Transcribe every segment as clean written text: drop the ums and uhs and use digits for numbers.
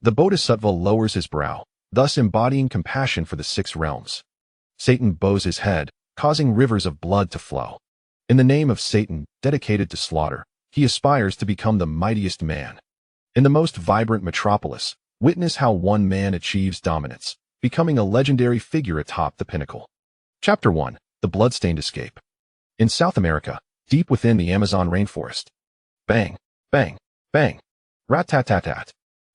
The Bodhisattva lowers his brow, thus embodying compassion for the six realms. Satan bows his head, causing rivers of blood to flow. In the name of Satan, dedicated to slaughter, he aspires to become the mightiest man. In the most vibrant metropolis, witness how one man achieves dominance, becoming a legendary figure atop the pinnacle. Chapter 1. The Bloodstained Escape. In South America, deep within the Amazon rainforest. Bang, bang, bang, rat-tat-tat-tat.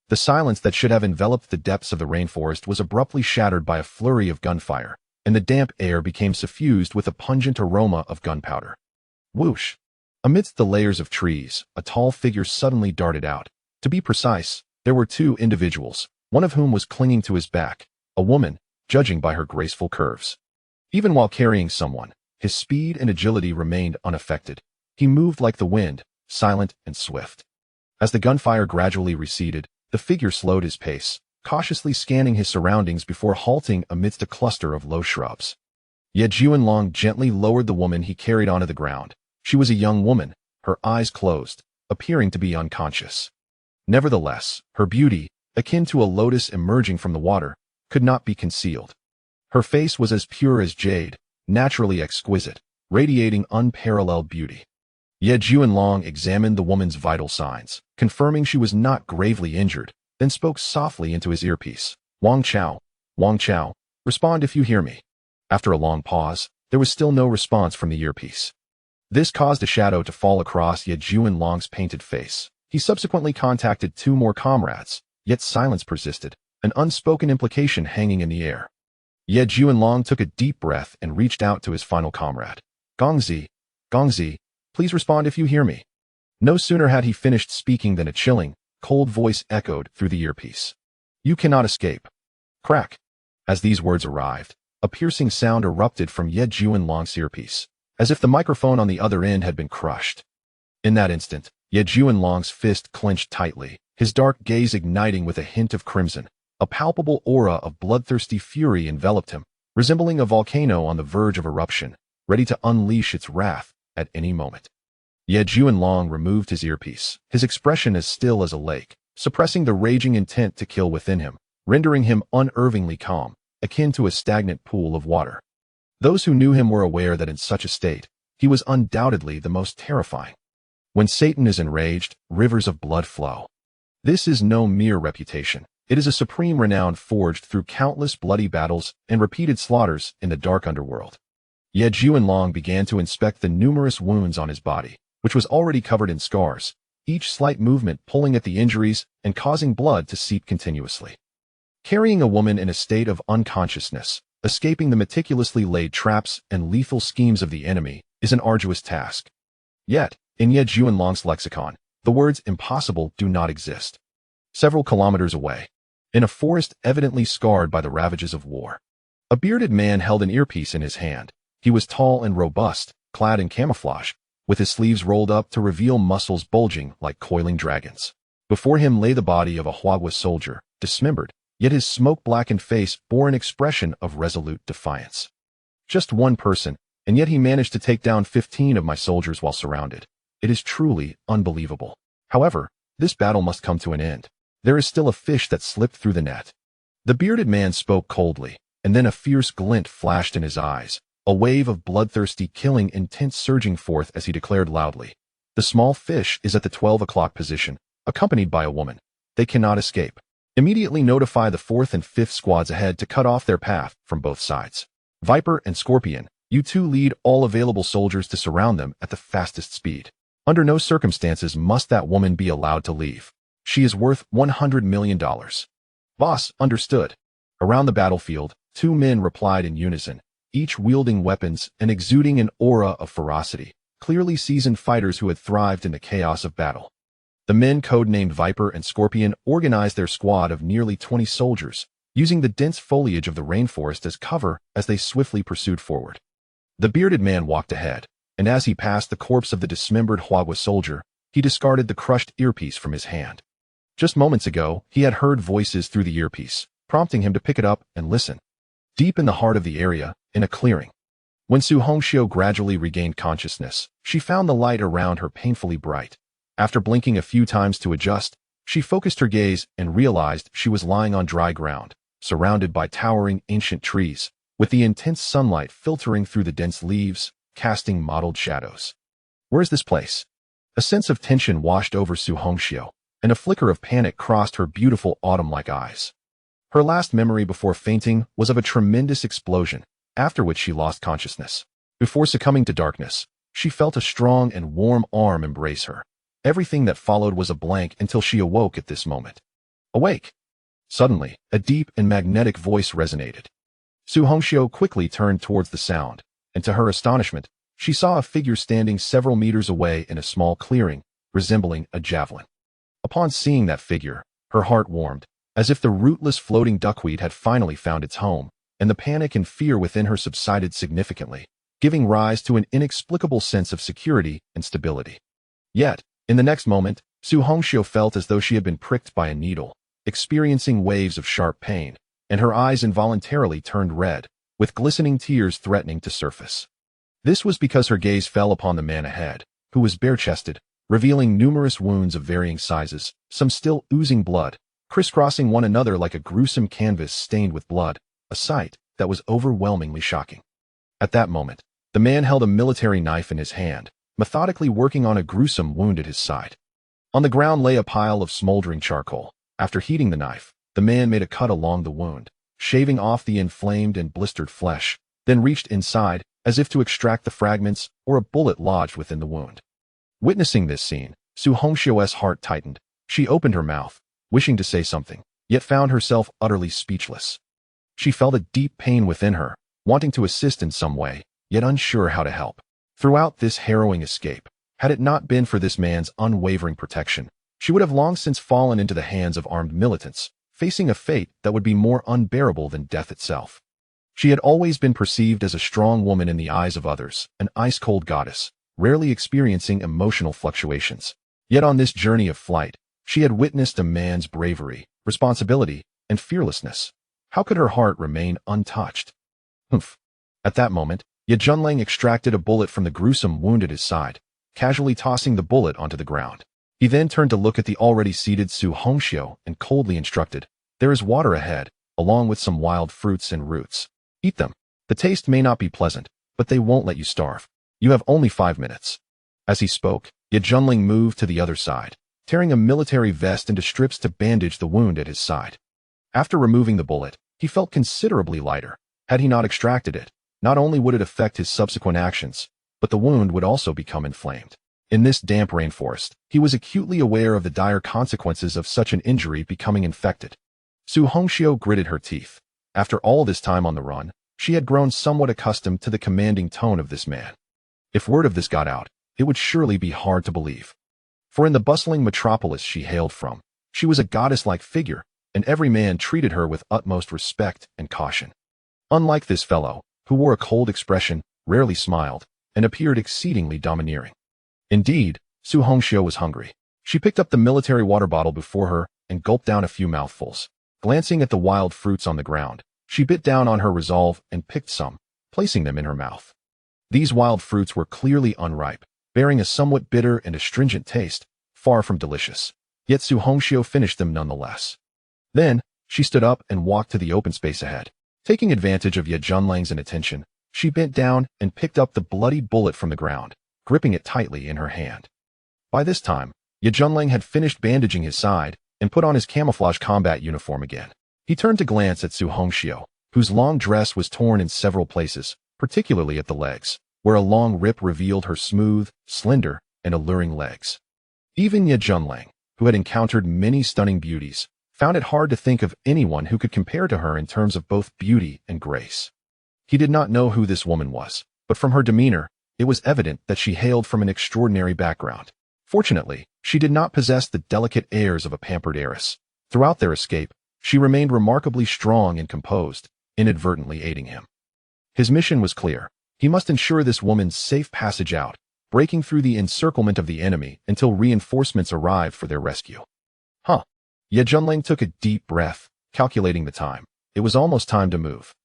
The silence that should have enveloped the depths of the rainforest was abruptly shattered by a flurry of gunfire, and the damp air became suffused with a pungent aroma of gunpowder. Whoosh! Amidst the layers of trees, a tall figure suddenly darted out. To be precise, there were two individuals, one of whom was clinging to his back, a woman, judging by her graceful curves. Even while carrying someone, his speed and agility remained unaffected. He moved like the wind, silent and swift. As the gunfire gradually receded, the figure slowed his pace, cautiously scanning his surroundings before halting amidst a cluster of low shrubs. Ye Juanlong gently lowered the woman he carried onto the ground. She was a young woman, her eyes closed, appearing to be unconscious. Nevertheless, her beauty, akin to a lotus emerging from the water, could not be concealed. Her face was as pure as jade, naturally exquisite, radiating unparalleled beauty. Ye Juanlong examined the woman's vital signs, confirming she was not gravely injured, then spoke softly into his earpiece. Wang Chao, respond if you hear me. After a long pause, there was still no response from the earpiece. This caused a shadow to fall across Ye Juanlong's painted face. He subsequently contacted two more comrades, yet silence persisted, an unspoken implication hanging in the air. Ye Juanlong took a deep breath and reached out to his final comrade. Gongzi, please respond if you hear me. No sooner had he finished speaking than a chilling, cold voice echoed through the earpiece. You cannot escape. Crack. As these words arrived, a piercing sound erupted from Ye Juanlong's earpiece, as if the microphone on the other end had been crushed. In that instant, Ye Juanlong's fist clenched tightly, his dark gaze igniting with a hint of crimson. A palpable aura of bloodthirsty fury enveloped him, resembling a volcano on the verge of eruption, ready to unleash its wrath at any moment. Ye Juanlong removed his earpiece, his expression as still as a lake, suppressing the raging intent to kill within him, rendering him unervingly calm, akin to a stagnant pool of water. Those who knew him were aware that in such a state, he was undoubtedly the most terrifying. When Satan is enraged, rivers of blood flow. This is no mere reputation. It is a supreme renown forged through countless bloody battles and repeated slaughters in the dark underworld. Ye Juanlong began to inspect the numerous wounds on his body, which was already covered in scars, each slight movement pulling at the injuries and causing blood to seep continuously. Carrying a woman in a state of unconsciousness, escaping the meticulously laid traps and lethal schemes of the enemy, is an arduous task. Yet, in Ye Juanlong's lexicon, the words impossible do not exist. Several kilometers away, in a forest evidently scarred by the ravages of war, a bearded man held an earpiece in his hand. He was tall and robust, clad in camouflage, with his sleeves rolled up to reveal muscles bulging like coiling dragons. Before him lay the body of a Huagua soldier, dismembered, yet his smoke-blackened face bore an expression of resolute defiance. Just one person, and yet he managed to take down 15 of my soldiers while surrounded. It is truly unbelievable. However, this battle must come to an end. There is still a fish that slipped through the net. The bearded man spoke coldly, and then a fierce glint flashed in his eyes, a wave of bloodthirsty killing intent surging forth as he declared loudly. The small fish is at the 12 o'clock position, accompanied by a woman. They cannot escape. Immediately notify the 4th and 5th squads ahead to cut off their path from both sides. Viper and Scorpion, you two lead all available soldiers to surround them at the fastest speed. Under no circumstances must that woman be allowed to leave. She is worth $100 million. Boss, understood. Around the battlefield, two men replied in unison, each wielding weapons and exuding an aura of ferocity, clearly seasoned fighters who had thrived in the chaos of battle. The men codenamed Viper and Scorpion organized their squad of nearly 20 soldiers, using the dense foliage of the rainforest as cover as they swiftly pursued forward. The bearded man walked ahead, and as he passed the corpse of the dismembered Huagua soldier, he discarded the crushed earpiece from his hand. Just moments ago, he had heard voices through the earpiece, prompting him to pick it up and listen. Deep in the heart of the area, in a clearing. When Su Hongxiu gradually regained consciousness, she found the light around her painfully bright. After blinking a few times to adjust, She focused her gaze and realized she was lying on dry ground, surrounded by towering ancient trees, with the intense sunlight filtering through the dense leaves, casting mottled shadows. Where's this place? A sense of tension washed over Su Hongxiu, and a flicker of panic crossed her beautiful autumn-like eyes. Her last memory before fainting was of a tremendous explosion, after which she lost consciousness. Before succumbing to darkness, she felt a strong and warm arm embrace her. Everything that followed was a blank until she awoke at this moment. Awake! Suddenly, a deep and magnetic voice resonated. Su Hongxiu quickly turned towards the sound, and to her astonishment, she saw a figure standing several meters away in a small clearing, resembling a javelin. Upon seeing that figure, her heart warmed, as if the rootless floating duckweed had finally found its home, and the panic and fear within her subsided significantly, giving rise to an inexplicable sense of security and stability. Yet, in the next moment, Su Hongxiu felt as though she had been pricked by a needle, experiencing waves of sharp pain, and her eyes involuntarily turned red, with glistening tears threatening to surface. This was because her gaze fell upon the man ahead, who was bare-chested, revealing numerous wounds of varying sizes, some still oozing blood, crisscrossing one another like a gruesome canvas stained with blood, a sight that was overwhelmingly shocking. At that moment, the man held a military knife in his hand, methodically working on a gruesome wound at his side. On the ground lay a pile of smoldering charcoal. After heating the knife, the man made a cut along the wound, shaving off the inflamed and blistered flesh, then reached inside, as if to extract the fragments or a bullet lodged within the wound. Witnessing this scene, Su Hongxiu's heart tightened. She opened her mouth, wishing to say something, yet found herself utterly speechless. She felt a deep pain within her, wanting to assist in some way, yet unsure how to help. Throughout this harrowing escape, had it not been for this man's unwavering protection, she would have long since fallen into the hands of armed militants, facing a fate that would be more unbearable than death itself. She had always been perceived as a strong woman in the eyes of others, an ice-cold goddess, rarely experiencing emotional fluctuations. Yet on this journey of flight, she had witnessed a man's bravery, responsibility, and fearlessness. How could her heart remain untouched? Humph. At that moment, Ye Junlang extracted a bullet from the gruesome wound at his side, casually tossing the bullet onto the ground. He then turned to look at the already seated Su Hongxiu and coldly instructed, "There is water ahead, along with some wild fruits and roots. Eat them. The taste may not be pleasant, but they won't let you starve. You have only 5 minutes." As he spoke, Ye Junlang moved to the other side, tearing a military vest into strips to bandage the wound at his side. After removing the bullet, he felt considerably lighter. Had he not extracted it, not only would it affect his subsequent actions, but the wound would also become inflamed. In this damp rainforest, he was acutely aware of the dire consequences of such an injury becoming infected. Su Hongxiu gritted her teeth. After all this time on the run, she had grown somewhat accustomed to the commanding tone of this man. If word of this got out, it would surely be hard to believe. For in the bustling metropolis she hailed from, she was a goddess-like figure, and every man treated her with utmost respect and caution. Unlike this fellow, who wore a cold expression, rarely smiled, and appeared exceedingly domineering. Indeed, Su Hongxiu was hungry. She picked up the military water bottle before her and gulped down a few mouthfuls. Glancing at the wild fruits on the ground, she bit down on her resolve and picked some, placing them in her mouth. These wild fruits were clearly unripe, bearing a somewhat bitter and astringent taste, far from delicious. Yet Su Hongxiu finished them nonetheless. Then, she stood up and walked to the open space ahead. Taking advantage of Ye Junlang's inattention, she bent down and picked up the bloodied bullet from the ground, gripping it tightly in her hand. By this time, Ye Junlang had finished bandaging his side and put on his camouflage combat uniform again. He turned to glance at Su Hongxiu, whose long dress was torn in several places, particularly at the legs, where a long rip revealed her smooth, slender, and alluring legs. Even Ye Junlang, who had encountered many stunning beauties, found it hard to think of anyone who could compare to her in terms of both beauty and grace. He did not know who this woman was, but from her demeanor, it was evident that she hailed from an extraordinary background. Fortunately, she did not possess the delicate airs of a pampered heiress. Throughout their escape, she remained remarkably strong and composed, inadvertently aiding him. His mission was clear. He must ensure this woman's safe passage out, breaking through the encirclement of the enemy until reinforcements arrived for their rescue. Ye Junlang took a deep breath, calculating the time. It was almost time to move.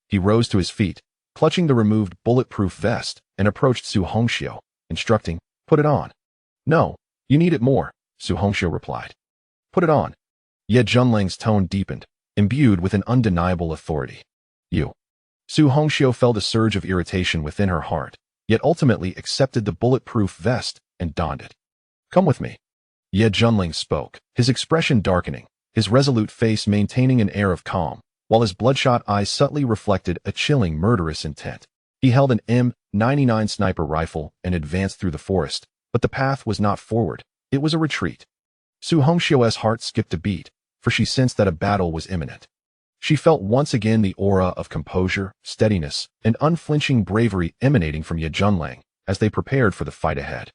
He rose to his feet, clutching the removed bulletproof vest, and approached Su Hongxiu, instructing, "Put it on." "No, you need it more," Su Hongxiu replied. Put it on. Ye Junlang's tone deepened, imbued with an undeniable authority. You. Su Hongxiu felt a surge of irritation within her heart, yet ultimately accepted the bulletproof vest and donned it. Come with me. Ye Junling spoke, his expression darkening, his resolute face maintaining an air of calm, while his bloodshot eyes subtly reflected a chilling, murderous intent. He held an M99 sniper rifle and advanced through the forest, but the path was not forward, it was a retreat. Su Hongxiu's heart skipped a beat, for she sensed that a battle was imminent. She felt once again the aura of composure, steadiness, and unflinching bravery emanating from Ye Junlang as they prepared for the fight ahead.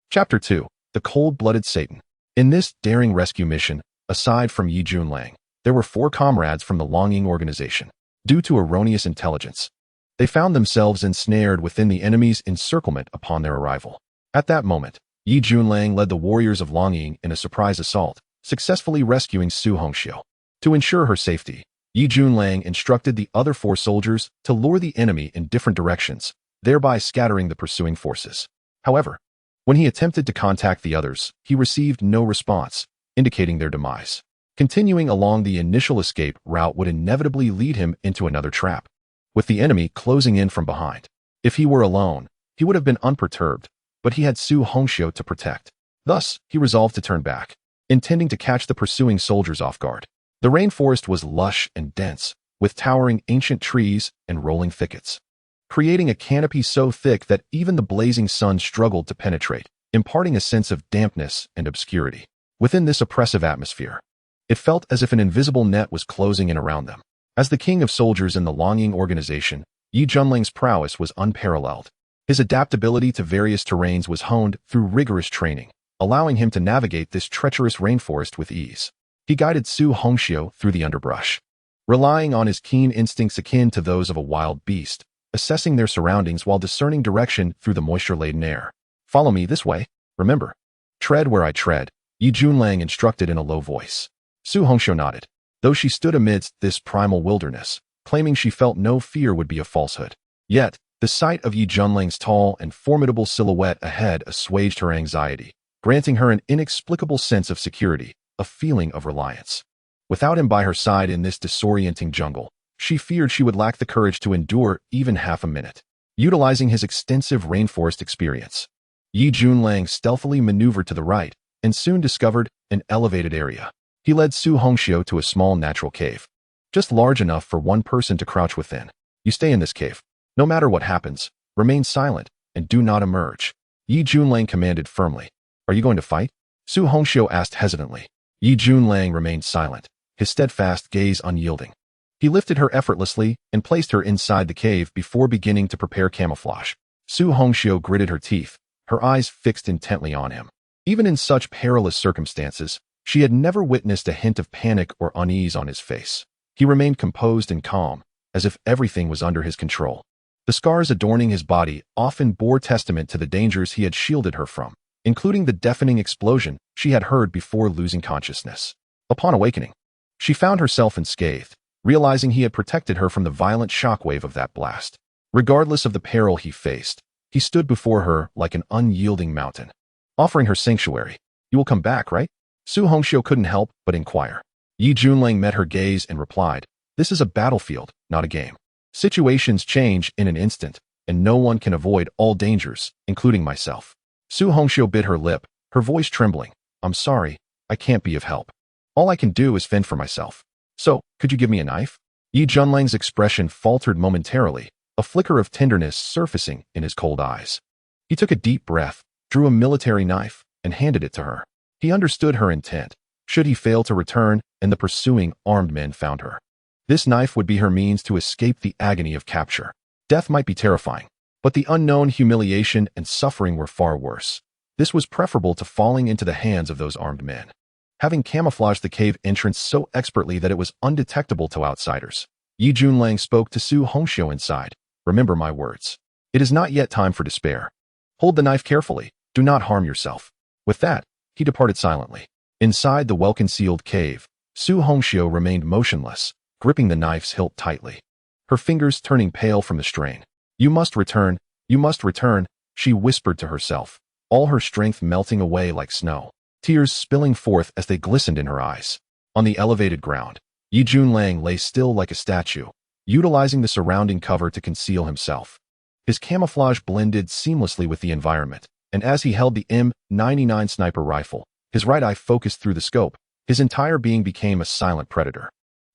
Chapter 2. The Cold-Blooded Satan. In this daring rescue mission, aside from Ye Junlang, there were 4 comrades from the Longying organization. Due to erroneous intelligence, they found themselves ensnared within the enemy's encirclement upon their arrival. At that moment, Ye Junlang led the warriors of Longying in a surprise assault, successfully rescuing Su Hongxiu. To ensure her safety, Ye Junlang instructed the other 4 soldiers to lure the enemy in different directions, thereby scattering the pursuing forces. However, when he attempted to contact the others, he received no response, indicating their demise. Continuing along the initial escape route would inevitably lead him into another trap, with the enemy closing in from behind. If he were alone, he would have been unperturbed, but he had Su Hongxiu to protect. Thus, he resolved to turn back, intending to catch the pursuing soldiers off guard. The rainforest was lush and dense, with towering ancient trees and rolling thickets, creating a canopy so thick that even the blazing sun struggled to penetrate, imparting a sense of dampness and obscurity. Within this oppressive atmosphere, it felt as if an invisible net was closing in around them. As the king of soldiers in the Longying organization, Ye Junlang's prowess was unparalleled. His adaptability to various terrains was honed through rigorous training, allowing him to navigate this treacherous rainforest with ease. He guided Su Hongxiu through the underbrush, relying on his keen instincts akin to those of a wild beast, assessing their surroundings while discerning direction through the moisture-laden air. Follow me this way, remember. Tread where I tread, Ye Junlang instructed in a low voice. Su Hongxiu nodded, though she stood amidst this primal wilderness, claiming she felt no fear would be a falsehood. Yet, the sight of Ye Junlang's tall and formidable silhouette ahead assuaged her anxiety, granting her an inexplicable sense of security, a feeling of reliance. Without him by her side in this disorienting jungle, she feared she would lack the courage to endure even half a minute. Utilizing his extensive rainforest experience, Ye Junlang stealthily maneuvered to the right and soon discovered an elevated area. He led Su Hongxiu to a small natural cave, just large enough for one person to crouch within. You stay in this cave. No matter what happens, remain silent and do not emerge. Ye Junlang commanded firmly. Are you going to fight? Su Hongxiu asked hesitantly. Ye Junlang remained silent, his steadfast gaze unyielding. He lifted her effortlessly and placed her inside the cave before beginning to prepare camouflage. Su Hongxiu gritted her teeth, her eyes fixed intently on him. Even in such perilous circumstances, she had never witnessed a hint of panic or unease on his face. He remained composed and calm, as if everything was under his control. The scars adorning his body often bore testament to the dangers he had shielded her from, including the deafening explosion she had heard before losing consciousness. Upon awakening, she found herself unscathed, realizing he had protected her from the violent shockwave of that blast. Regardless of the peril he faced, he stood before her like an unyielding mountain, offering her sanctuary. You will come back, right? Su Hongxiu couldn't help but inquire. Ye Junlang met her gaze and replied, this is a battlefield, not a game. Situations change in an instant, and no one can avoid all dangers, including myself. Su Hongxiu bit her lip, her voice trembling. I'm sorry, I can't be of help. All I can do is fend for myself. So, could you give me a knife? Ye Junlang's expression faltered momentarily, a flicker of tenderness surfacing in his cold eyes. He took a deep breath, drew a military knife, and handed it to her. He understood her intent. Should he fail to return and the pursuing armed men found her, this knife would be her means to escape the agony of capture. Death might be terrifying, but the unknown humiliation and suffering were far worse. This was preferable to falling into the hands of those armed men. Having camouflaged the cave entrance so expertly that it was undetectable to outsiders, Ye Junlang spoke to Su Hongxiu inside. Remember my words. It is not yet time for despair. Hold the knife carefully. Do not harm yourself. With that, he departed silently. Inside the well-concealed cave, Su Hongxiu remained motionless, gripping the knife's hilt tightly, her fingers turning pale from the strain. You must return, she whispered to herself, all her strength melting away like snow. tears spilling forth as they glistened in her eyes. On the elevated ground, Yi Junlang lay still like a statue, utilizing the surrounding cover to conceal himself. His camouflage blended seamlessly with the environment, and as he held the M99 sniper rifle, his right eye focused through the scope, his entire being became a silent predator.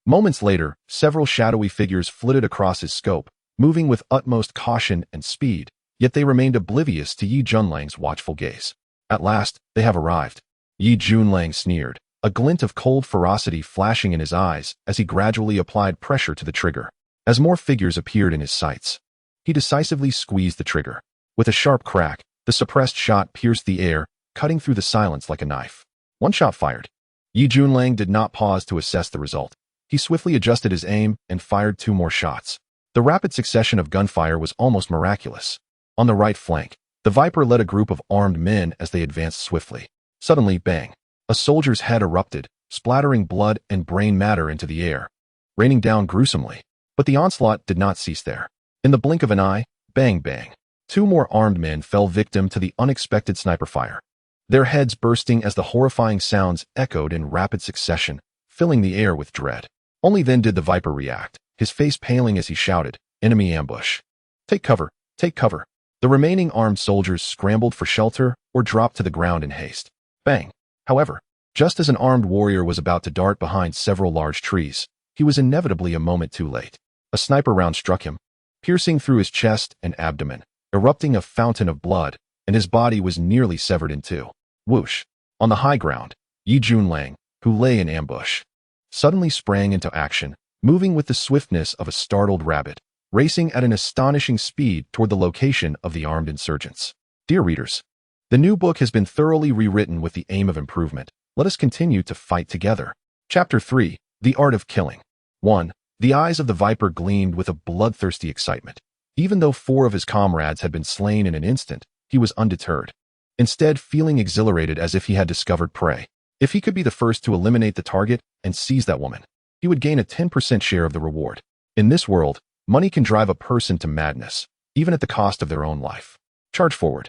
Moments later, several shadowy figures flitted across his scope, moving with utmost caution and speed, yet they remained oblivious to Yi Junlang's watchful gaze. At last, they have arrived. Yi Junlang sneered, a glint of cold ferocity flashing in his eyes as he gradually applied pressure to the trigger. As more figures appeared in his sights, he decisively squeezed the trigger. With a sharp crack, the suppressed shot pierced the air, cutting through the silence like a knife. One shot fired. Yi Junlang did not pause to assess the result. He swiftly adjusted his aim and fired 2 more shots. The rapid succession of gunfire was almost miraculous. On the right flank, the Viper led a group of armed men as they advanced swiftly. Suddenly, bang! A soldier's head erupted, splattering blood and brain matter into the air, raining down gruesomely. But the onslaught did not cease there. In the blink of an eye, bang bang, 2 more armed men fell victim to the unexpected sniper fire, their heads bursting as the horrifying sounds echoed in rapid succession, filling the air with dread. Only then did the Viper react, his face paling as he shouted, "Enemy ambush! Take cover! Take cover!" The remaining armed soldiers scrambled for shelter or dropped to the ground in haste. Bang! However, just as an armed warrior was about to dart behind several large trees, he was inevitably a moment too late. A sniper round struck him, piercing through his chest and abdomen, erupting a fountain of blood, and his body was nearly severed in 2. Whoosh! On the high ground, Yi Junlang, who lay in ambush, suddenly sprang into action, moving with the swiftness of a startled rabbit, racing at an astonishing speed toward the location of the armed insurgents. Dear readers, the new book has been thoroughly rewritten with the aim of improvement. Let us continue to fight together. Chapter 3. The Art of Killing. 1. The eyes of the Viper gleamed with a bloodthirsty excitement. Even though 4 of his comrades had been slain in an instant, he was undeterred, instead feeling exhilarated as if he had discovered prey. If he could be the first to eliminate the target and seize that woman, he would gain a 10% share of the reward. In this world, money can drive a person to madness, even at the cost of their own life. Charge forward.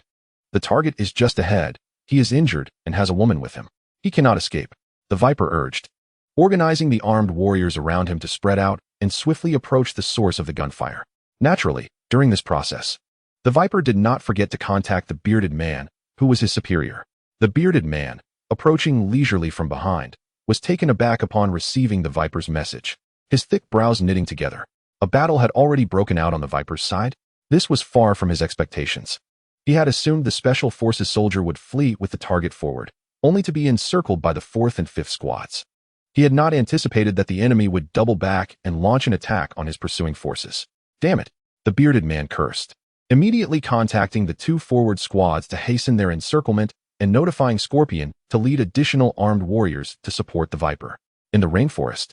The target is just ahead. He is injured and has a woman with him. He cannot escape, the Viper urged, organizing the armed warriors around him to spread out and swiftly approach the source of the gunfire. Naturally, during this process, the Viper did not forget to contact the bearded man, who was his superior. The bearded man, approaching leisurely from behind, was taken aback upon receiving the Viper's message, his thick brows knitting together. A battle had already broken out on the Viper's side? This was far from his expectations. He had assumed the Special Forces soldier would flee with the target forward, only to be encircled by the 4th and 5th squads. He had not anticipated that the enemy would double back and launch an attack on his pursuing forces. Damn it, the bearded man cursed, immediately contacting the 2 forward squads to hasten their encirclement and notifying Scorpion to lead additional armed warriors to support the Viper. In the rainforest,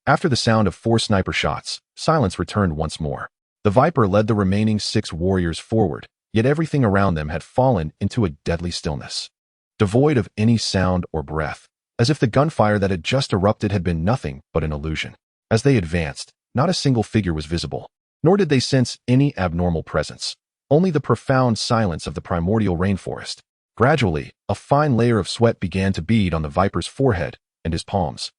after the sound of 4 sniper shots, silence returned once more. The Viper led the remaining 6 warriors forward, yet everything around them had fallen into a deadly stillness, devoid of any sound or breath, as if the gunfire that had just erupted had been nothing but an illusion. As they advanced, not a single figure was visible, nor did they sense any abnormal presence, only the profound silence of the primordial rainforest. Gradually, a fine layer of sweat began to bead on the Viper's forehead, and his palms,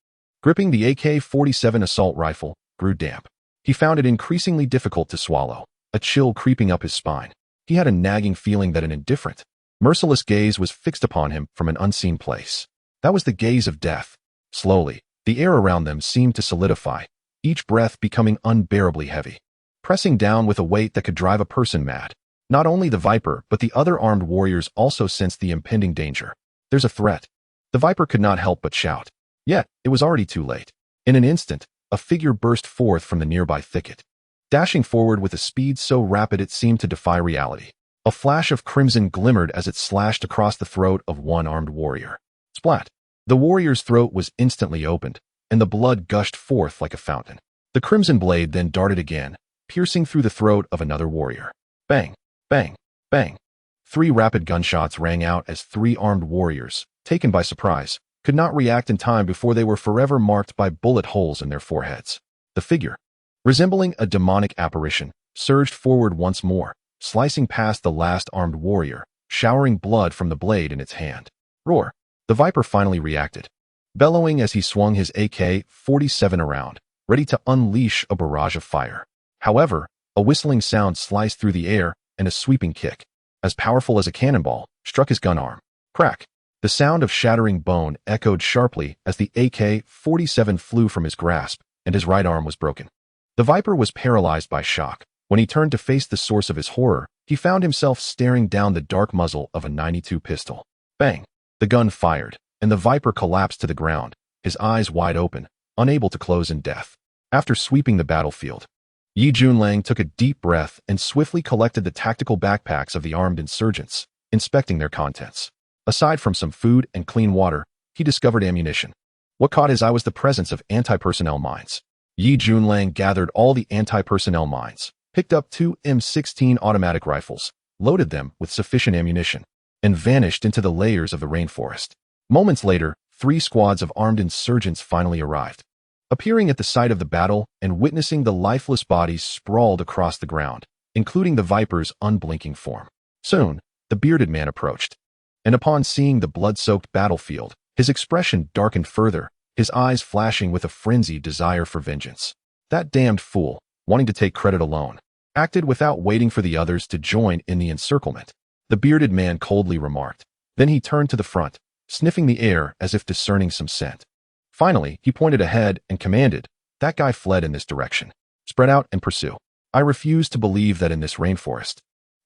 gripping the AK-47 assault rifle, grew damp. He found it increasingly difficult to swallow, a chill creeping up his spine. He had a nagging feeling that an indifferent, merciless gaze was fixed upon him from an unseen place. That was the gaze of death. Slowly, the air around them seemed to solidify, each breath becoming unbearably heavy, pressing down with a weight that could drive a person mad. Not only the Viper, but the other armed warriors also sensed the impending danger. There's a threat. The Viper could not help but shout. Yet, it was already too late. In an instant, a figure burst forth from the nearby thicket, dashing forward with a speed so rapid it seemed to defy reality. A flash of crimson glimmered as it slashed across the throat of one armed warrior. Splat! The warrior's throat was instantly opened, and the blood gushed forth like a fountain. The crimson blade then darted again, piercing through the throat of another warrior. Bang! Bang! Bang! 3 rapid gunshots rang out as 3 armed warriors, taken by surprise, could not react in time before they were forever marked by bullet holes in their foreheads. The figure, resembling a demonic apparition, surged forward once more, slicing past the last armed warrior, showering blood from the blade in its hand. Roar! The The Viper finally reacted, bellowing as he swung his AK-47 around, ready to unleash a barrage of fire. However, a whistling sound sliced through the air, and a sweeping kick, as powerful as a cannonball, struck his gun arm. Crack! The sound of shattering bone echoed sharply as the AK-47 flew from his grasp, and his right arm was broken. The Viper was paralyzed by shock. When he turned to face the source of his horror, he found himself staring down the dark muzzle of a .92 pistol. Bang! The gun fired, and the Viper collapsed to the ground, his eyes wide open, unable to close in death. After sweeping the battlefield, Yi Junlang took a deep breath and swiftly collected the tactical backpacks of the armed insurgents, inspecting their contents. Aside from some food and clean water, he discovered ammunition. What caught his eye was the presence of anti-personnel mines. Yi Junlang gathered all the anti-personnel mines, picked up 2 M16 automatic rifles, loaded them with sufficient ammunition, and vanished into the layers of the rainforest. Moments later, 3 squads of armed insurgents finally arrived. Appearing at the site of the battle and witnessing the lifeless bodies sprawled across the ground, including the Viper's unblinking form. Soon, the bearded man approached, and upon seeing the blood-soaked battlefield, his expression darkened further, his eyes flashing with a frenzied desire for vengeance. That damned fool, wanting to take credit alone, acted without waiting for the others to join in the encirclement, the bearded man coldly remarked. Then he turned to the front, sniffing the air as if discerning some scent. Finally, he pointed ahead and commanded, "That guy fled in this direction. Spread out and pursue. I refuse to believe that in this rainforest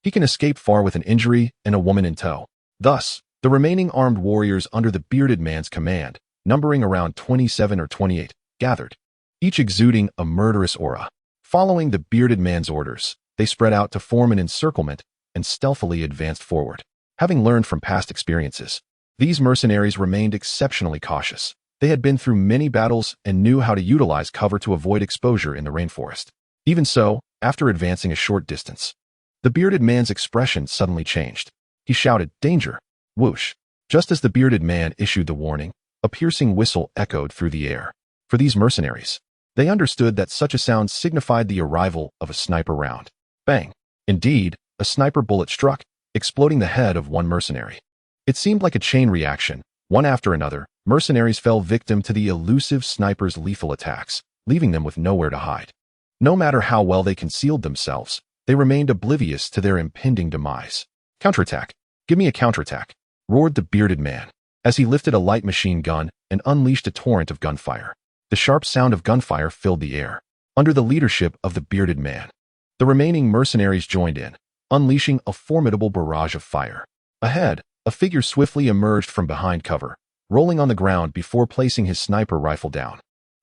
he can escape far with an injury and a woman in tow." Thus, the remaining armed warriors under the bearded man's command, numbering around 27 or 28, gathered, each exuding a murderous aura. Following the bearded man's orders, they spread out to form an encirclement and stealthily advanced forward. Having learned from past experiences, these mercenaries remained exceptionally cautious. They had been through many battles and knew how to utilize cover to avoid exposure in the rainforest. Even so, after advancing a short distance, the bearded man's expression suddenly changed. He shouted, "Danger!" Whoosh! Just as the bearded man issued the warning, a piercing whistle echoed through the air. For these mercenaries, they understood that such a sound signified the arrival of a sniper round. Bang! Indeed, a sniper bullet struck, exploding the head of one mercenary. It seemed like a chain reaction. One after another, mercenaries fell victim to the elusive sniper's lethal attacks, leaving them with nowhere to hide. No matter how well they concealed themselves, they remained oblivious to their impending demise. "Counterattack! Give me a counterattack!" roared the bearded man, as he lifted a light machine gun and unleashed a torrent of gunfire. The sharp sound of gunfire filled the air. Under the leadership of the bearded man, the remaining mercenaries joined in, unleashing a formidable barrage of fire. Ahead, a figure swiftly emerged from behind cover, rolling on the ground before placing his sniper rifle down.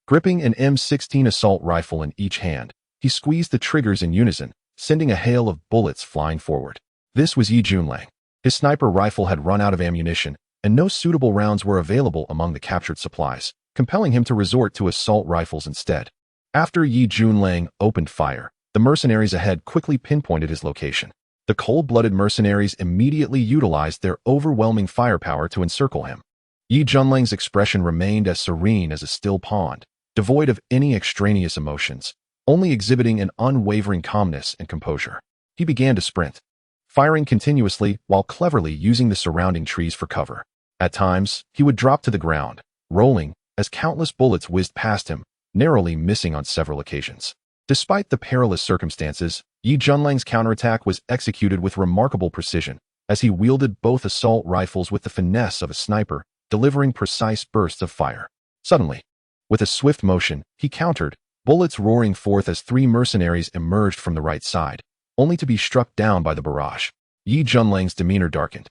Gripping an M16 assault rifle in each hand, he squeezed the triggers in unison, sending a hail of bullets flying forward. This was Yi Junlang. His sniper rifle had run out of ammunition, and no suitable rounds were available among the captured supplies, compelling him to resort to assault rifles instead. After Yi Junlang opened fire, the mercenaries ahead quickly pinpointed his location. The cold-blooded mercenaries immediately utilized their overwhelming firepower to encircle him. Yi Junlang's expression remained as serene as a still pond, devoid of any extraneous emotions, only exhibiting an unwavering calmness and composure. He began to sprint, firing continuously while cleverly using the surrounding trees for cover. At times, he would drop to the ground, rolling, as countless bullets whizzed past him, narrowly missing on several occasions. Despite the perilous circumstances, Yi Junlang's counterattack was executed with remarkable precision, as he wielded both assault rifles with the finesse of a sniper, delivering precise bursts of fire. Suddenly, with a swift motion, he countered, bullets roaring forth as 3 mercenaries emerged from the right side, only to be struck down by the barrage. Yi Junlang's demeanor darkened.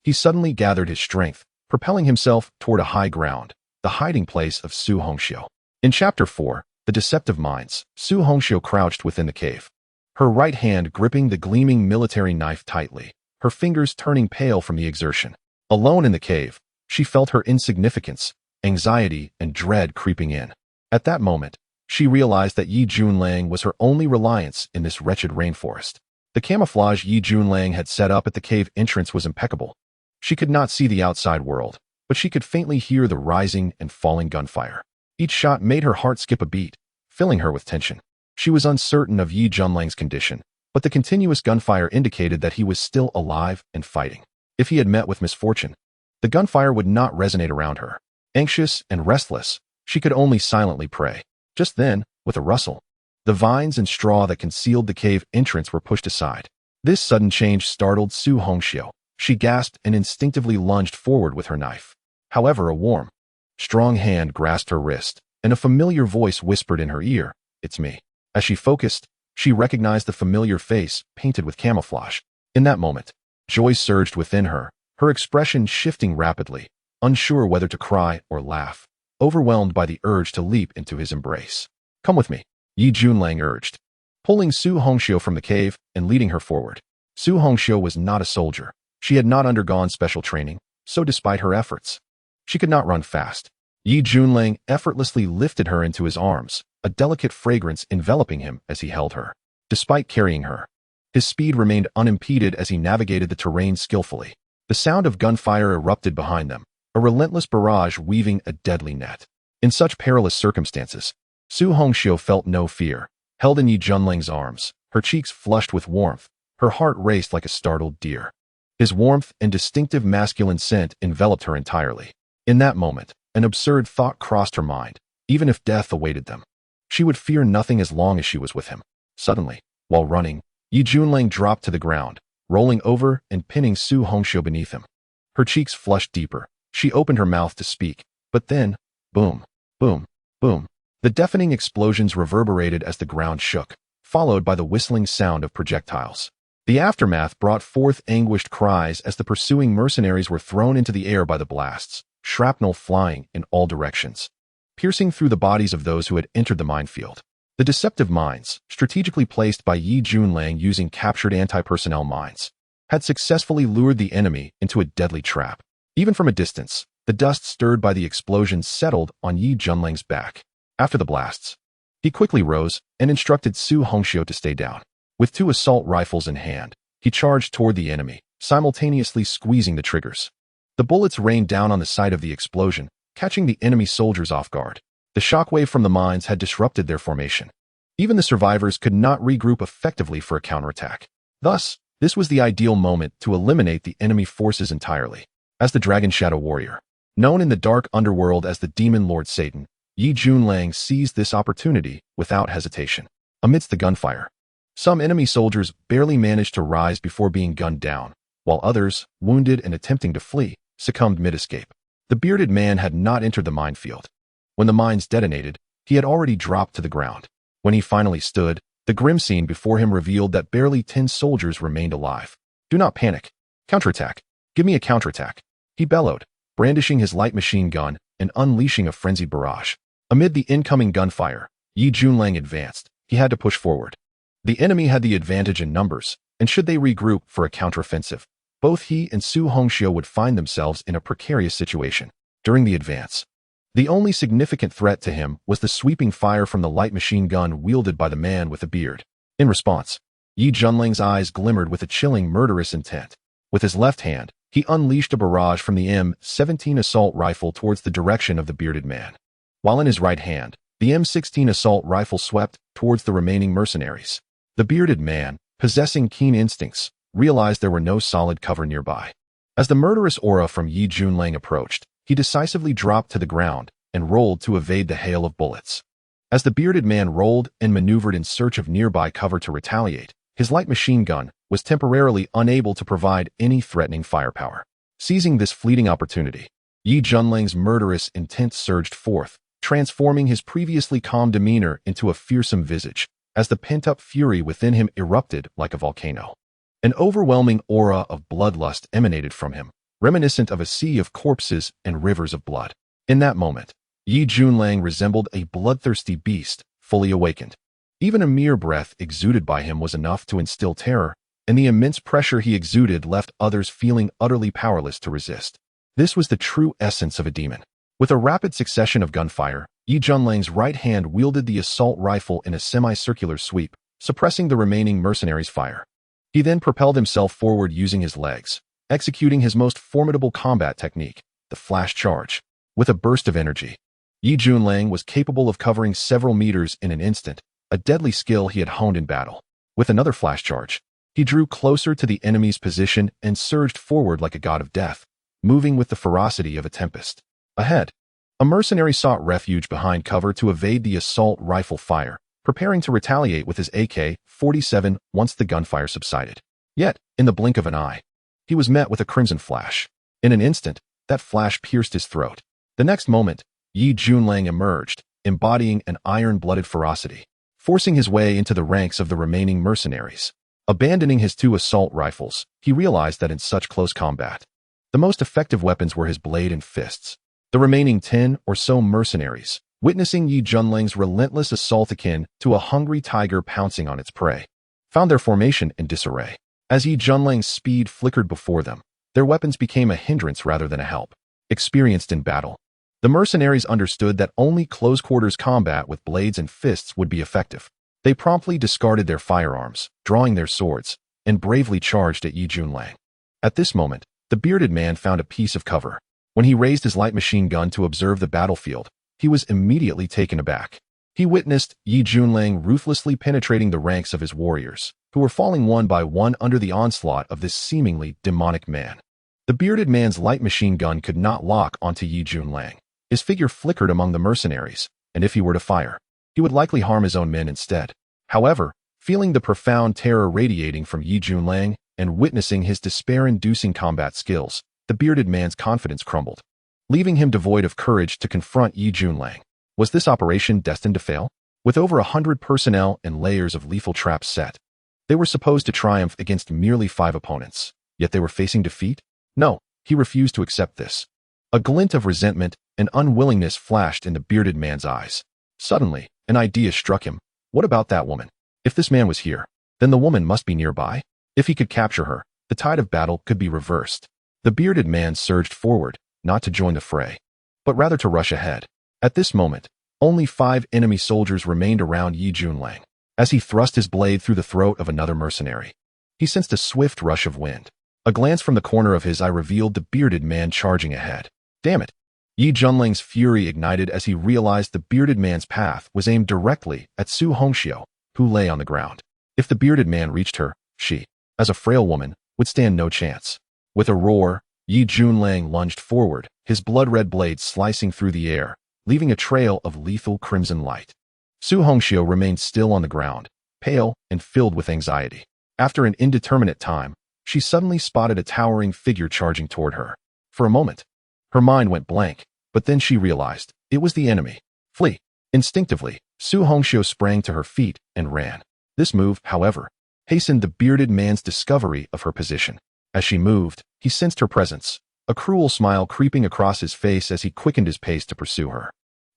He suddenly gathered his strength, propelling himself toward a high ground, the hiding place of Su Hongxiu. In Chapter 4, The Deceptive Minds, Su Hongxiu crouched within the cave, her right hand gripping the gleaming military knife tightly, her fingers turning pale from the exertion. Alone in the cave, she felt her insignificance, anxiety, and dread creeping in. At that moment, she realized that Yi Junlang was her only reliance in this wretched rainforest. The camouflage Yi Junlang had set up at the cave entrance was impeccable. She could not see the outside world, but she could faintly hear the rising and falling gunfire. Each shot made her heart skip a beat, filling her with tension. She was uncertain of Yi Junlang's condition, but the continuous gunfire indicated that he was still alive and fighting. If he had met with misfortune, The gunfire would not resonate around her. Anxious and restless, she could only silently pray. Just then, with a rustle, the vines and straw that concealed the cave entrance were pushed aside. This sudden change startled Su Hongxiu. She gasped and instinctively lunged forward with her knife. However, a warm, strong hand grasped her wrist, and a familiar voice whispered in her ear, "It's me." As she focused, she recognized the familiar face painted with camouflage. In that moment, joy surged within her, her expression shifting rapidly, unsure whether to cry or laugh, overwhelmed by the urge to leap into his embrace. "Come with me," Yi Junlang urged, pulling Su Hongxiu from the cave and leading her forward. Su Hongxiu was not a soldier. She had not undergone special training, so despite her efforts, she could not run fast. Yi Junlang effortlessly lifted her into his arms, a delicate fragrance enveloping him as he held her. Despite carrying her, his speed remained unimpeded as he navigated the terrain skillfully. The sound of gunfire erupted behind them, a relentless barrage weaving a deadly net. In such perilous circumstances, Su Hongxiu felt no fear. Held in Yi Junlang's arms, her cheeks flushed with warmth, her heart raced like a startled deer. His warmth and distinctive masculine scent enveloped her entirely. In that moment, an absurd thought crossed her mind. Even if death awaited them, she would fear nothing as long as she was with him. Suddenly, while running, Yi Junlang dropped to the ground, rolling over and pinning Su Hongxiu beneath him. Her cheeks flushed deeper. She opened her mouth to speak, but then, boom, boom, boom. The deafening explosions reverberated as the ground shook, followed by the whistling sound of projectiles. The aftermath brought forth anguished cries as the pursuing mercenaries were thrown into the air by the blasts, shrapnel flying in all directions, piercing through the bodies of those who had entered the minefield. The deceptive mines, strategically placed by Yi Junlang using captured anti-personnel mines, had successfully lured the enemy into a deadly trap. Even from a distance, the dust stirred by the explosions settled on Yi Junlang's back. After the blasts, he quickly rose and instructed Su Hongxiu to stay down. With 2 assault rifles in hand, he charged toward the enemy, simultaneously squeezing the triggers. The bullets rained down on the site of the explosion, catching the enemy soldiers off guard. The shockwave from the mines had disrupted their formation. Even the survivors could not regroup effectively for a counterattack. Thus, this was the ideal moment to eliminate the enemy forces entirely. As the Dragon Shadow Warrior, known in the dark underworld as the Demon Lord Satan, Yi Junlang seized this opportunity without hesitation. Amidst the gunfire, some enemy soldiers barely managed to rise before being gunned down, while others, wounded and attempting to flee, succumbed mid-escape. The bearded man had not entered the minefield. When the mines detonated, he had already dropped to the ground. When he finally stood, the grim scene before him revealed that barely 10 soldiers remained alive. "Do not panic. Counterattack. Give me a counterattack," he bellowed, brandishing his light machine gun and unleashing a frenzied barrage. Amid the incoming gunfire, Yi Junlang advanced. He had to push forward. The enemy had the advantage in numbers, and should they regroup for a counteroffensive, both he and Su Hongxiu would find themselves in a precarious situation. During the advance, the only significant threat to him was the sweeping fire from the light machine gun wielded by the man with the beard. In response, Yi Junlang's eyes glimmered with a chilling murderous intent. With his left hand, he unleashed a barrage from the M17 assault rifle towards the direction of the bearded man, while in his right hand, the M16 assault rifle swept towards the remaining mercenaries. The bearded man, possessing keen instincts, realized there were no solid cover nearby. As the murderous aura from Yi Junlang approached, he decisively dropped to the ground and rolled to evade the hail of bullets. As the bearded man rolled and maneuvered in search of nearby cover to retaliate, his light machine gun was temporarily unable to provide any threatening firepower. Seizing this fleeting opportunity, Yi Junlang's murderous intent surged forth, transforming his previously calm demeanor into a fearsome visage, as the pent-up fury within him erupted like a volcano. An overwhelming aura of bloodlust emanated from him, reminiscent of a sea of corpses and rivers of blood. In that moment, Yi Junlang resembled a bloodthirsty beast, fully awakened. Even a mere breath exuded by him was enough to instill terror, and the immense pressure he exuded left others feeling utterly powerless to resist. This was the true essence of a demon. With a rapid succession of gunfire, Yi Junlang's right hand wielded the assault rifle in a semicircular sweep, suppressing the remaining mercenaries' fire. He then propelled himself forward using his legs, executing his most formidable combat technique, the flash charge. With a burst of energy, Yi Junlang was capable of covering several meters in an instant, a deadly skill he had honed in battle. With another flash charge, he drew closer to the enemy's position and surged forward like a god of death, moving with the ferocity of a tempest. Ahead, a mercenary sought refuge behind cover to evade the assault rifle fire, preparing to retaliate with his AK-47 once the gunfire subsided. Yet, in the blink of an eye, he was met with a crimson flash. In an instant, that flash pierced his throat. The next moment, Yi Junlang emerged, embodying an iron-blooded ferocity, forcing his way into the ranks of the remaining mercenaries. Abandoning his 2 assault rifles, he realized that in such close combat, the most effective weapons were his blade and fists. The remaining 10 or so mercenaries, witnessing Yi Junlang's relentless assault akin to a hungry tiger pouncing on its prey, found their formation in disarray. As Yi Junlang's speed flickered before them, their weapons became a hindrance rather than a help. Experienced in battle, the mercenaries understood that only close-quarters combat with blades and fists would be effective. They promptly discarded their firearms, drawing their swords, and bravely charged at Yi Junlang. At this moment, the bearded man found a piece of cover. When he raised his light machine gun to observe the battlefield, he was immediately taken aback. He witnessed Yi Junlang ruthlessly penetrating the ranks of his warriors, who were falling one by one under the onslaught of this seemingly demonic man. The bearded man's light machine gun could not lock onto Yi Junlang. His figure flickered among the mercenaries, and if he were to fire, he would likely harm his own men instead. However, feeling the profound terror radiating from Yi Junlang and witnessing his despair-inducing combat skills, the bearded man's confidence crumbled, leaving him devoid of courage to confront Yi Junlang. Was this operation destined to fail? With over 100 personnel and layers of lethal traps set, they were supposed to triumph against merely 5 opponents, yet they were facing defeat? No, he refused to accept this. A glint of resentment and unwillingness flashed in the bearded man's eyes. Suddenly, an idea struck him. What about that woman? If this man was here, then the woman must be nearby. If he could capture her, the tide of battle could be reversed. The bearded man surged forward, not to join the fray, but rather to rush ahead. At this moment, only 5 enemy soldiers remained around Yi Junlang. As he thrust his blade through the throat of another mercenary, he sensed a swift rush of wind. A glance from the corner of his eye revealed the bearded man charging ahead. Damn it! Yi Junlang's fury ignited as he realized the bearded man's path was aimed directly at Su Hongxiu, who lay on the ground. If the bearded man reached her, she, as a frail woman, would stand no chance. With a roar, Yi Junlang lunged forward, his blood-red blade slicing through the air, leaving a trail of lethal crimson light. Su Hongxiu remained still on the ground, pale and filled with anxiety. After an indeterminate time, she suddenly spotted a towering figure charging toward her. For a moment, her mind went blank, but then she realized it was the enemy. Flee! Instinctively, Su Hongxiu sprang to her feet and ran. This move, however, hastened the bearded man's discovery of her position. As she moved, he sensed her presence, a cruel smile creeping across his face as he quickened his pace to pursue her.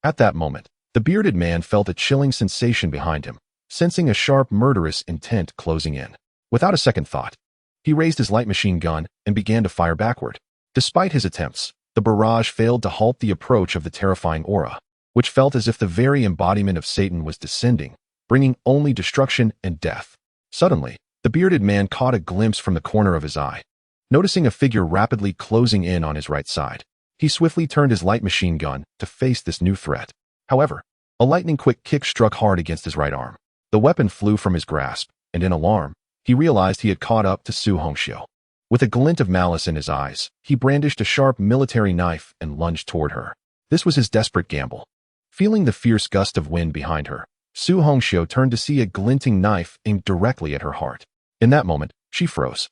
At that moment, the bearded man felt a chilling sensation behind him, sensing a sharp, murderous intent closing in. Without a second thought, he raised his light machine gun and began to fire backward. Despite his attempts, the barrage failed to halt the approach of the terrifying aura, which felt as if the very embodiment of Satan was descending, bringing only destruction and death. Suddenly, the bearded man caught a glimpse from the corner of his eye. Noticing a figure rapidly closing in on his right side, he swiftly turned his light machine gun to face this new threat. However, a lightning-quick kick struck hard against his right arm. The weapon flew from his grasp, and in alarm, he realized he had caught up to Su Hongxiu. With a glint of malice in his eyes, he brandished a sharp military knife and lunged toward her. This was his desperate gamble. Feeling the fierce gust of wind behind her, Su Hongxiu turned to see a glinting knife aimed directly at her heart. In that moment, she froze,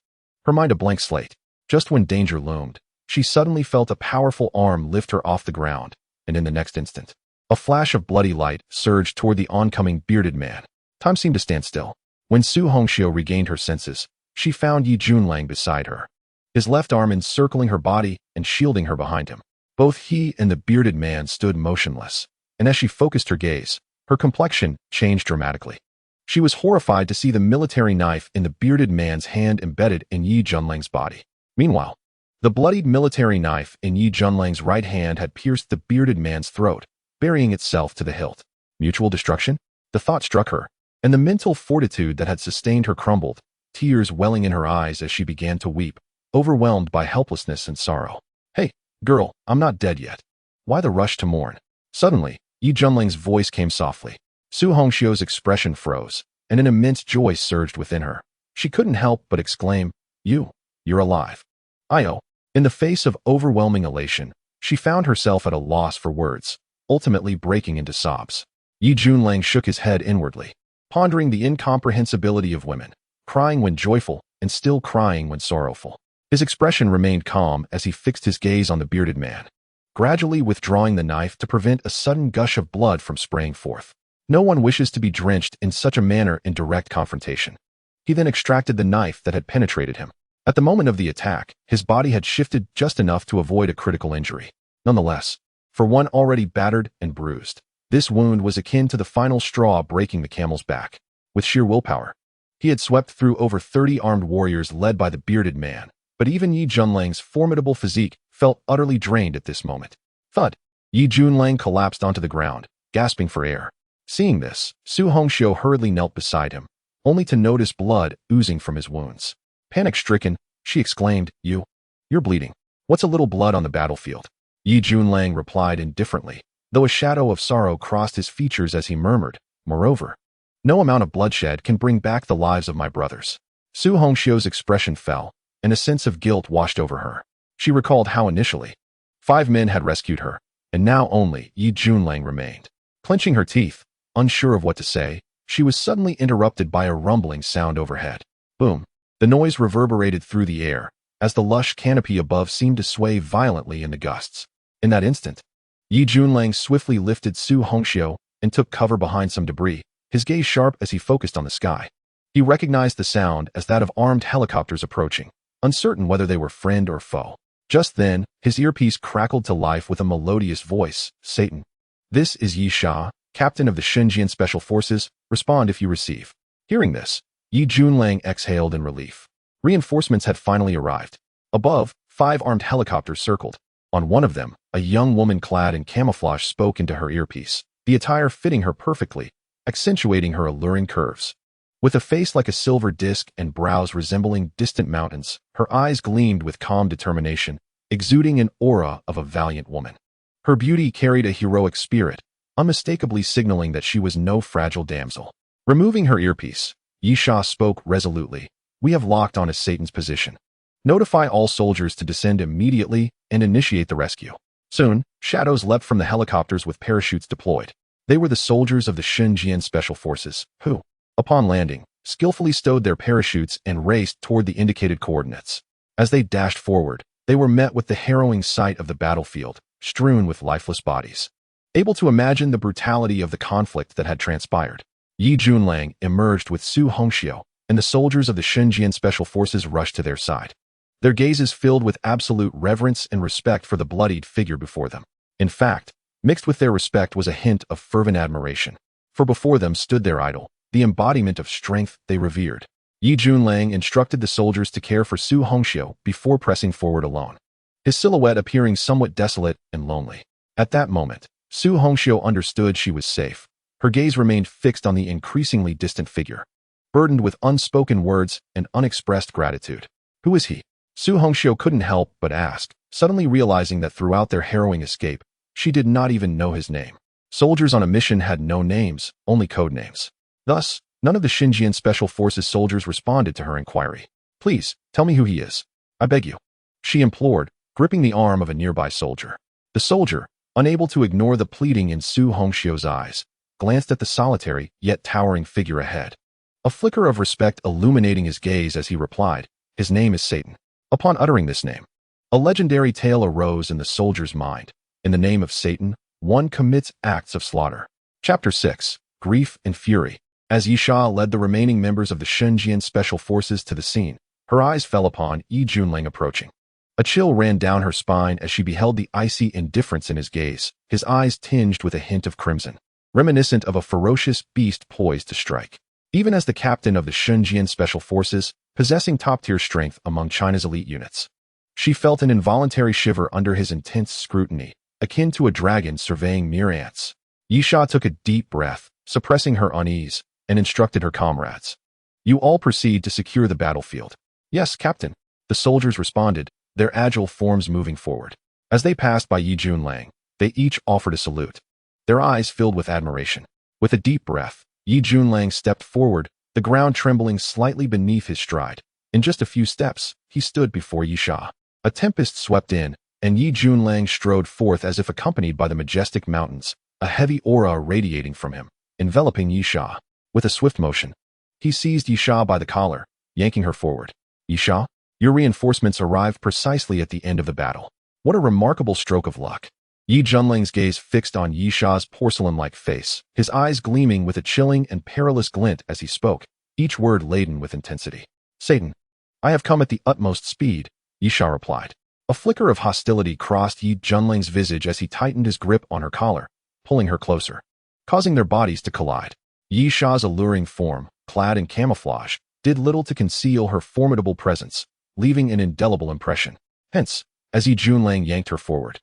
her mind a blank slate. Just when danger loomed, she suddenly felt a powerful arm lift her off the ground, and in the next instant, a flash of bloody light surged toward the oncoming bearded man. Time seemed to stand still. When Su Hongxiu regained her senses, she found Yi Junlang beside her, his left arm encircling her body and shielding her behind him. Both he and the bearded man stood motionless, and as she focused her gaze, her complexion changed dramatically. She was horrified to see the military knife in the bearded man's hand embedded in Yi Junlang's body. Meanwhile, the bloodied military knife in Yi Junlang's right hand had pierced the bearded man's throat, burying itself to the hilt. Mutual destruction? The thought struck her, and the mental fortitude that had sustained her crumbled, tears welling in her eyes as she began to weep, overwhelmed by helplessness and sorrow. Hey, girl, I'm not dead yet. Why the rush to mourn? Suddenly, Yi Junlang's voice came softly. Su Hongxiu's expression froze, and an immense joy surged within her. She couldn't help but exclaim, You're alive. Io. In the face of overwhelming elation, she found herself at a loss for words, ultimately breaking into sobs. Yi Junlang shook his head inwardly, pondering the incomprehensibility of women, crying when joyful and still crying when sorrowful. His expression remained calm as he fixed his gaze on the bearded man, gradually withdrawing the knife to prevent a sudden gush of blood from spraying forth. No one wishes to be drenched in such a manner in direct confrontation. He then extracted the knife that had penetrated him. At the moment of the attack, his body had shifted just enough to avoid a critical injury. Nonetheless, for one already battered and bruised, this wound was akin to the final straw breaking the camel's back. With sheer willpower, he had swept through over 30 armed warriors led by the bearded man, but even Yi Junlang's formidable physique felt utterly drained at this moment. Thud! Yi Junlang collapsed onto the ground, gasping for air. Seeing this, Su Hongxiu hurriedly knelt beside him, only to notice blood oozing from his wounds. Panic-stricken, she exclaimed, You're bleeding. What's a little blood on the battlefield? Yi Junlang replied indifferently, though a shadow of sorrow crossed his features as he murmured, Moreover, no amount of bloodshed can bring back the lives of my brothers. Su Hongxiu's expression fell, and a sense of guilt washed over her. She recalled how initially 5 men had rescued her, and now only Yi Junlang remained. Clenching her teeth, unsure of what to say, she was suddenly interrupted by a rumbling sound overhead. Boom! The noise reverberated through the air, as the lush canopy above seemed to sway violently in the gusts. In that instant, Yi Junlang swiftly lifted Su Hongxiu and took cover behind some debris, his gaze sharp as he focused on the sky. He recognized the sound as that of armed helicopters approaching, uncertain whether they were friend or foe. Just then, his earpiece crackled to life with a melodious voice, Satan. This is Yi Sha, captain of the Shenzhen Special Forces. Respond if you receive. Hearing this, Yi Junlang exhaled in relief. Reinforcements had finally arrived. Above, 5 armed helicopters circled. On one of them, a young woman clad in camouflage spoke into her earpiece, the attire fitting her perfectly, accentuating her alluring curves. With a face like a silver disc and brows resembling distant mountains, her eyes gleamed with calm determination, exuding an aura of a valiant woman. Her beauty carried a heroic spirit, unmistakably signaling that she was no fragile damsel. Removing her earpiece, Yi Sha spoke resolutely. We have locked on a Satan's position. Notify all soldiers to descend immediately and initiate the rescue. Soon, shadows leapt from the helicopters with parachutes deployed. They were the soldiers of the Shenzhen Special Forces, who, upon landing, skillfully stowed their parachutes and raced toward the indicated coordinates. As they dashed forward, they were met with the harrowing sight of the battlefield, strewn with lifeless bodies. Able to imagine the brutality of the conflict that had transpired, Yi Junlang emerged with Su Hongxiu, and the soldiers of the Shenzhen Special Forces rushed to their side. Their gazes filled with absolute reverence and respect for the bloodied figure before them. In fact, mixed with their respect was a hint of fervent admiration, for before them stood their idol, the embodiment of strength they revered. Yi Junlang instructed the soldiers to care for Su Hongxiu before pressing forward alone, his silhouette appearing somewhat desolate and lonely. At that moment, Su Hongxiu understood she was safe. Her gaze remained fixed on the increasingly distant figure, burdened with unspoken words and unexpressed gratitude. Who is he? Su Hongxiu couldn't help but ask, suddenly realizing that throughout their harrowing escape, she did not even know his name. Soldiers on a mission had no names, only code names. Thus, none of the Shenzhen Special Forces soldiers responded to her inquiry. Please, tell me who he is. I beg you. She implored, gripping the arm of a nearby soldier. The soldier, unable to ignore the pleading in Su Hongxiu's eyes, glanced at the solitary yet towering figure ahead. A flicker of respect illuminating his gaze as he replied, His name is Satan. Upon uttering this name, a legendary tale arose in the soldier's mind. In the name of Satan, one commits acts of slaughter. Chapter 6. Grief and Fury. As Yi Sha led the remaining members of the Shenzhen Special Forces to the scene, her eyes fell upon Yi Junlang approaching. A chill ran down her spine as she beheld the icy indifference in his gaze, his eyes tinged with a hint of crimson, reminiscent of a ferocious beast poised to strike. Even as the captain of the Shenzhen Special Forces, possessing top-tier strength among China's elite units, she felt an involuntary shiver under his intense scrutiny, akin to a dragon surveying mere ants. Yi Sha took a deep breath, suppressing her unease, and instructed her comrades. You all proceed to secure the battlefield. Yes, Captain. The soldiers responded, their agile forms moving forward. As they passed by Yi Junlang, they each offered a salute, their eyes filled with admiration. With a deep breath, Yi Junlang stepped forward, the ground trembling slightly beneath his stride. In just a few steps, he stood before Yi Sha. A tempest swept in, and Yi Junlang strode forth as if accompanied by the majestic mountains, a heavy aura radiating from him, enveloping Yi Sha. With a swift motion, he seized Yi Sha by the collar, yanking her forward. Yi Sha, your reinforcements arrived precisely at the end of the battle. What a remarkable stroke of luck. Yi Junlang's gaze fixed on Yi Sha's porcelain-like face, his eyes gleaming with a chilling and perilous glint as he spoke, each word laden with intensity. Satan, I have come at the utmost speed, Yi Sha replied. A flicker of hostility crossed Yi Junlang's visage as he tightened his grip on her collar, pulling her closer, causing their bodies to collide. Yi Sha's alluring form, clad in camouflage, did little to conceal her formidable presence, leaving an indelible impression. Hence, as Yi Junlang yanked her forward,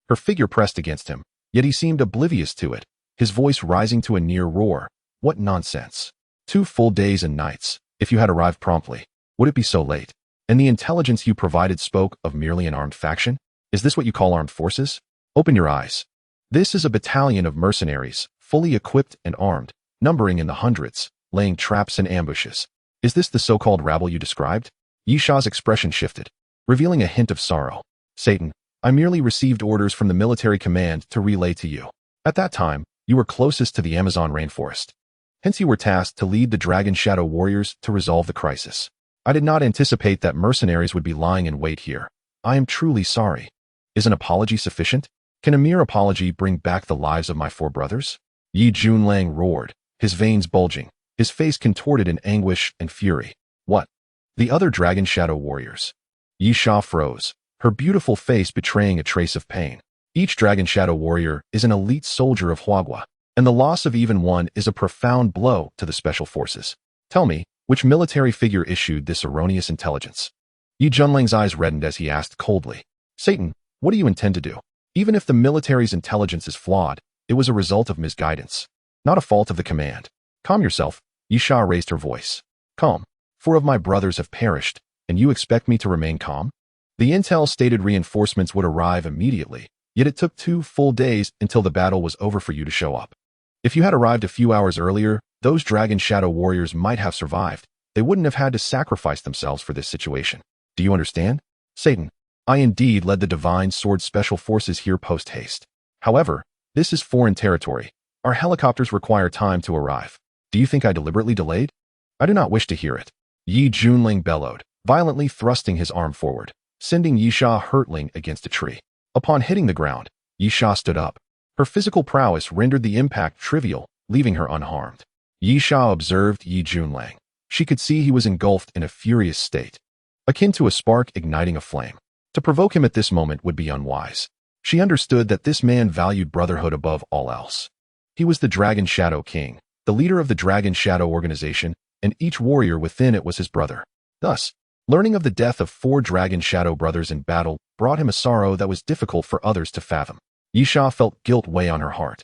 her figure pressed against him, yet he seemed oblivious to it, his voice rising to a near roar. What nonsense. 2 full days and nights. If you had arrived promptly, would it be so late? And the intelligence you provided spoke of merely an armed faction? Is this what you call armed forces? Open your eyes. This is a battalion of mercenaries, fully equipped and armed, numbering in the hundreds, laying traps and ambushes. Is this the so-called rabble you described? Yi Sha's expression shifted, revealing a hint of sorrow. Satan, I merely received orders from the military command to relay to you. At that time, you were closest to the Amazon rainforest. Hence you were tasked to lead the Dragon Shadow warriors to resolve the crisis. I did not anticipate that mercenaries would be lying in wait here. I am truly sorry. Is an apology sufficient? Can a mere apology bring back the lives of my 4 brothers? Yi Junlang roared, his veins bulging, his face contorted in anguish and fury. What? The other Dragon Shadow warriors? Yi Sha froze, her beautiful face betraying a trace of pain. Each Dragon Shadow warrior is an elite soldier of Huagua, and the loss of even one is a profound blow to the special forces. Tell me, which military figure issued this erroneous intelligence? Yi Junlang's eyes reddened as he asked coldly. Satan, what do you intend to do? Even if the military's intelligence is flawed, it was a result of misguidance, not a fault of the command. Calm yourself, Yi Sha raised her voice. Calm. 4 of my brothers have perished, and you expect me to remain calm? The intel stated reinforcements would arrive immediately, yet it took 2 full days until the battle was over for you to show up. If you had arrived a few hours earlier, those Dragon Shadow warriors might have survived. They wouldn't have had to sacrifice themselves for this situation. Do you understand? Satan, I indeed led the Divine Sword Special Forces here post-haste. However, this is foreign territory. Our helicopters require time to arrive. Do you think I deliberately delayed? I do not wish to hear it. Yi Junling bellowed, violently thrusting his arm forward, sending Yi Sha hurtling against a tree. Upon hitting the ground, Yi Sha stood up. Her physical prowess rendered the impact trivial, leaving her unharmed. Yi Sha observed Yi Junlang. She could see he was engulfed in a furious state, akin to a spark igniting a flame. To provoke him at this moment would be unwise. She understood that this man valued brotherhood above all else. He was the Dragon Shadow King, the leader of the Dragon Shadow organization, and each warrior within it was his brother. Thus, learning of the death of 4 Dragon Shadow brothers in battle brought him a sorrow that was difficult for others to fathom. Yi Sha felt guilt weigh on her heart.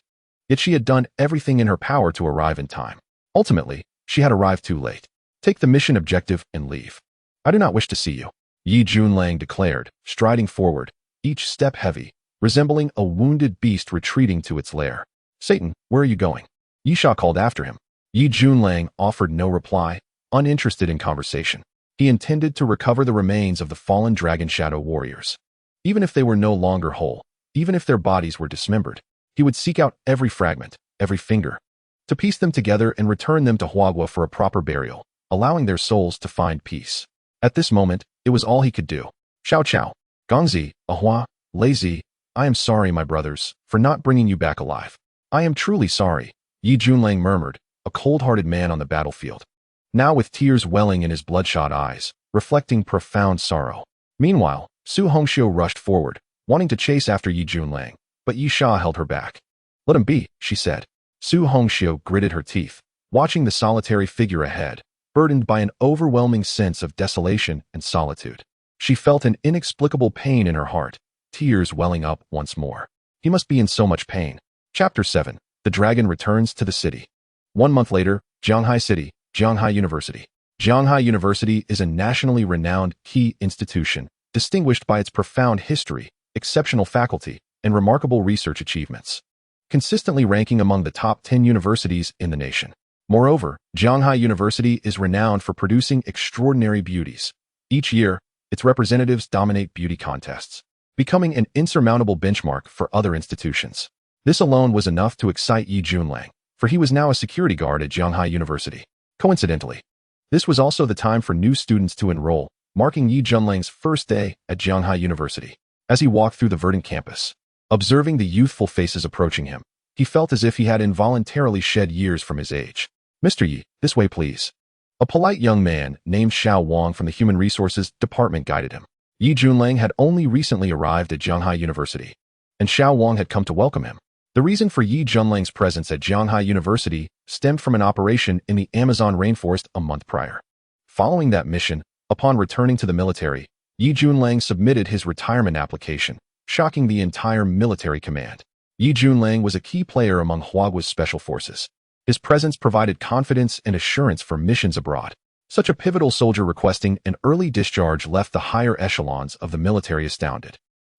Yet she had done everything in her power to arrive in time. Ultimately, she had arrived too late. Take the mission objective and leave. I do not wish to see you, Yi Junlang declared, striding forward, each step heavy, resembling a wounded beast retreating to its lair. Satan, where are you going? Yi Sha called after him. Yi Junlang offered no reply, uninterested in conversation. He intended to recover the remains of the fallen Dragon Shadow warriors. Even if they were no longer whole, even if their bodies were dismembered, he would seek out every fragment, every finger, to piece them together and return them to Huagua for a proper burial, allowing their souls to find peace. At this moment, it was all he could do. Xiao Qiao, Gongzi, Ahua, Lazy, I am sorry, my brothers, for not bringing you back alive. I am truly sorry, Yi Junlang murmured, a cold-hearted man on the battlefield, now with tears welling in his bloodshot eyes, reflecting profound sorrow. Meanwhile, Su Hongxiu rushed forward, wanting to chase after Yi Junlang, but Yi Sha held her back. Let him be, she said. Su Hongxiu gritted her teeth, watching the solitary figure ahead, burdened by an overwhelming sense of desolation and solitude. She felt an inexplicable pain in her heart, tears welling up once more. He must be in so much pain. Chapter 7. The Dragon Returns to the City. 1 month later, Jianghai City, Jianghai University. Jianghai University is a nationally renowned key institution, distinguished by its profound history, exceptional faculty, and remarkable research achievements, consistently ranking among the top 10 universities in the nation. Moreover, Jianghai University is renowned for producing extraordinary beauties. Each year, its representatives dominate beauty contests, becoming an insurmountable benchmark for other institutions. This alone was enough to excite Yi Junlang, for he was now a security guard at Jianghai University. Coincidentally, this was also the time for new students to enroll, marking Yi Junlang's first day at Jianghai University. As he walked through the verdant campus, observing the youthful faces approaching him, he felt as if he had involuntarily shed years from his age. "Mr. Yi, this way please." A polite young man named Xiao Wang from the Human Resources Department guided him. Yi Junlang had only recently arrived at Jianghai University, and Xiao Wang had come to welcome him. The reason for Yi Junlang's presence at Jianghai University stemmed from an operation in the Amazon rainforest a month prior. Following that mission, upon returning to the military, Yi Junlang submitted his retirement application, shocking the entire military command. Yi Junlang was a key player among Huagua's special forces. His presence provided confidence and assurance for missions abroad. Such a pivotal soldier requesting an early discharge left the higher echelons of the military astounded.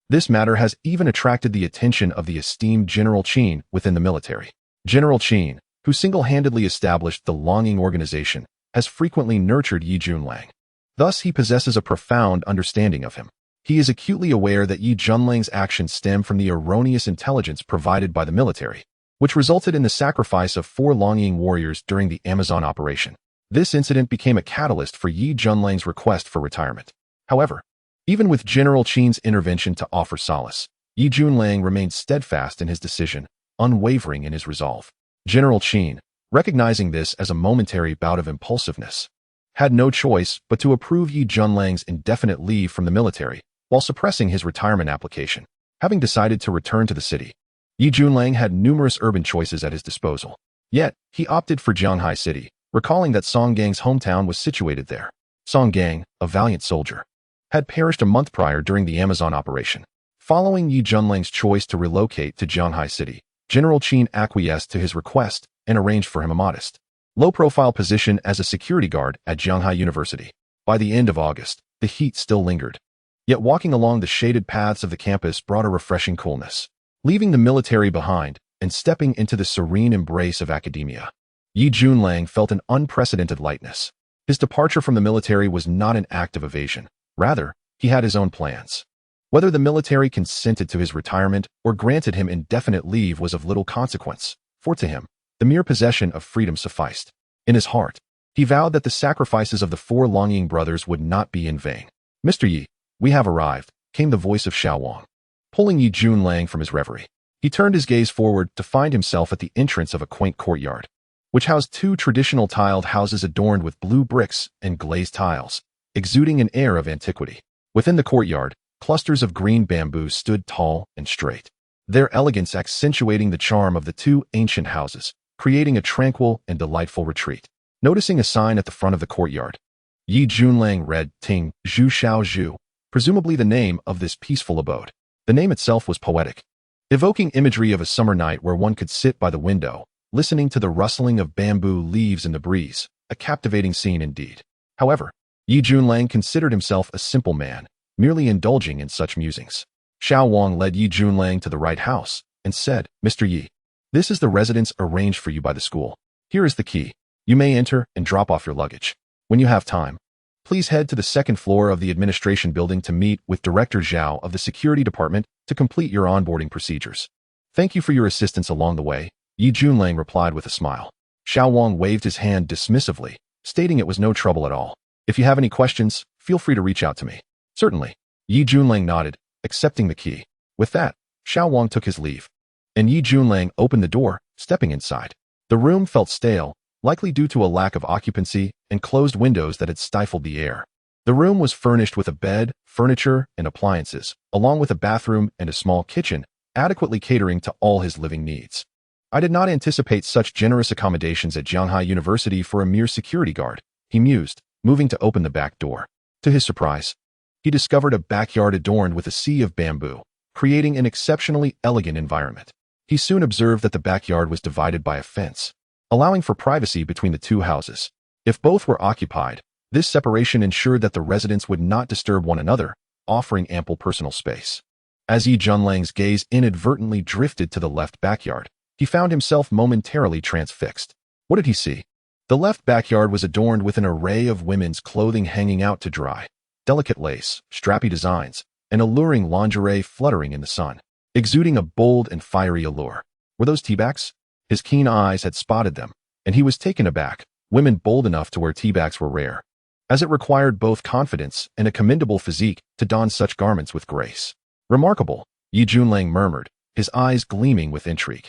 This matter has even attracted the attention of the esteemed General Qin within the military. General Qin, who single-handedly established the Longing organization, has frequently nurtured Yi Junlang. Thus, he possesses a profound understanding of him. He is acutely aware that Yi Junlang's actions stem from the erroneous intelligence provided by the military, which resulted in the sacrifice of 4 Longing warriors during the Amazon operation. This incident became a catalyst for Yi Junlang's request for retirement. However, even with General Qin's intervention to offer solace, Yi Junlang remained steadfast in his decision, unwavering in his resolve. General Qin, recognizing this as a momentary bout of impulsiveness, had no choice but to approve Yi Junlang's indefinite leave from the military while suppressing his retirement application. Having decided to return to the city, Yi Junlang had numerous urban choices at his disposal. Yet, he opted for Jianghai City, recalling that Song Gang's hometown was situated there. Song Gang, a valiant soldier, had perished a month prior during the Amazon operation. Following Yi Junlang's choice to relocate to Jianghai City, General Qin acquiesced to his request and arranged for him a modest, low-profile position as a security guard at Jianghai University. By the end of August, the heat still lingered. Yet walking along the shaded paths of the campus brought a refreshing coolness. Leaving the military behind and stepping into the serene embrace of academia, Yi Junlang felt an unprecedented lightness. His departure from the military was not an act of evasion. Rather, he had his own plans. Whether the military consented to his retirement or granted him indefinite leave was of little consequence, for to him, the mere possession of freedom sufficed. In his heart, he vowed that the sacrifices of the 4 Longing brothers would not be in vain. "Mr. Yi, we have arrived," came the voice of Xiao Wang. Pulling Yi Junlang from his reverie, he turned his gaze forward to find himself at the entrance of a quaint courtyard, which housed 2 traditional tiled houses adorned with blue bricks and glazed tiles, exuding an air of antiquity. Within the courtyard, clusters of green bamboo stood tall and straight, their elegance accentuating the charm of the 2 ancient houses, creating a tranquil and delightful retreat. Noticing a sign at the front of the courtyard, Yi Junlang read Ting Zhu Xiao Zhu, presumably the name of this peaceful abode. The name itself was poetic, evoking imagery of a summer night where one could sit by the window, listening to the rustling of bamboo leaves in the breeze, a captivating scene indeed. However, Yi Junlang considered himself a simple man, merely indulging in such musings. Xiao Wang led Yi Junlang to the right house and said, "Mr. Yi, this is the residence arranged for you by the school. Here is the key. You may enter and drop off your luggage. When you have time, please head to the 2nd floor of the administration building to meet with Director Zhao of the security department to complete your onboarding procedures. Thank you for your assistance along the way," Yi Junlang replied with a smile. Xiao Wang waved his hand dismissively, stating it was no trouble at all. "If you have any questions, feel free to reach out to me." "Certainly." Yi Junlang nodded, accepting the key. With that, Xiao Wang took his leave, and Yi Junlang opened the door, stepping inside. The room felt stale, likely due to a lack of occupancy and closed windows that had stifled the air. The room was furnished with a bed, furniture, and appliances, along with a bathroom and a small kitchen, adequately catering to all his living needs. "I did not anticipate such generous accommodations at Jianghai University for a mere security guard," he mused, moving to open the back door. To his surprise, he discovered a backyard adorned with a sea of bamboo, creating an exceptionally elegant environment. He soon observed that the backyard was divided by a fence, allowing for privacy between the 2 houses. If both were occupied, this separation ensured that the residents would not disturb one another, offering ample personal space. As Yi Junlang's gaze inadvertently drifted to the left backyard, he found himself momentarily transfixed. What did he see? The left backyard was adorned with an array of women's clothing hanging out to dry, delicate lace, strappy designs, and alluring lingerie fluttering in the sun, exuding a bold and fiery allure. Were those teabags? His keen eyes had spotted them, and he was taken aback. Women bold enough to wear teabags were rare, as it required both confidence and a commendable physique to don such garments with grace. Remarkable, Yi Junlang murmured, his eyes gleaming with intrigue.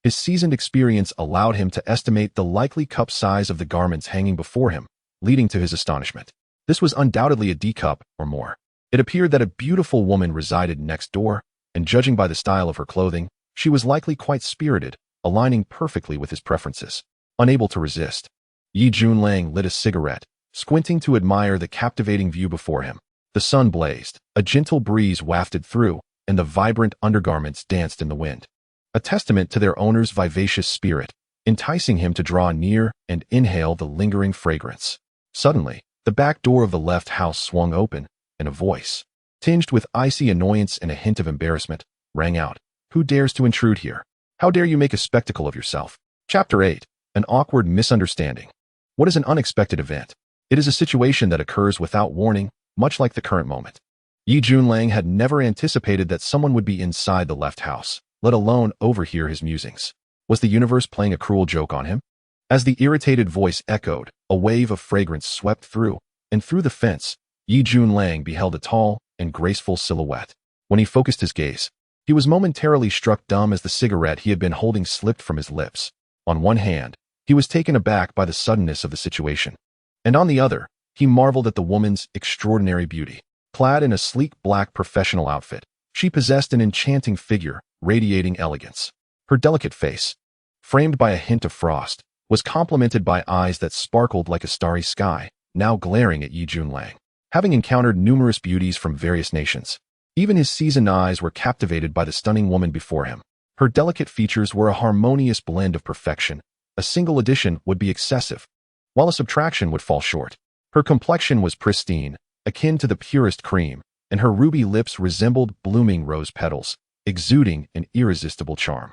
His seasoned experience allowed him to estimate the likely cup size of the garments hanging before him, leading to his astonishment. This was undoubtedly a D cup or more. It appeared that a beautiful woman resided next door, and judging by the style of her clothing, she was likely quite spirited, aligning perfectly with his preferences. Unable to resist, Yi Junlang lit a cigarette, squinting to admire the captivating view before him. The sun blazed, a gentle breeze wafted through, and the vibrant undergarments danced in the wind, a testament to their owner's vivacious spirit, enticing him to draw near and inhale the lingering fragrance. Suddenly, the back door of the left house swung open, and a voice, tinged with icy annoyance and a hint of embarrassment, rang out. "Who dares to intrude here? How dare you make a spectacle of yourself?" Chapter 8. An awkward misunderstanding. What is an unexpected event? It is a situation that occurs without warning, much like the current moment. Yi Junlang had never anticipated that someone would be inside the left house, let alone overhear his musings. Was the universe playing a cruel joke on him? As the irritated voice echoed, a wave of fragrance swept through, and through the fence, Yi Junlang beheld a tall and graceful silhouette. When he focused his gaze, he was momentarily struck dumb as the cigarette he had been holding slipped from his lips. On one hand, he was taken aback by the suddenness of the situation, and on the other, he marveled at the woman's extraordinary beauty. Clad in a sleek black professional outfit, she possessed an enchanting figure, radiating elegance. Her delicate face, framed by a hint of frost, was complemented by eyes that sparkled like a starry sky, now glaring at Yi Junlang. Having encountered numerous beauties from various nations, even his seasoned eyes were captivated by the stunning woman before him. Her delicate features were a harmonious blend of perfection. A single addition would be excessive, while a subtraction would fall short. Her complexion was pristine, akin to the purest cream, and her ruby lips resembled blooming rose petals, exuding an irresistible charm.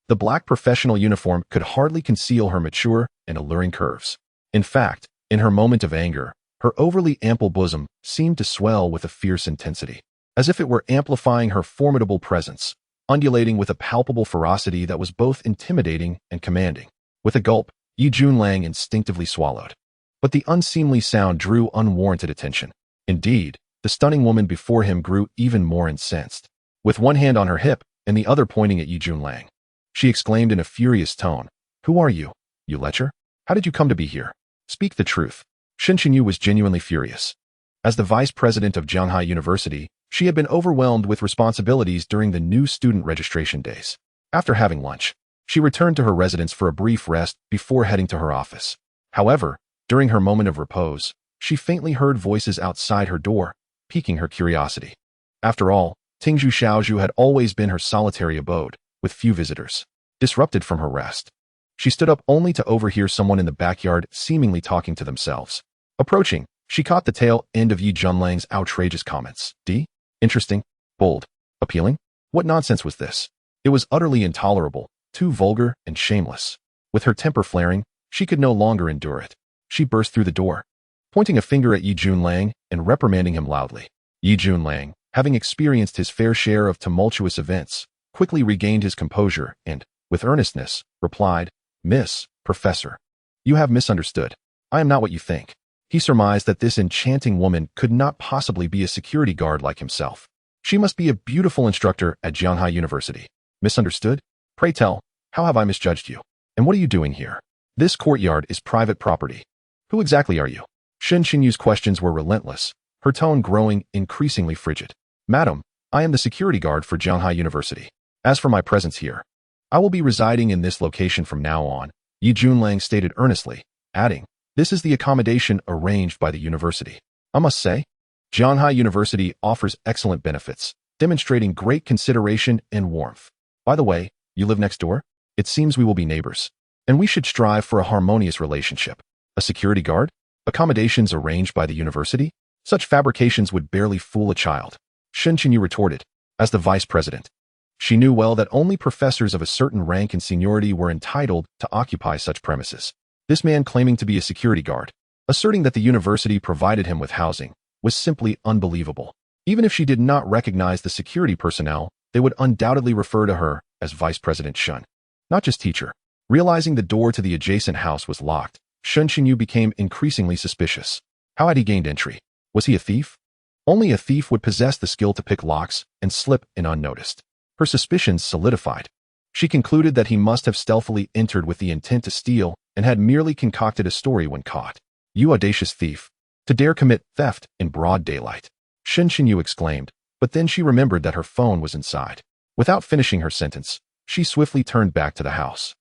The black professional uniform could hardly conceal her mature and alluring curves. In fact, in her moment of anger, her overly ample bosom seemed to swell with a fierce intensity, as if it were amplifying her formidable presence, undulating with a palpable ferocity that was both intimidating and commanding. With a gulp, Yi Junlang instinctively swallowed. But the unseemly sound drew unwarranted attention. Indeed, the stunning woman before him grew even more incensed. With one hand on her hip and the other pointing at Yi Junlang, she exclaimed in a furious tone, "Who are you, you lecher? How did you come to be here? Speak the truth." Shen Qinyu was genuinely furious. As the vice president of Jianghai University, she had been overwhelmed with responsibilities during the new student registration days. After having lunch, she returned to her residence for a brief rest before heading to her office. However, during her moment of repose, she faintly heard voices outside her door, piquing her curiosity. After all, Tingzhu Xiaozhu had always been her solitary abode, with few visitors. Disrupted from her rest, she stood up only to overhear someone in the backyard seemingly talking to themselves. Approaching, she caught the tail end of Yi Junlang's outrageous comments. Interesting, bold, appealing? What nonsense was this? It was utterly intolerable, too vulgar and shameless. With her temper flaring, she could no longer endure it. She burst through the door, pointing a finger at Yi Junlang and reprimanding him loudly. Yi Junlang, having experienced his fair share of tumultuous events, quickly regained his composure and, with earnestness, replied, "Miss, Professor, you have misunderstood. I am not what you think." He surmised that this enchanting woman could not possibly be a security guard like himself. She must be a beautiful instructor at Jianghai University. Misunderstood? Pray tell, how have I misjudged you? And what are you doing here? This courtyard is private property. Who exactly are you? Shen Qinyu's questions were relentless, her tone growing increasingly frigid. "Madam, I am the security guard for Jianghai University. As for my presence here, I will be residing in this location from now on," Yi Junlang stated earnestly, adding, "This is the accommodation arranged by the university. I must say, Jianghai University offers excellent benefits, demonstrating great consideration and warmth. By the way, you live next door? It seems we will be neighbors, and we should strive for a harmonious relationship. A security guard? Accommodations arranged by the university? Such fabrications would barely fool a child." Shen Qinyu retorted. As the vice president, she knew well that only professors of a certain rank and seniority were entitled to occupy such premises. This man claiming to be a security guard, asserting that the university provided him with housing, was simply unbelievable. Even if she did not recognize the security personnel, they would undoubtedly refer to her as Vice President Shun, not just teacher. Realizing the door to the adjacent house was locked, Shun Xinyu became increasingly suspicious. How had he gained entry? Was he a thief? Only a thief would possess the skill to pick locks and slip in unnoticed. Her suspicions solidified. She concluded that he must have stealthily entered with the intent to steal and had merely concocted a story when caught. You audacious thief! To dare commit theft in broad daylight! Shen Xinyu exclaimed, but then she remembered that her phone was inside. Without finishing her sentence, she swiftly turned back to the house,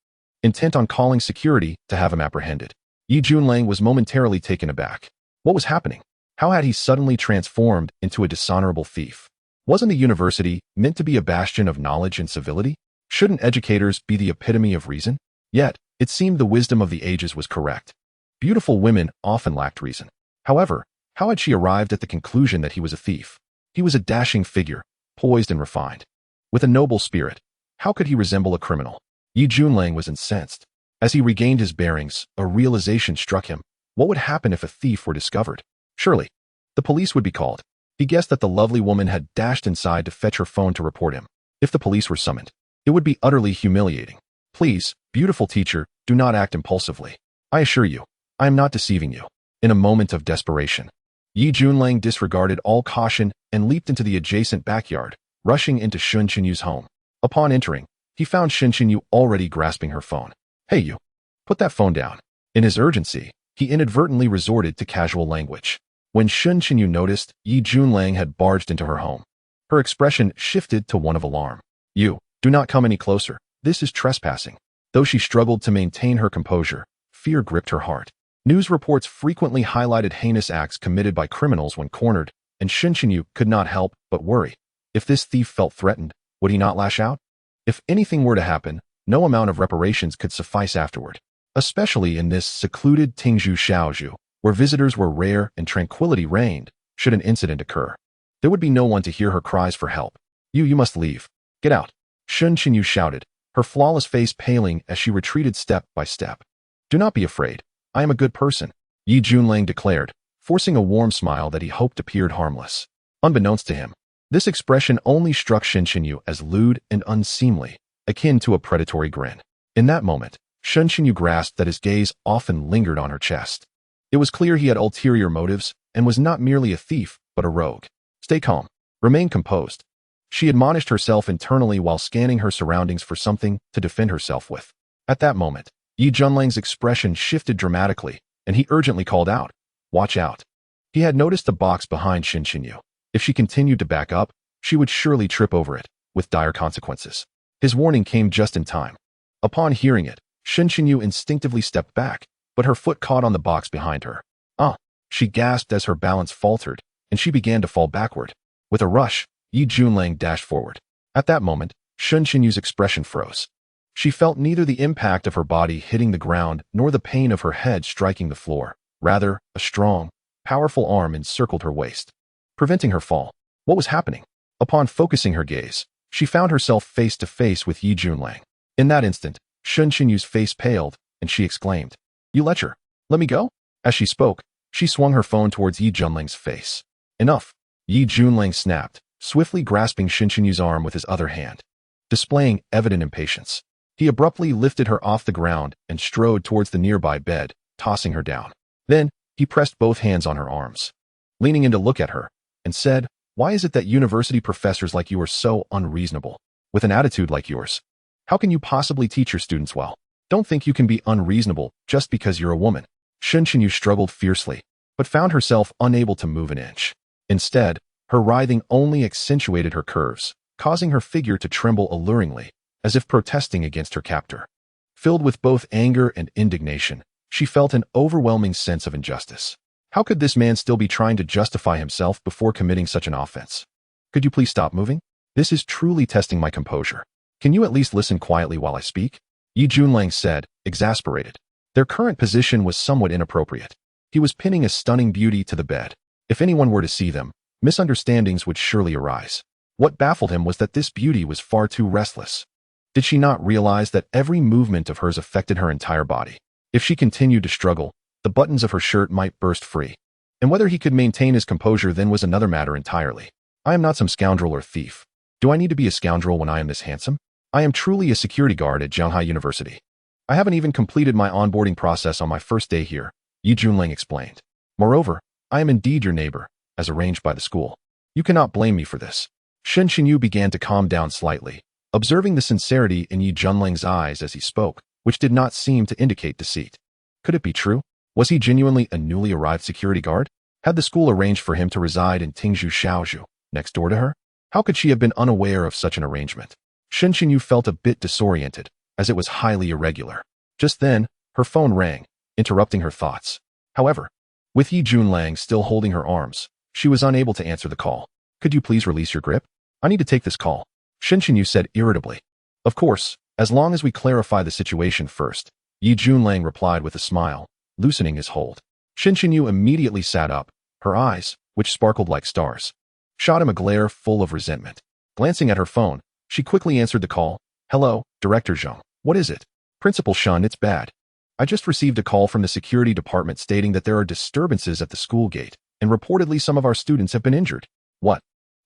intent on calling security to have him apprehended. Yi Junlang was momentarily taken aback. What was happening? How had he suddenly transformed into a dishonorable thief? Wasn't a university meant to be a bastion of knowledge and civility? Shouldn't educators be the epitome of reason? Yet, it seemed the wisdom of the ages was correct. Beautiful women often lacked reason. However, how had she arrived at the conclusion that he was a thief? He was a dashing figure, poised and refined. With a noble spirit, how could he resemble a criminal? Yi Junlang was incensed. As he regained his bearings, a realization struck him. What would happen if a thief were discovered? Surely, the police would be called. He guessed that the lovely woman had dashed inside to fetch her phone to report him. If the police were summoned, it would be utterly humiliating. Please, beautiful teacher, do not act impulsively. I assure you, I am not deceiving you. In a moment of desperation, Yi Junlang disregarded all caution and leaped into the adjacent backyard, rushing into Shun Qinyu's home. Upon entering, he found Shun Qinyu already grasping her phone. Hey you! Put that phone down. In his urgency, he inadvertently resorted to casual language. When Shun Qinyu noticed, Yi Junlang had barged into her home. Her expression shifted to one of alarm. You, do not come any closer. This is trespassing. Though she struggled to maintain her composure, fear gripped her heart. News reports frequently highlighted heinous acts committed by criminals when cornered, and Shun Qinyu could not help but worry. If this thief felt threatened, would he not lash out? If anything were to happen, no amount of reparations could suffice afterward. Especially in this secluded Tingzhu Shaozhu, where visitors were rare and tranquility reigned, should an incident occur. There would be no one to hear her cries for help. You must leave. Get out. Shun Qinyu shouted, her flawless face paling as she retreated step by step. Do not be afraid. I am a good person, Yi Junlang declared, forcing a warm smile that he hoped appeared harmless. Unbeknownst to him, this expression only struck Shun Qinyu as lewd and unseemly, akin to a predatory grin. In that moment, Shun Qinyu grasped that his gaze often lingered on her chest. It was clear he had ulterior motives and was not merely a thief, but a rogue. Stay calm. Remain composed. She admonished herself internally while scanning her surroundings for something to defend herself with. At that moment, Yi Junlang's expression shifted dramatically, and he urgently called out, "Watch out." He had noticed the box behind Shun Qinyu. If she continued to back up, she would surely trip over it, with dire consequences. His warning came just in time. Upon hearing it, Shun Qinyu instinctively stepped back, but her foot caught on the box behind her. She gasped as her balance faltered, and she began to fall backward. With a rush, Yi Junlang dashed forward. At that moment, Shun Qinyu's expression froze. She felt neither the impact of her body hitting the ground nor the pain of her head striking the floor. Rather, a strong, powerful arm encircled her waist, preventing her fall. What was happening? Upon focusing her gaze, she found herself face to face with Yi Junlang. In that instant, Shun Qinyu's face paled, and she exclaimed, "You lecher! Let me go?" As she spoke, she swung her phone towards Yi Junlang's face. Enough! Yi Junlang snapped, swiftly grasping Shun Qinyu's arm with his other hand. Displaying evident impatience, he abruptly lifted her off the ground and strode towards the nearby bed, tossing her down. Then, he pressed both hands on her arms, leaning in to look at her, and said, "Why is it that university professors like you are so unreasonable? With an attitude like yours, how can you possibly teach your students well? Don't think you can be unreasonable just because you're a woman." Shun Qinyu struggled fiercely, but found herself unable to move an inch. Instead, her writhing only accentuated her curves, causing her figure to tremble alluringly, as if protesting against her captor. Filled with both anger and indignation, she felt an overwhelming sense of injustice. How could this man still be trying to justify himself before committing such an offense? Could you please stop moving? This is truly testing my composure. Can you at least listen quietly while I speak? Yi Junlang said, exasperated. Their current position was somewhat inappropriate. He was pinning a stunning beauty to the bed. If anyone were to see them, misunderstandings would surely arise. What baffled him was that this beauty was far too restless. Did she not realize that every movement of hers affected her entire body? If she continued to struggle, the buttons of her shirt might burst free. And whether he could maintain his composure then was another matter entirely. I am not some scoundrel or thief. Do I need to be a scoundrel when I am this handsome? I am truly a security guard at Shanghai University. I haven't even completed my onboarding process on my first day here, Yi Junlang explained. Moreover, I am indeed your neighbor, as arranged by the school. You cannot blame me for this. Shen Xinyu began to calm down slightly, observing the sincerity in Yi Junlang's eyes as he spoke, which did not seem to indicate deceit. Could it be true? Was he genuinely a newly arrived security guard? Had the school arranged for him to reside in Tingzhu Shaozhu, next door to her? How could she have been unaware of such an arrangement? Shen Xinyu felt a bit disoriented, as it was highly irregular. Just then, her phone rang, interrupting her thoughts. However, with Yi Junlang still holding her arms, she was unable to answer the call. Could you please release your grip? I need to take this call, Shen Xinyu said irritably. Of course, as long as we clarify the situation first, Yi Junlang replied with a smile, loosening his hold. Shen Xinyu immediately sat up, her eyes, which sparkled like stars, shot him a glare full of resentment. Glancing at her phone, she quickly answered the call. Hello, Director Zheng. What is it? Principal Shun, it's bad. I just received a call from the security department stating that there are disturbances at the school gate, and reportedly some of our students have been injured. What?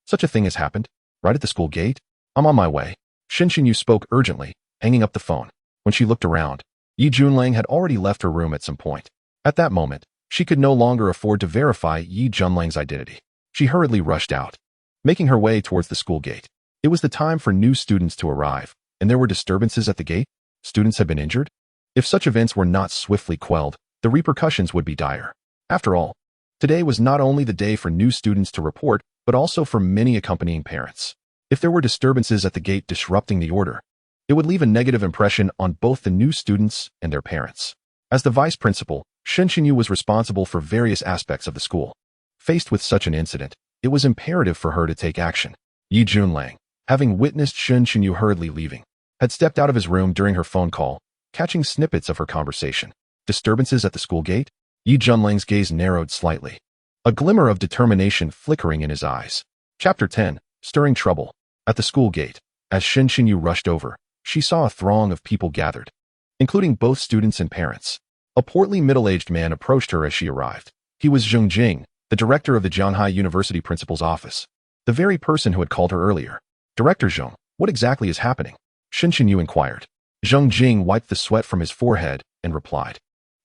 Such a thing has happened? Right at the school gate? I'm on my way. Shen Xinyu spoke urgently, hanging up the phone. When she looked around, Yi Junlang had already left her room at some point. At that moment, she could no longer afford to verify Yi Junlang's identity. She hurriedly rushed out, making her way towards the school gate. It was the time for new students to arrive, and there were disturbances at the gate? Students had been injured? If such events were not swiftly quelled, the repercussions would be dire. After all, today was not only the day for new students to report, but also for many accompanying parents. If there were disturbances at the gate disrupting the order, it would leave a negative impression on both the new students and their parents. As the vice principal, Shen Xinyu was responsible for various aspects of the school. Faced with such an incident, it was imperative for her to take action. Yi Junlang, having witnessed Shen Xinyu hurriedly leaving, had stepped out of his room during her phone call, catching snippets of her conversation. Disturbances at the school gate? Yi Junlang's gaze narrowed slightly, a glimmer of determination flickering in his eyes. Chapter 10, Stirring Trouble. At the school gate, as Shen Xinyu rushed over, she saw a throng of people gathered, including both students and parents. A portly middle-aged man approached her as she arrived. He was Zheng Jing, the director of the Shanghai University principal's office, the very person who had called her earlier. Director Zheng, what exactly is happening? Shen Xinyu inquired. Zheng Jing wiped the sweat from his forehead and replied,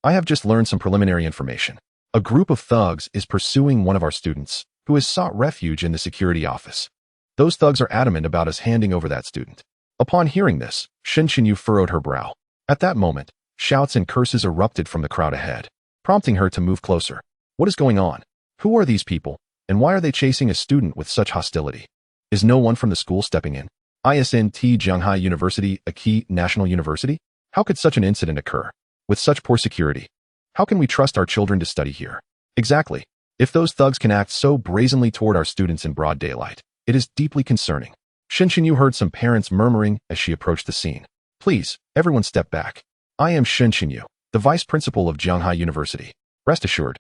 I have just learned some preliminary information. A group of thugs is pursuing one of our students, who has sought refuge in the security office. Those thugs are adamant about us handing over that student. Upon hearing this, Shen Xinyu furrowed her brow. At that moment, shouts and curses erupted from the crowd ahead, prompting her to move closer. What is going on? Who are these people, and why are they chasing a student with such hostility? Is no one from the school stepping in? ISNT Shanghai University, a key national university? How could such an incident occur? With such poor security, how can we trust our children to study here? Exactly. If those thugs can act so brazenly toward our students in broad daylight, it is deeply concerning. Shen Xinyu heard some parents murmuring as she approached the scene. Please, everyone step back. I am Shen Xinyu, the vice principal of Shanghai University. Rest assured,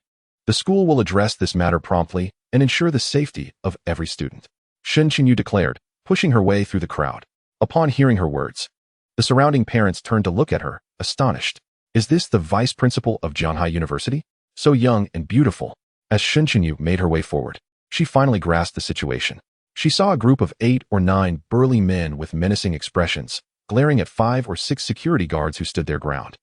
the school will address this matter promptly and ensure the safety of every student, Shen Xinyu declared, pushing her way through the crowd. Upon hearing her words, the surrounding parents turned to look at her, astonished. Is this the vice principal of Shanghai University? So young and beautiful. As Shen Xinyu made her way forward, she finally grasped the situation. She saw a group of 8 or 9 burly men with menacing expressions, glaring at 5 or 6 security guards who stood their ground.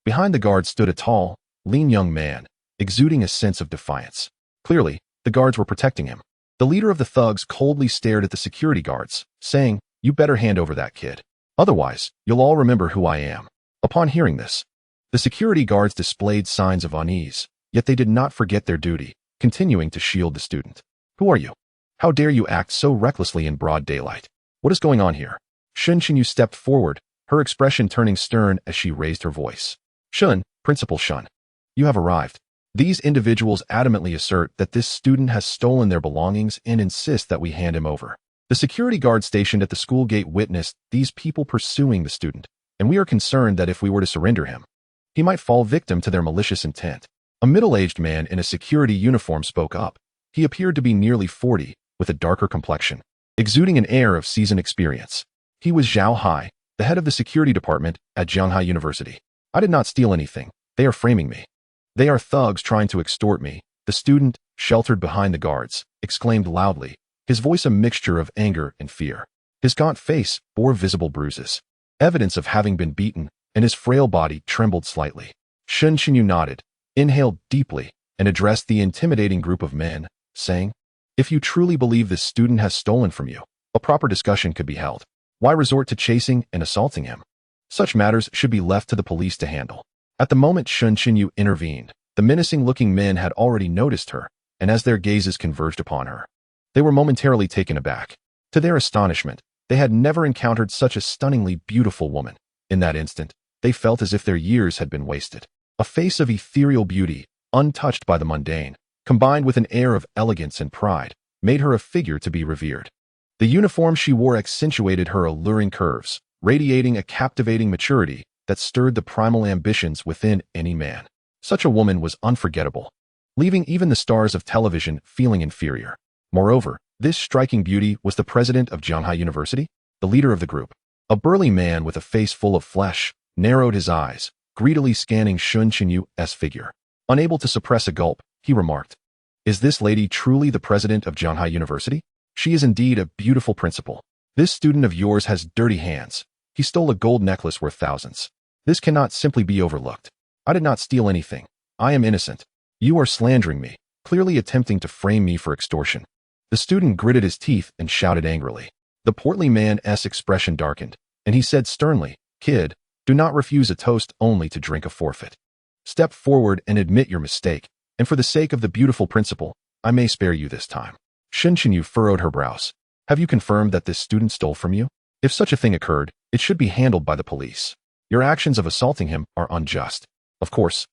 Behind the guards stood a tall, lean young man, exuding a sense of defiance. Clearly, the guards were protecting him. The leader of the thugs coldly stared at the security guards, saying, You better hand over that kid. Otherwise, you'll all remember who I am. Upon hearing this, the security guards displayed signs of unease, yet they did not forget their duty, continuing to shield the student. Who are you? How dare you act so recklessly in broad daylight? What is going on here? Shen Xinyu stepped forward, her expression turning stern as she raised her voice. Shun, Principal Shun, you have arrived. These individuals adamantly assert that this student has stolen their belongings and insist that we hand him over. The security guard stationed at the school gate witnessed these people pursuing the student, and we are concerned that if we were to surrender him, he might fall victim to their malicious intent. A middle-aged man in a security uniform spoke up. He appeared to be nearly 40, with a darker complexion, exuding an air of seasoned experience. He was Zhao Hai, the head of the security department at Shanghai University. I did not steal anything. They are framing me. They are thugs trying to extort me, The student, sheltered behind the guards, exclaimed loudly, his voice a mixture of anger and fear. His gaunt face bore visible bruises, evidence of having been beaten, and his frail body trembled slightly. Shun Xinyu nodded, inhaled deeply, and addressed the intimidating group of men, saying, "If you truly believe this student has stolen from you, a proper discussion could be held. Why resort to chasing and assaulting him? Such matters should be left to the police to handle." At the moment Shun Xinyu intervened, the menacing-looking men had already noticed her, and as their gazes converged upon her, they were momentarily taken aback. To their astonishment, they had never encountered such a stunningly beautiful woman. In that instant, they felt as if their years had been wasted. A face of ethereal beauty, untouched by the mundane, combined with an air of elegance and pride, made her a figure to be revered. The uniform she wore accentuated her alluring curves, radiating a captivating maturity that stirred the primal ambitions within any man. Such a woman was unforgettable, leaving even the stars of television feeling inferior. Moreover, this striking beauty was the president of Jianghai University, the leader of the group. A burly man with a face full of flesh narrowed his eyes, greedily scanning Shun Qinyu's figure. Unable to suppress a gulp, he remarked, "Is this lady truly the president of Jianghai University? She is indeed a beautiful principal. This student of yours has dirty hands. He stole a gold necklace worth thousands. This cannot simply be overlooked. I did not steal anything. I am innocent. You are slandering me, clearly attempting to frame me for extortion." The student gritted his teeth and shouted angrily. The portly man's expression darkened, and he said sternly, "Kid, do not refuse a toast only to drink a forfeit. Step forward and admit your mistake, and for the sake of the beautiful principal, I may spare you this time." Shun Qinyue furrowed her brows. "Have you confirmed that this student stole from you? If such a thing occurred, it should be handled by the police. Your actions of assaulting him are unjust. Of course,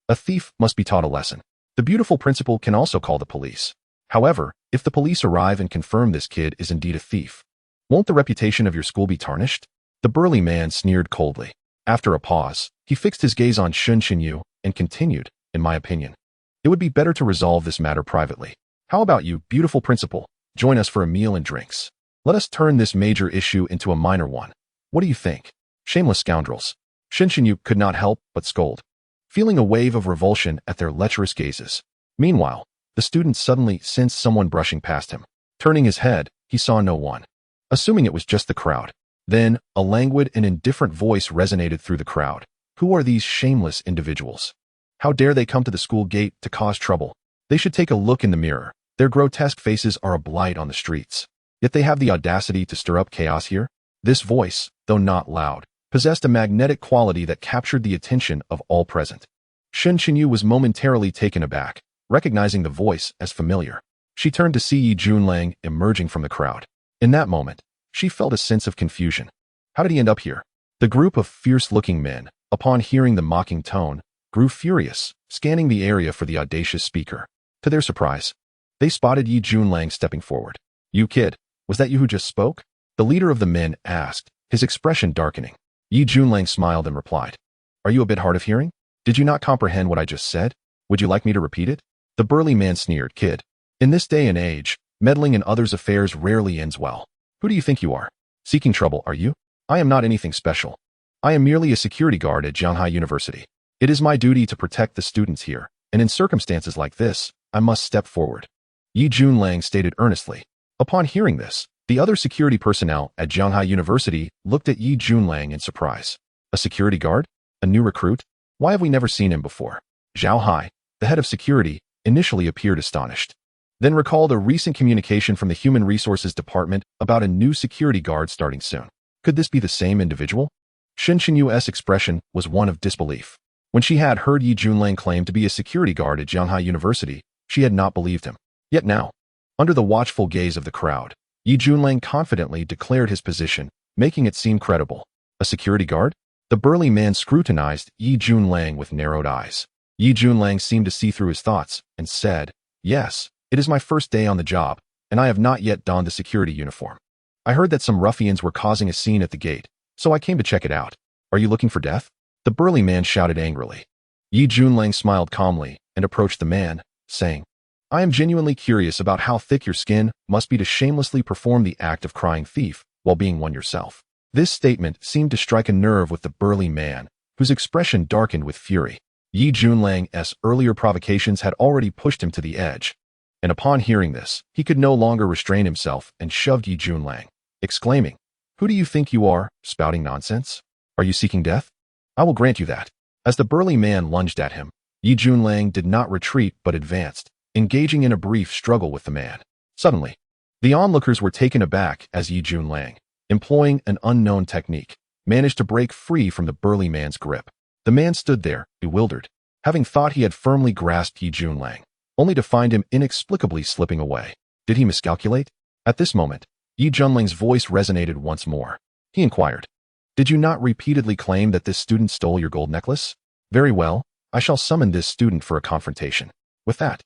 a thief must be taught a lesson. The beautiful principal can also call the police. However, if the police arrive and confirm this kid is indeed a thief, won't the reputation of your school be tarnished?" The burly man sneered coldly. After a pause, he fixed his gaze on Shun Qinyue and continued, "In my opinion, it would be better to resolve this matter privately. How about you, beautiful principal? Join us for a meal and drinks. Let us turn this major issue into a minor one. What do you think? Shameless scoundrels." Shun Qinyue could not help but scold, feeling a wave of revulsion at their lecherous gazes. Meanwhile, the student suddenly sensed someone brushing past him. Turning his head, he saw no one, assuming it was just the crowd. Then, a languid and indifferent voice resonated through the crowd. "Who are these shameless individuals? How dare they come to the school gate to cause trouble? They should take a look in the mirror. Their grotesque faces are a blight on the streets. Yet they have the audacity to stir up chaos here." This voice, though not loud, possessed a magnetic quality that captured the attention of all present. Shun Qinyue was momentarily taken aback, recognizing the voice as familiar. She turned to see Yi Junlang emerging from the crowd. In that moment, she felt a sense of confusion. How did he end up here? The group of fierce-looking men, upon hearing the mocking tone, grew furious, scanning the area for the audacious speaker. To their surprise, they spotted Yi Junlang stepping forward. "You kid, was that you who just spoke?" The leader of the men asked, his expression darkening. Yi Junlang smiled and replied, "Are you a bit hard of hearing? Did you not comprehend what I just said? Would you like me to repeat it?" The burly man sneered, "Kid, in this day and age, meddling in others' affairs rarely ends well. Who do you think you are? Seeking trouble, are you? I am not anything special. I am merely a security guard at Jianghai University. It is my duty to protect the students here, and in circumstances like this, I must step forward." Yi Junlang stated earnestly. Upon hearing this, the other security personnel at Jianghai University looked at Yi Junlang in surprise. A security guard? A new recruit? Why have we never seen him before? Zhao Hai, the head of security, initially appeared astonished, then recalled a recent communication from the Human Resources Department about a new security guard starting soon. Could this be the same individual? Shun Qinyue's expression was one of disbelief. When she had heard Yi Junlang claim to be a security guard at Jianghai University, she had not believed him. Yet now, under the watchful gaze of the crowd, Yi Junlang confidently declared his position, making it seem credible. A security guard? The burly man scrutinized Yi Junlang with narrowed eyes. Yi Junlang seemed to see through his thoughts and said, "Yes, it is my first day on the job, and I have not yet donned the security uniform. I heard that some ruffians were causing a scene at the gate, so I came to check it out. Are you looking for death?" The burly man shouted angrily. Yi Junlang smiled calmly and approached the man, saying, "I am genuinely curious about how thick your skin must be to shamelessly perform the act of crying thief while being one yourself." This statement seemed to strike a nerve with the burly man, whose expression darkened with fury. Yi Junlang's earlier provocations had already pushed him to the edge, and upon hearing this, he could no longer restrain himself and shoved Yi Junlang, exclaiming, "Who do you think you are, spouting nonsense? Are you seeking death? I will grant you that." As the burly man lunged at him, Yi Junlang did not retreat but advanced, engaging in a brief struggle with the man. Suddenly, the onlookers were taken aback as Yi Junlang, employing an unknown technique, managed to break free from the burly man's grip. The man stood there, bewildered, having thought he had firmly grasped Yi Junlang, only to find him inexplicably slipping away. Did he miscalculate? At this moment, Yi Junlang's voice resonated once more. He inquired, "Did you not repeatedly claim that this student stole your gold necklace? Very well, I shall summon this student for a confrontation." With that,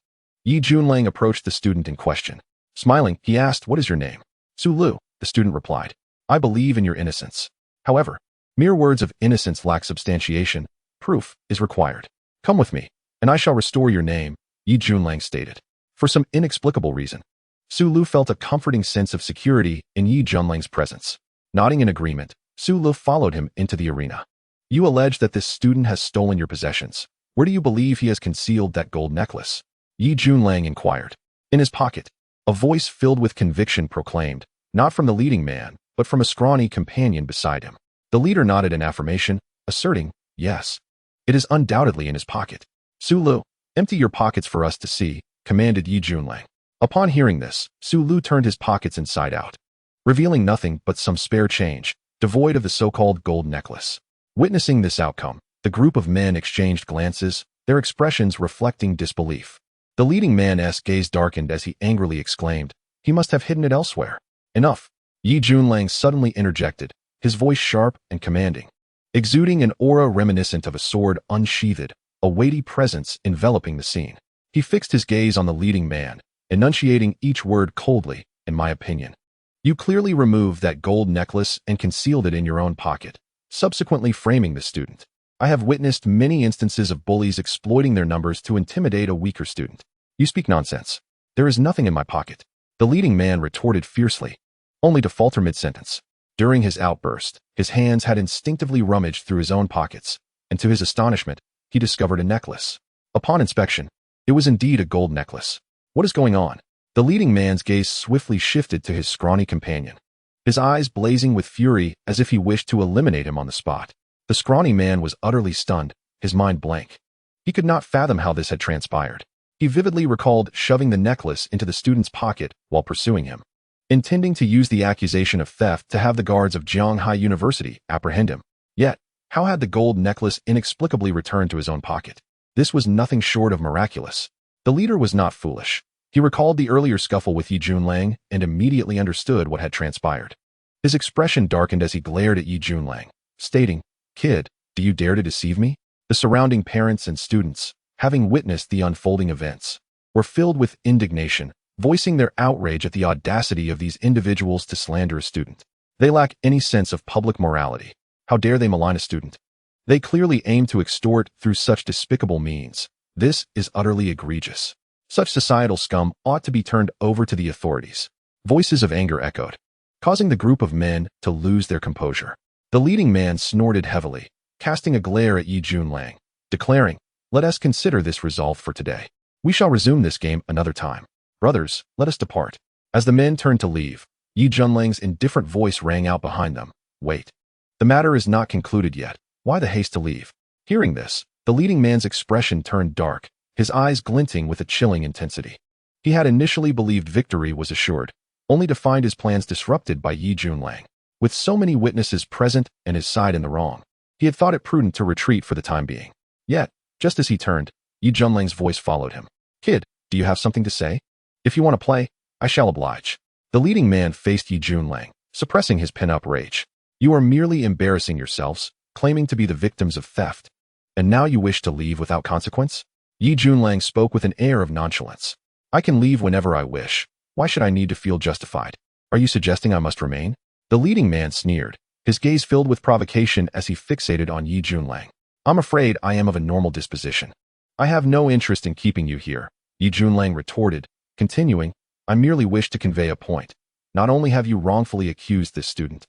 Yi Junlang approached the student in question. Smiling, he asked, "What is your name?" "Su Lu," the student replied. "I believe in your innocence. However, mere words of innocence lack substantiation. Proof is required. Come with me, and I shall restore your name," Yi Junlang stated. For some inexplicable reason, Su Lu felt a comforting sense of security in Yi Junlang's presence. Nodding in agreement, Su Lu followed him into the arena. "You allege that this student has stolen your possessions. Where do you believe he has concealed that gold necklace?" Yi Junlang inquired. "In his pocket," a voice filled with conviction proclaimed, not from the leading man, but from a scrawny companion beside him. The leader nodded in affirmation, asserting, "Yes, it is undoubtedly in his pocket." "Su Lu, empty your pockets for us to see," commanded Yi Junlang. Upon hearing this, Su Lu turned his pockets inside out, revealing nothing but some spare change, devoid of the so-called gold necklace. Witnessing this outcome, the group of men exchanged glances, their expressions reflecting disbelief. The leading man's gaze darkened as he angrily exclaimed, "He must have hidden it elsewhere." "Enough," Yi Junlang suddenly interjected, his voice sharp and commanding, exuding an aura reminiscent of a sword unsheathed, a weighty presence enveloping the scene. He fixed his gaze on the leading man, enunciating each word coldly, "In my opinion, you clearly removed that gold necklace and concealed it in your own pocket," subsequently framing the student. "I have witnessed many instances of bullies exploiting their numbers to intimidate a weaker student. You speak nonsense. There is nothing in my pocket," the leading man retorted fiercely, only to falter mid-sentence. During his outburst, his hands had instinctively rummaged through his own pockets, and to his astonishment, he discovered a necklace. Upon inspection, it was indeed a gold necklace. "What is going on?" The leading man's gaze swiftly shifted to his scrawny companion, his eyes blazing with fury as if he wished to eliminate him on the spot. The scrawny man was utterly stunned, his mind blank. He could not fathom how this had transpired. He vividly recalled shoving the necklace into the student's pocket while pursuing him, intending to use the accusation of theft to have the guards of Jianghai University apprehend him. Yet, how had the gold necklace inexplicably returned to his own pocket? This was nothing short of miraculous. The leader was not foolish. He recalled the earlier scuffle with Yi Junlang and immediately understood what had transpired. His expression darkened as he glared at Yi Junlang, stating, "Kid, do you dare to deceive me?" The surrounding parents and students, having witnessed the unfolding events, were filled with indignation, voicing their outrage at the audacity of these individuals to slander a student. They lack any sense of public morality. How dare they malign a student? They clearly aim to extort through such despicable means. This is utterly egregious. Such societal scum ought to be turned over to the authorities. Voices of anger echoed, causing the group of men to lose their composure. The leading man snorted heavily, casting a glare at Yi Junlang, declaring, "Let us consider this resolved for today. We shall resume this game another time. Brothers, let us depart." As the men turned to leave, Yi Junlang's indifferent voice rang out behind them, "Wait. The matter is not concluded yet. Why the haste to leave?" Hearing this, the leading man's expression turned dark, his eyes glinting with a chilling intensity. He had initially believed victory was assured, only to find his plans disrupted by Yi Junlang. With so many witnesses present and his side in the wrong, he had thought it prudent to retreat for the time being. Yet, just as he turned, Yi Junlang's voice followed him. "Kid, do you have something to say? If you want to play, I shall oblige." The leading man faced Yi Junlang, suppressing his pent-up rage. "You are merely embarrassing yourselves, claiming to be the victims of theft. And now you wish to leave without consequence?" Yi Junlang spoke with an air of nonchalance. "I can leave whenever I wish. Why should I need to feel justified? Are you suggesting I must remain?" The leading man sneered, his gaze filled with provocation as he fixated on Yi Junlang. "I'm afraid I am of a normal disposition. I have no interest in keeping you here," Yi Junlang retorted, continuing, "I merely wish to convey a point. Not only have you wrongfully accused this student,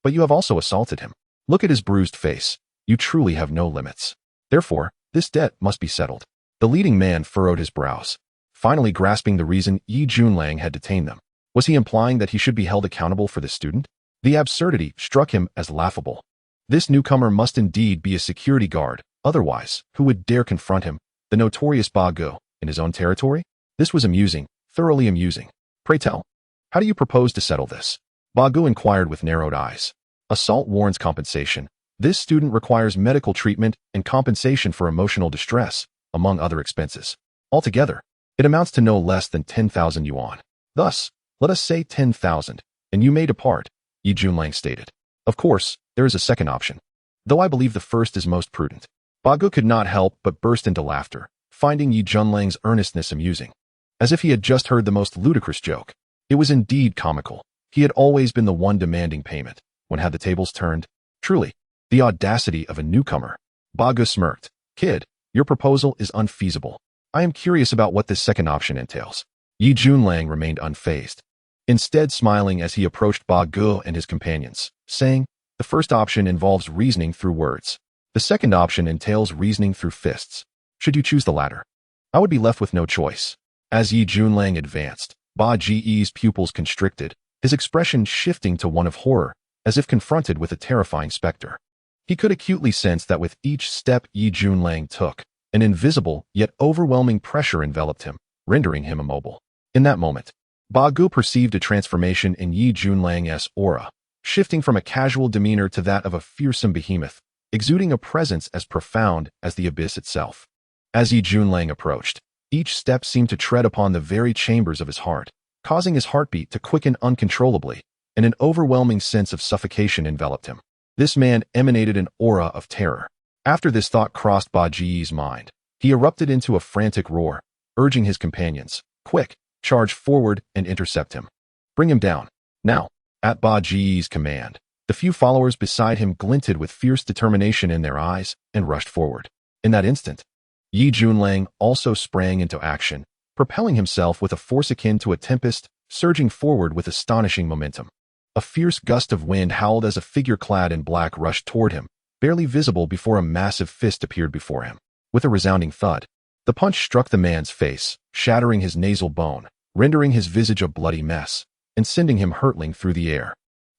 but you have also assaulted him. Look at his bruised face. You truly have no limits. Therefore, This debt must be settled. The leading man furrowed his brows, finally grasping the reason Yi Junlang had detained them. Was he implying that he should be held accountable for this student? The absurdity struck him as laughable. This newcomer must indeed be a security guard, otherwise, who would dare confront him, the notorious Ba Ge, in his own territory? This was amusing, thoroughly amusing. Pray tell, how do you propose to settle this? Ba Ge inquired with narrowed eyes. Assault warrants compensation. This student requires medical treatment and compensation for emotional distress, among other expenses. Altogether, it amounts to no less than 10,000 yuan. Thus, let us say 10,000, and you may depart, Yi Junlang stated. Of course, there is a second option, though I believe the first is most prudent. Ba Ge could not help but burst into laughter, finding Yi Junlang's earnestness amusing. As if he had just heard the most ludicrous joke. It was indeed comical. He had always been the one demanding payment. When had the tables turned? Truly, the audacity of a newcomer. Ba Ge smirked. Kid, your proposal is unfeasible. I am curious about what this second option entails. Yi Junlang remained unfazed, instead smiling as he approached Ba Ge and his companions, saying, the first option involves reasoning through words. The second option entails reasoning through fists. Should you choose the latter, I would be left with no choice. As Yi Junlang advanced, Ba Ge's pupils constricted, his expression shifting to one of horror, as if confronted with a terrifying specter. He could acutely sense that with each step Yi Junlang took, an invisible yet overwhelming pressure enveloped him, rendering him immobile. In that moment, Ba Ge perceived a transformation in Yi Junlang's aura, shifting from a casual demeanor to that of a fearsome behemoth, exuding a presence as profound as the abyss itself. As Yi Junlang approached, each step seemed to tread upon the very chambers of his heart, causing his heartbeat to quicken uncontrollably, and an overwhelming sense of suffocation enveloped him. This man emanated an aura of terror. After this thought crossed Ba Ge's mind, he erupted into a frantic roar, urging his companions, quick, charge forward and intercept him. Bring him down, now. At Ba Ge's command, the few followers beside him glinted with fierce determination in their eyes and rushed forward. In that instant, Yi Junlang also sprang into action, propelling himself with a force akin to a tempest, surging forward with astonishing momentum. A fierce gust of wind howled as a figure clad in black rushed toward him, barely visible before a massive fist appeared before him. With a resounding thud, the punch struck the man's face, shattering his nasal bone, rendering his visage a bloody mess, and sending him hurtling through the air.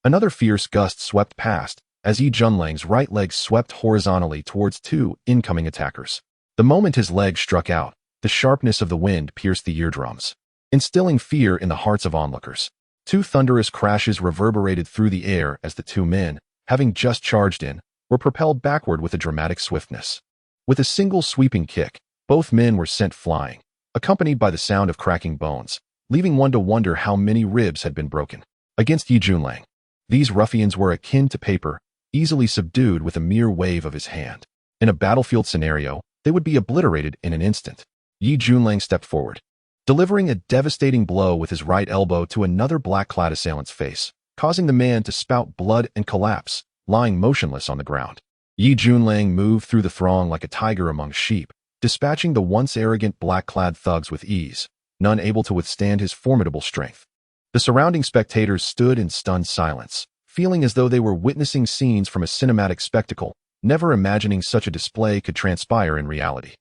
Another fierce gust swept past, as Yi Junlang's right leg swept horizontally towards two incoming attackers. The moment his leg struck out, the sharpness of the wind pierced the eardrums, instilling fear in the hearts of onlookers. Two thunderous crashes reverberated through the air as the two men, having just charged in, were propelled backward with a dramatic swiftness. With a single sweeping kick, both men were sent flying, accompanied by the sound of cracking bones, leaving one to wonder how many ribs had been broken. Against Yi Junlang, these ruffians were akin to paper, easily subdued with a mere wave of his hand. In a battlefield scenario, they would be obliterated in an instant. Yi Junlang stepped forward, delivering a devastating blow with his right elbow to another black-clad assailant's face, causing the man to spout blood and collapse, lying motionless on the ground. Yi Junlang moved through the throng like a tiger among sheep, dispatching the once arrogant black-clad thugs with ease, none able to withstand his formidable strength. The surrounding spectators stood in stunned silence, feeling as though they were witnessing scenes from a cinematic spectacle, never imagining such a display could transpire in reality.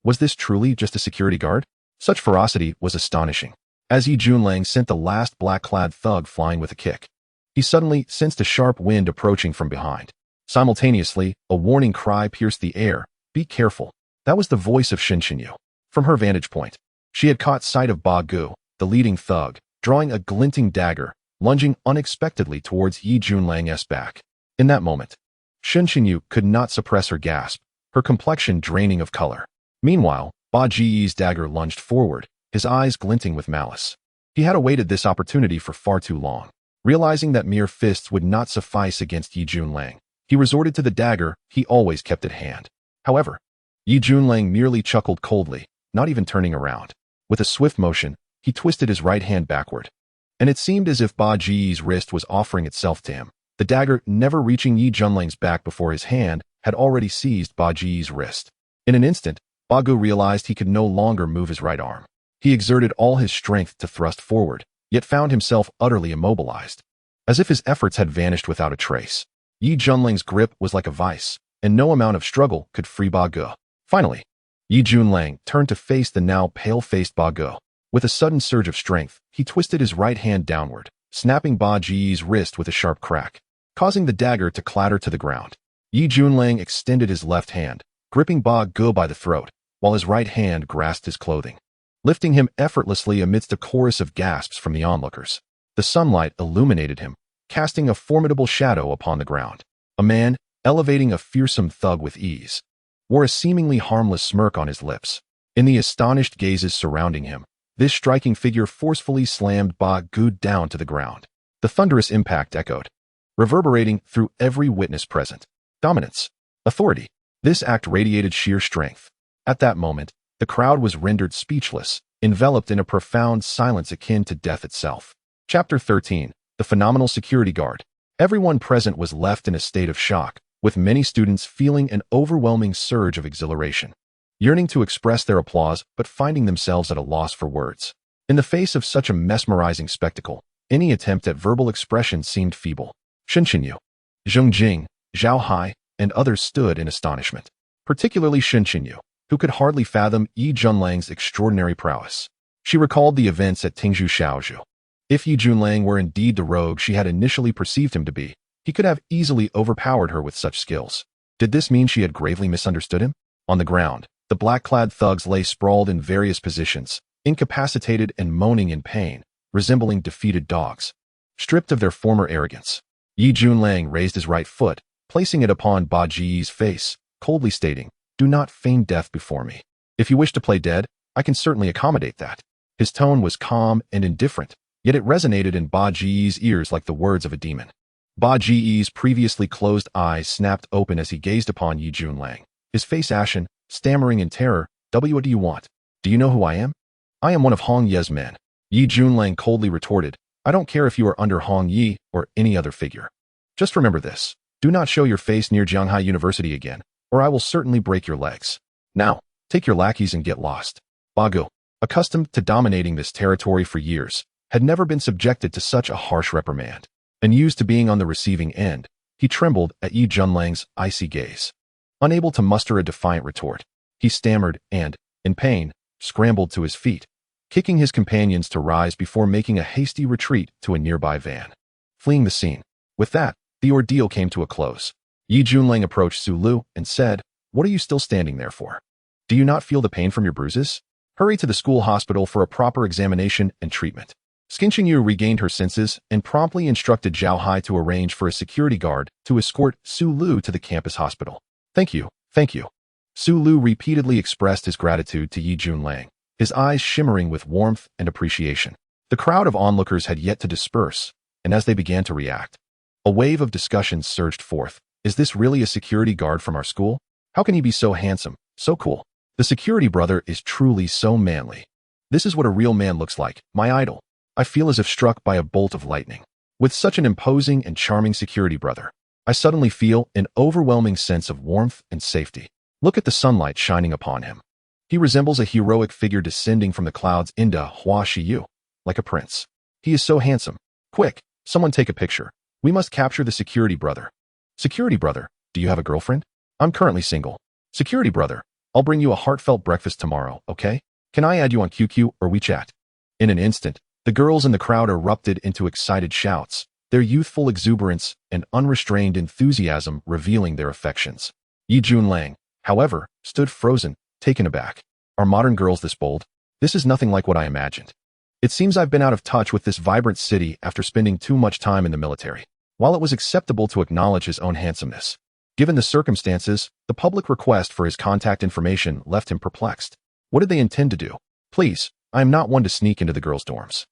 Was this truly just a security guard? Such ferocity was astonishing. As Yi Junlang sent the last black-clad thug flying with a kick, he suddenly sensed a sharp wind approaching from behind. Simultaneously, a warning cry pierced the air, "Be careful." That was the voice of Shen Qinyu. From her vantage point, she had caught sight of Ba Ge, the leading thug, drawing a glinting dagger, lunging unexpectedly towards Yi Junlang's back. In that moment, Shen Qinyu could not suppress her gasp, her complexion draining of color. Meanwhile, Ba Ge's dagger lunged forward, his eyes glinting with malice. He had awaited this opportunity for far too long. Realizing that mere fists would not suffice against Yi Junlang, he resorted to the dagger he always kept at hand. However, Yi Junlang merely chuckled coldly, not even turning around. With a swift motion, he twisted his right hand backward, and it seemed as if Ba Ge's wrist was offering itself to him. The dagger, never reaching Yi Junlang's back before his hand, had already seized Ba Ge's wrist. In an instant, Ba Ge realized he could no longer move his right arm. He exerted all his strength to thrust forward, yet found himself utterly immobilized. As if his efforts had vanished without a trace, Yi Junlang's grip was like a vice, and no amount of struggle could free Ba Ge. Finally, Yi Junlang turned to face the now pale-faced Ba Ge. With a sudden surge of strength, he twisted his right hand downward, snapping Ba Ji's wrist with a sharp crack, causing the dagger to clatter to the ground. Yi Junlang extended his left hand, gripping Ba Ge by the throat, while his right hand grasped his clothing, lifting him effortlessly amidst a chorus of gasps from the onlookers. The sunlight illuminated him, casting a formidable shadow upon the ground. A man, elevating a fearsome thug with ease, wore a seemingly harmless smirk on his lips. In the astonished gazes surrounding him, this striking figure forcefully slammed Ba Ge down to the ground. The thunderous impact echoed, reverberating through every witness present. Dominance. Authority. This act radiated sheer strength. At that moment, the crowd was rendered speechless, enveloped in a profound silence akin to death itself. Chapter 13. The Phenomenal Security Guard. Everyone present was left in a state of shock, with many students feeling an overwhelming surge of exhilaration, yearning to express their applause but finding themselves at a loss for words. In the face of such a mesmerizing spectacle, any attempt at verbal expression seemed feeble. Shenqinyu, Zheng Jing, Zhao Hai, and others stood in astonishment, particularly Shenqinyu, who could hardly fathom Yi Junlang's extraordinary prowess. She recalled the events at Tingzhou Shaozhou. If Yi Junlang were indeed the rogue she had initially perceived him to be, he could have easily overpowered her with such skills. Did this mean she had gravely misunderstood him? On the ground, the black-clad thugs lay sprawled in various positions, incapacitated and moaning in pain, resembling defeated dogs, stripped of their former arrogance. Yi Junlang raised his right foot, placing it upon Ba Ji's face, coldly stating, "Do not feign death before me. If you wish to play dead, I can certainly accommodate that." His tone was calm and indifferent, yet it resonated in Ba Ji's ears like the words of a demon. Ba Ji's previously closed eyes snapped open as he gazed upon Yi Junlang, his face ashen, stammering in terror. "What do you want? Do you know who I am?" "I am one of Hong Ye's men," Yi Junlang coldly retorted. "I don't care if you are under Hong Yi or any other figure. Just remember this. Do not show your face near Jianghai University again, or I will certainly break your legs. Now, take your lackeys and get lost." Ba Ge, accustomed to dominating this territory for years, had never been subjected to such a harsh reprimand. And used to being on the receiving end, he trembled at Yi Junlang's icy gaze. Unable to muster a defiant retort, he stammered and, in pain, scrambled to his feet, kicking his companions to rise before making a hasty retreat to a nearby van, fleeing the scene. With that, the ordeal came to a close. Yi Junlang approached Su Lu and said, "What are you still standing there for? Do you not feel the pain from your bruises? Hurry to the school hospital for a proper examination and treatment." Skinqingyu regained her senses and promptly instructed Zhao Hai to arrange for a security guard to escort Su Lu to the campus hospital. Thank you. Su Lu repeatedly expressed his gratitude to Yi Junlang, his eyes shimmering with warmth and appreciation. The crowd of onlookers had yet to disperse, and as they began to react, a wave of discussions surged forth. Is this really a security guard from our school? How can he be so handsome, so cool? The security brother is truly so manly. This is what a real man looks like, my idol. I feel as if struck by a bolt of lightning. With such an imposing and charming security brother, I suddenly feel an overwhelming sense of warmth and safety. Look at the sunlight shining upon him. He resembles a heroic figure descending from the clouds into Hua Shiyu, like a prince. He is so handsome. Quick, someone take a picture. We must capture the security brother. Security brother, do you have a girlfriend? I'm currently single. Security brother, I'll bring you a heartfelt breakfast tomorrow, okay? Can I add you on QQ or WeChat? In an instant, the girls in the crowd erupted into excited shouts, their youthful exuberance and unrestrained enthusiasm revealing their affections. Yi Junlang, however, stood frozen, taken aback. Are modern girls this bold? This is nothing like what I imagined. It seems I've been out of touch with this vibrant city after spending too much time in the military. While it was acceptable to acknowledge his own handsomeness, given the circumstances, the public request for his contact information left him perplexed. What did they intend to do? Please, I am not one to sneak into the girls' dorms.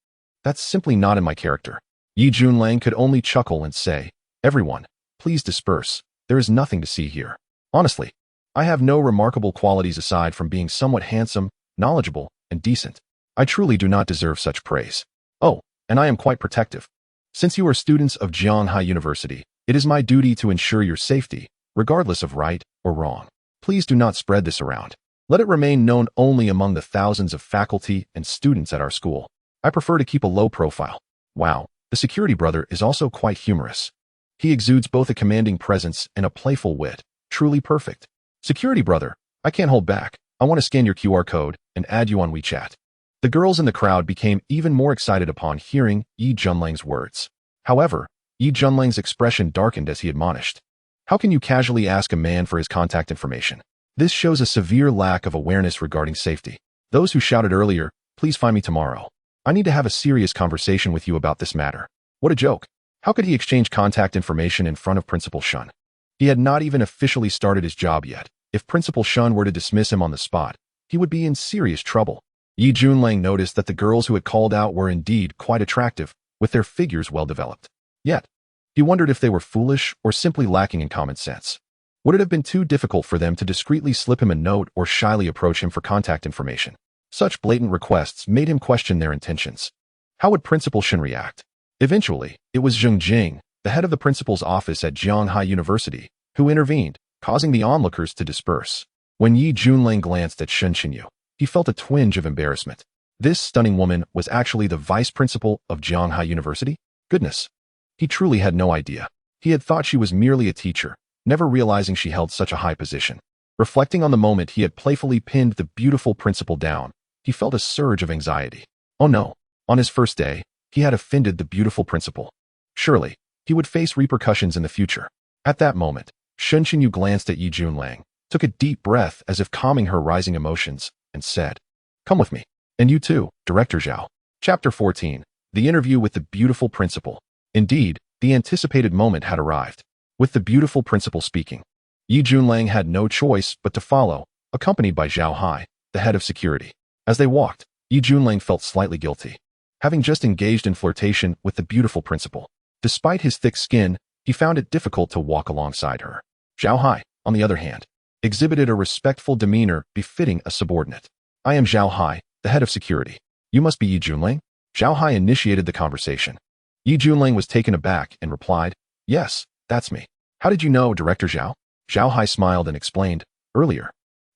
That's simply not in my character. Yi Junlang could only chuckle and say, "Everyone, please disperse. There is nothing to see here. Honestly, I have no remarkable qualities aside from being somewhat handsome, knowledgeable, and decent. I truly do not deserve such praise. Oh, and I am quite protective. Since you are students of Jianghai University, it is my duty to ensure your safety, regardless of right or wrong. Please do not spread this around. Let it remain known only among the thousands of faculty and students at our school. I prefer to keep a low profile." Wow, the security brother is also quite humorous. He exudes both a commanding presence and a playful wit, truly perfect. "Security brother, I can't hold back. I want to scan your QR code and add you on WeChat. The girls in the crowd became even more excited upon hearing Yi Junlang's words. However, Yi Junlang's expression darkened as he admonished. How can you casually ask a man for his contact information? This shows a severe lack of awareness regarding safety. Those who shouted earlier, please find me tomorrow. I need to have a serious conversation with you about this matter. What a joke. How could he exchange contact information in front of Principal Shun? He had not even officially started his job yet. If Principal Shun were to dismiss him on the spot, he would be in serious trouble. Yi Junlang noticed that the girls who had called out were indeed quite attractive, with their figures well developed. Yet, he wondered if they were foolish or simply lacking in common sense. Would it have been too difficult for them to discreetly slip him a note or shyly approach him for contact information? Such blatant requests made him question their intentions. How would Principal Shun react? Eventually, it was Zheng Jing, the head of the principal's office at Jianghai University, who intervened, causing the onlookers to disperse. When Yi Junlang glanced at Shen Qinyu, he felt a twinge of embarrassment. This stunning woman was actually the vice principal of Jianghai University? Goodness. He truly had no idea. He had thought she was merely a teacher, never realizing she held such a high position. Reflecting on the moment he had playfully pinned the beautiful principal down, he felt a surge of anxiety. Oh no, on his first day, he had offended the beautiful principal. Surely, he would face repercussions in the future. At that moment, Shen Qinyu glanced at Yi Junlang, took a deep breath as if calming her rising emotions, and said, "Come with me. And you too, Director Zhao." Chapter 14. The Interview with the Beautiful Principal. Indeed, the anticipated moment had arrived. With the beautiful principal speaking, Yi Junlang had no choice but to follow, accompanied by Zhao Hai, the head of security. As they walked, Yi Junlang felt slightly guilty, having just engaged in flirtation with the beautiful principal. Despite his thick skin, he found it difficult to walk alongside her. Zhao Hai, on the other hand, exhibited a respectful demeanor befitting a subordinate. "I am Zhao Hai, the head of security. You must be Yi Junlang?" Zhao Hai initiated the conversation. Yi Junlang was taken aback and replied, "Yes, that's me." "How did you know, Director Zhao?" Zhao Hai smiled and explained, "Earlier,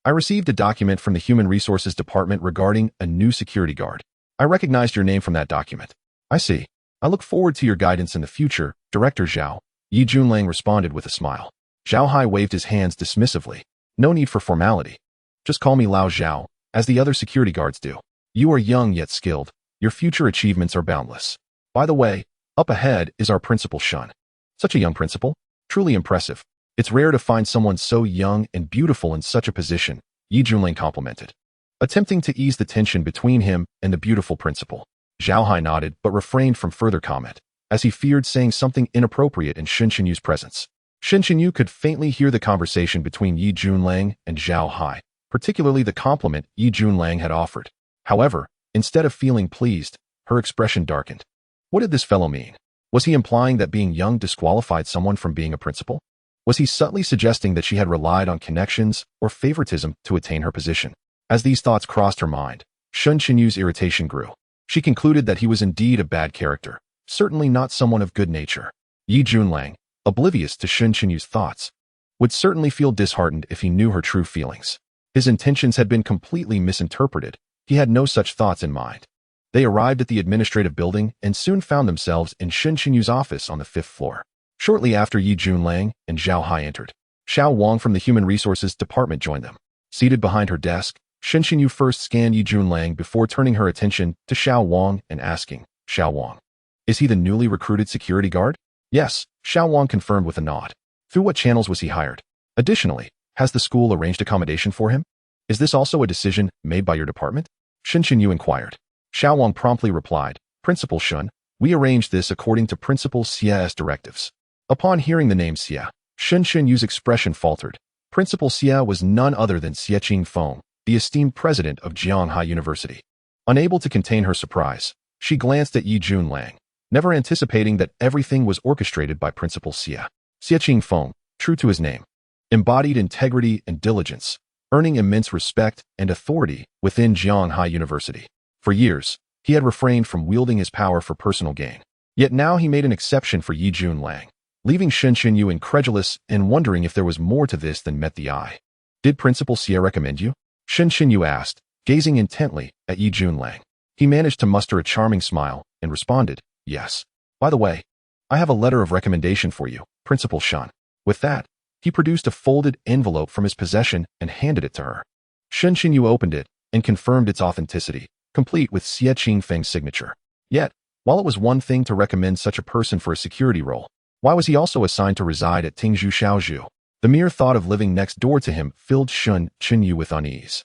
I received a document from the Human Resources Department regarding a new security guard. I recognized your name from that document." "I see. I look forward to your guidance in the future, Director Zhao," Yi Junlang responded with a smile. Zhao Hai waved his hands dismissively. "No need for formality. Just call me Lao Zhao, as the other security guards do. You are young yet skilled. Your future achievements are boundless. By the way, up ahead is our Principal Shun. Such a young principal. Truly impressive. It's rare to find someone so young and beautiful in such a position," Yi Junlang complimented, attempting to ease the tension between him and the beautiful principal. Zhao Hai nodded but refrained from further comment, as he feared saying something inappropriate in Shen Qinyu's presence. Shen Qinyu could faintly hear the conversation between Yi Junlang and Zhao Hai, particularly the compliment Yi Junlang had offered. However, instead of feeling pleased, her expression darkened. What did this fellow mean? Was he implying that being young disqualified someone from being a principal? Was he subtly suggesting that she had relied on connections or favoritism to attain her position? As these thoughts crossed her mind, Shen Qinyu's irritation grew. She concluded that he was indeed a bad character, certainly not someone of good nature. Yi Junlang, oblivious to Shen Qinyu's thoughts, would certainly feel disheartened if he knew her true feelings. His intentions had been completely misinterpreted. He had no such thoughts in mind. They arrived at the administrative building and soon found themselves in Shen Qinyu's office on the 5th floor. Shortly after Yi Junlang and Zhao Hai entered, Xiao Wang from the Human Resources Department joined them. Seated behind her desk, Shen Qinyu first scanned Yi Junlang before turning her attention to Xiao Wang and asking, "Xiao Wang, is he the newly recruited security guard?" "Yes," Xiao Wang confirmed with a nod. "Through what channels was he hired? Additionally, has the school arranged accommodation for him? Is this also a decision made by your department?" Shen Qinyu inquired. Xiao Wang promptly replied, "Principal Shun, we arranged this according to Principal Xia's directives." Upon hearing the name Xia, Shen Qinyu's expression faltered. Principal Xia was none other than Xie Qingfeng, the esteemed president of Jianghai University. Unable to contain her surprise, she glanced at Yi Junlang, never anticipating that everything was orchestrated by Principal Xia. Xie Qingfeng, true to his name, embodied integrity and diligence, earning immense respect and authority within Jianghai University. For years, he had refrained from wielding his power for personal gain. Yet now he made an exception for Yi Junlang, leaving Shen Qinyu incredulous and wondering if there was more to this than met the eye. "Did Principal Xie recommend you?" Shen Qinyu asked, gazing intently at Yi Junlang. He managed to muster a charming smile and responded, "Yes. By the way, I have a letter of recommendation for you, Principal Shun." With that, He produced a folded envelope from his possession and handed it to her. Shen Xinyu opened it and confirmed its authenticity, complete with Xie Qingfeng's signature. Yet, while it was one thing to recommend such a person for a security role, why was he also assigned to reside at Tingzhou Shaozhu? The mere thought of living next door to him filled Shen Xinyu with unease,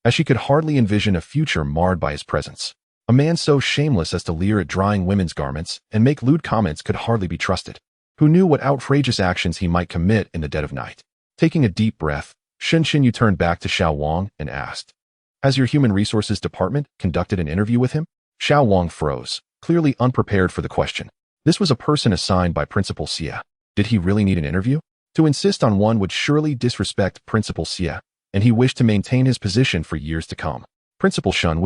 as she could hardly envision a future marred by his presence. A man so shameless as to leer at drying women's garments and make lewd comments could hardly be trusted. Who knew what outrageous actions he might commit in the dead of night? Taking a deep breath, Shen Xinyu turned back to Xiao Wang and asked, "Has your Human Resources Department conducted an interview with him?" Xiao Wang froze, clearly unprepared for the question. This was a person assigned by Principal Xie. Did he really need an interview? To insist on one would surely disrespect Principal Xie, and he wished to maintain his position for years to come. Principal Shen,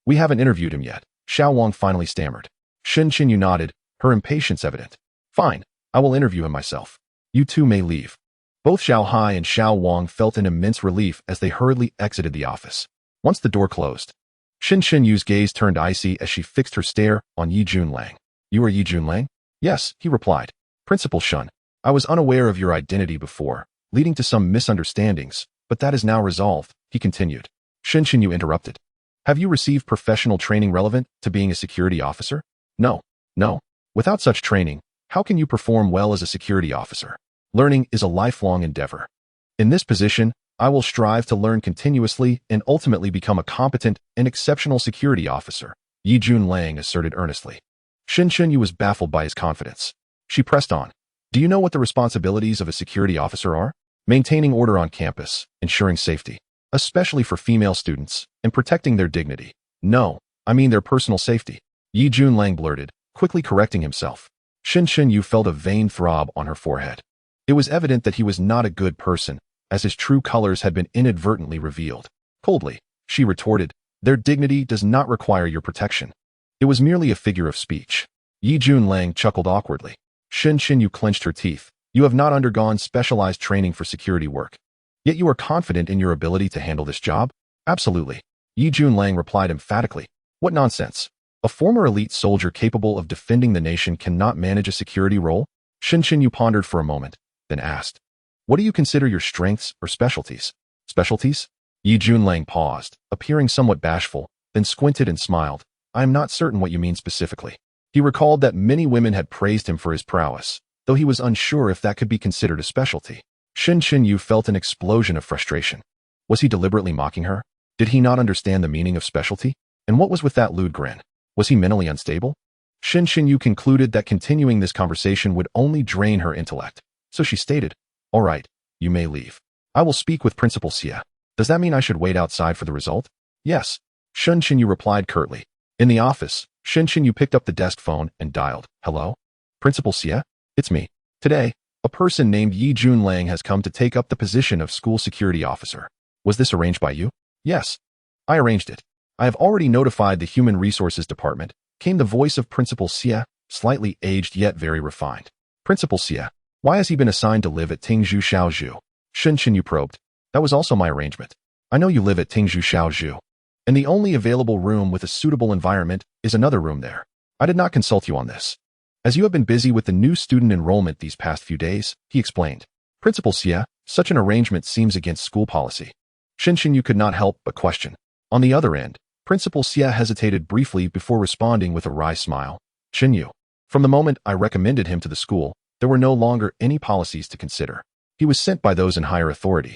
we haven't interviewed him yet, Xiao Wang finally stammered. Shen Xinyu nodded, her impatience evident. Fine, I will interview him myself. You two may leave. Both Xiao Hai and Xiao Wang felt an immense relief as they hurriedly exited the office. Once the door closed, Shen Xinyu's gaze turned icy as she fixed her stare on Yi Junlang. You are Yi Junlang? Yes, he replied. Principal Shen, I was unaware of your identity before, leading to some misunderstandings, but that is now resolved, he continued. Shen Xinyu interrupted. Have you received professional training relevant to being a security officer? No. Without such training, how can you perform well as a security officer? Learning is a lifelong endeavor. In this position, I will strive to learn continuously and ultimately become a competent and exceptional security officer, Yi Junlang asserted earnestly. Shen Xinyu was baffled by his confidence. She pressed on. Do you know what the responsibilities of a security officer are? Maintaining order on campus, ensuring safety, especially for female students, and protecting their dignity. No, I mean their personal safety, Yi Junlang blurted, quickly correcting himself. Shen Xinyu felt a vain throb on her forehead. It was evident that he was not a good person, as his true colors had been inadvertently revealed. Coldly, she retorted, their dignity does not require your protection. It was merely a figure of speech. Yi Junlang chuckled awkwardly. Shen Xinyu clenched her teeth. You have not undergone specialized training for security work. Yet you are confident in your ability to handle this job? Absolutely. Yi Junlang replied emphatically. What nonsense. A former elite soldier capable of defending the nation cannot manage a security role? Shen Xinyu pondered for a moment, then asked, what do you consider your strengths or specialties? Specialties? Yi Junlang paused, appearing somewhat bashful, then squinted and smiled. I am not certain what you mean specifically. He recalled that many women had praised him for his prowess, though he was unsure if that could be considered a specialty. Shen Xinyu felt an explosion of frustration. Was he deliberately mocking her? Did he not understand the meaning of specialty? And what was with that lewd grin? Was he mentally unstable? Shen Xinyu concluded that continuing this conversation would only drain her intellect, so she stated, all right, you may leave. I will speak with Principal Xie. Does that mean I should wait outside for the result? Yes, Shen Xinyu replied curtly. In the office, Shen Xinyu picked up the desk phone and dialed. Hello? Principal Xie? It's me. Today, a person named Yi Junlang has come to take up the position of school security officer. Was this arranged by you? Yes. I arranged it. I have already notified the Human Resources Department, came the voice of Principal Xie, slightly aged yet very refined. Principal Xie, why has he been assigned to live at Tingzhou Shaozhu? Shen Xinyu probed. That was also my arrangement. I know you live at Tingzhou Shaozhu, and the only available room with a suitable environment is another room there. I did not consult you on this, as you have been busy with the new student enrollment these past few days, he explained. Principal Xie, such an arrangement seems against school policy. Shen Xinyu could not help but question. On the other end, Principal Xie hesitated briefly before responding with a wry smile. Xinyu, from the moment I recommended him to the school, there were no longer any policies to consider. He was sent by those in higher authority,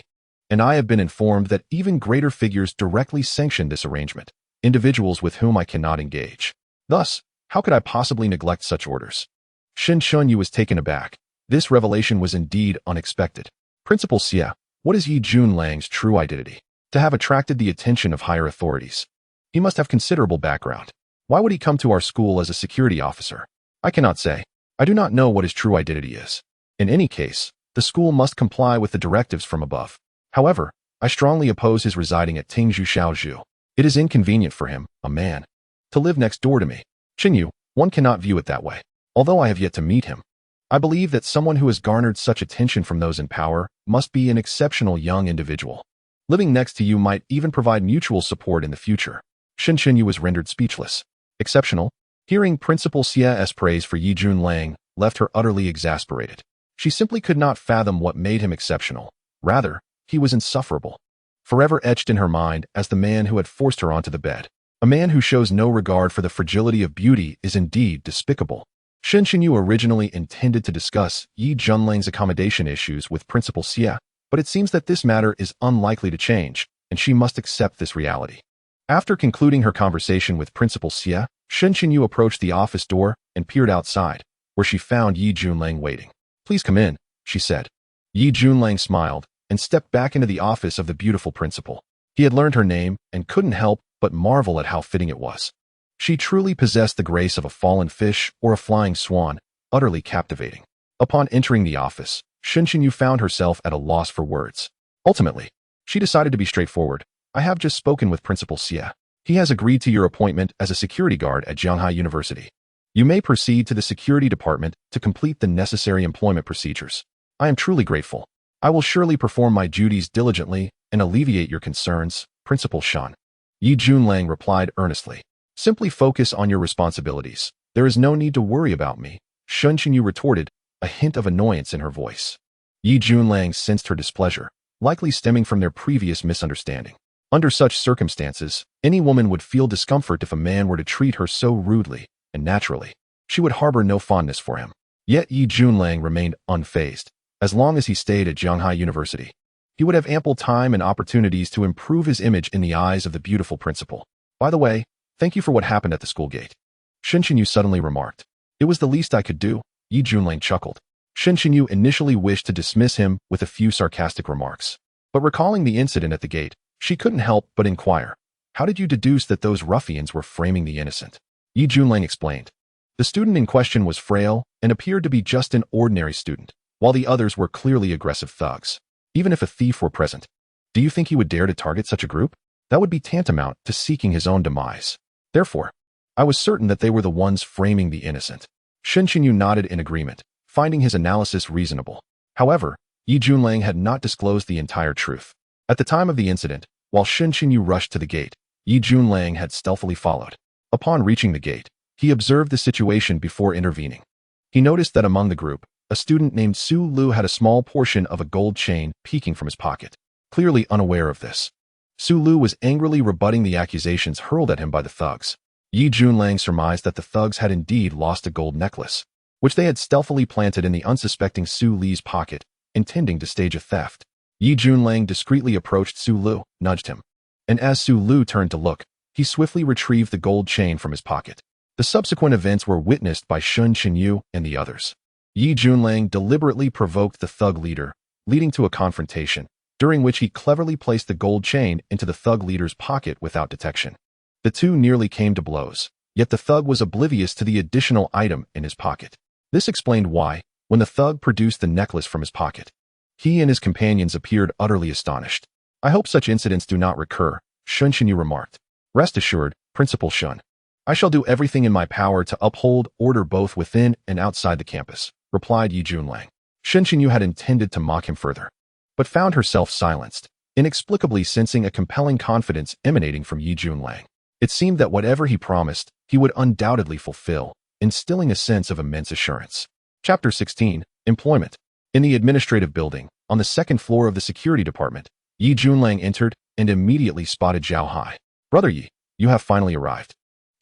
and I have been informed that even greater figures directly sanctioned this arrangement, individuals with whom I cannot engage. Thus, how could I possibly neglect such orders? Shen Xinyu was taken aback. This revelation was indeed unexpected. Principal Xie, what is Yi Junlang's true identity? To have attracted the attention of higher authorities, he must have considerable background. Why would he come to our school as a security officer? I cannot say. I do not know what his true identity is. In any case, the school must comply with the directives from above. However, I strongly oppose his residing at Tingzhou Shaozhu. It is inconvenient for him, a man, to live next door to me. Xinyu, one cannot view it that way. Although I have yet to meet him, I believe that someone who has garnered such attention from those in power must be an exceptional young individual. Living next to you might even provide mutual support in the future. Shen Xinyu was rendered speechless. Exceptional? Hearing Principal Xie's praise for Yi Junlang left her utterly exasperated. She simply could not fathom what made him exceptional. Rather, he was insufferable, forever etched in her mind as the man who had forced her onto the bed. A man who shows no regard for the fragility of beauty is indeed despicable. Shen Xinyu originally intended to discuss Yi Junlang's accommodation issues with Principal Xie, but it seems that this matter is unlikely to change, and she must accept this reality. After concluding her conversation with Principal Xie, Shen Xinyu approached the office door and peered outside, where she found Yi Junlang waiting. "Please come in," she said. Yi Junlang smiled and stepped back into the office of the beautiful principal. He had learned her name and couldn't help but marvel at how fitting it was. She truly possessed the grace of a fallen fish or a flying swan, utterly captivating. Upon entering the office, Shen Xinyu found herself at a loss for words. Ultimately, she decided to be straightforward. "I have just spoken with Principal Xie. He has agreed to your appointment as a security guard at Jianghai University. You may proceed to the security department to complete the necessary employment procedures. I am truly grateful. I will surely perform my duties diligently and alleviate your concerns, Principal Shan." Yi Junlang replied earnestly. "Simply focus on your responsibilities. There is no need to worry about me," Shen Xinyu retorted, a hint of annoyance in her voice. Yi Junlang sensed her displeasure, likely stemming from their previous misunderstanding. Under such circumstances, any woman would feel discomfort if a man were to treat her so rudely, and naturally, she would harbor no fondness for him. Yet Yi Junlang remained unfazed. As long as he stayed at Jianghai University, he would have ample time and opportunities to improve his image in the eyes of the beautiful principal. "By the way, thank you for what happened at the school gate," Shen Xinyu suddenly remarked. "It was the least I could do," Yi Junlang chuckled. Shen Xinyu initially wished to dismiss him with a few sarcastic remarks. But recalling the incident at the gate, she couldn't help but inquire, "How did you deduce that those ruffians were framing the innocent?" Yi Junlang explained. The student in question was frail and appeared to be just an ordinary student, while the others were clearly aggressive thugs. Even if a thief were present, do you think he would dare to target such a group? That would be tantamount to seeking his own demise. Therefore, I was certain that they were the ones framing the innocent. Shen Xinyu nodded in agreement, finding his analysis reasonable. However, Yi Junlang had not disclosed the entire truth. At the time of the incident, while Shen Xinyu rushed to the gate, Yi Junlang had stealthily followed. Upon reaching the gate, he observed the situation before intervening. He noticed that among the group, a student named Su Lu had a small portion of a gold chain peeking from his pocket. Clearly unaware of this, Su Lu was angrily rebutting the accusations hurled at him by the thugs. Yi Junlang surmised that the thugs had indeed lost a gold necklace, which they had stealthily planted in the unsuspecting Su Li's pocket, intending to stage a theft. Yi Junlang discreetly approached Su Lu, nudged him, and as Su Lu turned to look, he swiftly retrieved the gold chain from his pocket. The subsequent events were witnessed by Shen Xinyu and the others. Yi Junlang deliberately provoked the thug leader, leading to a confrontation, during which he cleverly placed the gold chain into the thug leader's pocket without detection. The two nearly came to blows, yet the thug was oblivious to the additional item in his pocket. This explained why, when the thug produced the necklace from his pocket, he and his companions appeared utterly astonished. "I hope such incidents do not recur," Shen Xinyu remarked. "Rest assured, Principal Shun, I shall do everything in my power to uphold order both within and outside the campus," replied Yi Junlang. Shen Xinyu had intended to mock him further, but found herself silenced, inexplicably sensing a compelling confidence emanating from Yi Junlang. It seemed that whatever he promised, he would undoubtedly fulfill, instilling a sense of immense assurance. Chapter 16, Employment. In the administrative building, on the second floor of the security department, Yi Junlang entered and immediately spotted Zhao Hai. "Brother Yi, you have finally arrived."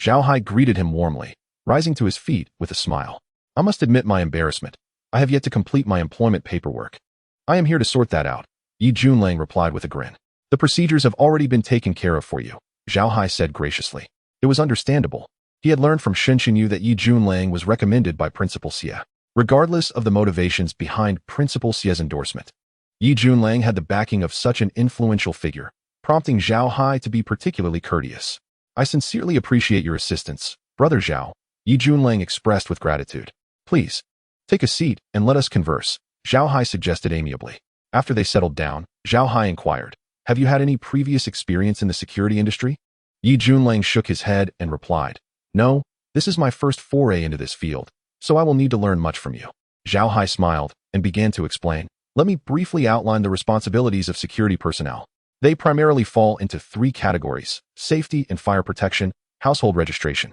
Zhao Hai greeted him warmly, rising to his feet with a smile. "I must admit my embarrassment. I have yet to complete my employment paperwork." "I am here to sort that out," Yi Junlang replied with a grin. "The procedures have already been taken care of for you," Zhao Hai said graciously. It was understandable. He had learned from Shen Xinyu that Yi Junlang was recommended by Principal Xie. Regardless of the motivations behind Principal Xie's endorsement, Yi Junlang had the backing of such an influential figure, prompting Zhao Hai to be particularly courteous. "I sincerely appreciate your assistance, Brother Zhao," Yi Junlang expressed with gratitude. "Please, take a seat and let us converse," Zhao Hai suggested amiably. After they settled down, Zhao Hai inquired, "Have you had any previous experience in the security industry?" Yi Junlang shook his head and replied, "No, this is my first foray into this field, so I will need to learn much from you." Zhao Hai smiled and began to explain. "Let me briefly outline the responsibilities of security personnel. They primarily fall into three categories: safety and fire protection, household registration,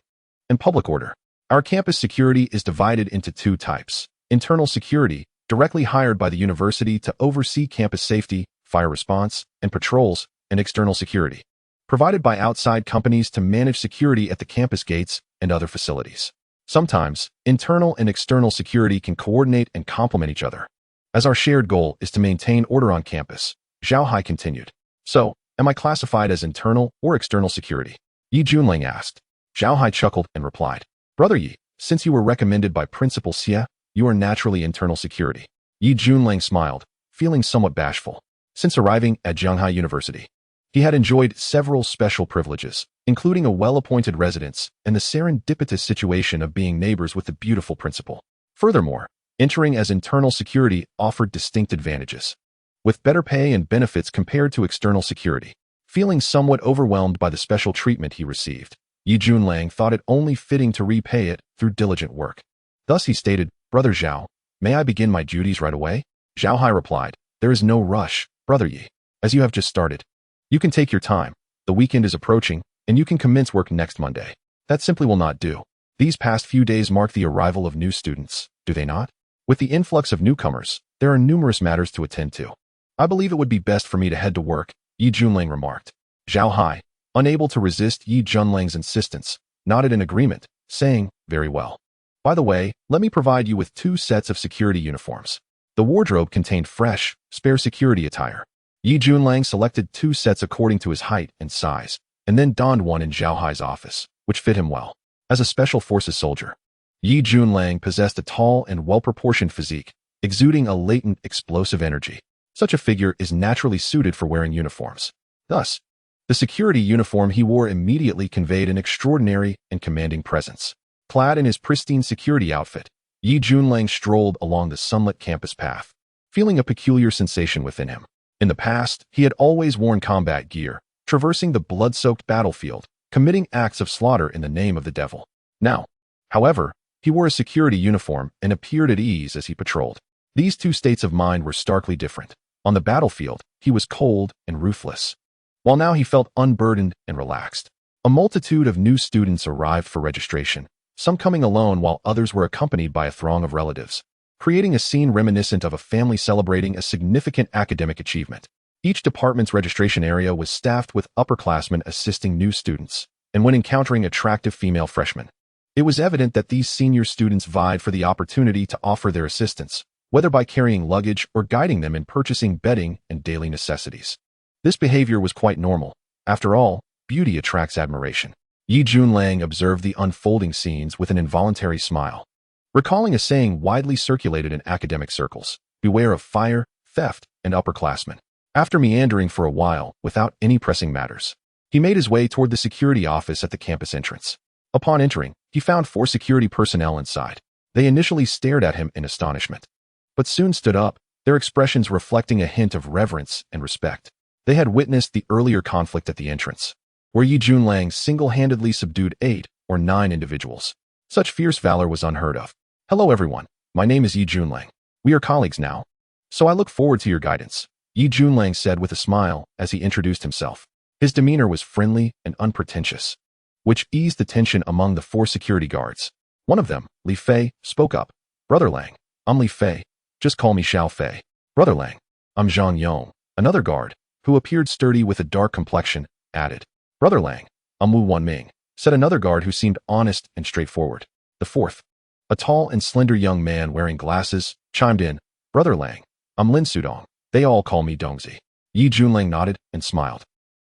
and public order. Our campus security is divided into two types: internal security, directly hired by the university to oversee campus safety, fire response, and patrols, and external security, provided by outside companies to manage security at the campus gates and other facilities. Sometimes, internal and external security can coordinate and complement each other. As our shared goal is to maintain order on campus, Zhao Hai continued. So, am I classified as internal or external security? Yi Junling asked. Zhao Hai chuckled and replied, Brother Yi, since you were recommended by Principal Xie, you are naturally internal security. Yi Junling smiled, feeling somewhat bashful. Since arriving at Zhanghai University, he had enjoyed several special privileges, including a well-appointed residence and the serendipitous situation of being neighbors with the beautiful principal. Furthermore, entering as internal security offered distinct advantages, with better pay and benefits compared to external security. Feeling somewhat overwhelmed by the special treatment he received, Yi Junlang thought it only fitting to repay it through diligent work. Thus he stated, Brother Zhao, may I begin my duties right away? Zhao Hai replied, There is no rush, Brother Yi, as you have just started. You can take your time, the weekend is approaching, and you can commence work next Monday. That simply will not do. These past few days mark the arrival of new students, do they not? With the influx of newcomers, there are numerous matters to attend to. I believe it would be best for me to head to work, Yi Junlang remarked. Zhao Hai, unable to resist Yi Junlang's insistence, nodded in agreement, saying, Very well. By the way, let me provide you with 2 sets of security uniforms. The wardrobe contained fresh, spare security attire. Yi Junlang selected 2 sets according to his height and size, and then donned one in Zhao Hai's office, which fit him well. As a special forces soldier, Yi Junlang possessed a tall and well-proportioned physique, exuding a latent, explosive energy. Such a figure is naturally suited for wearing uniforms. Thus, the security uniform he wore immediately conveyed an extraordinary and commanding presence. Clad in his pristine security outfit, Yi Junlang strolled along the sunlit campus path, feeling a peculiar sensation within him. In the past, he had always worn combat gear, traversing the blood-soaked battlefield, committing acts of slaughter in the name of the devil. Now, however, he wore a security uniform and appeared at ease as he patrolled. These 2 states of mind were starkly different. On the battlefield, he was cold and ruthless, while now he felt unburdened and relaxed. A multitude of new students arrived for registration, some coming alone while others were accompanied by a throng of relatives, creating a scene reminiscent of a family celebrating a significant academic achievement. Each department's registration area was staffed with upperclassmen assisting new students, and when encountering attractive female freshmen, it was evident that these senior students vied for the opportunity to offer their assistance, whether by carrying luggage or guiding them in purchasing bedding and daily necessities. This behavior was quite normal. After all, beauty attracts admiration. Yi Junlang observed the unfolding scenes with an involuntary smile, recalling a saying widely circulated in academic circles, beware of fire, theft, and upperclassmen. After meandering for a while without any pressing matters, he made his way toward the security office at the campus entrance. Upon entering, he found 4 security personnel inside. They initially stared at him in astonishment, but soon stood up, their expressions reflecting a hint of reverence and respect. They had witnessed the earlier conflict at the entrance, where Yi Junlang single-handedly subdued 8 or 9 individuals. Such fierce valor was unheard of. Hello everyone, my name is Yi Junlang. We are colleagues now, so I look forward to your guidance, Yi Junlang said with a smile as he introduced himself. His demeanor was friendly and unpretentious, which eased the tension among the 4 security guards. One of them, Li Fei, spoke up. Brother Lang, I'm Li Fei. Just call me Xiao Fei. Brother Lang, I'm Zhang Yong. Another guard, who appeared sturdy with a dark complexion, added. Brother Lang, I'm Wu Wanming, said another guard who seemed honest and straightforward. The 4th, a tall and slender young man wearing glasses, chimed in. Brother Lang, I'm Lin Sudong. They all call me Dongzi. Yi Junlang nodded and smiled,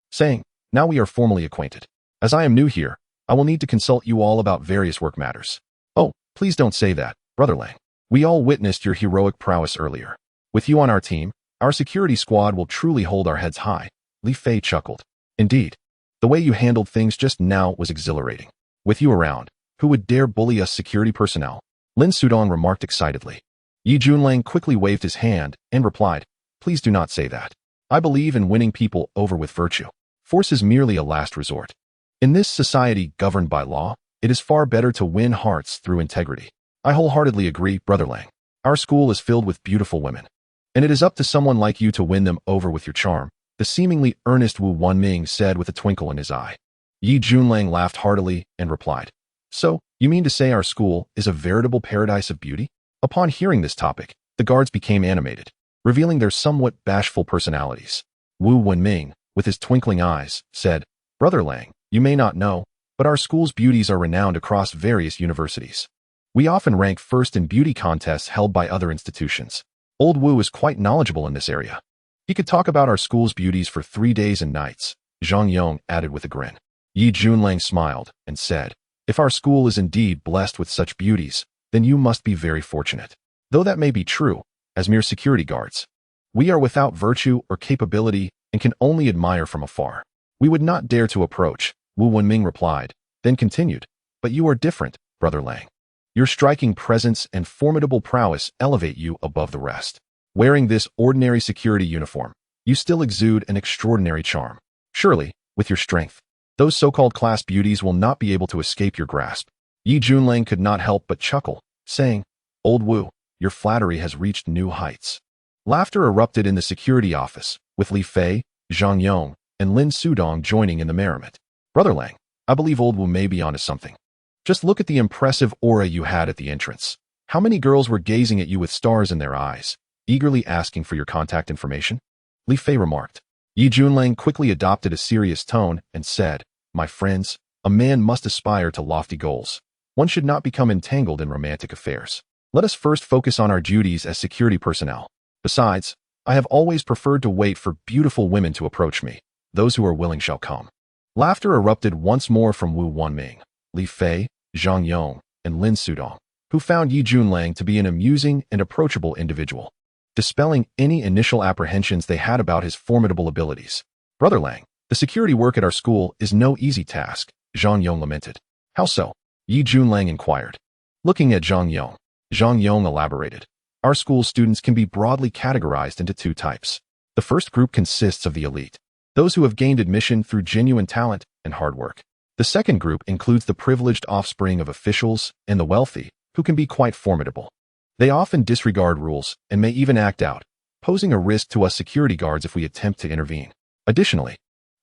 saying, Now we are formally acquainted. As I am new here, I will need to consult you all about various work matters. Oh, please don't say that, Brother Lang. We all witnessed your heroic prowess earlier. With you on our team, our security squad will truly hold our heads high. Li Fei chuckled. Indeed, the way you handled things just now was exhilarating. With you around, who would dare bully us security personnel? Lin Sudong remarked excitedly. Yi Junlang quickly waved his hand and replied, Please do not say that. I believe in winning people over with virtue. Force is merely a last resort. In this society governed by law, it is far better to win hearts through integrity. I wholeheartedly agree, Brother Lang. Our school is filled with beautiful women, and it is up to someone like you to win them over with your charm, the seemingly earnest Wu Wanming said with a twinkle in his eye. Yi Junlang laughed heartily and replied, So, you mean to say our school is a veritable paradise of beauty? Upon hearing this topic, The guards became animated, revealing their somewhat bashful personalities. Wu Wenming, with his twinkling eyes, said, "Brother Lang, you may not know, but our school's beauties are renowned across various universities. We often rank first in beauty contests held by other institutions. Old Wu is quite knowledgeable in this area. He could talk about our school's beauties for 3 days and nights," Zhang Yong added with a grin. Yi Junlang smiled and said, "If our school is indeed blessed with such beauties, then you must be very fortunate. Though that may be true, as mere security guards, we are without virtue or capability and can only admire from afar. We would not dare to approach," Wu Wenming replied, then continued, "But you are different, Brother Lang. Your striking presence and formidable prowess elevate you above the rest. Wearing this ordinary security uniform, you still exude an extraordinary charm. Surely, with your strength, those so-called class beauties will not be able to escape your grasp." Yi Junlang could not help but chuckle, saying, "Old Wu, your flattery has reached new heights." Laughter erupted in the security office, with Li Fei, Zhang Yong, and Lin Sudong joining in the merriment. "Brother Lang, I believe Old Wu may be onto something. Just look at the impressive aura you had at the entrance. How many girls were gazing at you with stars in their eyes, eagerly asking for your contact information?" Li Fei remarked. Yi Junlang quickly adopted a serious tone and said, "My friends, a man must aspire to lofty goals. One should not become entangled in romantic affairs. Let us first focus on our duties as security personnel. Besides, I have always preferred to wait for beautiful women to approach me. Those who are willing shall come." Laughter erupted once more from Wu Wenming, Li Fei, Zhang Yong, and Lin Sudong, who found Yi Junlang to be an amusing and approachable individual, dispelling any initial apprehensions they had about his formidable abilities. "Brother Lang, the security work at our school is no easy task," Zhang Yong lamented. "How so?" Yi Junlang inquired. Looking at Zhang Yong elaborated. "Our school students can be broadly categorized into 2 types. The first group consists of the elite, those who have gained admission through genuine talent and hard work. The second group includes the privileged offspring of officials and the wealthy, who can be quite formidable. They often disregard rules and may even act out, posing a risk to us security guards if we attempt to intervene. Additionally,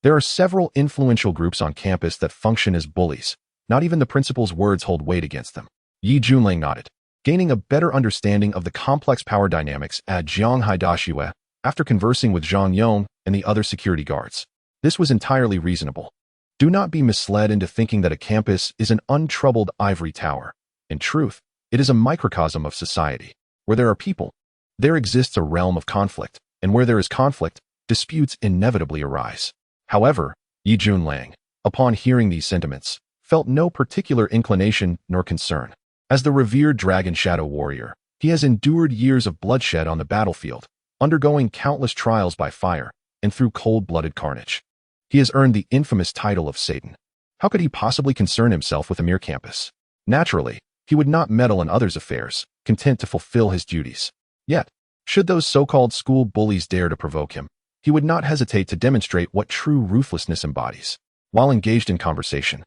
there are several influential groups on campus that function as bullies. Not even the principal's words hold weight against them." Yi Junlang nodded, gaining a better understanding of the complex power dynamics at Jianghai Dashue after conversing with Zhang Yong and the other security guards. This was entirely reasonable. Do not be misled into thinking that a campus is an untroubled ivory tower. In truth, it is a microcosm of society. Where there are people, there exists a realm of conflict, and where there is conflict, disputes inevitably arise. However, Yi Junlang, upon hearing these sentiments, felt no particular inclination nor concern. As the revered Dragon Shadow Warrior, he has endured years of bloodshed on the battlefield, undergoing countless trials by fire and through cold-blooded carnage. He has earned the infamous title of Satan. How could he possibly concern himself with a mere campus? Naturally, he would not meddle in others' affairs, content to fulfill his duties. Yet, should those so-called school bullies dare to provoke him, he would not hesitate to demonstrate what true ruthlessness embodies. While engaged in conversation,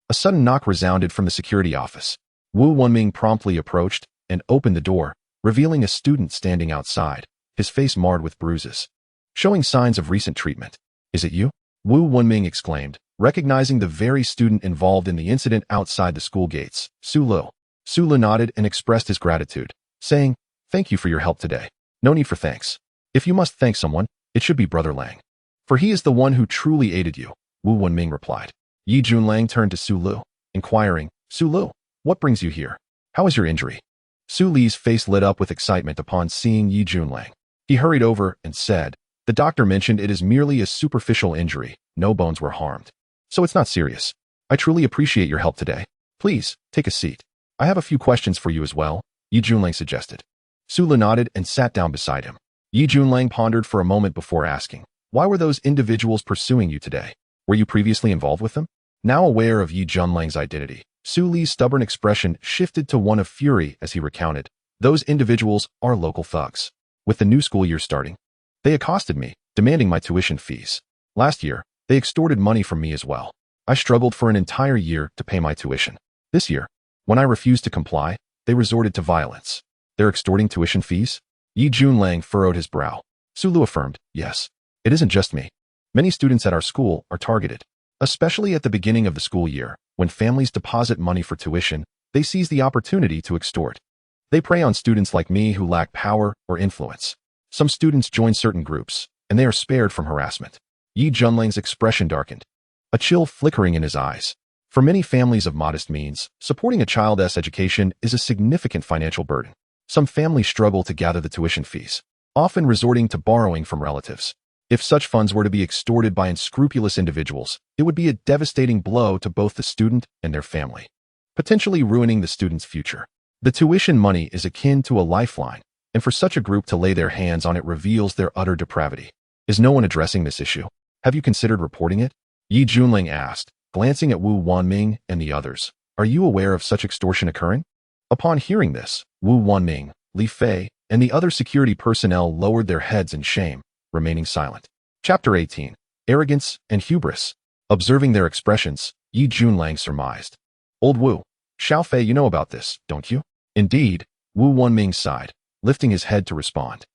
a sudden knock resounded from the security office. Wu Wenming promptly approached and opened the door, revealing a student standing outside, his face marred with bruises, showing signs of recent treatment. "Is it you?" Wu Wenming exclaimed, recognizing the very student involved in the incident outside the school gates, Su Lu. Su Lu nodded and expressed his gratitude, saying, "Thank you for your help today. No need for thanks. If you must thank someone, it should be Brother Lang, for he is the one who truly aided you," Wu Wenming replied. Yi Junlang turned to Su Lu, inquiring, "Su Lu, what brings you here? How is your injury?" Su Li's face lit up with excitement upon seeing Yi Junlang. He hurried over and said, "The doctor mentioned it is merely a superficial injury. No bones were harmed. So it's not serious. I truly appreciate your help today. Please, take a seat. I have a few questions for you as well," Yi Junlang suggested. Su Li nodded and sat down beside him. Yi Junlang pondered for a moment before asking, "Why were those individuals pursuing you today? Were you previously involved with them?" Now aware of Yi Junlang's identity, Su Li's stubborn expression shifted to one of fury as he recounted, "Those individuals are local thugs. With the new school year starting, they accosted me, demanding my tuition fees. Last year, they extorted money from me as well. I struggled for an entire year to pay my tuition. This year, when I refused to comply, they resorted to violence. They're extorting tuition fees?" Yi Junlang furrowed his brow. Su Lu affirmed, "Yes. It isn't just me. Many students at our school are targeted. Especially at the beginning of the school year, when families deposit money for tuition, they seize the opportunity to extort. They prey on students like me who lack power or influence. Some students join certain groups, and they are spared from harassment. Yi Junlang's expression darkened, a chill flickering in his eyes. For many families of modest means, supporting a child's education is a significant financial burden. Some families struggle to gather the tuition fees, often resorting to borrowing from relatives. If such funds were to be extorted by unscrupulous individuals, it would be a devastating blow to both the student and their family, potentially ruining the student's future. The tuition money is akin to a lifeline, and for such a group to lay their hands on it reveals their utter depravity. Is no one addressing this issue? Have you considered reporting it? Yi Junlang asked, glancing at Wu Wanming and the others. Are you aware of such extortion occurring? Upon hearing this, Wu Wanming, Li Fei, and the other security personnel lowered their heads in shame, remaining silent. Chapter 18. Arrogance and Hubris. Observing their expressions, Yi Junlang surmised. Old Wu, Xiao Fei, you know about this, don't you? Indeed, Wu Wanming sighed, lifting his head to respond.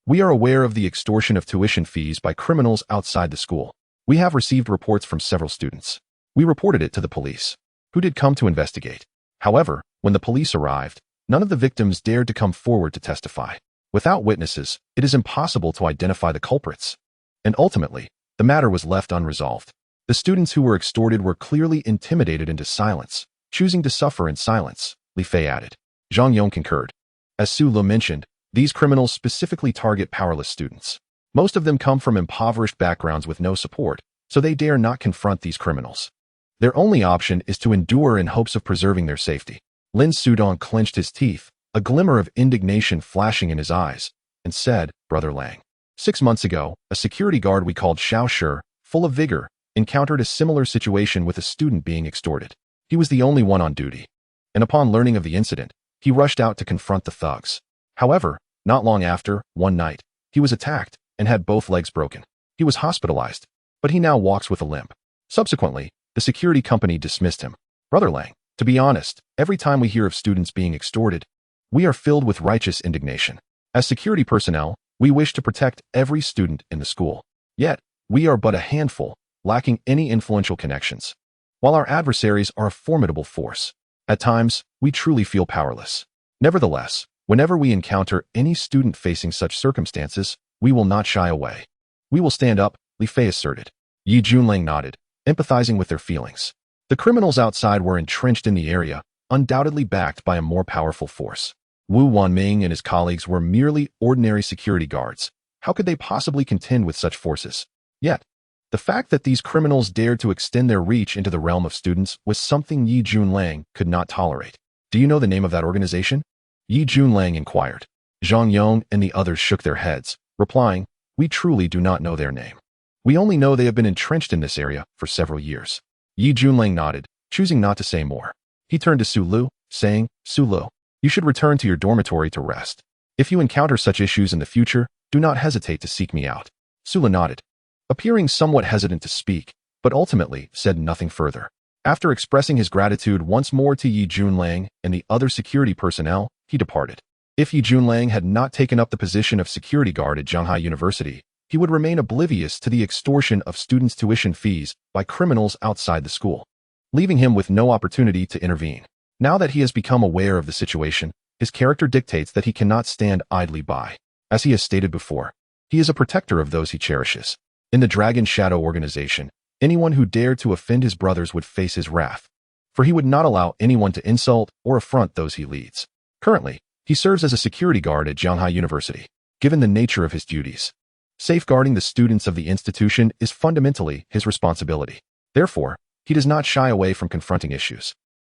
We are aware of the extortion of tuition fees by criminals outside the school. We have received reports from several students. We reported it to the police, who did come to investigate. However, when the police arrived, none of the victims dared to come forward to testify. Without witnesses, it is impossible to identify the culprits. And ultimately, the matter was left unresolved. The students who were extorted were clearly intimidated into silence, choosing to suffer in silence, Li Fei added. Zhang Yong concurred. As Su Le mentioned, these criminals specifically target powerless students. Most of them come from impoverished backgrounds with no support, so they dare not confront these criminals. Their only option is to endure in hopes of preserving their safety. Lin Sudong clenched his teeth, a glimmer of indignation flashing in his eyes, and said, Brother Lang, 6 months ago, a security guard we called Xiao Shi, full of vigor, encountered a similar situation with a student being extorted. He was the only one on duty, and upon learning of the incident, he rushed out to confront the thugs. However, not long after, one night, he was attacked and had both legs broken. He was hospitalized, but he now walks with a limp. Subsequently, the security company dismissed him. Brother Lang, to be honest, every time we hear of students being extorted, we are filled with righteous indignation. As security personnel, we wish to protect every student in the school. Yet, we are but a handful, lacking any influential connections. While our adversaries are a formidable force, at times, we truly feel powerless. Nevertheless, whenever we encounter any student facing such circumstances, we will not shy away. We will stand up, Li Fei asserted. Yi Junlang nodded, empathizing with their feelings. The criminals outside were entrenched in the area, undoubtedly backed by a more powerful force. Wu Wanming and his colleagues were merely ordinary security guards. How could they possibly contend with such forces? Yet, the fact that these criminals dared to extend their reach into the realm of students was something Yi Junlang could not tolerate. Do you know the name of that organization? Yi Junlang inquired. Zhang Yong and the others shook their heads, replying, We truly do not know their name. We only know they have been entrenched in this area for several years. Yi Junlang nodded, choosing not to say more. He turned to Su Lu, saying, Su Lu, you should return to your dormitory to rest. If you encounter such issues in the future, do not hesitate to seek me out. Su Lu nodded, appearing somewhat hesitant to speak, but ultimately said nothing further. After expressing his gratitude once more to Yi Junlang and the other security personnel, he departed. If Yi Junlang had not taken up the position of security guard at Shanghai University, he would remain oblivious to the extortion of students' tuition fees by criminals outside the school, leaving him with no opportunity to intervene. Now that he has become aware of the situation, his character dictates that he cannot stand idly by. As he has stated before, he is a protector of those he cherishes. In the Dragon Shadow organization, anyone who dared to offend his brothers would face his wrath, for he would not allow anyone to insult or affront those he leads. Currently, he serves as a security guard at Shanghai University. Given the nature of his duties, safeguarding the students of the institution is fundamentally his responsibility. Therefore, he does not shy away from confronting issues.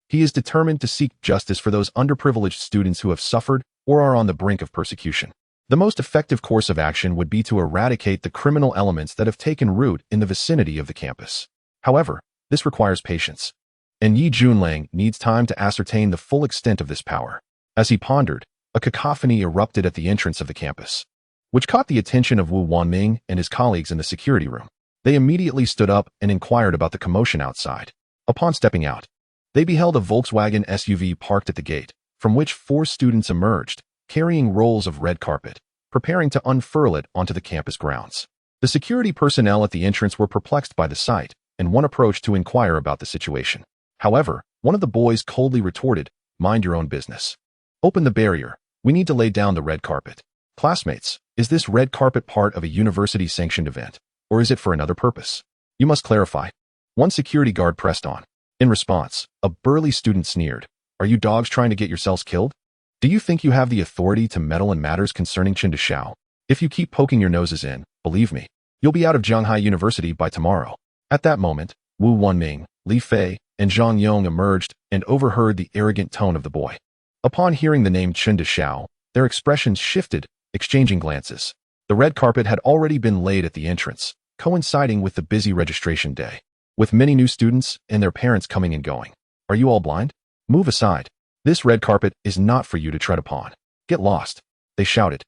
He is determined to seek justice for those underprivileged students who have suffered or are on the brink of persecution. The most effective course of action would be to eradicate the criminal elements that have taken root in the vicinity of the campus. However, this requires patience, and Yi Junlang needs time to ascertain the full extent of this power. As he pondered, a cacophony erupted at the entrance of the campus, which caught the attention of Wu Wanming and his colleagues in the security room. They immediately stood up and inquired about the commotion outside. Upon stepping out, they beheld a Volkswagen SUV parked at the gate, from which 4 students emerged, carrying rolls of red carpet, preparing to unfurl it onto the campus grounds. The security personnel at the entrance were perplexed by the sight, and one approached to inquire about the situation. However, one of the boys coldly retorted, "Mind your own business. Open the barrier, We need to lay down the red carpet. Classmates, is this red carpet part of a university-sanctioned event, or is it for another purpose? You must clarify. One security guard pressed on. In response, a burly student sneered. Are you dogs trying to get yourselves killed? Do you think you have the authority to meddle in matters concerning Qin Shao? If you keep poking your noses in, believe me, you'll be out of Zhanghai University by tomorrow. At that moment, Wu Wanming, Li Fei, and Zhang Yong emerged and overheard the arrogant tone of the boy. Upon hearing the name Qin Shao, their expressions shifted, exchanging glances. The red carpet had already been laid at the entrance, coinciding with the busy registration day, with many new students and their parents coming and going. Are you all blind? Move aside. This red carpet is not for you to tread upon. Get lost, they shouted,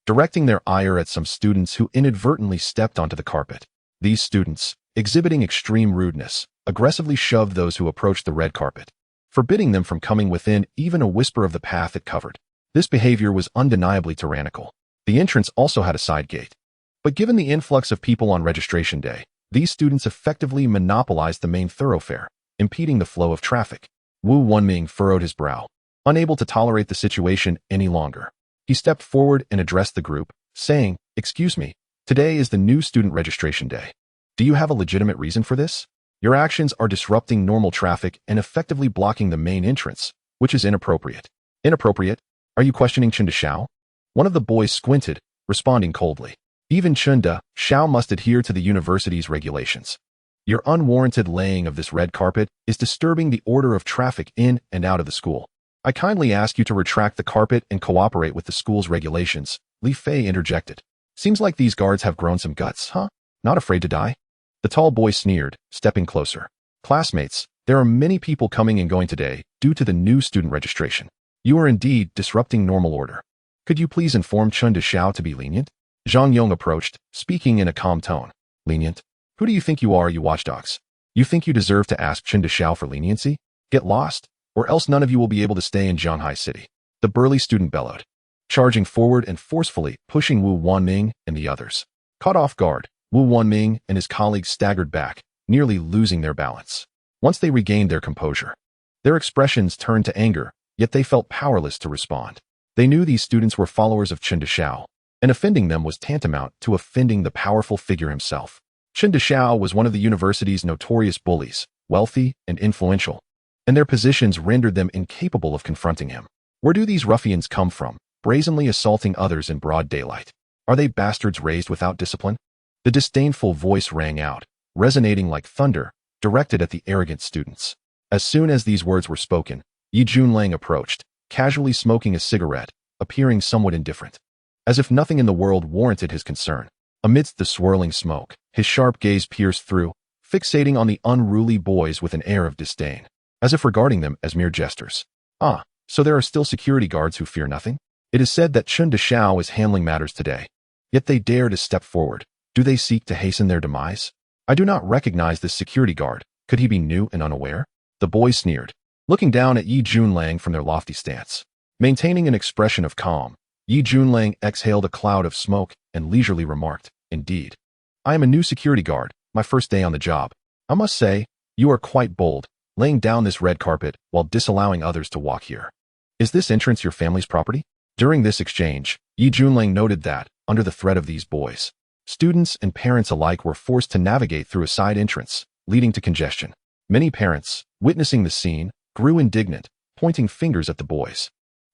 directing their ire at some students who inadvertently stepped onto the carpet. These students, exhibiting extreme rudeness, aggressively shoved those who approached the red carpet, forbidding them from coming within even a whisper of the path it covered. This behavior was undeniably tyrannical. The entrance also had a side gate. But given the influx of people on registration day, these students effectively monopolized the main thoroughfare, impeding the flow of traffic. Wu Wanming furrowed his brow, unable to tolerate the situation any longer. He stepped forward and addressed the group, saying, "Excuse me, today is the new student registration day. Do you have a legitimate reason for this? Your actions are disrupting normal traffic and effectively blocking the main entrance, which is inappropriate." Inappropriate? Are you questioning Qin Shao? One of the boys squinted, responding coldly. Even Qin Shao must adhere to the university's regulations. Your unwarranted laying of this red carpet is disturbing the order of traffic in and out of the school. I kindly ask you to retract the carpet and cooperate with the school's regulations, Li Fei interjected. Seems like these guards have grown some guts, huh? Not afraid to die? The tall boy sneered, stepping closer. Classmates, there are many people coming and going today due to the new student registration. You are indeed disrupting normal order. Could you please inform Qin Shao to be lenient? Zhang Yong approached, speaking in a calm tone. Lenient? Who do you think you are, you watchdogs? You think you deserve to ask Qin Shao for leniency? Get lost, or else none of you will be able to stay in Zhanghai City. The burly student bellowed, charging forward and forcefully pushing Wu Wanming and the others. Caught off guard, Wu Wanming and his colleagues staggered back, nearly losing their balance. Once they regained their composure, their expressions turned to anger, yet they felt powerless to respond. They knew these students were followers of Qin Shao, and offending them was tantamount to offending the powerful figure himself. Qin Shao was one of the university's notorious bullies, wealthy and influential, and their positions rendered them incapable of confronting him. Where do these ruffians come from, brazenly assaulting others in broad daylight? Are they bastards raised without discipline? The disdainful voice rang out, resonating like thunder, directed at the arrogant students. As soon as these words were spoken, Yi Junlang approached, casually smoking a cigarette, appearing somewhat indifferent, as if nothing in the world warranted his concern. Amidst the swirling smoke, his sharp gaze pierced through, fixating on the unruly boys with an air of disdain, as if regarding them as mere jesters. Ah, so there are still security guards who fear nothing? It is said that Qin Shao is handling matters today, yet they dare to step forward. Do they seek to hasten their demise? I do not recognize this security guard. Could he be new and unaware? The boys sneered, looking down at Yi Junlang from their lofty stance. Maintaining an expression of calm, Yi Junlang exhaled a cloud of smoke and leisurely remarked, "Indeed. I am a new security guard, my first day on the job. I must say, you are quite bold, laying down this red carpet while disallowing others to walk here. Is this entrance your family's property?" During this exchange, Yi Junlang noted that, under the threat of these boys, students and parents alike were forced to navigate through a side entrance, leading to congestion. Many parents, witnessing the scene, grew indignant, pointing fingers at the boys.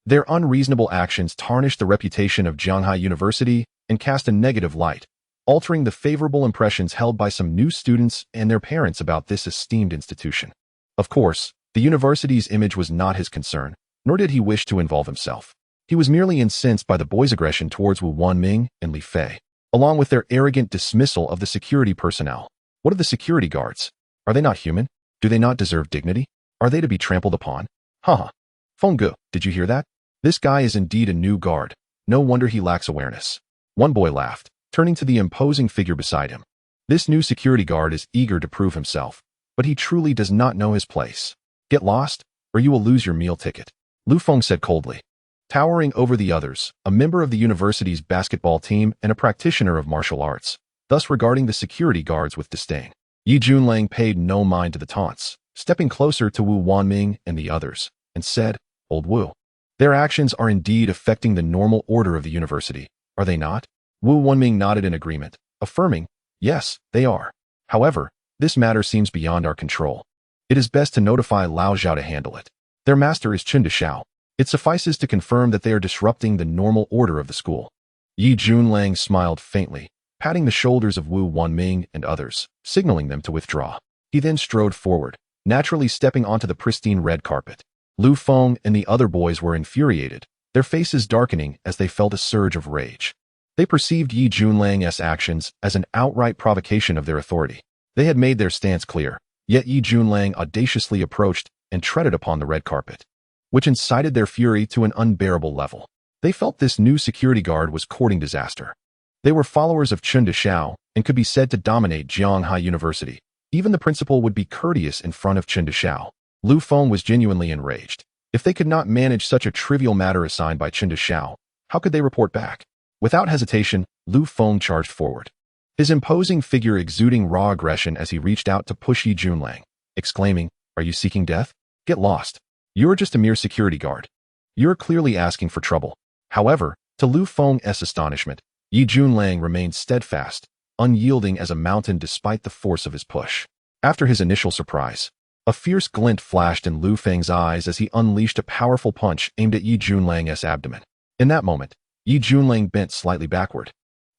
Their unreasonable actions tarnished the reputation of Zhanghai University and cast a negative light, altering the favorable impressions held by some new students and their parents about this esteemed institution. Of course, the university's image was not his concern, nor did he wish to involve himself. He was merely incensed by the boys' aggression towards Wu Wanming and Li Fei, along with their arrogant dismissal of the security personnel. What of the security guards? Are they not human? Do they not deserve dignity? Are they to be trampled upon? Haha. Fengge, did you hear that? This guy is indeed a new guard. No wonder he lacks awareness. One boy laughed, turning to the imposing figure beside him. This new security guard is eager to prove himself, but he truly does not know his place. Get lost, or you will lose your meal ticket, Lu Feng said coldly. Towering over the others, a member of the university's basketball team and a practitioner of martial arts, thus regarding the security guards with disdain. Yi Junlang paid no mind to the taunts, stepping closer to Wu Wanming and the others, and said, "Old Wu, Their actions are indeed affecting the normal order of the university, are they not? Wu Wenming nodded in agreement, affirming, yes, they are. However, this matter seems beyond our control. It is best to notify Lao Zhao to handle it. Their master is Chun Deshao. It suffices to confirm that they are disrupting the normal order of the school. Yi Junlang smiled faintly, patting the shoulders of Wu Wenming and others, signaling them to withdraw. He then strode forward, naturally stepping onto the pristine red carpet. Lu Feng and the other boys were infuriated, their faces darkening as they felt a surge of rage. They perceived Yi Junlang's actions as an outright provocation of their authority. They had made their stance clear, yet Yi Junlang audaciously approached and treaded upon the red carpet, which incited their fury to an unbearable level. They felt this new security guard was courting disaster. They were followers of Chun Deshao and could be said to dominate Jianghai University. Even the principal would be courteous in front of Chun Deshao. Lu Feng was genuinely enraged. If they could not manage such a trivial matter assigned by Chun Deshao, how could they report back? Without hesitation, Lu Feng charged forward, his imposing figure exuding raw aggression as he reached out to push Yi Junlang, exclaiming, "Are you seeking death? Get lost. You're just a mere security guard. You're clearly asking for trouble." However, to Lu Feng's astonishment, Yi Junlang remained steadfast, unyielding as a mountain despite the force of his push. After his initial surprise, a fierce glint flashed in Lu Feng's eyes as he unleashed a powerful punch aimed at Yi Junlang's abdomen. In that moment, Yi Junlang bent slightly backward,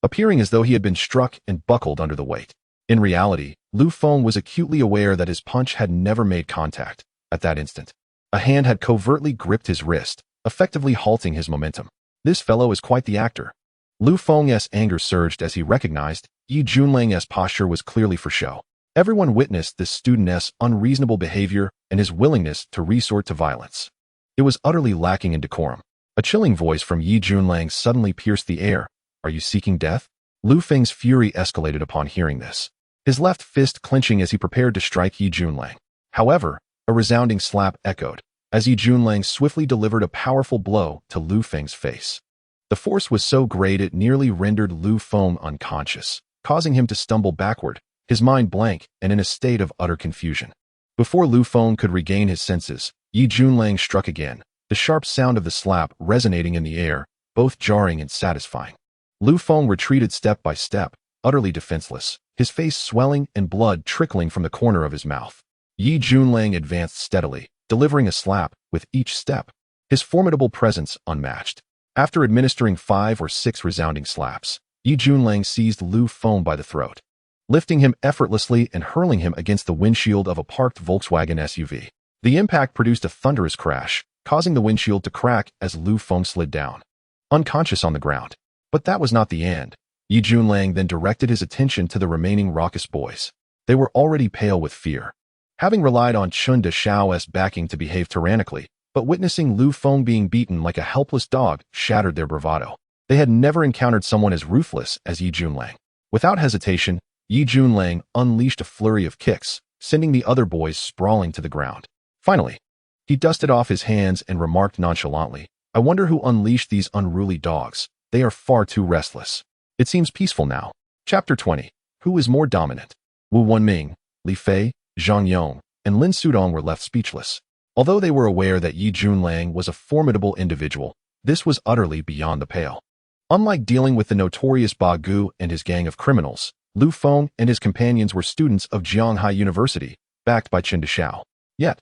appearing as though he had been struck and buckled under the weight. In reality, Lu Feng was acutely aware that his punch had never made contact. At that instant, a hand had covertly gripped his wrist, effectively halting his momentum. This fellow is quite the actor. Lu Feng's anger surged as he recognized Yi Junlang's posture was clearly for show. Everyone witnessed this student's unreasonable behavior and his willingness to resort to violence. It was utterly lacking in decorum. A chilling voice from Yi Junlang suddenly pierced the air. "Are you seeking death?" Lu Feng's fury escalated upon hearing this, his left fist clenching as he prepared to strike Yi Junlang. However, a resounding slap echoed, as Yi Junlang swiftly delivered a powerful blow to Lu Feng's face. The force was so great it nearly rendered Lu Feng unconscious, causing him to stumble backward, his mind blank and in a state of utter confusion. Before Lu Feng could regain his senses, Yi Junlang struck again, the sharp sound of the slap resonating in the air, both jarring and satisfying. Lu Feng retreated step by step, utterly defenseless, his face swelling and blood trickling from the corner of his mouth. Yi Junlang advanced steadily, delivering a slap with each step, his formidable presence unmatched. After administering 5 or 6 resounding slaps, Yi Junlang seized Lu Feng by the throat, lifting him effortlessly and hurling him against the windshield of a parked Volkswagen SUV. The impact produced a thunderous crash, causing the windshield to crack as Lu Feng slid down, unconscious on the ground. But that was not the end. Yi Junlang then directed his attention to the remaining raucous boys. They were already pale with fear, having relied on Chun Deshao's backing to behave tyrannically, but witnessing Lu Feng being beaten like a helpless dog shattered their bravado. They had never encountered someone as ruthless as Yi Junlang. Without hesitation, Yi Junlang unleashed a flurry of kicks, sending the other boys sprawling to the ground. Finally, he dusted off his hands and remarked nonchalantly, "I wonder who unleashed these unruly dogs. They are far too restless. It seems peaceful now." Chapter 20. Who is more dominant? Wu Wenming, Li Fei, Zhang Yong, and Lin Sudong were left speechless. Although they were aware that Yi Junlang was a formidable individual, this was utterly beyond the pale. Unlike dealing with the notorious Ba Gu and his gang of criminals, Lu Feng and his companions were students of Jianghai University, backed by Chun Deshao. Yet,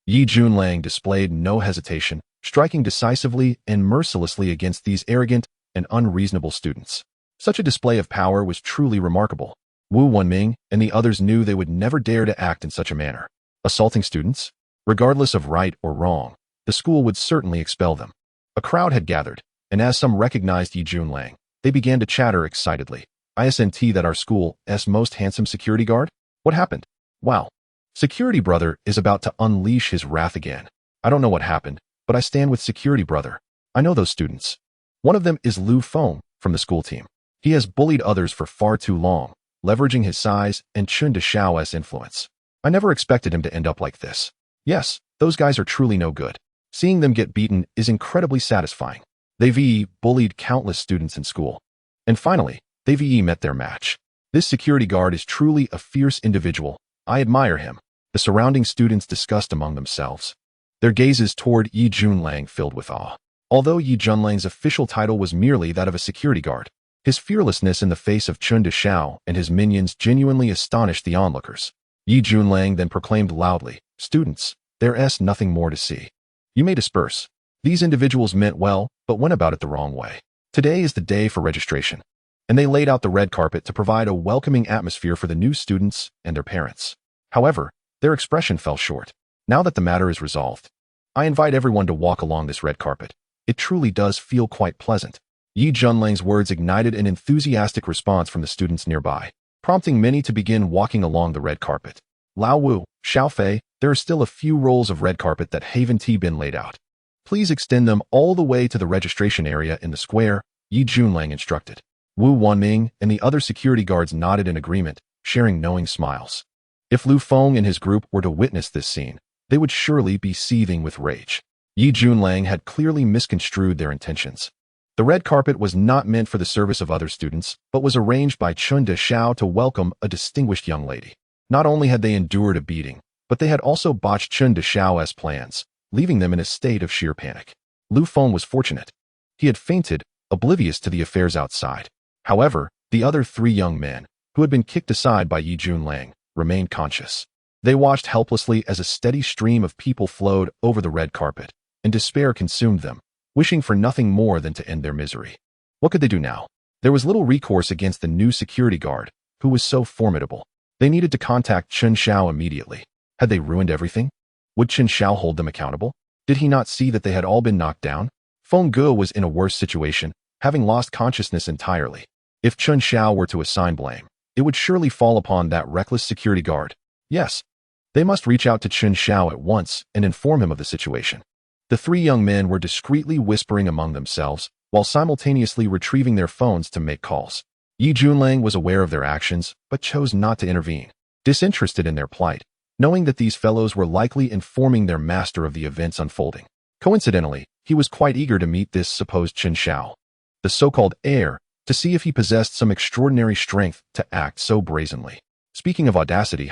Yi Junlang displayed no hesitation, striking decisively and mercilessly against these arrogant and unreasonable students. Such a display of power was truly remarkable. Wu Wenming and the others knew they would never dare to act in such a manner. Assaulting students? Regardless of right or wrong, the school would certainly expel them. A crowd had gathered, and as some recognized Yi Junlang, they began to chatter excitedly. "Isn't that our school's most handsome security guard? What happened? Wow. Security brother is about to unleash his wrath again. I don't know what happened, but I stand with security brother. I know those students. One of them is Lu Feng from the school team. He has bullied others for far too long, leveraging his size and Chun Deshao's influence. I never expected him to end up like this. Yes, those guys are truly no good. Seeing them get beaten is incredibly satisfying. They've bullied countless students in school. And finally, they've met their match. This security guard is truly a fierce individual. I admire him." The surrounding students discussed among themselves, their gazes toward Yi Junlang filled with awe. Although Yi Junlang's official title was merely that of a security guard, his fearlessness in the face of Chun Deshao and his minions genuinely astonished the onlookers. Yi Junlang then proclaimed loudly, "Students, there's nothing more to see. You may disperse." These individuals meant well, but went about it the wrong way. Today is the day for registration, and they laid out the red carpet to provide a welcoming atmosphere for the new students and their parents. However, their expression fell short. Now that the matter is resolved, I invite everyone to walk along this red carpet. It truly does feel quite pleasant. Yi Junlang's words ignited an enthusiastic response from the students nearby, prompting many to begin walking along the red carpet. Lao Wu, Xiao Fei, there are still a few rolls of red carpet that haven't been laid out. Please extend them all the way to the registration area in the square, Yi Junlang instructed. Wu Wanming and the other security guards nodded in agreement, sharing knowing smiles. If Lu Feng and his group were to witness this scene, they would surely be seething with rage. Yi Junlang had clearly misconstrued their intentions. The red carpet was not meant for the service of other students, but was arranged by Chun Deshao to welcome a distinguished young lady. Not only had they endured a beating, but they had also botched Chun Deshao's plans, leaving them in a state of sheer panic. Lu Feng was fortunate. He had fainted, oblivious to the affairs outside. However, the other three young men, who had been kicked aside by Yi Junlang, remained conscious. They watched helplessly as a steady stream of people flowed over the red carpet, and despair consumed them, wishing for nothing more than to end their misery. What could they do now? There was little recourse against the new security guard, who was so formidable. They needed to contact Chen Xiao immediately. Had they ruined everything? Would Chen Xiao hold them accountable? Did he not see that they had all been knocked down? Feng Ge was in a worse situation, having lost consciousness entirely. If Chen Xiao were to assign blame, it would surely fall upon that reckless security guard. Yes, they must reach out to Chen Xiao at once and inform him of the situation. The three young men were discreetly whispering among themselves, while simultaneously retrieving their phones to make calls. Yi Junlang was aware of their actions, but chose not to intervene, disinterested in their plight, knowing that these fellows were likely informing their master of the events unfolding. Coincidentally, he was quite eager to meet this supposed Chen Xiao, the so-called heir, to see if he possessed some extraordinary strength to act so brazenly. Speaking of audacity,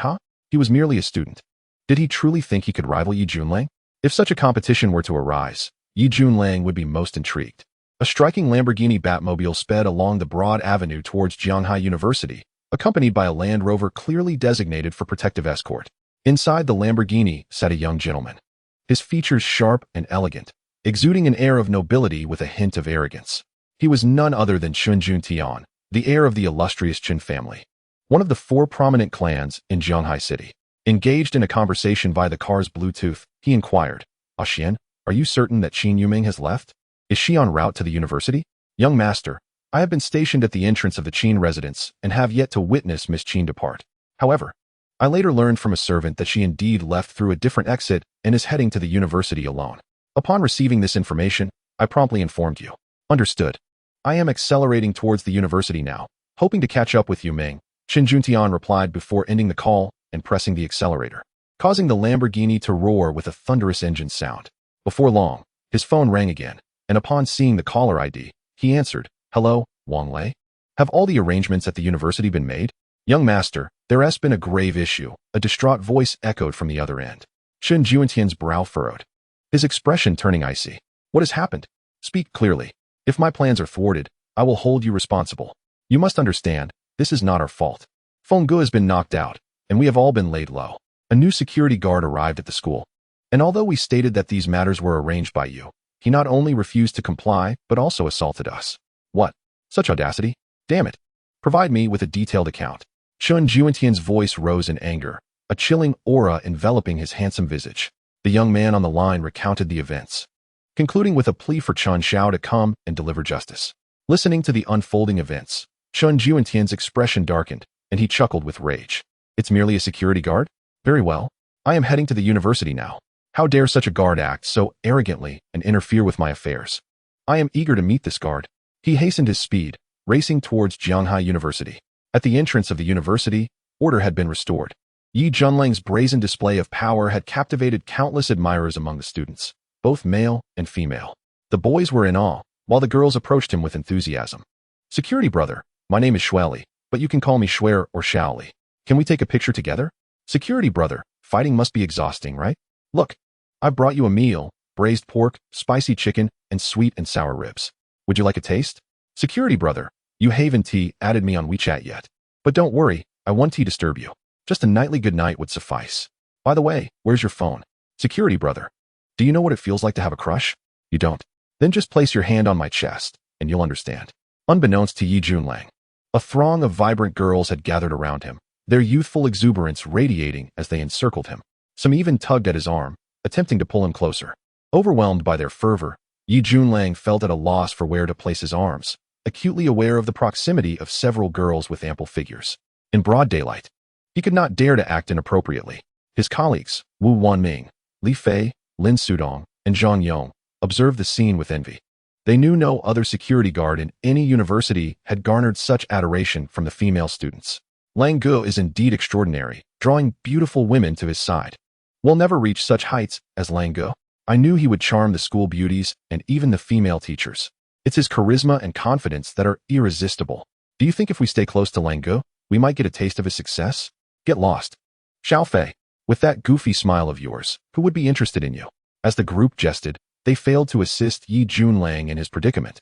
he was merely a student. Did he truly think he could rival Yi Junlang? If such a competition were to arise, Yi Junlang would be most intrigued. A striking Lamborghini Batmobile sped along the broad avenue towards Jianghai University, accompanied by a Land Rover clearly designated for protective escort. Inside the Lamborghini sat a young gentleman, his features sharp and elegant, exuding an air of nobility with a hint of arrogance. He was none other than Chun Juntian, the heir of the illustrious Chun family, one of the 4 prominent clans in Jianghai City. Engaged in a conversation via the car's Bluetooth, he inquired, "Xian, are you certain that Qin Yuming has left? Is she en route to the university?" "Young master, I have been stationed at the entrance of the Qin residence and have yet to witness Miss Qin depart. However, I later learned from a servant that she indeed left through a different exit and is heading to the university alone. Upon receiving this information, I promptly informed you." "Understood. I am accelerating towards the university now, hoping to catch up with you, Ming," Qin Juntian replied before ending the call and pressing the accelerator, causing the Lamborghini to roar with a thunderous engine sound. Before long, his phone rang again, and upon seeing the caller ID, he answered, "Hello, Wang Lei? Have all the arrangements at the university been made?" "Young master, there has been a grave issue," a distraught voice echoed from the other end. Qin Juntian's brow furrowed, his expression turning icy. "What has happened? Speak clearly. If my plans are thwarted, I will hold you responsible. You must understand, this is not our fault. Feng Ge has been knocked out, and we have all been laid low." A new security guard arrived at the school, and although we stated that these matters were arranged by you, he not only refused to comply, but also assaulted us. "What? Such audacity? Damn it. Provide me with a detailed account." Chun Juntian's voice rose in anger, a chilling aura enveloping his handsome visage. The young man on the line recounted the events, concluding with a plea for Chen Xiao to come and deliver justice. Listening to the unfolding events, Chun Juntian's expression darkened, and he chuckled with rage. "It's merely a security guard? Very well. I am heading to the university now. How dare such a guard act so arrogantly and interfere with my affairs? I am eager to meet this guard." He hastened his speed, racing towards Jianghai University. At the entrance of the university, order had been restored. Yi Junlang's brazen display of power had captivated countless admirers among the students, both male and female. The boys were in awe, while the girls approached him with enthusiasm. "Security brother, my name is Shueli, but you can call me Schwer or Shaoli. Can we take a picture together?" "Security brother, fighting must be exhausting, right? Look, I brought you a meal, braised pork, spicy chicken, and sweet and sour ribs. Would you like a taste? Security brother, you haven't added me on WeChat yet. But don't worry, I won't disturb you. Just a nightly good night would suffice. By the way, where's your phone? Security brother, do you know what it feels like to have a crush? You don't? Then just place your hand on my chest, and you'll understand. Unbeknownst to Yi Junlang, a throng of vibrant girls had gathered around him, their youthful exuberance radiating as they encircled him. Some even tugged at his arm, attempting to pull him closer. Overwhelmed by their fervor, Yi Junlang felt at a loss for where to place his arms, acutely aware of the proximity of several girls with ample figures. In broad daylight, he could not dare to act inappropriately. His colleagues, Wu Wanming, Li Fei, Lin Sudong, and Zhang Yong, observed the scene with envy. They knew no other security guard in any university had garnered such adoration from the female students. Lang Guo is indeed extraordinary, drawing beautiful women to his side. We'll never reach such heights as Lang Guo. I knew he would charm the school beauties and even the female teachers. It's his charisma and confidence that are irresistible. Do you think if we stay close to Lang Guo, we might get a taste of his success? Get lost. Xiao Fei, with that goofy smile of yours, who would be interested in you? As the group jested, they failed to assist Yi Junlang in his predicament,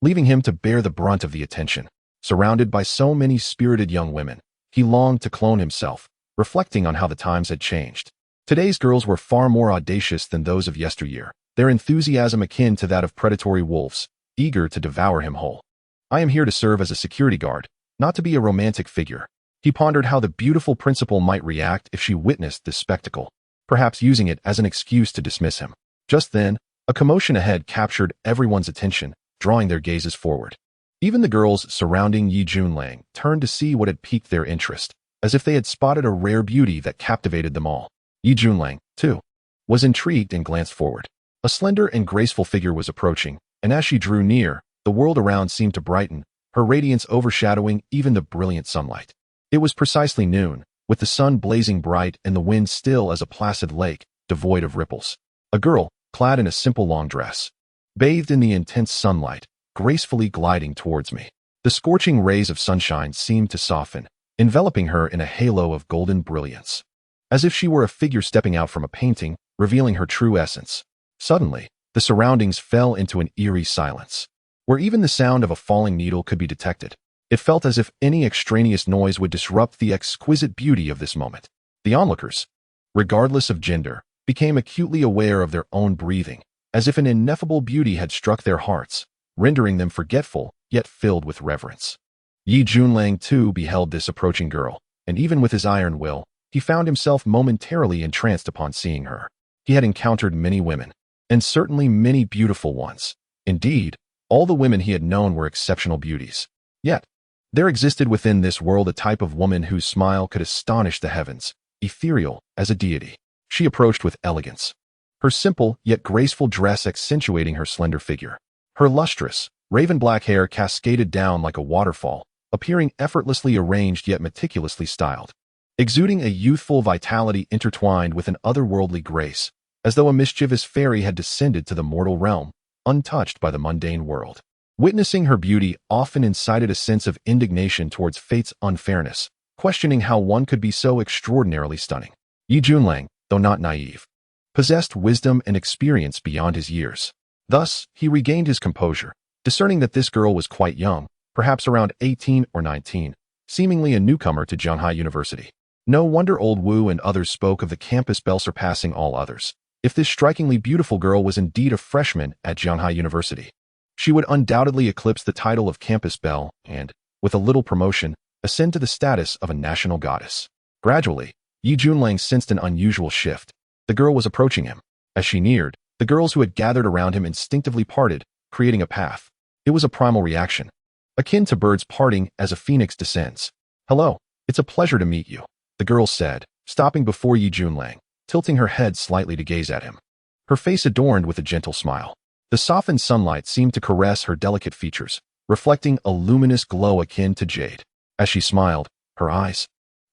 leaving him to bear the brunt of the attention. Surrounded by so many spirited young women, he longed to clone himself, reflecting on how the times had changed. Today's girls were far more audacious than those of yesteryear, their enthusiasm akin to that of predatory wolves, eager to devour him whole. I am here to serve as a security guard, not to be a romantic figure. He pondered how the beautiful principal might react if she witnessed this spectacle, perhaps using it as an excuse to dismiss him. Just then, a commotion ahead captured everyone's attention, drawing their gazes forward. Even the girls surrounding Yi Junlang turned to see what had piqued their interest, as if they had spotted a rare beauty that captivated them all. Yi Junlang, too, was intrigued and glanced forward. A slender and graceful figure was approaching, and as she drew near, the world around seemed to brighten, her radiance overshadowing even the brilliant sunlight. It was precisely noon, with the sun blazing bright and the wind still as a placid lake, devoid of ripples. A girl, clad in a simple long dress, bathed in the intense sunlight, gracefully gliding towards me. The scorching rays of sunshine seemed to soften, enveloping her in a halo of golden brilliance, as if she were a figure stepping out from a painting, revealing her true essence. Suddenly, the surroundings fell into an eerie silence, where even the sound of a falling needle could be detected. It felt as if any extraneous noise would disrupt the exquisite beauty of this moment. The onlookers, regardless of gender, became acutely aware of their own breathing, as if an ineffable beauty had struck their hearts, rendering them forgetful, yet filled with reverence. Yi Junlang too beheld this approaching girl, and even with his iron will, he found himself momentarily entranced upon seeing her. He had encountered many women, and certainly many beautiful ones. Indeed, all the women he had known were exceptional beauties. Yet, there existed within this world a type of woman whose smile could astonish the heavens, ethereal as a deity. She approached with elegance, her simple yet graceful dress accentuating her slender figure. Her lustrous, raven-black hair cascaded down like a waterfall, appearing effortlessly arranged yet meticulously styled, exuding a youthful vitality intertwined with an otherworldly grace, as though a mischievous fairy had descended to the mortal realm, untouched by the mundane world. Witnessing her beauty often incited a sense of indignation towards fate's unfairness, questioning how one could be so extraordinarily stunning. Yi Junlang, though not naive, possessed wisdom and experience beyond his years. Thus, he regained his composure, discerning that this girl was quite young, perhaps around 18 or 19, seemingly a newcomer to Zhanghai University. No wonder old Wu and others spoke of the campus belle surpassing all others. If this strikingly beautiful girl was indeed a freshman at Zhanghai University, she would undoubtedly eclipse the title of campus belle and, with a little promotion, ascend to the status of a national goddess. Gradually, Yi Junlang sensed an unusual shift. The girl was approaching him. As she neared, the girls who had gathered around him instinctively parted, creating a path. It was a primal reaction, akin to birds parting as a phoenix descends. "Hello, it's a pleasure to meet you," the girl said, stopping before Yi Junlang, tilting her head slightly to gaze at him, her face adorned with a gentle smile. The softened sunlight seemed to caress her delicate features, reflecting a luminous glow akin to jade. As she smiled, her eyes,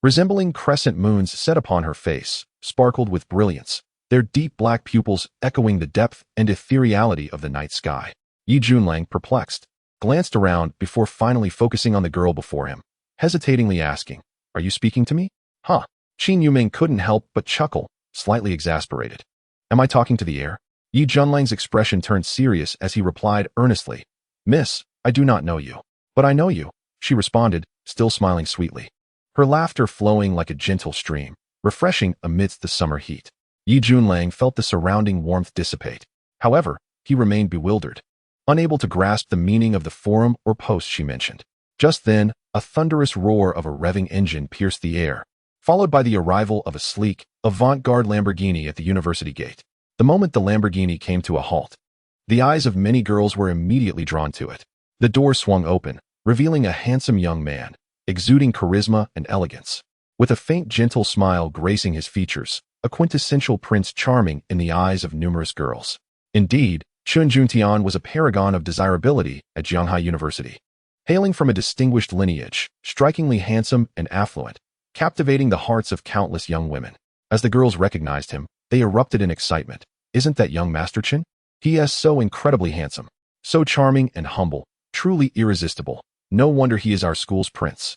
resembling crescent moons set upon her face, sparkled with brilliance, their deep black pupils echoing the depth and ethereality of the night sky. Yi Junlang, perplexed, glanced around before finally focusing on the girl before him, hesitatingly asking, "Are you speaking to me?" Qin Yuming couldn't help but chuckle, slightly exasperated. "Am I talking to the air?" Yi Junlang's expression turned serious as he replied earnestly, "Miss, I do not know you. But I know you," she responded, still smiling sweetly. Her laughter flowing like a gentle stream, refreshing amidst the summer heat. Yi Junlang felt the surrounding warmth dissipate. However, he remained bewildered, unable to grasp the meaning of the forum or post she mentioned. Just then, a thunderous roar of a revving engine pierced the air, followed by the arrival of a sleek, avant-garde Lamborghini at the university gate. The moment the Lamborghini came to a halt, the eyes of many girls were immediately drawn to it. The door swung open, revealing a handsome young man, exuding charisma and elegance. With a faint gentle smile gracing his features, a quintessential Prince Charming in the eyes of numerous girls. Indeed, Chun Juntian was a paragon of desirability at Jianghai University. Hailing from a distinguished lineage, strikingly handsome and affluent, captivating the hearts of countless young women. As the girls recognized him, they erupted in excitement. "Isn't that young Master Chen? He is so incredibly handsome, so charming and humble, truly irresistible. No wonder he is our school's prince.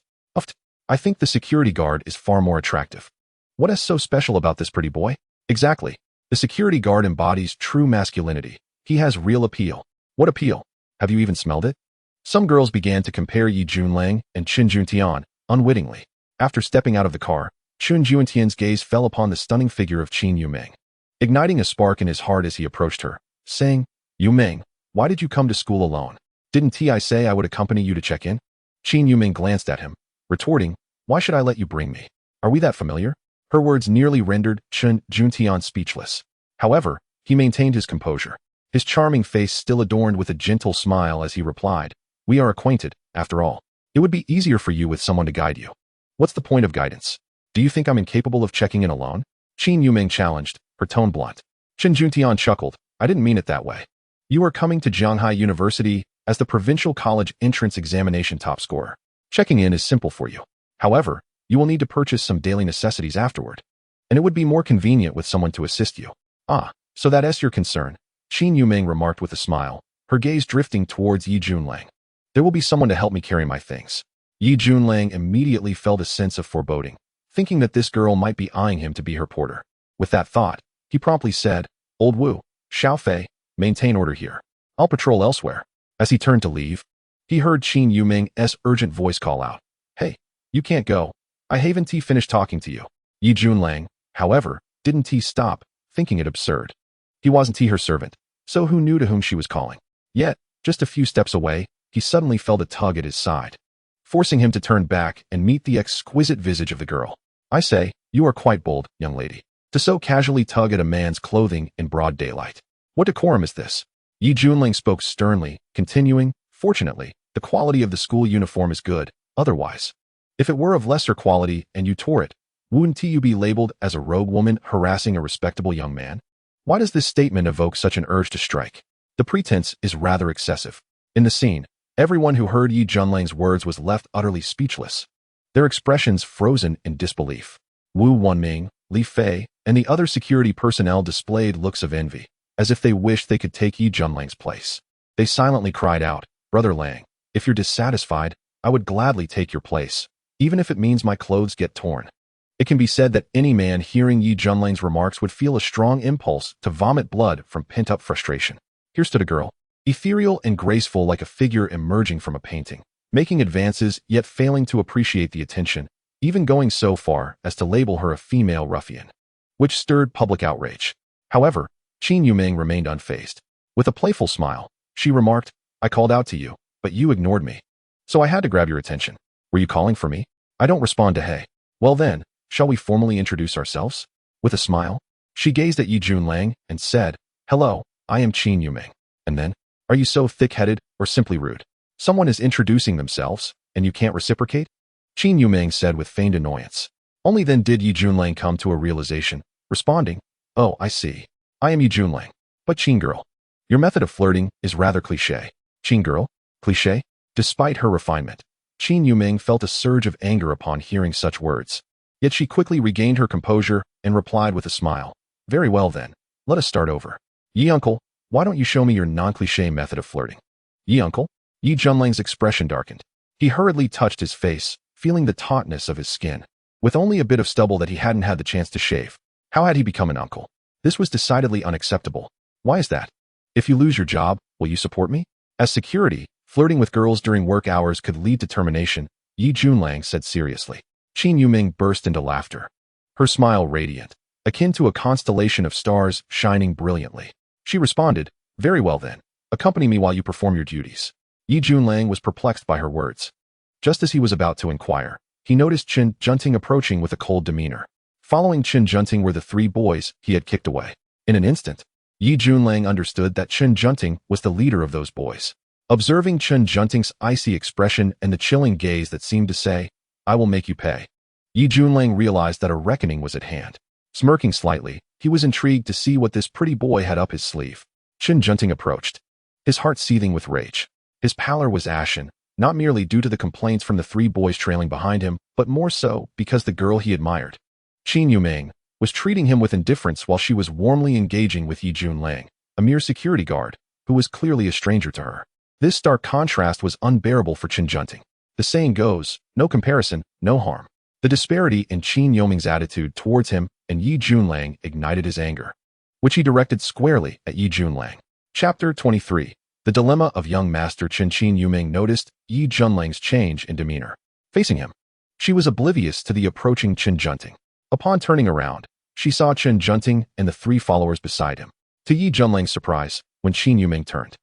I think the security guard is far more attractive. What is so special about this pretty boy?" Exactly. The security guard embodies true masculinity. He has real appeal. What appeal? Have you even smelled it? Some girls began to compare Yi Junlang and Chun Juntian, unwittingly. After stepping out of the car, Chun Juntian's gaze fell upon the stunning figure of Qin Yumeng, igniting a spark in his heart as he approached her, saying, "Yumeng, why did you come to school alone? Didn't I say I would accompany you to check in?" Qin Yumeng glanced at him, retorting, "Why should I let you bring me? Are we that familiar?" Her words nearly rendered Chun Juntian speechless. However, he maintained his composure, his charming face still adorned with a gentle smile as he replied, "We are acquainted, after all. It would be easier for you with someone to guide you." "What's the point of guidance? Do you think I'm incapable of checking in alone?" Qin Yumeng challenged, her tone blunt. Chun Juntian chuckled, "I didn't mean it that way. You are coming to Jianghai University as the provincial college entrance examination top scorer. Checking in is simple for you. However, you will need to purchase some daily necessities afterward, and it would be more convenient with someone to assist you." "Ah, so that is your concern," Qin Yumeng remarked with a smile, her gaze drifting towards Yi Junlang. "There will be someone to help me carry my things." Yi Junlang immediately felt a sense of foreboding, thinking that this girl might be eyeing him to be her porter. With that thought, he promptly said, "Old Wu, Xiao Fei, maintain order here. I'll patrol elsewhere." As he turned to leave, he heard Qin Yumeng's urgent voice call out, "Hey, you can't go. I haven't finished talking to you." Yi Junlang, however, didn't stop, thinking it absurd. He wasn't her servant, so who knew to whom she was calling? Yet, just a few steps away, he suddenly felt a tug at his side, forcing him to turn back and meet the exquisite visage of the girl. "I say, you are quite bold, young lady, to so casually tug at a man's clothing in broad daylight. What decorum is this?" Yi Junlang spoke sternly, continuing, "Fortunately, the quality of the school uniform is good, otherwise, if it were of lesser quality and you tore it, wouldn't you be labeled as a rogue woman harassing a respectable young man?" Why does this statement evoke such an urge to strike? The pretense is rather excessive. In the scene, everyone who heard Yi Junlang's words was left utterly speechless, their expressions frozen in disbelief. Wu Wanming, Li Fei, and the other security personnel displayed looks of envy, as if they wished they could take Yi Junlang's place. They silently cried out, "Brother Lang, if you're dissatisfied, I would gladly take your place, even if it means my clothes get torn." It can be said that any man hearing Yi Junlang's remarks would feel a strong impulse to vomit blood from pent-up frustration. Here stood a girl, ethereal and graceful like a figure emerging from a painting, making advances yet failing to appreciate the attention, even going so far as to label her a female ruffian, which stirred public outrage. However, Qin Yumeng remained unfazed. With a playful smile, she remarked, "I called out to you, but you ignored me. So I had to grab your attention. Were you calling for me? I don't respond to hey. Well then, shall we formally introduce ourselves?" With a smile, she gazed at Yi Junlang and said, "Hello, I am Qin Yumeng." And then, "Are you so thick-headed or simply rude? Someone is introducing themselves, and you can't reciprocate?" Qin Yumeng said with feigned annoyance. Only then did Yi Junlang come to a realization, responding, "Oh, I see. I am Yi Junlang. But Qin girl, your method of flirting is rather cliché." Qin girl? Cliché? Despite her refinement, Qin Yumeng felt a surge of anger upon hearing such words. Yet she quickly regained her composure and replied with a smile, "Very well then, let us start over. Yi uncle, why don't you show me your non-cliché method of flirting?" "Yi uncle?" Yi Junlang's expression darkened. He hurriedly touched his face, feeling the tautness of his skin. With only a bit of stubble that he hadn't had the chance to shave, how had he become an uncle? This was decidedly unacceptable. Why is that? If you lose your job, will you support me? As security, flirting with girls during work hours could lead to termination, Yi Junlang said seriously. Qin Yuming burst into laughter. Her smile radiant, akin to a constellation of stars shining brilliantly. She responded, very well then. Accompany me while you perform your duties. Yi Junlang was perplexed by her words. Just as he was about to inquire, he noticed Qin Junting approaching with a cold demeanor. Following Qin Junting were the 3 boys he had kicked away. In an instant, Yi Junlang understood that Qin Junting was the leader of those boys. Observing Qin Junting's icy expression and the chilling gaze that seemed to say, I will make you pay, Yi Junlang realized that a reckoning was at hand. Smirking slightly, he was intrigued to see what this pretty boy had up his sleeve. Qin Junting approached, his heart seething with rage. His pallor was ashen, not merely due to the complaints from the 3 boys trailing behind him, but more so because the girl he admired, Qin Yuming, was treating him with indifference while she was warmly engaging with Yi Junlang, a mere security guard, who was clearly a stranger to her. This stark contrast was unbearable for Qin Junting. The saying goes, no comparison, no harm. The disparity in Qin Yuming's attitude towards him and Yi Junlang ignited his anger, which he directed squarely at Yi Junlang. Chapter 23. The Dilemma of Young Master Qin Yuming noticed Yi Junlang's change in demeanor. Facing him, she was oblivious to the approaching Qin Junting. Upon turning around, she saw Qin Junting and the 3 followers beside him. To Yi Junlang's surprise, when Qin Yuming turned,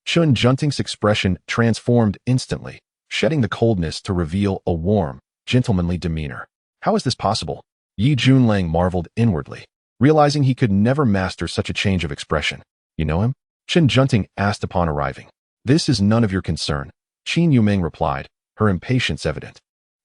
Qin Junting's expression transformed instantly, shedding the coldness to reveal a warm, gentlemanly demeanor. How is this possible? Yi Junlang marveled inwardly, realizing he could never master such a change of expression. You know him? Qin Junting asked upon arriving. This is none of your concern, Qin Yuming replied, her impatience evident.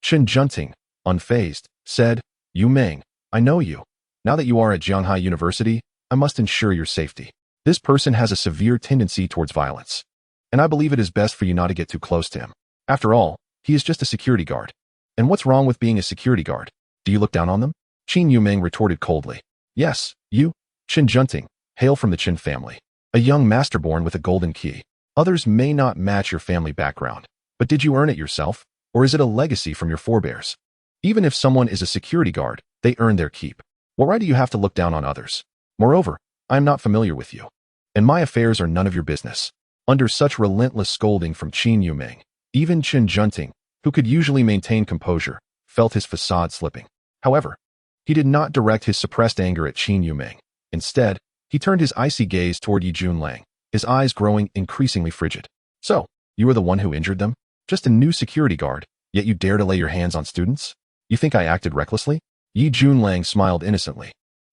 Qin Junting, unfazed, said, Yuming, I know you. Now that you are at Jianghai University, I must ensure your safety. This person has a severe tendency towards violence, and I believe it is best for you not to get too close to him. After all, he is just a security guard. And what's wrong with being a security guard? Do you look down on them? Qin Yuming retorted coldly. Yes, you, Qin Junting, hail from the Qin family. A young master born with a golden key. Others may not match your family background, but did you earn it yourself, or is it a legacy from your forebears? Even if someone is a security guard, they earn their keep. What right do you have to look down on others? Moreover, I am not familiar with you, and my affairs are none of your business. Under such relentless scolding from Qin Yuming, even Qin Junting, who could usually maintain composure, felt his facade slipping. However, he did not direct his suppressed anger at Qin Yuming. Instead, he turned his icy gaze toward Yi Junlang, his eyes growing increasingly frigid. So, you are the one who injured them? Just a new security guard, yet you dare to lay your hands on students? You think I acted recklessly? Yi Junlang smiled innocently.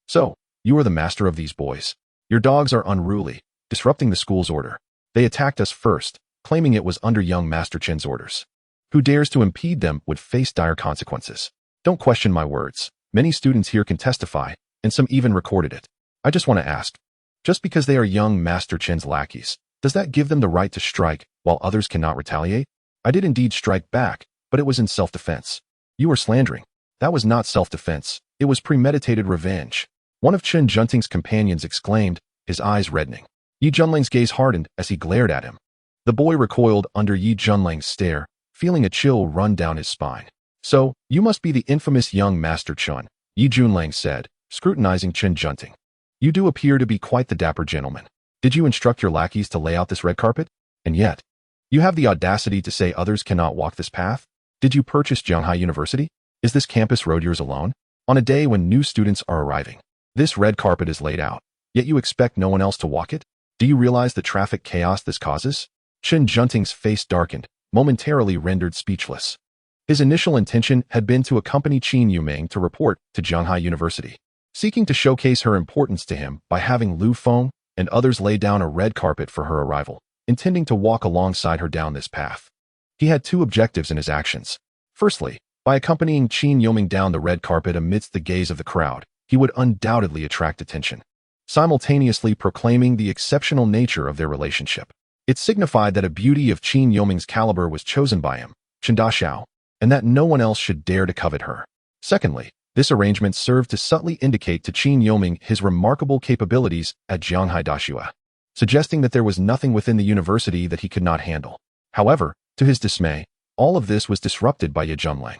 So, you are the master of these boys. Your dogs are unruly, disrupting the school's order. They attacked us first, claiming it was under young Master Qin's orders. Who dares to impede them would face dire consequences. Don't question my words. Many students here can testify, and some even recorded it. I just want to ask, just because they are young Master Qin's lackeys, does that give them the right to strike while others cannot retaliate? I did indeed strike back, but it was in self-defense. You are slandering. That was not self-defense. It was premeditated revenge. One of Qin Junting's companions exclaimed, his eyes reddening. Yi Junlang's gaze hardened as he glared at him. The boy recoiled under Yi Junlang's stare, feeling a chill run down his spine. So, you must be the infamous young Master Qin, Yi Junlang said, scrutinizing Qin Junting. You do appear to be quite the dapper gentleman. Did you instruct your lackeys to lay out this red carpet? And yet, you have the audacity to say others cannot walk this path? Did you purchase Jianghai University? Is this campus road yours alone? On a day when new students are arriving, this red carpet is laid out, yet you expect no one else to walk it? Do you realize the traffic chaos this causes? Qin Junting's face darkened, momentarily rendered speechless. His initial intention had been to accompany Qin Yuming to report to Jianghai University, seeking to showcase her importance to him by having Lu Feng and others lay down a red carpet for her arrival, intending to walk alongside her down this path. He had 2 objectives in his actions. Firstly, by accompanying Qin Yuming down the red carpet amidst the gaze of the crowd, he would undoubtedly attract attention, simultaneously proclaiming the exceptional nature of their relationship. It signified that a beauty of Qin Yuming's caliber was chosen by him, Chen Daxiao, and that no one else should dare to covet her. Secondly, this arrangement served to subtly indicate to Qin Yuming his remarkable capabilities at Jianghai Daxua, suggesting that there was nothing within the university that he could not handle. However, to his dismay, all of this was disrupted by Yi Junlang.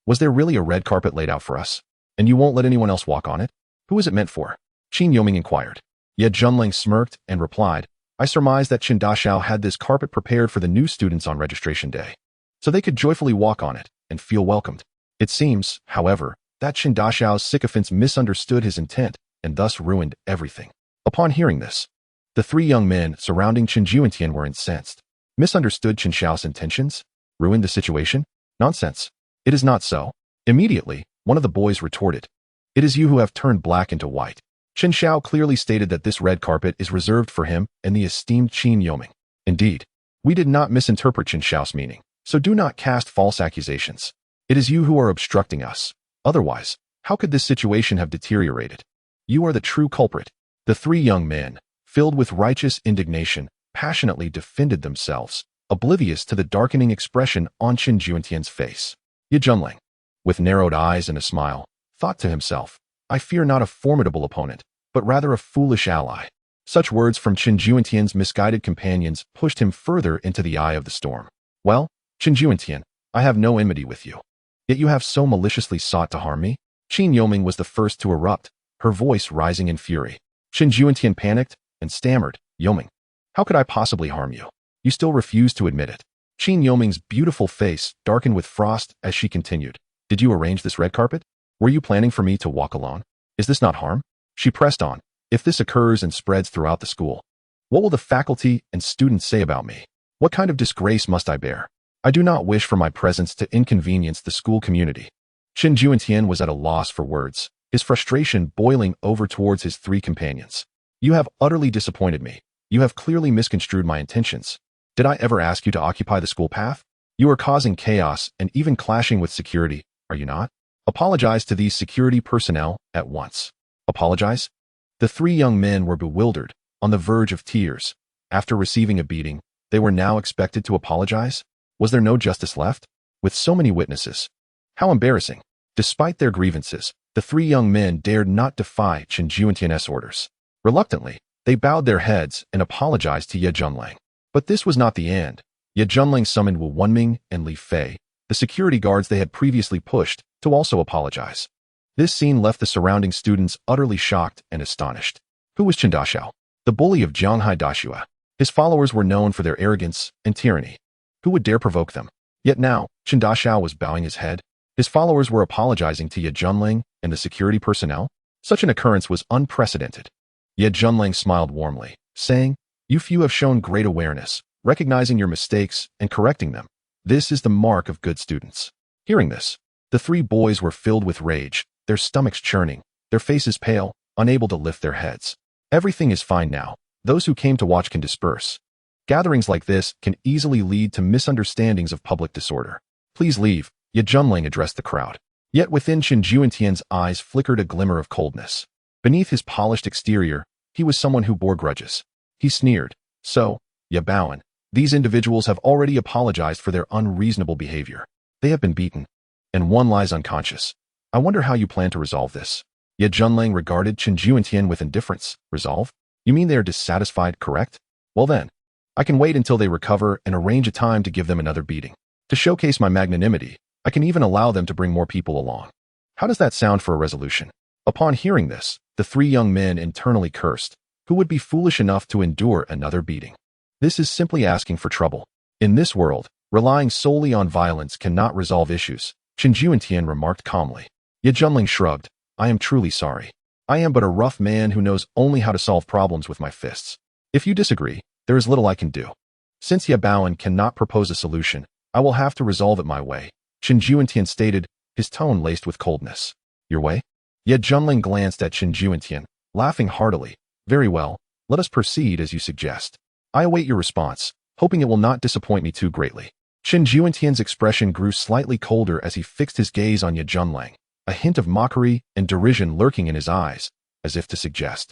Was there really a red carpet laid out for us? And you won't let anyone else walk on it? Who is it meant for? Qin Yuming inquired. Ye Junling smirked and replied, I surmise that Qin Dashao had this carpet prepared for the new students on registration day, so they could joyfully walk on it and feel welcomed. It seems, however, that Qin Dashao's sycophants misunderstood his intent and thus ruined everything. Upon hearing this, the three young men surrounding Qin Juentian were incensed. Misunderstood Qin Shao's intentions? Ruined the situation? Nonsense. It is not so. Immediately, one of the boys retorted, It is you who have turned black into white. Qin Shao clearly stated that this red carpet is reserved for him and the esteemed Qin Yoming. Indeed, we did not misinterpret Qin Shao's meaning, so do not cast false accusations. It is you who are obstructing us. Otherwise, how could this situation have deteriorated? You are the true culprit. The three young men, filled with righteous indignation, passionately defended themselves, oblivious to the darkening expression on Qin Juentian's face. Ye Junling, with narrowed eyes and a smile, thought to himself, I fear not a formidable opponent, but rather a foolish ally. Such words from Qin Juentian's misguided companions pushed him further into the eye of the storm. Well, Qin Juentian, I have no enmity with you. Yet you have so maliciously sought to harm me? Qin Yoming was the first to erupt, her voice rising in fury. Qin Juentian panicked and stammered, Yoming, how could I possibly harm you? You still refuse to admit it. Qin Yoming's beautiful face darkened with frost as she continued. Did you arrange this red carpet? Were you planning for me to walk alone? Is this not harm? She pressed on. If this occurs and spreads throughout the school, what will the faculty and students say about me? What kind of disgrace must I bear? I do not wish for my presence to inconvenience the school community. Qin Juentian was at a loss for words, his frustration boiling over towards his three companions. You have utterly disappointed me. You have clearly misconstrued my intentions. Did I ever ask you to occupy the school path? You are causing chaos and even clashing with security, are you not? Apologize to these security personnel at once. Apologize? The three young men were bewildered, on the verge of tears. After receiving a beating, they were now expected to apologize? Was there no justice left? With so many witnesses. How embarrassing. Despite their grievances, the three young men dared not defy Qin Juentian's orders. Reluctantly, they bowed their heads and apologized to Ye Junling. But this was not the end. Ye Junling summoned Wu Wenming and Li Fei, the security guards they had previously pushed, to also apologize. This scene left the surrounding students utterly shocked and astonished. Who was Qin Dashao? The bully of Jianghai Dashua. His followers were known for their arrogance and tyranny. Who would dare provoke them? Yet now, Qin Dashao was bowing his head. His followers were apologizing to Ye Junling and the security personnel. Such an occurrence was unprecedented. Ye Junling smiled warmly, saying, You few have shown great awareness, recognizing your mistakes and correcting them. This is the mark of good students. Hearing this, the three boys were filled with rage, their stomachs churning, their faces pale, unable to lift their heads. Everything is fine now. Those who came to watch can disperse. Gatherings like this can easily lead to misunderstandings of public disorder. Please leave, Ye Junling addressed the crowd. Yet within Qin Juentian's eyes flickered a glimmer of coldness. Beneath his polished exterior, he was someone who bore grudges. He sneered, So, Ye Baoan, these individuals have already apologized for their unreasonable behavior. They have been beaten, and one lies unconscious. I wonder how you plan to resolve this. Ye Junling regarded Qin Juentian with indifference. Resolve? You mean they are dissatisfied, correct? Well then, I can wait until they recover and arrange a time to give them another beating. To showcase my magnanimity, I can even allow them to bring more people along. How does that sound for a resolution? Upon hearing this, the three young men internally cursed. Who would be foolish enough to endure another beating? This is simply asking for trouble. In this world, relying solely on violence cannot resolve issues, Qin Juentian remarked calmly. Ye Junling shrugged. I am truly sorry. I am but a rough man who knows only how to solve problems with my fists. If you disagree, there is little I can do. Since Ye Baoan cannot propose a solution, I will have to resolve it my way, Qin Juentian stated, his tone laced with coldness. Your way? Ye Junling glanced at Qin Juentian, laughing heartily. Very well, let us proceed as you suggest. I await your response, hoping it will not disappoint me too greatly. Qin Juentian's expression grew slightly colder as he fixed his gaze on Ye Junling, a hint of mockery and derision lurking in his eyes, as if to suggest,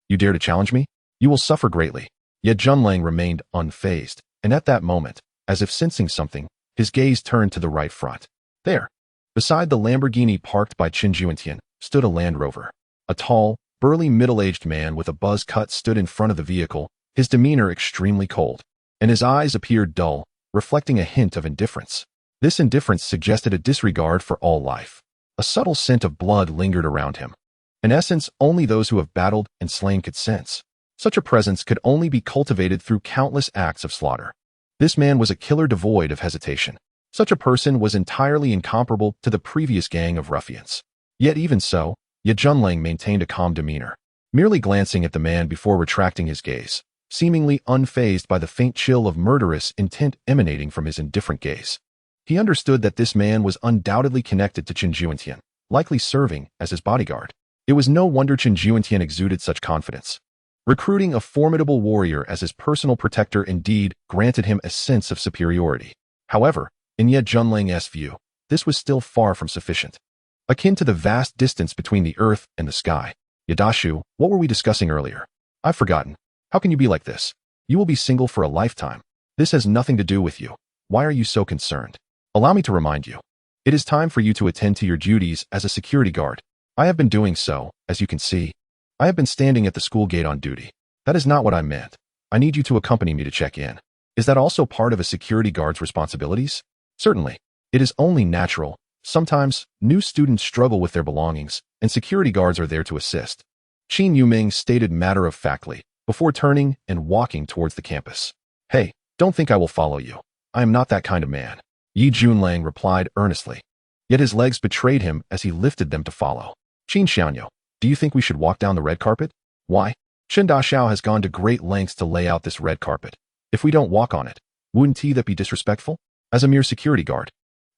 You dare to challenge me? You will suffer greatly. Ye Junling remained unfazed, and at that moment, as if sensing something, his gaze turned to the right front. There, beside the Lamborghini parked by Qin Juentian, stood a Land Rover. A tall, burly middle-aged man with a buzz cut stood in front of the vehicle, his demeanor extremely cold, and his eyes appeared dull, reflecting a hint of indifference. This indifference suggested a disregard for all life. A subtle scent of blood lingered around him. An essence only those who have battled and slain could sense. Such a presence could only be cultivated through countless acts of slaughter. This man was a killer devoid of hesitation. Such a person was entirely incomparable to the previous gang of ruffians. Yet even so, Ye Junlang maintained a calm demeanor, merely glancing at the man before retracting his gaze, seemingly unfazed by the faint chill of murderous intent emanating from his indifferent gaze. He understood that this man was undoubtedly connected to Chen Juentian, likely serving as his bodyguard. It was no wonder Chen Juentian exuded such confidence. Recruiting a formidable warrior as his personal protector indeed granted him a sense of superiority. However, in Ye Junlang's view, this was still far from sufficient. Akin to the vast distance between the earth and the sky. Yadashu, what were we discussing earlier? I've forgotten. How can you be like this? You will be single for a lifetime. This has nothing to do with you. Why are you so concerned? Allow me to remind you. It is time for you to attend to your duties as a security guard. I have been doing so, as you can see. I have been standing at the school gate on duty. That is not what I meant. I need you to accompany me to check in. Is that also part of a security guard's responsibilities? Certainly. It is only natural. Sometimes, new students struggle with their belongings, and security guards are there to assist. Qin Yuming stated matter-of-factly, before turning and walking towards the campus. Hey, don't think I will follow you. I am not that kind of man. Ye Junlang replied earnestly. Yet his legs betrayed him as he lifted them to follow. Qin Xiaoyo, do you think we should walk down the red carpet? Why? Chen Daxiao has gone to great lengths to lay out this red carpet. If we don't walk on it, wouldn't that be disrespectful? As a mere security guard,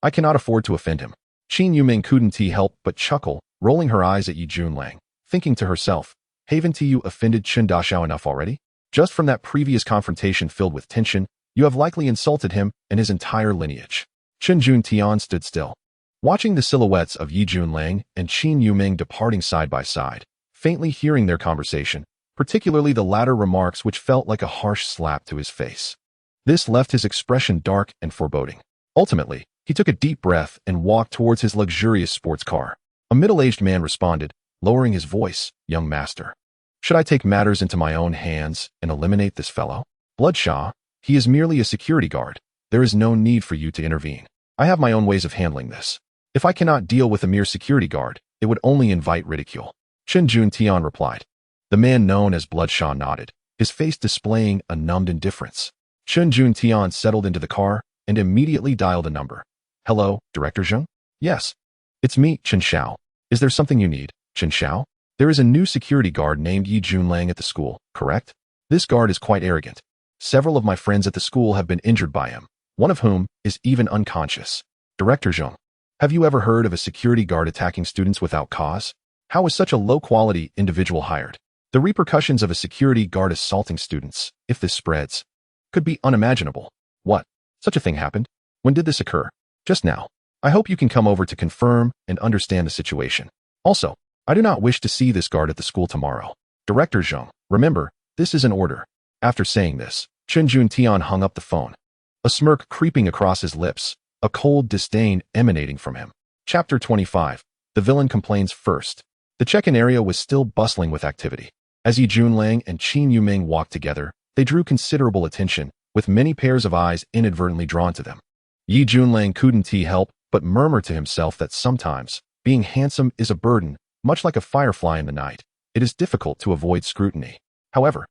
I cannot afford to offend him. Qin Yuming couldn't help but chuckle, rolling her eyes at Ye Junlang, thinking to herself, haven't you offended Chen Daxiao enough already? Just from that previous confrontation filled with tension, you have likely insulted him and his entire lineage. Chen Juntian stood still, watching the silhouettes of Ye Junlang and Qin Yuming departing side by side, faintly hearing their conversation, particularly the latter remarks which felt like a harsh slap to his face. This left his expression dark and foreboding. Ultimately, he took a deep breath and walked towards his luxurious sports car. A middle-aged man responded, lowering his voice, young master. Should I take matters into my own hands and eliminate this fellow? Bloodshaw, he is merely a security guard. There is no need for you to intervene. I have my own ways of handling this. If I cannot deal with a mere security guard, it would only invite ridicule. Chen Juntian replied. The man known as Bloodshaw nodded, his face displaying a numbed indifference. Chen Juntian settled into the car and immediately dialed a number. Hello, Director Zheng? Yes. It's me, Chen Xiao. Is there something you need, Chen Xiao? There is a new security guard named Ye Junlang at the school, correct? This guard is quite arrogant. Several of my friends at the school have been injured by him, one of whom is even unconscious. Director Zheng, have you ever heard of a security guard attacking students without cause? How is such a low-quality individual hired? The repercussions of a security guard assaulting students, if this spreads, could be unimaginable. What? Such a thing happened? When did this occur? Just now. I hope you can come over to confirm and understand the situation. Also, I do not wish to see this guard at the school tomorrow. Director Zheng, remember, this is an order. After saying this, Chen Juntian hung up the phone, a smirk creeping across his lips, a cold disdain emanating from him. Chapter 25. The villain complains first. The check-in area was still bustling with activity. As Ye Junlang and Qin Yuming walked together, they drew considerable attention, with many pairs of eyes inadvertently drawn to them. Ye Junlang couldn't help but murmur to himself that sometimes, being handsome is a burden, much like a firefly in the night. It is difficult to avoid scrutiny. However,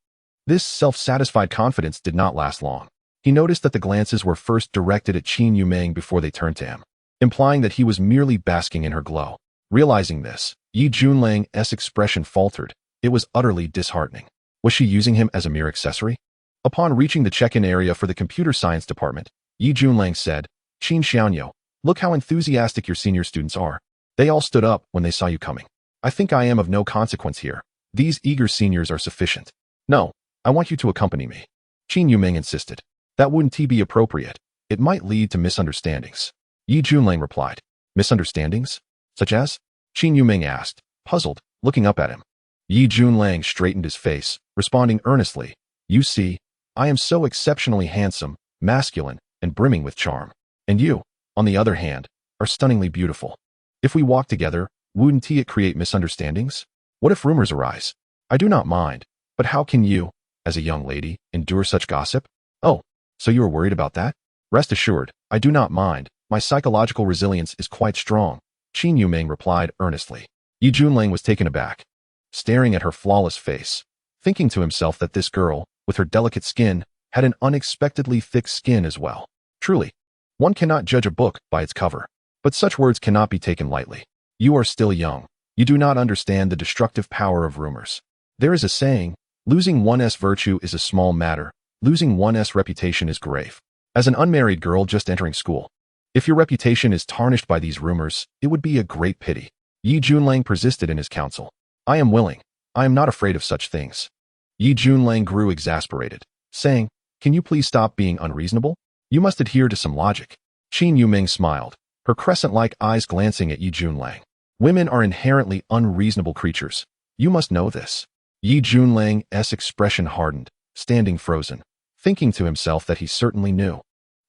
this self-satisfied confidence did not last long. He noticed that the glances were first directed at Qin Yuming before they turned to him, implying that he was merely basking in her glow. Realizing this, Ye Junlang's expression faltered. It was utterly disheartening. Was she using him as a mere accessory? Upon reaching the check-in area for the computer science department, Ye Junlang said, Qin Xiaoyo, look how enthusiastic your senior students are. They all stood up when they saw you coming. I think I am of no consequence here. These eager seniors are sufficient. No, I want you to accompany me. Qin Yuming insisted. That wouldn't be appropriate. It might lead to misunderstandings. Ye Junlang replied. Misunderstandings? Such as? Qin Yuming asked, puzzled, looking up at him. Ye Junlang straightened his face, responding earnestly. You see, I am so exceptionally handsome, masculine, and brimming with charm. And you, on the other hand, are stunningly beautiful. If we walk together, wouldn't it create misunderstandings? What if rumors arise? I do not mind, but how can you, as a young lady, endure such gossip? Oh, so you are worried about that? Rest assured, I do not mind. My psychological resilience is quite strong. Qin Yuming replied earnestly. Ye Junlang was taken aback, staring at her flawless face, thinking to himself that this girl, with her delicate skin, had an unexpectedly thick skin as well. Truly, one cannot judge a book by its cover. But such words cannot be taken lightly. You are still young. You do not understand the destructive power of rumors. There is a saying, losing one's virtue is a small matter, losing one's reputation is grave. As an unmarried girl just entering school, if your reputation is tarnished by these rumors, it would be a great pity. Yi Junlang persisted in his counsel. I am willing. I am not afraid of such things. Yi Junlang grew exasperated, saying, Can you please stop being unreasonable? You must adhere to some logic. Qin Yuming smiled, her crescent-like eyes glancing at Yi Junlang. Women are inherently unreasonable creatures. You must know this. Yi Junlang's expression hardened, standing frozen, thinking to himself that he certainly knew.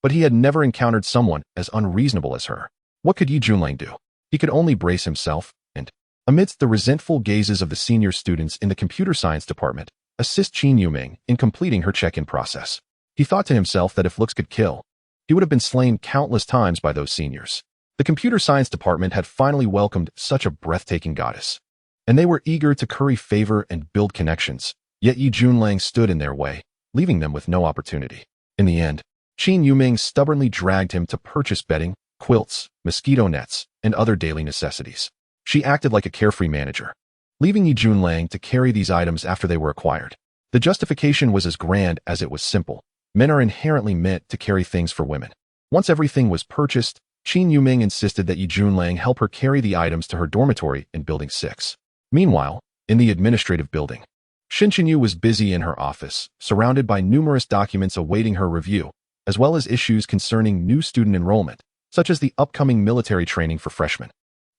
But he had never encountered someone as unreasonable as her. What could Yi Junlang do? He could only brace himself and, amidst the resentful gazes of the senior students in the computer science department, assist Qin Yuming in completing her check-in process. He thought to himself that if looks could kill, he would have been slain countless times by those seniors. The computer science department had finally welcomed such a breathtaking goddess, and they were eager to curry favor and build connections, yet Yi Junlang stood in their way, leaving them with no opportunity. In the end, Qin Yuming stubbornly dragged him to purchase bedding, quilts, mosquito nets, and other daily necessities. She acted like a carefree manager, leaving Yi Junlang to carry these items after they were acquired. The justification was as grand as it was simple. Men are inherently meant to carry things for women. Once everything was purchased, Qin Yuming insisted that Yi Junlang help her carry the items to her dormitory in Building 6. Meanwhile, in the administrative building, Shin Chenyu was busy in her office, surrounded by numerous documents awaiting her review, as well as issues concerning new student enrollment, such as the upcoming military training for freshmen.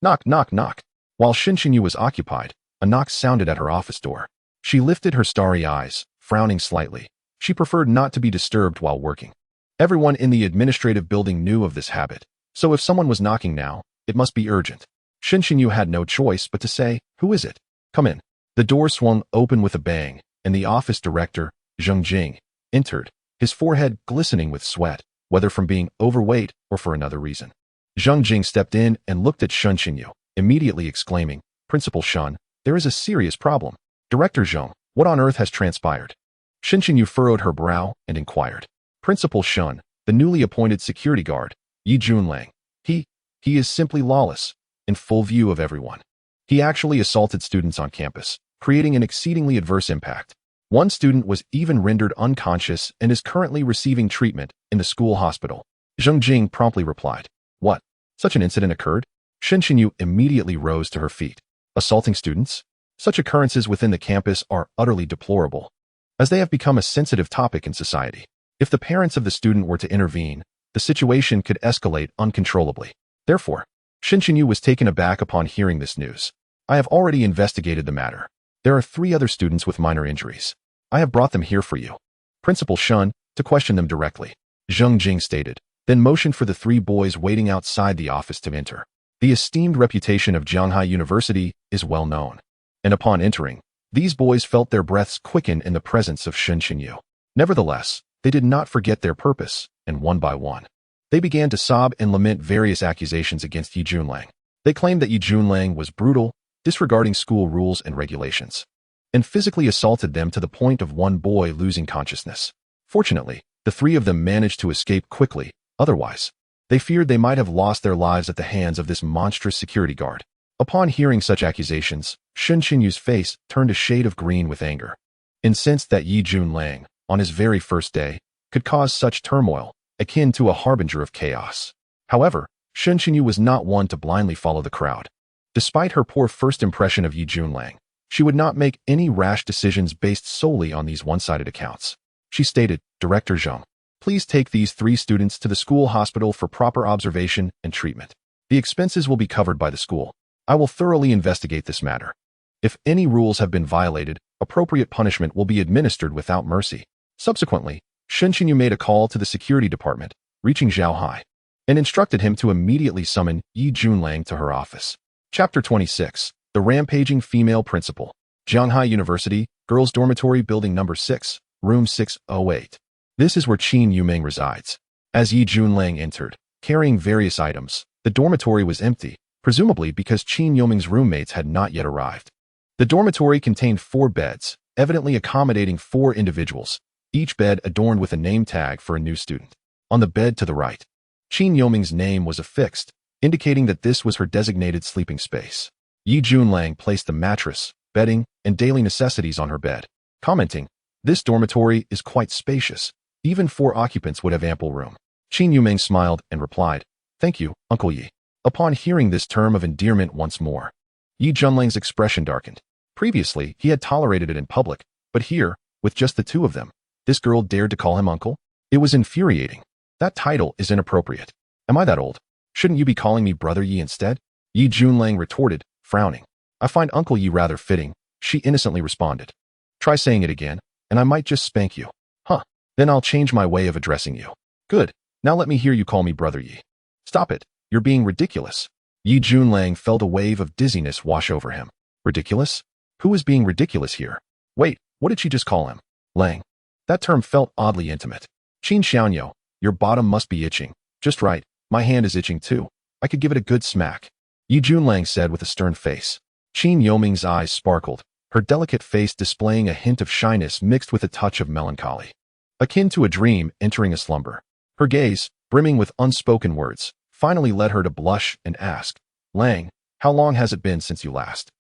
Knock, knock, knock. While Shin Chenyu was occupied, a knock sounded at her office door. She lifted her starry eyes, frowning slightly. She preferred not to be disturbed while working. Everyone in the administrative building knew of this habit, so if someone was knocking now, it must be urgent. Shin Chenyu had no choice but to say, Who is it? Come in. The door swung open with a bang, and the office director, Zheng Jing, entered, his forehead glistening with sweat, whether from being overweight or for another reason. Zheng Jing stepped in and looked at Shin Chenyu, immediately exclaiming, Principal Shun, there is a serious problem. Director Zheng, what on earth has transpired? Shin Chenyu furrowed her brow and inquired. Principal Shun, the newly appointed security guard, Yi Junlang. He is simply lawless, in full view of everyone. He actually assaulted students on campus, creating an exceedingly adverse impact. One student was even rendered unconscious and is currently receiving treatment in the school hospital. Zheng Jing promptly replied, What? Such an incident occurred? Shin Chenyu immediately rose to her feet. Assaulting students? Such occurrences within the campus are utterly deplorable, as they have become a sensitive topic in society. If the parents of the student were to intervene, the situation could escalate uncontrollably. Therefore, Shin Chenyu was taken aback upon hearing this news. I have already investigated the matter. There are 3 other students with minor injuries. I have brought them here for you, Principal Shun, to question them directly, Zheng Jing stated, then motioned for the 3 boys waiting outside the office to enter. The esteemed reputation of Jianghai University is well known, and upon entering, these boys felt their breaths quicken in the presence of Shin Chenyu. Nevertheless, they did not forget their purpose, and one by one, they began to sob and lament various accusations against Yi Junlang. They claimed that Yi Junlang was brutal, disregarding school rules and regulations, and physically assaulted them to the point of one boy losing consciousness. Fortunately, the 3 of them managed to escape quickly, otherwise, they feared they might have lost their lives at the hands of this monstrous security guard. Upon hearing such accusations, Shin Chenyu's face turned a shade of green with anger. Incensed that Yi Junlang, on his very first day, could cause such turmoil, akin to a harbinger of chaos. However, Shin Chenyu was not one to blindly follow the crowd. Despite her poor first impression of Yi Junlang, she would not make any rash decisions based solely on these one-sided accounts. She stated, Director Zheng, please take these 3 students to the school hospital for proper observation and treatment. The expenses will be covered by the school. I will thoroughly investigate this matter. If any rules have been violated, appropriate punishment will be administered without mercy. Subsequently, Shin Chenyu made a call to the security department, reaching Zhao Hai, and instructed him to immediately summon Yi Junlang to her office. Chapter 26. The Rampaging Female Principal. Jianghai University, Girls' Dormitory Building Number 6, Room 608. This is where Qin Yuming resides. As Yi Junlang entered, carrying various items, the dormitory was empty, presumably because Qin Yuming's roommates had not yet arrived. The dormitory contained 4 beds, evidently accommodating 4 individuals, each bed adorned with a name tag for a new student. On the bed to the right, Qin Yoming's name was affixed, indicating that this was her designated sleeping space. Yi Junlang placed the mattress, bedding, and daily necessities on her bed, commenting, "This dormitory is quite spacious. Even 4 occupants would have ample room." Qin Yuming smiled and replied, "Thank you, Uncle Yi." Upon hearing this term of endearment once more, Yi Junlang's expression darkened. Previously, he had tolerated it in public, but here, with just the 2 of them, this girl dared to call him uncle? It was infuriating. That title is inappropriate. Am I that old? Shouldn't you be calling me Brother Yi instead? Yi Junlang retorted, frowning. "I find Uncle Yi rather fitting," she innocently responded. "Try saying it again, and I might just spank you." "Huh. Then I'll change my way of addressing you." "Good. Now let me hear you call me Brother Yi." "Stop it. You're being ridiculous." Yi Junlang felt a wave of dizziness wash over him. Ridiculous? Who is being ridiculous here? Wait, what did she just call him? Lang. That term felt oddly intimate. "Qin Xiaoyo, your bottom must be itching." "Just right. My hand is itching too. I could give it a good smack," Yi Junlang said with a stern face. Qin Yoming's eyes sparkled, her delicate face displaying a hint of shyness mixed with a touch of melancholy, akin to a dream entering a slumber. Her gaze, brimming with unspoken words, finally led her to blush and ask, "Lang, how long has it been since you last?"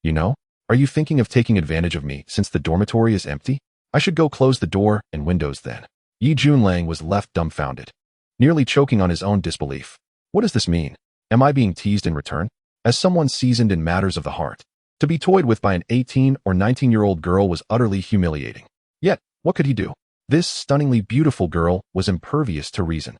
"You know, are you thinking of taking advantage of me since the dormitory is empty? I should go close the door and windows then." Yi Junlang was left dumbfounded, nearly choking on his own disbelief. What does this mean? Am I being teased in return? As someone seasoned in matters of the heart, to be toyed with by an 18 or 19-year-old girl was utterly humiliating. Yet, what could he do? This stunningly beautiful girl was impervious to reason.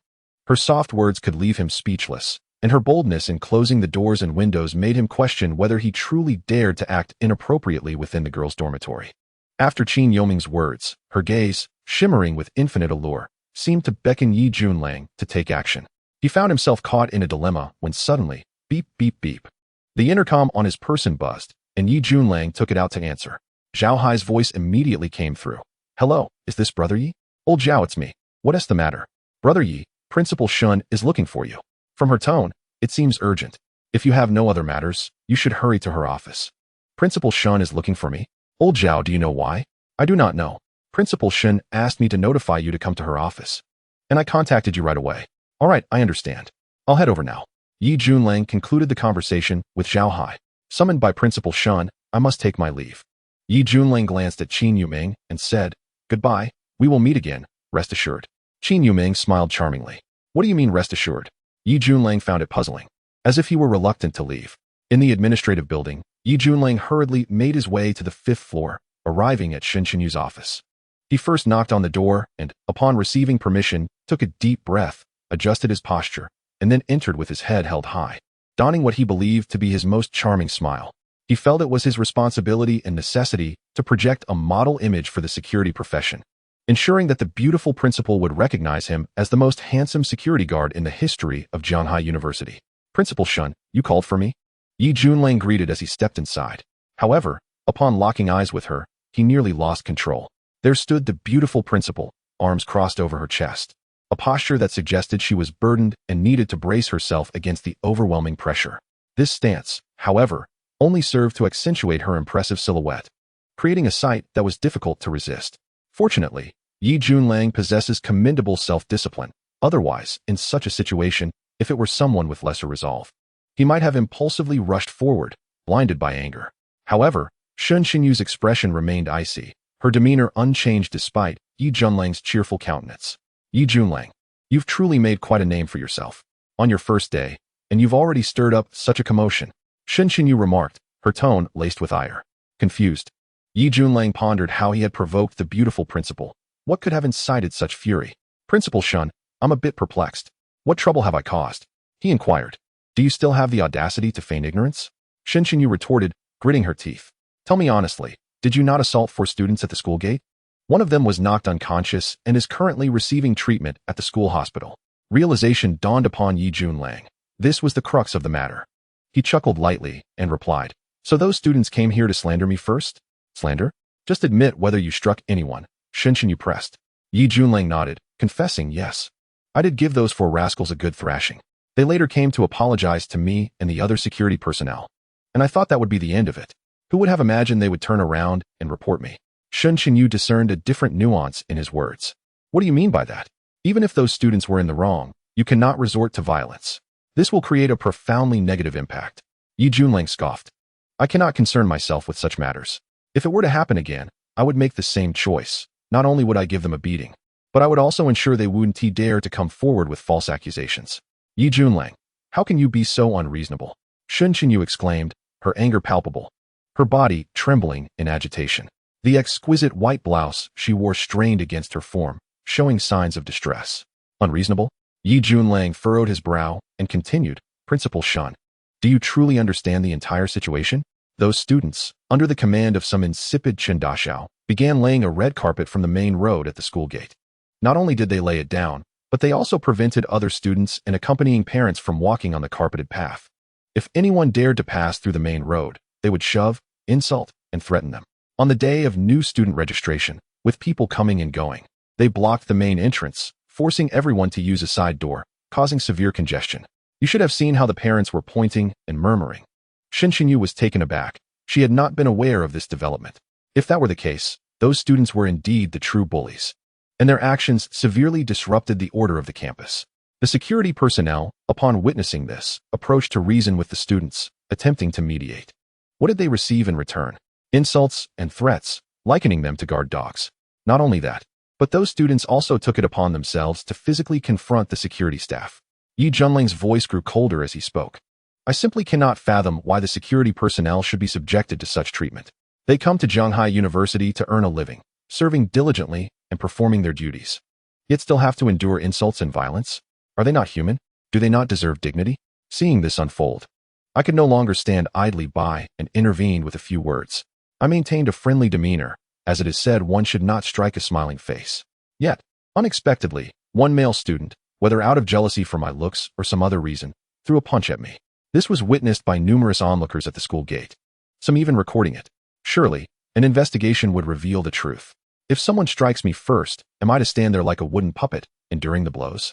Her soft words could leave him speechless, and her boldness in closing the doors and windows made him question whether he truly dared to act inappropriately within the girls' dormitory. After Qin Yoming's words, her gaze, shimmering with infinite allure, seemed to beckon Yi Junlang to take action. He found himself caught in a dilemma when suddenly, beep, beep, beep. The intercom on his person buzzed, and Yi Junlang took it out to answer. Zhao Hai's voice immediately came through. "Hello, is this Brother Yi?" "Old Zhao, it's me. What is the matter?" "Brother Yi, Principal Shun is looking for you." From her tone, it seems urgent. "If you have no other matters, you should hurry to her office." "Principal Shun is looking for me?" "Old Zhao, do you know why?" "I do not know. Principal Shun asked me to notify you to come to her office, and I contacted you right away." "All right, I understand. I'll head over now." Yi Junlang concluded the conversation with Zhao Hai. "Summoned by Principal Shun, I must take my leave." Yi Junlang glanced at Qin Yuming and said, "Goodbye, we will meet again, rest assured." Qin Yuming smiled charmingly. "What do you mean rest assured?" Yi Junlang found it puzzling, as if he were reluctant to leave. In the administrative building, Yi Junlang hurriedly made his way to the 5th floor, arriving at Shen Qinyu's office. He first knocked on the door and, upon receiving permission, took a deep breath, adjusted his posture, and then entered with his head held high, donning what he believed to be his most charming smile. He felt it was his responsibility and necessity to project a model image for the security profession, ensuring that the beautiful principal would recognize him as the most handsome security guard in the history of Jianghai University. "Principal Shun, you called for me?" Yi Junlang greeted as he stepped inside. However, upon locking eyes with her, he nearly lost control. There stood the beautiful principal, arms crossed over her chest, a posture that suggested she was burdened and needed to brace herself against the overwhelming pressure. This stance, however, only served to accentuate her impressive silhouette, creating a sight that was difficult to resist. Fortunately, Yi Junlang possesses commendable self-discipline. Otherwise, in such a situation, if it were someone with lesser resolve, he might have impulsively rushed forward, blinded by anger. However, Shen Qinyu's expression remained icy, her demeanor unchanged despite Yi Junlang's cheerful countenance. "Yi Junlang, you've truly made quite a name for yourself on your first day, and you've already stirred up such a commotion," Shen Qinyu remarked, her tone laced with ire. Confused, Yi Junlang pondered how he had provoked the beautiful principal. What could have incited such fury? "Principal Shun, I'm a bit perplexed. What trouble have I caused?" he inquired. "Do you still have the audacity to feign ignorance?" Shen Qinyu retorted, gritting her teeth. "Tell me honestly, did you not assault 4 students at the school gate? One of them was knocked unconscious and is currently receiving treatment at the school hospital." Realization dawned upon Yi Junlang. This was the crux of the matter. He chuckled lightly and replied, "So those students came here to slander me first?" "Slander? Just admit whether you struck anyone," Shen Qinyu pressed. Yi Junlang nodded, confessing, "Yes. I did give those 4 rascals a good thrashing. They later came to apologize to me and the other security personnel, and I thought that would be the end of it." Who would have imagined they would turn around and report me? Shun Qinyu discerned a different nuance in his words. What do you mean by that? Even if those students were in the wrong, you cannot resort to violence. This will create a profoundly negative impact. Yi Junlang scoffed. I cannot concern myself with such matters. If it were to happen again, I would make the same choice. Not only would I give them a beating, but I would also ensure they wouldn't dare to come forward with false accusations. Yi Junlang, how can you be so unreasonable? Shun Qinyu exclaimed, her anger palpable, her body trembling in agitation. The exquisite white blouse she wore strained against her form, showing signs of distress. Unreasonable? Yi Junlang furrowed his brow and continued, Principal Shun, do you truly understand the entire situation? Those students, under the command of some insipid Chendashao, began laying a red carpet from the main road at the school gate. Not only did they lay it down, but they also prevented other students and accompanying parents from walking on the carpeted path. If anyone dared to pass through the main road, they would shove, insult, and threaten them. On the day of new student registration, with people coming and going, they blocked the main entrance, forcing everyone to use a side door, causing severe congestion. You should have seen how the parents were pointing and murmuring. Shen Xinyu was taken aback. She had not been aware of this development. If that were the case, those students were indeed the true bullies, and their actions severely disrupted the order of the campus. The security personnel, upon witnessing this, approached to reason with the students, attempting to mediate. What did they receive in return? Insults and threats, likening them to guard dogs. Not only that, but those students also took it upon themselves to physically confront the security staff. Yi Junling's voice grew colder as he spoke. I simply cannot fathom why the security personnel should be subjected to such treatment. They come to Zhanghai University to earn a living, serving diligently and performing their duties, yet still have to endure insults and violence? Are they not human? Do they not deserve dignity? Seeing this unfold, I could no longer stand idly by and intervened with a few words. I maintained a friendly demeanor. As it is said, one should not strike a smiling face. Yet, unexpectedly, one male student, whether out of jealousy for my looks or some other reason, threw a punch at me. This was witnessed by numerous onlookers at the school gate, some even recording it. Surely, an investigation would reveal the truth. If someone strikes me first, am I to stand there like a wooden puppet, enduring the blows?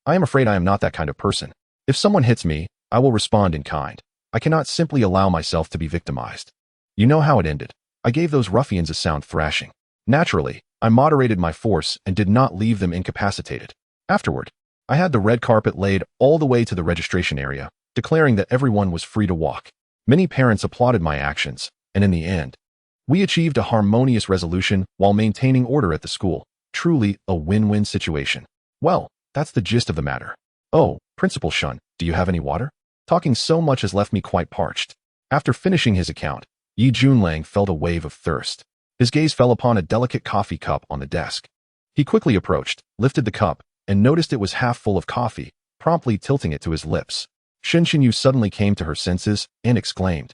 I am afraid I am not that kind of person. If someone hits me, I will respond in kind. I cannot simply allow myself to be victimized. You know how it ended. I gave those ruffians a sound thrashing. Naturally, I moderated my force and did not leave them incapacitated. Afterward, I had the red carpet laid all the way to the registration area, declaring that everyone was free to walk. Many parents applauded my actions, and in the end, we achieved a harmonious resolution while maintaining order at the school. Truly a win-win situation. Well, that's the gist of the matter. Oh, Principal Shun, do you have any water? Talking so much has left me quite parched. After finishing his account, Yi Junlang felt a wave of thirst. His gaze fell upon a delicate coffee cup on the desk. He quickly approached, lifted the cup, and noticed it was half full of coffee, promptly tilting it to his lips. Shen Xinyu suddenly came to her senses and exclaimed.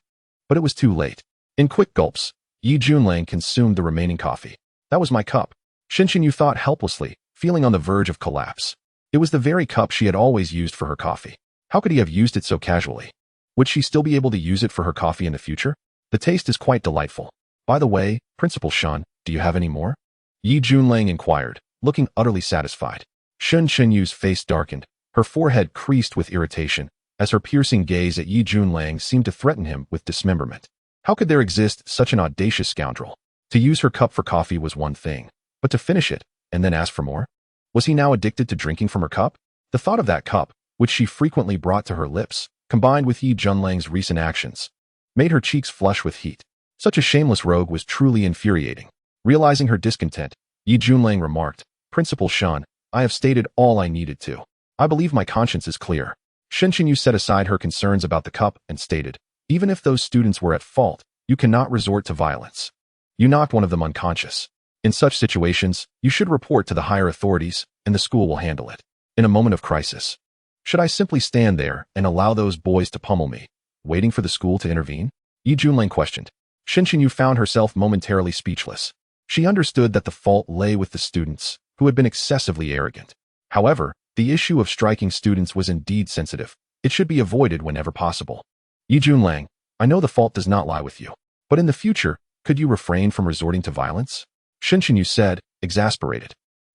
But it was too late. In quick gulps, Yi Junlang consumed the remaining coffee. That was my cup. Shen Xinyu thought helplessly, feeling on the verge of collapse. It was the very cup she had always used for her coffee. How could he have used it so casually? Would she still be able to use it for her coffee in the future? The taste is quite delightful. By the way, Principal Shun, do you have any more? Yi Junlang inquired, looking utterly satisfied. Shen Xinyu's face darkened, her forehead creased with irritation, as her piercing gaze at Yi Junlang seemed to threaten him with dismemberment. How could there exist such an audacious scoundrel? To use her cup for coffee was one thing, but to finish it, and then ask for more? Was he now addicted to drinking from her cup? The thought of that cup, which she frequently brought to her lips, combined with Yi Junlang's recent actions, made her cheeks flush with heat. Such a shameless rogue was truly infuriating. Realizing her discontent, Yi Junlang remarked, Principal Shun, I have stated all I needed to. I believe my conscience is clear. Shen Xinyu set aside her concerns about the cup and stated, even if those students were at fault, you cannot resort to violence. You knocked one of them unconscious. In such situations, you should report to the higher authorities, and the school will handle it. In a moment of crisis, should I simply stand there and allow those boys to pummel me, waiting for the school to intervene? Yi Junlang questioned. Shen Xinyu found herself momentarily speechless. She understood that the fault lay with the students, who had been excessively arrogant. However, the issue of striking students was indeed sensitive. It should be avoided whenever possible. Yi Junlang, I know the fault does not lie with you, but in the future, could you refrain from resorting to violence? Shen Xinyu said, exasperated.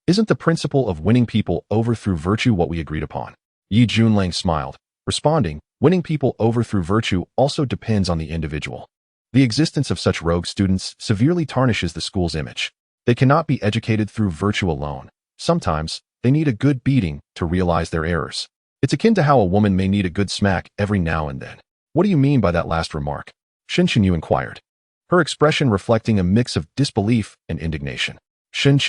Isn't the principle of winning people over through virtue what we agreed upon? Yi Junlang smiled, responding, winning people over through virtue also depends on the individual. The existence of such rogue students severely tarnishes the school's image. They cannot be educated through virtue alone. Sometimes, they need a good beating to realize their errors. It's akin to how a woman may need a good smack every now and then. What do you mean by that last remark? Shin inquired, her expression reflecting a mix of disbelief and indignation. Shin,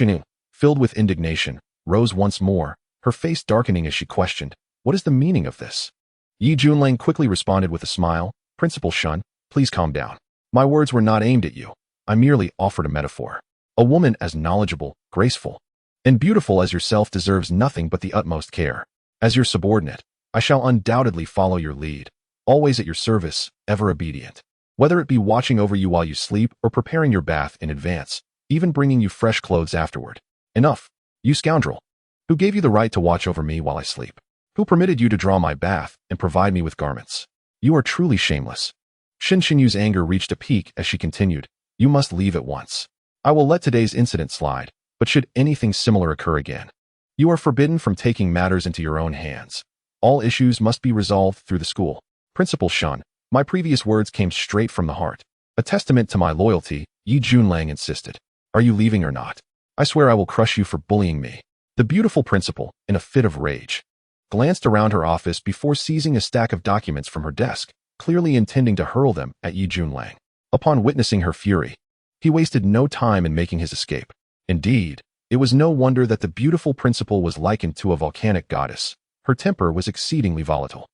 filled with indignation, rose once more, her face darkening as she questioned, what is the meaning of this? Yi Junlang quickly responded with a smile, Principal Shun, please calm down. My words were not aimed at you. I merely offered a metaphor. A woman as knowledgeable, graceful, and beautiful as yourself deserves nothing but the utmost care. As your subordinate, I shall undoubtedly follow your lead, always at your service, ever obedient. Whether it be watching over you while you sleep or preparing your bath in advance, even bringing you fresh clothes afterward. Enough, you scoundrel. Who gave you the right to watch over me while I sleep? Who permitted you to draw my bath and provide me with garments? You are truly shameless. Shin Yu's anger reached a peak as she continued, you must leave at once. I will let today's incident slide, but should anything similar occur again, you are forbidden from taking matters into your own hands. All issues must be resolved through the school. Principal Shun, my previous words came straight from the heart. A testament to my loyalty, Yi Junlang insisted. Are you leaving or not? I swear I will crush you for bullying me. The beautiful principal, in a fit of rage, glanced around her office before seizing a stack of documents from her desk, clearly intending to hurl them at Yi Junlang. Upon witnessing her fury, he wasted no time in making his escape. Indeed, it was no wonder that the beautiful principal was likened to a volcanic goddess. Her temper was exceedingly volatile.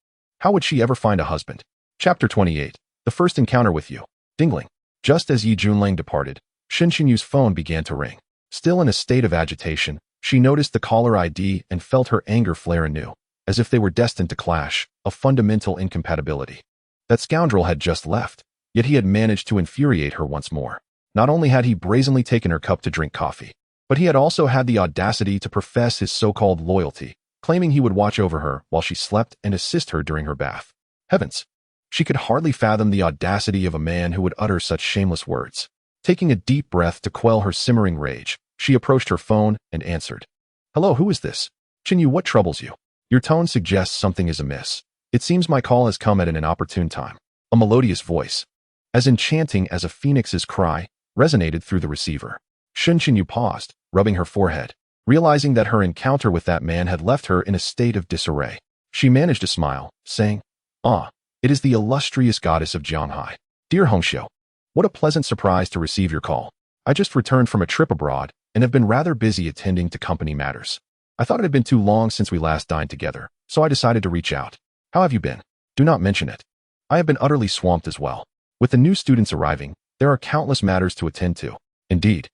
How would she ever find a husband? Chapter 28. The first encounter with you. Dingling. Just as Yi Junlang departed, Shin Yu's phone began to ring. Still in a state of agitation, she noticed the caller ID and felt her anger flare anew, as if they were destined to clash, a fundamental incompatibility. That scoundrel had just left, yet he had managed to infuriate her once more. Not only had he brazenly taken her cup to drink coffee, but he had also had the audacity to profess his so-called loyalty, claiming he would watch over her while she slept and assist her during her bath. Heavens! She could hardly fathom the audacity of a man who would utter such shameless words. Taking a deep breath to quell her simmering rage, she approached her phone and answered. Hello, who is this? Shin Yu, what troubles you? Your tone suggests something is amiss. It seems my call has come at an inopportune time. A melodious voice, as enchanting as a phoenix's cry, resonated through the receiver. Shin Yu paused, rubbing her forehead, realizing that her encounter with that man had left her in a state of disarray. She managed to smile, saying, Ah, it is the illustrious goddess of Jianhai. Dear Hongxiu, what a pleasant surprise to receive your call. I just returned from a trip abroad and have been rather busy attending to company matters. I thought it had been too long since we last dined together, so I decided to reach out. How have you been? Do not mention it. I have been utterly swamped as well. With the new students arriving, there are countless matters to attend to. Indeed,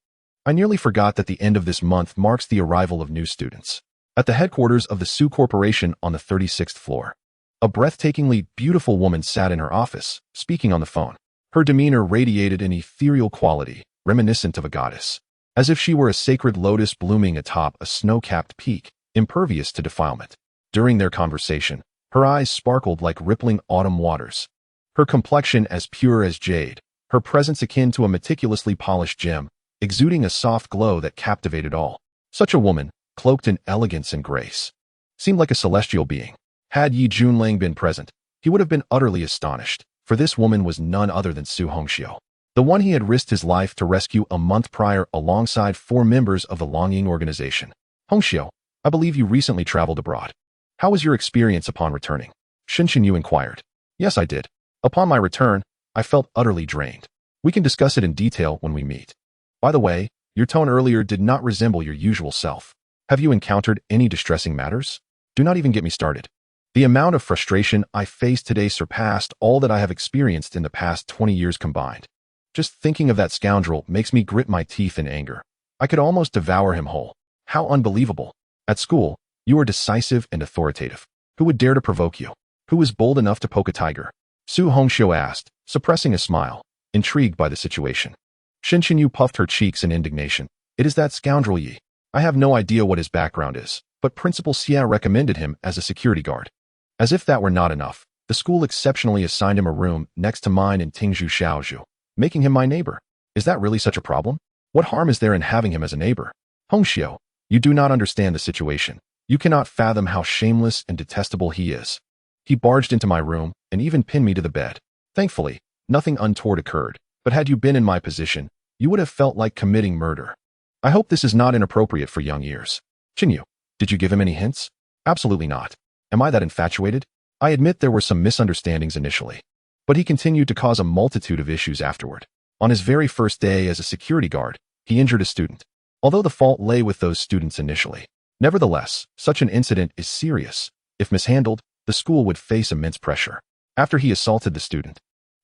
I nearly forgot that the end of this month marks the arrival of new students. At the headquarters of the Su Corporation on the 36th floor, a breathtakingly beautiful woman sat in her office, speaking on the phone. Her demeanor radiated an ethereal quality, reminiscent of a goddess, as if she were a sacred lotus blooming atop a snow-capped peak, impervious to defilement. During their conversation, her eyes sparkled like rippling autumn waters, her complexion as pure as jade, her presence akin to a meticulously polished gem, exuding a soft glow that captivated all. Such a woman, cloaked in elegance and grace, seemed like a celestial being. Had Yi Junlang been present, he would have been utterly astonished, for this woman was none other than Su Hongxiu, the one he had risked his life to rescue a month prior alongside 4 members of the Longying organization. Hongxiu, I believe you recently traveled abroad. How was your experience upon returning? Shin Yu inquired. Yes, I did. Upon my return, I felt utterly drained. We can discuss it in detail when we meet. By the way, your tone earlier did not resemble your usual self. Have you encountered any distressing matters? Do not even get me started. The amount of frustration I faced today surpassed all that I have experienced in the past 20 years combined. Just thinking of that scoundrel makes me grit my teeth in anger. I could almost devour him whole. How unbelievable. At school, you are decisive and authoritative. Who would dare to provoke you? Who is bold enough to poke a tiger? Su Hongxiu asked, suppressing a smile, intrigued by the situation. Shin Yu puffed her cheeks in indignation. It is that scoundrel Yi. I have no idea what his background is, but Principal Xia recommended him as a security guard. As if that were not enough, the school exceptionally assigned him a room next to mine in Tingzhu Xiaozhu, making him my neighbor. Is that really such a problem? What harm is there in having him as a neighbor? Hongxiu, you do not understand the situation. You cannot fathom how shameless and detestable he is. He barged into my room and even pinned me to the bed. Thankfully, nothing untoward occurred, but had you been in my position, you would have felt like committing murder. I hope this is not inappropriate for young years. Chinyu, did you give him any hints? Absolutely not. Am I that infatuated? I admit there were some misunderstandings initially, but he continued to cause a multitude of issues afterward. On his very first day as a security guard, he injured a student, although the fault lay with those students initially. Nevertheless, such an incident is serious. If mishandled, the school would face immense pressure. After he assaulted the student,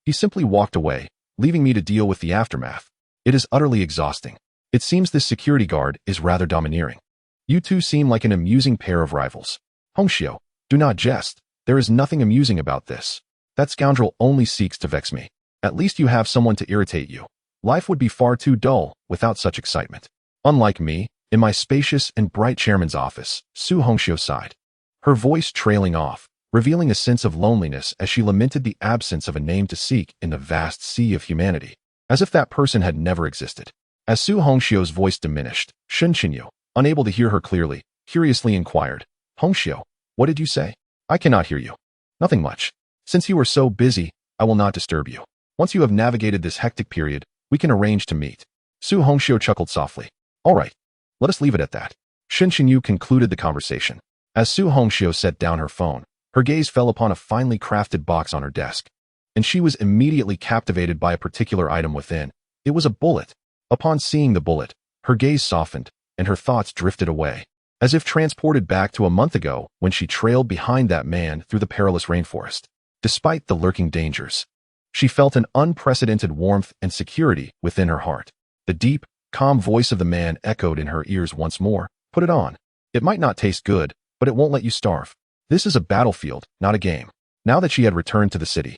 he simply walked away, leaving me to deal with the aftermath. It is utterly exhausting. It seems this security guard is rather domineering. You two seem like an amusing pair of rivals. Hongxiu, do not jest. There is nothing amusing about this. That scoundrel only seeks to vex me. At least you have someone to irritate you. Life would be far too dull without such excitement. Unlike me, in my spacious and bright chairman's office, Su Hongxiu sighed, her voice trailing off, revealing a sense of loneliness as she lamented the absence of a name to seek in the vast sea of humanity, as if that person had never existed. As Su Hongxiu's voice diminished, Shen Qinyu, unable to hear her clearly, curiously inquired, Hongxiu, what did you say? I cannot hear you. Nothing much. Since you are so busy, I will not disturb you. Once you have navigated this hectic period, we can arrange to meet. Su Hongxiu chuckled softly. All right. Let us leave it at that. Shen Qinyu concluded the conversation. As Su Hongxiu set down her phone, her gaze fell upon a finely crafted box on her desk, and she was immediately captivated by a particular item within. It was a bullet. Upon seeing the bullet, her gaze softened, and her thoughts drifted away, as if transported back to a month ago when she trailed behind that man through the perilous rainforest. Despite the lurking dangers, she felt an unprecedented warmth and security within her heart. The deep, calm voice of the man echoed in her ears once more. Put it on. It might not taste good, but it won't let you starve. This is a battlefield, not a game. Now that she had returned to the city,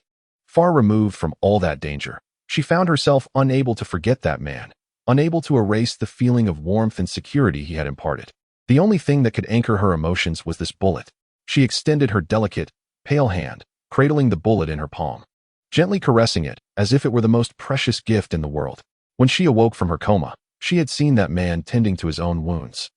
far removed from all that danger, she found herself unable to forget that man, unable to erase the feeling of warmth and security he had imparted. The only thing that could anchor her emotions was this bullet. She extended her delicate, pale hand, cradling the bullet in her palm, gently caressing it as if it were the most precious gift in the world. When she awoke from her coma, she had seen that man tending to his own wounds,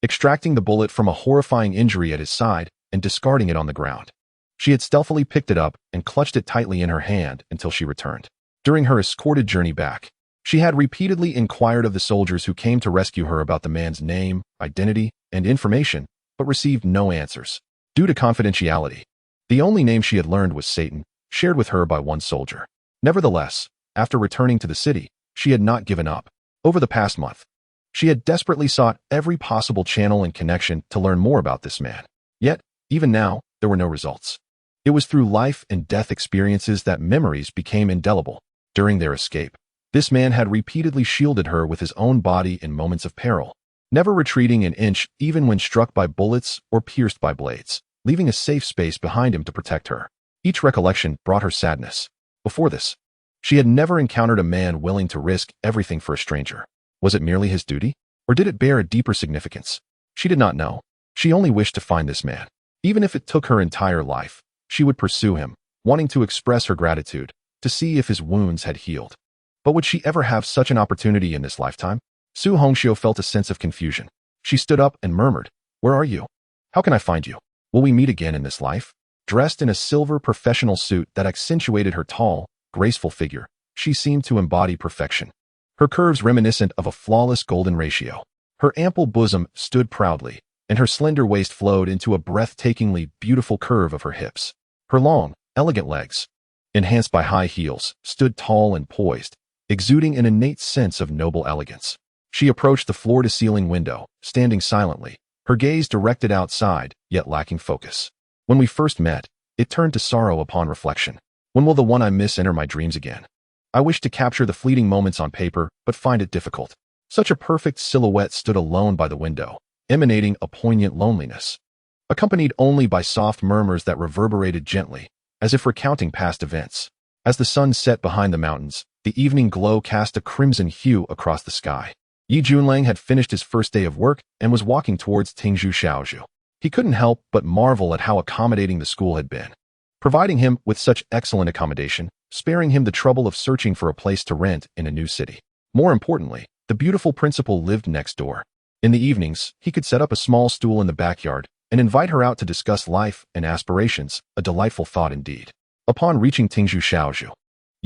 extracting the bullet from a horrifying injury at his side and discarding it on the ground. She had stealthily picked it up and clutched it tightly in her hand until she returned. During her escorted journey back, she had repeatedly inquired of the soldiers who came to rescue her about the man's name, identity, and information, but received no answers. Due to confidentiality, the only name she had learned was Satan, shared with her by one soldier. Nevertheless, after returning to the city, she had not given up. Over the past month, she had desperately sought every possible channel and connection to learn more about this man. Yet, even now, there were no results. It was through life and death experiences that memories became indelible. During their escape, this man had repeatedly shielded her with his own body in moments of peril, never retreating an inch even when struck by bullets or pierced by blades, leaving a safe space behind him to protect her. Each recollection brought her sadness. Before this, she had never encountered a man willing to risk everything for a stranger. Was it merely his duty, or did it bear a deeper significance? She did not know. She only wished to find this man. Even if it took her entire life, she would pursue him, wanting to express her gratitude, to see if his wounds had healed. But would she ever have such an opportunity in this lifetime? Su Hongxiu felt a sense of confusion. She stood up and murmured, "Where are you? How can I find you? Will we meet again in this life?" Dressed in a silver professional suit that accentuated her tall, graceful figure, she seemed to embody perfection. Her curves reminiscent of a flawless golden ratio. Her ample bosom stood proudly, and her slender waist flowed into a breathtakingly beautiful curve of her hips. Her long, elegant legs, enhanced by high heels, stood tall and poised, exuding an innate sense of noble elegance. She approached the floor-to-ceiling window, standing silently, her gaze directed outside, yet lacking focus. When we first met, it turned to sorrow upon reflection. When will the one I miss enter my dreams again? I wish to capture the fleeting moments on paper, but find it difficult. Such a perfect silhouette stood alone by the window, emanating a poignant loneliness, accompanied only by soft murmurs that reverberated gently, as if recounting past events. As the sun set behind the mountains, the evening glow cast a crimson hue across the sky. Yi Junlang had finished his first day of work and was walking towards Tingzhu Shaozhu. He couldn't help but marvel at how accommodating the school had been, providing him with such excellent accommodation, sparing him the trouble of searching for a place to rent in a new city. More importantly, the beautiful principal lived next door. In the evenings, he could set up a small stool in the backyard and invite her out to discuss life and aspirations, a delightful thought indeed. Upon reaching Tingzhu Shaozhu,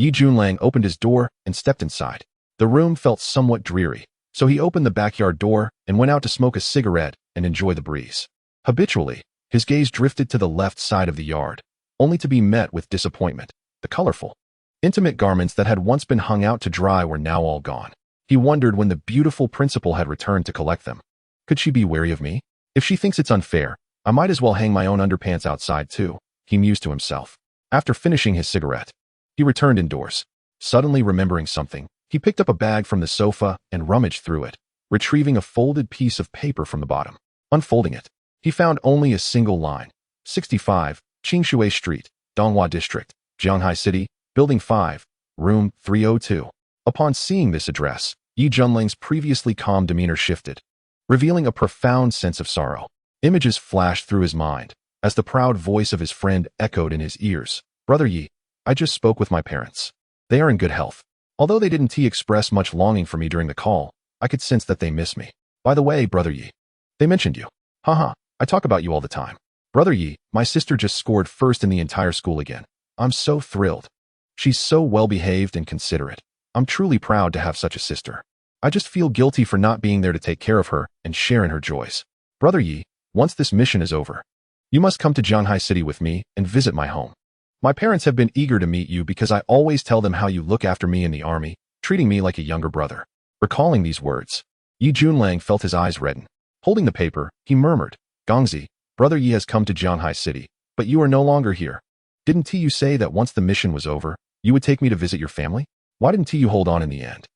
Yi Junlang opened his door and stepped inside. The room felt somewhat dreary, so he opened the backyard door and went out to smoke a cigarette and enjoy the breeze. Habitually, his gaze drifted to the left side of the yard, only to be met with disappointment. The colorful, intimate garments that had once been hung out to dry were now all gone. He wondered when the beautiful principal had returned to collect them. Could she be wary of me? If she thinks it's unfair, I might as well hang my own underpants outside too, he mused to himself. After finishing his cigarette, he returned indoors. Suddenly remembering something, he picked up a bag from the sofa and rummaged through it, retrieving a folded piece of paper from the bottom. Unfolding it, he found only a single line. 65, Qingshui Street, Donghua District, Jianghai City, Building 5, Room 302. Upon seeing this address, Yi Junlang's previously calm demeanor shifted, revealing a profound sense of sorrow. Images flashed through his mind, as the proud voice of his friend echoed in his ears. Brother Yi, I just spoke with my parents. They are in good health. Although they didn't express much longing for me during the call, I could sense that they miss me. By the way, Brother Yi, they mentioned you. Haha, I talk about you all the time. Brother Yi, my sister just scored first in the entire school again. I'm so thrilled. She's so well-behaved and considerate. I'm truly proud to have such a sister. I just feel guilty for not being there to take care of her and share in her joys. Brother Yi, once this mission is over, you must come to Jianghai City with me and visit my home. My parents have been eager to meet you because I always tell them how you look after me in the army, treating me like a younger brother. Recalling these words, Yi Junlang felt his eyes redden. Holding the paper, he murmured, Gongzi, Brother Yi has come to Jianghai City, but you are no longer here. Didn't you say that once the mission was over, you would take me to visit your family? Why didn't you hold on in the end?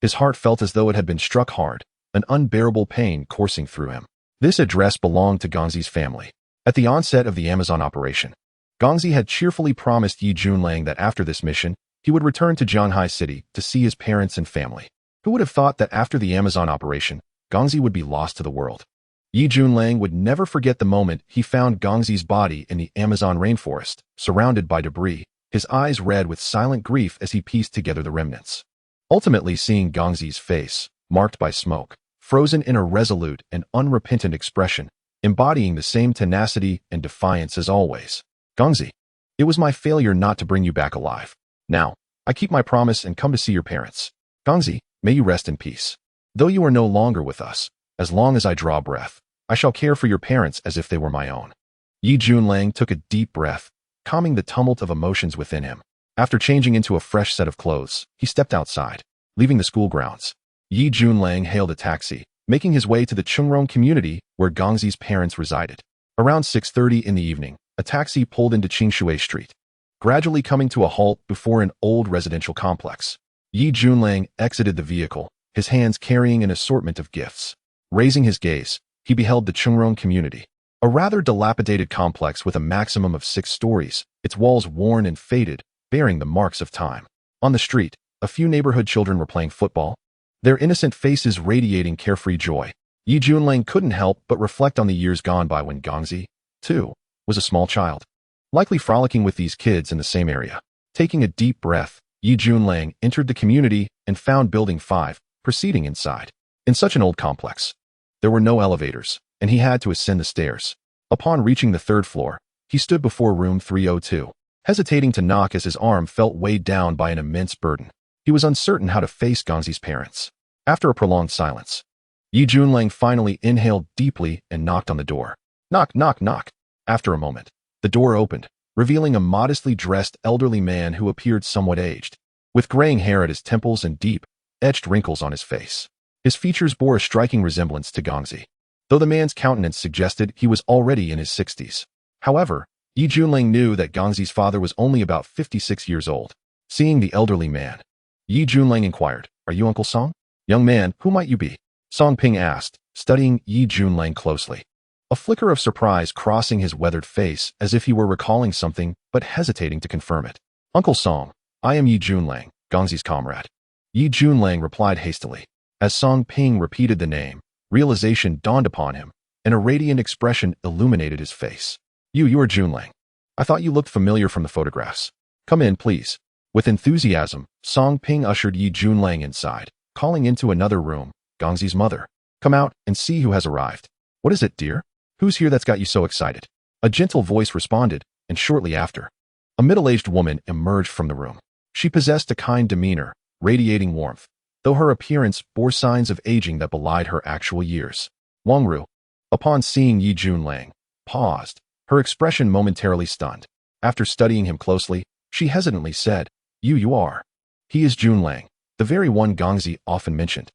His heart felt as though it had been struck hard, an unbearable pain coursing through him. This address belonged to Gongzi's family. At the onset of the Amazon operation, Gongzi had cheerfully promised Yi Junlang that after this mission, he would return to Jianghai City to see his parents and family. Who would have thought that after the Amazon operation, Gongzi would be lost to the world? Yi Junlang would never forget the moment he found Gongzi's body in the Amazon rainforest, surrounded by debris, his eyes red with silent grief as he pieced together the remnants. Ultimately seeing Gongzi's face, marked by smoke, frozen in a resolute and unrepentant expression, embodying the same tenacity and defiance as always. Gongzi, it was my failure not to bring you back alive. Now, I keep my promise and come to see your parents. Gongzi, may you rest in peace. Though you are no longer with us, as long as I draw breath, I shall care for your parents as if they were my own. Yi Junlang took a deep breath, calming the tumult of emotions within him. After changing into a fresh set of clothes, he stepped outside, leaving the school grounds. Yi Junlang hailed a taxi, making his way to the Chungrong community where Gongzi's parents resided. Around 6:30 in the evening, a taxi pulled into Qingshui Street, gradually coming to a halt before an old residential complex. Yi Junlang exited the vehicle, his hands carrying an assortment of gifts. Raising his gaze, he beheld the Chungrong community, a rather dilapidated complex with a maximum of 6 stories, its walls worn and faded, bearing the marks of time. On the street, a few neighborhood children were playing football, their innocent faces radiating carefree joy. Yi Junlang couldn't help but reflect on the years gone by when Gongzi, too, was a small child, likely frolicking with these kids in the same area. Taking a deep breath, Yi Junlang entered the community and found Building 5, proceeding inside. In such an old complex, there were no elevators, and he had to ascend the stairs. Upon reaching the 3rd floor, he stood before room 302, hesitating to knock as his arm felt weighed down by an immense burden. He was uncertain how to face Gongzi's parents. After a prolonged silence, Yi Junlang finally inhaled deeply and knocked on the door. Knock, knock, knock. After a moment, the door opened, revealing a modestly dressed elderly man who appeared somewhat aged, with graying hair at his temples and deep, etched wrinkles on his face. His features bore a striking resemblance to Gongzi, though the man's countenance suggested he was already in his 60s. However, Yi Junlang knew that Gongzi's father was only about 56 years old. Seeing the elderly man, Yi Junlang inquired, "Are you Uncle Song?" "Young man, who might you be?" Song Ping asked, studying Yi Junlang closely, a flicker of surprise crossing his weathered face as if he were recalling something but hesitating to confirm it. "Uncle Song, I am Yi Junlang, Gongzi's comrade." Yi Junlang replied hastily. As Song Ping repeated the name, realization dawned upon him, and a radiant expression illuminated his face. You are Junlang. I thought you looked familiar from the photographs. Come in, please." With enthusiasm, Song Ping ushered Yi Junlang inside, calling into another room, Gongzi's mother. "Come out and see who has arrived." "What is it, dear? Who's here that's got you so excited?" A gentle voice responded, and shortly after, a middle-aged woman emerged from the room. She possessed a kind demeanor, radiating warmth, though her appearance bore signs of aging that belied her actual years. Wang Ru, upon seeing Yi Junlang, paused, her expression momentarily stunned. After studying him closely, she hesitantly said, You are. He is Junlang, the very one Gongzi often mentioned.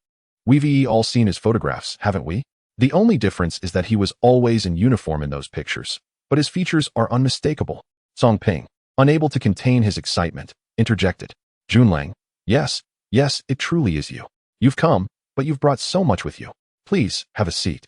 We've all seen his photographs, haven't we? The only difference is that he was always in uniform in those pictures, but his features are unmistakable. Song Ping, unable to contain his excitement, interjected. Junlang, yes, it truly is you. You've come, but you've brought so much with you. Please, have a seat.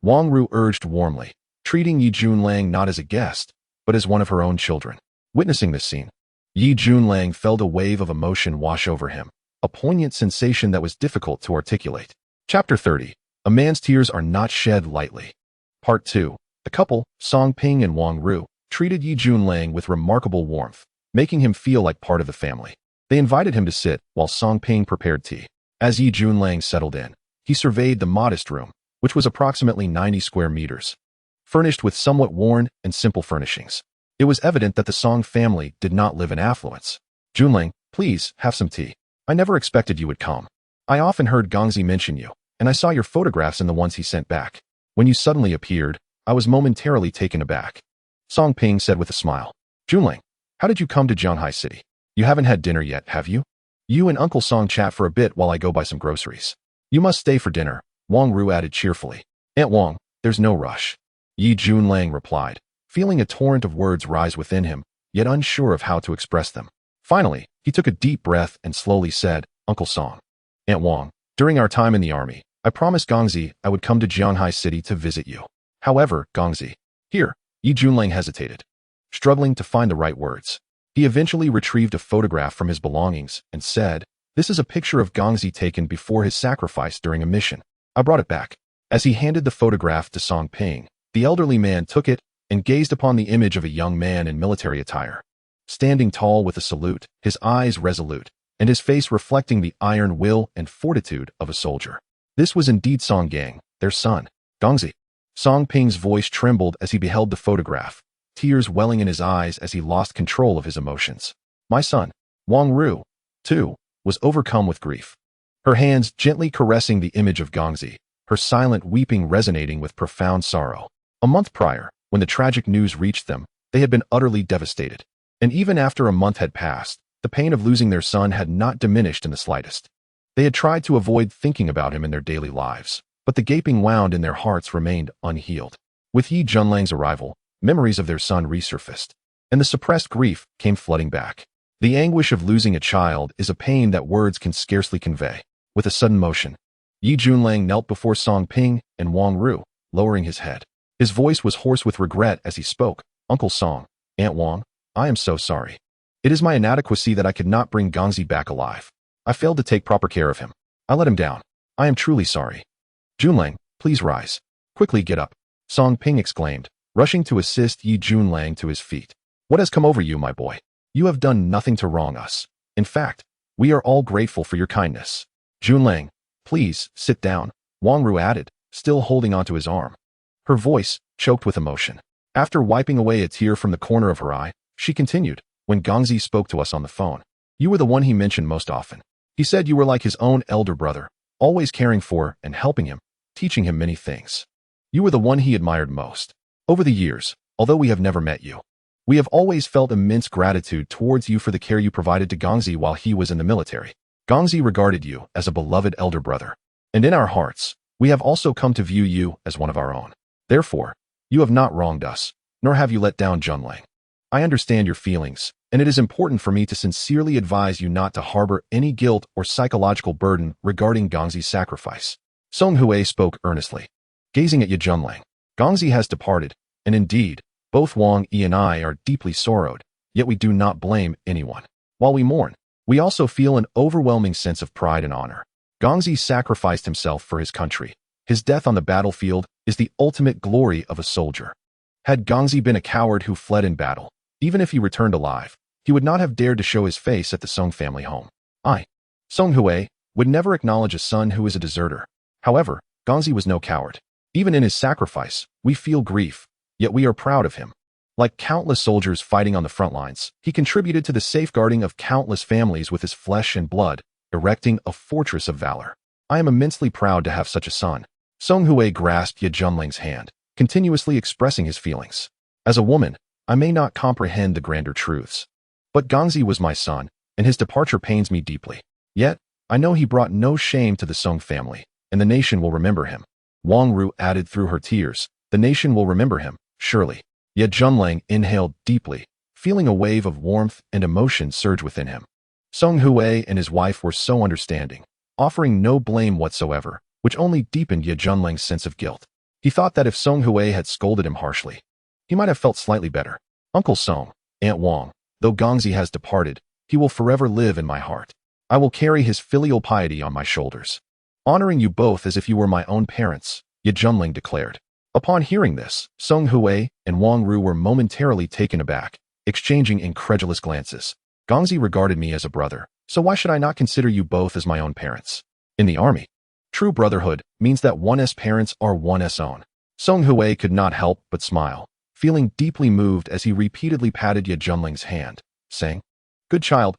Wang Ru urged warmly, treating Yi Junlang not as a guest, but as one of her own children. Witnessing this scene, Yi Junlang felt a wave of emotion wash over him, a poignant sensation that was difficult to articulate. Chapter 30. A man's tears are not shed lightly. Part 2. The couple, Song Ping and Wang Ru, treated Yi Junlang with remarkable warmth, making him feel like part of the family. They invited him to sit while Song Ping prepared tea. As Yi Junlang settled in, he surveyed the modest room, which was approximately 90 square meters, furnished with somewhat worn and simple furnishings. It was evident that the Song family did not live in affluence. Junlang, please, have some tea. I never expected you would come. I often heard Gongzi mention you, and I saw your photographs in the ones he sent back. When you suddenly appeared, I was momentarily taken aback. Song Ping said with a smile. Junlang, how did you come to Zhanghai City? You haven't had dinner yet, have you? You and Uncle Song chat for a bit while I go buy some groceries. You must stay for dinner, Wang Ru added cheerfully. Aunt Wang, there's no rush. Yi Junlang replied, feeling a torrent of words rise within him, yet unsure of how to express them. Finally, he took a deep breath and slowly said, Uncle Song. Aunt Wang, during our time in the army, I promised Gongzi I would come to Zhanghai City to visit you. However, Gongzi. Here, Yi Junlang hesitated, struggling to find the right words. He eventually retrieved a photograph from his belongings and said, This is a picture of Gongzi taken before his sacrifice during a mission. I brought it back. As he handed the photograph to Song Ping, the elderly man took it and gazed upon the image of a young man in military attire. Standing tall with a salute, his eyes resolute, and his face reflecting the iron will and fortitude of a soldier. This was indeed Song Gang, their son. Gongzi. Song Ping's voice trembled as he beheld the photograph, tears welling in his eyes as he lost control of his emotions. My son, Wang Ru, too, was overcome with grief. Her hands gently caressing the image of Gongzi, her silent weeping resonating with profound sorrow. A month prior, when the tragic news reached them, they had been utterly devastated. And even after a month had passed, the pain of losing their son had not diminished in the slightest. They had tried to avoid thinking about him in their daily lives, but the gaping wound in their hearts remained unhealed. With Yi Junlang's arrival, memories of their son resurfaced, and the suppressed grief came flooding back. The anguish of losing a child is a pain that words can scarcely convey. With a sudden motion, Yi Junlang knelt before Song Ping and Wang Ru, lowering his head. His voice was hoarse with regret as he spoke. Uncle Song, Aunt Wang, I am so sorry. It is my inadequacy that I could not bring Gongzi back alive. I failed to take proper care of him. I let him down. I am truly sorry. Junlang, please rise. Quickly get up. Song Ping exclaimed, rushing to assist Yi Junlang to his feet. What has come over you, my boy? You have done nothing to wrong us. In fact, we are all grateful for your kindness. Junlang, please, sit down, Wang Ru added, still holding onto his arm. Her voice choked with emotion. After wiping away a tear from the corner of her eye, she continued, when Gongzi spoke to us on the phone, you were the one he mentioned most often. He said you were like his own elder brother, always caring for and helping him, teaching him many things. You were the one he admired most. Over the years, although we have never met you, we have always felt immense gratitude towards you for the care you provided to Gongzi while he was in the military. Gongzi regarded you as a beloved elder brother, and in our hearts, we have also come to view you as one of our own. Therefore, you have not wronged us, nor have you let down Junlang. I understand your feelings, and it is important for me to sincerely advise you not to harbor any guilt or psychological burden regarding Gongzi's sacrifice. Song Hui spoke earnestly, gazing at Yi Junlang. Gongzi has departed, and indeed, both Wang Yi and I are deeply sorrowed, yet we do not blame anyone. While we mourn, we also feel an overwhelming sense of pride and honor. Gongzi sacrificed himself for his country. His death on the battlefield is the ultimate glory of a soldier. Had Gongzi been a coward who fled in battle, even if he returned alive, he would not have dared to show his face at the Song family home. Song Hui, would never acknowledge a son who is a deserter. However, Gongzi was no coward. Even in his sacrifice, we feel grief, yet we are proud of him. Like countless soldiers fighting on the front lines, he contributed to the safeguarding of countless families with his flesh and blood, erecting a fortress of valor. I am immensely proud to have such a son. Song Hui grasped Ye Junling's hand, continuously expressing his feelings. As a woman, I may not comprehend the grander truths. But Gongzi was my son, and his departure pains me deeply. Yet, I know he brought no shame to the Song family, and the nation will remember him. Wang Ru added through her tears, the nation will remember him, surely. Ye Junling inhaled deeply, feeling a wave of warmth and emotion surge within him. Song Hui and his wife were so understanding, offering no blame whatsoever, which only deepened Ye Junling's sense of guilt. He thought that if Song Hui had scolded him harshly, he might have felt slightly better. Uncle Song, Aunt Wang, though Gongzi has departed, he will forever live in my heart. I will carry his filial piety on my shoulders, honoring you both as if you were my own parents, Ye Junling declared. Upon hearing this, Song Hui and Wang Ru were momentarily taken aback, exchanging incredulous glances. Gongzi regarded me as a brother, so why should I not consider you both as my own parents? In the army, true brotherhood means that one's parents are one's own. Song Hui could not help but smile, feeling deeply moved as he repeatedly patted Ye Junling's hand, saying, Good child,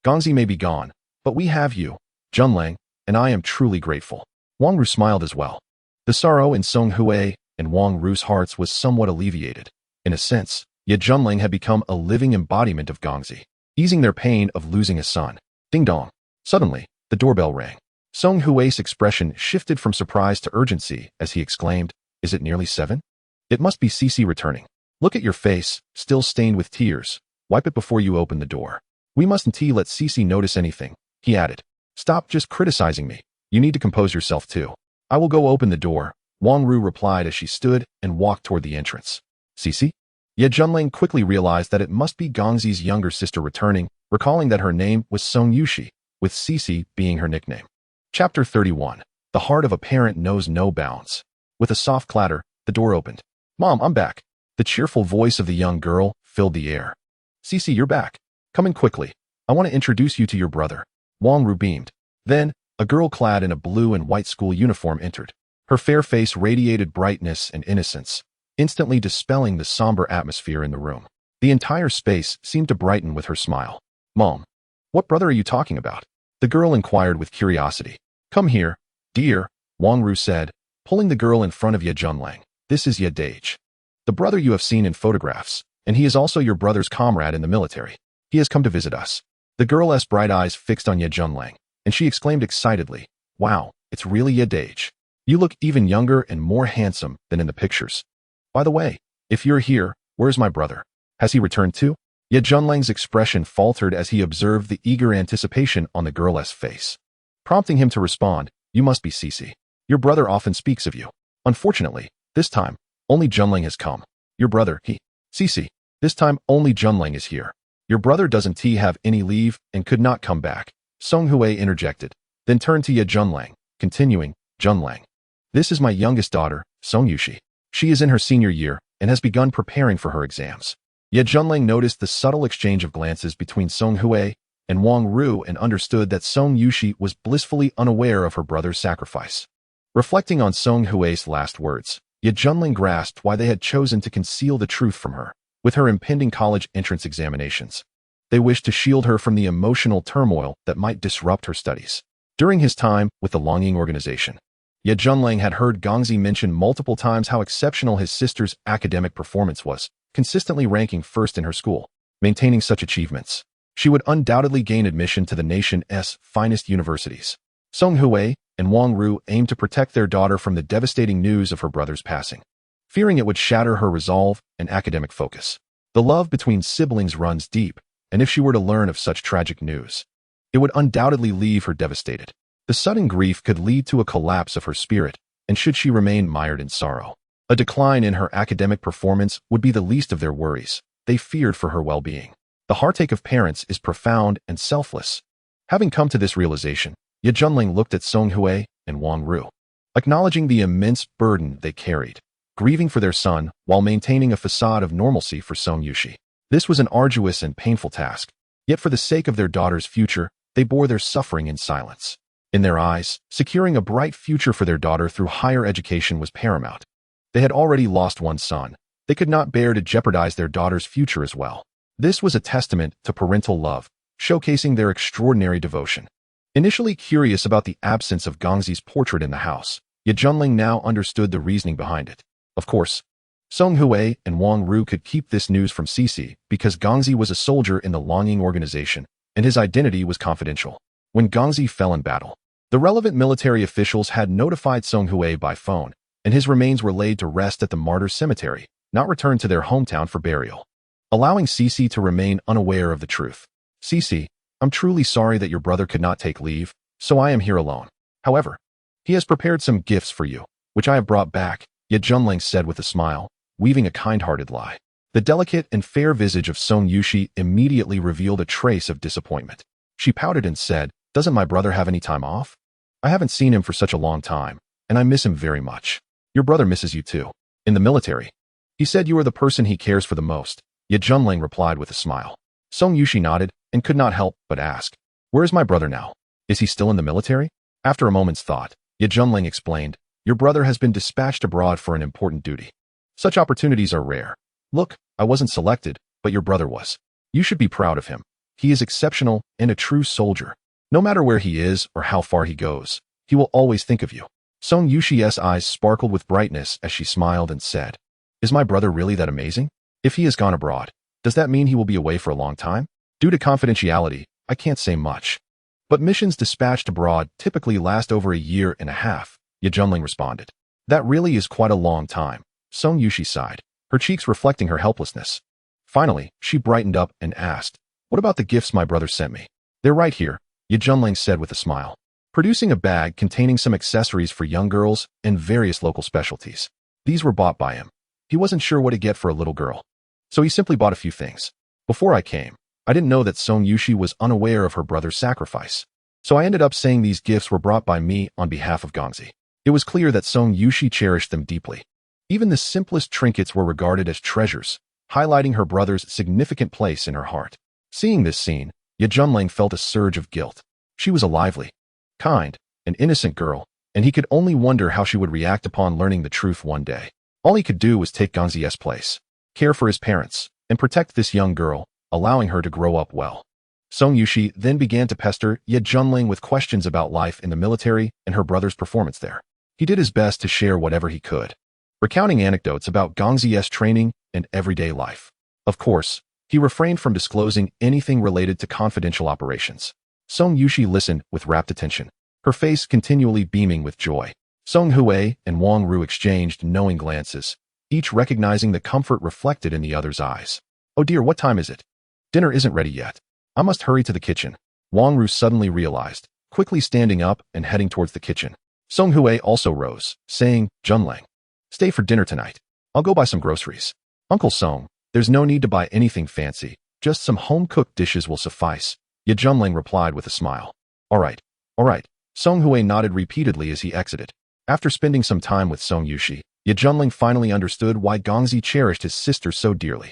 Gongzi may be gone, but we have you, Junling, and I am truly grateful. Wang Ru smiled as well. The sorrow in Song Hui and Wang Ru's hearts was somewhat alleviated. In a sense, Ye Junling had become a living embodiment of Gongzi, easing their pain of losing a son. Ding dong. Suddenly, the doorbell rang. Song Hui's expression shifted from surprise to urgency as he exclaimed, Is it nearly 7? It must be Cici returning. Look at your face, still stained with tears. Wipe it before you open the door. We mustn't let Cici notice anything, he added. Stop just criticizing me. You need to compose yourself too. I will go open the door, Wang Ru replied as she stood and walked toward the entrance. Cici? Ye Junling quickly realized that it must be Gongzi's younger sister returning, recalling that her name was Song Yushi, with Cici being her nickname. Chapter 31. The heart of a parent knows no bounds. With a soft clatter, the door opened. Mom, I'm back. The cheerful voice of the young girl filled the air. Cici, you're back. Come in quickly. I want to introduce you to your brother. Wang Ru beamed. Then, a girl clad in a blue and white school uniform entered. Her fair face radiated brightness and innocence, instantly dispelling the somber atmosphere in the room. The entire space seemed to brighten with her smile. Mom, what brother are you talking about? The girl inquired with curiosity. Come here, dear, Wang Ru said, pulling the girl in front of Ye Junling. This is Ye Dage, the brother you have seen in photographs, and he is also your brother's comrade in the military. He has come to visit us. The girl's bright eyes fixed on Ye Junling, and she exclaimed excitedly, Wow, it's really Ye Dage. You look even younger and more handsome than in the pictures. By the way, if you're here, where's my brother? Has he returned too? Ye Junling's expression faltered as he observed the eager anticipation on the girl's face, prompting him to respond, You must be Cici. Your brother often speaks of you. Unfortunately, this time, only Junling has come. Your brother, Cici, this time only Junling is here. Your brother doesn't have any leave and could not come back, Song Hui interjected, then turned to Ye Junling, continuing, Junling. This is my youngest daughter, Song Yushi. She is in her senior year and has begun preparing for her exams. Ye Junling noticed the subtle exchange of glances between Song Hui and Wang Ru and understood that Song Yushi was blissfully unaware of her brother's sacrifice. Reflecting on Song Hui's last words, Ye Junling grasped why they had chosen to conceal the truth from her. With her impending college entrance examinations, they wished to shield her from the emotional turmoil that might disrupt her studies. During his time with the Longing organization, Ye Junling had heard Gongzi mention multiple times how exceptional his sister's academic performance was, consistently ranking first in her school. Maintaining such achievements, she would undoubtedly gain admission to the nation's finest universities. Song Hui and Wang Ru aimed to protect their daughter from the devastating news of her brother's passing, fearing it would shatter her resolve and academic focus. The love between siblings runs deep, and if she were to learn of such tragic news, it would undoubtedly leave her devastated. The sudden grief could lead to a collapse of her spirit, and should she remain mired in sorrow, a decline in her academic performance would be the least of their worries. They feared for her well-being. The heartache of parents is profound and selfless. Having come to this realization, Ye Junling looked at Song Hui and Wang Ru, acknowledging the immense burden they carried, grieving for their son while maintaining a facade of normalcy for Song Yushi. This was an arduous and painful task, yet for the sake of their daughter's future, they bore their suffering in silence. In their eyes, securing a bright future for their daughter through higher education was paramount. They had already lost one son, They could not bear to jeopardize their daughter's future as well. This was a testament to parental love, showcasing their extraordinary devotion. Initially curious about the absence of Gongzi's portrait in the house, Ye Junling now understood the reasoning behind it. Of course, Song Hui and Wang Ru could keep this news from Cici because Gongzi was a soldier in the Longying organization, and his identity was confidential. When Gongzi fell in battle, the relevant military officials had notified Song Hui by phone, and his remains were laid to rest at the Martyrs' Cemetery, not returned to their hometown for burial, allowing Cici to remain unaware of the truth. Cici, I'm truly sorry that your brother could not take leave, so I am here alone. However, he has prepared some gifts for you, which I have brought back, Ye Junling said with a smile, weaving a kind-hearted lie. The delicate and fair visage of Song Yushi immediately revealed a trace of disappointment. She pouted and said, "Doesn't my brother have any time off? I haven't seen him for such a long time, and I miss him very much. Your brother misses you too. In the military. He said you are the person he cares for the most," Ye Junling replied with a smile. Song Yushi nodded and could not help but ask, "Where is my brother now? Is he still in the military?" After a moment's thought, Ye Junling explained, "Your brother has been dispatched abroad for an important duty. Such opportunities are rare. Look, I wasn't selected, but your brother was. You should be proud of him. He is exceptional and a true soldier. No matter where he is or how far he goes, he will always think of you." Song Yushi's eyes sparkled with brightness as she smiled and said, "Is my brother really that amazing? If he has gone abroad, does that mean he will be away for a long time? Due to confidentiality, I can't say much. But missions dispatched abroad typically last over a year and a half," Ye Junling responded. "That really is quite a long time," Song Yushi sighed, her cheeks reflecting her helplessness. Finally, she brightened up and asked, "What about the gifts my brother sent me?" "They're right here," Ye Junling said with a smile, producing a bag containing some accessories for young girls and various local specialties. These were bought by him. He wasn't sure what to get for a little girl, so he simply bought a few things. Before I came, I didn't know that Song Yushi was unaware of her brother's sacrifice, so I ended up saying these gifts were brought by me on behalf of Gongzi. It was clear that Song Yushi cherished them deeply. Even the simplest trinkets were regarded as treasures, highlighting her brother's significant place in her heart. Seeing this scene, Ye Junling felt a surge of guilt. She was a lively, kind, and innocent girl, and he could only wonder how she would react upon learning the truth one day. All he could do was take Gongzi's place, care for his parents, and protect this young girl, allowing her to grow up well. Song Yushi then began to pester Ye Junling with questions about life in the military and her brother's performance there. He did his best to share whatever he could, recounting anecdotes about Gongzi's training and everyday life. Of course, he refrained from disclosing anything related to confidential operations. Song Yushi listened with rapt attention, her face continually beaming with joy. Song Hui and Wang Ru exchanged knowing glances, each recognizing the comfort reflected in the other's eyes. "Oh dear, what time is it? Dinner isn't ready yet. I must hurry to the kitchen," Wang Ru suddenly realized, quickly standing up and heading towards the kitchen. Song Hui also rose, saying, "Junling, stay for dinner tonight. I'll go buy some groceries." "Uncle Song, there's no need to buy anything fancy. Just some home-cooked dishes will suffice," Ye Junling replied with a smile. All right. Song Hui nodded repeatedly as he exited. After spending some time with Song Yushi, Ye Junling finally understood why Gongzi cherished his sister so dearly.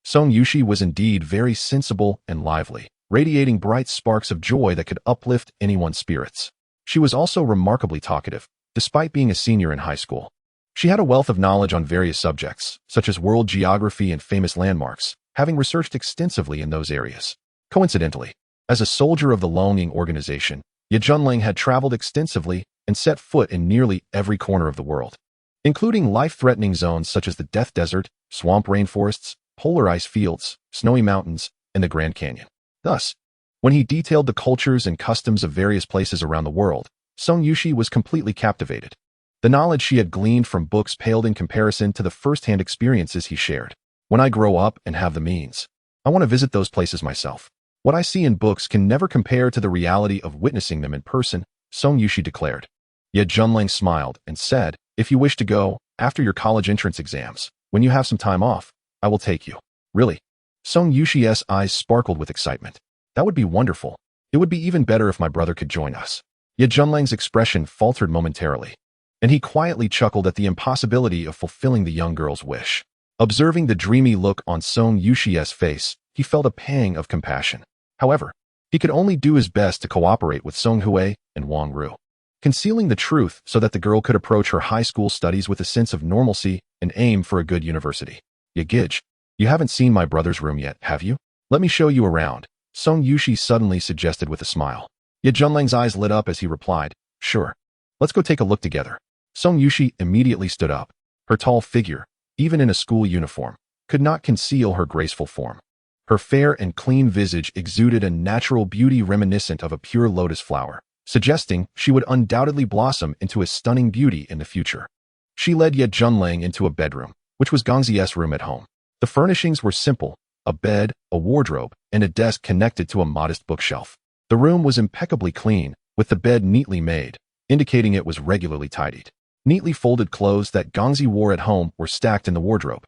Song Yushi was indeed very sensible and lively, radiating bright sparks of joy that could uplift anyone's spirits. She was also remarkably talkative, despite being a senior in high school. She had a wealth of knowledge on various subjects, such as world geography and famous landmarks, having researched extensively in those areas. Coincidentally, as a soldier of the Longying organization, Ye Junling had traveled extensively and set foot in nearly every corner of the world, including life-threatening zones such as the Death Desert, swamp rainforests, polar ice fields, snowy mountains, and the Grand Canyon. Thus, when he detailed the cultures and customs of various places around the world, Song Yushi was completely captivated. The knowledge she had gleaned from books paled in comparison to the first-hand experiences he shared. "When I grow up and have the means, I want to visit those places myself. What I see in books can never compare to the reality of witnessing them in person," Song Yushi declared. Ye Junling smiled and said, "If you wish to go, after your college entrance exams, when you have some time off, I will take you." "Really?" Song Yushi's eyes sparkled with excitement. "That would be wonderful. It would be even better if my brother could join us." Ye Junling's expression faltered momentarily, and he quietly chuckled at the impossibility of fulfilling the young girl's wish. Observing the dreamy look on Song Yushi's face, he felt a pang of compassion. However, he could only do his best to cooperate with Song Hui and Wang Ru, concealing the truth so that the girl could approach her high school studies with a sense of normalcy and aim for a good university. Yagij, you haven't seen my brother's room yet, have you? Let me show you around, Song Yushi suddenly suggested with a smile. Ye Junlang's eyes lit up as he replied, sure. Let's go take a look together. Song Yushi immediately stood up. Her tall figure, even in a school uniform, could not conceal her graceful form. Her fair and clean visage exuded a natural beauty reminiscent of a pure lotus flower, suggesting she would undoubtedly blossom into a stunning beauty in the future. She led Ye Junlang into a bedroom, which was Gongzi's room at home. The furnishings were simple, a bed, a wardrobe, and a desk connected to a modest bookshelf. The room was impeccably clean, with the bed neatly made, indicating it was regularly tidied. Neatly folded clothes that Gongzi wore at home were stacked in the wardrobe,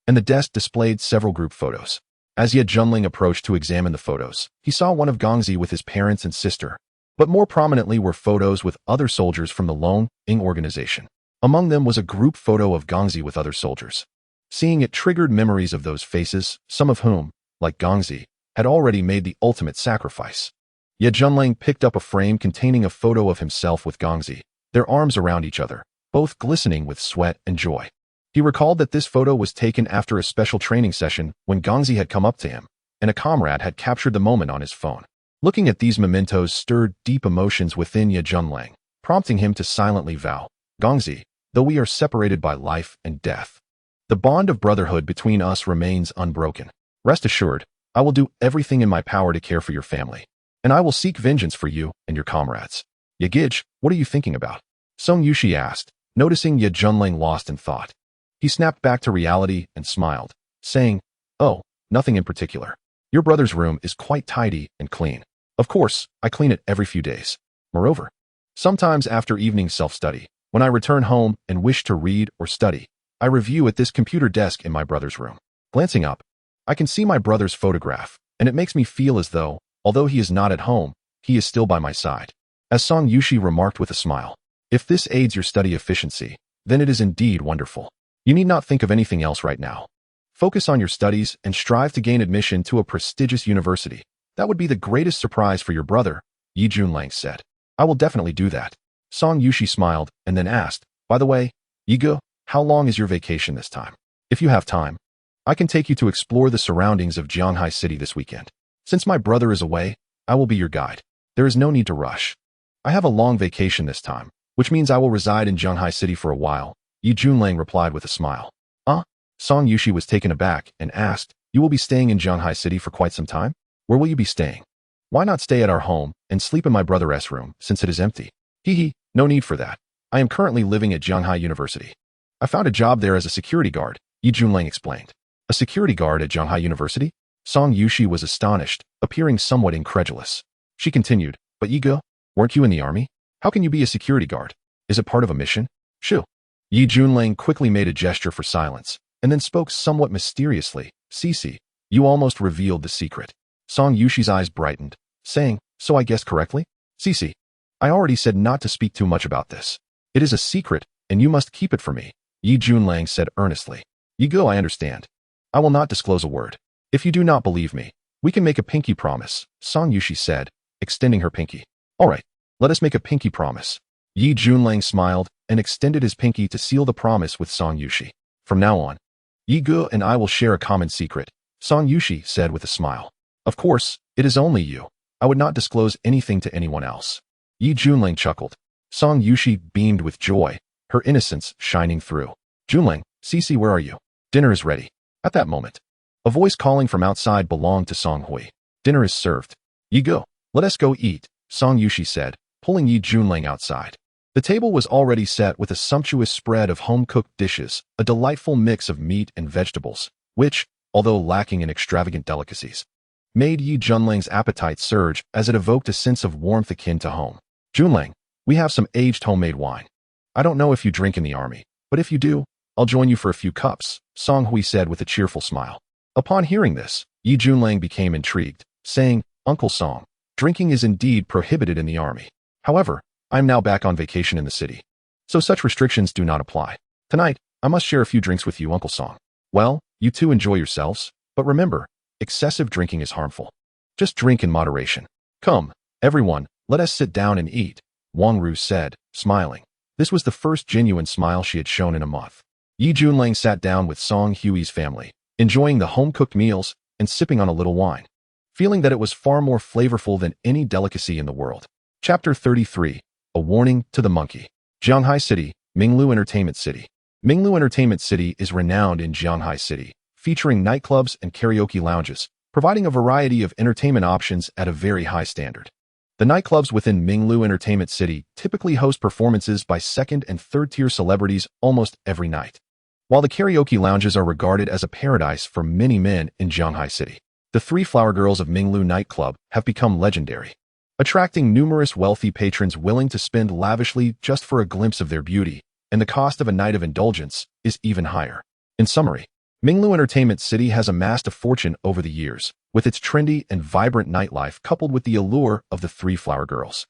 and the desk displayed several group photos. As Ye Junling approached to examine the photos, he saw one of Gongzi with his parents and sister, but more prominently were photos with other soldiers from the Long Ing organization. Among them was a group photo of Gongzi with other soldiers. Seeing it triggered memories of those faces, some of whom, like Gongzi, had already made the ultimate sacrifice. Ye Junling picked up a frame containing a photo of himself with Gongzi, their arms around each other, both glistening with sweat and joy. He recalled that this photo was taken after a special training session when Gongzi had come up to him, and a comrade had captured the moment on his phone. Looking at these mementos stirred deep emotions within Ye Junling, prompting him to silently vow, Gongzi, though we are separated by life and death, the bond of brotherhood between us remains unbroken. Rest assured, I will do everything in my power to care for your family, and I will seek vengeance for you and your comrades. Yagij, what are you thinking about? Song Yushi asked, noticing Ye Junling lost in thought. He snapped back to reality and smiled, saying, oh, nothing in particular. Your brother's room is quite tidy and clean. Of course, I clean it every few days. Moreover, sometimes after evening self-study, when I return home and wish to read or study, I review at this computer desk in my brother's room. Glancing up, I can see my brother's photograph, and it makes me feel as though, although he is not at home, he is still by my side. As Song Yushi remarked with a smile, if this aids your study efficiency, then it is indeed wonderful. You need not think of anything else right now. Focus on your studies and strive to gain admission to a prestigious university. That would be the greatest surprise for your brother, Ye Junlang said. I will definitely do that. Song Yushi smiled and then asked, by the way, Yigo, how long is your vacation this time? If you have time, I can take you to explore the surroundings of Jianghai City this weekend. Since my brother is away, I will be your guide. There is no need to rush. I have a long vacation this time, which means I will reside in Jianghai City for a while, Ye Junlang replied with a smile. Song Yushi was taken aback and asked, you will be staying in Jianghai City for quite some time? Where will you be staying? Why not stay at our home and sleep in my brother's room since it is empty? No need for that. I am currently living at Jianghai University. I found a job there as a security guard, Ye Junlang explained. A security guard at Jianghai University? Song Yushi was astonished, appearing somewhat incredulous. She continued, but Yigo, weren't you in the army? How can you be a security guard? Is it part of a mission? Shoo. Ye Junlang quickly made a gesture for silence, and then spoke somewhat mysteriously, Cici, you almost revealed the secret. Song Yushi's eyes brightened, saying, so I guessed correctly? Cici, I already said not to speak too much about this. It is a secret, and you must keep it for me, Ye Junlang said earnestly. Yigo, I understand. I will not disclose a word. If you do not believe me, we can make a pinky promise, Song Yushi said, extending her pinky. All right, let us make a pinky promise. Ye Junlang smiled and extended his pinky to seal the promise with Song Yushi. From now on, Yigo and I will share a common secret, Song Yushi said with a smile. Of course, it is only you. I would not disclose anything to anyone else. Ye Junlang chuckled. Song Yushi beamed with joy, her innocence shining through. Junlang, Cici, where are you? Dinner is ready. At that moment, a voice calling from outside belonged to Song Hui. Dinner is served. Yigo, let us go eat, Song Yushi said, pulling Ye Junlang outside. The table was already set with a sumptuous spread of home-cooked dishes, a delightful mix of meat and vegetables, which, although lacking in extravagant delicacies, made Ye Junlang's appetite surge as it evoked a sense of warmth akin to home. Junlang, we have some aged homemade wine. I don't know if you drink in the army, but if you do, I'll join you for a few cups, Song Hui said with a cheerful smile. Upon hearing this, Ye Junlang became intrigued, saying, Uncle Song, drinking is indeed prohibited in the army. However, I am now back on vacation in the city, so such restrictions do not apply. Tonight, I must share a few drinks with you, Uncle Song. Well, you two enjoy yourselves, but remember, excessive drinking is harmful. Just drink in moderation. Come, everyone, let us sit down and eat, Wang Ru said, smiling. This was the first genuine smile she had shown in a month. Ye Junlang sat down with Song Hui's family, enjoying the home-cooked meals and sipping on a little wine, feeling that it was far more flavorful than any delicacy in the world. Chapter 33. A Warning to the Monkey. Jianghai City, Minglu Entertainment City. Minglu Entertainment City is renowned in Jianghai City, featuring nightclubs and karaoke lounges, providing a variety of entertainment options at a very high standard. The nightclubs within Minglu Entertainment City typically host performances by second- and third-tier celebrities almost every night, while the karaoke lounges are regarded as a paradise for many men in Jianghai City. The three flower girls of Minglu nightclub have become legendary, attracting numerous wealthy patrons willing to spend lavishly just for a glimpse of their beauty, and the cost of a night of indulgence is even higher. In summary, Minglu Entertainment City has amassed a fortune over the years, with its trendy and vibrant nightlife coupled with the allure of the three flower girls.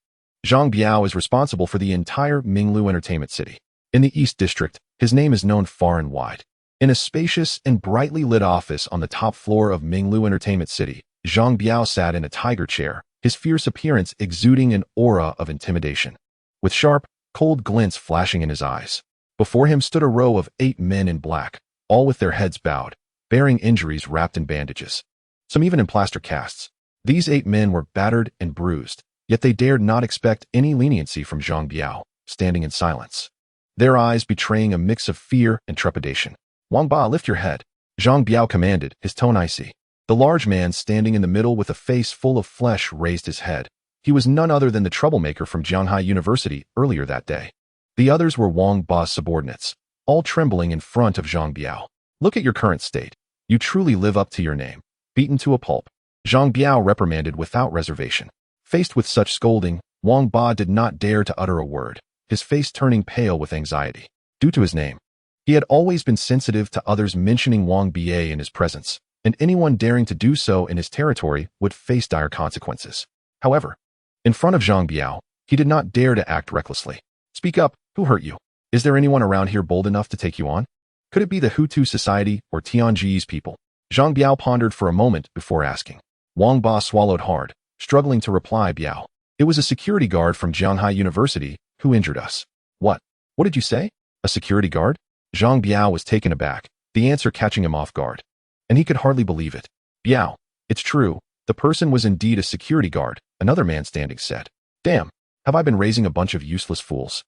Zhang Biao is responsible for the entire Minglu Entertainment City. In the East District, his name is known far and wide. In a spacious and brightly lit office on the top floor of Minglu Entertainment City, Zhang Biao sat in a tiger chair, his fierce appearance exuding an aura of intimidation, with sharp, cold glints flashing in his eyes. Before him stood a row of 8 men in black, all with their heads bowed, bearing injuries wrapped in bandages, some even in plaster casts. These 8 men were battered and bruised, yet they dared not expect any leniency from Zhang Biao, standing in silence, their eyes betraying a mix of fear and trepidation. "Wang Ba, lift your head," Zhang Biao commanded, his tone icy. The large man standing in the middle with a face full of flesh raised his head. He was none other than the troublemaker from Jianghai University earlier that day. The others were Wang Ba's subordinates, all trembling in front of Zhang Biao. "Look at your current state. You truly live up to your name. Beaten to a pulp," Zhang Biao reprimanded without reservation. Faced with such scolding, Wang Ba did not dare to utter a word, his face turning pale with anxiety. Due to his name, he had always been sensitive to others mentioning Wang Ba in his presence, and anyone daring to do so in his territory would face dire consequences. However, in front of Zhang Biao, he did not dare to act recklessly. "Speak up, who hurt you? Is there anyone around here bold enough to take you on? Could it be the Hutu Society or Tianji's people?" Zhang Biao pondered for a moment before asking. Wang Ba swallowed hard, struggling to reply. "Biao, it was a security guard from Jianghai University who injured us." What did you say? A security guard?" Zhang Biao was taken aback, the answer catching him off guard. And he could hardly believe it. "Biao, it's true, the person was indeed a security guard," another man standing said. "Damn, have I been raising a bunch of useless fools?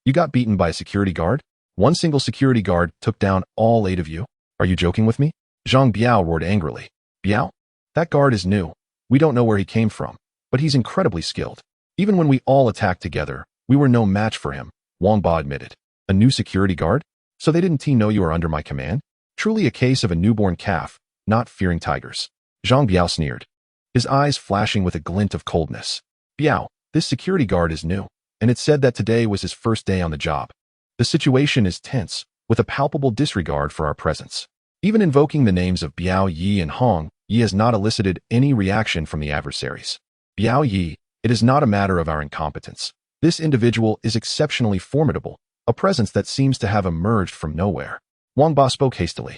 You got beaten by a security guard? One single security guard took down all 8 of you? Are you joking with me?" Zhang Biao roared angrily. "Biao? That guard is new. We don't know where he came from, but he's incredibly skilled. Even when we all attacked together, we were no match for him," Wang Ba admitted. "A new security guard? So they didn't know you are under my command? Truly a case of a newborn calf, not fearing tigers." Zhang Biao sneered, his eyes flashing with a glint of coldness. "Biao, this security guard is new, and it said that today was his first day on the job. The situation is tense, with a palpable disregard for our presence. Even invoking the names of Biao Yi and Hong Yi has not elicited any reaction from the adversaries. Biao Yi, it is not a matter of our incompetence. This individual is exceptionally formidable, a presence that seems to have emerged from nowhere." Wang Ba spoke hastily.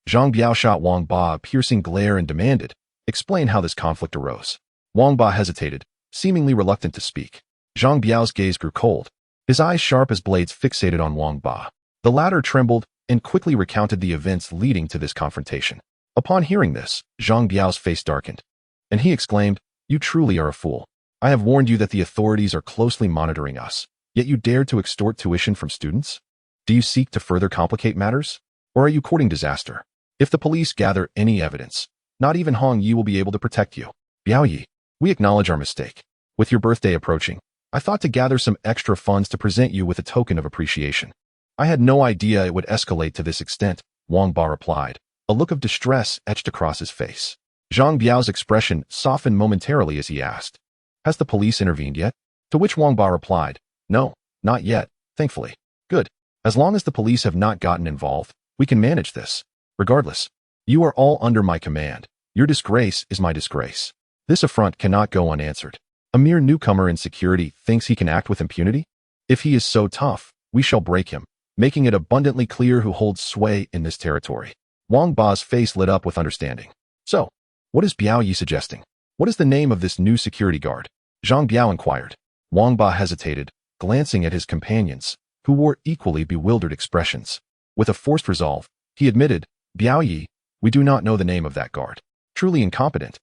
Zhang Biao shot Wang Ba a piercing glare and demanded, "Explain how this conflict arose." Wang Ba hesitated, seemingly reluctant to speak. Zhang Biao's gaze grew cold, his eyes sharp as blades fixated on Wang Ba. The latter trembled and quickly recounted the events leading to this confrontation. Upon hearing this, Zhang Biao's face darkened, and he exclaimed, "You truly are a fool. I have warned you that the authorities are closely monitoring us, yet you dare to extort tuition from students? Do you seek to further complicate matters? Or are you courting disaster? If the police gather any evidence, not even Hong Yi will be able to protect you. Biao Yi, we acknowledge our mistake. With your birthday approaching, I thought to gather some extra funds to present you with a token of appreciation. I had no idea it would escalate to this extent," Wang Ba replied, a look of distress etched across his face. Zhang Biao's expression softened momentarily as he asked, "Has the police intervened yet?" To which Wang Ba replied, "No, not yet, thankfully." "Good. As long as the police have not gotten involved, we can manage this. Regardless, you are all under my command. Your disgrace is my disgrace. This affront cannot go unanswered. A mere newcomer in security thinks he can act with impunity? If he is so tough, we shall break him, making it abundantly clear who holds sway in this territory." Wang Ba's face lit up with understanding. "So, what is Biao Yi suggesting? What is the name of this new security guard?" Zhang Biao inquired. Wang Ba hesitated, glancing at his companions, who wore equally bewildered expressions. With a forced resolve, he admitted, "Biao Yi, We do not know the name of that guard. Truly incompetent.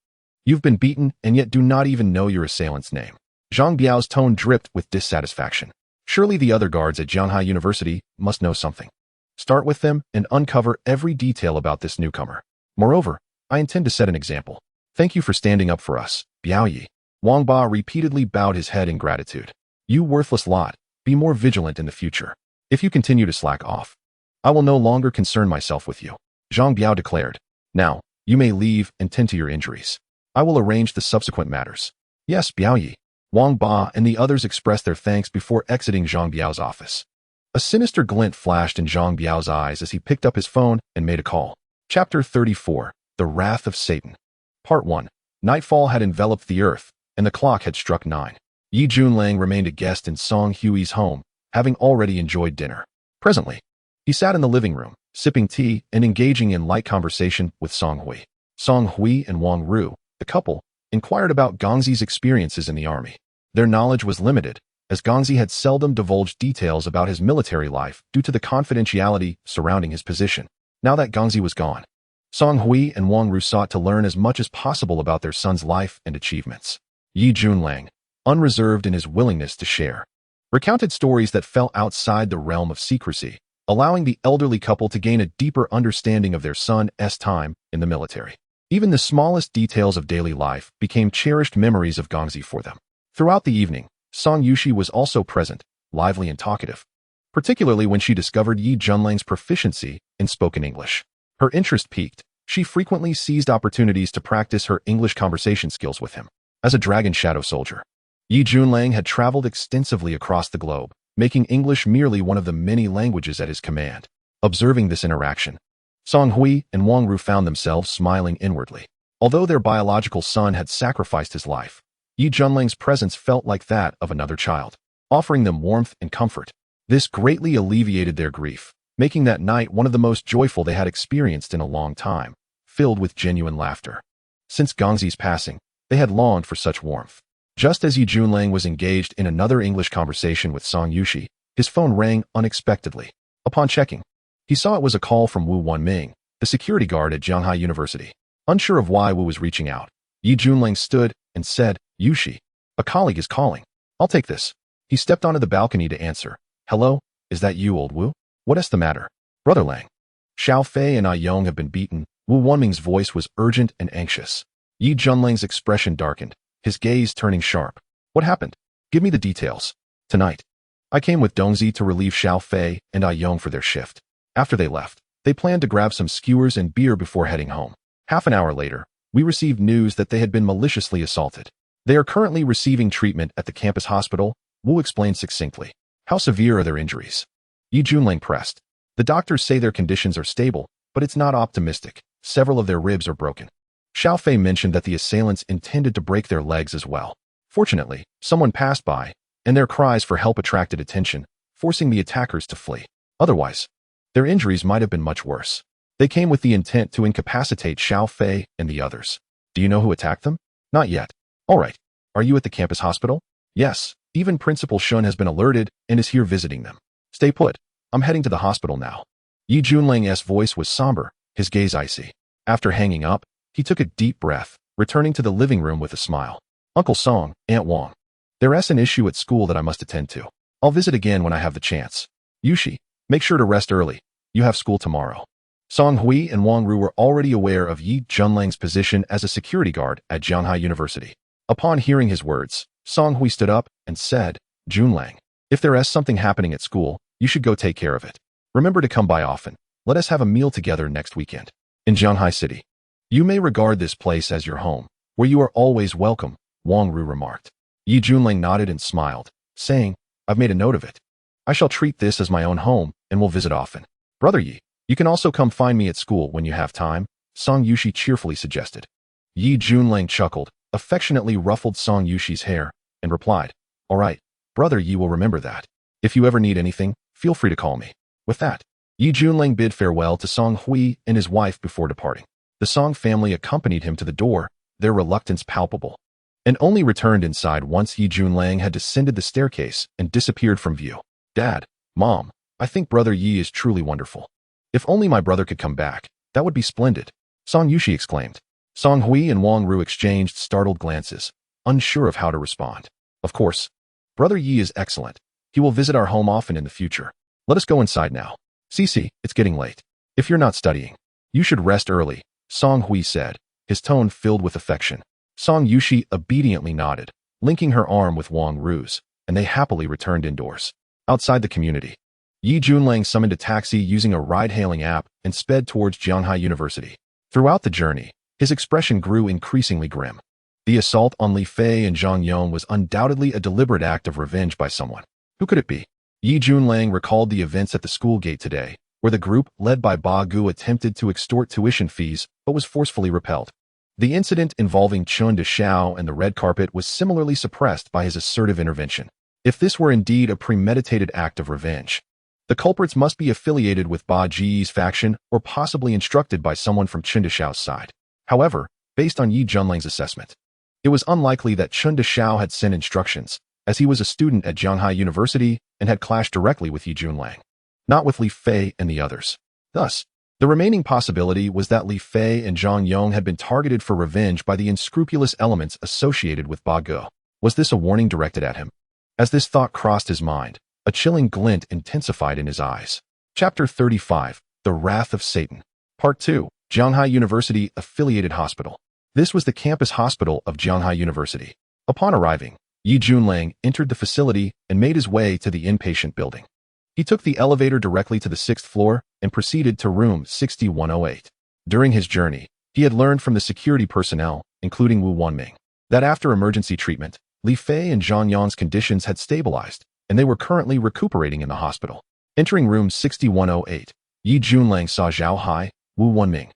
You've been beaten and yet do not even know your assailant's name. Zhang Biao's tone dripped with dissatisfaction. Surely the other guards at Jianghai University must know something. Start with them and uncover every detail about this newcomer. Moreover, I intend to set an example. Thank you for standing up for us, Biao Yi. Wang Ba repeatedly bowed his head in gratitude. You worthless lot, be more vigilant in the future. If you continue to slack off, I will no longer concern myself with you, Zhang Biao declared. Now, you may leave and tend to your injuries. I will arrange the subsequent matters. Yes, Biao Yi. Wang Ba and the others expressed their thanks before exiting Zhang Biao's office. A sinister glint flashed in Zhang Biao's eyes as he picked up his phone and made a call. Chapter 34. The Wrath of Satan. Part 1. Nightfall had enveloped the earth, and the clock had struck 9. Yi Junlang remained a guest in Song Hui's home, having already enjoyed dinner. Presently, he sat in the living room, sipping tea and engaging in light conversation with Song Hui. Song Hui and Wang Ru, the couple, inquired about Gongzi's experiences in the army. Their knowledge was limited, as Gongzi had seldom divulged details about his military life due to the confidentiality surrounding his position. Now that Gongzi was gone, Song Hui and Wang Ru sought to learn as much as possible about their son's life and achievements. Yi Junlang, unreserved in his willingness to share, recounted stories that fell outside the realm of secrecy, allowing the elderly couple to gain a deeper understanding of their son's time in the military. Even the smallest details of daily life became cherished memories of Gongzi for them. Throughout the evening, Song Yushi was also present, lively and talkative, particularly when she discovered Yi Junlang's proficiency in spoken English. Her interest piqued. She frequently seized opportunities to practice her English conversation skills with him. As a dragon shadow soldier, Yi Junlang had traveled extensively across the globe, making English merely one of the many languages at his command. Observing this interaction, Song Hui and Wang Ru found themselves smiling inwardly. Although their biological son had sacrificed his life, Yi Junlang's presence felt like that of another child, offering them warmth and comfort. This greatly alleviated their grief, making that night one of the most joyful they had experienced in a long time, filled with genuine laughter. Since Gongzi's passing, they had longed for such warmth. Just as Yi Junlang was engaged in another English conversation with Song Yushi, his phone rang unexpectedly. Upon checking, he saw it was a call from Wu Wanming, the security guard at Jianghai University. Unsure of why Wu was reaching out, Yi Junlang stood and said, Yushi, a colleague is calling. I'll take this. He stepped onto the balcony to answer. Hello, is that you, old Wu? What is the matter? Brother Lang. Xiao Fei and I Yong have been beaten. Wu Wanming's voice was urgent and anxious. Yi Junlang's expression darkened, his gaze turning sharp. What happened? Give me the details. Tonight, I came with Dongzi to relieve Xiao Fei and I Yong for their shift. After they left, they planned to grab some skewers and beer before heading home. Half an hour later, we received news that they had been maliciously assaulted. They are currently receiving treatment at the campus hospital, Wu explained succinctly. How severe are their injuries? Yi Junlang pressed. The doctors say their conditions are stable, but it's not optimistic. Several of their ribs are broken. Xiao Fei mentioned that the assailants intended to break their legs as well. Fortunately, someone passed by, and their cries for help attracted attention, forcing the attackers to flee. Otherwise, their injuries might have been much worse. They came with the intent to incapacitate Xiao Fei and the others. Do you know who attacked them? Not yet. All right. Are you at the campus hospital? Yes. Even Principal Shun has been alerted and is here visiting them. Stay put. I'm heading to the hospital now. Yi Junlang's voice was somber, his gaze icy. After hanging up, he took a deep breath, returning to the living room with a smile. Uncle Song, Aunt Wang. There's an issue at school that I must attend to. I'll visit again when I have the chance. Yushi, make sure to rest early. You have school tomorrow. Song Hui and Wang Ru were already aware of Yi Junlang's position as a security guard at Jianghai University. Upon hearing his words, Song Hui stood up and said, Junlang, if there is something happening at school, you should go take care of it. Remember to come by often. Let us have a meal together next weekend. In Jianghai City, you may regard this place as your home, where you are always welcome, Wang Ru remarked. Yi Junlang nodded and smiled, saying, I've made a note of it. I shall treat this as my own home and will visit often. Brother Yi, you can also come find me at school when you have time, Song Yushi cheerfully suggested. Yi Junlang chuckled, affectionately ruffled Song Yushi's hair, and replied, All right, Brother Yi will remember that. If you ever need anything, feel free to call me. With that, Yi Junlang bid farewell to Song Hui and his wife before departing. The Song family accompanied him to the door, their reluctance palpable, and only returned inside once Yi Junlang had descended the staircase and disappeared from view. Dad, Mom, I think Brother Yi is truly wonderful. If only my brother could come back, that would be splendid. Song Yushi exclaimed. Song Hui and Wang Ru exchanged startled glances, unsure of how to respond. Of course. Brother Yi is excellent. He will visit our home often in the future. Let us go inside now. Cici, it's getting late. If you're not studying, you should rest early, Song Hui said, his tone filled with affection. Song Yushi obediently nodded, linking her arm with Wang Ru's, and they happily returned indoors. Outside the community, Yi Junlang summoned a taxi using a ride-hailing app and sped towards Jianghai University. Throughout the journey, his expression grew increasingly grim. The assault on Li Fei and Zhang Yong was undoubtedly a deliberate act of revenge by someone. Who could it be? Yi Junlang recalled the events at the school gate today, where the group led by Ba Gu attempted to extort tuition fees but was forcefully repelled. The incident involving Chun De Xiao and the red carpet was similarly suppressed by his assertive intervention. If this were indeed a premeditated act of revenge, the culprits must be affiliated with Ba Ji's faction or possibly instructed by someone from Chun De Xiao's side. However, based on Yi Junlang's assessment, it was unlikely that Chun De Xiao had sent instructions, as he was a student at Jianghai University and had clashed directly with Yi Junlang, not with Li Fei and the others. Thus, the remaining possibility was that Li Fei and Zhang Yong had been targeted for revenge by the unscrupulous elements associated with Ba Gu. Was this a warning directed at him? As this thought crossed his mind, a chilling glint intensified in his eyes. Chapter 35, The Wrath of Satan. Part 2, Jianghai University Affiliated Hospital. This was the campus hospital of Jianghai University. Upon arriving, Yi Junlang entered the facility and made his way to the inpatient building. He took the elevator directly to the 6th floor and proceeded to room 6108. During his journey, he had learned from the security personnel, including Wu Wanming, that after emergency treatment, Li Fei and Zhang Yong's conditions had stabilized, and they were currently recuperating in the hospital. Entering room 6108, Yi Junlang saw Zhao Hai, Wu Wanming,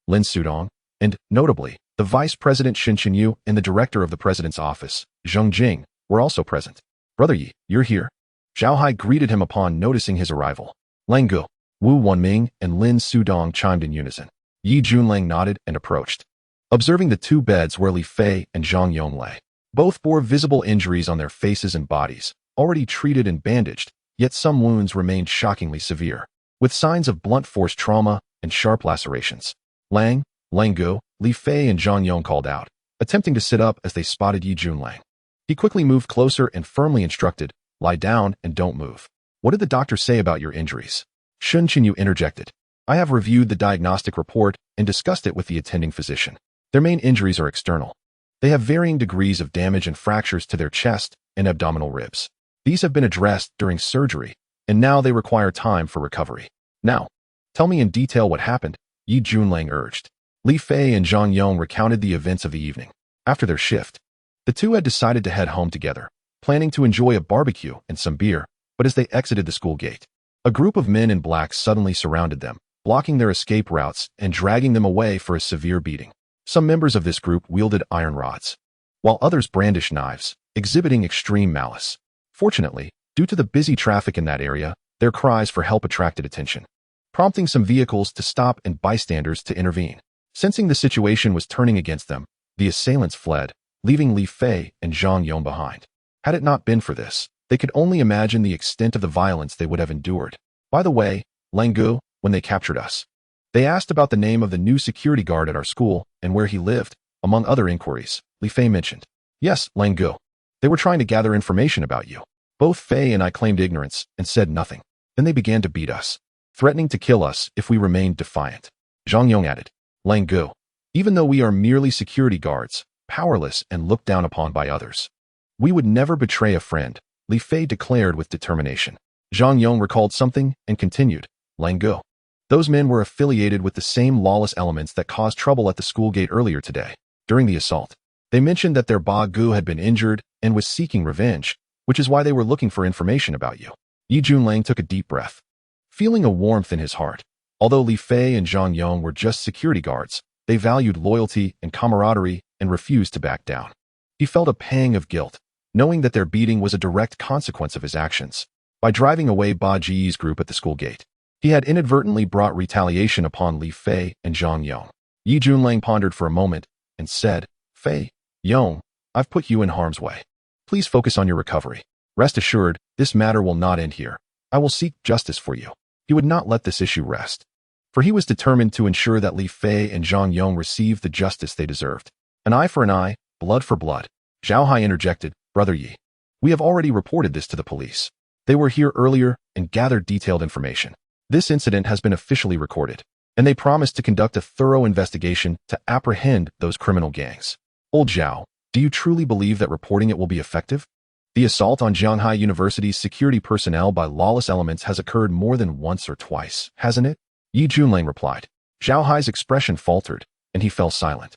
Lin Sudong, and, notably, the Vice President Shin Chenyu and the Director of the President's Office, Zheng Jing, were also present. Brother Yi, you're here. Zhao Hai greeted him upon noticing his arrival. Lang Gu, Wu Wanming, and Lin Sudong chimed in unison. Yi Junlang nodded and approached. Observing the two beds where Li Fei and Zhang Yong lay, both bore visible injuries on their faces and bodies, already treated and bandaged, yet some wounds remained shockingly severe, with signs of blunt force trauma and sharp lacerations. Lang Gu, Li Fei and Zhang Yong called out, attempting to sit up as they spotted Yi Junlang. He quickly moved closer and firmly instructed, "Lie down and don't move." "What did the doctor say about your injuries?" Shin Chenyu interjected. "I have reviewed the diagnostic report and discussed it with the attending physician. Their main injuries are external. They have varying degrees of damage and fractures to their chest and abdominal ribs. These have been addressed during surgery, and now they require time for recovery. Now, tell me in detail what happened," Yi Junlang urged. Li Fei and Zhang Yong recounted the events of the evening. After their shift, the two had decided to head home together, planning to enjoy a barbecue and some beer, but as they exited the school gate, a group of men in black suddenly surrounded them, blocking their escape routes and dragging them away for a severe beating. Some members of this group wielded iron rods, while others brandished knives, exhibiting extreme malice. Fortunately, due to the busy traffic in that area, their cries for help attracted attention, prompting some vehicles to stop and bystanders to intervene. Sensing the situation was turning against them, the assailants fled, leaving Li Fei and Zhang Yong behind. Had it not been for this, they could only imagine the extent of the violence they would have endured. By the way, Lang Gu, when they captured us, they asked about the name of the new security guard at our school and where he lived, among other inquiries, Li Fei mentioned. Yes, Lang Gu. They were trying to gather information about you. Both Fei and I claimed ignorance and said nothing. Then they began to beat us, threatening to kill us if we remained defiant. Zhang Yong added. Lang Gu. Even though we are merely security guards, powerless and looked down upon by others, we would never betray a friend, Li Fei declared with determination. Zhang Yong recalled something and continued. Lang Gu. Those men were affiliated with the same lawless elements that caused trouble at the school gate earlier today. During the assault, they mentioned that their Ba Gu had been injured and was seeking revenge, which is why they were looking for information about you. Yi Junlang took a deep breath, feeling a warmth in his heart. Although Li Fei and Zhang Yong were just security guards, they valued loyalty and camaraderie and refused to back down. He felt a pang of guilt, knowing that their beating was a direct consequence of his actions. By driving away Ba Ji's group at the school gate, he had inadvertently brought retaliation upon Li Fei and Zhang Yong. Yi Junlang pondered for a moment and said, Fei, Yong, I've put you in harm's way. Please focus on your recovery. Rest assured, this matter will not end here. I will seek justice for you. He would not let this issue rest. for he was determined to ensure that Li Fei and Zhang Yong received the justice they deserved. An eye for an eye, blood for blood. Zhao Hai interjected, Brother Yi. We have already reported this to the police. They were here earlier and gathered detailed information. This incident has been officially recorded, and they promised to conduct a thorough investigation to apprehend those criminal gangs. Old Zhao, do you truly believe that reporting it will be effective? The assault on Jianghai University's security personnel by lawless elements has occurred more than once or twice, hasn't it? Yi Junlang replied. Zhao Hai's expression faltered, and he fell silent.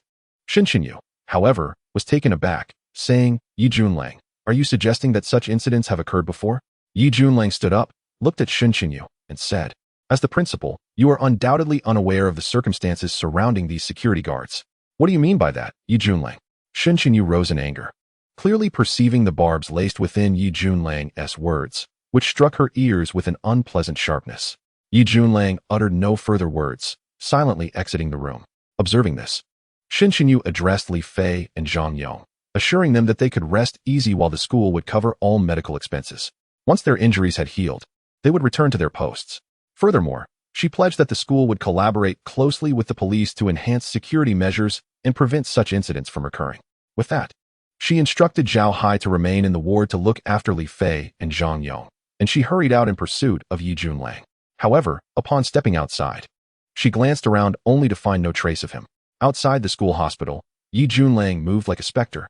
Shen Qinyu, however, was taken aback, saying, Yi Junlang, are you suggesting that such incidents have occurred before? Yi Junlang stood up, looked at Shen Qinyu, and said, As the principal, you are undoubtedly unaware of the circumstances surrounding these security guards. What do you mean by that, Yi Junlang? Shen Qinyu rose in anger, clearly perceiving the barbs laced within Yi Junlang's words, which struck her ears with an unpleasant sharpness. Yi Junlang uttered no further words, silently exiting the room. Observing this, Shen Qinyu addressed Li Fei and Zhang Yong, assuring them that they could rest easy while the school would cover all medical expenses. Once their injuries had healed, they would return to their posts. Furthermore, she pledged that the school would collaborate closely with the police to enhance security measures and prevent such incidents from occurring. With that, she instructed Zhao Hai to remain in the ward to look after Li Fei and Zhang Yong, and she hurried out in pursuit of Yi Junlang. However, upon stepping outside, she glanced around only to find no trace of him. Outside the school hospital, Yi Junlang moved like a specter,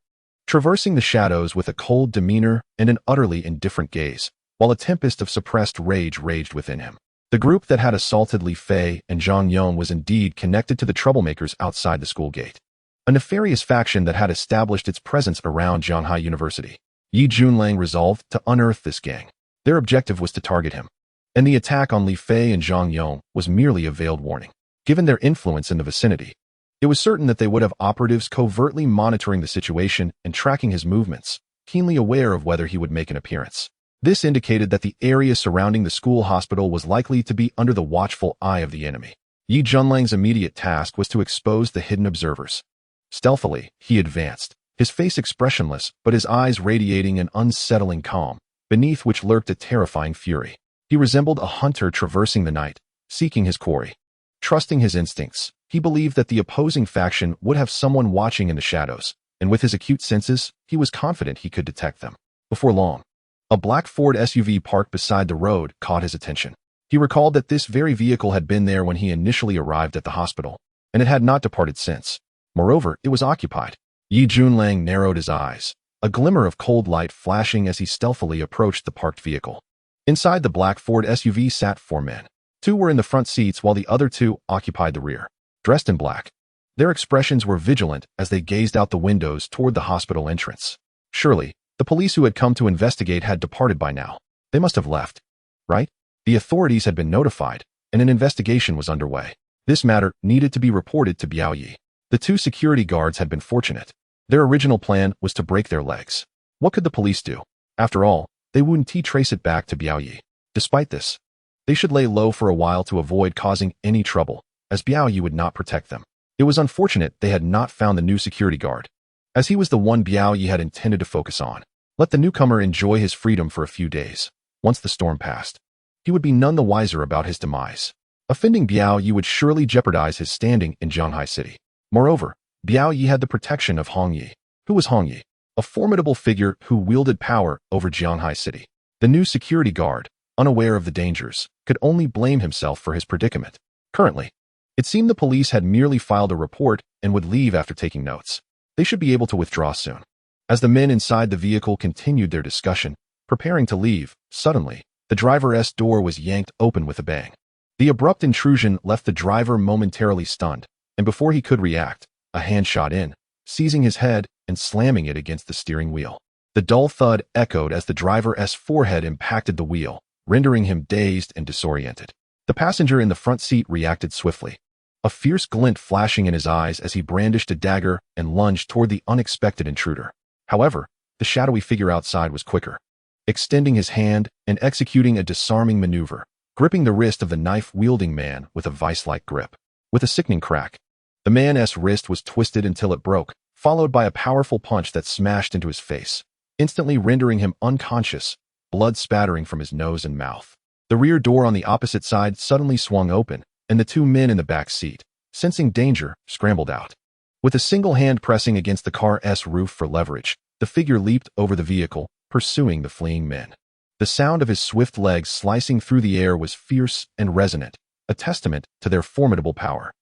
traversing the shadows with a cold demeanor and an utterly indifferent gaze, while a tempest of suppressed rage raged within him. The group that had assaulted Li Fei and Zhang Yong was indeed connected to the troublemakers outside the school gate, a nefarious faction that had established its presence around Jianghai University. Yi Junlang resolved to unearth this gang. Their objective was to target him, and the attack on Li Fei and Zhang Yong was merely a veiled warning. Given their influence in the vicinity, it was certain that they would have operatives covertly monitoring the situation and tracking his movements, keenly aware of whether he would make an appearance. This indicated that the area surrounding the school hospital was likely to be under the watchful eye of the enemy. Yi Junlang's immediate task was to expose the hidden observers. Stealthily, he advanced, his face expressionless but his eyes radiating an unsettling calm, beneath which lurked a terrifying fury. He resembled a hunter traversing the night, seeking his quarry. Trusting his instincts, he believed that the opposing faction would have someone watching in the shadows, and with his acute senses, he was confident he could detect them. Before long, a black Ford SUV parked beside the road caught his attention. He recalled that this very vehicle had been there when he initially arrived at the hospital, and it had not departed since. Moreover, it was occupied. Yi Junlang narrowed his eyes, a glimmer of cold light flashing as he stealthily approached the parked vehicle. Inside the black Ford SUV sat 4 men. 2 were in the front seats while the other 2 occupied the rear. Dressed in black, their expressions were vigilant as they gazed out the windows toward the hospital entrance. Surely, the police who had come to investigate had departed by now. They must have left, right? The authorities had been notified, and an investigation was underway. This matter needed to be reported to Biao Yi. The 2 security guards had been fortunate. Their original plan was to break their legs. What could the police do? After all, they wouldn't trace it back to Biao Yi. Despite this, they should lay low for a while to avoid causing any trouble, as Biao Yi would not protect them. It was unfortunate they had not found the new security guard, as he was the one Biao Yi had intended to focus on. Let the newcomer enjoy his freedom for a few days. Once the storm passed, he would be none the wiser about his demise. Offending Biao Yi would surely jeopardize his standing in Jianghai City. Moreover, Biao Yi had the protection of Hong Yi. Who was Hong Yi? A formidable figure who wielded power over Jianghai City. The new security guard, unaware of the dangers, could only blame himself for his predicament. Currently, it seemed the police had merely filed a report and would leave after taking notes. They should be able to withdraw soon. As the men inside the vehicle continued their discussion, preparing to leave, suddenly, the driver's door was yanked open with a bang. The abrupt intrusion left the driver momentarily stunned, and before he could react, a hand shot in, seizing his head and slamming it against the steering wheel. The dull thud echoed as the driver's forehead impacted the wheel, rendering him dazed and disoriented. The passenger in the front seat reacted swiftly, a fierce glint flashing in his eyes as he brandished a dagger and lunged toward the unexpected intruder. However, the shadowy figure outside was quicker, extending his hand and executing a disarming maneuver, gripping the wrist of the knife-wielding man with a vice-like grip. With a sickening crack, the man's wrist was twisted until it broke, followed by a powerful punch that smashed into his face, instantly rendering him unconscious, blood spattering from his nose and mouth. The rear door on the opposite side suddenly swung open, and the two men in the back seat, sensing danger, scrambled out. With a single hand pressing against the car's roof for leverage, the figure leaped over the vehicle, pursuing the fleeing men. The sound of his swift legs slicing through the air was fierce and resonant, a testament to their formidable power.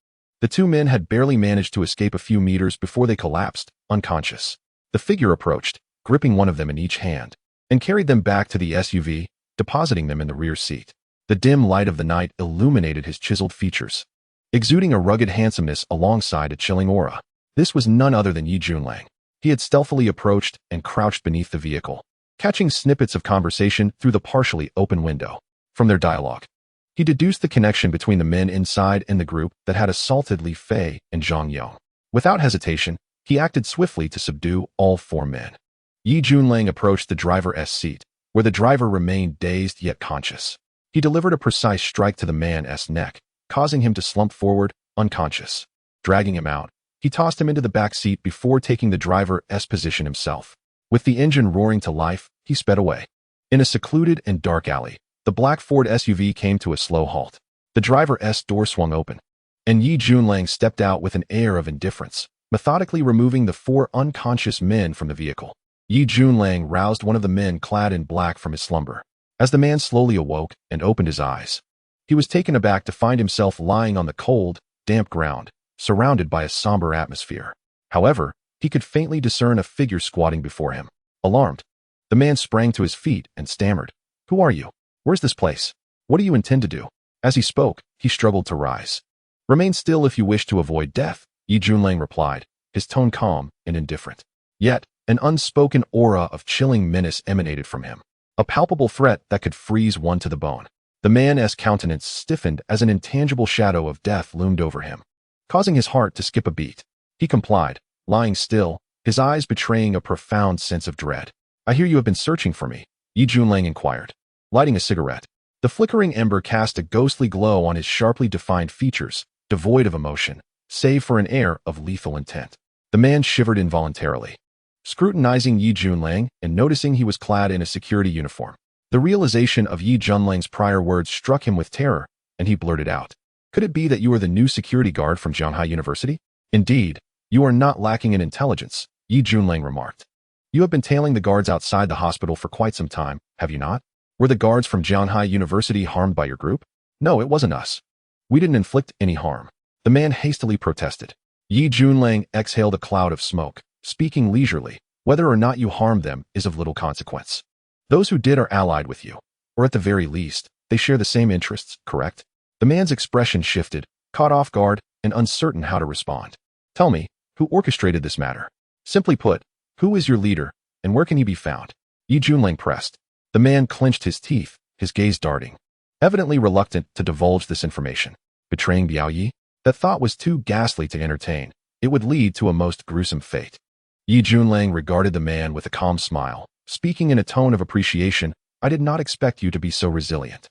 The two men had barely managed to escape a few meters before they collapsed, unconscious. The figure approached, gripping one of them in each hand, and carried them back to the SUV, depositing them in the rear seat. The dim light of the night illuminated his chiseled features, exuding a rugged handsomeness alongside a chilling aura. This was none other than Yi Junlang. He had stealthily approached and crouched beneath the vehicle, catching snippets of conversation through the partially open window. From their dialogue, he deduced the connection between the men inside and the group that had assaulted Li Fei and Zhang Yong. Without hesitation, he acted swiftly to subdue all four men. Yi Junlang approached the driver's seat, where the driver remained dazed yet conscious. He delivered a precise strike to the man's neck, causing him to slump forward, unconscious. Dragging him out, he tossed him into the back seat before taking the driver's position himself. With the engine roaring to life, he sped away. In a secluded and dark alley, the black Ford SUV came to a slow halt. The driver's door swung open, and Yi Junlang stepped out with an air of indifference, methodically removing the four unconscious men from the vehicle. Yi Junlang roused one of the men clad in black from his slumber. As the man slowly awoke and opened his eyes, he was taken aback to find himself lying on the cold, damp ground, surrounded by a somber atmosphere. However, he could faintly discern a figure squatting before him. Alarmed, the man sprang to his feet and stammered, "Who are you? Where's this place? What do you intend to do?" As he spoke, he struggled to rise. "Remain still if you wish to avoid death," Yi Junlang replied, his tone calm and indifferent. Yet, an unspoken aura of chilling menace emanated from him, a palpable threat that could freeze one to the bone. The man's countenance stiffened as an intangible shadow of death loomed over him, causing his heart to skip a beat. He complied, lying still, his eyes betraying a profound sense of dread. "I hear you have been searching for me," Yi Junlang inquired, lighting a cigarette. The flickering ember cast a ghostly glow on his sharply defined features, devoid of emotion, save for an air of lethal intent. The man shivered involuntarily, scrutinizing Yi Junlang and noticing he was clad in a security uniform. The realization of Yi Junlang's prior words struck him with terror, and he blurted out, "Could it be that you are the new security guard from Jianghai University?" "Indeed, you are not lacking in intelligence," Yi Junlang remarked. "You have been tailing the guards outside the hospital for quite some time, have you not? Were the guards from Jianghai University harmed by your group?" "No, it wasn't us. We didn't inflict any harm," the man hastily protested. Yi Junlang exhaled a cloud of smoke, speaking leisurely. "Whether or not you harmed them is of little consequence. Those who did are allied with you, or at the very least, they share the same interests, correct?" The man's expression shifted, caught off guard, and uncertain how to respond. "Tell me, who orchestrated this matter? Simply put, who is your leader, and where can he be found?" Yi Junlang pressed. The man clenched his teeth, his gaze darting, evidently reluctant to divulge this information. Betraying Biao Yi? That thought was too ghastly to entertain. It would lead to a most gruesome fate. Yi Junlang regarded the man with a calm smile, speaking in a tone of appreciation. "I did not expect you to be so resilient.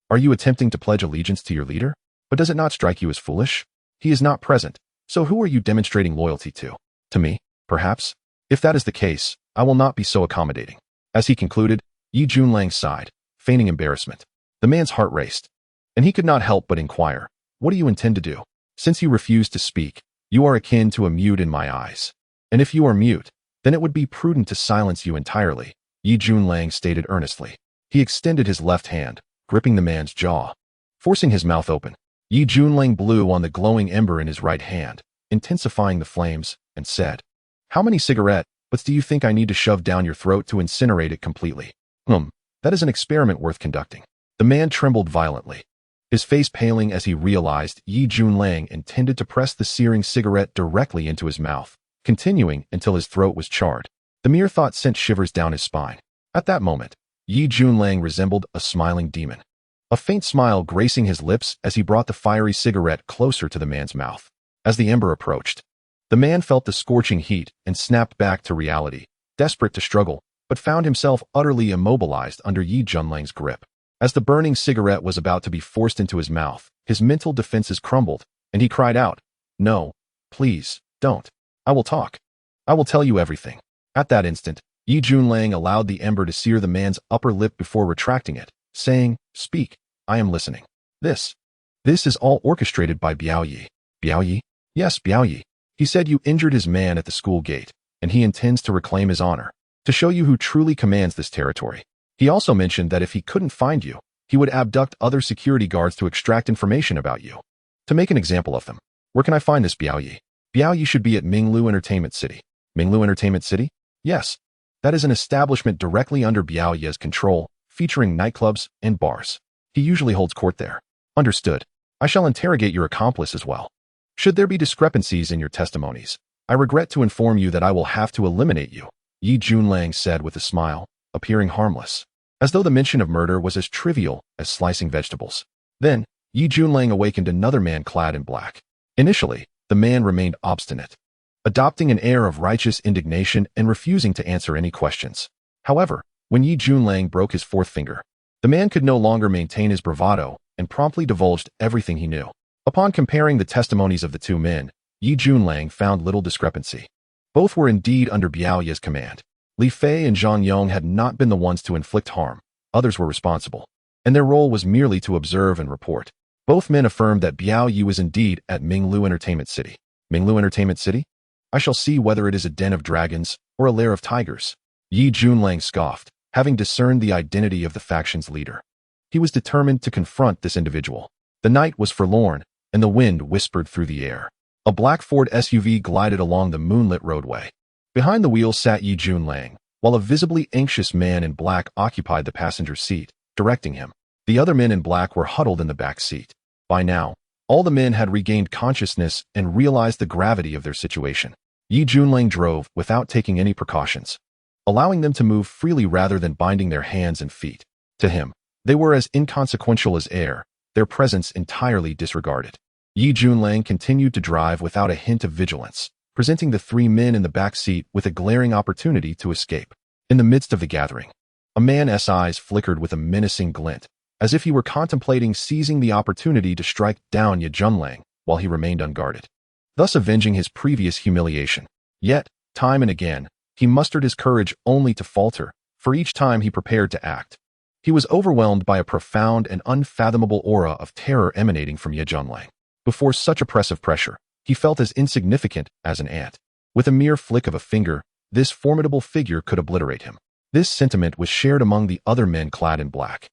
Are you attempting to pledge allegiance to your leader? But does it not strike you as foolish? He is not present, so who are you demonstrating loyalty to? To me, perhaps? If that is the case, I will not be so accommodating." As he concluded, Yi Junlang sighed, feigning embarrassment. The man's heart raced, and he could not help but inquire, "What do you intend to do? Since you refuse to speak, you are akin to a mute in my eyes. And if you are mute, then it would be prudent to silence you entirely," Yi Junlang stated earnestly. He extended his left hand, gripping the man's jaw. Forcing his mouth open, Yi Junlang blew on the glowing ember in his right hand, intensifying the flames, and said, "How many cigarette butts do you think I need to shove down your throat to incinerate it completely?" That is an experiment worth conducting." The man trembled violently, his face paling as he realized Yi Junlang intended to press the searing cigarette directly into his mouth, continuing until his throat was charred. The mere thought sent shivers down his spine. At that moment, Yi Junlang resembled a smiling demon, a faint smile gracing his lips as he brought the fiery cigarette closer to the man's mouth. As the ember approached, the man felt the scorching heat and snapped back to reality, desperate to struggle, but found himself utterly immobilized under Yi Junlang's grip. As the burning cigarette was about to be forced into his mouth, his mental defenses crumbled, and he cried out, "No, please, don't. I will talk. I will tell you everything." At that instant, Yi Junlang allowed the ember to sear the man's upper lip before retracting it, saying, "Speak, I am listening." This This is all orchestrated by Biao Yi. Biao Yi? Yes, Biao Yi. He said you injured his man at the school gate, and he intends to reclaim his honor, to show you who truly commands this territory. He also mentioned that if he couldn't find you, he would abduct other security guards to extract information about you, to make an example of them. Where can I find this Biao Yi? Biao Yi should be at Minglu Entertainment City. Minglu Entertainment City? Yes. That is an establishment directly under Biao Yi's control, featuring nightclubs and bars. He usually holds court there. Understood. I shall interrogate your accomplice as well. Should there be discrepancies in your testimonies, I regret to inform you that I will have to eliminate you, Yi Junlang said with a smile, appearing harmless, as though the mention of murder was as trivial as slicing vegetables. Then, Yi Junlang awakened another man clad in black. Initially, the man remained obstinate, adopting an air of righteous indignation and refusing to answer any questions. However, when Yi Junlang broke his fourth finger, the man could no longer maintain his bravado and promptly divulged everything he knew. Upon comparing the testimonies of the two men, Yi Junlang found little discrepancy. Both were indeed under Biao Yi's command. Li Fei and Zhang Yong had not been the ones to inflict harm. Others were responsible, and their role was merely to observe and report. Both men affirmed that Biao Yi was indeed at Minglu Entertainment City. Minglu Entertainment City? I shall see whether it is a den of dragons or a lair of tigers. Yi Junlang scoffed, having discerned the identity of the faction's leader. He was determined to confront this individual. The night was forlorn, and the wind whispered through the air. A black Ford SUV glided along the moonlit roadway. Behind the wheel sat Yi Junlang, while a visibly anxious man in black occupied the passenger seat, directing him. The other men in black were huddled in the back seat. By now, all the men had regained consciousness and realized the gravity of their situation. Yi Junlang drove without taking any precautions, allowing them to move freely rather than binding their hands and feet. To him, they were as inconsequential as air, their presence entirely disregarded. Yi Junlang continued to drive without a hint of vigilance, presenting the three men in the back seat with a glaring opportunity to escape. In the midst of the gathering, a man's eyes flickered with a menacing glint, as if he were contemplating seizing the opportunity to strike down Yi Junlang while he remained unguarded, thus avenging his previous humiliation. Yet, time and again, he mustered his courage only to falter, for each time he prepared to act. He was overwhelmed by a profound and unfathomable aura of terror emanating from Yi Junlang. Before such oppressive pressure, he felt as insignificant as an ant. With a mere flick of a finger, this formidable figure could obliterate him. This sentiment was shared among the other men clad in black,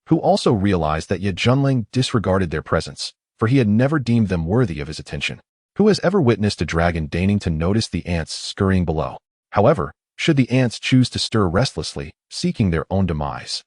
who also realized that Yi Junlang disregarded their presence, for he had never deemed them worthy of his attention. Who has ever witnessed a dragon deigning to notice the ants scurrying below? However, should the ants choose to stir restlessly, seeking their own demise,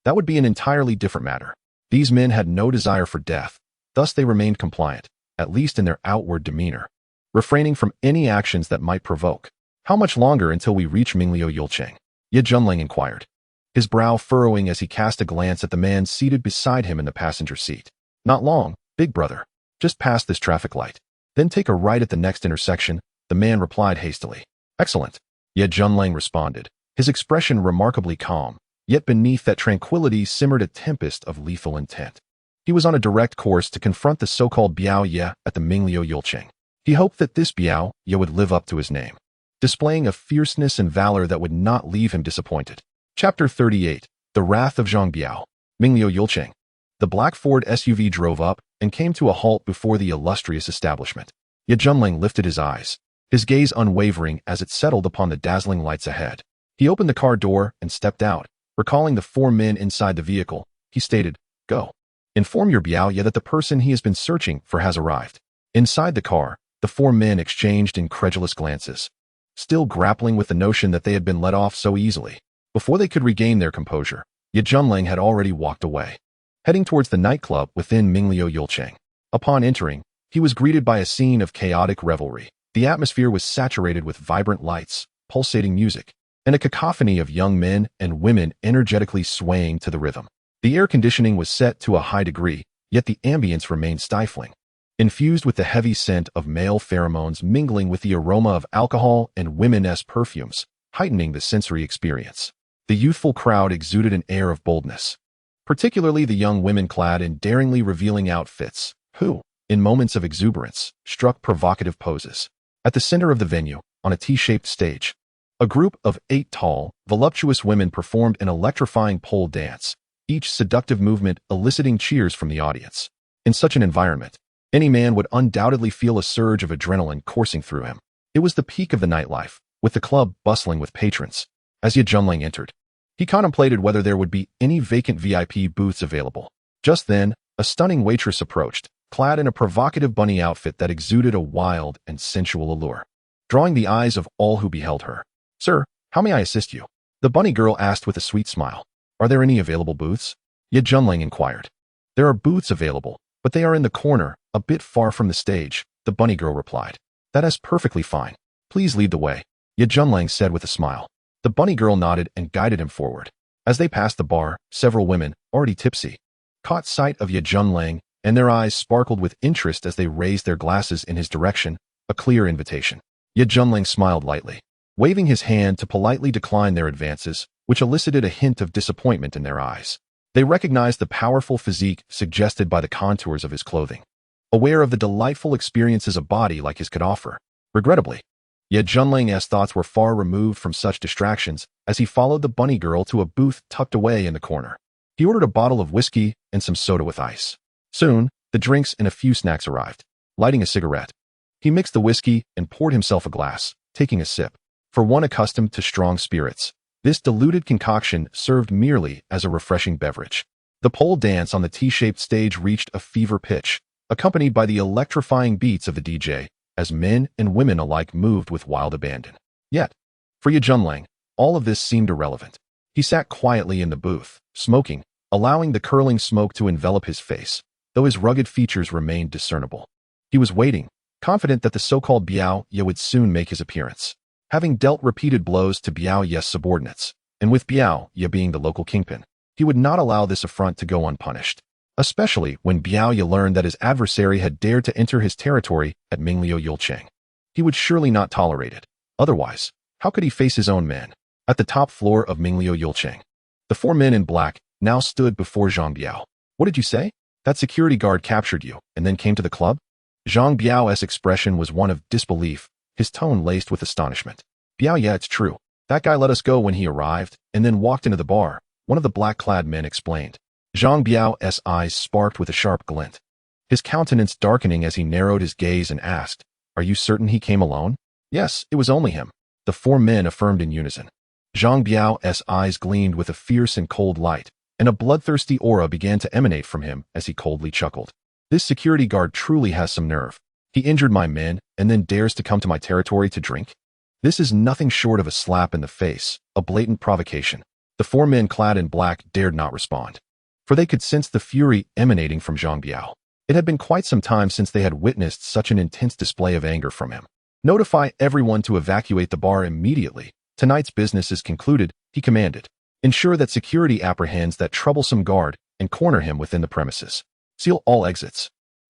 that would be an entirely different matter. These men had no desire for death, thus they remained compliant, at least in their outward demeanor, refraining from any actions that might provoke. How much longer until we reach Mingliu Yulcheng? Yi Junlang inquired, his brow furrowing as he cast a glance at the man seated beside him in the passenger seat. Not long, big brother. Just past this traffic light. Then take a right at the next intersection, the man replied hastily. Excellent. Yi Junlang responded, his expression remarkably calm, yet beneath that tranquility simmered a tempest of lethal intent. He was on a direct course to confront the so-called Biao Ye at the Mingliu Yulcheng. He hoped that this Biao Ye would live up to his name, displaying a fierceness and valor that would not leave him disappointed. Chapter 38. The Wrath of Zhang Biao. Mingliu Yulcheng. The black Ford SUV drove up and came to a halt before the illustrious establishment. Yi Junlang lifted his eyes, his gaze unwavering as it settled upon the dazzling lights ahead. He opened the car door and stepped out. Recalling the four men inside the vehicle, he stated, "Go. Inform your Biao Ye that the person he has been searching for has arrived." Inside the car, the four men exchanged incredulous glances, still grappling with the notion that they had been let off so easily. Before they could regain their composure, Yi Junlang had already walked away, heading towards the nightclub within Mingliu Yulcheng. Upon entering, he was greeted by a scene of chaotic revelry. The atmosphere was saturated with vibrant lights, pulsating music, and a cacophony of young men and women energetically swaying to the rhythm. The air conditioning was set to a high degree, yet the ambience remained stifling, infused with the heavy scent of male pheromones mingling with the aroma of alcohol and women's perfumes, heightening the sensory experience. The youthful crowd exuded an air of boldness, particularly the young women clad in daringly revealing outfits, who, in moments of exuberance, struck provocative poses. At the center of the venue, on a T-shaped stage, a group of 8 tall, voluptuous women performed an electrifying pole dance, each seductive movement eliciting cheers from the audience. In such an environment, any man would undoubtedly feel a surge of adrenaline coursing through him. It was the peak of the nightlife, with the club bustling with patrons. As Ye Junling entered, he contemplated whether there would be any vacant VIP booths available. Just then, a stunning waitress approached, clad in a provocative bunny outfit that exuded a wild and sensual allure, drawing the eyes of all who beheld her. "Sir, how may I assist you?" the bunny girl asked with a sweet smile. "Are there any available booths?" Ye Junling inquired. "There are booths available, but they are in the corner, a bit far from the stage," the bunny girl replied. "That is perfectly fine. Please lead the way," Ye Junling said with a smile. The bunny girl nodded and guided him forward. As they passed the bar, several women, already tipsy, caught sight of Ye Junling, and their eyes sparkled with interest as they raised their glasses in his direction, a clear invitation. Ye Junling smiled lightly, waving his hand to politely decline their advances, which elicited a hint of disappointment in their eyes. They recognized the powerful physique suggested by the contours of his clothing, aware of the delightful experiences a body like his could offer. Regrettably, Ye Junling's thoughts were far removed from such distractions as he followed the bunny girl to a booth tucked away in the corner. He ordered a bottle of whiskey and some soda with ice. Soon, the drinks and a few snacks arrived. Lighting a cigarette, he mixed the whiskey and poured himself a glass, taking a sip. For one accustomed to strong spirits, this diluted concoction served merely as a refreshing beverage. The pole dance on the T-shaped stage reached a fever pitch, accompanied by the electrifying beats of the DJ, as men and women alike moved with wild abandon. Yet, for Ye Junling, all of this seemed irrelevant. He sat quietly in the booth, smoking, allowing the curling smoke to envelop his face, though his rugged features remained discernible. He was waiting, confident that the so-called Biao Ye would soon make his appearance. Having dealt repeated blows to Biao Ye's subordinates, and with Biao Ye being the local kingpin, he would not allow this affront to go unpunished, especially when Biao Ye learned that his adversary had dared to enter his territory at Mingliu Yulcheng. He would surely not tolerate it. Otherwise, how could he face his own men? At the top floor of Mingliu Yulcheng, the four men in black now stood before Zhang Biao. "What did you say? That security guard captured you and then came to the club?" Zhang Biao's expression was one of disbelief, his tone laced with astonishment. "Biao Ye, it's true. That guy let us go when he arrived and then walked into the bar," one of the black-clad men explained. Zhang Biao's eyes sparked with a sharp glint, his countenance darkening as he narrowed his gaze and asked, "Are you certain he came alone?" "Yes, it was only him," the four men affirmed in unison. Zhang Biao's eyes gleamed with a fierce and cold light, and a bloodthirsty aura began to emanate from him as he coldly chuckled. "This security guard truly has some nerve. He injured my men and then dares to come to my territory to drink? This is nothing short of a slap in the face, a blatant provocation." The four men clad in black dared not respond, for they could sense the fury emanating from Zhang Biao. It had been quite some time since they had witnessed such an intense display of anger from him. "Notify everyone to evacuate the bar immediately. Tonight's business is concluded," he commanded. "Ensure that security apprehends that troublesome guard and corner him within the premises. Seal all exits.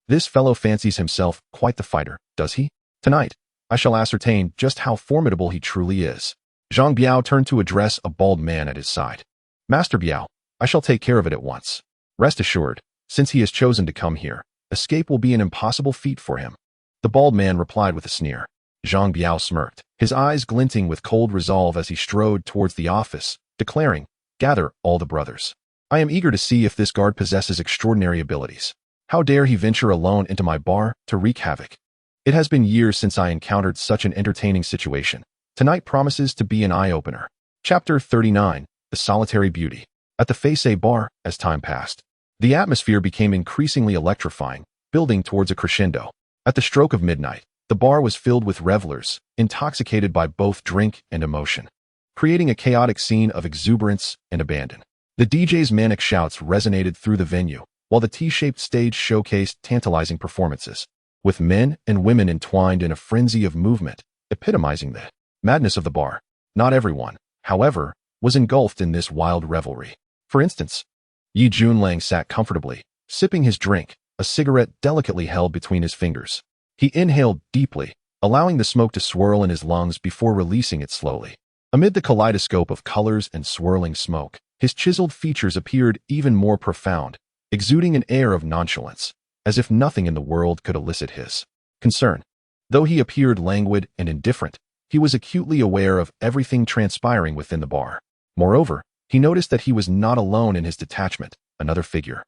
This fellow fancies himself quite the fighter, does he? Tonight, I shall ascertain just how formidable he truly is." Zhang Biao turned to address a bald man at his side. "Master Biao, I shall take care of it at once. Rest assured, since he has chosen to come here, escape will be an impossible feat for him." The bald man replied with a sneer. Zhang Biao smirked, his eyes glinting with cold resolve as he strode towards the office, declaring, "Gather all the brothers. I am eager to see if this guard possesses extraordinary abilities. How dare he venture alone into my bar to wreak havoc? It has been years since I encountered such an entertaining situation. Tonight promises to be an eye-opener." Chapter 39, The Solitary Beauty. At the Face Bar, as time passed, the atmosphere became increasingly electrifying, building towards a crescendo. At the stroke of midnight, the bar was filled with revelers, intoxicated by both drink and emotion, creating a chaotic scene of exuberance and abandon. The DJ's manic shouts resonated through the venue, while the T-shaped stage showcased tantalizing performances, with men and women entwined in a frenzy of movement, epitomizing the madness of the bar. Not everyone, however, was engulfed in this wild revelry. For instance, Ye Junling sat comfortably, sipping his drink, a cigarette delicately held between his fingers. He inhaled deeply, allowing the smoke to swirl in his lungs before releasing it slowly. Amid the kaleidoscope of colors and swirling smoke, his chiseled features appeared even more profound, exuding an air of nonchalance, as if nothing in the world could elicit his concern. Though he appeared languid and indifferent, he was acutely aware of everything transpiring within the bar. Moreover, he noticed that he was not alone in his detachment. Another figure,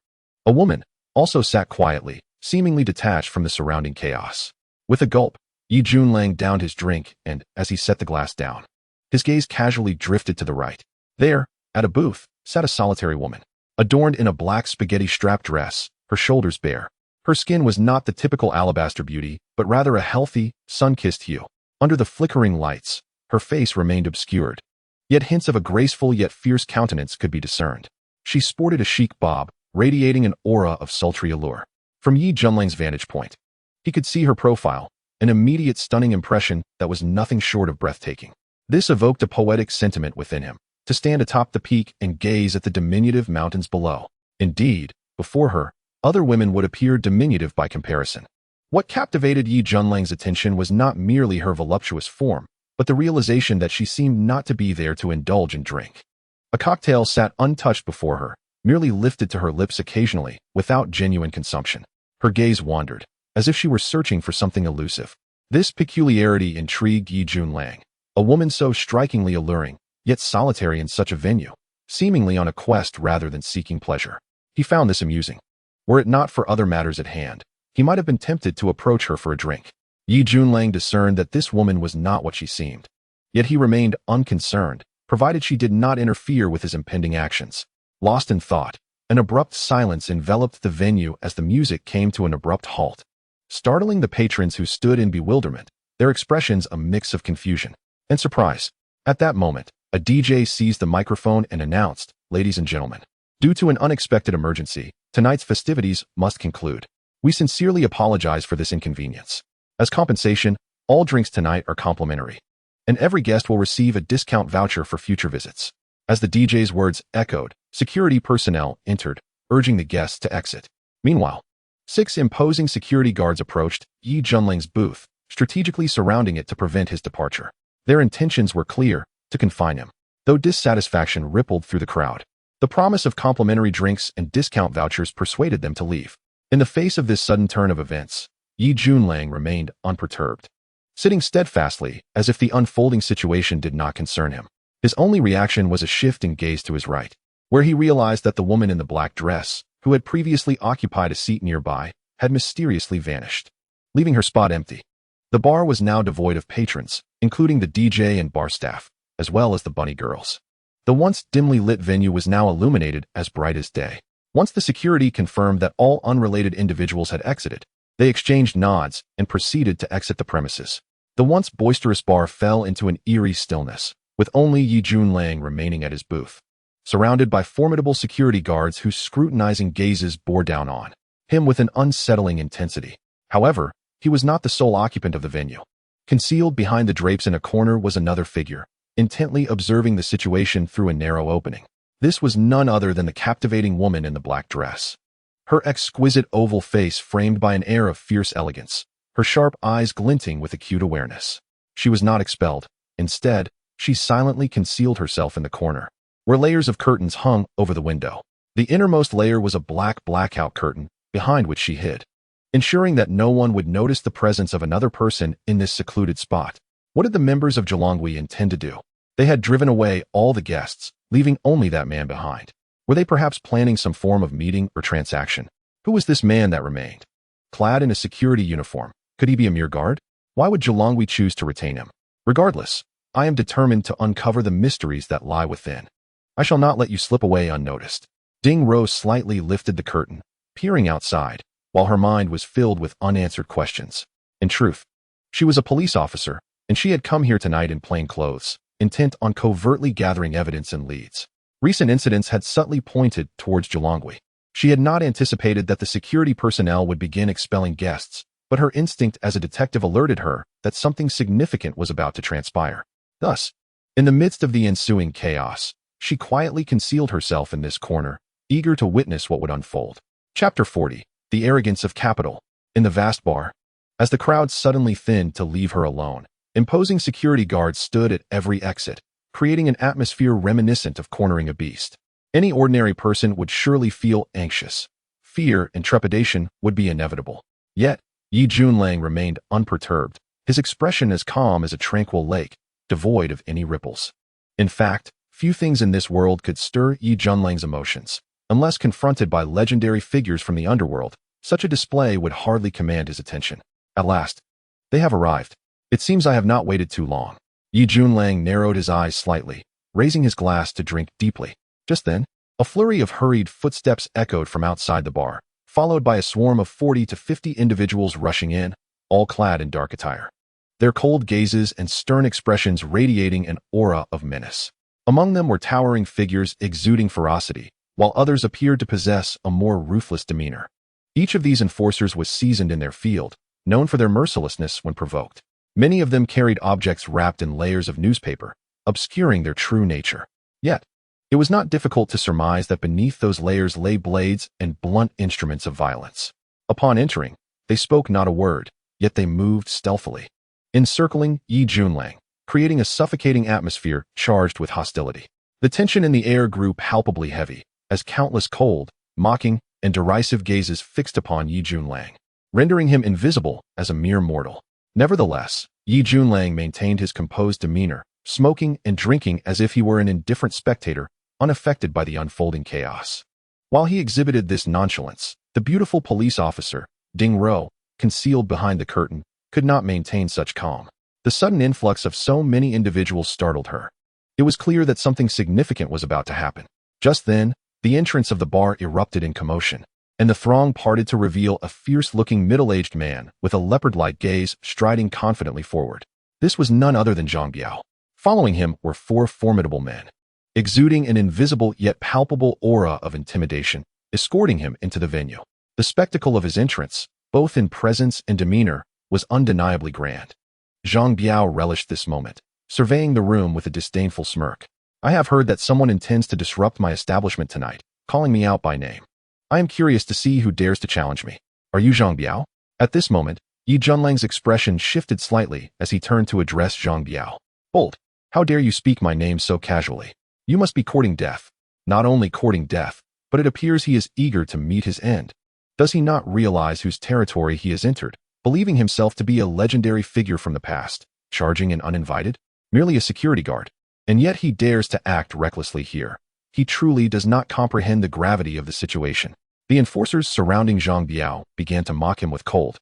a woman, also sat quietly, seemingly detached from the surrounding chaos. With a gulp, Yi Junlang downed his drink and, as he set the glass down, his gaze casually drifted to the right. There, at a booth, sat a solitary woman, adorned in a black spaghetti-strap dress, her shoulders bare. Her skin was not the typical alabaster beauty, but rather a healthy, sun-kissed hue. Under the flickering lights, her face remained obscured, yet hints of a graceful yet fierce countenance could be discerned. She sported a chic bob, radiating an aura of sultry allure. From Yi Junlang's vantage point, he could see her profile, an immediate stunning impression that was nothing short of breathtaking. This evoked a poetic sentiment within him, to stand atop the peak and gaze at the diminutive mountains below. Indeed, before her, other women would appear diminutive by comparison. What captivated Yi Junlang's attention was not merely her voluptuous form, but the realization that she seemed not to be there to indulge in drink. A cocktail sat untouched before her, merely lifted to her lips occasionally, without genuine consumption. Her gaze wandered, as if she were searching for something elusive. This peculiarity intrigued Yi Junlang, a woman so strikingly alluring, yet solitary in such a venue, seemingly on a quest rather than seeking pleasure. He found this amusing. Were it not for other matters at hand, he might have been tempted to approach her for a drink. Yi Junlang discerned that this woman was not what she seemed. Yet he remained unconcerned, provided she did not interfere with his impending actions. Lost in thought, an abrupt silence enveloped the venue as the music came to an abrupt halt, startling the patrons who stood in bewilderment, their expressions a mix of confusion and surprise. At that moment, a DJ seized the microphone and announced, "Ladies and gentlemen, due to an unexpected emergency, tonight's festivities must conclude. We sincerely apologize for this inconvenience. As compensation, all drinks tonight are complimentary, and every guest will receive a discount voucher for future visits." As the DJ's words echoed, security personnel entered, urging the guests to exit. Meanwhile, 6 imposing security guards approached Yi Junlang's booth, strategically surrounding it to prevent his departure. Their intentions were clear, to confine him. Though dissatisfaction rippled through the crowd, the promise of complimentary drinks and discount vouchers persuaded them to leave. In the face of this sudden turn of events, Yi Junlang remained unperturbed, sitting steadfastly as if the unfolding situation did not concern him. His only reaction was a shift in gaze to his right, where he realized that the woman in the black dress, who had previously occupied a seat nearby, had mysteriously vanished, leaving her spot empty. The bar was now devoid of patrons, including the DJ and bar staff, as well as the bunny girls. The once dimly lit venue was now illuminated as bright as day. Once the security confirmed that all unrelated individuals had exited, they exchanged nods and proceeded to exit the premises. The once boisterous bar fell into an eerie stillness, with only Yi Junlang remaining at his booth, surrounded by formidable security guards whose scrutinizing gazes bore down on him with an unsettling intensity. However, he was not the sole occupant of the venue. Concealed behind the drapes in a corner was another figure, intently observing the situation through a narrow opening. This was none other than the captivating woman in the black dress. Her exquisite oval face framed by an air of fierce elegance, her sharp eyes glinting with acute awareness. She was not expelled. Instead, she silently concealed herself in the corner, where layers of curtains hung over the window. The innermost layer was a black blackout curtain, behind which she hid, ensuring that no one would notice the presence of another person in this secluded spot. What did the members of Zhelanggui intend to do? They had driven away all the guests, leaving only that man behind. Were they perhaps planning some form of meeting or transaction? Who was this man that remained? Clad in a security uniform, could he be a mere guard? Why would Zhelanggui choose to retain him? Regardless, I am determined to uncover the mysteries that lie within. I shall not let you slip away unnoticed. Ding Rose slightly lifted the curtain, peering outside, while her mind was filled with unanswered questions. In truth, she was a police officer, and she had come here tonight in plain clothes, intent on covertly gathering evidence and leads. Recent incidents had subtly pointed towards Zhelanggui. She had not anticipated that the security personnel would begin expelling guests, but her instinct as a detective alerted her that something significant was about to transpire. Thus, in the midst of the ensuing chaos, she quietly concealed herself in this corner, eager to witness what would unfold. Chapter 40. The Arrogance of Capital. In the vast bar, as the crowd suddenly thinned to leave her alone, imposing security guards stood at every exit, creating an atmosphere reminiscent of cornering a beast. Any ordinary person would surely feel anxious. Fear and trepidation would be inevitable. Yet, Yi Junlang remained unperturbed, his expression as calm as a tranquil lake, devoid of any ripples. In fact, few things in this world could stir Yi Junlang's emotions. Unless confronted by legendary figures from the underworld, such a display would hardly command his attention. At last, they have arrived. It seems I have not waited too long. Yi Junlang narrowed his eyes slightly, raising his glass to drink deeply. Just then, a flurry of hurried footsteps echoed from outside the bar, followed by a swarm of 40 to 50 individuals rushing in, all clad in dark attire. Their cold gazes and stern expressions radiating an aura of menace. Among them were towering figures exuding ferocity, while others appeared to possess a more ruthless demeanor. Each of these enforcers was seasoned in their field, known for their mercilessness when provoked. Many of them carried objects wrapped in layers of newspaper, obscuring their true nature. Yet, it was not difficult to surmise that beneath those layers lay blades and blunt instruments of violence. Upon entering, they spoke not a word, yet they moved stealthily, encircling Yi Junlang, creating a suffocating atmosphere charged with hostility. The tension in the air grew palpably heavy, as countless cold, mocking, and derisive gazes fixed upon Yi Junlang, rendering him invisible as a mere mortal. Nevertheless, Yi Junlang maintained his composed demeanor, smoking and drinking as if he were an indifferent spectator, unaffected by the unfolding chaos. While he exhibited this nonchalance, the beautiful police officer, Ding Ro, concealed behind the curtain, could not maintain such calm. The sudden influx of so many individuals startled her. It was clear that something significant was about to happen. Just then, the entrance of the bar erupted in commotion, and the throng parted to reveal a fierce-looking middle-aged man with a leopard-like gaze striding confidently forward. This was none other than Zhang Biao. Following him were 4 formidable men, exuding an invisible yet palpable aura of intimidation, escorting him into the venue. The spectacle of his entrance, both in presence and demeanor, was undeniably grand. Zhang Biao relished this moment, surveying the room with a disdainful smirk. I have heard that someone intends to disrupt my establishment tonight, calling me out by name. I am curious to see who dares to challenge me. Are you Zhang Biao? At this moment, Yi Junlang's expression shifted slightly as he turned to address Zhang Biao. Bold, how dare you speak my name so casually? You must be courting death. Not only courting death, but it appears he is eager to meet his end. Does he not realize whose territory he has entered, believing himself to be a legendary figure from the past, charging in uninvited? Merely a security guard. And yet he dares to act recklessly here. He truly does not comprehend the gravity of the situation. The enforcers surrounding Zhang Biao began to mock him with cold,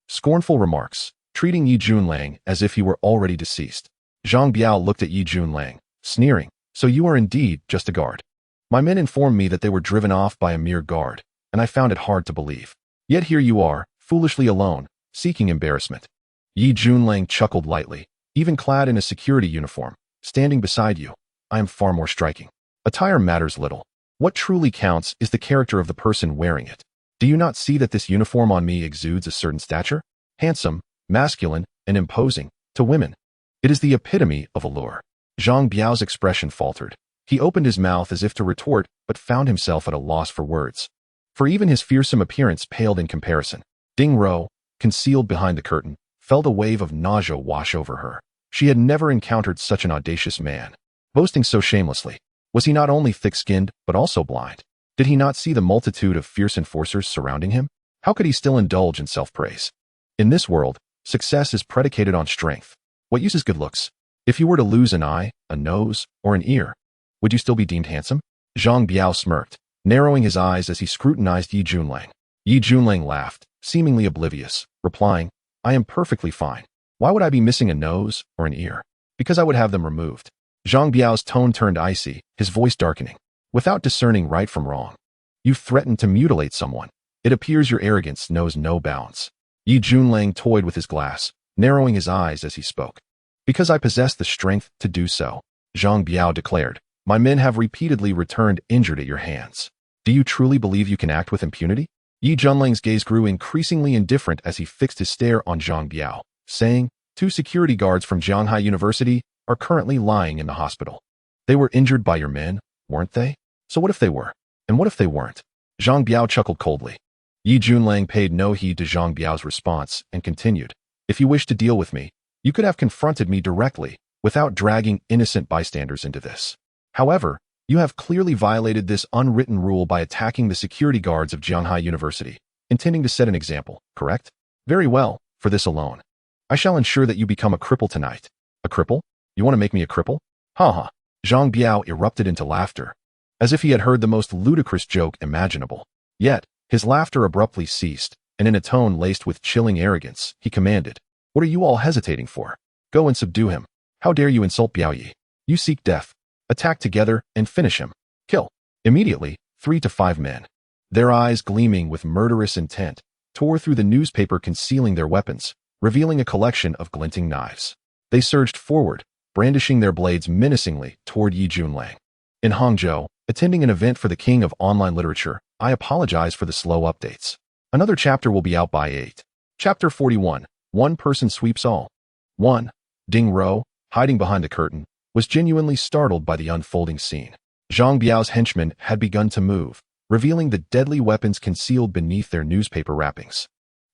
scornful remarks, treating Yi Junlang as if he were already deceased. Zhang Biao looked at Yi Junlang, sneering, "So you are indeed just a guard. My men informed me that they were driven off by a mere guard, and I found it hard to believe. Yet here you are, foolishly alone, seeking embarrassment." Yi Junlang chuckled lightly, even clad in a security uniform, standing beside you. I am far more striking. Attire matters little. What truly counts is the character of the person wearing it. Do you not see that this uniform on me exudes a certain stature? Handsome, masculine, and imposing, to women. It is the epitome of allure. Zhang Biao's expression faltered. He opened his mouth as if to retort, but found himself at a loss for words. For even his fearsome appearance paled in comparison. Ding Ro, concealed behind the curtain, felt a wave of nausea wash over her. She had never encountered such an audacious man, boasting so shamelessly. Was he not only thick-skinned, but also blind? Did he not see the multitude of fierce enforcers surrounding him? How could he still indulge in self-praise? In this world, success is predicated on strength. What use is good looks? If you were to lose an eye, a nose, or an ear, would you still be deemed handsome? Zhang Biao smirked, narrowing his eyes as he scrutinized Yi Junlang. Yi Junlang laughed, seemingly oblivious, replying, "I am perfectly fine. Why would I be missing a nose or an ear? Because I would have them removed." Zhang Biao's tone turned icy, his voice darkening. "Without discerning right from wrong, you threatened to mutilate someone. It appears your arrogance knows no bounds." Yi Junlang toyed with his glass, narrowing his eyes as he spoke. "Because I possess the strength to do so," Zhang Biao declared. "My men have repeatedly returned injured at your hands. Do you truly believe you can act with impunity?" Yi Junlang's gaze grew increasingly indifferent as he fixed his stare on Zhang Biao, saying, "2 security guards from Jianghai University are currently lying in the hospital. They were injured by your men, weren't they? So what if they were? And what if they weren't?" Zhang Biao chuckled coldly. Yi Junlang paid no heed to Zhang Biao's response and continued, "If you wish to deal with me, you could have confronted me directly, without dragging innocent bystanders into this. However, you have clearly violated this unwritten rule by attacking the security guards of Jianghai University, intending to set an example, correct? Very well, for this alone. I shall ensure that you become a cripple tonight." "A cripple? You want to make me a cripple?" "Ha ha." Zhang Biao erupted into laughter. as if he had heard the most ludicrous joke imaginable. Yet, his laughter abruptly ceased, and in a tone laced with chilling arrogance, he commanded, "What are you all hesitating for? Go and subdue him. How dare you insult Biao Yi? You seek death. Attack together and finish him. Kill." Immediately, 3 to 5 men, their eyes gleaming with murderous intent, tore through the newspaper concealing their weapons, revealing a collection of glinting knives. They surged forward, brandishing their blades menacingly toward Yi Junlang. In Hangzhou, attending an event for the king of online literature, I apologize for the slow updates. Another chapter will be out by 8. Chapter 41. One person sweeps all. 1. Ding Ro, hiding behind the curtain, was genuinely startled by the unfolding scene. Zhang Biao's henchmen had begun to move, revealing the deadly weapons concealed beneath their newspaper wrappings.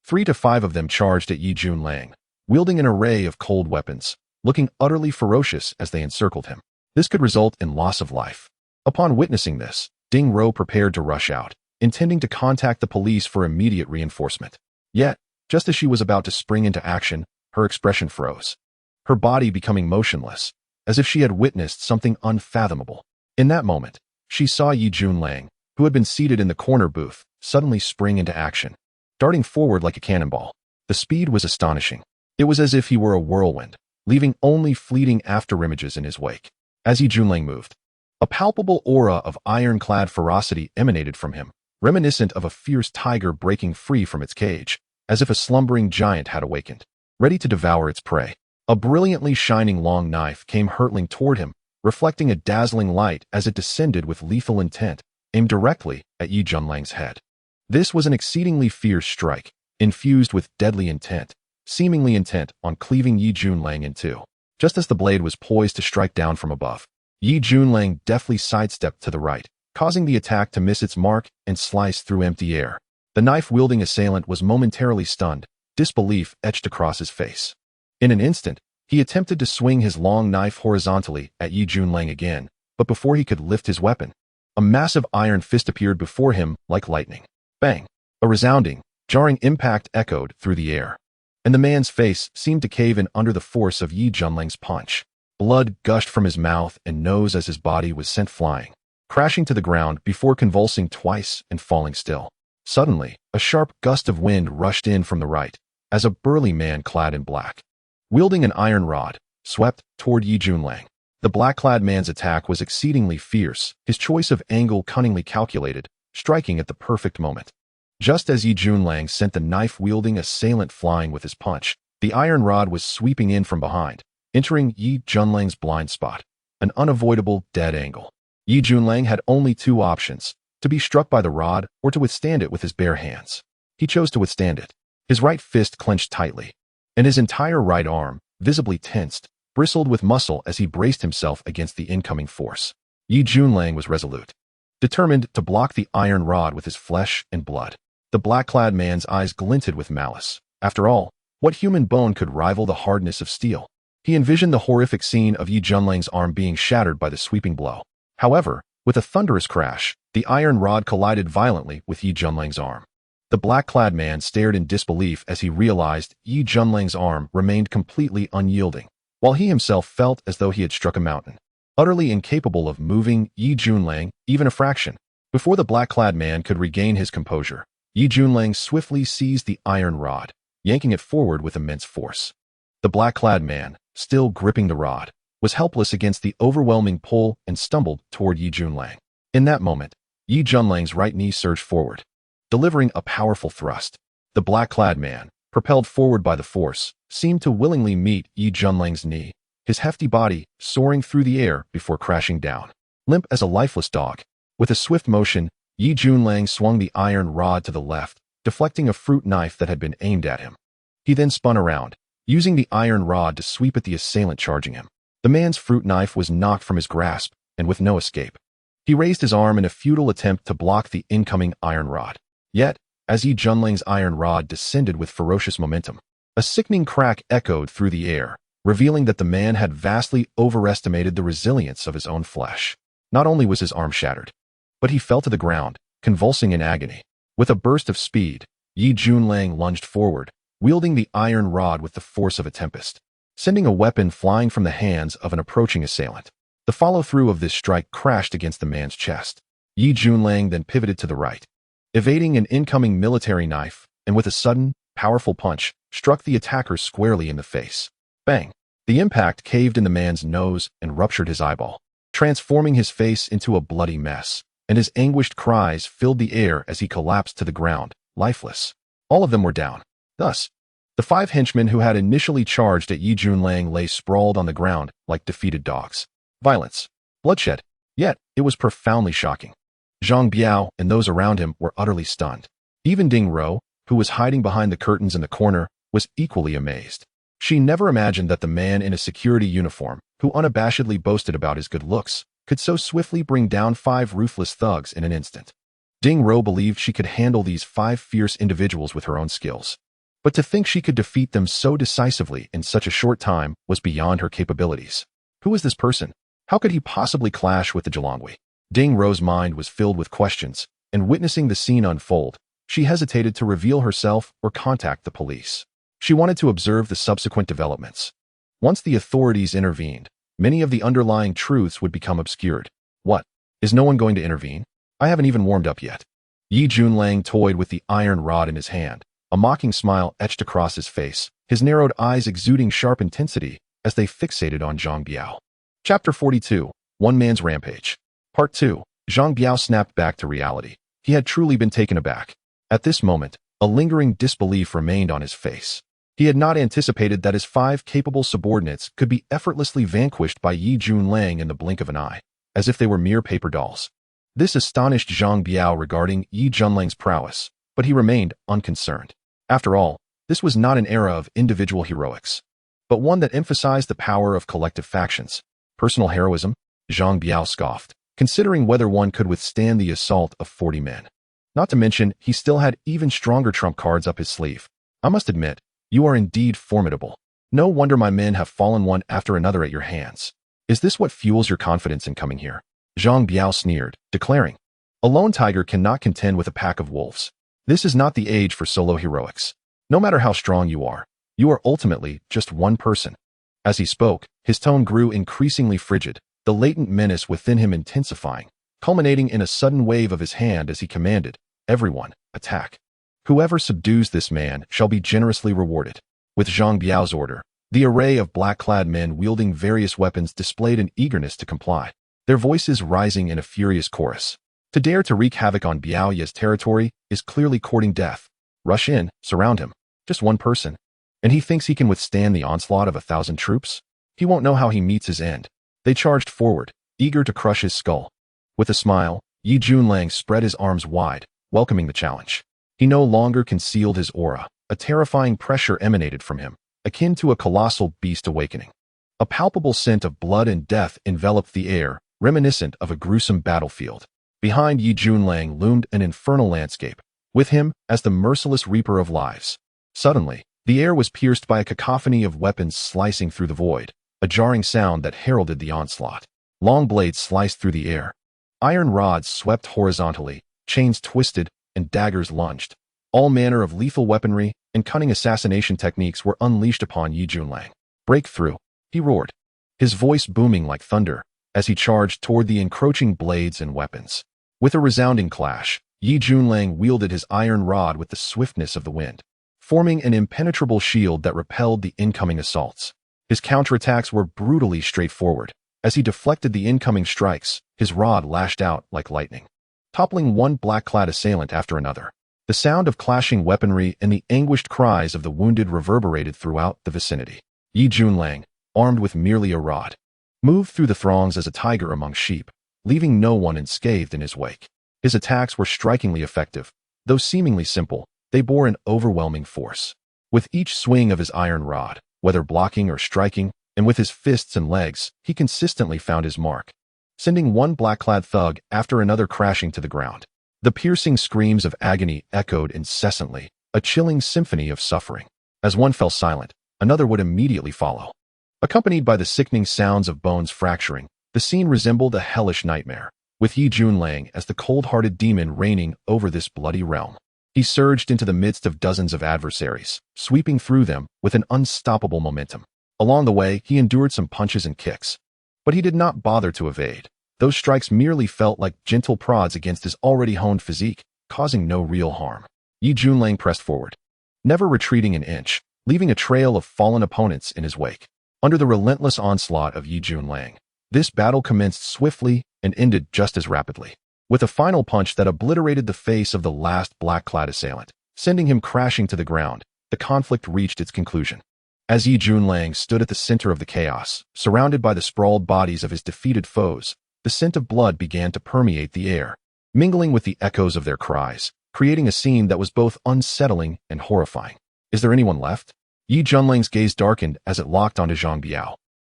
3 to 5 of them charged at Yi Junlang, wielding an array of cold weapons, looking utterly ferocious as they encircled him. This could result in loss of life. Upon witnessing this, Ding Ro prepared to rush out, intending to contact the police for immediate reinforcement. Yet, just as she was about to spring into action, her expression froze, her body becoming motionless, as if she had witnessed something unfathomable. In that moment, she saw Yi Junlang, who had been seated in the corner booth, suddenly spring into action, darting forward like a cannonball. The speed was astonishing. It was as if he were a whirlwind, leaving only fleeting afterimages in his wake. As Yi Junlang moved, a palpable aura of ironclad ferocity emanated from him, reminiscent of a fierce tiger breaking free from its cage, as if a slumbering giant had awakened, ready to devour its prey. A brilliantly shining long knife came hurtling toward him, reflecting a dazzling light as it descended with lethal intent, aimed directly at Yi Junlang's head. This was an exceedingly fierce strike, infused with deadly intent, seemingly intent on cleaving Yi Junlang in two. Just as the blade was poised to strike down from above, Yi Junlang deftly sidestepped to the right, causing the attack to miss its mark and slice through empty air. The knife-wielding assailant was momentarily stunned, disbelief etched across his face. In an instant, he attempted to swing his long knife horizontally at Yi Junlang again, but before he could lift his weapon, a massive iron fist appeared before him like lightning. Bang! A resounding, jarring impact echoed through the air, and the man's face seemed to cave in under the force of Yi Junlang's punch. Blood gushed from his mouth and nose as his body was sent flying, crashing to the ground before convulsing twice and falling still. Suddenly, a sharp gust of wind rushed in from the right, as a burly man clad in black, wielding an iron rod, swept toward Yi Junlang. The black-clad man's attack was exceedingly fierce, his choice of angle cunningly calculated, striking at the perfect moment. Just as Yi Junlang sent the knife-wielding assailant flying with his punch, the iron rod was sweeping in from behind, entering Yi Junlang's blind spot, an unavoidable dead angle. Yi Junlang had only 2 options, to be struck by the rod or to withstand it with his bare hands. He chose to withstand it. His right fist clenched tightly, and his entire right arm, visibly tensed, bristled with muscle as he braced himself against the incoming force. Yi Junlang was resolute, determined to block the iron rod with his flesh and blood. The black-clad man's eyes glinted with malice. After all, what human bone could rival the hardness of steel? He envisioned the horrific scene of Yi Junlang's arm being shattered by the sweeping blow. However, with a thunderous crash, the iron rod collided violently with Yi Junlang's arm. The black-clad man stared in disbelief as he realized Yi Junlang's arm remained completely unyielding, while he himself felt as though he had struck a mountain, utterly incapable of moving Yi Junlang even a fraction. Before the black-clad man could regain his composure, Yi Junlang swiftly seized the iron rod, yanking it forward with immense force. The black-clad man, still gripping the rod, was helpless against the overwhelming pull and stumbled toward Yi Junlang. In that moment, Yi Junlang's right knee surged forward, delivering a powerful thrust. The black-clad man, propelled forward by the force, seemed to willingly meet Yi Junlang's knee, his hefty body soaring through the air before crashing down. Limp as a lifeless dog, with a swift motion, Yi Junlang swung the iron rod to the left, deflecting a fruit knife that had been aimed at him. He then spun around, using the iron rod to sweep at the assailant charging him. The man's fruit knife was knocked from his grasp, and with no escape, he raised his arm in a futile attempt to block the incoming iron rod. Yet, as Yi Junlang's iron rod descended with ferocious momentum, a sickening crack echoed through the air, revealing that the man had vastly overestimated the resilience of his own flesh. Not only was his arm shattered, but he fell to the ground, convulsing in agony. With a burst of speed, Yi Junlang lunged forward, wielding the iron rod with the force of a tempest, sending a weapon flying from the hands of an approaching assailant. The follow-through of this strike crashed against the man's chest. Yi Junlang then pivoted to the right, evading an incoming military knife, and with a sudden, powerful punch, struck the attacker squarely in the face. Bang! The impact caved in the man's nose and ruptured his eyeball, transforming his face into a bloody mess, and his anguished cries filled the air as he collapsed to the ground, lifeless. All of them were down. Thus, the 5 henchmen who had initially charged at Yi Junlang lay sprawled on the ground like defeated dogs. Violence. Bloodshed. Yet, it was profoundly shocking. Zhang Biao and those around him were utterly stunned. Even Ding Ro, who was hiding behind the curtains in the corner, was equally amazed. She never imagined that the man in a security uniform, who unabashedly boasted about his good looks, could so swiftly bring down 5 ruthless thugs in an instant. Ding Ro believed she could handle these 5 fierce individuals with her own skills. But to think she could defeat them so decisively in such a short time was beyond her capabilities. Who was this person? How could he possibly clash with the Zhilonghui? Ding Ro's mind was filled with questions, and witnessing the scene unfold, she hesitated to reveal herself or contact the police. She wanted to observe the subsequent developments. Once the authorities intervened, many of the underlying truths would become obscured. What? Is no one going to intervene? I haven't even warmed up yet. Yi Junlang toyed with the iron rod in his hand, a mocking smile etched across his face, his narrowed eyes exuding sharp intensity as they fixated on Zhang Biao. Chapter 42. One Man's Rampage. Part 2. Zhang Biao snapped back to reality. He had truly been taken aback. At this moment, a lingering disbelief remained on his face. He had not anticipated that his 5 capable subordinates could be effortlessly vanquished by Yi Junlang in the blink of an eye, as if they were mere paper dolls. This astonished Zhang Biao regarding Yi Junlang's prowess, but he remained unconcerned. After all, this was not an era of individual heroics, but one that emphasized the power of collective factions. Personal heroism? Zhang Biao scoffed, considering whether one could withstand the assault of 40 men. Not to mention, he still had even stronger trump cards up his sleeve. I must admit, you are indeed formidable. No wonder my men have fallen one after another at your hands. Is this what fuels your confidence in coming here? Zhang Biao sneered, declaring, a lone tiger cannot contend with a pack of wolves. This is not the age for solo heroics. No matter how strong you are ultimately just one person. As he spoke, his tone grew increasingly frigid, the latent menace within him intensifying, culminating in a sudden wave of his hand as he commanded, everyone, attack. Whoever subdues this man shall be generously rewarded. With Zhang Biao's order, the array of black-clad men wielding various weapons displayed an eagerness to comply, their voices rising in a furious chorus. To dare to wreak havoc on Biao Ye's territory is clearly courting death. Rush in, surround him. Just one person. And he thinks he can withstand the onslaught of 1,000 troops? He won't know how he meets his end. They charged forward, eager to crush his skull. With a smile, Yi Junlang spread his arms wide, welcoming the challenge. He no longer concealed his aura. A terrifying pressure emanated from him, akin to a colossal beast awakening. A palpable scent of blood and death enveloped the air, reminiscent of a gruesome battlefield. Behind Yi Junlang loomed an infernal landscape, with him as the merciless reaper of lives. Suddenly, the air was pierced by a cacophony of weapons slicing through the void, a jarring sound that heralded the onslaught. Long blades sliced through the air. Iron rods swept horizontally, chains twisted, and daggers lunged. All manner of lethal weaponry and cunning assassination techniques were unleashed upon Yi Junlang. Break through, he roared, his voice booming like thunder, as he charged toward the encroaching blades and weapons. With a resounding clash, Yi Junlang wielded his iron rod with the swiftness of the wind, forming an impenetrable shield that repelled the incoming assaults. His counterattacks were brutally straightforward. As he deflected the incoming strikes, his rod lashed out like lightning, toppling one black-clad assailant after another. The sound of clashing weaponry and the anguished cries of the wounded reverberated throughout the vicinity. Yi Junlang, armed with merely a rod, moved through the throngs as a tiger among sheep, leaving no one unscathed in his wake. His attacks were strikingly effective. Though seemingly simple, they bore an overwhelming force. With each swing of his iron rod, whether blocking or striking, and with his fists and legs, he consistently found his mark, sending one black-clad thug after another crashing to the ground. The piercing screams of agony echoed incessantly, a chilling symphony of suffering. As one fell silent, another would immediately follow. Accompanied by the sickening sounds of bones fracturing, the scene resembled a hellish nightmare, with Yi Junlang as the cold-hearted demon reigning over this bloody realm. He surged into the midst of dozens of adversaries, sweeping through them with an unstoppable momentum. Along the way, he endured some punches and kicks, But he did not bother to evade. Those strikes merely felt like gentle prods against his already honed physique, causing no real harm. Yi Junlang pressed forward, never retreating an inch, leaving a trail of fallen opponents in his wake. Under the relentless onslaught of Yi Junlang, this battle commenced swiftly and ended just as rapidly, with a final punch that obliterated the face of the last black-clad assailant, sending him crashing to the ground. The conflict reached its conclusion. As Yi Junlang stood at the center of the chaos, surrounded by the sprawled bodies of his defeated foes, the scent of blood began to permeate the air, mingling with the echoes of their cries, creating a scene that was both unsettling and horrifying. Is there anyone left? Yi Junlang's gaze darkened as it locked onto Zhang Biao,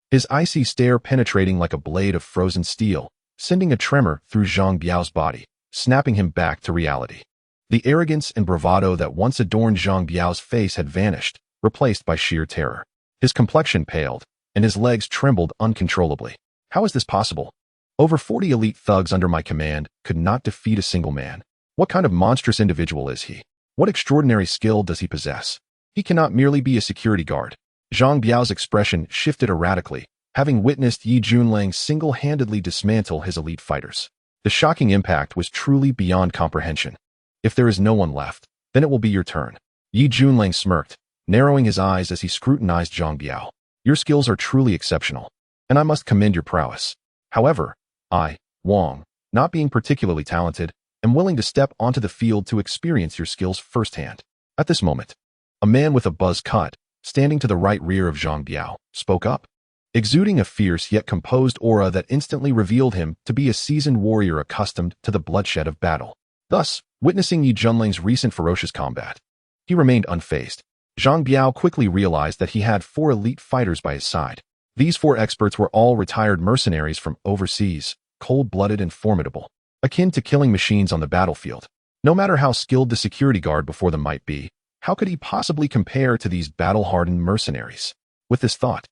his icy stare penetrating like a blade of frozen steel, sending a tremor through Zhang Biao's body, snapping him back to reality. The arrogance and bravado that once adorned Zhang Biao's face had vanished, replaced by sheer terror. His complexion paled, and his legs trembled uncontrollably. How is this possible? Over 40 elite thugs under my command could not defeat a single man. What kind of monstrous individual is he? What extraordinary skill does he possess? He cannot merely be a security guard. Zhang Biao's expression shifted erratically, having witnessed Yi Junlang single-handedly dismantle his elite fighters. The shocking impact was truly beyond comprehension. If there is no one left, then it will be your turn. Yi Junlang smirked, narrowing his eyes as he scrutinized Zhang Biao. Your skills are truly exceptional, and I must commend your prowess. However, I, Wang, not being particularly talented, am willing to step onto the field to experience your skills firsthand. At this moment, a man with a buzz cut, standing to the right rear of Zhang Biao, spoke up, exuding a fierce yet composed aura that instantly revealed him to be a seasoned warrior accustomed to the bloodshed of battle. Thus, witnessing Yi Junlang's recent ferocious combat, he remained unfazed. Zhang Biao quickly realized that he had 4 elite fighters by his side. These 4 experts were all retired mercenaries from overseas, cold-blooded and formidable, akin to killing machines on the battlefield. No matter how skilled the security guard before them might be, how could he possibly compare to these battle-hardened mercenaries? With this thought,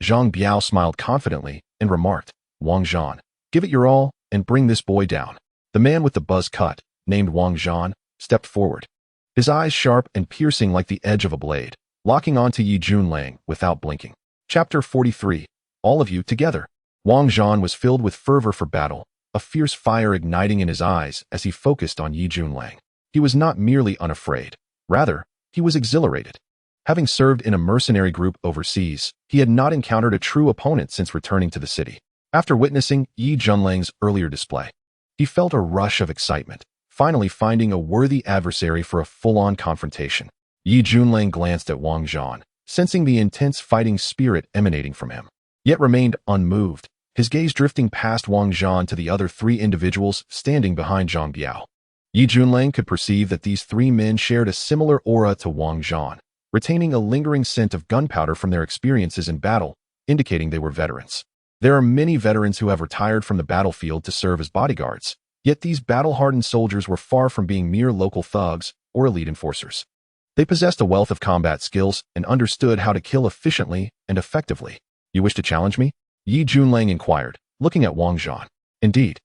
Zhang Biao smiled confidently and remarked, Wang Zhan, give it your all and bring this boy down. The man with the buzz cut, named Wang Zhan, stepped forward, his eyes sharp and piercing like the edge of a blade, locking onto Yi Junlang without blinking. Chapter 43. All of you together. Wang Zhan was filled with fervor for battle, a fierce fire igniting in his eyes as he focused on Yi Junlang. He was not merely unafraid. Rather, he was exhilarated. Having served in a mercenary group overseas, he had not encountered a true opponent since returning to the city. After witnessing Yi Junlang's earlier display, he felt a rush of excitement, finally finding a worthy adversary for a full-on confrontation. Yi Junlang glanced at Wang Zhan, sensing the intense fighting spirit emanating from him, yet remained unmoved, his gaze drifting past Wang Zhan to the other 3 individuals standing behind Zhang Biao. Yi Junlang could perceive that these 3 men shared a similar aura to Wang Zhan, retaining a lingering scent of gunpowder from their experiences in battle, indicating they were veterans. There are many veterans who have retired from the battlefield to serve as bodyguards, yet these battle-hardened soldiers were far from being mere local thugs or elite enforcers. They possessed a wealth of combat skills and understood how to kill efficiently and effectively. You wish to challenge me? Yi Junlang inquired, looking at Wang Zhan. Indeed,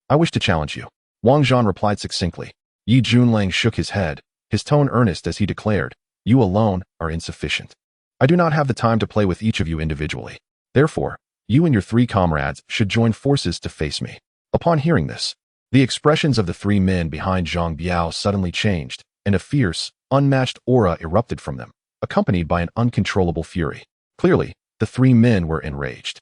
I wish to challenge you. Wang Zhan replied succinctly. Yi Junlang shook his head, his tone earnest as he declared, You alone are insufficient. I do not have the time to play with each of you individually. Therefore, you and your 3 comrades should join forces to face me. Upon hearing this, the expressions of the 3 men behind Zhang Biao suddenly changed, and a fierce, unmatched aura erupted from them, accompanied by an uncontrollable fury. Clearly, the 3 men were enraged.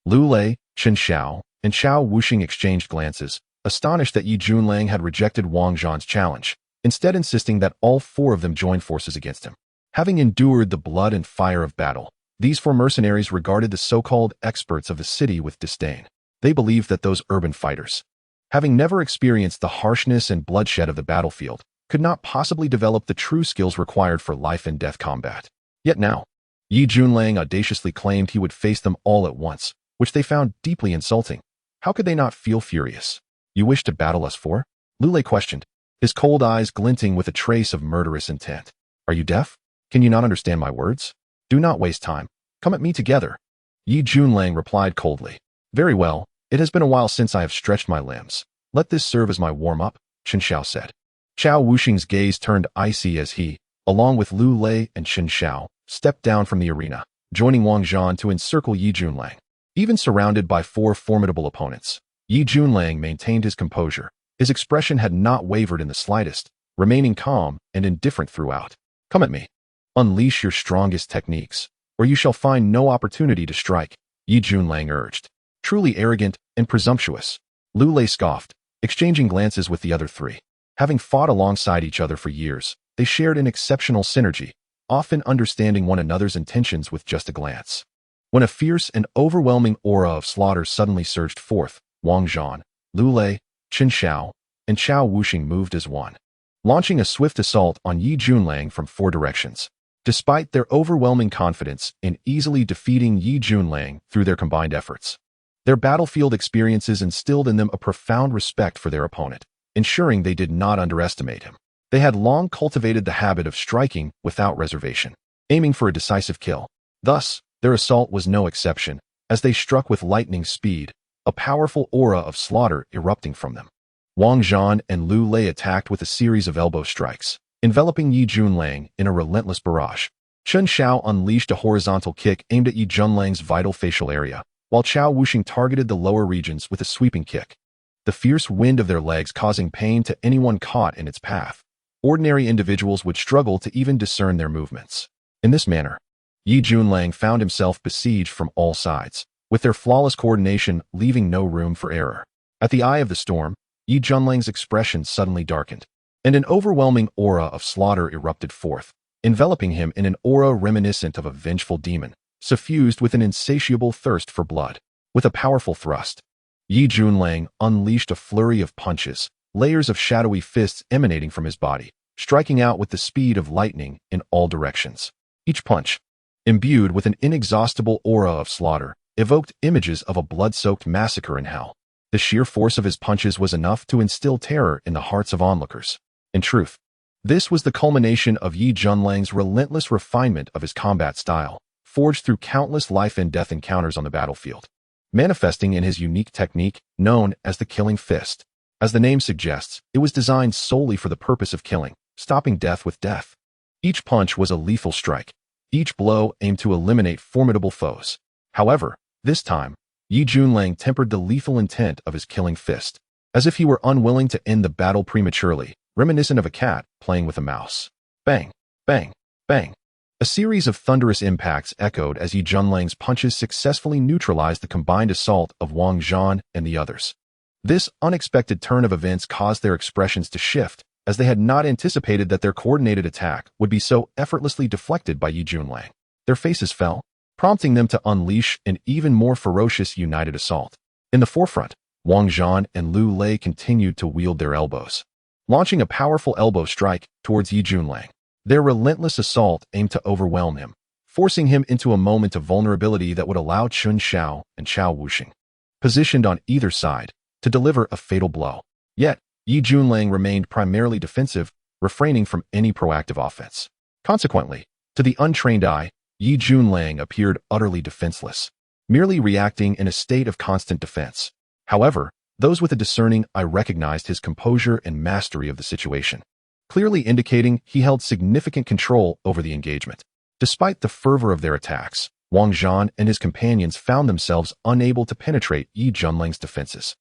Lu Lei, Chen Xiao, and Xiao Wuxing exchanged glances, astonished that Yi Junlang had rejected Wang Zhan's challenge, instead insisting that all 4 of them join forces against him. Having endured the blood and fire of battle, these 4 mercenaries regarded the so-called experts of the city with disdain. They believed that those urban fighters, having never experienced the harshness and bloodshed of the battlefield, could not possibly develop the true skills required for life-and-death combat. Yet now, Yi Junlang audaciously claimed he would face them all at once, which they found deeply insulting. How could they not feel furious? You wish to battle us 4? Lu Lei questioned, his cold eyes glinting with a trace of murderous intent. Are you deaf? Can you not understand my words? Do not waste time. Come at me together. Yi Junlang replied coldly. Very well, it has been a while since I have stretched my limbs. Let this serve as my warm-up, Chen Xiao said. Xiao Wuxing's gaze turned icy as he, along with Lu Lei and Chen Xiao, stepped down from the arena, joining Wang Zhan to encircle Yi Junlang. Even surrounded by four formidable opponents, Yi Junlang maintained his composure. His expression had not wavered in the slightest, remaining calm and indifferent throughout. "Come at me. Unleash your strongest techniques, or you shall find no opportunity to strike," Yi Junlang urged. Truly arrogant and presumptuous, Lu Lei scoffed, exchanging glances with the other three. Having fought alongside each other for years, they shared an exceptional synergy, often understanding one another's intentions with just a glance. When a fierce and overwhelming aura of slaughter suddenly surged forth, Wang Zhan, Lu Lei, Chen Xiao, and Chao Wuxing moved as one, launching a swift assault on Yi Junlang from four directions. Despite their overwhelming confidence in easily defeating Yi Junlang through their combined efforts, their battlefield experiences instilled in them a profound respect for their opponent, ensuring they did not underestimate him. They had long cultivated the habit of striking without reservation, aiming for a decisive kill. Thus, their assault was no exception, as they struck with lightning speed, a powerful aura of slaughter erupting from them. Wang Zhan and Lu Lei attacked with a series of elbow strikes, enveloping Yi Junlang in a relentless barrage. Chen Xiao unleashed a horizontal kick aimed at Yi Junlang's vital facial area, while Chao Wuxing targeted the lower regions with a sweeping kick, the fierce wind of their legs causing pain to anyone caught in its path. Ordinary individuals would struggle to even discern their movements. In this manner, Yi Junlang found himself besieged from all sides, with their flawless coordination leaving no room for error. At the eye of the storm, Yi Junlang's expression suddenly darkened, and an overwhelming aura of slaughter erupted forth, enveloping him in an aura reminiscent of a vengeful demon, suffused with an insatiable thirst for blood. With a powerful thrust, Yi Junlang unleashed a flurry of punches, layers of shadowy fists emanating from his body, striking out with the speed of lightning in all directions. Each punch, imbued with an inexhaustible aura of slaughter, evoked images of a blood-soaked massacre in hell. The sheer force of his punches was enough to instill terror in the hearts of onlookers. In truth, this was the culmination of Yi Junlang's relentless refinement of his combat style, forged through countless life-and-death encounters on the battlefield, manifesting in his unique technique known as the Killing Fist. As the name suggests, it was designed solely for the purpose of killing, stopping death with death. Each punch was a lethal strike. Each blow aimed to eliminate formidable foes. However, this time, Yi Junlang tempered the lethal intent of his Killing Fist, as if he were unwilling to end the battle prematurely, reminiscent of a cat playing with a mouse. Bang, bang, bang. A series of thunderous impacts echoed as Yi Junlang's punches successfully neutralized the combined assault of Wang Zhan and the others. This unexpected turn of events caused their expressions to shift, as they had not anticipated that their coordinated attack would be so effortlessly deflected by Yi Junlang. Their faces fell, prompting them to unleash an even more ferocious united assault. In the forefront, Wang Zhan and Lu Lei continued to wield their elbows, launching a powerful elbow strike towards Yi Junlang. Their relentless assault aimed to overwhelm him, forcing him into a moment of vulnerability that would allow Chen Xiao and Chao Wuxing, positioned on either side, to deliver a fatal blow. Yet, Yi Junlang remained primarily defensive, refraining from any proactive offense. Consequently, to the untrained eye, Yi Junlang appeared utterly defenseless, merely reacting in a state of constant defense. However, those with a discerning eye recognized his composure and mastery of the situation, clearly indicating he held significant control over the engagement. Despite the fervor of their attacks, Wang Zhan and his companions found themselves unable to penetrate Yi Junlang's defenses.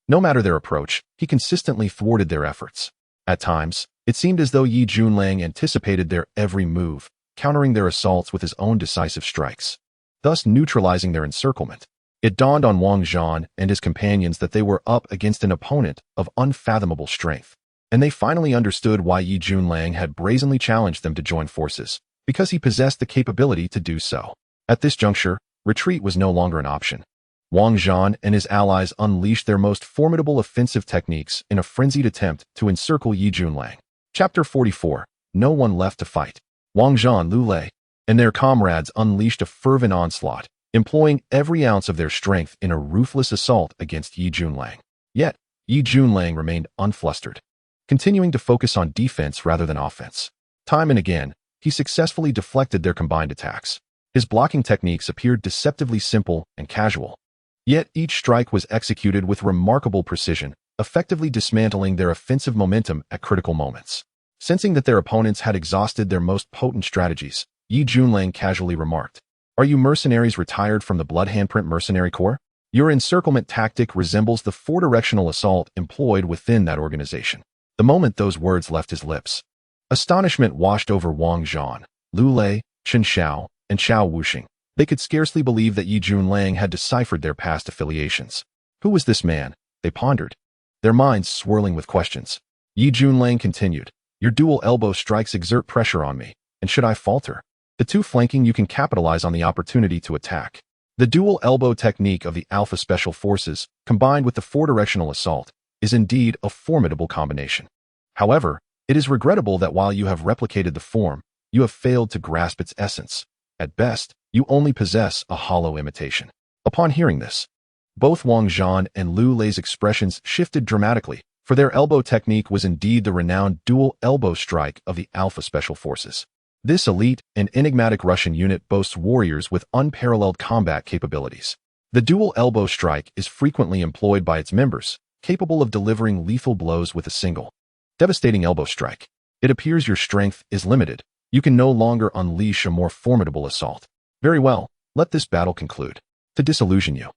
No matter their approach, he consistently thwarted their efforts. At times, it seemed as though Yi Junlang anticipated their every move, countering their assaults with his own decisive strikes, thus neutralizing their encirclement. It dawned on Wang Zhan and his companions that they were up against an opponent of unfathomable strength, and they finally understood why Yi Junlang had brazenly challenged them to join forces, because he possessed the capability to do so. At this juncture, retreat was no longer an option. Wang Zhan and his allies unleashed their most formidable offensive techniques in a frenzied attempt to encircle Yi Junlang. Chapter 44. No one left to fight. Wang Zhan, Lu Lei, and their comrades unleashed a fervent onslaught, employing every ounce of their strength in a ruthless assault against Yi Junlang. Yet, Yi Junlang remained unflustered, continuing to focus on defense rather than offense. Time and again, he successfully deflected their combined attacks. His blocking techniques appeared deceptively simple and casual, yet each strike was executed with remarkable precision, effectively dismantling their offensive momentum at critical moments. Sensing that their opponents had exhausted their most potent strategies, Yi Junlang casually remarked, Are you mercenaries retired from the Blood Handprint Mercenary Corps? Your encirclement tactic resembles the four-directional assault employed within that organization. The moment those words left his lips, astonishment washed over Wang Zhan, Lu Lei, Chen Xiao, and Chao Wuxing. They could scarcely believe that Yi Junlang had deciphered their past affiliations. Who was this man? They pondered, their minds swirling with questions. Yi Junlang continued, your dual elbow strikes exert pressure on me, and should I falter? The two flanking you can capitalize on the opportunity to attack. The dual elbow technique of the Alpha Special Forces, combined with the four-directional assault, is indeed a formidable combination. However, it is regrettable that while you have replicated the form, you have failed to grasp its essence. At best, you only possess a hollow imitation. Upon hearing this, both Wang Zhan and Lu Lei's expressions shifted dramatically, for their elbow technique was indeed the renowned dual elbow strike of the Alpha Special Forces. This elite and enigmatic Russian unit boasts warriors with unparalleled combat capabilities. The dual elbow strike is frequently employed by its members, capable of delivering lethal blows with a single, devastating elbow strike. It appears your strength is limited. You can no longer unleash a more formidable assault. Very well, let this battle conclude. To disillusion you,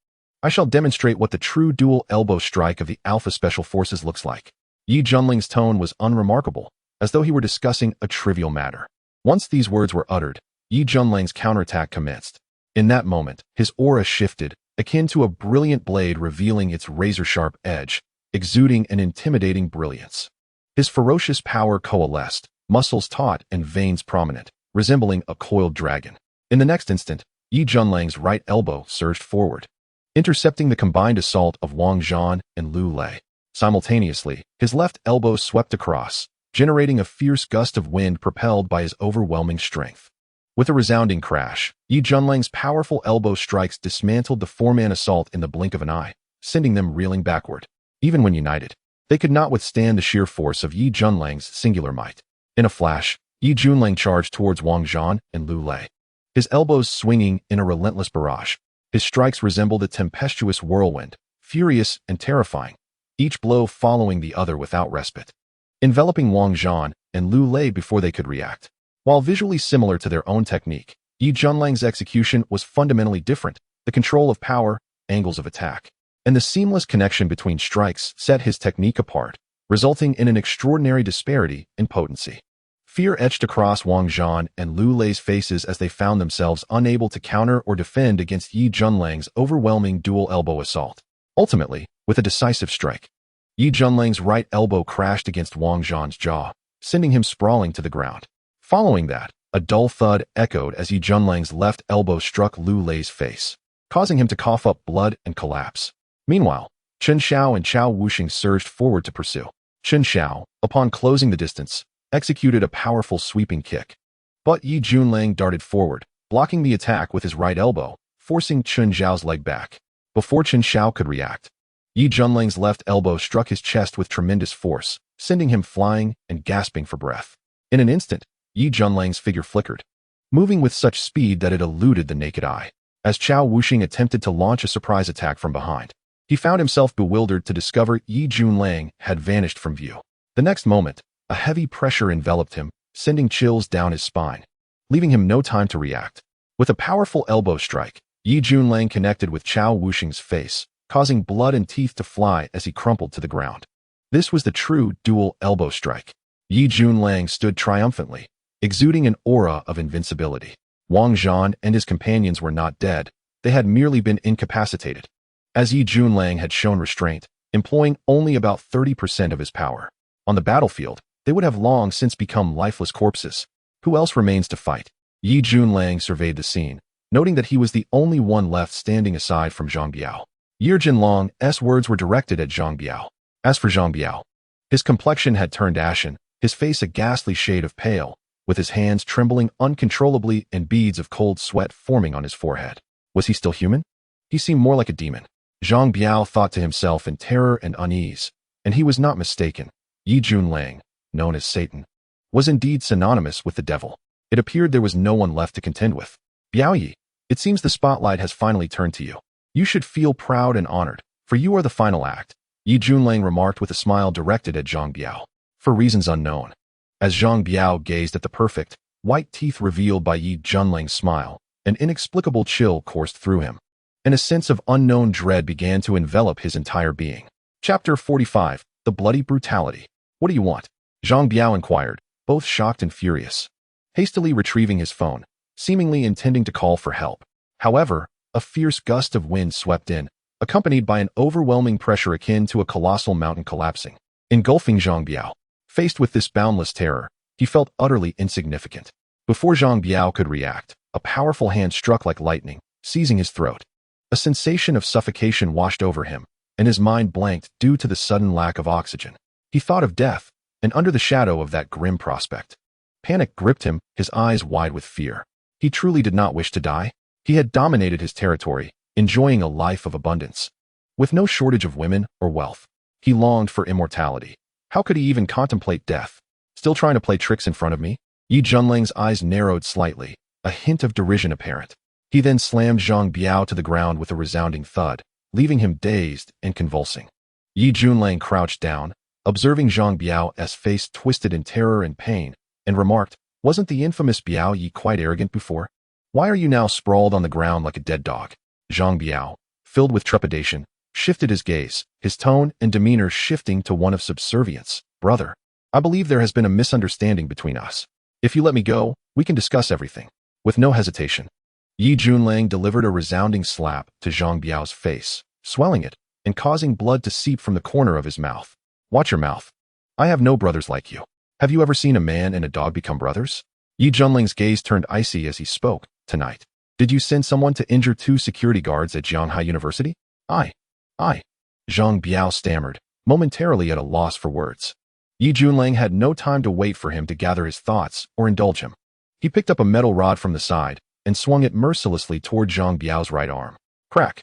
I shall demonstrate what the true dual elbow strike of the Alpha Special Forces looks like. Yi Junling's tone was unremarkable, as though he were discussing a trivial matter. Once these words were uttered, Yi Junling's counterattack commenced. In that moment, his aura shifted, akin to a brilliant blade revealing its razor-sharp edge, exuding an intimidating brilliance. His ferocious power coalesced, muscles taut and veins prominent, resembling a coiled dragon. In the next instant, Yi Junling's right elbow surged forward, intercepting the combined assault of Wang Zhan and Lu Lei. Simultaneously, his left elbow swept across, generating a fierce gust of wind propelled by his overwhelming strength. With a resounding crash, Yi Junling's powerful elbow strikes dismantled the four-man assault in the blink of an eye, sending them reeling backward. Even when united, they could not withstand the sheer force of Yi Junling's singular might. In a flash, Yi Junling charged towards Wang Zhan and Lu Lei, his elbows swinging in a relentless barrage. His strikes resembled a tempestuous whirlwind, furious and terrifying, each blow following the other without respite, enveloping Wang Zhan and Lu Lei before they could react. While visually similar to their own technique, Yi Junling's execution was fundamentally different. The control of power, angles of attack, and the seamless connection between strikes set his technique apart, resulting in an extraordinary disparity in potency. Fear etched across Wang Zhan and Lu Lei's faces as they found themselves unable to counter or defend against Yi Junling's overwhelming dual elbow assault. Ultimately, with a decisive strike, Yi Junling's right elbow crashed against Wang Zhan's jaw, sending him sprawling to the ground. Following that, a dull thud echoed as Yi Junling's left elbow struck Lu Lei's face, causing him to cough up blood and collapse. Meanwhile, Chen Xiao and Chao Wuxing surged forward to pursue. Chen Xiao, upon closing the distance, executed a powerful sweeping kick. But Yi Junling darted forward, blocking the attack with his right elbow, forcing Chen Xiao's leg back. Before Chen Xiao could react, Yi Junling's left elbow struck his chest with tremendous force, sending him flying and gasping for breath. In an instant, Yi Junling's figure flickered, moving with such speed that it eluded the naked eye. As Chao Wuxing attempted to launch a surprise attack from behind, he found himself bewildered to discover Yi Junling had vanished from view. The next moment, a heavy pressure enveloped him, sending chills down his spine, leaving him no time to react. With a powerful elbow strike, Yi Junling connected with Chao Wuxing's face, causing blood and teeth to fly as he crumpled to the ground. This was the true dual elbow strike. Yi Junling stood triumphantly, exuding an aura of invincibility. Wang Zhan and his companions were not dead, they had merely been incapacitated, as Yi Junling had shown restraint, employing only about 30% of his power. On the battlefield, they would have long since become lifeless corpses. Who else remains to fight? Yi Junling surveyed the scene, noting that he was the only one left standing aside from Zhang Biao. Yi Junling's words were directed at Zhang Biao. As for Zhang Biao, his complexion had turned ashen, his face a ghastly shade of pale, with his hands trembling uncontrollably and beads of cold sweat forming on his forehead. Was he still human? He seemed more like a demon. Zhang Biao thought to himself in terror and unease, and he was not mistaken. Yi Junling, known as Satan, was indeed synonymous with the devil. It appeared there was no one left to contend with. Biao Yi, it seems the spotlight has finally turned to you. You should feel proud and honored, for you are the final act, Yi Junling remarked with a smile directed at Zhang Biao. For reasons unknown, as Zhang Biao gazed at the perfect, white teeth revealed by Yi Junling's smile, An inexplicable chill coursed through him, and a sense of unknown dread began to envelop his entire being. Chapter 45. The Bloody Brutality. What do you want? Zhang Biao inquired, both shocked and furious, hastily retrieving his phone, seemingly intending to call for help. However, a fierce gust of wind swept in, accompanied by an overwhelming pressure akin to a colossal mountain collapsing, engulfing Zhang Biao. Faced with this boundless terror, he felt utterly insignificant. Before Zhang Biao could react, a powerful hand struck like lightning, seizing his throat. A sensation of suffocation washed over him, and his mind blanked due to the sudden lack of oxygen. He thought of death, and under the shadow of that grim prospect, panic gripped him, his eyes wide with fear. He truly did not wish to die. He had dominated his territory, enjoying a life of abundance, with no shortage of women or wealth. He longed for immortality. How could he even contemplate death? Still trying to play tricks in front of me? Yi Junlang's eyes narrowed slightly, a hint of derision apparent. He then slammed Zhang Biao to the ground with a resounding thud, leaving him dazed and convulsing. Yi Junlang crouched down, observing Zhang Biao's face twisted in terror and pain, and remarked, "Wasn't the infamous Biao Yi quite arrogant before? Why are you now sprawled on the ground like a dead dog?" Zhang Biao, filled with trepidation, shifted his gaze, his tone and demeanor shifting to one of subservience. "Brother, I believe there has been a misunderstanding between us. If you let me go, we can discuss everything." With no hesitation, Yi Junlang delivered a resounding slap to Zhang Biao's face, swelling it and causing blood to seep from the corner of his mouth. "Watch your mouth. I have no brothers like you. Have you ever seen a man and a dog become brothers?" Yi Junling's gaze turned icy as he spoke. "Tonight, did you send someone to injure 2 security guards at Jianghai University?" I. Zhang Biao stammered, momentarily at a loss for words. Yi Junlang had no time to wait for him to gather his thoughts or indulge him. He picked up a metal rod from the side and swung it mercilessly toward Zhang Biao's right arm. Crack!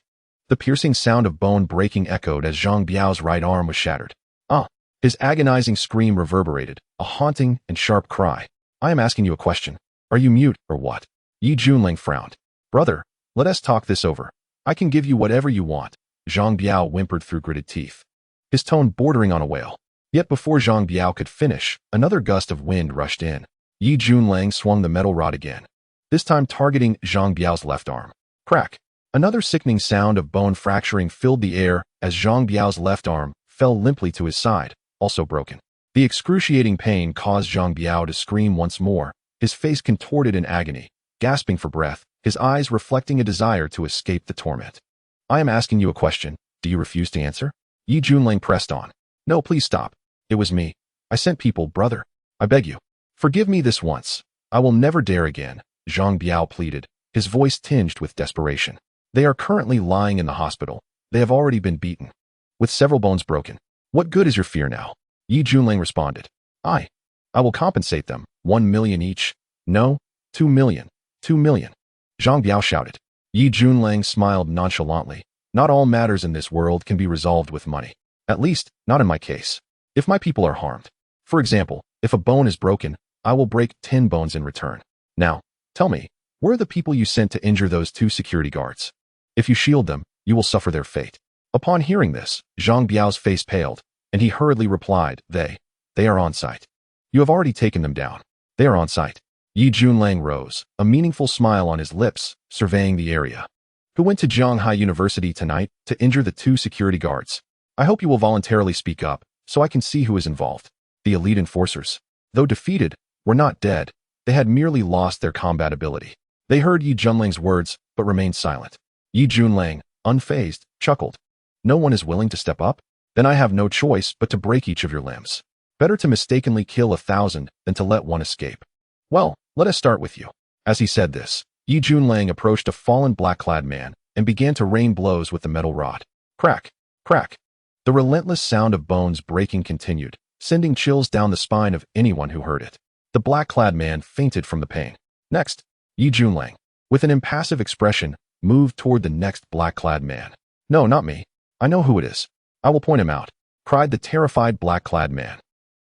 The piercing sound of bone breaking echoed as Zhang Biao's right arm was shattered. "Ah!" His agonizing scream reverberated, a haunting and sharp cry. "I am asking you a question. Are you mute or what?" Yi Junlang frowned. "Brother, let us talk this over. I can give you whatever you want," Zhang Biao whimpered through gritted teeth, his tone bordering on a wail. Yet before Zhang Biao could finish, another gust of wind rushed in. Yi Junlang swung the metal rod again, this time targeting Zhang Biao's left arm. Crack! Another sickening sound of bone fracturing filled the air as Zhang Biao's left arm fell limply to his side, also broken. The excruciating pain caused Zhang Biao to scream once more, his face contorted in agony, gasping for breath, his eyes reflecting a desire to escape the torment. "I am asking you a question. Do you refuse to answer?" Yi Junlang pressed on. "No, please stop. It was me. I sent people, brother. I beg you. Forgive me this once. I will never dare again," Zhang Biao pleaded, his voice tinged with desperation. "They are currently lying in the hospital. They have already been beaten, with several bones broken. What good is your fear now?" Yi Junlang responded. I will compensate them, 1 million each. No, 2 million. 2 million. Zhang Biao shouted. Yi Junlang smiled nonchalantly. "Not all matters in this world can be resolved with money. At least, not in my case. If my people are harmed, for example, if a bone is broken, I will break 10 bones in return. Now, tell me, where are the people you sent to injure those 2 security guards? If you shield them, you will suffer their fate." Upon hearing this, Zhang Biao's face paled, and he hurriedly replied, They are on site. You have already taken them down. They are on site." Yi Junlang rose, a meaningful smile on his lips, surveying the area. "Who went to Jianghai University tonight to injure the 2 security guards? I hope you will voluntarily speak up, so I can see who is involved." The elite enforcers, though defeated, were not dead. They had merely lost their combat ability. They heard Yi Junlang's words, but remained silent. Yi Junlang, unfazed, chuckled. "No one is willing to step up? Then I have no choice but to break each of your limbs. Better to mistakenly kill 1,000 than to let one escape. Well, let us start with you." As he said this, Yi Junlang approached a fallen black-clad man and began to rain blows with the metal rod. Crack! Crack! The relentless sound of bones breaking continued, sending chills down the spine of anyone who heard it. The black-clad man fainted from the pain. Next, Yi Junlang, with an impassive expression, moved toward the next black-clad man. "No, not me. I know who it is. I will point him out," cried the terrified black-clad man.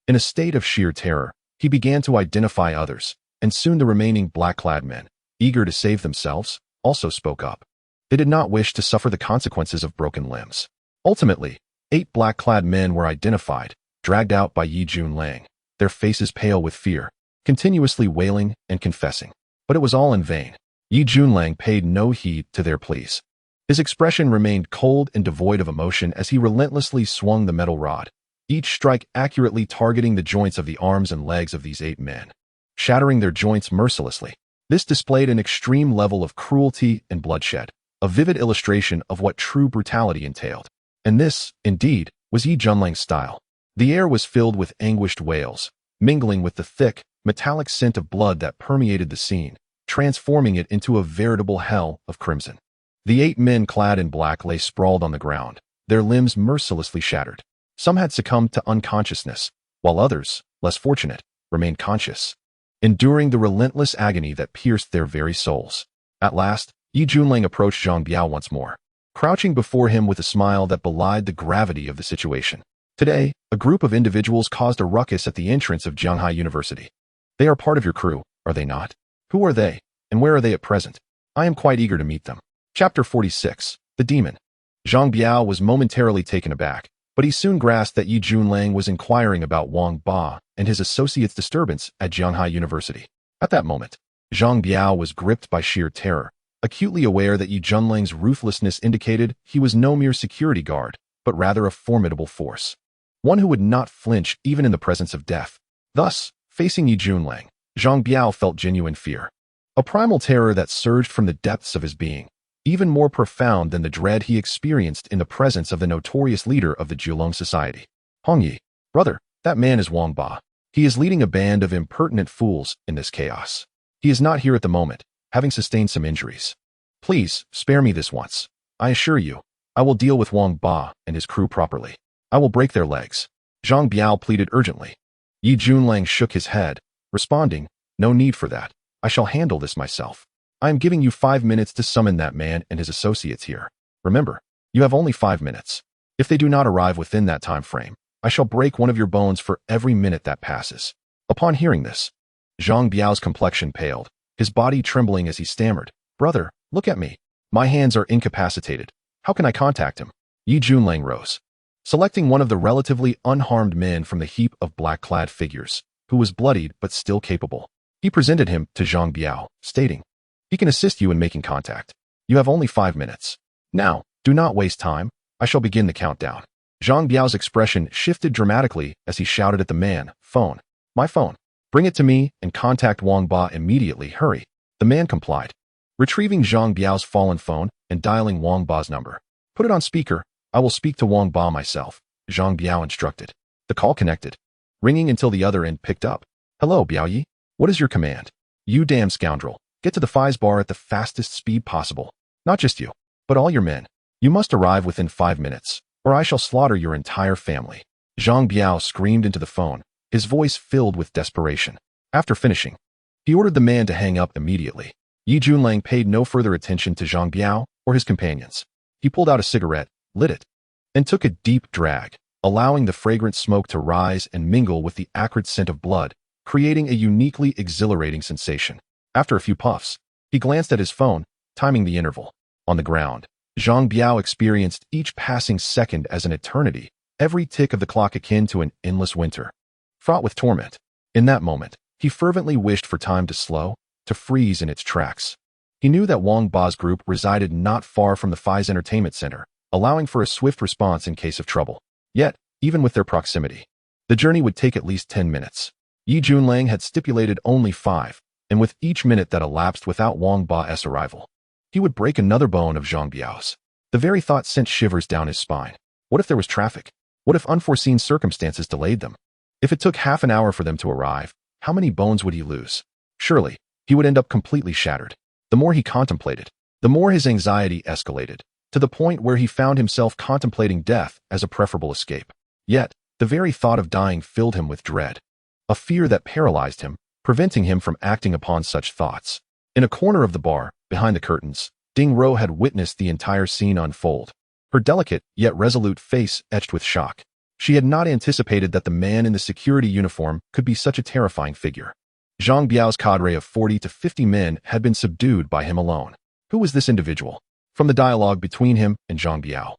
In a state of sheer terror, he began to identify others, and soon the remaining black-clad men, eager to save themselves, also spoke up. They did not wish to suffer the consequences of broken limbs. Ultimately, 8 black-clad men were identified, dragged out by Yi Junlang, their faces pale with fear, continuously wailing and confessing. But it was all in vain. Yi Junlang paid no heed to their pleas. His expression remained cold and devoid of emotion as he relentlessly swung the metal rod, each strike accurately targeting the joints of the arms and legs of these 8 men, shattering their joints mercilessly. This displayed an extreme level of cruelty and bloodshed, a vivid illustration of what true brutality entailed. And this, indeed, was Yi Junlang's style. The air was filled with anguished wails, mingling with the thick, metallic scent of blood that permeated the scene, transforming it into a veritable hell of crimson. The 8 men clad in black lay sprawled on the ground, their limbs mercilessly shattered. Some had succumbed to unconsciousness, while others, less fortunate, remained conscious, enduring the relentless agony that pierced their very souls. At last, Yi Junlang approached Zhang Biao once more, crouching before him with a smile that belied the gravity of the situation. Today, a group of individuals caused a ruckus at the entrance of Jianghai University. They are part of your crew, are they not? Who are they, and where are they at present? I am quite eager to meet them. Chapter 46. The Demon. Zhang Biao was momentarily taken aback, but he soon grasped that Yi Junlang was inquiring about Wang Ba and his associate's disturbance at Jianghai University. At that moment, Zhang Biao was gripped by sheer terror, acutely aware that Yi Junlang's ruthlessness indicated he was no mere security guard, but rather a formidable force, one who would not flinch even in the presence of death. Thus, facing Yi Junlang, Zhang Biao felt genuine fear, a primal terror that surged from the depths of his being, even more profound than the dread he experienced in the presence of the notorious leader of the Julong Society. Hong Yi, brother, that man is Wang Ba. He is leading a band of impertinent fools in this chaos. He is not here at the moment, having sustained some injuries. Please, spare me this once. I assure you, I will deal with Wang Ba and his crew properly. I will break their legs. Zhang Biao pleaded urgently. Yi Junlang shook his head, responding, no need for that. I shall handle this myself. I am giving you 5 minutes to summon that man and his associates here. Remember, you have only 5 minutes. If they do not arrive within that time frame, I shall break one of your bones for every minute that passes. Upon hearing this, Zhang Biao's complexion paled, his body trembling as he stammered, brother, look at me. My hands are incapacitated. How can I contact him? Yi Junlang rose, selecting one of the relatively unharmed men from the heap of black-clad figures, who was bloodied but still capable. He presented him to Zhang Biao, stating, he can assist you in making contact. You have only 5 minutes. Now, do not waste time. I shall begin the countdown. Zhang Biao's expression shifted dramatically as he shouted at the man, phone. My phone. Bring it to me and contact Wang Ba immediately. Hurry. The man complied, retrieving Zhang Biao's fallen phone and dialing Wang Ba's number. Put it on speaker. I will speak to Wang Ba myself, Zhang Biao instructed. The call connected, ringing until the other end picked up. Hello, Biaoyi. What is your command? You damn scoundrel. Get to the Fize bar at the fastest speed possible. Not just you, but all your men. You must arrive within 5 minutes, or I shall slaughter your entire family. Zhang Biao screamed into the phone, his voice filled with desperation. After finishing, he ordered the man to hang up immediately. Yi Junlang paid no further attention to Zhang Biao or his companions. He pulled out a cigarette, lit it, and took a deep drag, allowing the fragrant smoke to rise and mingle with the acrid scent of blood, creating a uniquely exhilarating sensation. After a few puffs, he glanced at his phone, timing the interval. On the ground, Zhang Biao experienced each passing second as an eternity, every tick of the clock akin to an endless winter, fraught with torment. In that moment, he fervently wished for time to slow, to freeze in its tracks. He knew that Wang Ba's group resided not far from the Fize Entertainment Center, allowing for a swift response in case of trouble. Yet, even with their proximity, the journey would take at least 10 minutes. Yi Junlang had stipulated only 5. And with each minute that elapsed without Wang Ba's arrival, he would break another bone of Zhang Biao's. The very thought sent shivers down his spine. What if there was traffic? What if unforeseen circumstances delayed them? If it took half an hour for them to arrive, how many bones would he lose? Surely, he would end up completely shattered. The more he contemplated, the more his anxiety escalated, to the point where he found himself contemplating death as a preferable escape. Yet, the very thought of dying filled him with dread, a fear that paralyzed him, preventing him from acting upon such thoughts. In a corner of the bar, behind the curtains, Ding Ro had witnessed the entire scene unfold, her delicate yet resolute face etched with shock. She had not anticipated that the man in the security uniform could be such a terrifying figure. Zhang Biao's cadre of 40 to 50 men had been subdued by him alone. Who was this individual? From the dialogue between him and Zhang Biao,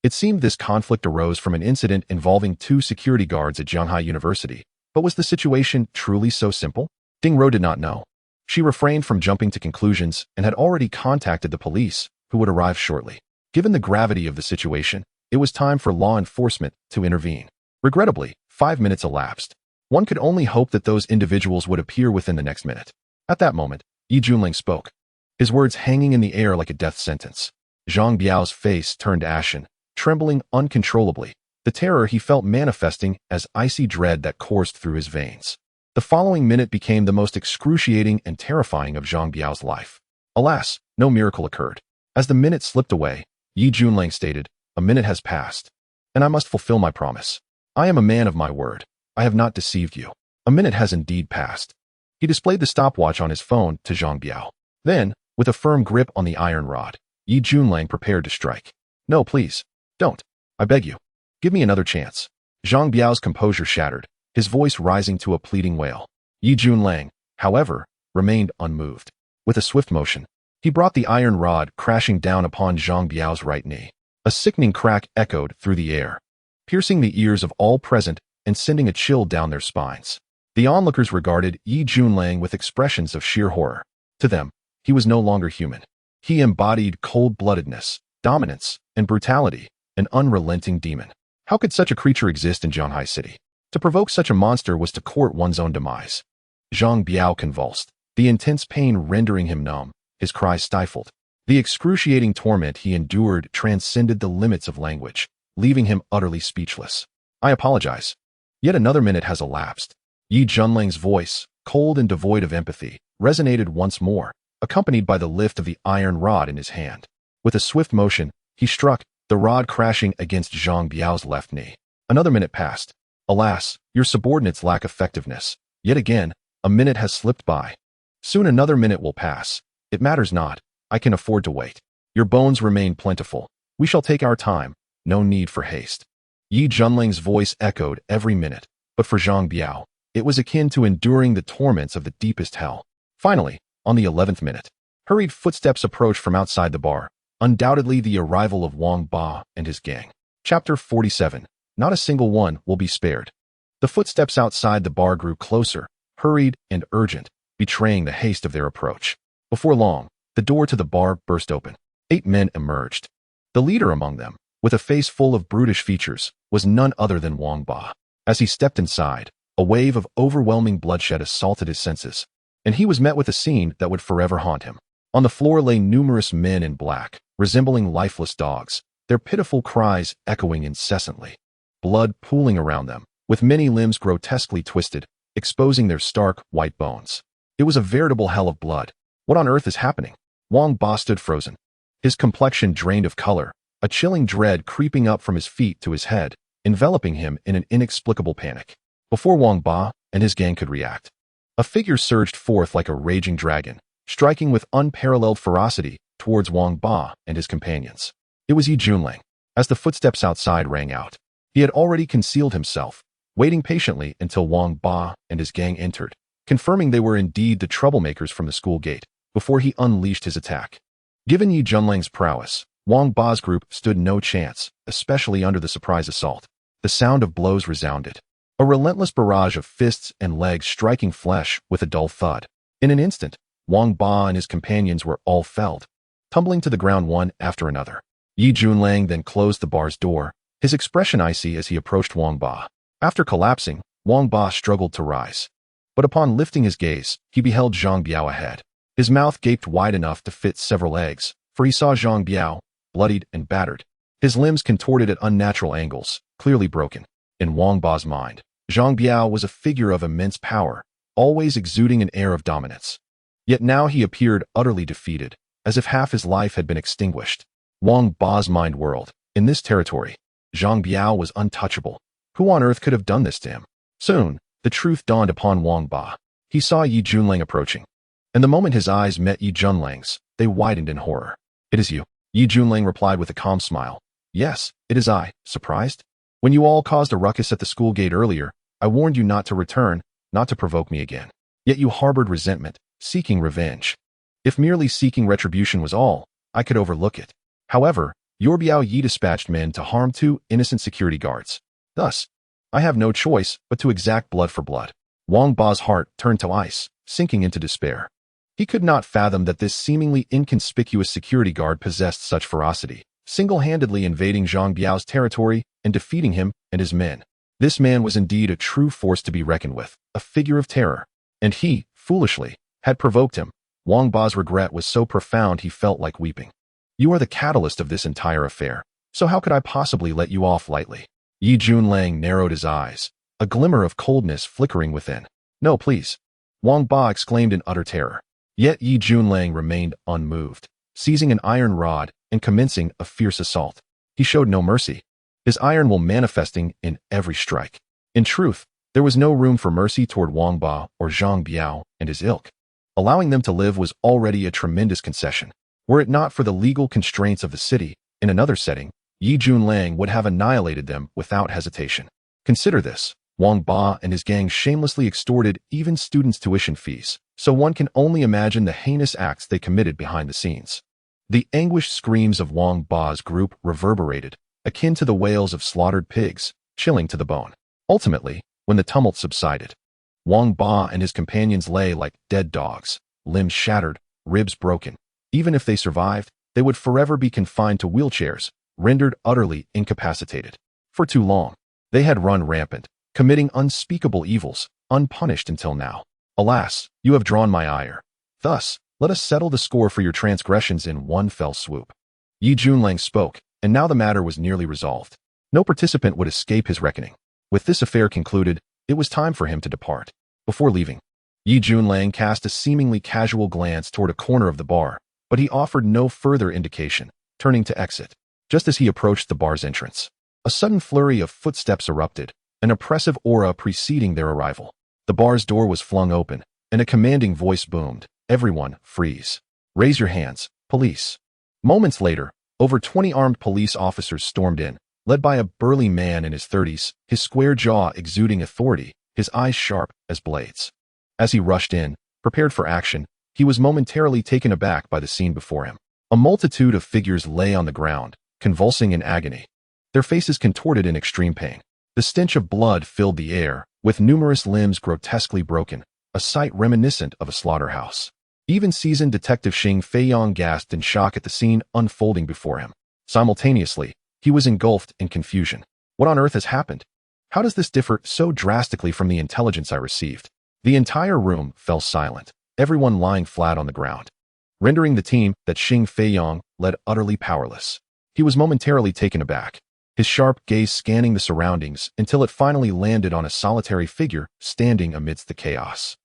it seemed this conflict arose from an incident involving 2 security guards at Jianghai University. But was the situation truly so simple? Ding Ro did not know. She refrained from jumping to conclusions and had already contacted the police, who would arrive shortly. Given the gravity of the situation, it was time for law enforcement to intervene. Regrettably, 5 minutes elapsed. One could only hope that those individuals would appear within the next minute. At that moment, Yi Junling spoke, his words hanging in the air like a death sentence. Zhang Biao's face turned ashen, trembling uncontrollably, the terror he felt manifesting as icy dread that coursed through his veins. The following minute became the most excruciating and terrifying of Zhang Biao's life. Alas, no miracle occurred. As the minute slipped away, Yi Junling stated, "A minute has passed, and I must fulfill my promise. I am a man of my word. I have not deceived you. A minute has indeed passed." He displayed the stopwatch on his phone to Zhang Biao. Then, with a firm grip on the iron rod, Yi Junling prepared to strike. "No, please. Don't. I beg you. Give me another chance." Zhang Biao's composure shattered, his voice rising to a pleading wail. Yi Junling, however, remained unmoved. With a swift motion, he brought the iron rod crashing down upon Zhang Biao's right knee. A sickening crack echoed through the air, piercing the ears of all present and sending a chill down their spines. The onlookers regarded Yi Junling with expressions of sheer horror. To them, he was no longer human. He embodied cold-bloodedness, dominance, and brutality, an unrelenting demon. How could such a creature exist in Zhanghai City? To provoke such a monster was to court one's own demise. Zhang Biao convulsed, the intense pain rendering him numb, his cries stifled. The excruciating torment he endured transcended the limits of language, leaving him utterly speechless. "I apologize. Yet another minute has elapsed." Yi Junling's voice, cold and devoid of empathy, resonated once more, accompanied by the lift of the iron rod in his hand. With a swift motion, he struck, the rod crashing against Zhang Biao's left knee. Another minute passed. "Alas, your subordinates lack effectiveness. Yet again, a minute has slipped by. Soon another minute will pass. It matters not. I can afford to wait. Your bones remain plentiful. We shall take our time. No need for haste." Yi Junling's voice echoed every minute, but for Zhang Biao, it was akin to enduring the torments of the deepest hell. Finally, on the 11th minute, hurried footsteps approached from outside the bar, undoubtedly the arrival of Wang Ba and his gang. Chapter 47. Not a single one will be spared. The footsteps outside the bar grew closer, hurried and urgent, betraying the haste of their approach. Before long, the door to the bar burst open. 8 men emerged. The leader among them, with a face full of brutish features, was none other than Wang Ba. As he stepped inside, a wave of overwhelming bloodshed assaulted his senses, and he was met with a scene that would forever haunt him. On the floor lay numerous men in black, resembling lifeless dogs, their pitiful cries echoing incessantly. Blood pooling around them, with many limbs grotesquely twisted, exposing their stark, white bones. It was a veritable hell of blood. What on earth is happening? Wang Ba stood frozen, his complexion drained of color, a chilling dread creeping up from his feet to his head, enveloping him in an inexplicable panic. Before Wang Ba and his gang could react, a figure surged forth like a raging dragon, striking with unparalleled ferocity towards Wang Ba and his companions. It was Yi Junling. As the footsteps outside rang out, he had already concealed himself, waiting patiently until Wang Ba and his gang entered, confirming they were indeed the troublemakers from the school gate, before he unleashed his attack. Given Yi Junling's prowess, Wang Ba's group stood no chance, especially under the surprise assault. The sound of blows resounded, a relentless barrage of fists and legs striking flesh with a dull thud. In an instant, Wang Ba and his companions were all felled, tumbling to the ground one after another. Yi Junling then closed the bar's door, his expression icy as he approached Wang Ba. After collapsing, Wang Ba struggled to rise. But upon lifting his gaze, he beheld Zhang Biao ahead. His mouth gaped wide enough to fit several eggs, for he saw Zhang Biao, bloodied and battered, his limbs contorted at unnatural angles, clearly broken. In Wang Ba's mind, Zhang Biao was a figure of immense power, always exuding an air of dominance. Yet now he appeared utterly defeated, as if half his life had been extinguished. Wang Ba's mind whirled. In this territory, Zhang Biao was untouchable. Who on earth could have done this to him? Soon, the truth dawned upon Wang Ba. He saw Yi Junling approaching, and the moment his eyes met Yi Junling's, they widened in horror. "It is you," Yi Junling replied with a calm smile. "Yes, it is I." Surprised? "When you all caused a ruckus at the school gate earlier, I warned you not to return, not to provoke me again. Yet you harbored resentment, seeking revenge. If merely seeking retribution was all, I could overlook it. However, your Biao Yi dispatched men to harm 2 innocent security guards. Thus, I have no choice but to exact blood for blood." Wang Ba's heart turned to ice, sinking into despair. He could not fathom that this seemingly inconspicuous security guard possessed such ferocity, single-handedly invading Zhang Biao's territory and defeating him and his men. This man was indeed a true force to be reckoned with, a figure of terror. And he, foolishly, had provoked him. Wang Ba's regret was so profound he felt like weeping. You are the catalyst of this entire affair, so how could I possibly let you off lightly? Yi Junlang narrowed his eyes, a glimmer of coldness flickering within. No, please. Wang Ba exclaimed in utter terror. Yet Yi Junlang remained unmoved, seizing an iron rod and commencing a fierce assault. He showed no mercy, his iron will manifesting in every strike. In truth, there was no room for mercy toward Wang Ba or Zhang Biao and his ilk. Allowing them to live was already a tremendous concession. Were it not for the legal constraints of the city, in another setting, Yi Junlang would have annihilated them without hesitation. Consider this. Wang Ba and his gang shamelessly extorted even students' tuition fees, so one can only imagine the heinous acts they committed behind the scenes. The anguished screams of Wang Ba's group reverberated, akin to the wails of slaughtered pigs, chilling to the bone. Ultimately, when the tumult subsided, Wang Ba and his companions lay like dead dogs, limbs shattered, ribs broken. Even if they survived, they would forever be confined to wheelchairs, rendered utterly incapacitated. For too long, they had run rampant, committing unspeakable evils, unpunished until now. Alas, you have drawn my ire. Thus, let us settle the score for your transgressions in one fell swoop. Yi Junlang spoke, and now the matter was nearly resolved. No participant would escape his reckoning. With this affair concluded, it was time for him to depart. Before leaving, Yi Junlang cast a seemingly casual glance toward a corner of the bar, but he offered no further indication, turning to exit. Just as he approached the bar's entrance, a sudden flurry of footsteps erupted, an oppressive aura preceding their arrival. The bar's door was flung open, and a commanding voice boomed, "Everyone, freeze. Raise your hands, police." Moments later, over 20 armed police officers stormed in, led by a burly man in his 30s, his square jaw exuding authority, his eyes sharp as blades. As he rushed in, prepared for action, he was momentarily taken aback by the scene before him. A multitude of figures lay on the ground, convulsing in agony, their faces contorted in extreme pain. The stench of blood filled the air, with numerous limbs grotesquely broken, a sight reminiscent of a slaughterhouse. Even seasoned Detective Xing Feiyong gasped in shock at the scene unfolding before him. Simultaneously, he was engulfed in confusion. What on earth has happened? How does this differ so drastically from the intelligence I received? The entire room fell silent, everyone lying flat on the ground, rendering the team that Xing Feiyong led utterly powerless. He was momentarily taken aback, his sharp gaze scanning the surroundings until it finally landed on a solitary figure standing amidst the chaos.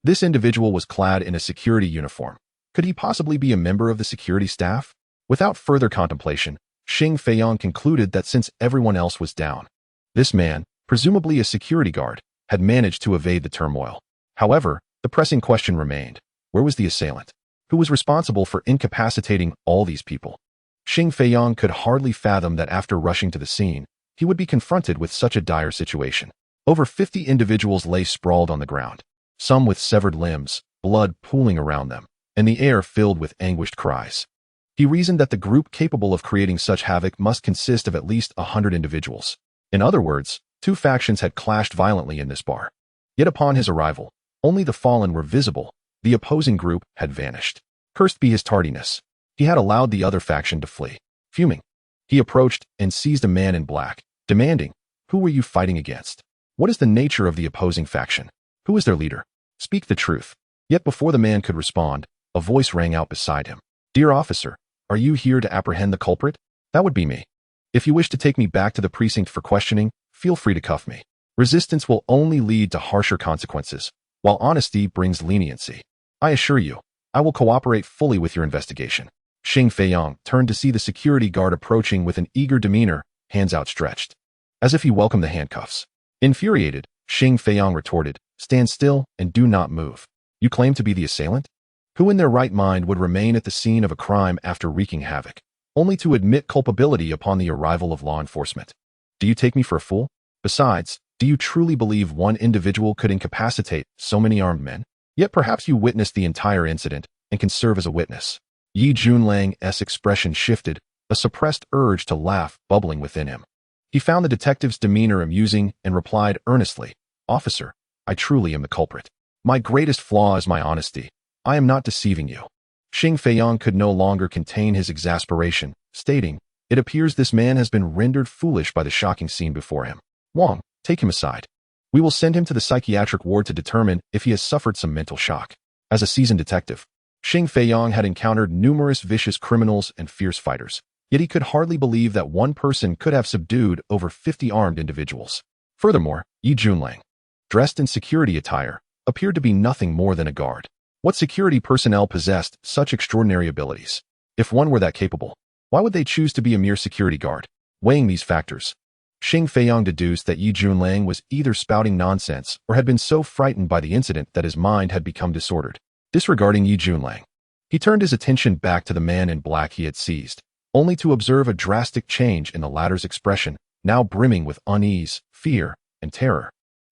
This individual was clad in a security uniform. Could he possibly be a member of the security staff? Without further contemplation, Xing Feiyong concluded that since everyone else was down, this man, presumably a security guard, had managed to evade the turmoil. However, the pressing question remained. Where was the assailant? Who was responsible for incapacitating all these people? Xing Feiyong could hardly fathom that after rushing to the scene, he would be confronted with such a dire situation. Over 50 individuals lay sprawled on the ground, some with severed limbs, blood pooling around them, and the air filled with anguished cries. He reasoned that the group capable of creating such havoc must consist of at least 100 individuals. In other words, two factions had clashed violently in this bar. Yet upon his arrival, only the fallen were visible. The opposing group had vanished. Cursed be his tardiness. He had allowed the other faction to flee. Fuming, he approached and seized a man in black, demanding, "Who were you fighting against? What is the nature of the opposing faction? Who is their leader? Speak the truth." Yet before the man could respond, a voice rang out beside him. "Dear officer, are you here to apprehend the culprit?" "That would be me. If you wish to take me back to the precinct for questioning, feel free to cuff me. Resistance will only lead to harsher consequences, while honesty brings leniency. I assure you, I will cooperate fully with your investigation." Xing Feiyong turned to see the security guard approaching with an eager demeanor, hands outstretched, as if he welcomed the handcuffs. Infuriated, Xing Feiyong retorted, "Stand still and do not move. You claim to be the assailant? Who in their right mind would remain at the scene of a crime after wreaking havoc, only to admit culpability upon the arrival of law enforcement? Do you take me for a fool? Besides, do you truly believe one individual could incapacitate so many armed men? Yet perhaps you witnessed the entire incident and can serve as a witness." Yi Junlang's expression shifted, a suppressed urge to laugh bubbling within him. He found the detective's demeanor amusing and replied earnestly, "Officer, I truly am the culprit. My greatest flaw is my honesty. I am not deceiving you. Xing Feiyang could no longer contain his exasperation, stating, it appears this man has been rendered foolish by the shocking scene before him. Wang, take him aside. We will send him to the psychiatric ward to determine if he has suffered some mental shock. As a seasoned detective, Xing Feiyang had encountered numerous vicious criminals and fierce fighters, yet he could hardly believe that one person could have subdued over 50 armed individuals. Furthermore, Yi Junlang, dressed in security attire, appeared to be nothing more than a guard. What security personnel possessed such extraordinary abilities? If one were that capable, why would they choose to be a mere security guard? Weighing these factors, Xing Feiyang deduced that Yi Junlang was either spouting nonsense or had been so frightened by the incident that his mind had become disordered. Disregarding Yi Junlang, he turned his attention back to the man in black he had seized, only to observe a drastic change in the latter's expression, now brimming with unease, fear, and terror.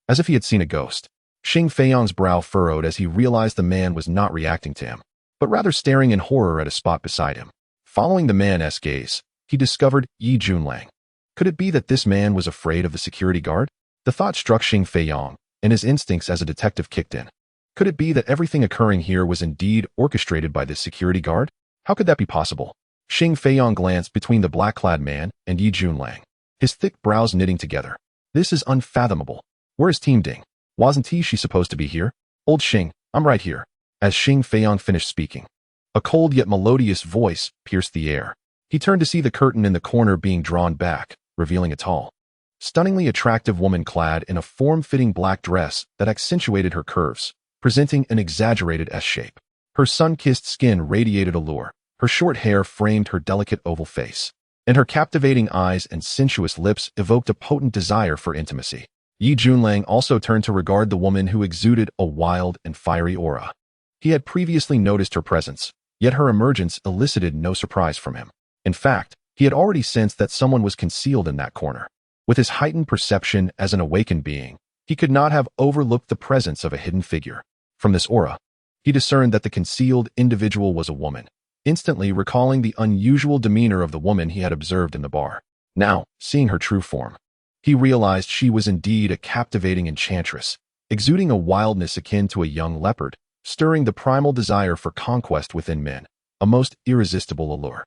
As if he had seen a ghost, Xing Feiyang's brow furrowed as he realized the man was not reacting to him, but rather staring in horror at a spot beside him. Following the man's gaze, he discovered Yi Junlang. Could it be that this man was afraid of the security guard? The thought struck Xing Feiyang, and his instincts as a detective kicked in. Could it be that everything occurring here was indeed orchestrated by this security guard? How could that be possible? Xing Feiyang glanced between the black-clad man and Yi Junlang, his thick brows knitting together. This is unfathomable. Where is Team Ding? Wasn't she supposed to be here? Old Xing, I'm right here. As Xing Feiyang finished speaking, a cold yet melodious voice pierced the air. He turned to see the curtain in the corner being drawn back, revealing a tall, stunningly attractive woman clad in a form-fitting black dress that accentuated her curves, presenting an exaggerated S-shape. Her sun-kissed skin radiated allure, her short hair framed her delicate oval face, and her captivating eyes and sensuous lips evoked a potent desire for intimacy. Yi Junlang also turned to regard the woman who exuded a wild and fiery aura. He had previously noticed her presence, yet her emergence elicited no surprise from him. In fact, he had already sensed that someone was concealed in that corner. With his heightened perception as an awakened being, he could not have overlooked the presence of a hidden figure. From this aura, he discerned that the concealed individual was a woman, instantly recalling the unusual demeanor of the woman he had observed in the bar. Now, seeing her true form, he realized she was indeed a captivating enchantress, exuding a wildness akin to a young leopard, stirring the primal desire for conquest within men, a most irresistible allure.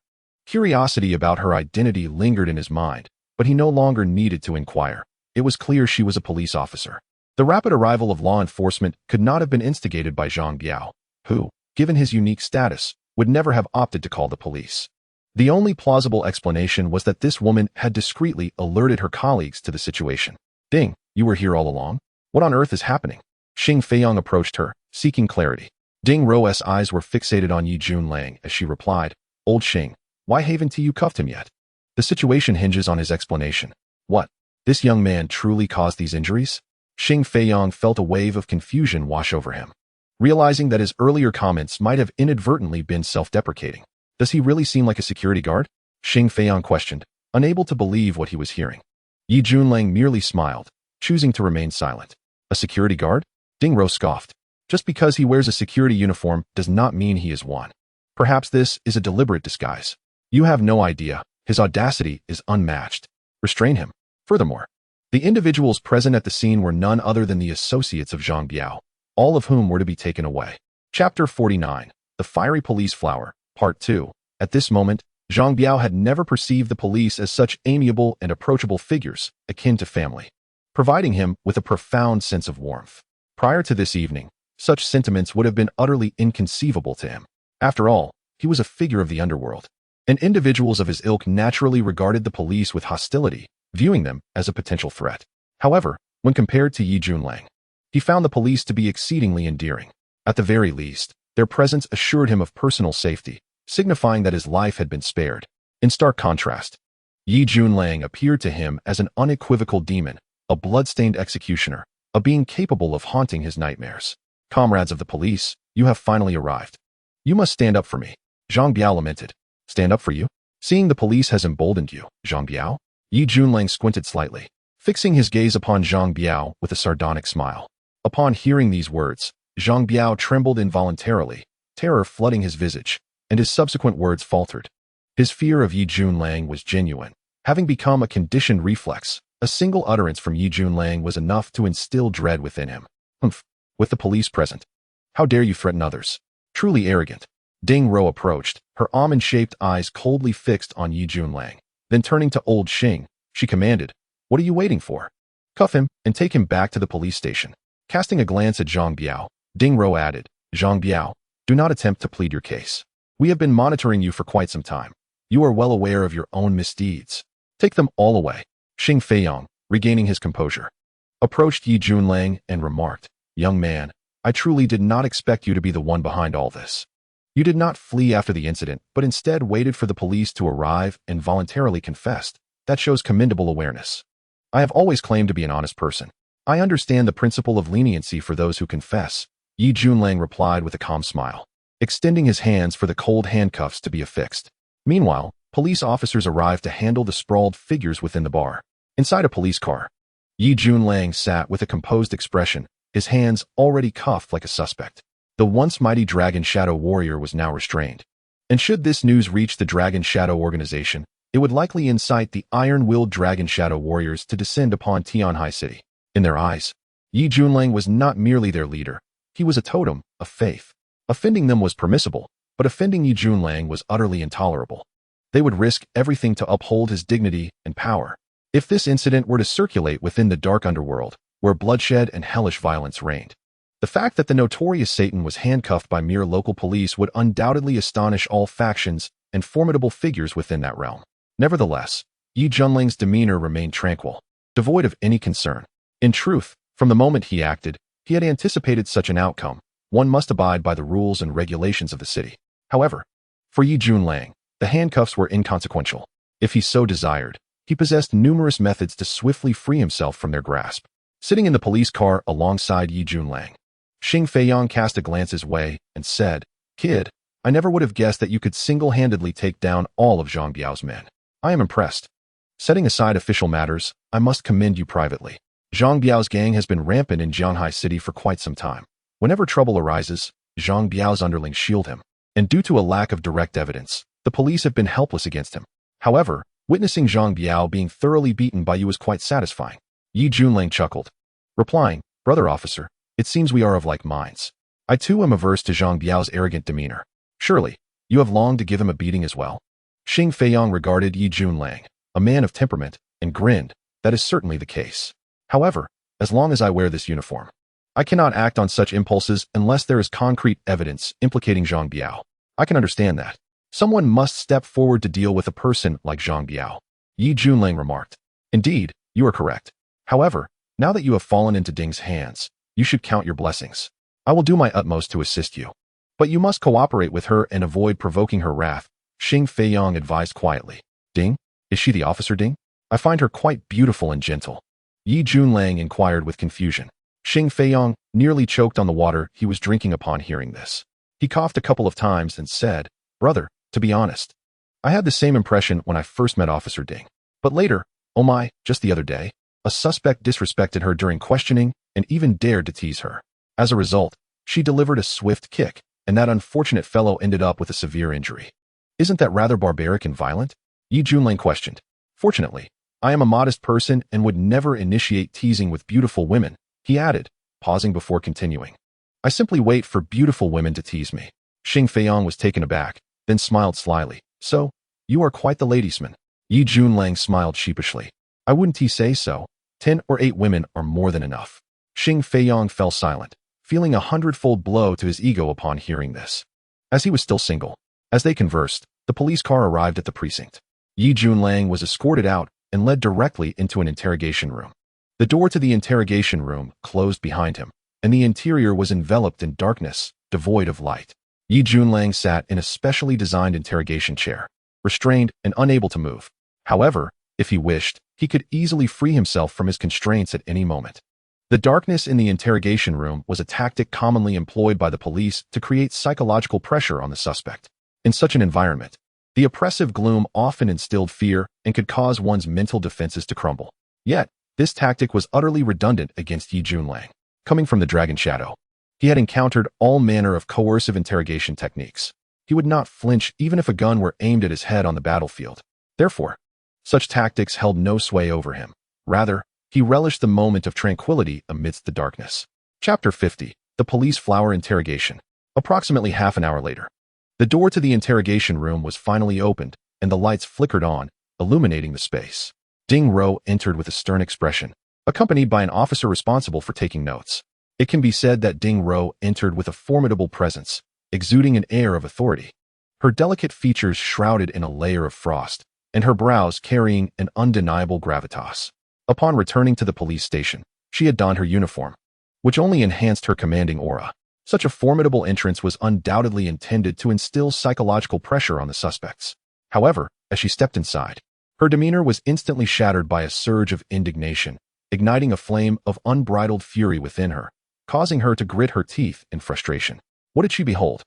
Curiosity about her identity lingered in his mind, but he no longer needed to inquire. It was clear she was a police officer. The rapid arrival of law enforcement could not have been instigated by Zhang Biao, who, given his unique status, would never have opted to call the police. The only plausible explanation was that this woman had discreetly alerted her colleagues to the situation. Ding, you were here all along? What on earth is happening? Xing Feiyang approached her, seeking clarity. Ding Ro's eyes were fixated on Yi Junlang as she replied, Old Xing, why haven't you cuffed him yet? The situation hinges on his explanation. What? This young man truly caused these injuries? Xing Feiyang felt a wave of confusion wash over him, realizing that his earlier comments might have inadvertently been self-deprecating. Does he really seem like a security guard? Xing Feiyang questioned, unable to believe what he was hearing. Yi Junlang merely smiled, choosing to remain silent. A security guard? Ding Ro scoffed. Just because he wears a security uniform does not mean he is one. Perhaps this is a deliberate disguise. You have no idea. His audacity is unmatched. Restrain him. Furthermore, the individuals present at the scene were none other than the associates of Zhang Biao, all of whom were to be taken away. Chapter 49. The Fiery Police Flower, Part 2. At this moment, Zhang Biao had never perceived the police as such amiable and approachable figures, akin to family, providing him with a profound sense of warmth. Prior to this evening, such sentiments would have been utterly inconceivable to him. After all, he was a figure of the underworld, and individuals of his ilk naturally regarded the police with hostility, viewing them as a potential threat. However, when compared to Yi Junlang, he found the police to be exceedingly endearing. At the very least, their presence assured him of personal safety, signifying that his life had been spared. In stark contrast, Yi Junlang appeared to him as an unequivocal demon, a blood-stained executioner, a being capable of haunting his nightmares. Comrades of the police, you have finally arrived. You must stand up for me, Zhang Biao lamented. Stand up for you? Seeing the police has emboldened you, Zhang Biao? Yi Junlang squinted slightly, fixing his gaze upon Zhang Biao with a sardonic smile. Upon hearing these words, Zhang Biao trembled involuntarily, terror flooding his visage, and his subsequent words faltered. His fear of Yi Junlang was genuine. Having become a conditioned reflex, a single utterance from Yi Junlang was enough to instill dread within him. Humph, with the police present. How dare you threaten others? Truly arrogant. Ding Ro approached, her almond-shaped eyes coldly fixed on Yi Junlang. Then turning to old Xing, she commanded, "What are you waiting for? Cuff him and take him back to the police station." Casting a glance at Zhang Biao, Ding Ro added, "Zhang Biao, do not attempt to plead your case. We have been monitoring you for quite some time. You are well aware of your own misdeeds. Take them all away." Xing Feiyang, regaining his composure, approached Yi Junlang and remarked, "Young man, I truly did not expect you to be the one behind all this. You did not flee after the incident, but instead waited for the police to arrive and voluntarily confessed. That shows commendable awareness. I have always claimed to be an honest person. I understand the principle of leniency for those who confess." Yi Junlang replied with a calm smile, extending his hands for the cold handcuffs to be affixed. Meanwhile, police officers arrived to handle the sprawled figures within the bar. Inside a police car, Yi Junlang sat with a composed expression, his hands already cuffed like a suspect. The once mighty Dragon Shadow warrior was now restrained. And should this news reach the Dragon Shadow organization, it would likely incite the iron-willed Dragon Shadow warriors to descend upon Tianhai City. In their eyes, Yi Junlang was not merely their leader. He was a totem, a faith. Offending them was permissible, but offending Yi Junlang was utterly intolerable. They would risk everything to uphold his dignity and power. If this incident were to circulate within the dark underworld, where bloodshed and hellish violence reigned, the fact that the notorious Satan was handcuffed by mere local police would undoubtedly astonish all factions and formidable figures within that realm. Nevertheless, Yi Junlang's demeanor remained tranquil, devoid of any concern. In truth, from the moment he acted, he had anticipated such an outcome. One must abide by the rules and regulations of the city. However, for Yi Junlang, the handcuffs were inconsequential. If he so desired, he possessed numerous methods to swiftly free himself from their grasp. Sitting in the police car alongside Yi Junlang, Xing Feiyang cast a glance his way and said, "Kid, I never would have guessed that you could single-handedly take down all of Zhang Biao's men. I am impressed. Setting aside official matters, I must commend you privately. Zhang Biao's gang has been rampant in Jianhai City for quite some time. Whenever trouble arises, Zhang Biao's underlings shield him, and due to a lack of direct evidence, the police have been helpless against him. However, witnessing Zhang Biao being thoroughly beaten by you is quite satisfying." Yi Junlang chuckled, replying, "Brother officer, it seems we are of like minds. I too am averse to Zhang Biao's arrogant demeanor. Surely, you have longed to give him a beating as well." Xing Feiyang regarded Yi Junlang, a man of temperament, and grinned, "That is certainly the case. However, as long as I wear this uniform, I cannot act on such impulses unless there is concrete evidence implicating Zhang Biao. I can understand that. Someone must step forward to deal with a person like Zhang Biao." Yi Junlang remarked, "Indeed, you are correct. However, now that you have fallen into Ding's hands, you should count your blessings. I will do my utmost to assist you. But you must cooperate with her and avoid provoking her wrath," Xing Feiyang advised quietly. "Ding? Is she the officer Ding? I find her quite beautiful and gentle." Yi Junlang inquired with confusion. Xing Feiyang nearly choked on the water he was drinking upon hearing this. He coughed a couple of times and said, "Brother, to be honest, I had the same impression when I first met Officer Ding. But later, oh my, just the other day, a suspect disrespected her during questioning and even dared to tease her. As a result, she delivered a swift kick, and that unfortunate fellow ended up with a severe injury. Isn't that rather barbaric and violent?" Yi Junlang questioned. "Fortunately, I am a modest person and would never initiate teasing with beautiful women," he added, pausing before continuing. "I simply wait for beautiful women to tease me." Xing Feiyang was taken aback, then smiled slyly. "So, you are quite the ladiesman." Yi Junlang smiled sheepishly. "I wouldn't say so. 10 or 8 women are more than enough." Xing Feiyang fell silent, feeling a hundredfold blow to his ego upon hearing this. As he was still single, as they conversed, the police car arrived at the precinct. Yi Junlang was escorted out and led directly into an interrogation room. The door to the interrogation room closed behind him, and the interior was enveloped in darkness, devoid of light. Yi Junlang sat in a specially designed interrogation chair, restrained and unable to move. However, if he wished, he could easily free himself from his constraints at any moment. The darkness in the interrogation room was a tactic commonly employed by the police to create psychological pressure on the suspect. In such an environment, the oppressive gloom often instilled fear and could cause one's mental defenses to crumble. Yet, this tactic was utterly redundant against Yi Junlang. Coming from the Dragon Shadow, he had encountered all manner of coercive interrogation techniques. He would not flinch even if a gun were aimed at his head on the battlefield. Therefore, such tactics held no sway over him. Rather, he relished the moment of tranquility amidst the darkness. Chapter 50. The Police Flower Interrogation. Approximately half an hour later, the door to the interrogation room was finally opened, and the lights flickered on, illuminating the space. Ding Ro entered with a stern expression, accompanied by an officer responsible for taking notes. It can be said that Ding Ro entered with a formidable presence, exuding an air of authority. Her delicate features shrouded in a layer of frost, and her brows carrying an undeniable gravitas. Upon returning to the police station, she had donned her uniform, which only enhanced her commanding aura. Such a formidable entrance was undoubtedly intended to instill psychological pressure on the suspects. However, as she stepped inside, her demeanor was instantly shattered by a surge of indignation, igniting a flame of unbridled fury within her, causing her to grit her teeth in frustration. What did she behold?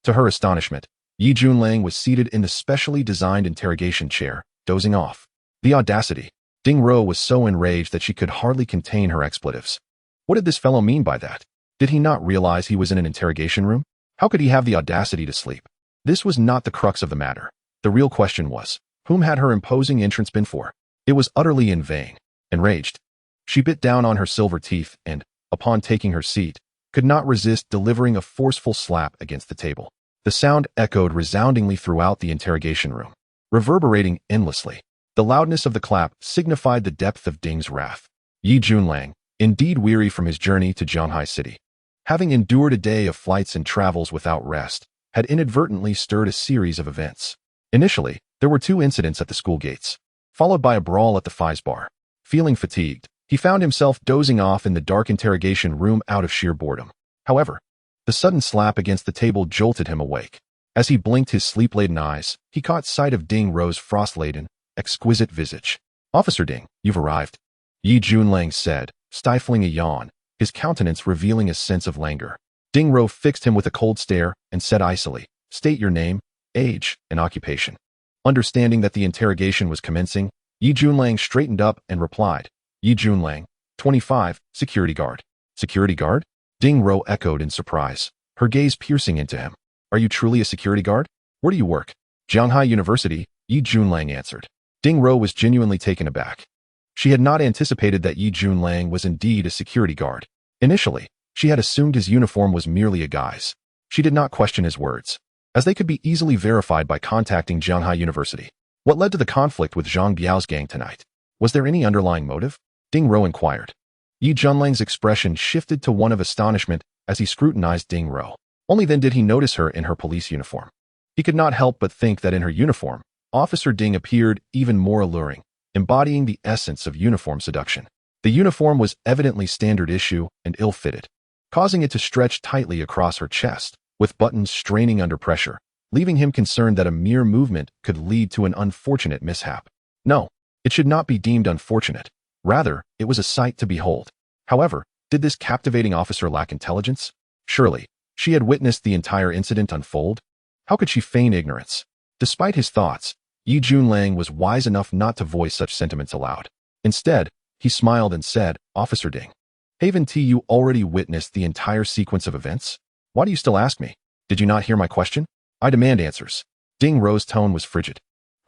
To her astonishment, Yi Junlang was seated in the specially designed interrogation chair, dozing off. The audacity! Ding Ro was so enraged that she could hardly contain her expletives. What did this fellow mean by that? Did he not realize he was in an interrogation room? How could he have the audacity to sleep? This was not the crux of the matter. The real question was, whom had her imposing entrance been for? It was utterly in vain. Enraged, she bit down on her silver teeth and, upon taking her seat, could not resist delivering a forceful slap against the table. The sound echoed resoundingly throughout the interrogation room, reverberating endlessly. The loudness of the clap signified the depth of Ding's wrath. Yi Junlang, indeed weary from his journey to Zhanghai City, having endured a day of flights and travels without rest, had inadvertently stirred a series of events. Initially, there were 2 incidents at the school gates, followed by a brawl at the Fies bar. Feeling fatigued, he found himself dozing off in the dark interrogation room out of sheer boredom. However, the sudden slap against the table jolted him awake. As he blinked his sleep-laden eyes, he caught sight of Ding Ro's frost-laden, exquisite visage. "Officer Ding, you've arrived," Yi Junlang said, stifling a yawn, his countenance revealing a sense of languor. Ding Ro fixed him with a cold stare and said icily, "State your name, age, and occupation." Understanding that the interrogation was commencing, Yi Junlang straightened up and replied, "Yi Junlang, 25, security guard." "Security guard?" Ding Ro echoed in surprise, her gaze piercing into him. "Are you truly a security guard? Where do you work?" "Zhanghai University," Yi Junlang answered. Ding Ro was genuinely taken aback. She had not anticipated that Yi Junlang was indeed a security guard. Initially, she had assumed his uniform was merely a guise. She did not question his words, as they could be easily verified by contacting Zhanghai University. What led to the conflict with Zhang Biao's gang tonight? Was there any underlying motive? Ding Ro inquired. Yi Junlang's expression shifted to one of astonishment as he scrutinized Ding Ro. Only then did he notice her in her police uniform. He could not help but think that in her uniform, Officer Ding appeared even more alluring, embodying the essence of uniform seduction. The uniform was evidently standard issue and ill-fitted, causing it to stretch tightly across her chest, with buttons straining under pressure, leaving him concerned that a mere movement could lead to an unfortunate mishap. No, it should not be deemed unfortunate. Rather, it was a sight to behold. However, did this captivating officer lack intelligence? Surely, she had witnessed the entire incident unfold. How could she feign ignorance? Despite his thoughts, Yi Junlang was wise enough not to voice such sentiments aloud. Instead, he smiled and said, "Officer Ding, haven't you already witnessed the entire sequence of events? Why do you still ask me? Did you not hear my question? I demand answers." Ding Ro's tone was frigid,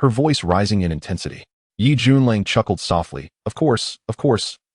her voice rising in intensity. Yi Junlang chuckled softly. Of course,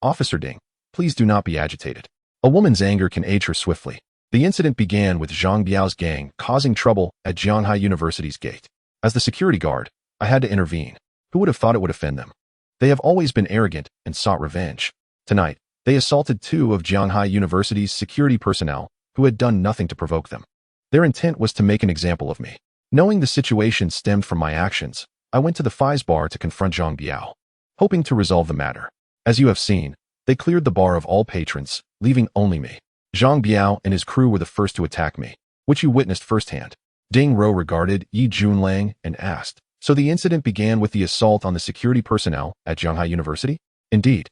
Officer Ding. Please do not be agitated. A woman's anger can age her swiftly. The incident began with Zhang Biao's gang causing trouble at Zhanghai University's gate. As the security guard, I had to intervene. Who would have thought it would offend them? They have always been arrogant and sought revenge. Tonight, they assaulted 2 of Zhanghai University's security personnel who had done nothing to provoke them. Their intent was to make an example of me. Knowing the situation stemmed from my actions, I went to the Fies bar to confront Zhang Biao, hoping to resolve the matter. As you have seen, they cleared the bar of all patrons, leaving only me. Zhang Biao and his crew were the first to attack me, which you witnessed firsthand. Ding Ro regarded Yi Junlang and asked, "So the incident began with the assault on the security personnel at Zhanghai University?" "Indeed."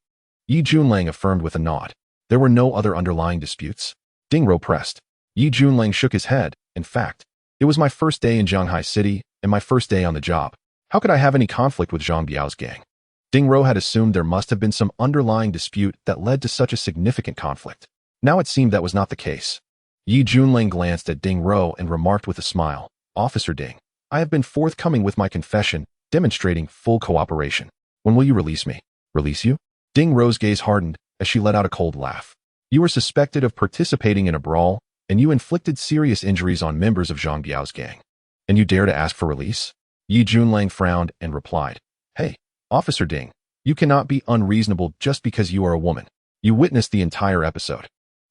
Yi Junlang affirmed with a nod. "There were no other underlying disputes?" Ding Ro pressed. Yi Junlang shook his head. "In fact, it was my first day in Zhanghai City and my first day on the job. How could I have any conflict with Zhang Biao's gang?" Ding Ro had assumed there must have been some underlying dispute that led to such a significant conflict. Now it seemed that was not the case. Yi Junlang glanced at Ding Ro and remarked with a smile, "Officer Ding, I have been forthcoming with my confession, demonstrating full cooperation. When will you release me?" "Release you?" Ding Ro's gaze hardened as she let out a cold laugh. "You are suspected of participating in a brawl, and you inflicted serious injuries on members of Zhang Biao's gang. And you dare to ask for release? Yi Junlang frowned and replied, Hey, Officer Ding, you cannot be unreasonable just because you are a woman. You witnessed the entire episode.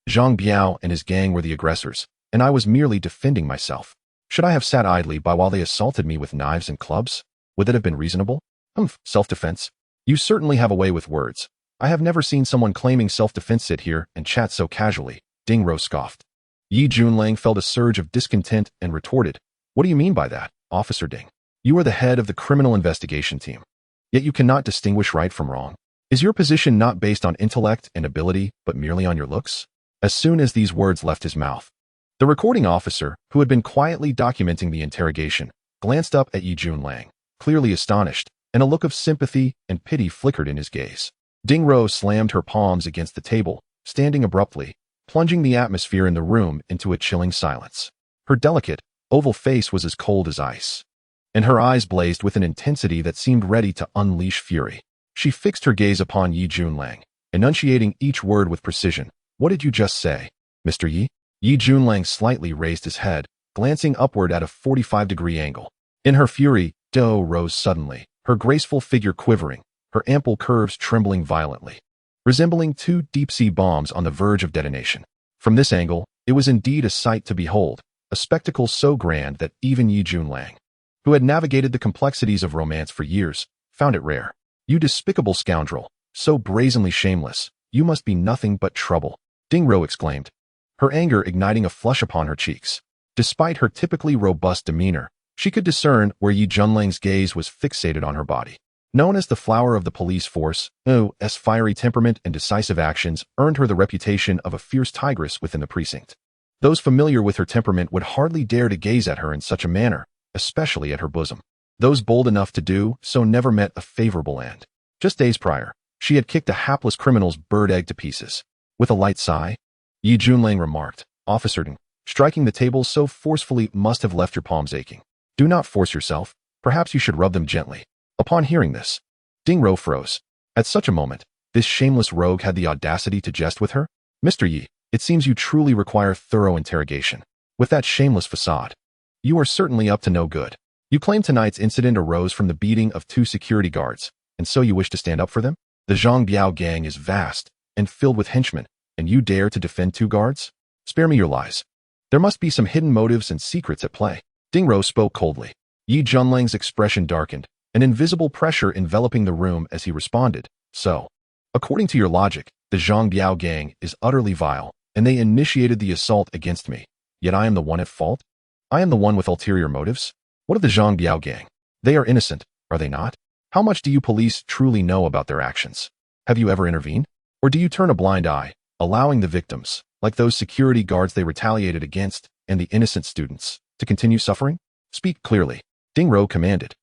Zhang Biao and his gang were the aggressors, and I was merely defending myself. Should I have sat idly by while they assaulted me with knives and clubs? Would that have been reasonable? Self-defense? You certainly have a way with words. I have never seen someone claiming self-defense sit here and chat so casually, Ding Rou scoffed. Yi Junlang felt a surge of discontent and retorted, What do you mean by that, Officer Ding? You are the head of the criminal investigation team. Yet you cannot distinguish right from wrong. Is your position not based on intellect and ability, but merely on your looks? As soon as these words left his mouth, the recording officer, who had been quietly documenting the interrogation, glanced up at Yi Junlang, clearly astonished, and a look of sympathy and pity flickered in his gaze. Ding Rou slammed her palms against the table, standing abruptly, plunging the atmosphere in the room into a chilling silence. Her delicate, oval face was as cold as ice, and her eyes blazed with an intensity that seemed ready to unleash fury. She fixed her gaze upon Yi Junlang, enunciating each word with precision. What did you just say, Mr. Yi? Yi Junlang slightly raised his head, glancing upward at a 45-degree angle. In her fury, Dou rose suddenly, her graceful figure quivering, her ample curves trembling violently, resembling two deep-sea bombs on the verge of detonation. From this angle, it was indeed a sight to behold, a spectacle so grand that even Yi Junlang, who had navigated the complexities of romance for years, found it rare. You despicable scoundrel, so brazenly shameless, you must be nothing but trouble, Ding Rou exclaimed, her anger igniting a flush upon her cheeks. Despite her typically robust demeanor, she could discern where Yi Junlang's gaze was fixated on her body. Known as the flower of the police force, Ou's fiery temperament and decisive actions earned her the reputation of a fierce tigress within the precinct. Those familiar with her temperament would hardly dare to gaze at her in such a manner, especially at her bosom. Those bold enough to do so never met a favorable end. Just days prior, she had kicked a hapless criminal's bird egg to pieces. With a light sigh, Yi Junlang remarked, Officer Ding, striking the table so forcefully must have left your palms aching. Do not force yourself. Perhaps you should rub them gently. Upon hearing this, Ding Rou froze. At such a moment, this shameless rogue had the audacity to jest with her? Mr. Yi, it seems you truly require thorough interrogation. With that shameless facade, you are certainly up to no good. You claim tonight's incident arose from the beating of 2 security guards, and so you wish to stand up for them? The Zhang Biao gang is vast and filled with henchmen, and you dare to defend 2 guards? Spare me your lies. There must be some hidden motives and secrets at play. Ding Rou spoke coldly. Yi Junlang's expression darkened, an invisible pressure enveloping the room as he responded. So, according to your logic, the Zhang Biao gang is utterly vile, and they initiated the assault against me. Yet I am the one at fault? I am the one with ulterior motives? What of the Zhang Biao gang? They are innocent, are they not? How much do you police truly know about their actions? Have you ever intervened? Or do you turn a blind eye, allowing the victims, like those security guards they retaliated against, and the innocent students, to continue suffering? Speak clearly, Ding Rou commanded,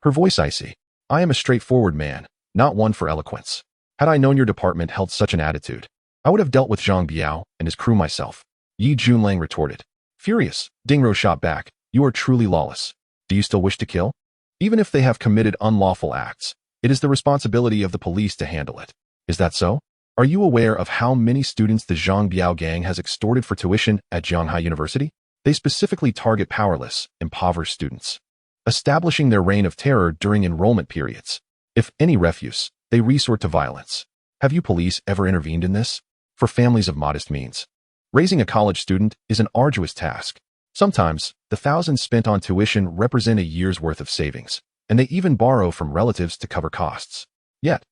her voice icy. I am a straightforward man, not one for eloquence. Had I known your department held such an attitude, I would have dealt with Zhang Biao and his crew myself, Yi Junlang retorted. Furious, Ding Rou shot back, you are truly lawless. Do you still wish to kill? Even if they have committed unlawful acts, it is the responsibility of the police to handle it. Is that so? Are you aware of how many students the Zhang Biao gang has extorted for tuition at Jianghai University? They specifically target powerless, impoverished students, establishing their reign of terror during enrollment periods. If any refuse, they resort to violence. Have you police ever intervened in this? For families of modest means, raising a college student is an arduous task. Sometimes, the thousands spent on tuition represent a year's worth of savings, and they even borrow from relatives to cover costs. Yet,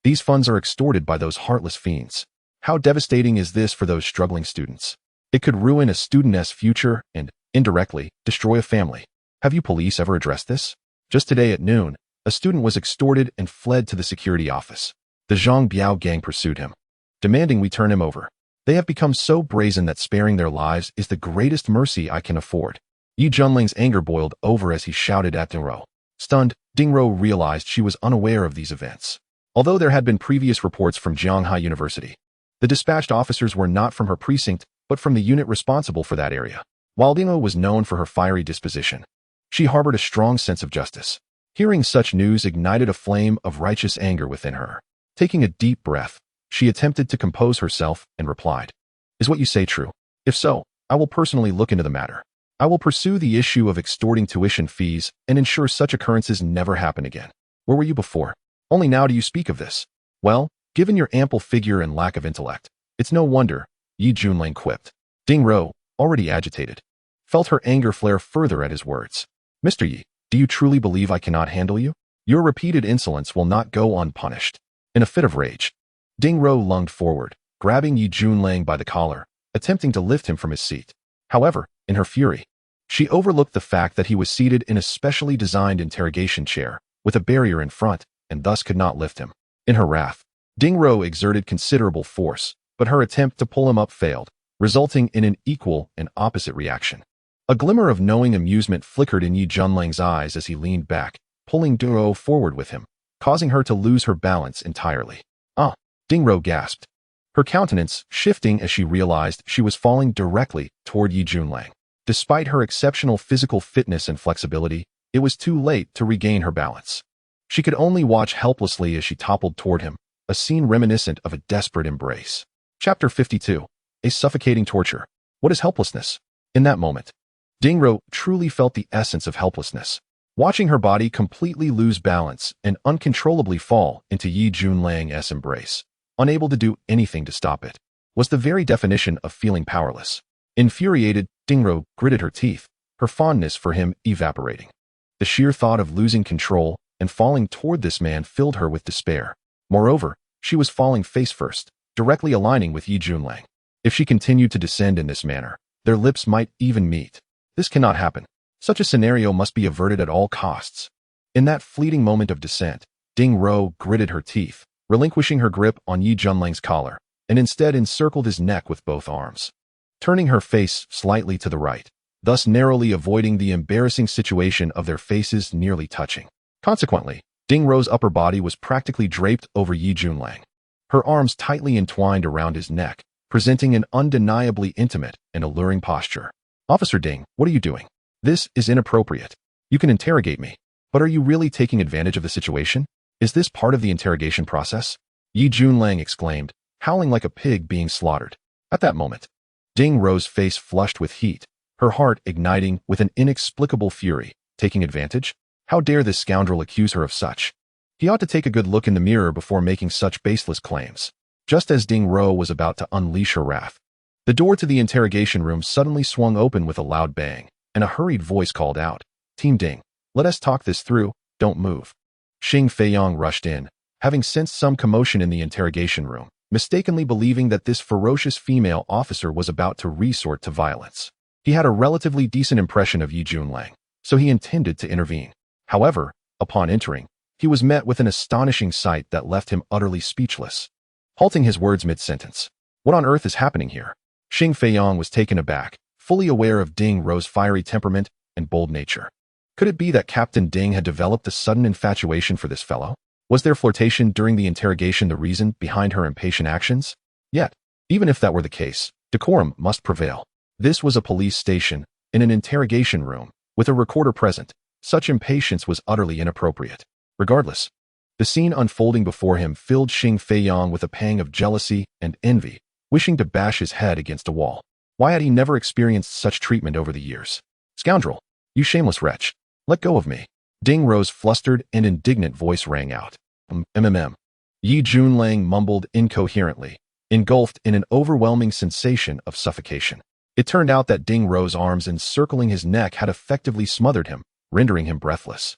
these funds are extorted by those heartless fiends. How devastating is this for those struggling students? It could ruin a student's future and, indirectly, destroy a family. Have you police ever addressed this? Just today at noon, a student was extorted and fled to the security office. The Zhang Biao gang pursued him, demanding we turn him over. They have become so brazen that sparing their lives is the greatest mercy I can afford. Yi Junling's anger boiled over as he shouted at Ding Rou. Stunned, Ding Rou realized she was unaware of these events. Although there had been previous reports from Jianghai University, the dispatched officers were not from her precinct, but from the unit responsible for that area. While Ding Rou was known for her fiery disposition, she harbored a strong sense of justice. Hearing such news ignited a flame of righteous anger within her. Taking a deep breath, she attempted to compose herself and replied, Is what you say true? If so, I will personally look into the matter. I will pursue the issue of extorting tuition fees and ensure such occurrences never happen again. Where were you before? Only now do you speak of this. Well, given your ample figure and lack of intellect, it's no wonder, Yi Junlang quipped. Ding Rou, already agitated, felt her anger flare further at his words. Mr. Yi, do you truly believe I cannot handle you? Your repeated insolence will not go unpunished. In a fit of rage, Ding Rou lunged forward, grabbing Yi Junlang by the collar, attempting to lift him from his seat. However, in her fury, she overlooked the fact that he was seated in a specially designed interrogation chair, with a barrier in front, and thus could not lift him. In her wrath, Ding Rou exerted considerable force, but her attempt to pull him up failed, resulting in an equal and opposite reaction. A glimmer of knowing amusement flickered in Yi Junlang's eyes as he leaned back, pulling Ding Rou forward with him, causing her to lose her balance entirely. Ah! Ding Rou gasped, her countenance shifting as she realized she was falling directly toward Yi Junlang. Despite her exceptional physical fitness and flexibility, it was too late to regain her balance. She could only watch helplessly as she toppled toward him, a scene reminiscent of a desperate embrace. Chapter 52. A suffocating torture. What is helplessness? In that moment, Ding Rou truly felt the essence of helplessness. Watching her body completely lose balance and uncontrollably fall into Yi Junlang's embrace, unable to do anything to stop it, was the very definition of feeling powerless. Infuriated, Ding Rou gritted her teeth, her fondness for him evaporating. The sheer thought of losing control and falling toward this man filled her with despair. Moreover, she was falling face first, directly aligning with Yi Junlang. If she continued to descend in this manner, their lips might even meet. This cannot happen. Such a scenario must be averted at all costs. In that fleeting moment of descent, Ding Rou gritted her teeth, relinquishing her grip on Yi Junlang's collar, and instead encircled his neck with both arms, turning her face slightly to the right, thus narrowly avoiding the embarrassing situation of their faces nearly touching. Consequently, Ding Rou's upper body was practically draped over Yi Junlang, her arms tightly entwined around his neck, presenting an undeniably intimate and alluring posture. Officer Ding, what are you doing? This is inappropriate. You can interrogate me, but are you really taking advantage of the situation? Is this part of the interrogation process? Yi Junlang exclaimed, howling like a pig being slaughtered. At that moment, Ding Rou's face flushed with heat, her heart igniting with an inexplicable fury. Taking advantage? How dare this scoundrel accuse her of such? He ought to take a good look in the mirror before making such baseless claims. Just as Ding Rou was about to unleash her wrath, the door to the interrogation room suddenly swung open with a loud bang, and a hurried voice called out, Team Ding, let us talk this through, don't move. Xing Feiyang rushed in, having sensed some commotion in the interrogation room, mistakenly believing that this ferocious female officer was about to resort to violence. He had a relatively decent impression of Yi Junlang, so he intended to intervene. However, upon entering, he was met with an astonishing sight that left him utterly speechless, halting his words mid-sentence. What on earth is happening here? Xing Feiyang was taken aback, fully aware of Ding Rou's fiery temperament and bold nature. Could it be that Captain Ding had developed a sudden infatuation for this fellow? Was their flirtation during the interrogation the reason behind her impatient actions? Yet, even if that were the case, decorum must prevail. This was a police station, in an interrogation room, with a recorder present. Such impatience was utterly inappropriate. Regardless, the scene unfolding before him filled Xing Feiyang with a pang of jealousy and envy, wishing to bash his head against a wall. Why had he never experienced such treatment over the years? Scoundrel! You shameless wretch! Let go of me! Ding Rou's flustered and indignant voice rang out. Yi Junlang mumbled incoherently, engulfed in an overwhelming sensation of suffocation. It turned out that Ding Rou's arms encircling his neck had effectively smothered him, rendering him breathless,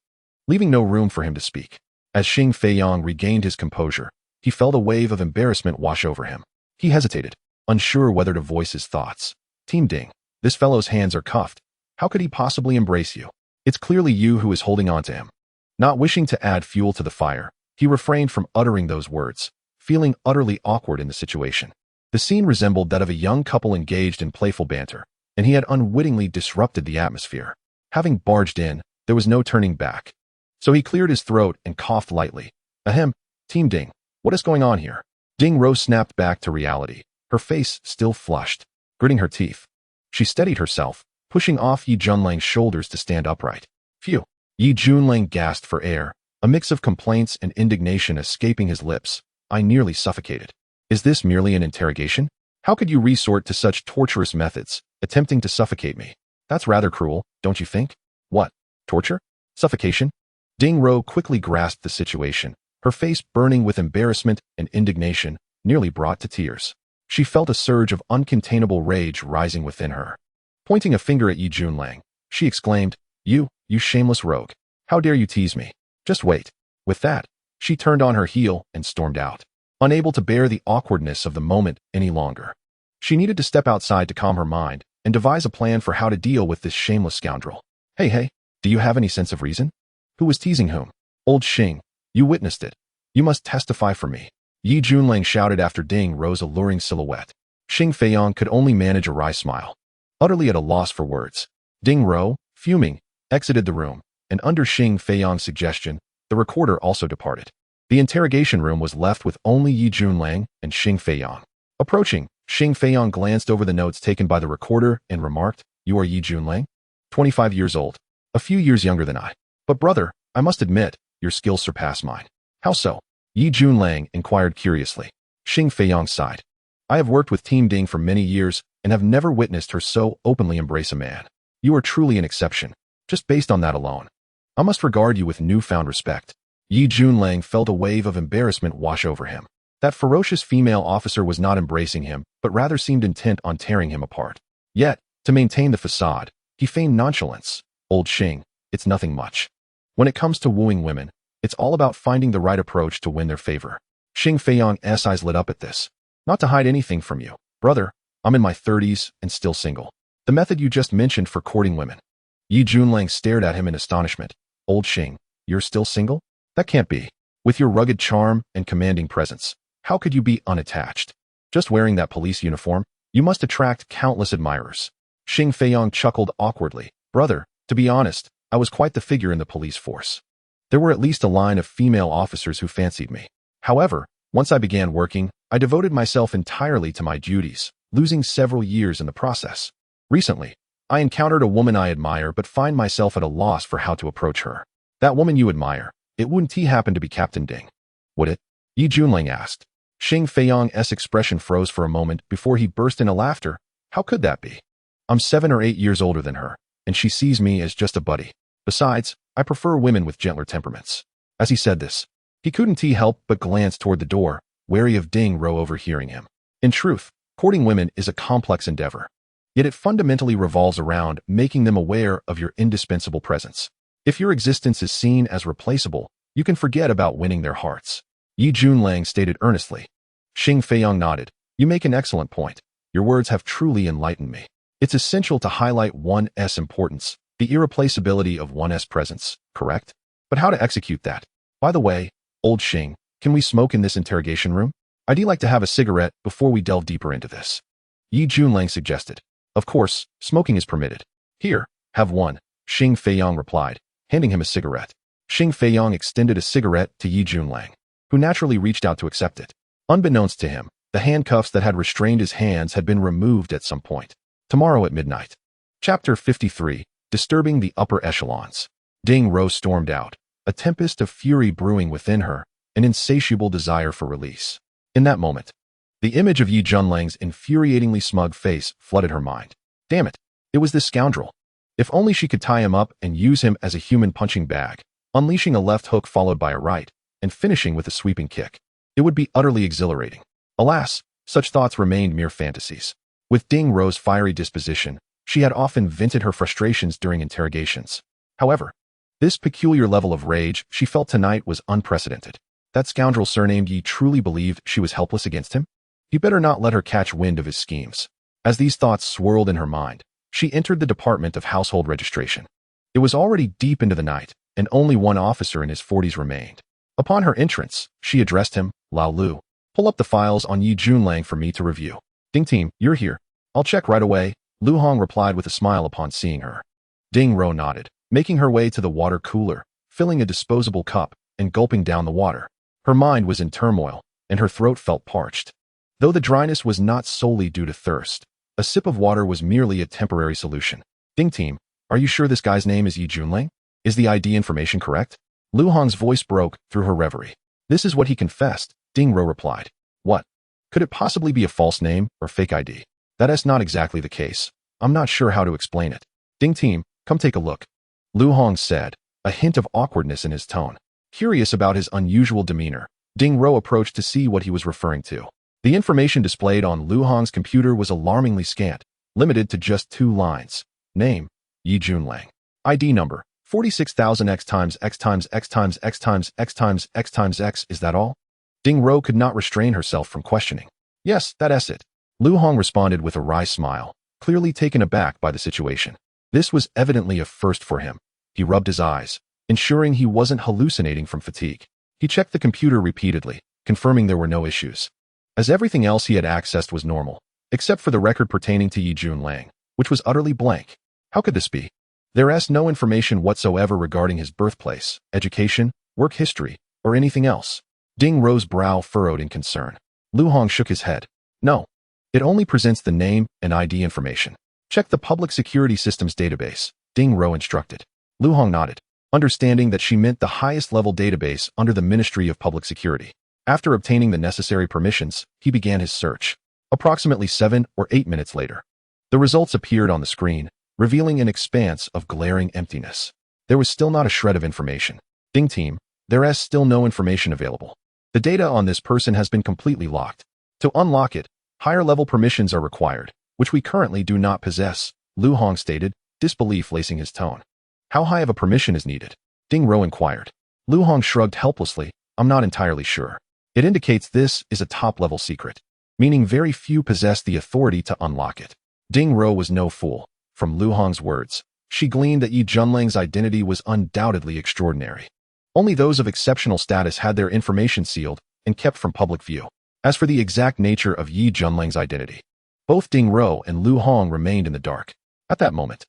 leaving no room for him to speak. As Xing Feiyang regained his composure, he felt a wave of embarrassment wash over him. He hesitated, unsure whether to voice his thoughts. Team Ding, this fellow's hands are cuffed. How could he possibly embrace you? It's clearly you who is holding on to him. Not wishing to add fuel to the fire, he refrained from uttering those words, feeling utterly awkward in the situation. The scene resembled that of a young couple engaged in playful banter, and he had unwittingly disrupted the atmosphere. Having barged in, there was no turning back. So he cleared his throat and coughed lightly. Ahem, Team Ding, what is going on here? Ding Rou snapped back to reality, her face still flushed. Gritting her teeth, she steadied herself, pushing off Yi Junlang's shoulders to stand upright. Phew! Yi Junlang gasped for air, a mix of complaints and indignation escaping his lips. I nearly suffocated. Is this merely an interrogation? How could you resort to such torturous methods, attempting to suffocate me? That's rather cruel, don't you think? What? Torture? Suffocation? Ding Ro quickly grasped the situation, her face burning with embarrassment and indignation, nearly brought to tears. She felt a surge of uncontainable rage rising within her. Pointing a finger at Yi Junlang, she exclaimed, You shameless rogue. How dare you tease me? Just wait. With that, she turned on her heel and stormed out, unable to bear the awkwardness of the moment any longer. She needed to step outside to calm her mind and devise a plan for how to deal with this shameless scoundrel. Hey, do you have any sense of reason? Who was teasing whom? Old Xing, you witnessed it. You must testify for me. Yi Junlang shouted after Ding Ro's alluring silhouette. Xing Feiyang could only manage a wry smile. Utterly at a loss for words, Ding Ro, fuming, exited the room, and under Xing Feiyang's suggestion, the recorder also departed. The interrogation room was left with only Yi Junlang and Xing Feiyang. Approaching, Xing Feiyang glanced over the notes taken by the recorder and remarked, You are Yi Junlang? 25 years old. A few years younger than I. But brother, I must admit, your skills surpass mine. How so? Yi Junlang inquired curiously. Xing Feiyang sighed. I have worked with Team Ding for many years and have never witnessed her so openly embrace a man. You are truly an exception. Just based on that alone, I must regard you with newfound respect. Yi Junlang felt a wave of embarrassment wash over him. That ferocious female officer was not embracing him, but rather seemed intent on tearing him apart. Yet, to maintain the facade, he feigned nonchalance. Old Xing, it's nothing much. When it comes to wooing women, it's all about finding the right approach to win their favor. Xing Feiyang's eyes lit up at this. Not to hide anything from you, brother, I'm in my 30s and still single. The method you just mentioned for courting women. Yi Junlang stared at him in astonishment. Old Xing, you're still single? That can't be. With your rugged charm and commanding presence, how could you be unattached? Just wearing that police uniform, you must attract countless admirers. Xing Feiyang chuckled awkwardly. Brother, to be honest, I was quite the figure in the police force. There were at least a line of female officers who fancied me. However, once I began working, I devoted myself entirely to my duties, losing several years in the process. Recently, I encountered a woman I admire but find myself at a loss for how to approach her. That woman you admire, it wouldn't happen to be Captain Ding, would it? Yi Junlang asked. Xing Feiyang's expression froze for a moment before he burst into laughter. How could that be? I'm 7 or 8 years older than her, and she sees me as just a buddy. Besides, I prefer women with gentler temperaments. As he said this, he couldn't help but glance toward the door, wary of Ding Ro overhearing him. In truth, courting women is a complex endeavor. Yet it fundamentally revolves around making them aware of your indispensable presence. If your existence is seen as replaceable, you can forget about winning their hearts. Yi Junlang stated earnestly. Xing Feiyang nodded. You make an excellent point. Your words have truly enlightened me. It's essential to highlight one's importance, the irreplaceability of one's presence, correct? But how to execute that? By the way, Old Xing, can we smoke in this interrogation room? I'd like to have a cigarette before we delve deeper into this. Yi Junlang suggested. Of course, smoking is permitted. Here, have one, Xing Feiyang replied, handing him a cigarette. Xing Feiyang extended a cigarette to Yi Junlang, who naturally reached out to accept it. Unbeknownst to him, the handcuffs that had restrained his hands had been removed at some point. Tomorrow at midnight. Chapter 53, Disturbing the Upper Echelons. Ding Ro stormed out, a tempest of fury brewing within her, an insatiable desire for release. In that moment, the image of Yi Junlang's infuriatingly smug face flooded her mind. Damn it, it was this scoundrel. If only she could tie him up and use him as a human punching bag, unleashing a left hook followed by a right, and finishing with a sweeping kick. It would be utterly exhilarating. Alas, such thoughts remained mere fantasies. With Ding Ro's fiery disposition, she had often vented her frustrations during interrogations. However, this peculiar level of rage she felt tonight was unprecedented. That scoundrel surnamed Yi truly believed she was helpless against him? He better not let her catch wind of his schemes. As these thoughts swirled in her mind, she entered the Department of Household Registration. It was already deep into the night, and only one officer in his 40s remained. Upon her entrance, she addressed him, Lao Lu. Pull up the files on Yi Junlang for me to review. Ding team, you're here. I'll check right away, Lu Hong replied with a smile upon seeing her. Ding Ro nodded, making her way to the water cooler, filling a disposable cup, and gulping down the water. Her mind was in turmoil, and her throat felt parched. Though the dryness was not solely due to thirst, a sip of water was merely a temporary solution. Ding team, are you sure this guy's name is Yi Junlang? Is the ID information correct? Lu Hong's voice broke through her reverie. This is what he confessed, Ding Ro replied. What? Could it possibly be a false name or fake ID? That is not exactly the case. I'm not sure how to explain it. Ding team, come take a look. Lu Hong said, a hint of awkwardness in his tone. Curious about his unusual demeanor, Ding Ro approached to see what he was referring to. The information displayed on Lu Hong's computer was alarmingly scant, limited to just 2 lines. Name, Yi Junlang. ID number, 46,000 x times x times x times x times x times x times x. Is that all? Ding Ro could not restrain herself from questioning. Yes, that's it. Lu Hong responded with a wry smile, clearly taken aback by the situation. This was evidently a first for him. He rubbed his eyes, ensuring he wasn't hallucinating from fatigue. He checked the computer repeatedly, confirming there were no issues. As everything else he had accessed was normal, except for the record pertaining to Yi Junlang, which was utterly blank. How could this be? There is no information whatsoever regarding his birthplace, education, work history, or anything else. Ding Ro's brow furrowed in concern. Lu Hong shook his head. No. It only presents the name and ID information. Check the public security systems database, Ding Ro instructed. Lu Hong nodded, understanding that she meant the highest level database under the Ministry of Public Security. After obtaining the necessary permissions, he began his search. Approximately 7 or 8 minutes later, the results appeared on the screen, revealing an expanse of glaring emptiness. There was still not a shred of information. Ding team, there is still no information available. The data on this person has been completely locked. To unlock it, higher level permissions are required, which we currently do not possess, Lu Hong stated, disbelief lacing his tone. How high of a permission is needed? Ding Ro inquired. Lu Hong shrugged helplessly. I'm not entirely sure. It indicates this is a top-level secret, meaning very few possess the authority to unlock it. Ding Ro was no fool. From Lu Hong's words, she gleaned that Yi Junlang's identity was undoubtedly extraordinary. Only those of exceptional status had their information sealed and kept from public view. As for the exact nature of Yi Junlang's identity, both Ding Ro and Lu Hong remained in the dark. At that moment,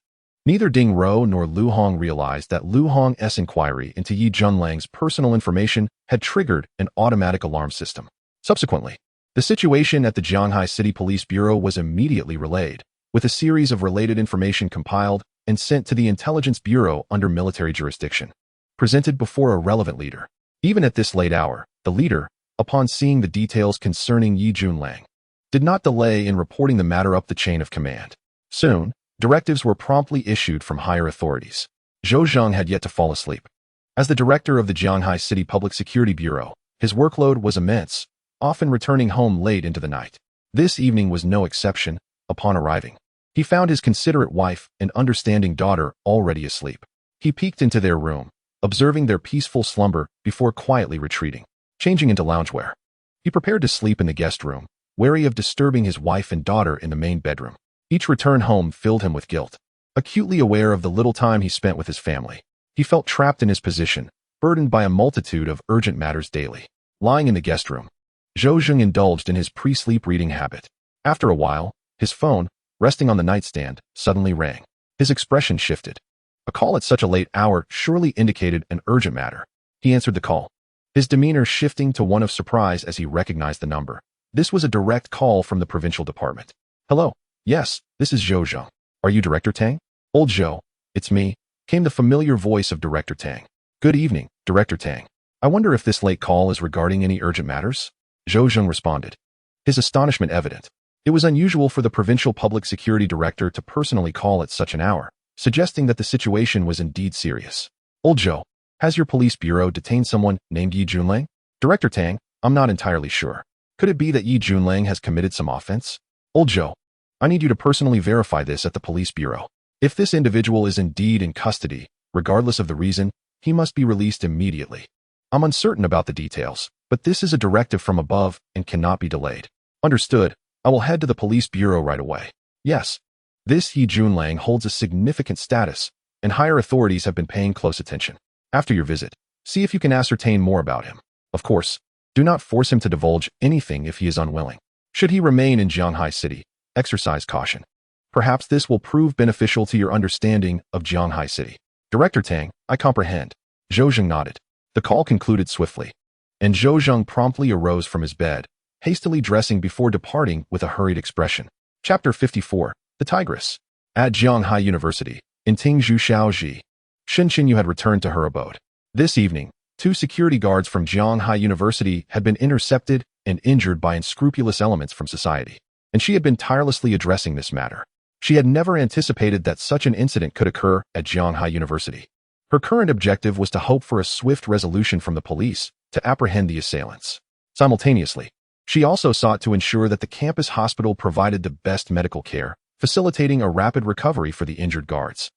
neither Ding Ro nor Lu Hong realized that Lu Hong's inquiry into Yi Junlang's personal information had triggered an automatic alarm system. Subsequently, the situation at the Jianghai City Police Bureau was immediately relayed, with a series of related information compiled and sent to the Intelligence Bureau under military jurisdiction, presented before a relevant leader. Even at this late hour, the leader, upon seeing the details concerning Yi Junlang, did not delay in reporting the matter up the chain of command. Soon, directives were promptly issued from higher authorities. Zhou Zheng had yet to fall asleep. As the director of the Jianghai City Public Security Bureau, his workload was immense, often returning home late into the night. This evening was no exception. Upon arriving, he found his considerate wife and understanding daughter already asleep. He peeked into their room, observing their peaceful slumber before quietly retreating, changing into loungewear. He prepared to sleep in the guest room, wary of disturbing his wife and daughter in the main bedroom. Each return home filled him with guilt. Acutely aware of the little time he spent with his family, he felt trapped in his position, burdened by a multitude of urgent matters daily. Lying in the guest room, Zhou Zheng indulged in his pre-sleep reading habit. After a while, his phone, resting on the nightstand, suddenly rang. His expression shifted. A call at such a late hour surely indicated an urgent matter. He answered the call, his demeanor shifting to one of surprise as he recognized the number. This was a direct call from the provincial department. Hello. Yes, this is Zhou Zheng. Are you Director Tang? Old Zhou, it's me, came the familiar voice of Director Tang. Good evening, Director Tang. I wonder if this late call is regarding any urgent matters? Zhou Zheng responded, his astonishment evident. It was unusual for the provincial public security director to personally call at such an hour, suggesting that the situation was indeed serious. Old Zhou, has your police bureau detained someone named Yi Junlang? Director Tang, I'm not entirely sure. Could it be that Yi Junlang has committed some offense? Old Zhou, I need you to personally verify this at the police bureau. If this individual is indeed in custody, regardless of the reason, he must be released immediately. I'm uncertain about the details, but this is a directive from above and cannot be delayed. Understood. I will head to the police bureau right away. Yes. This Yi Junlang holds a significant status, and higher authorities have been paying close attention. After your visit, see if you can ascertain more about him. Of course, do not force him to divulge anything if he is unwilling. Should he remain in Jianghai City, exercise caution. Perhaps this will prove beneficial to your understanding of Jianghai City. Director Tang, I comprehend. Zhou Zheng nodded. The call concluded swiftly, and Zhou Zheng promptly arose from his bed, hastily dressing before departing with a hurried expression. Chapter 54, The Tigress. At Jianghai University, in Tingzhou Shaoji, Shen Qinyu had returned to her abode. This evening, 2 security guards from Jianghai University had been intercepted and injured by unscrupulous elements from society. And she had been tirelessly addressing this matter. She had never anticipated that such an incident could occur at Zhonghai University. Her current objective was to hope for a swift resolution from the police to apprehend the assailants. Simultaneously, she also sought to ensure that the campus hospital provided the best medical care, facilitating a rapid recovery for the injured guards.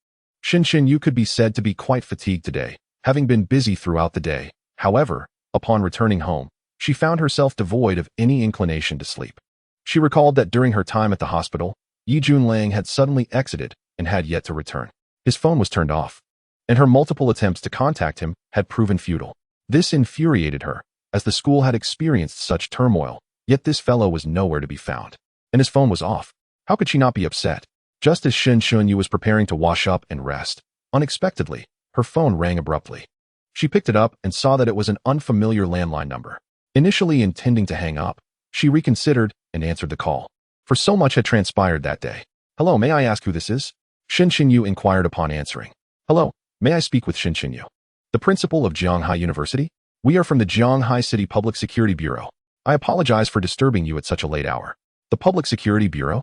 Xinxinyu could be said to be quite fatigued today, having been busy throughout the day. However, upon returning home, she found herself devoid of any inclination to sleep. She recalled that during her time at the hospital, Yi Junlang had suddenly exited and had yet to return. His phone was turned off, and her multiple attempts to contact him had proven futile. This infuriated her, as the school had experienced such turmoil, yet this fellow was nowhere to be found. And his phone was off. How could she not be upset? Just as Xinxinyu was preparing to wash up and rest, unexpectedly, her phone rang abruptly. She picked it up and saw that it was an unfamiliar landline number. Initially intending to hang up, she reconsidered and answered the call. For so much had transpired that day. "Hello, may I ask who this is?" Xinxinyu inquired upon answering. "Hello, may I speak with Xinxinyu, the principal of Zhonghai University? We are from the Zhonghai City Public Security Bureau. I apologize for disturbing you at such a late hour." "The Public Security Bureau?"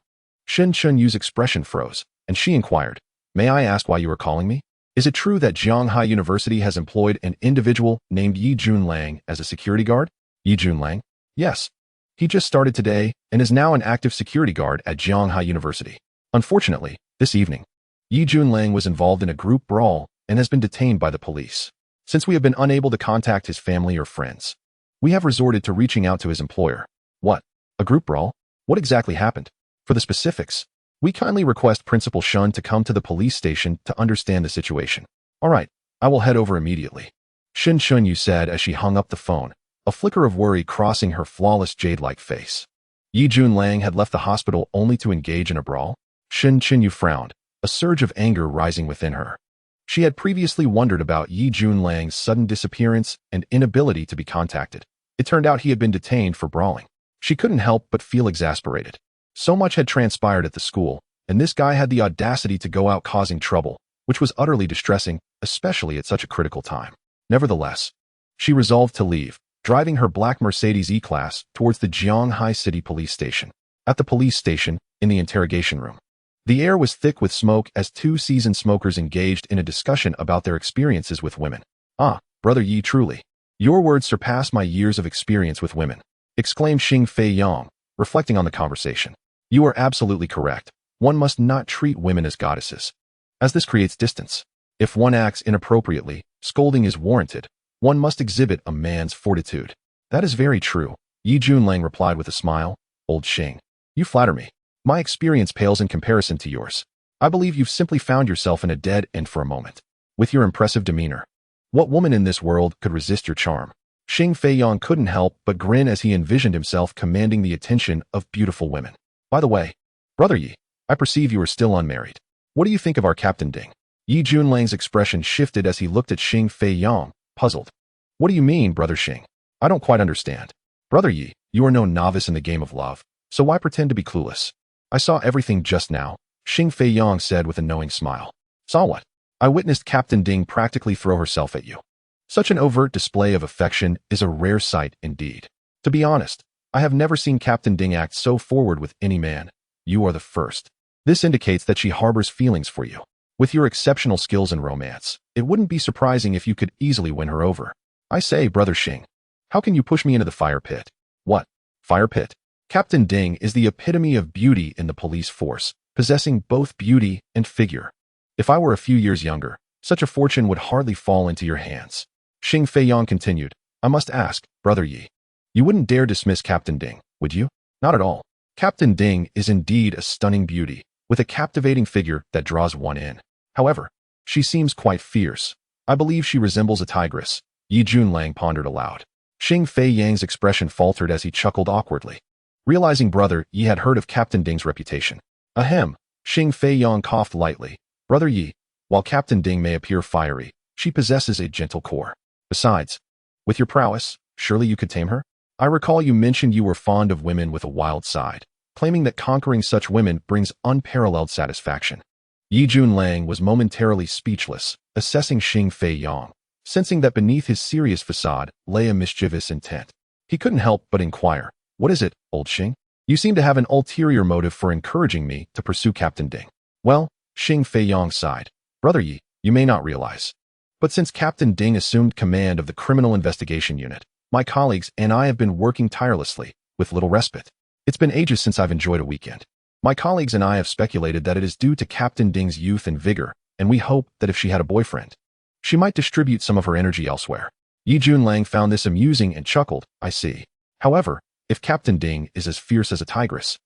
Xinxinyu's expression froze, and she inquired, "May I ask why you are calling me? Is it true that Zhonghai University has employed an individual named Yi Junlang as a security guard?" "Yi Junlang?" "Yes. He just started today and is now an active security guard at Zhonghai University. Unfortunately, this evening, Yi Junlang was involved in a group brawl and has been detained by the police. Since we have been unable to contact his family or friends, we have resorted to reaching out to his employer." "What? A group brawl? What exactly happened? For the specifics, we kindly request Principal Shun to come to the police station to understand the situation." "All right, I will head over immediately," Xinxinyu said as she hung up the phone, a flicker of worry crossing her flawless jade-like face. Yi Junlang had left the hospital only to engage in a brawl? Xinxinyu frowned, a surge of anger rising within her. She had previously wondered about Yi Junlang's sudden disappearance and inability to be contacted. It turned out he had been detained for brawling. She couldn't help but feel exasperated. So much had transpired at the school, and this guy had the audacity to go out causing trouble, which was utterly distressing, especially at such a critical time. Nevertheless, she resolved to leave, driving her black Mercedes E-Class towards the Zhonghai City Police Station. At the police station, in the interrogation room, the air was thick with smoke as two seasoned smokers engaged in a discussion about their experiences with women. "Ah, Brother Yi, truly, your words surpass my years of experience with women," exclaimed Xing Fei Yang, reflecting on the conversation. "You are absolutely correct. One must not treat women as goddesses, as this creates distance. If one acts inappropriately, scolding is warranted. One must exhibit a man's fortitude." "That is very true," Yi Junlang replied with a smile. "Old Xing, you flatter me. My experience pales in comparison to yours. I believe you've simply found yourself in a dead end for a moment. With your impressive demeanor, what woman in this world could resist your charm?" Xing Feiyang couldn't help but grin as he envisioned himself commanding the attention of beautiful women. "By the way, Brother Yi, I perceive you are still unmarried. What do you think of our Captain Ding?" Yi Junlang's expression shifted as he looked at Xing Feiyang, puzzled. "What do you mean, Brother Xing? I don't quite understand." "Brother Yi, you are no novice in the game of love, so why pretend to be clueless?" "I saw everything just now," Xing Feiyang said with a knowing smile. "Saw what?" "I witnessed Captain Ding practically throw herself at you. Such an overt display of affection is a rare sight indeed. To be honest, I have never seen Captain Ding act so forward with any man. You are the first. This indicates that she harbors feelings for you. With your exceptional skills in romance, it wouldn't be surprising if you could easily win her over. I say, Brother Xing, how can you push me into the fire pit?" "What? Fire pit?" Captain Ding is the epitome of beauty in the police force, possessing both beauty and figure. If I were a few years younger, such a fortune would hardly fall into your hands. Xing Feiyang continued, "I must ask, Brother Yi, you wouldn't dare dismiss Captain Ding, would you?" "Not at all. Captain Ding is indeed a stunning beauty, with a captivating figure that draws one in. However, she seems quite fierce. I believe she resembles a tigress." Yi Junlang pondered aloud. Xing Feiyang's expression faltered as he chuckled awkwardly, realizing Brother Yi had heard of Captain Ding's reputation. Ahem, Xing Feiyang coughed lightly. "Brother Yi, while Captain Ding may appear fiery, she possesses a gentle core. Besides, with your prowess, surely you could tame her? I recall you mentioned you were fond of women with a wild side, claiming that conquering such women brings unparalleled satisfaction." Yi Junlang was momentarily speechless, assessing Xing Feiyang, sensing that beneath his serious facade lay a mischievous intent. He couldn't help but inquire, "What is it, old Xing? You seem to have an ulterior motive for encouraging me to pursue Captain Ding." "Well," Xing Feiyong sighed, "Brother Yi, you may not realize. But since Captain Ding assumed command of the Criminal Investigation Unit, my colleagues and I have been working tirelessly, with little respite. It's been ages since I've enjoyed a weekend. My colleagues and I have speculated that it is due to Captain Ding's youth and vigor, and we hope that if she had a boyfriend, she might distribute some of her energy elsewhere." Yi Junlang found this amusing and chuckled, "I see. However, if Captain Ding is as fierce as a tigress,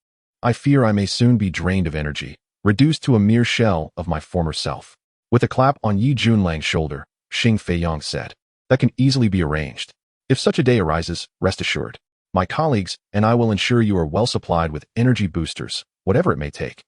I fear I may soon be drained of energy, reduced to a mere shell of my former self." With a clap on Yi Junlang's shoulder, Xing Feiyong said, "That can easily be arranged. If such a day arises, rest assured, my colleagues and I will ensure you are well supplied with energy boosters, whatever it may take,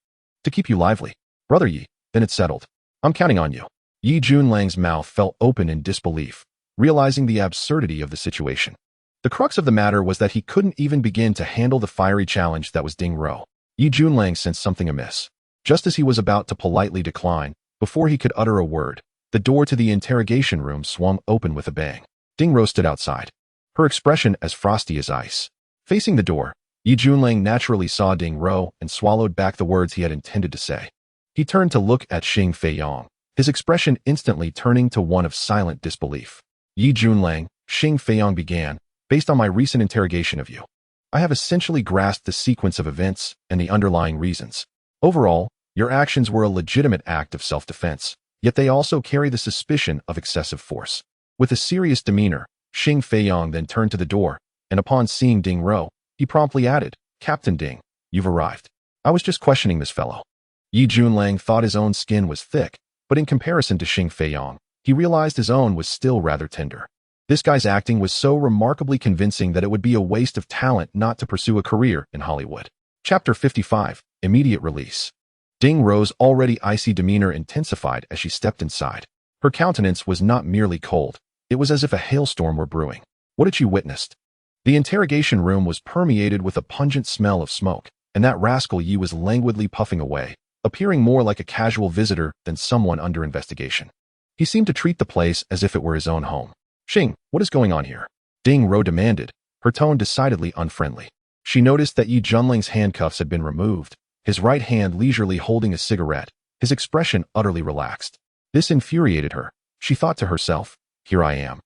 to keep you lively. Brother Yi, then it's settled. I'm counting on you." Yi Junlang's mouth fell open in disbelief, realizing the absurdity of the situation. The crux of the matter was that he couldn't even begin to handle the fiery challenge that was Ding Ro. Yi Junlang sensed something amiss. Just as he was about to politely decline, before he could utter a word, the door to the interrogation room swung open with a bang. Ding Ro stood outside, her expression as frosty as ice. Facing the door, Yi Junlang naturally saw Ding Ro and swallowed back the words he had intended to say. He turned to look at Xing Feiyong, his expression instantly turning to one of silent disbelief. "Yi Junlang," Xing Feiyong began, "based on my recent interrogation of you, I have essentially grasped the sequence of events and the underlying reasons. Overall, your actions were a legitimate act of self-defense, yet they also carry the suspicion of excessive force." With a serious demeanor, Xing Feiyong then turned to the door, and upon seeing Ding Ro, he promptly added, "Captain Ding, you've arrived. I was just questioning this fellow." Yi Junlang thought his own skin was thick, but in comparison to Xing Feiyong, he realized his own was still rather tender. This guy's acting was so remarkably convincing that it would be a waste of talent not to pursue a career in Hollywood. Chapter 55, Immediate Release. Ding Ro's already icy demeanor intensified as she stepped inside. Her countenance was not merely cold, it was as if a hailstorm were brewing. What had she witnessed? The interrogation room was permeated with a pungent smell of smoke, and that rascal Yi was languidly puffing away, appearing more like a casual visitor than someone under investigation. He seemed to treat the place as if it were his own home. "Xing, what is going on here?" Ding Ro demanded, her tone decidedly unfriendly. She noticed that Yi Junling's handcuffs had been removed, his right hand leisurely holding a cigarette, his expression utterly relaxed. This infuriated her. She thought to herself, "Here I am,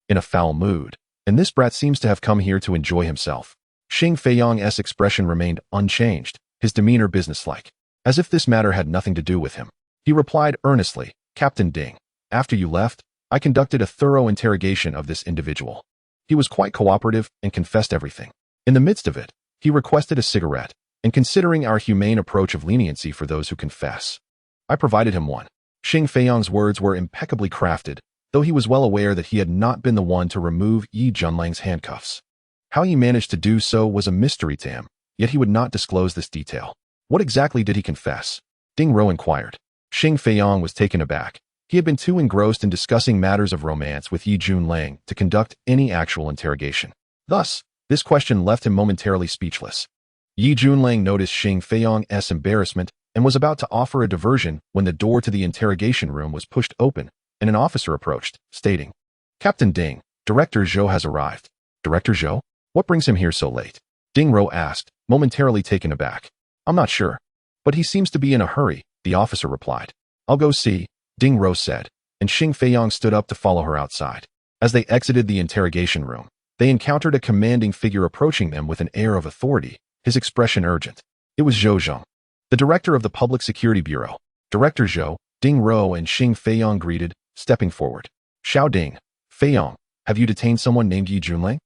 in a foul mood, and this brat seems to have come here to enjoy himself." Xing Feiyong's expression remained unchanged, his demeanor businesslike, as if this matter had nothing to do with him. He replied earnestly, "Captain Ding, after you left, I conducted a thorough interrogation of this individual. He was quite cooperative and confessed everything. In the midst of it, he requested a cigarette, and considering our humane approach of leniency for those who confess, I provided him one." Xing Feiyong's words were impeccably crafted, though he was well aware that he had not been the one to remove Yi Junlang's handcuffs. How he managed to do so was a mystery to him, yet he would not disclose this detail. What exactly did he confess? Ding Ro inquired. Xing Feiyong was taken aback. He had been too engrossed in discussing matters of romance with Yi Junlang to conduct any actual interrogation. Thus, this question left him momentarily speechless. Yi Junlang noticed Xing Feiyong's embarrassment and was about to offer a diversion when the door to the interrogation room was pushed open and an officer approached, stating, "Captain Ding, Director Zhou has arrived." "Director Zhou? What brings him here so late?" Ding Ro asked, momentarily taken aback. "I'm not sure, but he seems to be in a hurry," the officer replied. "I'll go see," Ding Ro said, and Xing Feiyong stood up to follow her outside. As they exited the interrogation room, they encountered a commanding figure approaching them with an air of authority, his expression urgent. It was Zhou Zheng, the director of the Public Security Bureau. "Director Zhou," Ding Ro and Xing Feiyong greeted, stepping forward. "Xiao Ding, Feiyong, have you detained someone named Yi Junlang?"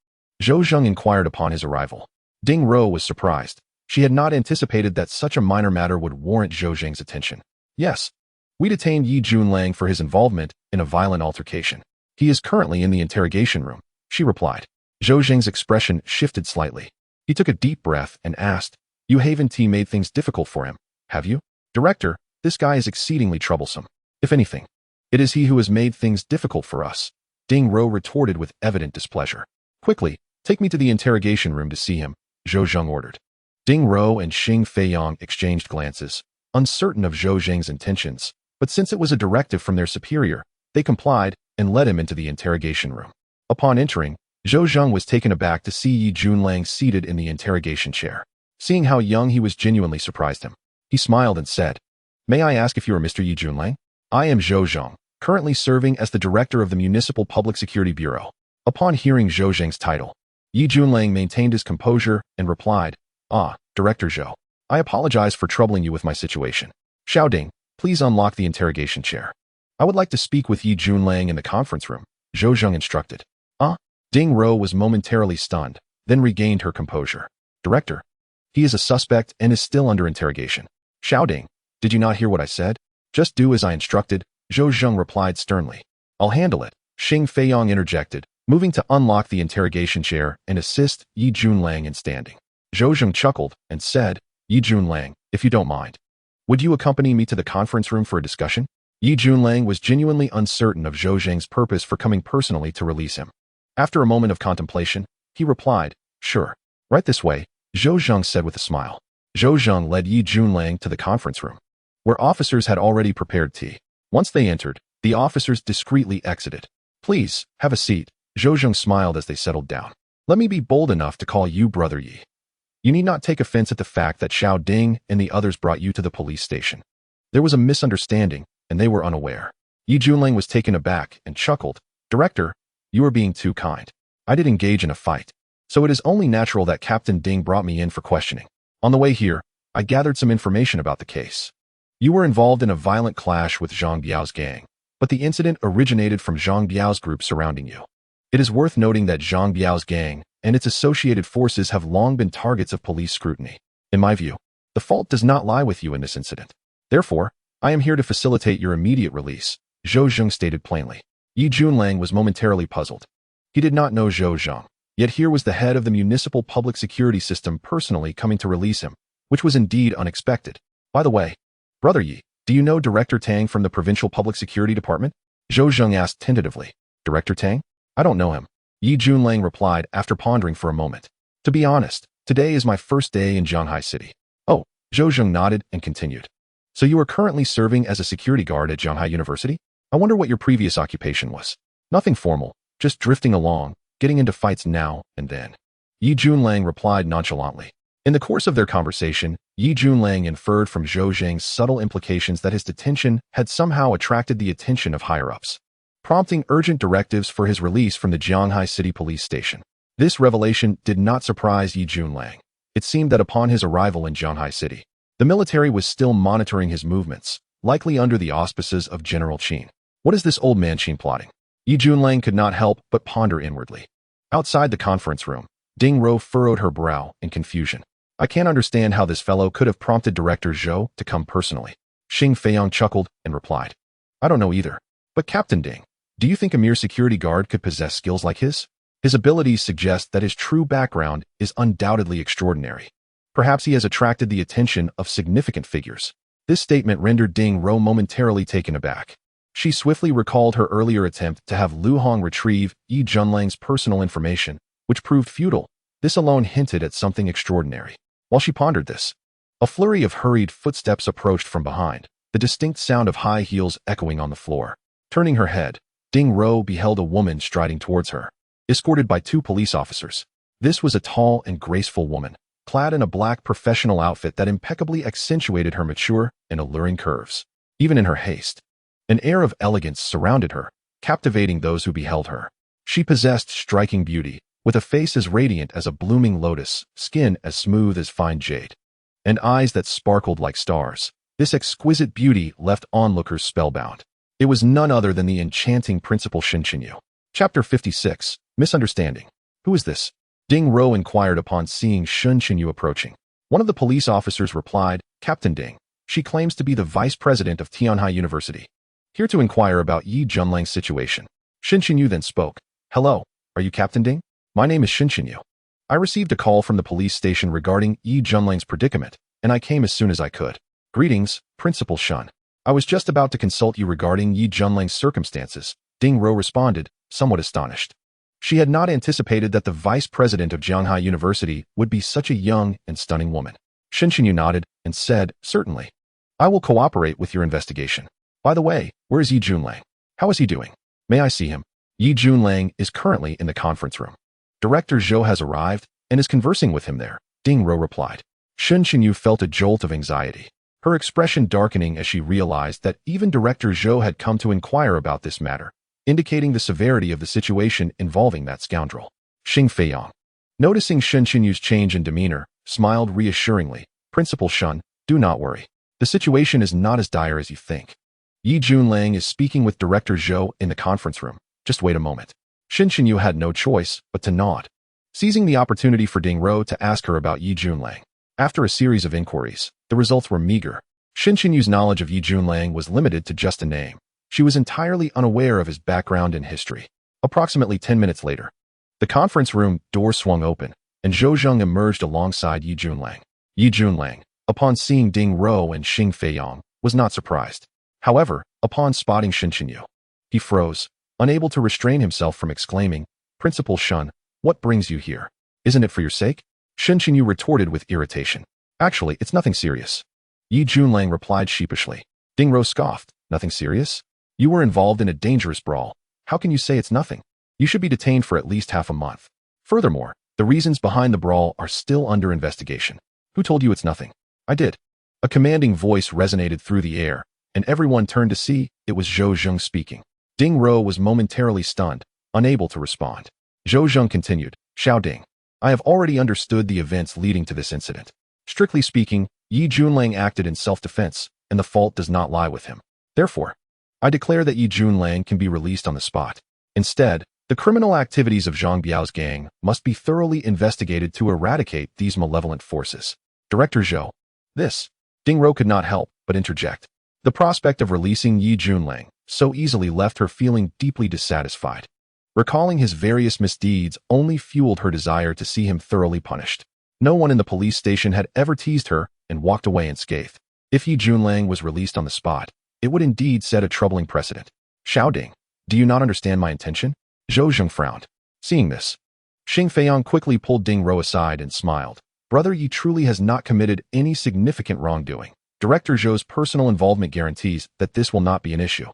Zhou Zheng inquired upon his arrival. Ding Ro was surprised. She had not anticipated that such a minor matter would warrant Zhou Zheng's attention. "Yes. We detained Yi Junlang for his involvement in a violent altercation. He is currently in the interrogation room," she replied. Zhou Zheng's expression shifted slightly. He took a deep breath and asked, "You haven't made things difficult for him, have you?" "Director, this guy is exceedingly troublesome. If anything, it is he who has made things difficult for us," Ding Ro retorted with evident displeasure. "Quickly, take me to the interrogation room to see him," Zhou Zheng ordered. Ding Ro and Xing Feiyong exchanged glances, uncertain of Zhou Zheng's intentions, but since it was a directive from their superior, they complied and led him into the interrogation room. Upon entering, Zhou Zheng was taken aback to see Yi Junlang seated in the interrogation chair. Seeing how young he was genuinely surprised him. He smiled and said, "May I ask if you are Mr. Yi Junlang? I am Zhou Zheng, currently serving as the director of the Municipal Public Security Bureau." Upon hearing Zhou Zheng's title, Yi Junlang maintained his composure and replied, "Ah, Director Zhou. I apologize for troubling you with my situation. Xiao Ding, please unlock the interrogation chair. I would like to speak with Yi Junlang in the conference room," Zhou Zheng instructed. Ding Ro was momentarily stunned, then regained her composure. "Director, he is a suspect and is still under interrogation." "Xiao Ding, did you not hear what I said? Just do as I instructed," Zhou Zheng replied sternly. "I'll handle it," Xing Feiyong interjected, moving to unlock the interrogation chair and assist Yi Junlang in standing. Zhou Zheng chuckled and said, "Yi Junlang, if you don't mind, would you accompany me to the conference room for a discussion?" Yi Junlang was genuinely uncertain of Zhou Zheng's purpose for coming personally to release him. After a moment of contemplation, he replied, "Sure. Right this way," Zhou Zheng said with a smile. Zhou Zheng led Yi Junlang to the conference room, where officers had already prepared tea. Once they entered, the officers discreetly exited. "Please, have a seat," Zhou Zheng smiled as they settled down. "Let me be bold enough to call you Brother Yi. You need not take offense at the fact that Xiao Ding and the others brought you to the police station. There was a misunderstanding, and they were unaware." Yi Junlang was taken aback and chuckled, "Director, you are being too kind. I did engage in a fight, so it is only natural that Captain Ding brought me in for questioning. On the way here, I gathered some information about the case. You were involved in a violent clash with Zhang Biao's gang, but the incident originated from Zhang Biao's group surrounding you. It is worth noting that Zhang Biao's gang and its associated forces have long been targets of police scrutiny. In my view, the fault does not lie with you in this incident. Therefore, I am here to facilitate your immediate release," Zhou Zheng stated plainly. Yi Junlang was momentarily puzzled. He did not know Zhou Zheng, yet here was the head of the municipal public security system personally coming to release him, which was indeed unexpected. "By the way, Brother Yi, do you know Director Tang from the Provincial Public Security Department?" Zhou Zheng asked tentatively. "Director Tang? I don't know him," Yi Junlang replied after pondering for a moment. "To be honest, today is my first day in Zhanghai City." "Oh," Zhou Zheng nodded and continued. "So you are currently serving as a security guard at Zhanghai University? I wonder what your previous occupation was." "Nothing formal, just drifting along, getting into fights now and then," Yi Junlang replied nonchalantly. In the course of their conversation, Yi Junlang inferred from Zhou Zheng's subtle implications that his detention had somehow attracted the attention of higher-ups, prompting urgent directives for his release from the Zhanghai City Police Station. This revelation did not surprise Yi Junlang. It seemed that upon his arrival in Zhanghai City, the military was still monitoring his movements, likely under the auspices of General Qin. What is this old man Qin plotting? Yi Junlang could not help but ponder inwardly. Outside the conference room, Ding Ro furrowed her brow in confusion. "I can't understand how this fellow could have prompted Director Zhou to come personally." Xing Feiyong chuckled and replied, "I don't know either. But Captain Ding, do you think a mere security guard could possess skills like his? His abilities suggest that his true background is undoubtedly extraordinary. Perhaps he has attracted the attention of significant figures." This statement rendered Ding Ro momentarily taken aback. She swiftly recalled her earlier attempt to have Lu Hong retrieve Yi Junlang's personal information, which proved futile. This alone hinted at something extraordinary. While she pondered this, a flurry of hurried footsteps approached from behind, the distinct sound of high heels echoing on the floor. Turning her head, Ding Ro beheld a woman striding towards her, escorted by 2 police officers. This was a tall and graceful woman, clad in a black professional outfit that impeccably accentuated her mature and alluring curves. Even in her haste, an air of elegance surrounded her, captivating those who beheld her. She possessed striking beauty, with a face as radiant as a blooming lotus, skin as smooth as fine jade, and eyes that sparkled like stars. This exquisite beauty left onlookers spellbound. It was none other than the enchanting Principal Shin Chinyu. Chapter 56, Misunderstanding. "Who is this?" Ding Ro inquired upon seeing Shun Chinyu approaching. One of the police officers replied, "Captain Ding. She claims to be the vice president of Tianhai University. Here to inquire about Yi Junlang's situation." Shin Chinyu then spoke. "Hello, are you Captain Ding? My name is Shin Chinyu. I received a call from the police station regarding Yi Junlang's predicament, and I came as soon as I could. Greetings, Principal Shun. I was just about to consult you regarding Yi Junlang's circumstances," Ding Ro responded, somewhat astonished. She had not anticipated that the vice president of Zhanghai University would be such a young and stunning woman. Shin Chinyu nodded and said, "Certainly. I will cooperate with your investigation. By the way, where is Yi Junlang? How is he doing? May I see him?" Yi Junlang is currently in the conference room. Director Zhou has arrived and is conversing with him there, Ding Rou replied. Shen Qinyu felt a jolt of anxiety, her expression darkening as she realized that even Director Zhou had come to inquire about this matter, indicating the severity of the situation involving that scoundrel. Xing Feiyang, noticing Shen Qinyu's change in demeanor, smiled reassuringly. Principal Shen, do not worry. The situation is not as dire as you think. Yi Junlang is speaking with Director Zhou in the conference room. Just wait a moment. Shen Qinyu had no choice but to nod, seizing the opportunity for Ding Rou to ask her about Yi Junlang. After a series of inquiries, the results were meager. Shen Qinyu's knowledge of Yi Junlang was limited to just a name. She was entirely unaware of his background and history. Approximately 10 minutes later, the conference room door swung open, and Zhou Zheng emerged alongside Yi Junlang. Yi Junlang, upon seeing Ding Rou and Xing Feiyang, was not surprised. However, upon spotting Shen Qinyu, he froze, unable to restrain himself from exclaiming, Principal Shen, what brings you here? Isn't it for your sake? Shen Qinyu retorted with irritation. Actually, it's nothing serious. Yi Junlang replied sheepishly. Ding Rou scoffed. Nothing serious? You were involved in a dangerous brawl. How can you say it's nothing? You should be detained for at least half a month. Furthermore, the reasons behind the brawl are still under investigation. Who told you it's nothing? I did. A commanding voice resonated through the air, and everyone turned to see it was Zhou Zheng speaking. Ding Rou was momentarily stunned, unable to respond. Zhou Zheng continued, Xiao Ding, I have already understood the events leading to this incident. Strictly speaking, Yi Junlang acted in self-defense, and the fault does not lie with him. Therefore, I declare that Yi Junlang can be released on the spot. Instead, the criminal activities of Zhang Biao's gang must be thoroughly investigated to eradicate these malevolent forces. Director Zhou. This. Ding Rou could not help but interject. The prospect of releasing Yi Junlang so easily left her feeling deeply dissatisfied. Recalling his various misdeeds only fueled her desire to see him thoroughly punished. No one in the police station had ever teased her and walked away unscathed. If Yi Junlang was released on the spot, it would indeed set a troubling precedent. Xiao Ding, do you not understand my intention? Zhou Zheng frowned. Seeing this, Xing Feiyang quickly pulled Ding Rou aside and smiled. Brother Yi truly has not committed any significant wrongdoing. Director Zhou's personal involvement guarantees that this will not be an issue.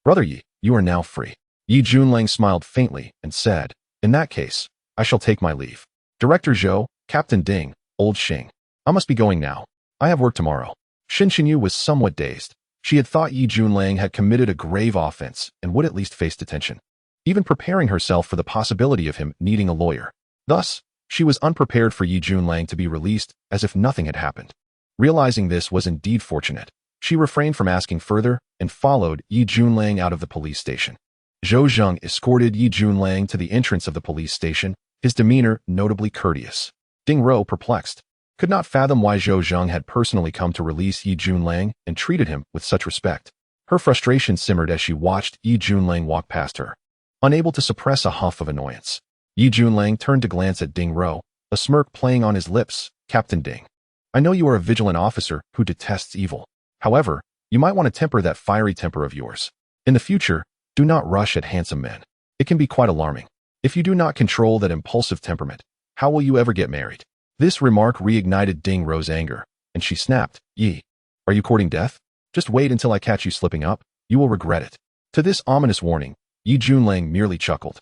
Brother Yi, you are now free. Yi Junlang smiled faintly and said, in that case, I shall take my leave. Director Zhou, Captain Ding, Old Xing. I must be going now. I have work tomorrow. Shen Qinyu was somewhat dazed. She had thought Yi Junlang had committed a grave offense and would at least face detention, even preparing herself for the possibility of him needing a lawyer. Thus, she was unprepared for Yi Junlang to be released as if nothing had happened. Realizing this was indeed fortunate, she refrained from asking further and followed Yi Junlang out of the police station. Zhou Zheng escorted Yi Junlang to the entrance of the police station, his demeanor notably courteous. Ding Rou, perplexed, could not fathom why Zhou Zheng had personally come to release Yi Junlang and treated him with such respect. Her frustration simmered as she watched Yi Junlang walk past her, unable to suppress a huff of annoyance. Yi Junlang turned to glance at Ding Rou, a smirk playing on his lips. Captain Ding, I know you are a vigilant officer who detests evil. However, you might want to temper that fiery temper of yours. In the future, do not rush at handsome men. It can be quite alarming. If you do not control that impulsive temperament, how will you ever get married? This remark reignited Ding Rou's anger, and she snapped, Yi, are you courting death? Just wait until I catch you slipping up. You will regret it. To this ominous warning, Yi Junlang merely chuckled.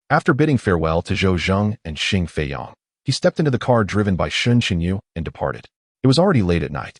After bidding farewell to Zhou Zheng and Xing Feiyang, he stepped into the car driven by Shen Qinyu and departed. It was already late at night.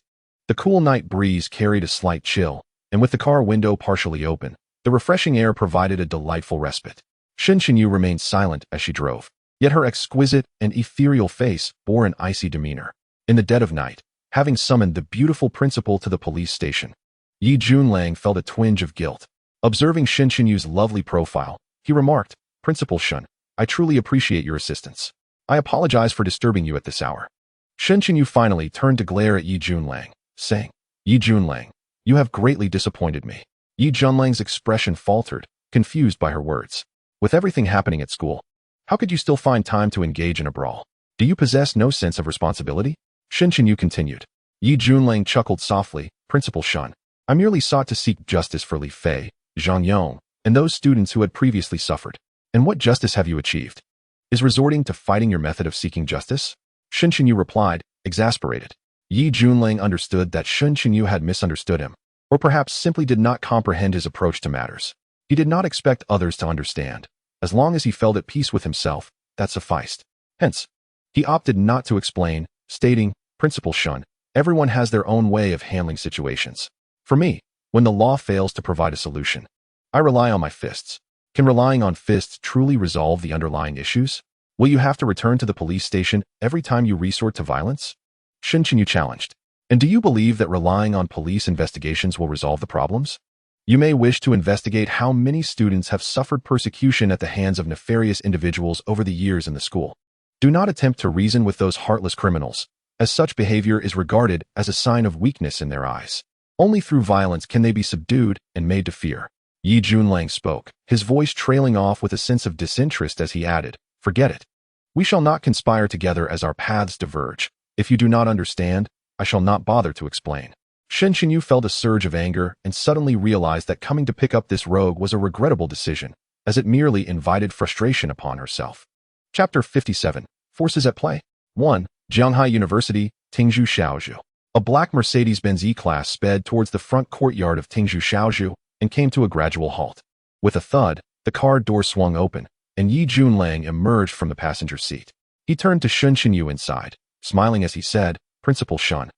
The cool night breeze carried a slight chill, and with the car window partially open, the refreshing air provided a delightful respite. Shen Qinyu remained silent as she drove, yet her exquisite and ethereal face bore an icy demeanor. In the dead of night, having summoned the beautiful principal to the police station, Yi Junlang felt a twinge of guilt. Observing Shen Qinyu's lovely profile, he remarked, Principal Shen, I truly appreciate your assistance. I apologize for disturbing you at this hour. Shen Qinyu finally turned to glare at Yi Junlang, saying, Yi Junlang, you have greatly disappointed me. Yi Junlang's expression faltered, confused by her words. With everything happening at school, how could you still find time to engage in a brawl? Do you possess no sense of responsibility? Shen Qinyu continued. Yi Junlang chuckled softly, Principal Shen, I merely sought to seek justice for Li Fei, Zhang Yong, and those students who had previously suffered. And what justice have you achieved? Is resorting to fighting your method of seeking justice? Shen Qinyu replied, exasperated. Yi Junlang understood that Shen Qinyu had misunderstood him, or perhaps simply did not comprehend his approach to matters. He did not expect others to understand. As long as he felt at peace with himself, that sufficed. Hence, he opted not to explain, stating, Principal Shun, everyone has their own way of handling situations. For me, when the law fails to provide a solution, I rely on my fists. Can relying on fists truly resolve the underlying issues? Will you have to return to the police station every time you resort to violence? Shun Qinyu challenged. And do you believe that relying on police investigations will resolve the problems? You may wish to investigate how many students have suffered persecution at the hands of nefarious individuals over the years in the school. Do not attempt to reason with those heartless criminals, as such behavior is regarded as a sign of weakness in their eyes. Only through violence can they be subdued and made to fear. Yi Junlang spoke, his voice trailing off with a sense of disinterest as he added, Forget it. We shall not conspire together as our paths diverge. If you do not understand, I shall not bother to explain. Shen Qinyu felt a surge of anger and suddenly realized that coming to pick up this rogue was a regrettable decision, as it merely invited frustration upon herself. Chapter 57. Forces at Play. 1. Jianghai University, Tingzhou Xiaozhu. A black Mercedes-Benz E-Class sped towards the front courtyard of Tingzhou Xiaozhu and came to a gradual halt. With a thud, the car door swung open, and Yi Junlang emerged from the passenger seat. He turned to Shun Qinyu inside, smiling as he said, Principal Shun,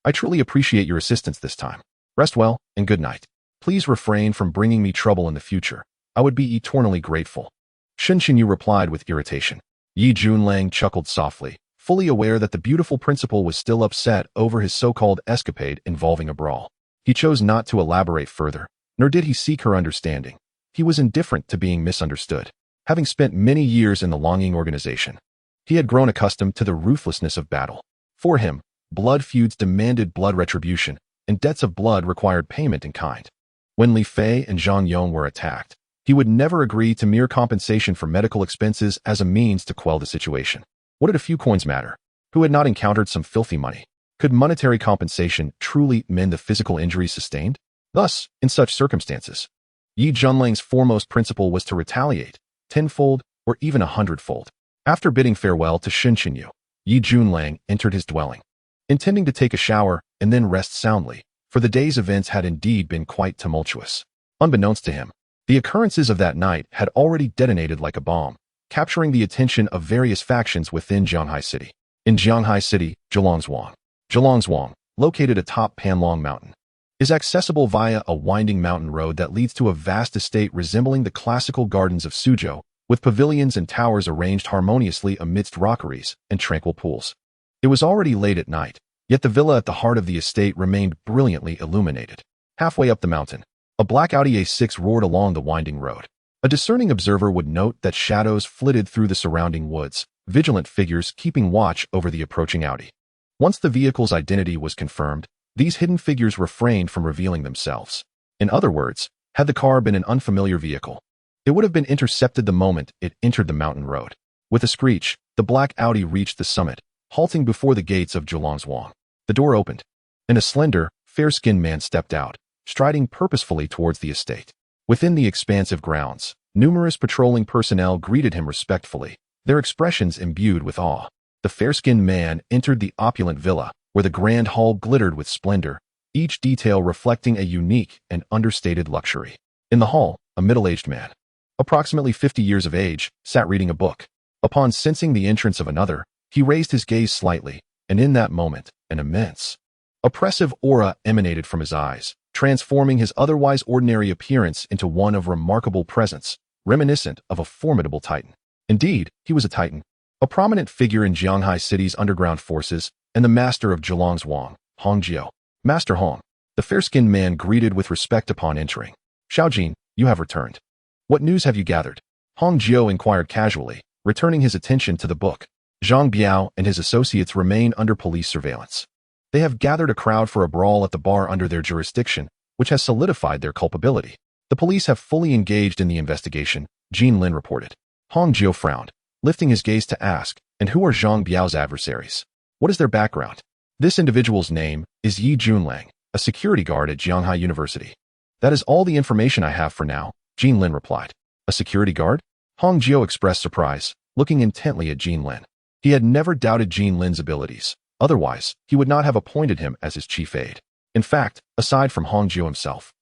I truly appreciate your assistance this time. Rest well, and good night. Please refrain from bringing me trouble in the future. I would be eternally grateful. Shun Qinyu replied with irritation. Yi Junlang chuckled softly, fully aware that the beautiful principal was still upset over his so-called escapade involving a brawl. He chose not to elaborate further, nor did he seek her understanding. He was indifferent to being misunderstood. Having spent many years in the Longing organization, he had grown accustomed to the ruthlessness of battle. For him, blood feuds demanded blood retribution, and debts of blood required payment in kind. When Li Fei and Zhang Yong were attacked, he would never agree to mere compensation for medical expenses as a means to quell the situation. What did a few coins matter? Who had not encountered some filthy money? Could monetary compensation truly mend the physical injuries sustained? Thus, in such circumstances, Yi Junlang's foremost principle was to retaliate, tenfold or even 100-fold. After bidding farewell to Shun Qinyu, Yi Junlang entered his dwelling, intending to take a shower and then rest soundly, for the day's events had indeed been quite tumultuous. Unbeknownst to him, the occurrences of that night had already detonated like a bomb, capturing the attention of various factions within Jianghai City. In Jianghai City, Zhejiangzuang, located atop Panlong Mountain, is accessible via a winding mountain road that leads to a vast estate resembling the classical gardens of Suzhou, with pavilions and towers arranged harmoniously amidst rockeries and tranquil pools. It was already late at night, yet the villa at the heart of the estate remained brilliantly illuminated. Halfway up the mountain, a black Audi A6 roared along the winding road. A discerning observer would note that shadows flitted through the surrounding woods, vigilant figures keeping watch over the approaching Audi. Once the vehicle's identity was confirmed, these hidden figures refrained from revealing themselves. In other words, had the car been an unfamiliar vehicle, it would have been intercepted the moment it entered the mountain road. With a screech, the black Audi reached the summit, halting before the gates of Zhejiangzuang. The door opened, and a slender, fair-skinned man stepped out, striding purposefully towards the estate. Within the expansive grounds, numerous patrolling personnel greeted him respectfully, their expressions imbued with awe. The fair-skinned man entered the opulent villa, where the grand hall glittered with splendor, each detail reflecting a unique and understated luxury. In the hall, a middle-aged man, approximately 50 years of age, sat reading a book. Upon sensing the entrance of another, he raised his gaze slightly, and in that moment, an immense, oppressive aura emanated from his eyes, transforming his otherwise ordinary appearance into one of remarkable presence, reminiscent of a formidable titan. Indeed, he was a titan, a prominent figure in Jianghai City's underground forces, and the master of Zhejiangzuang, Hong Jiao. Master Hong, the fair-skinned man greeted with respect upon entering. Xiaojin, you have returned. What news have you gathered? Hong Jiao inquired casually, returning his attention to the book. Zhang Biao and his associates remain under police surveillance. They have gathered a crowd for a brawl at the bar under their jurisdiction, which has solidified their culpability. The police have fully engaged in the investigation, Jin Lin reported. Hong Jiao frowned, lifting his gaze to ask, and who are Zhang Biao's adversaries? What is their background? This individual's name is Yi Junlang, a security guard at Jianghai University. That is all the information I have for now, Jin Lin replied. A security guard? Hong Jiao expressed surprise, looking intently at Jin Lin. He had never doubted Jin Lin's abilities. Otherwise, he would not have appointed him as his chief aide. In fact, aside from Hong Jiao himself,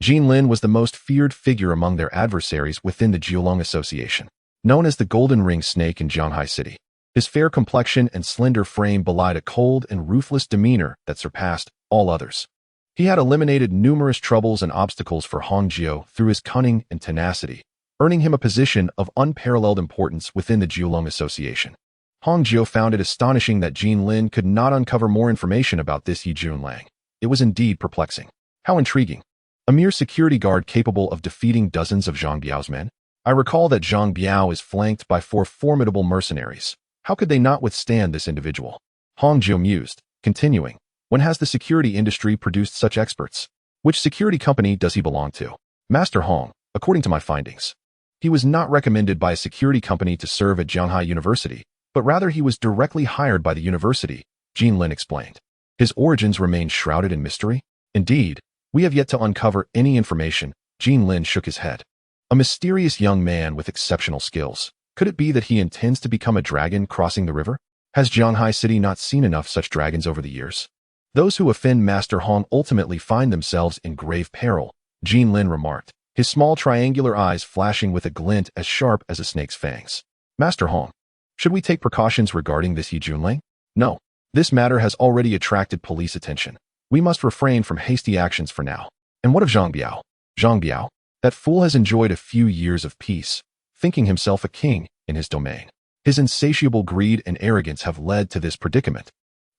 Jin Lin was the most feared figure among their adversaries within the Jiulong Association. known as the Golden Ring Snake in Shanghai City. His fair complexion and slender frame belied a cold and ruthless demeanor that surpassed all others. He had eliminated numerous troubles and obstacles for Hong Jiao through his cunning and tenacity, earning him a position of unparalleled importance within the Jiulong Association. Hong Jiao found it astonishing that Jin Lin could not uncover more information about this Yi Junlang. It was indeed perplexing. How intriguing. A mere security guard capable of defeating dozens of Zhang Biao's men? I recall that Zhang Biao is flanked by 4 formidable mercenaries. How could they not withstand this individual? Hong Jiao mused, continuing, when has the security industry produced such experts? Which security company does he belong to? Master Hong, according to my findings. He was not recommended by a security company to serve at Shanghai University, but rather he was directly hired by the university, Jin Lin explained. His origins remain shrouded in mystery? Indeed, we have yet to uncover any information. Jin Lin shook his head. A mysterious young man with exceptional skills. Could it be that he intends to become a dragon crossing the river? Has Shanghai City not seen enough such dragons over the years? Those who offend Master Hong ultimately find themselves in grave peril, Jin Lin remarked, his small triangular eyes flashing with a glint as sharp as a snake's fangs. Master Hong, should we take precautions regarding this Yi Junlang? No. This matter has already attracted police attention. We must refrain from hasty actions for now. And what of Zhang Biao? Zhang Biao? That fool has enjoyed a few years of peace, thinking himself a king in his domain. His insatiable greed and arrogance have led to this predicament,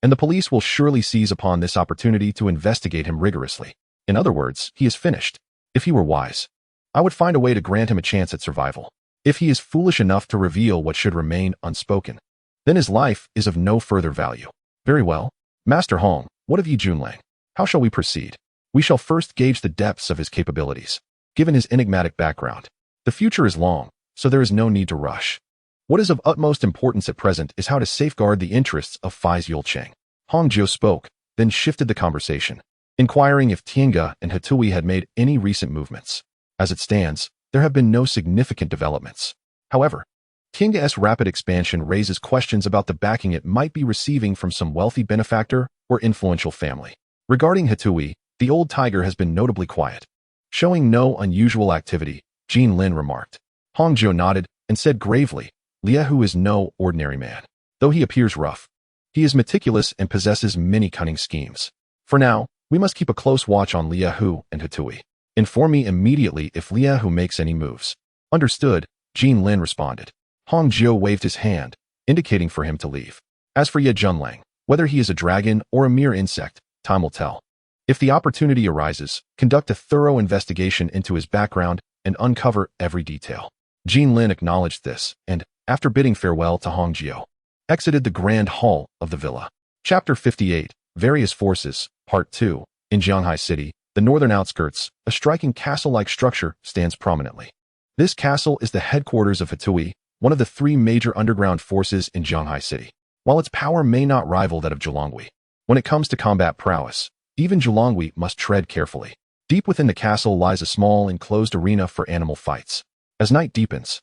and the police will surely seize upon this opportunity to investigate him rigorously. In other words, he is finished. If he were wise, I would find a way to grant him a chance at survival. If he is foolish enough to reveal what should remain unspoken, then his life is of no further value. Very well. Master Hong, what of Yi Junlang? How shall we proceed? We shall first gauge the depths of his capabilities. Given his enigmatic background, the future is long, so there is no need to rush. What is of utmost importance at present is how to safeguard the interests of Fai's Yulcheng. Hong Jiao spoke, then shifted the conversation, inquiring if Tiange and Hetui had made any recent movements. As it stands, there have been no significant developments. However, Tiange's rapid expansion raises questions about the backing it might be receiving from some wealthy benefactor or influential family. Regarding Hetui, the old tiger has been notably quiet, showing no unusual activity, Jin Lin remarked. Hong Jiao nodded and said gravely, Liahu is no ordinary man. Though he appears rough, he is meticulous and possesses many cunning schemes. For now, we must keep a close watch on Liahu and Hetui. Inform me immediately if Liahu makes any moves. Understood, Jin Lin responded. Hong Jiao waved his hand, indicating for him to leave. As for Yi Junlang, whether he is a dragon or a mere insect, time will tell. If the opportunity arises, conduct a thorough investigation into his background and uncover every detail. Jin Lin acknowledged this and, after bidding farewell to Hong Jiao, exited the grand hall of the villa. Chapter 58, Various Forces, Part 2. In Shanghai City, the northern outskirts, a striking castle-like structure stands prominently. This castle is the headquarters of Hetui, one of the 3 major underground forces in Shanghai City. While its power may not rival that of Zhulonghui, when it comes to combat prowess, even Zhulonghui must tread carefully. Deep within the castle lies a small enclosed arena for animal fights. As night deepens,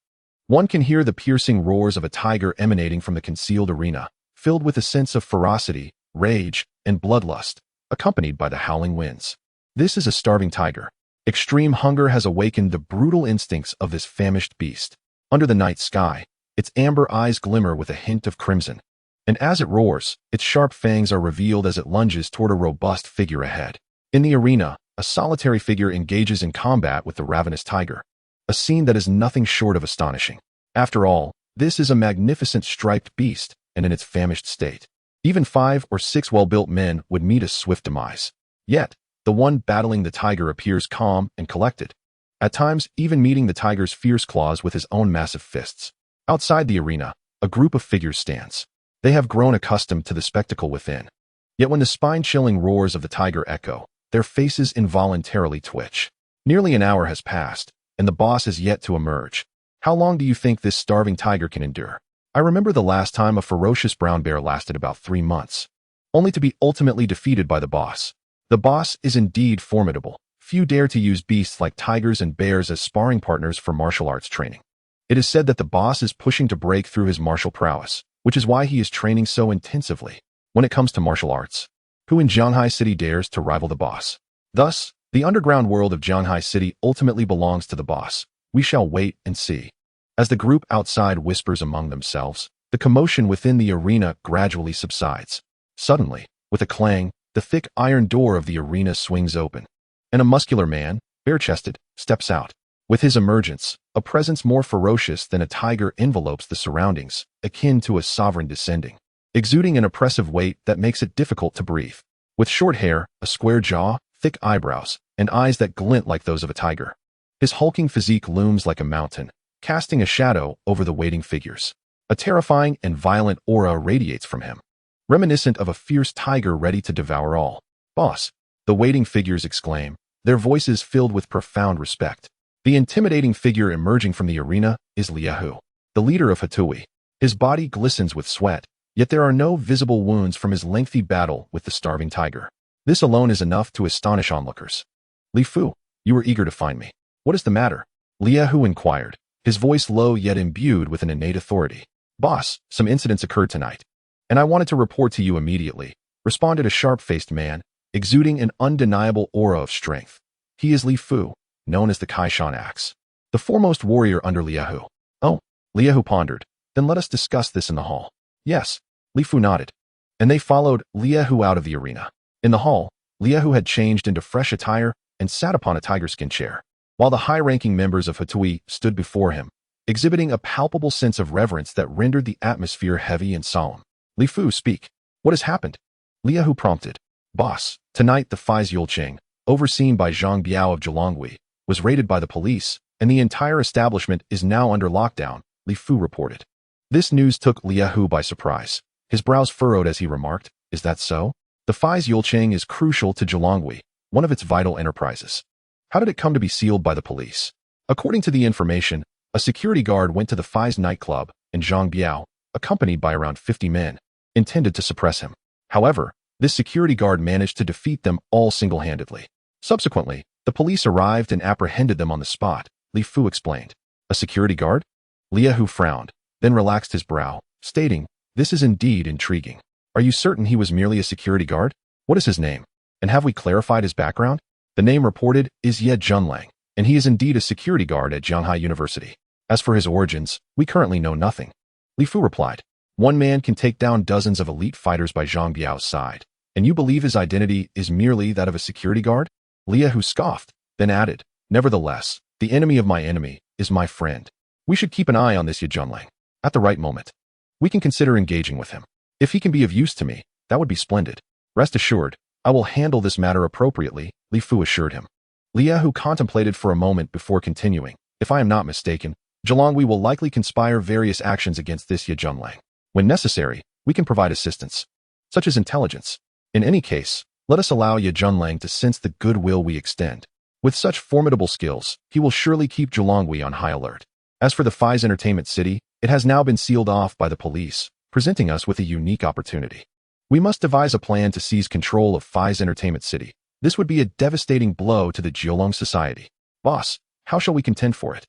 one can hear the piercing roars of a tiger emanating from the concealed arena, filled with a sense of ferocity, rage, and bloodlust, accompanied by the howling winds. This is a starving tiger. Extreme hunger has awakened the brutal instincts of this famished beast. Under the night sky, its amber eyes glimmer with a hint of crimson, and as it roars, its sharp fangs are revealed as it lunges toward a robust figure ahead. In the arena, a solitary figure engages in combat with the ravenous tiger, a scene that is nothing short of astonishing. After all, this is a magnificent striped beast, and in its famished state, even 5 or 6 well-built men would meet a swift demise. Yet, the one battling the tiger appears calm and collected, at times even meeting the tiger's fierce claws with his own massive fists. Outside the arena, a group of figures stands. They have grown accustomed to the spectacle within. Yet when the spine-chilling roars of the tiger echo, their faces involuntarily twitch. Nearly an hour has passed, and the boss is yet to emerge. How long do you think this starving tiger can endure? I remember the last time a ferocious brown bear lasted about 3 months, only to be ultimately defeated by the boss. The boss is indeed formidable. Few dare to use beasts like tigers and bears as sparring partners for martial arts training. It is said that the boss is pushing to break through his martial prowess, which is why he is training so intensively. When it comes to martial arts, who in Shanghai City dares to rival the boss? Thus, the underground world of Shanghai City ultimately belongs to the boss. We shall wait and see. As the group outside whispers among themselves, the commotion within the arena gradually subsides. Suddenly, with a clang, the thick iron door of the arena swings open, and a muscular man, bare-chested, steps out. With his emergence, a presence more ferocious than a tiger envelopes the surroundings, akin to a sovereign descending, exuding an oppressive weight that makes it difficult to breathe. With short hair, a square jaw, thick eyebrows, and eyes that glint like those of a tiger, his hulking physique looms like a mountain, casting a shadow over the waiting figures. A terrifying and violent aura radiates from him, reminiscent of a fierce tiger ready to devour all. "Boss," the waiting figures exclaim, their voices filled with profound respect. The intimidating figure emerging from the arena is Liahu, the leader of Hatui. His body glistens with sweat, yet there are no visible wounds from his lengthy battle with the starving tiger. This alone is enough to astonish onlookers. "Li Fu, you were eager to find me. What is the matter?" Liahu inquired, his voice low yet imbued with an innate authority. "Boss, some incidents occurred tonight, and I wanted to report to you immediately," responded a sharp-faced man, exuding an undeniable aura of strength. He is Li Fu, known as the Kaishan Axe, the foremost warrior under Liahu. "Oh," Liahu pondered, "then let us discuss this in the hall." "Yes," Li Fu nodded, and they followed Liahu out of the arena. In the hall, Liahu had changed into fresh attire and sat upon a tiger-skin chair, while the high-ranking members of Hatui stood before him, exhibiting a palpable sense of reverence that rendered the atmosphere heavy and solemn. "Li Fu, speak. What has happened?" Liahu prompted. "Boss, tonight the Faiz Yulqing, overseen by Zhang Biao of Zheolonghui, was raided by the police, and the entire establishment is now under lockdown," Li Fu reported. This news took Liahu by surprise. His brows furrowed as he remarked, "Is that so? The Faiz Yulqing is crucial to Zheolonghui, one of its vital enterprises. How did it come to be sealed by the police?" According to the information, a security guard went to the Faiz nightclub, and Zhang Biao, accompanied by around 50 men, intended to suppress him. However, this security guard managed to defeat them all single-handedly. Subsequently, the police arrived and apprehended them on the spot, Li Fu explained. "A security guard?" Liahu frowned, then relaxed his brow, stating, "This is indeed intriguing. Are you certain he was merely a security guard? What is his name? And have we clarified his background?" "The name reported is Ye Junlang, and he is indeed a security guard at Jianghai University. As for his origins, we currently know nothing," Li Fu replied. "One man can take down dozens of elite fighters by Zhang Biao's side, and you believe his identity is merely that of a security guard?" Liahu scoffed, then added, "Nevertheless, the enemy of my enemy is my friend. We should keep an eye on this Ye Junlang. At the right moment, we can consider engaging with him. If he can be of use to me, that would be splendid. Rest assured, I will handle this matter appropriately," Li Fu assured him. Liahu contemplated for a moment before continuing. "If I am not mistaken, Zheolonghui will likely conspire various actions against this Ye Junlang. When necessary, we can provide assistance, such as intelligence. In any case, let us allow Ye Junlang to sense the goodwill we extend. With such formidable skills, he will surely keep Zheolonghui on high alert. As for the Faiz Entertainment City, it has now been sealed off by the police, presenting us with a unique opportunity. We must devise a plan to seize control of Faiz Entertainment City. This would be a devastating blow to the Jiolong society. Boss, how shall we contend for it?"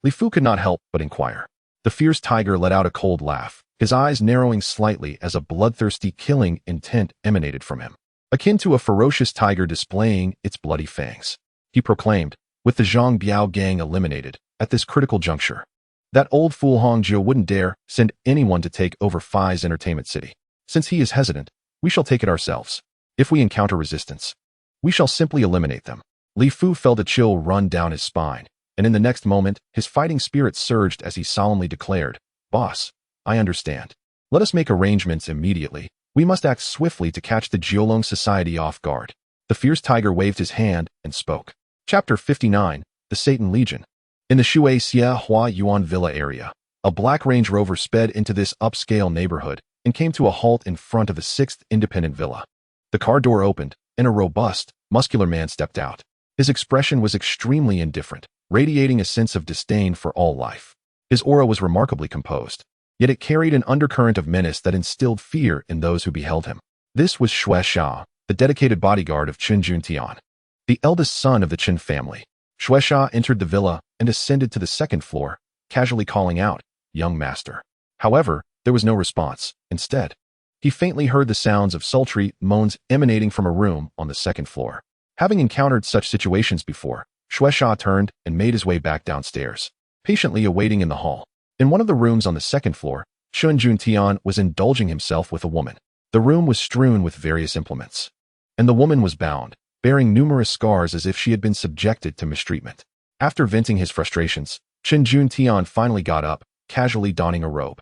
Li Fu could not help but inquire. The fierce tiger let out a cold laugh, his eyes narrowing slightly as a bloodthirsty killing intent emanated from him, akin to a ferocious tiger displaying its bloody fangs. He proclaimed, with the Zhang Biao gang eliminated, at this critical juncture, that old fool Hong Jiu wouldn't dare send anyone to take over Fai's Entertainment City. Since he is hesitant, we shall take it ourselves. If we encounter resistance, we shall simply eliminate them." Li Fu felt a chill run down his spine, and in the next moment, his fighting spirit surged as he solemnly declared, "Boss, I understand. Let us make arrangements immediately. We must act swiftly to catch the Jiolong society off guard." The fierce tiger waved his hand and spoke. Chapter 59, The Satan Legion. In the Shui Xia Hua Yuan Villa area, a black Range Rover sped into this upscale neighborhood and came to a halt in front of the 6th independent villa. The car door opened, and a robust, muscular man stepped out. His expression was extremely indifferent, radiating a sense of disdain for all life. His aura was remarkably composed, yet it carried an undercurrent of menace that instilled fear in those who beheld him. This was Xue Xia, the dedicated bodyguard of Chen Juntian, the eldest son of the Chen family. Xue Xia entered the villa and ascended to the 2nd floor, casually calling out, "Young master." However, there was no response. Instead, he faintly heard the sounds of sultry moans emanating from a room on the 2nd floor. Having encountered such situations before, Xue Xia turned and made his way back downstairs, patiently awaiting in the hall. In one of the rooms on the second floor, Chun Juntian was indulging himself with a woman. The room was strewn with various implements, and the woman was bound, bearing numerous scars as if she had been subjected to mistreatment. After venting his frustrations, Chun Juntian finally got up, casually donning a robe.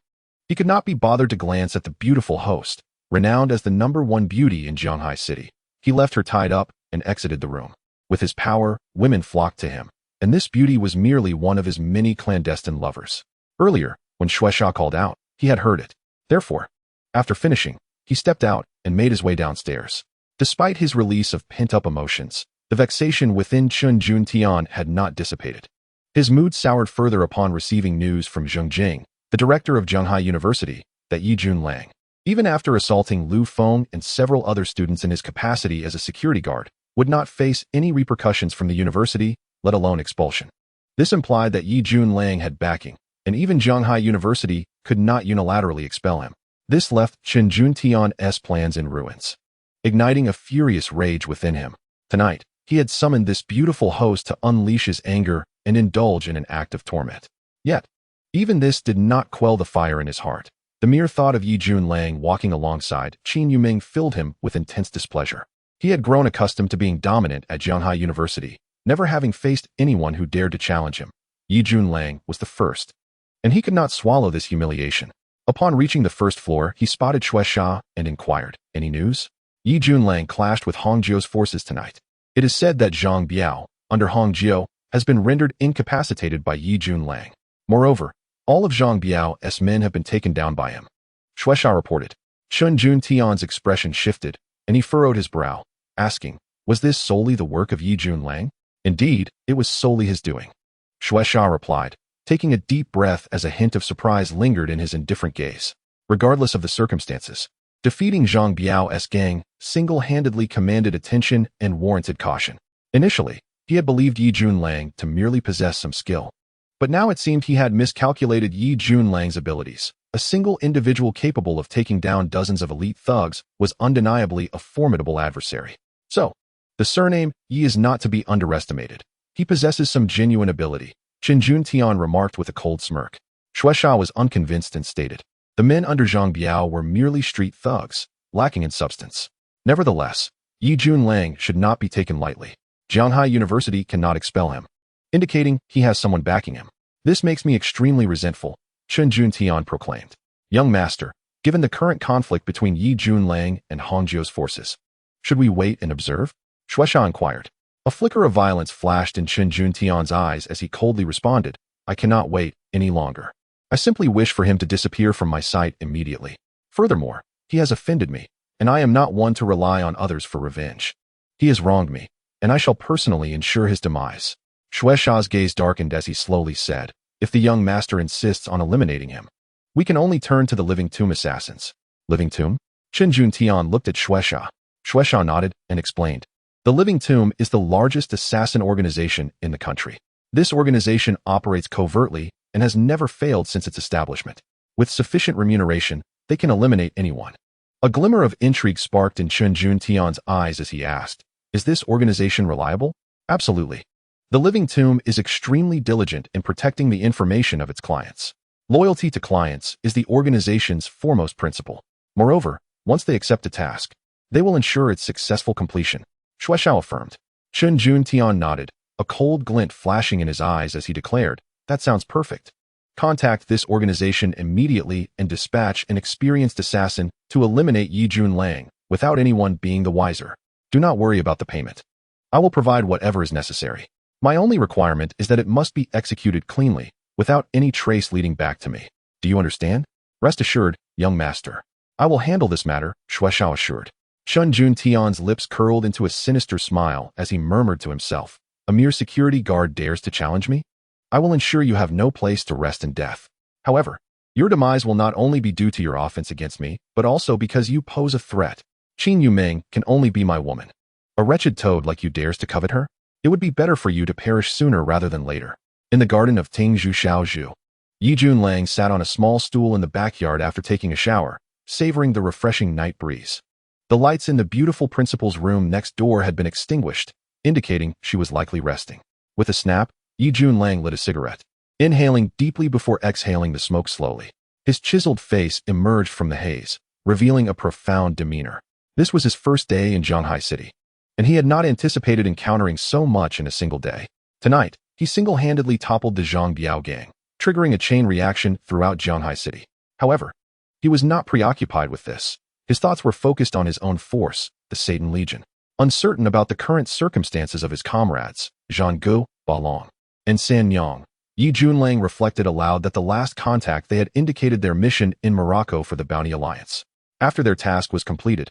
He could not be bothered to glance at the beautiful host, renowned as the #1 beauty in Jianghai City. He left her tied up and exited the room. With his power, women flocked to him, and this beauty was merely one of his many clandestine lovers. Earlier, when Shueisha called out, he had heard it. Therefore, after finishing, he stepped out and made his way downstairs. Despite his release of pent-up emotions, the vexation within Chun Juntian had not dissipated. His mood soured further upon receiving news from Zheng Jing, the director of Zhanghai University, that Yi Junlang, even after assaulting Lu Feng and several other students in his capacity as a security guard, would not face any repercussions from the university, let alone expulsion. This implied that Yi Junlang had backing, and even Zhanghai University could not unilaterally expel him. This left Chun Juntian's plans in ruins, igniting a furious rage within him. Tonight, he had summoned this beautiful host to unleash his anger and indulge in an act of torment. Yet, even this did not quell the fire in his heart. The mere thought of Yi Junlang walking alongside Qin Yuming filled him with intense displeasure. He had grown accustomed to being dominant at Zhanghai University, never having faced anyone who dared to challenge him. Yi Junlang was the first, and he could not swallow this humiliation. Upon reaching the first floor, he spotted Shueisha and inquired, "Any news?" Yi Junlang clashed with Hongjiu's forces tonight. It is said that Zhang Biao, under Hongjiu, has been rendered incapacitated by Yi Junlang. Moreover, all of Zhang Biao's men have been taken down by him. Shueisha reported. Chun Juntian's expression shifted, and he furrowed his brow, asking, was this solely the work of Yi Junlang? Indeed, it was solely his doing. Shueisha replied, taking a deep breath as a hint of surprise lingered in his indifferent gaze. Regardless of the circumstances, defeating Zhang Biao's gang single-handedly commanded attention and warranted caution. Initially, he had believed Yi Junlang to merely possess some skill. But now it seemed he had miscalculated Yi Junlang's abilities. A single individual capable of taking down dozens of elite thugs was undeniably a formidable adversary. So, the surname Yi is not to be underestimated. He possesses some genuine ability, Chun Juntian remarked with a cold smirk. Shueisha was unconvinced and stated, the men under Zhang Biao were merely street thugs, lacking in substance. Nevertheless, Yi Junlang should not be taken lightly. Zhanghai University cannot expel him, indicating he has someone backing him. This makes me extremely resentful, Chun Juntian proclaimed. Young master, given the current conflict between Yi Junlang and Hongjiu's forces, should we wait and observe? Shueisha inquired. A flicker of violence flashed in Chun Juntian's eyes as he coldly responded, I cannot wait any longer. I simply wish for him to disappear from my sight immediately. Furthermore, he has offended me, and I am not one to rely on others for revenge. He has wronged me, and I shall personally ensure his demise. Shueisha's gaze darkened as he slowly said, if the young master insists on eliminating him, we can only turn to the Living Tomb assassins. Living Tomb? Chun Juntian looked at Shueisha. Shueisha nodded and explained. The Living Tomb is the largest assassin organization in the country. This organization operates covertly and has never failed since its establishment. With sufficient remuneration, they can eliminate anyone. A glimmer of intrigue sparked in Chun Juntian's eyes as he asked, is this organization reliable? Absolutely. The Living Tomb is extremely diligent in protecting the information of its clients. Loyalty to clients is the organization's foremost principle. Moreover, once they accept a task, they will ensure its successful completion. Shueisha affirmed. Chun Juntian nodded, a cold glint flashing in his eyes as he declared, that sounds perfect. Contact this organization immediately and dispatch an experienced assassin to eliminate Yi Junlang without anyone being the wiser. Do not worry about the payment. I will provide whatever is necessary. My only requirement is that it must be executed cleanly, without any trace leading back to me. Do you understand? Rest assured, young master. I will handle this matter, Shueisha assured. Chun Juntian's lips curled into a sinister smile as he murmured to himself, a mere security guard dares to challenge me? I will ensure you have no place to rest in death. However, your demise will not only be due to your offense against me, but also because you pose a threat. Qin Yuming can only be my woman. A wretched toad like you dares to covet her? It would be better for you to perish sooner rather than later. In the garden of Tingzhu Shaozhu, Yi Junlang sat on a small stool in the backyard after taking a shower, savoring the refreshing night breeze. The lights in the beautiful principal's room next door had been extinguished, indicating she was likely resting. With a snap, Yi Junlang lit a cigarette. inhaling deeply before exhaling the smoke slowly. His chiseled face emerged from the haze, revealing a profound demeanor. This was his first day in Zhanghai City, and he had not anticipated encountering so much in a single day. Tonight, he single-handedly toppled the Zhang Biao gang, triggering a chain reaction throughout Zhanghai City. However, he was not preoccupied with this. His thoughts were focused on his own force, the Satan Legion. Uncertain about the current circumstances of his comrades, Zhang Gu, Ba Long, and San Yang, Yi Junlang reflected aloud that the last contact they had indicated their mission in Morocco for the Bounty Alliance. After their task was completed,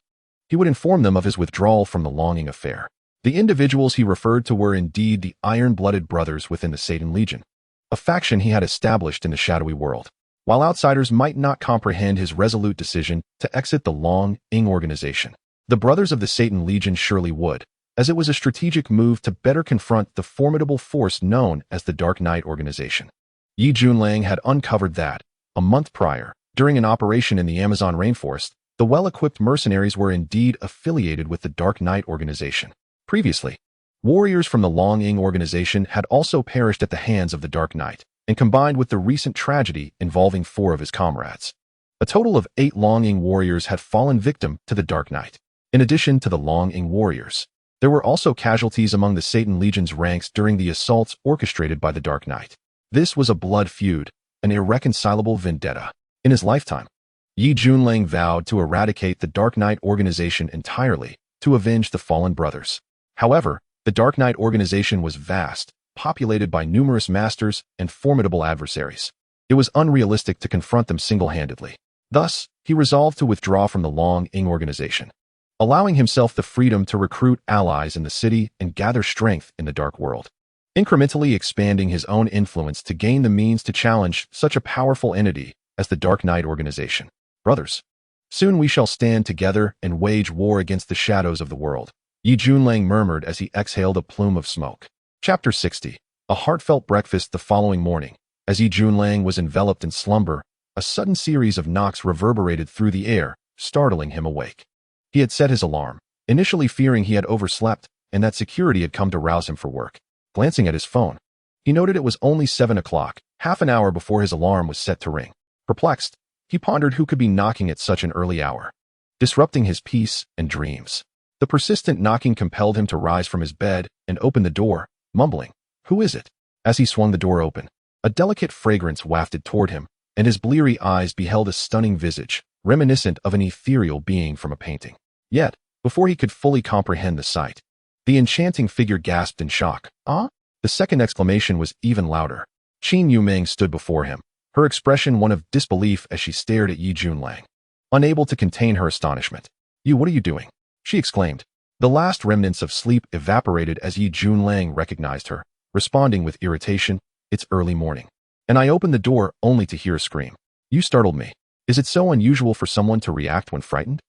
he would inform them of his withdrawal from the Longing affair. The individuals he referred to were indeed the iron-blooded brothers within the Satan Legion, a faction he had established in the shadowy world. While outsiders might not comprehend his resolute decision to exit the Long-ing organization, the brothers of the Satan Legion surely would, as it was a strategic move to better confront the formidable force known as the Dark Knight organization. Yi Junlang had uncovered that, a month prior, during an operation in the Amazon rainforest, the well-equipped mercenaries were indeed affiliated with the Dark Knight organization. Previously, warriors from the Long-ing organization had also perished at the hands of the Dark Knight, and combined with the recent tragedy involving 4 of his comrades, a total of 8 Long-ing warriors had fallen victim to the Dark Knight. In addition to the Long-ing warriors, there were also casualties among the Satan Legion's ranks during the assaults orchestrated by the Dark Knight. This was a blood feud, an irreconcilable vendetta. In his lifetime, Yi Junlang vowed to eradicate the Dark Knight organization entirely, to avenge the fallen brothers. However, the Dark Knight organization was vast, populated by numerous masters and formidable adversaries. It was unrealistic to confront them single-handedly. Thus, he resolved to withdraw from the Long-ing organization, allowing himself the freedom to recruit allies in the city and gather strength in the dark world, incrementally expanding his own influence to gain the means to challenge such a powerful entity as the Dark Knight organization. Brothers, soon we shall stand together and wage war against the shadows of the world, Yi Junlang murmured as he exhaled a plume of smoke. Chapter 60. A heartfelt breakfast the following morning. As Yi Junlang was enveloped in slumber, a sudden series of knocks reverberated through the air, startling him awake. He had set his alarm, initially fearing he had overslept and that security had come to rouse him for work. Glancing at his phone, he noted it was only 7 o'clock, half an hour before his alarm was set to ring. Perplexed, he pondered who could be knocking at such an early hour, disrupting his peace and dreams. The persistent knocking compelled him to rise from his bed and open the door, mumbling, "Who is it?" As he swung the door open, a delicate fragrance wafted toward him, and his bleary eyes beheld a stunning visage, reminiscent of an ethereal being from a painting. Yet, before he could fully comprehend the sight, the enchanting figure gasped in shock. "Ah?" The second exclamation was even louder. Qin Yumeng stood before him, her expression one of disbelief as she stared at Yi Junlang, unable to contain her astonishment. "You, what are you doing?" she exclaimed. The last remnants of sleep evaporated as Yi Junlang recognized her, responding with irritation, "It's early morning, and I opened the door only to hear a scream. You startled me. Is it so unusual for someone to react when frightened?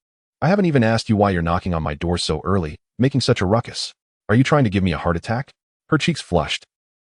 I haven't even asked you why you're knocking on my door so early, making such a ruckus. Are you trying to give me a heart attack?" Her cheeks flushed.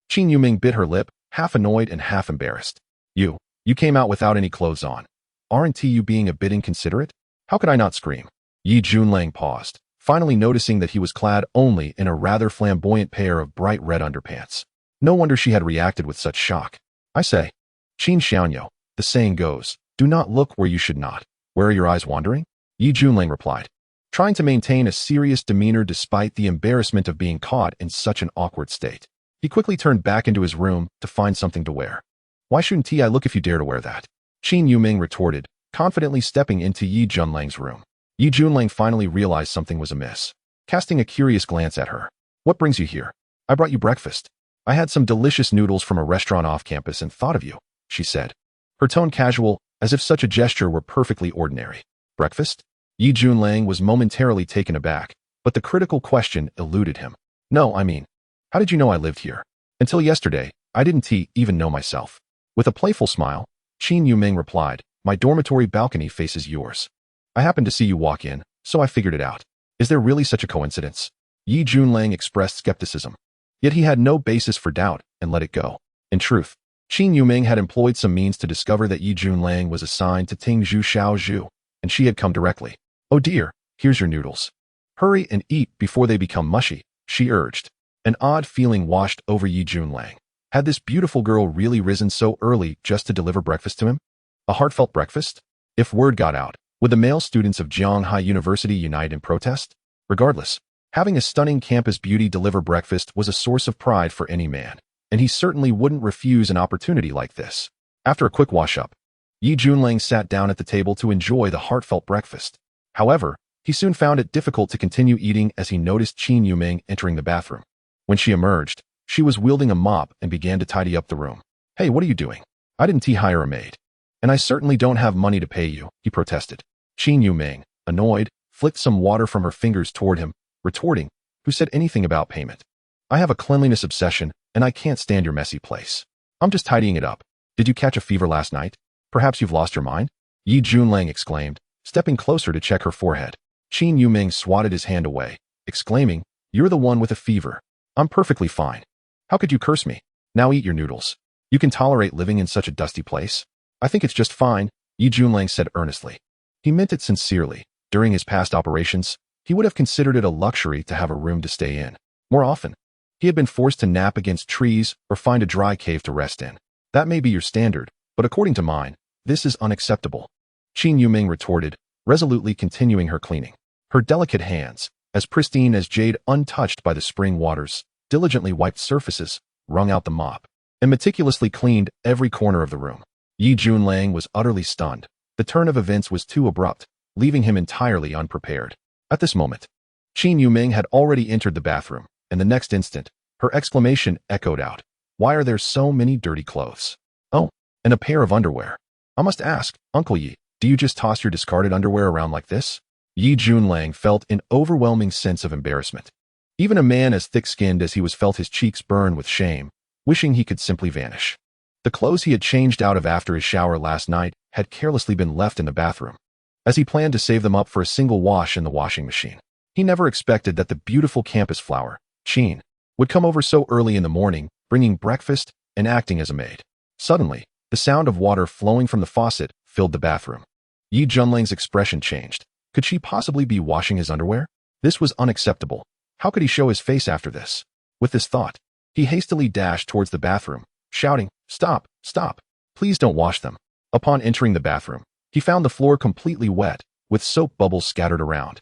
Qin Yuming bit her lip, half annoyed and half embarrassed. You came out without any clothes on. Aren't you being a bit inconsiderate? How could I not scream?" Yi Junlang paused, finally noticing that he was clad only in a rather flamboyant pair of bright red underpants. No wonder she had reacted with such shock. "I say, Qin Xiaoyo, the saying goes, do not look where you should not. Where are your eyes wandering?" Yi Junlang replied, trying to maintain a serious demeanor despite the embarrassment of being caught in such an awkward state. He quickly turned back into his room to find something to wear. "Why shouldn't I look if you dare to wear that?" Qin Yuming retorted, confidently stepping into Yi Junlang's room. Yi Junlang finally realized something was amiss, casting a curious glance at her. "What brings you here?" "I brought you breakfast. I had some delicious noodles from a restaurant off campus and thought of you," she said, her tone casual, as if such a gesture were perfectly ordinary. "Breakfast?" Yi Junlang was momentarily taken aback, but the critical question eluded him. "No, I mean, how did you know I lived here? Until yesterday, I didn't even know myself." With a playful smile, Qin Yuming replied, "My dormitory balcony faces yours. I happened to see you walk in, so I figured it out. Is there really such a coincidence?" Yi Junlang expressed skepticism. Yet he had no basis for doubt and let it go. In truth, Qin Yuming had employed some means to discover that Yi Junlang was assigned to Tingzhu Xiaozhu, and she had come directly. "Oh dear, here's your noodles. Hurry and eat before they become mushy," she urged. An odd feeling washed over Yi Junlang. Had this beautiful girl really risen so early just to deliver breakfast to him? A heartfelt breakfast? If word got out, would the male students of Zhonghai University unite in protest? Regardless, having a stunning campus beauty deliver breakfast was a source of pride for any man, and he certainly wouldn't refuse an opportunity like this. After a quick wash-up, Yi Junlang sat down at the table to enjoy the heartfelt breakfast. However, he soon found it difficult to continue eating as he noticed Qin Yuming entering the bathroom. When she emerged, she was wielding a mop and began to tidy up the room. "Hey, what are you doing? I didn't hire a maid. And I certainly don't have money to pay you," he protested. Qin Yuming, annoyed, flicked some water from her fingers toward him, retorting, "Who said anything about payment? I have a cleanliness obsession, and I can't stand your messy place. I'm just tidying it up. Did you catch a fever last night? Perhaps you've lost your mind?" Yi Junlang exclaimed, stepping closer to check her forehead. Qin Yuming swatted his hand away, exclaiming, "You're the one with a fever. I'm perfectly fine. How could you curse me? Now eat your noodles. You can tolerate living in such a dusty place?" "I think it's just fine," Yi Junlang said earnestly. He meant it sincerely. During his past operations, he would have considered it a luxury to have a room to stay in. More often, he had been forced to nap against trees or find a dry cave to rest in. "That may be your standard, but according to mine, this is unacceptable," Qin Yuming retorted, resolutely continuing her cleaning. Her delicate hands, as pristine as jade untouched by the spring waters, diligently wiped surfaces, wrung out the mop, and meticulously cleaned every corner of the room. Yi Junlang was utterly stunned. The turn of events was too abrupt, leaving him entirely unprepared. At this moment, Qin Yuming had already entered the bathroom, and the next instant, her exclamation echoed out. "Why are there so many dirty clothes? Oh, and a pair of underwear. I must ask, Uncle Yi, do you just toss your discarded underwear around like this?" Yi Junlang felt an overwhelming sense of embarrassment. Even a man as thick-skinned as he was felt his cheeks burn with shame, wishing he could simply vanish. The clothes he had changed out of after his shower last night had carelessly been left in the bathroom, as he planned to save them up for a single wash in the washing machine. He never expected that the beautiful campus flower, Qin, would come over so early in the morning, bringing breakfast and acting as a maid. Suddenly, the sound of water flowing from the faucet filled the bathroom. Yi Junlang's expression changed. Could she possibly be washing his underwear? This was unacceptable. How could he show his face after this? With this thought, he hastily dashed towards the bathroom, shouting, "Stop, stop, please don't wash them." Upon entering the bathroom, he found the floor completely wet, with soap bubbles scattered around,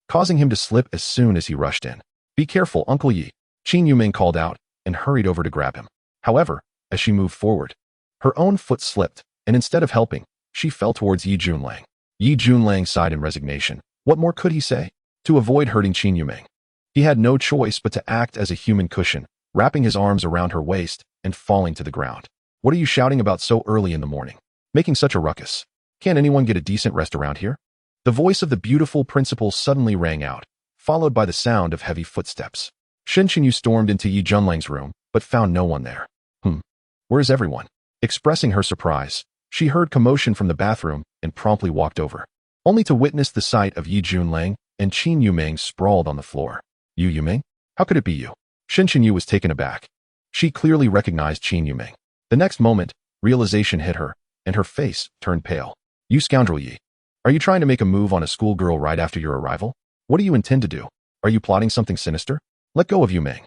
causing him to slip as soon as he rushed in. "Be careful, Uncle Yi," Qin Yuming called out and hurried over to grab him. However, as she moved forward, her own foot slipped, and instead of helping, she fell towards Yi Junlang. Yi Junlang sighed in resignation. What more could he say? To avoid hurting Qin Yuming, he had no choice but to act as a human cushion, wrapping his arms around her waist and falling to the ground. "What are you shouting about so early in the morning? Making such a ruckus? Can't anyone get a decent rest around here?" The voice of the beautiful principal suddenly rang out, followed by the sound of heavy footsteps. Shen Qinyu stormed into Yi Junlang's room, but found no one there. Where's everyone?" Expressing her surprise, she heard commotion from the bathroom and promptly walked over, only to witness the sight of Yi Junlang and Qin Yuming sprawled on the floor. "You Yuming? How could it be you?" Shen Qinyu was taken aback. She clearly recognized Qin Yuming. The next moment, realization hit her, and her face turned pale. "You scoundrel Yi. Are you trying to make a move on a schoolgirl right after your arrival? What do you intend to do? Are you plotting something sinister? Let go of Yuming.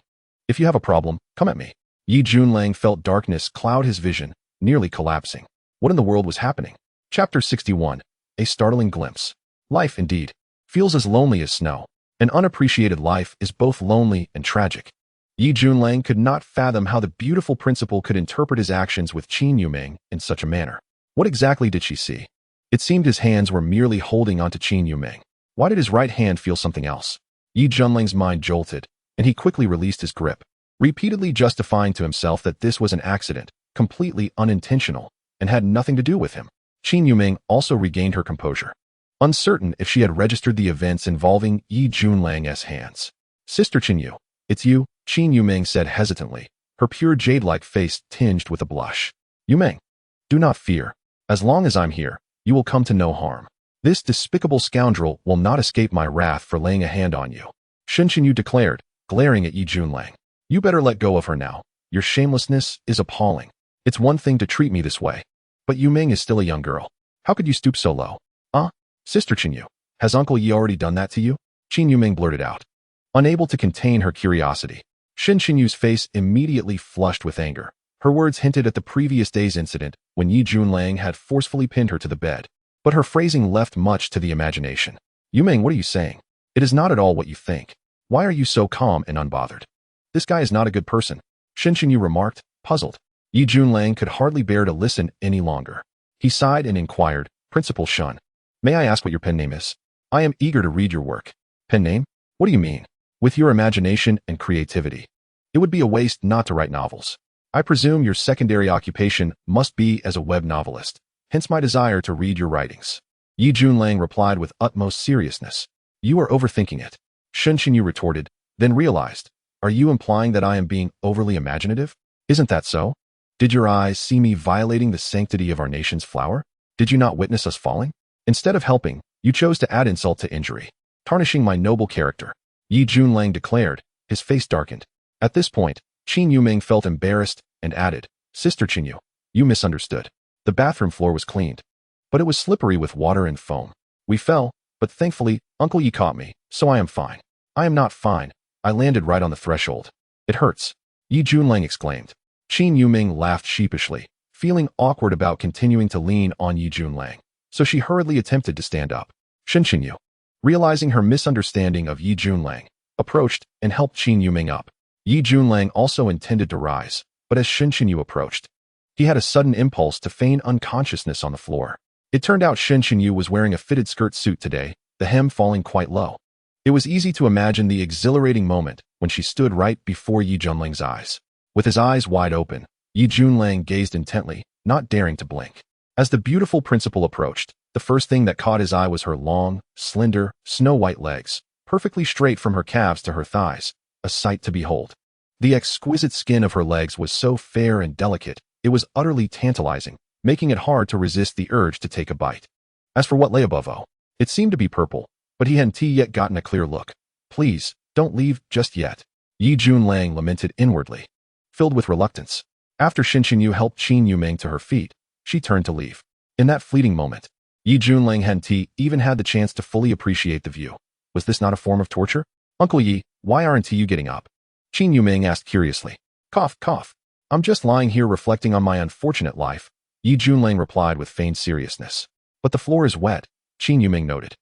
If you have a problem, come at me." Yi Junlang felt darkness cloud his vision, nearly collapsing. What in the world was happening? Chapter 61. A startling glimpse. Life, indeed, feels as lonely as snow. An unappreciated life is both lonely and tragic. Yi Junlang could not fathom how the beautiful principal could interpret his actions with Qin Yuming in such a manner. What exactly did she see? It seemed his hands were merely holding onto Qin Yuming. Why did his right hand feel something else? Yi Junlang's mind jolted, and he quickly released his grip, repeatedly justifying to himself that this was an accident, completely unintentional, and had nothing to do with him. Qin Yuming also regained her composure, uncertain if she had registered the events involving Yi Junlang's hands. "Sister Qinyu, it's you," Qin Yuming said hesitantly, her pure jade-like face tinged with a blush. "Yuming, do not fear. As long as I'm here, you will come to no harm. This despicable scoundrel will not escape my wrath for laying a hand on you," Shen Qinyu declared, glaring at Yi Junlang. "You better let go of her now. Your shamelessness is appalling. It's one thing to treat me this way, but Yuming is still a young girl. How could you stoop so low?" Sister Qinyu, has Uncle Yi already done that to you?" Qin Yuming blurted out, unable to contain her curiosity. Shen Qinyu's face immediately flushed with anger. Her words hinted at the previous day's incident when Yi Junlang had forcefully pinned her to the bed, but her phrasing left much to the imagination. Yumeng, what are you saying? It is not at all what you think. Why are you so calm and unbothered? This guy is not a good person, Shen Xinyu remarked, puzzled. Yi Junlang could hardly bear to listen any longer. He sighed and inquired, Principal Shun, may I ask what your pen name is? I am eager to read your work. Pen name? What do you mean? With your imagination and creativity. It would be a waste not to write novels. I presume your secondary occupation must be as a web novelist, hence my desire to read your writings. Yi Junlang replied with utmost seriousness. You are overthinking it. Shen Xinyu retorted, then realized, are you implying that I am being overly imaginative? Isn't that so? Did your eyes see me violating the sanctity of our nation's flower? Did you not witness us falling? Instead of helping, you chose to add insult to injury, tarnishing my noble character. Yi Junlang declared, his face darkened. At this point, Qin Yuming felt embarrassed and added, Sister Qinyu, you misunderstood. The bathroom floor was cleaned, but it was slippery with water and foam. We fell, but thankfully, Uncle Yi caught me, so I am fine. I am not fine. I landed right on the threshold. It hurts. Yi Junlang exclaimed. Qin Yuming laughed sheepishly, feeling awkward about continuing to lean on Yi Junlang, so she hurriedly attempted to stand up. Shen Xinyu, realizing her misunderstanding of Yi Junlang, approached and helped Qin Yuming up. Yi Junlang also intended to rise, but as Shen Xinyu approached, he had a sudden impulse to feign unconsciousness on the floor. It turned out Shen Xinyu was wearing a fitted skirt suit today, the hem falling quite low. It was easy to imagine the exhilarating moment when she stood right before Yi Junlang's eyes. With his eyes wide open, Yi Junlang gazed intently, not daring to blink. As the beautiful principal approached, the first thing that caught his eye was her long, slender, snow-white legs, perfectly straight from her calves to her thighs, a sight to behold. The exquisite skin of her legs was so fair and delicate, it was utterly tantalizing, making it hard to resist the urge to take a bite. As for what lay above, it seemed to be purple, but he hadn't yet gotten a clear look. Please, don't leave just yet. Yi Junlang lamented inwardly, filled with reluctance. After Shen Xinyu helped Qin Yuming to her feet, she turned to leave. In that fleeting moment, Yi Junlang hadn't even had the chance to fully appreciate the view. Was this not a form of torture? Uncle Yi, why aren't you getting up? Qin Yuming asked curiously. Cough, cough. I'm just lying here reflecting on my unfortunate life, Yi Junlang replied with feigned seriousness. But the floor is wet, Qin Yuming noted.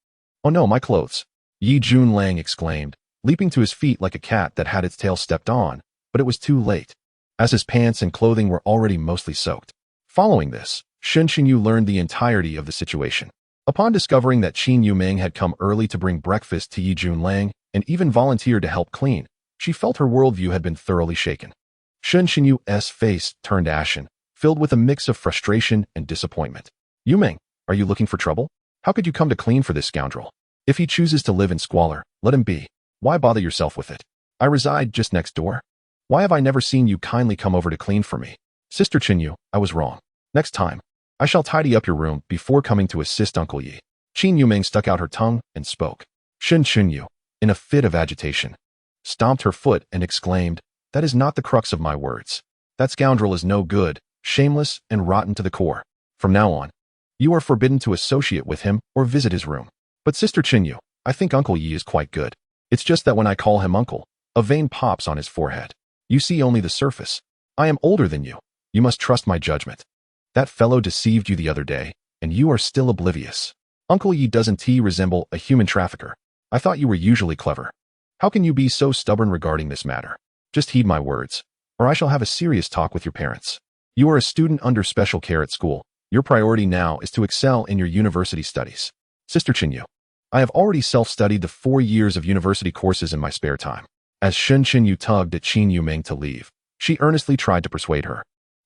Oh no, my clothes. Yi Junlang exclaimed, leaping to his feet like a cat that had its tail stepped on, but it was too late, as his pants and clothing were already mostly soaked. Following this, Shen Xinyu learned the entirety of the situation. Upon discovering that Qin Yuming had come early to bring breakfast to Yi Junlang and even volunteered to help clean, she felt her worldview had been thoroughly shaken. Shen Xinyu's face turned ashen, filled with a mix of frustration and disappointment. Yuming, are you looking for trouble? How could you come to clean for this scoundrel? If he chooses to live in squalor, let him be. Why bother yourself with it? I reside just next door. Why have I never seen you kindly come over to clean for me? Sister Qinyu, I was wrong. Next time, I shall tidy up your room before coming to assist Uncle Yi. Qin Yuming stuck out her tongue and spoke. Shen Xinyu, in a fit of agitation, stomped her foot and exclaimed, that is not the crux of my words. That scoundrel is no good, shameless, and rotten to the core. From now on, you are forbidden to associate with him or visit his room. But Sister Qinyu, I think Uncle Yi is quite good. It's just that when I call him uncle, a vein pops on his forehead. You see only the surface. I am older than you. You must trust my judgment. That fellow deceived you the other day, and you are still oblivious. Uncle Yi doesn't resemble a human trafficker. I thought you were usually clever. How can you be so stubborn regarding this matter? Just heed my words, or I shall have a serious talk with your parents. You are a student under special care at school. Your priority now is to excel in your university studies. Sister Qinyu, I have already self-studied the 4 years of university courses in my spare time. As Shen Xinyu tugged at Qin Yuming to leave, she earnestly tried to persuade her.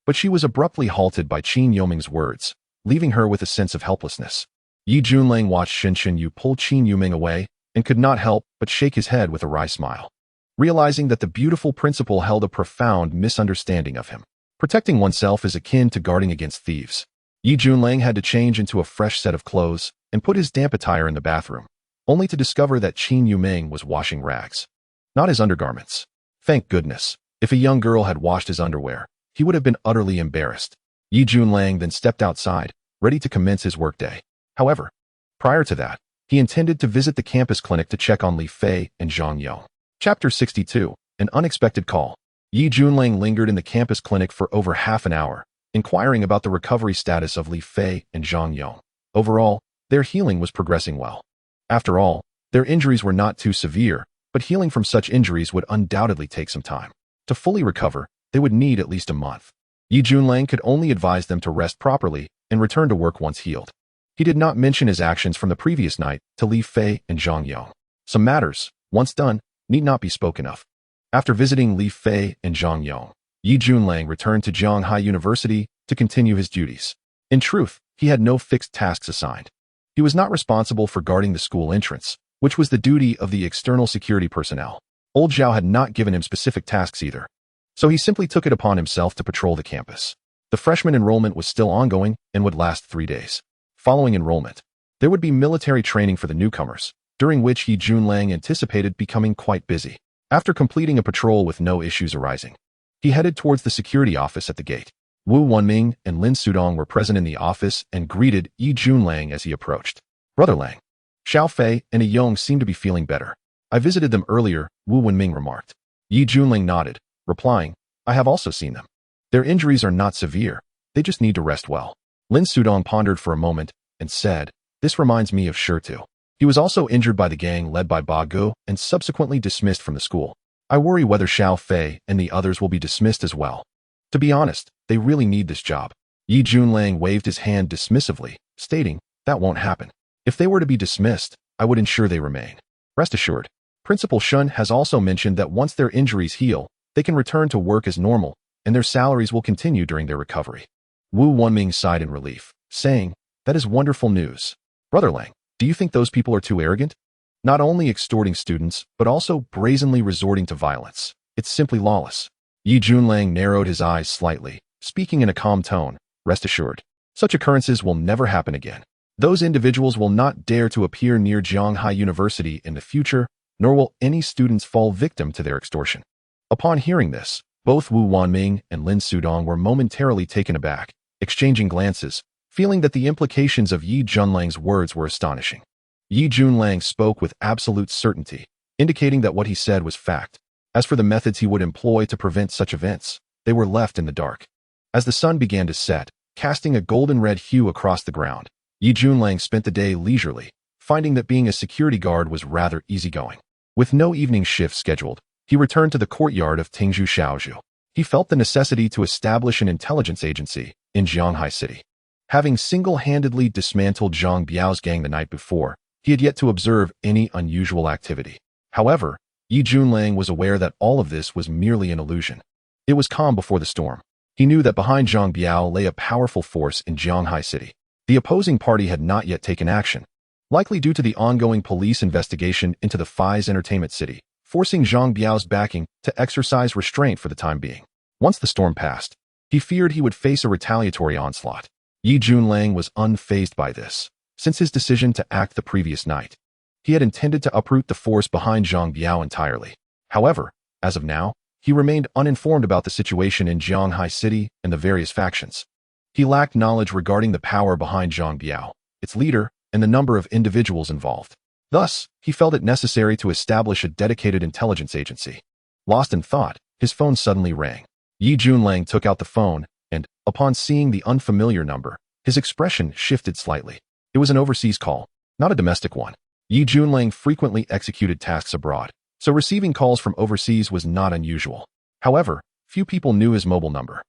But she was abruptly halted by Qin Yuming's words, leaving her with a sense of helplessness. Yi Junlang watched Shen Xinyu pull Qin Yuming away and could not help but shake his head with a wry smile, realizing that the beautiful principal held a profound misunderstanding of him. Protecting oneself is akin to guarding against thieves. Yi Junlang had to change into a fresh set of clothes and put his damp attire in the bathroom, only to discover that Qin Yuming was washing rags, not his undergarments. Thank goodness. If a young girl had washed his underwear, he would have been utterly embarrassed. Yi Junlang then stepped outside, ready to commence his workday. However, prior to that, he intended to visit the campus clinic to check on Li Fei and Zhang Yong. Chapter 62, An Unexpected Call. Yi Junlang lingered in the campus clinic for over half an hour, inquiring about the recovery status of Li Fei and Zhang Yong. Overall, their healing was progressing well. After all, their injuries were not too severe, but healing from such injuries would undoubtedly take some time. To fully recover, they would need at least a month. Yi Junlang could only advise them to rest properly and return to work once healed. He did not mention his actions from the previous night to Li Fei and Zhang Yong. Some matters, once done, need not be spoken of. After visiting Li Fei and Zhang Yong, Yi Junlang returned to Zhanghai University to continue his duties. In truth, he had no fixed tasks assigned. He was not responsible for guarding the school entrance, which was the duty of the external security personnel. Old Zhao had not given him specific tasks either, so he simply took it upon himself to patrol the campus. The freshman enrollment was still ongoing and would last 3 days. Following enrollment, there would be military training for the newcomers, during which Yi Junlang anticipated becoming quite busy. After completing a patrol with no issues arising, he headed towards the security office at the gate. Wu Wenming and Lin Sudong were present in the office and greeted Yi Junlang as he approached. "Brother Lang, Xiao Fei and Yi Yong seem to be feeling better. I visited them earlier," Wu Wenming remarked. Yi Junlang nodded, replying, "I have also seen them. Their injuries are not severe, they just need to rest well." Lin Sudong pondered for a moment and said, "This reminds me of Shi. He was also injured by the gang led by Ba Gu and subsequently dismissed from the school. I worry whether Xiao Fei and the others will be dismissed as well. To be honest, they really need this job." Yi Junlang waved his hand dismissively, stating, "That won't happen. If they were to be dismissed, I would ensure they remain. Rest assured." Principal Shun has also mentioned that once their injuries heal, they can return to work as normal, and their salaries will continue during their recovery. Wu Wenming sighed in relief, saying, "That is wonderful news. Brother Lang, do you think those people are too arrogant? Not only extorting students, but also brazenly resorting to violence. It's simply lawless." Yi Junlang narrowed his eyes slightly, speaking in a calm tone, "Rest assured, such occurrences will never happen again. Those individuals will not dare to appear near Zhanghai University in the future, nor will any students fall victim to their extortion." Upon hearing this, both Wu Wenming and Lin Sudong were momentarily taken aback, exchanging glances, feeling that the implications of Yi Junlang's words were astonishing. Yi Junlang spoke with absolute certainty, indicating that what he said was fact. As for the methods he would employ to prevent such events, they were left in the dark. As the sun began to set, casting a golden-red hue across the ground, Yi Junlang spent the day leisurely, finding that being a security guard was rather easygoing. With no evening shift scheduled, he returned to the courtyard of Tingzhu Shaozhu. He felt the necessity to establish an intelligence agency in Zhanghai City. Having single-handedly dismantled Zhang Biao's gang the night before, he had yet to observe any unusual activity. However, Yi Junlang was aware that all of this was merely an illusion. It was calm before the storm. He knew that behind Zhang Biao lay a powerful force in Zhanghai City. The opposing party had not yet taken action, likely due to the ongoing police investigation into the Fai's Entertainment City, forcing Zhang Biao's backing to exercise restraint for the time being. Once the storm passed, he feared he would face a retaliatory onslaught. Yi Junlang was unfazed by this, since his decision to act the previous night. He had intended to uproot the force behind Zhang Biao entirely. However, as of now, he remained uninformed about the situation in Zhanghai City and the various factions. He lacked knowledge regarding the power behind Zhang Biao, its leader, and the number of individuals involved. Thus, he felt it necessary to establish a dedicated intelligence agency. Lost in thought, his phone suddenly rang. Yi Junlang took out the phone, and, upon seeing the unfamiliar number, his expression shifted slightly. It was an overseas call, not a domestic one. Yi Junlang frequently executed tasks abroad, so receiving calls from overseas was not unusual. However, few people knew his mobile number.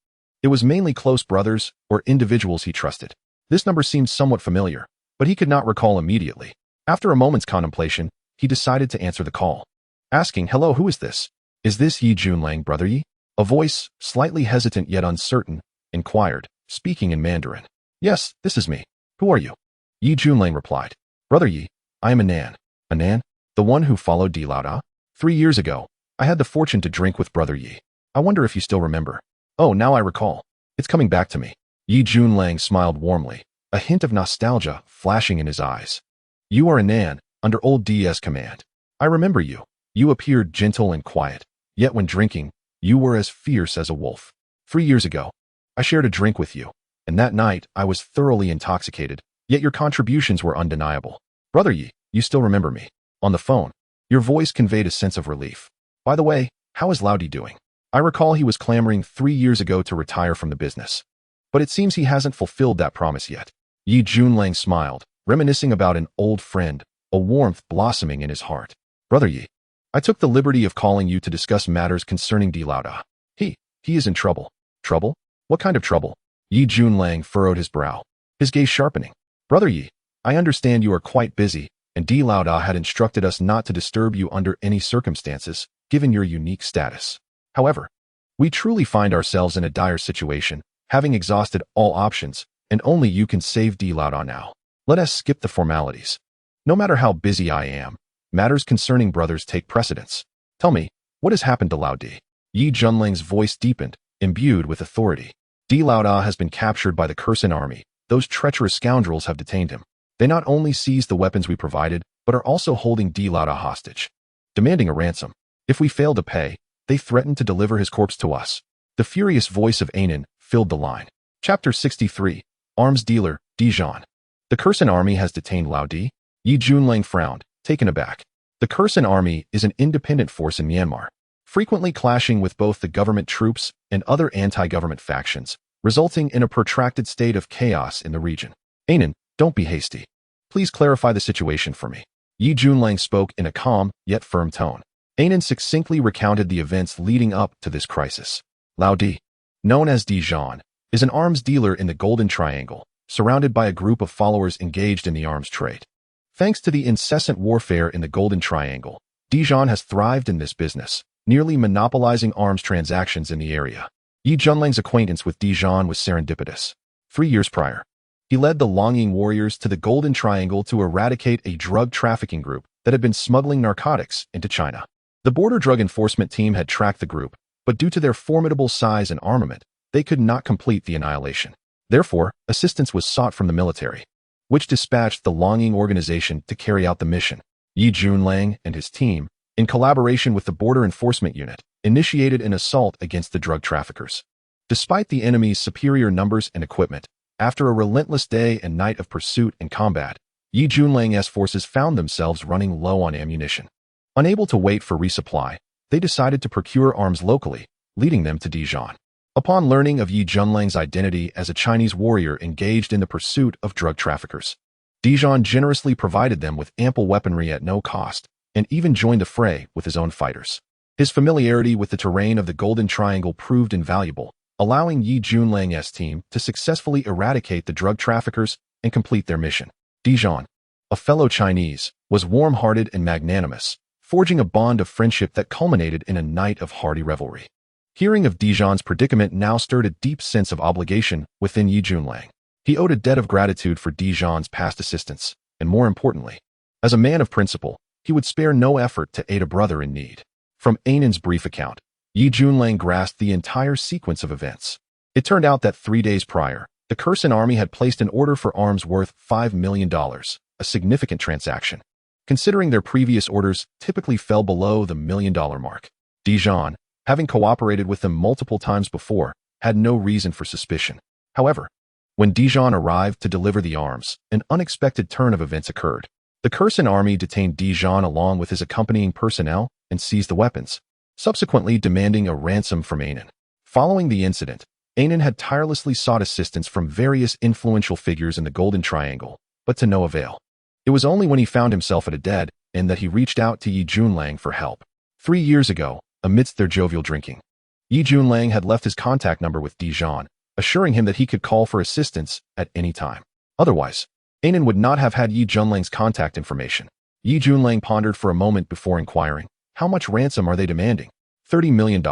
It was mainly close brothers or individuals he trusted. This number seemed somewhat familiar, but he could not recall immediately. After a moment's contemplation, he decided to answer the call. Asking, "Hello, who is this? Is this Yi Junlang, brother Yi?" A voice, slightly hesitant yet uncertain, inquired, speaking in Mandarin. "Yes, this is me. Who are you?" Yi Junlang replied. "Brother Yi, I am Anan." "Anan? The one who followed Di Lao Da? 3 years ago, I had the fortune to drink with Brother Yi. I wonder if you still remember." "Oh, now I recall. It's coming back to me." Yi Junlang smiled warmly, a hint of nostalgia flashing in his eyes. "You are Anan, under old D's command. I remember you. You appeared gentle and quiet, yet when drinking, you were as fierce as a wolf. 3 years ago, I shared a drink with you, and that night I was thoroughly intoxicated, yet your contributions were undeniable. Brother Yi, you still remember me." On the phone, your voice conveyed a sense of relief. "By the way, how is Laudi doing? I recall he was clamoring 3 years ago to retire from the business. But it seems he hasn't fulfilled that promise yet. Yi Junlang smiled, reminiscing about an old friend, a warmth blossoming in his heart. Brother Yi, I took the liberty of calling you to discuss matters concerning Di Laoda. He is in trouble. Trouble? What kind of trouble? Yi Junlang furrowed his brow, his gaze sharpening. Brother Yi, I understand you are quite busy, and Di Laoda had instructed us not to disturb you under any circumstances, given your unique status. However, we truly find ourselves in a dire situation, having exhausted all options, and only you can save Di Laoda now. Let us skip the formalities. No matter how busy I am, matters concerning brothers take precedence. Tell me, what has happened to Lao Di? Yi Junlang's voice deepened, imbued with authority. Di Laoda has been captured by the Kursan army. Those treacherous scoundrels have detained him. They not only seized the weapons we provided, but are also holding Di Laoda hostage, demanding a ransom. If we fail to pay, they threaten to deliver his corpse to us. The furious voice of Anan filled the line. Chapter 63. Arms Dealer, Dijon. The Kursan army has detained Lao Di? Yi Junlang frowned, taken aback. The Kursan army is an independent force in Myanmar, frequently clashing with both the government troops and other anti-government factions, resulting in a protracted state of chaos in the region. Anan, don't be hasty. Please clarify the situation for me. Yi Junlang spoke in a calm, yet firm tone. Anan succinctly recounted the events leading up to this crisis. Lao Di, known as Dijon, is an arms dealer in the Golden Triangle, surrounded by a group of followers engaged in the arms trade. Thanks to the incessant warfare in the Golden Triangle, Dijon has thrived in this business, nearly monopolizing arms transactions in the area. Yi Junlang's acquaintance with Dijon was serendipitous. 3 years prior, he led the Longying warriors to the Golden Triangle to eradicate a drug trafficking group that had been smuggling narcotics into China. The Border Drug Enforcement Team had tracked the group, but due to their formidable size and armament, they could not complete the annihilation. Therefore, assistance was sought from the military, which dispatched the Longying organization to carry out the mission. Yi Junlang and his team, in collaboration with the Border Enforcement Unit, initiated an assault against the drug traffickers. Despite the enemy's superior numbers and equipment, after a relentless day and night of pursuit and combat, Yi Junlang's forces found themselves running low on ammunition. Unable to wait for resupply, they decided to procure arms locally, leading them to Dijon. Upon learning of Yi Junlang's identity as a Chinese warrior engaged in the pursuit of drug traffickers, Dijon generously provided them with ample weaponry at no cost, and even joined the fray with his own fighters. His familiarity with the terrain of the Golden Triangle proved invaluable, allowing Yi Junlang's team to successfully eradicate the drug traffickers and complete their mission. Dijon, a fellow Chinese, was warm-hearted and magnanimous, forging a bond of friendship that culminated in a night of hearty revelry. Hearing of Dijon's predicament now stirred a deep sense of obligation within Yi Junlang. He owed a debt of gratitude for Dijon's past assistance, and more importantly, as a man of principle, he would spare no effort to aid a brother in need. From Anan's brief account, Yi Junlang grasped the entire sequence of events. It turned out that 3 days prior, the Kursan army had placed an order for arms worth $5 million, a significant transaction, considering their previous orders typically fell below the $1 million mark. Dijon, having cooperated with them multiple times before, had no reason for suspicion. However, when Dijon arrived to deliver the arms, an unexpected turn of events occurred. The Kursan army detained Dijon along with his accompanying personnel and seized the weapons, subsequently demanding a ransom from Anan. Following the incident, Anan had tirelessly sought assistance from various influential figures in the Golden Triangle, but to no avail. It was only when he found himself at a dead end that he reached out to Yi Junlang for help. 3 years ago, amidst their jovial drinking, Yi Junlang had left his contact number with Dijon, assuring him that he could call for assistance at any time. Otherwise, Anan would not have had Yi Junlang's contact information. Yi Junlang pondered for a moment before inquiring, "How much ransom are they demanding?" $30 million.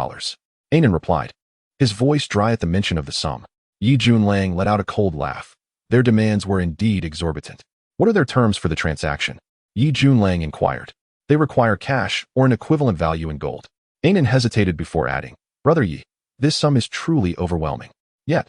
Anan replied, his voice dry at the mention of the sum. Yi Junlang let out a cold laugh. Their demands were indeed exorbitant. What are their terms for the transaction? Yi Junlang inquired. They require cash or an equivalent value in gold. Anan hesitated before adding, "Brother Yi, this sum is truly overwhelming. Yet,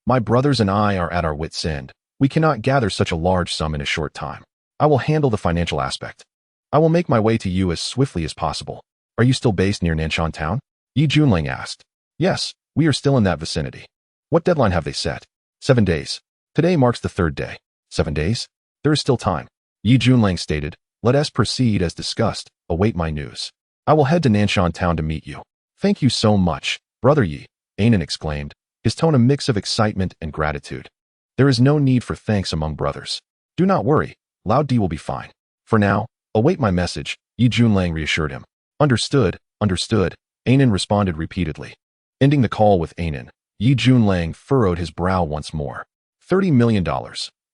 my brothers and I are at our wits' end. We cannot gather such a large sum in a short time. I will handle the financial aspect. I will make my way to you as swiftly as possible. Are you still based near Nanshan town?" Yi Junlang asked. "Yes, we are still in that vicinity." "What deadline have they set?" 7 days. Today marks the 3rd day. 7 days? There is still time. Yi Junlang stated, "Let us proceed as discussed. Await my news. I will head to Nanshan town to meet you." "Thank you so much," Brother Yi, Anan exclaimed, his tone a mix of excitement and gratitude. There is no need for thanks among brothers. Do not worry, Lao Di will be fine. For now, await my message, Yi Junlang reassured him. Understood, understood, Anan responded repeatedly. Ending the call with Anan, Yi Junlang furrowed his brow once more. $30 million.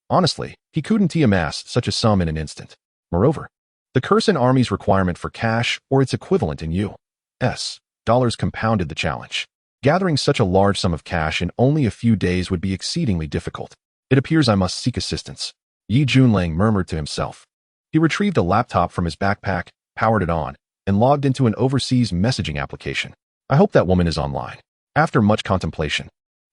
Honestly, he couldn't amass such a sum in an instant. Moreover, the Kursan army's requirement for cash or its equivalent in U.S. dollars compounded the challenge. Gathering such a large sum of cash in only a few days would be exceedingly difficult. It appears I must seek assistance, Yi Junlang murmured to himself. He retrieved a laptop from his backpack, powered it on, and logged into an overseas messaging application. I hope that woman is online. After much contemplation,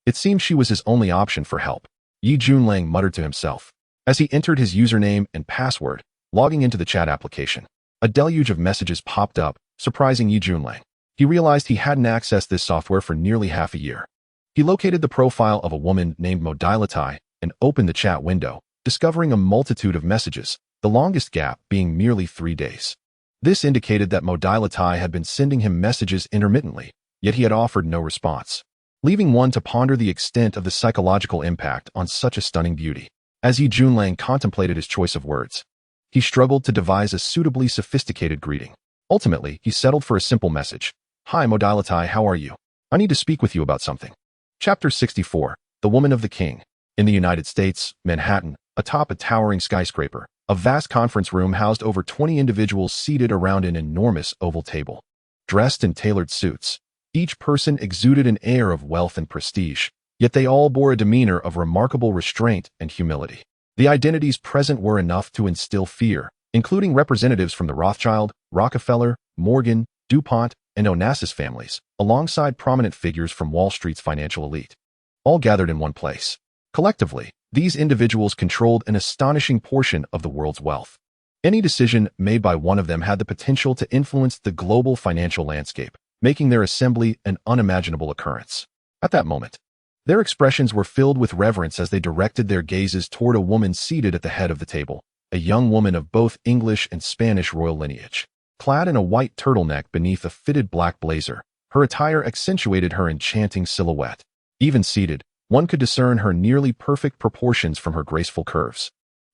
it seemed she was his only option for help. Yi Junlang muttered to himself. As he entered his username and password, logging into the chat application, a deluge of messages popped up, surprising Yi Junlang. He realized he hadn't accessed this software for nearly half a year. He located the profile of a woman named Modalitai and opened the chat window, discovering a multitude of messages, the longest gap being merely 3 days. This indicated that Modalitai had been sending him messages intermittently, yet he had offered no response, leaving one to ponder the extent of the psychological impact on such a stunning beauty. As Yi Junlang contemplated his choice of words, he struggled to devise a suitably sophisticated greeting. Ultimately, he settled for a simple message. Hi Modalitai, how are you? I need to speak with you about something. Chapter 64, The Woman of the King. In the United States, Manhattan, atop a towering skyscraper, a vast conference room housed over 20 individuals seated around an enormous oval table. Dressed in tailored suits, each person exuded an air of wealth and prestige, yet they all bore a demeanor of remarkable restraint and humility. The identities present were enough to instill fear, including representatives from the Rothschild, Rockefeller, Morgan, DuPont, and Onassis families, alongside prominent figures from Wall Street's financial elite. All gathered in one place. Collectively, these individuals controlled an astonishing portion of the world's wealth. Any decision made by one of them had the potential to influence the global financial landscape, making their assembly an unimaginable occurrence. At that moment, their expressions were filled with reverence as they directed their gazes toward a woman seated at the head of the table, a young woman of both English and Spanish royal lineage. Clad in a white turtleneck beneath a fitted black blazer, her attire accentuated her enchanting silhouette. Even seated, one could discern her nearly perfect proportions from her graceful curves.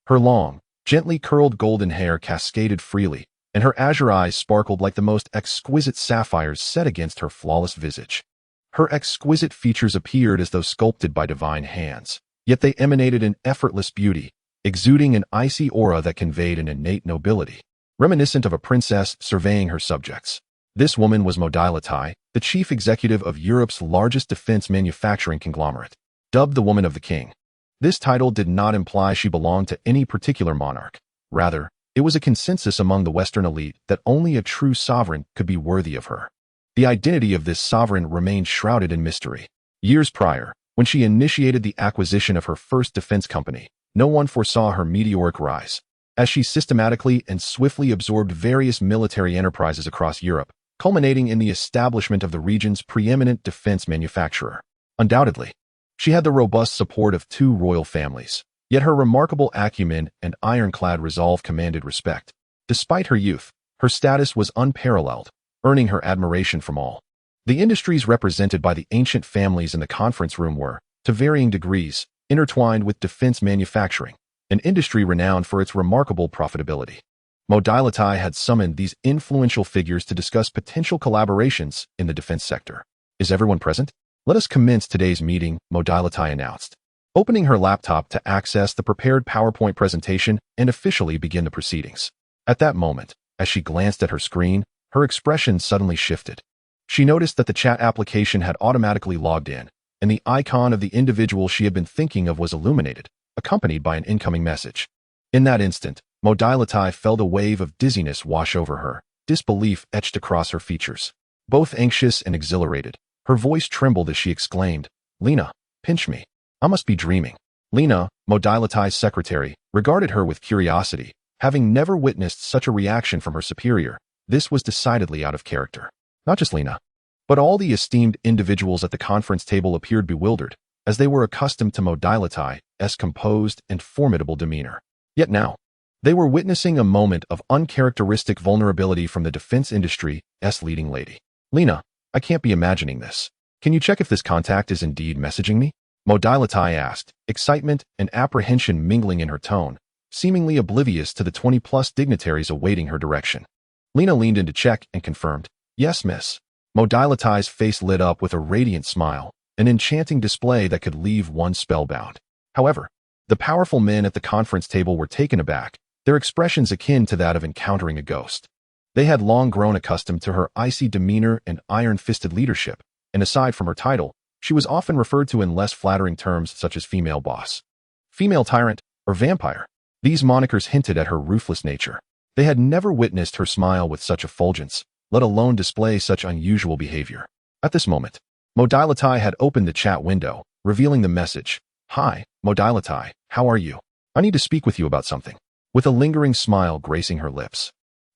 Her long, gently curled golden hair cascaded freely, and her azure eyes sparkled like the most exquisite sapphires set against her flawless visage. Her exquisite features appeared as though sculpted by divine hands, yet they emanated an effortless beauty, exuding an icy aura that conveyed an innate nobility, reminiscent of a princess surveying her subjects. This woman was Modalitai, the chief executive of Europe's largest defense manufacturing conglomerate. Dubbed the Woman of the King, this title did not imply she belonged to any particular monarch. Rather, it was a consensus among the Western elite that only a true sovereign could be worthy of her. The identity of this sovereign remained shrouded in mystery. Years prior, when she initiated the acquisition of her first defense company, no one foresaw her meteoric rise. As she systematically and swiftly absorbed various military enterprises across Europe, culminating in the establishment of the region's preeminent defense manufacturer. Undoubtedly, she had the robust support of 2 royal families, yet her remarkable acumen and ironclad resolve commanded respect. Despite her youth, her status was unparalleled, earning her admiration from all. The industries represented by the ancient families in the conference room were, to varying degrees, intertwined with defense manufacturing, an industry renowned for its remarkable profitability. Modalitai had summoned these influential figures to discuss potential collaborations in the defense sector. Is everyone present? Let us commence today's meeting, Modalitai announced, opening her laptop to access the prepared PowerPoint presentation and officially begin the proceedings. At that moment, as she glanced at her screen, her expression suddenly shifted. She noticed that the chat application had automatically logged in, and the icon of the individual she had been thinking of was illuminated, accompanied by an incoming message. In that instant, Modalitai felt a wave of dizziness wash over her, disbelief etched across her features. Both anxious and exhilarated, her voice trembled as she exclaimed, "Lena, pinch me. I must be dreaming." Lena, Modalitai's secretary, regarded her with curiosity, having never witnessed such a reaction from her superior. This was decidedly out of character. Not just Lena, but all the esteemed individuals at the conference table appeared bewildered, as they were accustomed to Modalitai's composed and formidable demeanor. Yet now, they were witnessing a moment of uncharacteristic vulnerability from the defense industry's leading lady. "Lena, I can't be imagining this. Can you check if this contact is indeed messaging me? Modalitai asked, excitement and apprehension mingling in her tone, seemingly oblivious to the 20-plus dignitaries awaiting her direction. Lena leaned in to check and confirmed, "Yes, miss." Modalitai's face lit up with a radiant smile, an enchanting display that could leave one spellbound. However, the powerful men at the conference table were taken aback, their expressions akin to that of encountering a ghost. They had long grown accustomed to her icy demeanor and iron-fisted leadership, and aside from her title, she was often referred to in less flattering terms such as female boss, female tyrant, or vampire. These monikers hinted at her ruthless nature. They had never witnessed her smile with such effulgence, let alone display such unusual behavior. At this moment, Modalitai had opened the chat window, revealing the message, "Hi, Modalitai, how are you? I need to speak with you about something," with a lingering smile gracing her lips.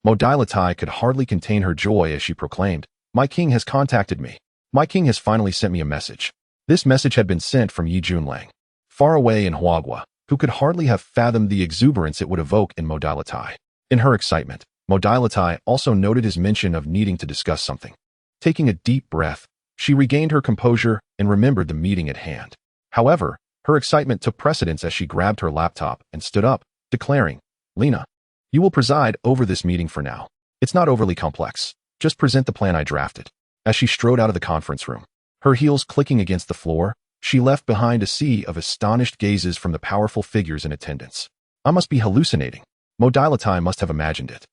Modalitai could hardly contain her joy as she proclaimed, "My king has contacted me. My king has finally sent me a message." This message had been sent from Yi Junlang, far away in Huagua, who could hardly have fathomed the exuberance it would evoke in Modalitai. In her excitement, Modalitai also noted his mention of needing to discuss something. Taking a deep breath, she regained her composure and remembered the meeting at hand. However, her excitement took precedence as she grabbed her laptop and stood up, declaring, "Lena, you will preside over this meeting for now. It's not overly complex. Just present the plan I drafted." As she strode out of the conference room, her heels clicking against the floor, she left behind a sea of astonished gazes from the powerful figures in attendance. "I must be hallucinating. Modalitai must have imagined it.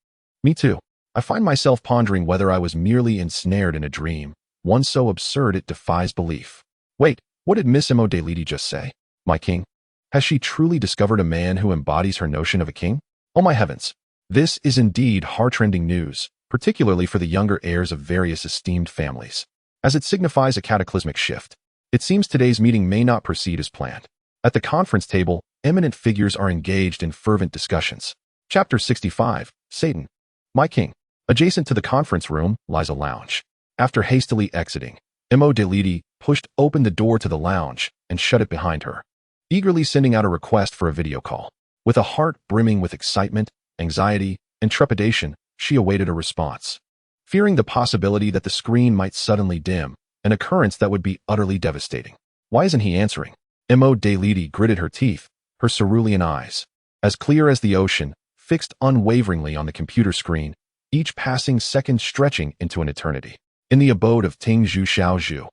Me too. I find myself pondering whether I was merely ensnared in a dream, one so absurd it defies belief. Wait, what did Miss Modaliti just say? My king? Has she truly discovered a man who embodies her notion of a king? Oh my heavens. This is indeed heart-rending news, particularly for the younger heirs of various esteemed families, as it signifies a cataclysmic shift. It seems today's meeting may not proceed as planned. At the conference table, eminent figures are engaged in fervent discussions. Chapter 65, Satan. My king. Adjacent to the conference room lies a lounge. After hastily exiting, Modaliti pushed open the door to the lounge and shut it behind her, eagerly sending out a request for a video call. With a heart brimming with excitement, anxiety, and trepidation, she awaited a response, fearing the possibility that the screen might suddenly dim, an occurrence that would be utterly devastating. Why isn't he answering? Modaliti gritted her teeth, her cerulean eyes, as clear as the ocean, fixed unwaveringly on the computer screen, each passing second stretching into an eternity. In the abode of Ting Zhu Xiaozhu,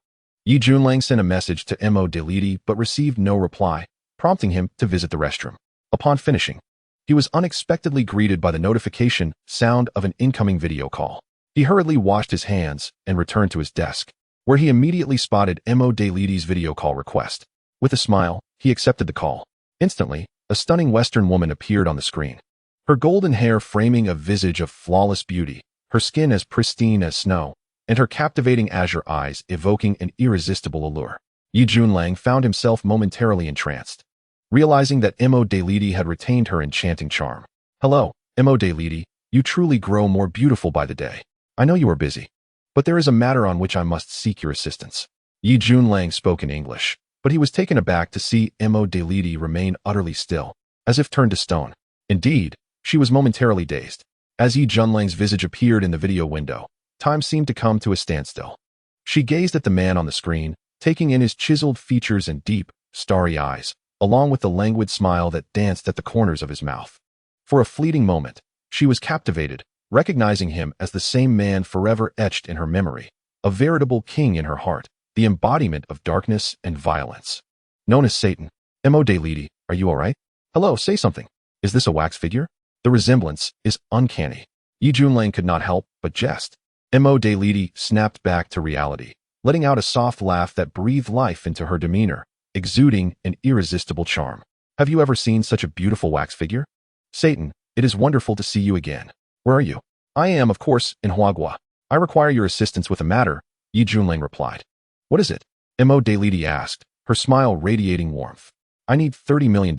Yi Junlang sent a message to Modaliti but received no reply, prompting him to visit the restroom. Upon finishing, he was unexpectedly greeted by the notification sound of an incoming video call. He hurriedly washed his hands and returned to his desk, where he immediately spotted Modaliti's video call request. With a smile, he accepted the call. Instantly, a stunning Western woman appeared on the screen. Her golden hair framing a visage of flawless beauty, her skin as pristine as snow, and her captivating azure eyes evoking an irresistible allure. Yi Junlang found himself momentarily entranced, realizing that Modaliti had retained her enchanting charm. "Hello, Modaliti, you truly grow more beautiful by the day. I know you are busy, but there is a matter on which I must seek your assistance." Yi Junlang spoke in English, but he was taken aback to see Modaliti remain utterly still, as if turned to stone. Indeed, she was momentarily dazed. As Yi Junlang's visage appeared in the video window, time seemed to come to a standstill. She gazed at the man on the screen, taking in his chiseled features and deep, starry eyes, along with the languid smile that danced at the corners of his mouth. For a fleeting moment, she was captivated, recognizing him as the same man forever etched in her memory, a veritable king in her heart, the embodiment of darkness and violence. Known as Satan, Modaliti, are you all right? Hello, say something. Is this a wax figure? The resemblance is uncanny. Yi Junlang could not help but jest. Modaliti snapped back to reality, letting out a soft laugh that breathed life into her demeanor, exuding an irresistible charm. Have you ever seen such a beautiful wax figure? Satan, it is wonderful to see you again. Where are you? I am, of course, in Huagua. I require your assistance with a matter, Yi Junlang replied. What is it? Modaliti asked, her smile radiating warmth. I need $30 million.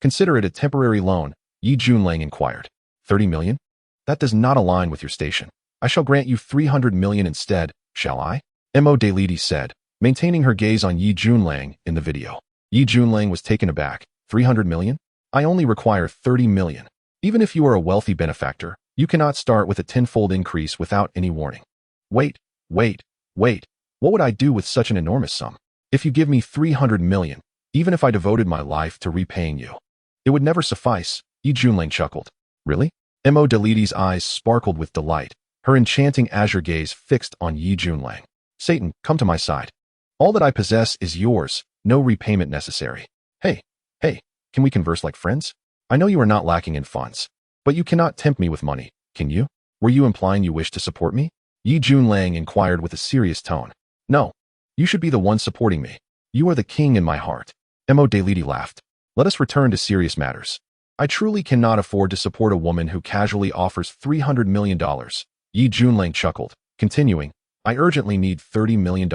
Consider it a temporary loan, Yi Junlang inquired. 30 million? That does not align with your station. I shall grant you 300 million instead, shall I? Modaliti said, maintaining her gaze on Yi Junlang in the video. Yi Junlang was taken aback. 300 million? I only require 30 million. Even if you are a wealthy benefactor, you cannot start with a tenfold increase without any warning. Wait. What would I do with such an enormous sum? If you give me 300 million, even if I devoted my life to repaying you, it would never suffice, Yi Junlang chuckled. Really? Mo Dalidi's eyes sparkled with delight, her enchanting azure gaze fixed on Yi Junlang. Satan, come to my side. All that I possess is yours, no repayment necessary. Hey, can we converse like friends? I know you are not lacking in funds, but you cannot tempt me with money, can you? Were you implying you wish to support me? Yi Junlang inquired with a serious tone. No, you should be the one supporting me. You are the king in my heart. Mo Dalidi laughed. Let us return to serious matters. I truly cannot afford to support a woman who casually offers $300 million. Yi Junlang chuckled, continuing, I urgently need $30 million.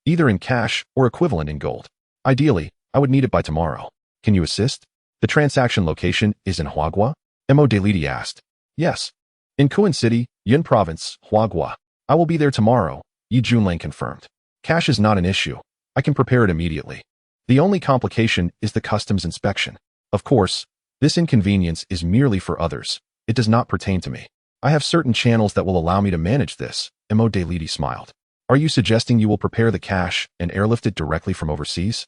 Either in cash or equivalent in gold. Ideally, I would need it by tomorrow. Can you assist? The transaction location is in Huagua? Mo Dalidi asked. Yes. In Kuan City, Yun Province, Huagua. I will be there tomorrow, Yi Junlang confirmed. Cash is not an issue. I can prepare it immediately. The only complication is the customs inspection. Of course, this inconvenience is merely for others. It does not pertain to me. I have certain channels that will allow me to manage this, Mo Dalidi smiled. Are you suggesting you will prepare the cash and airlift it directly from overseas?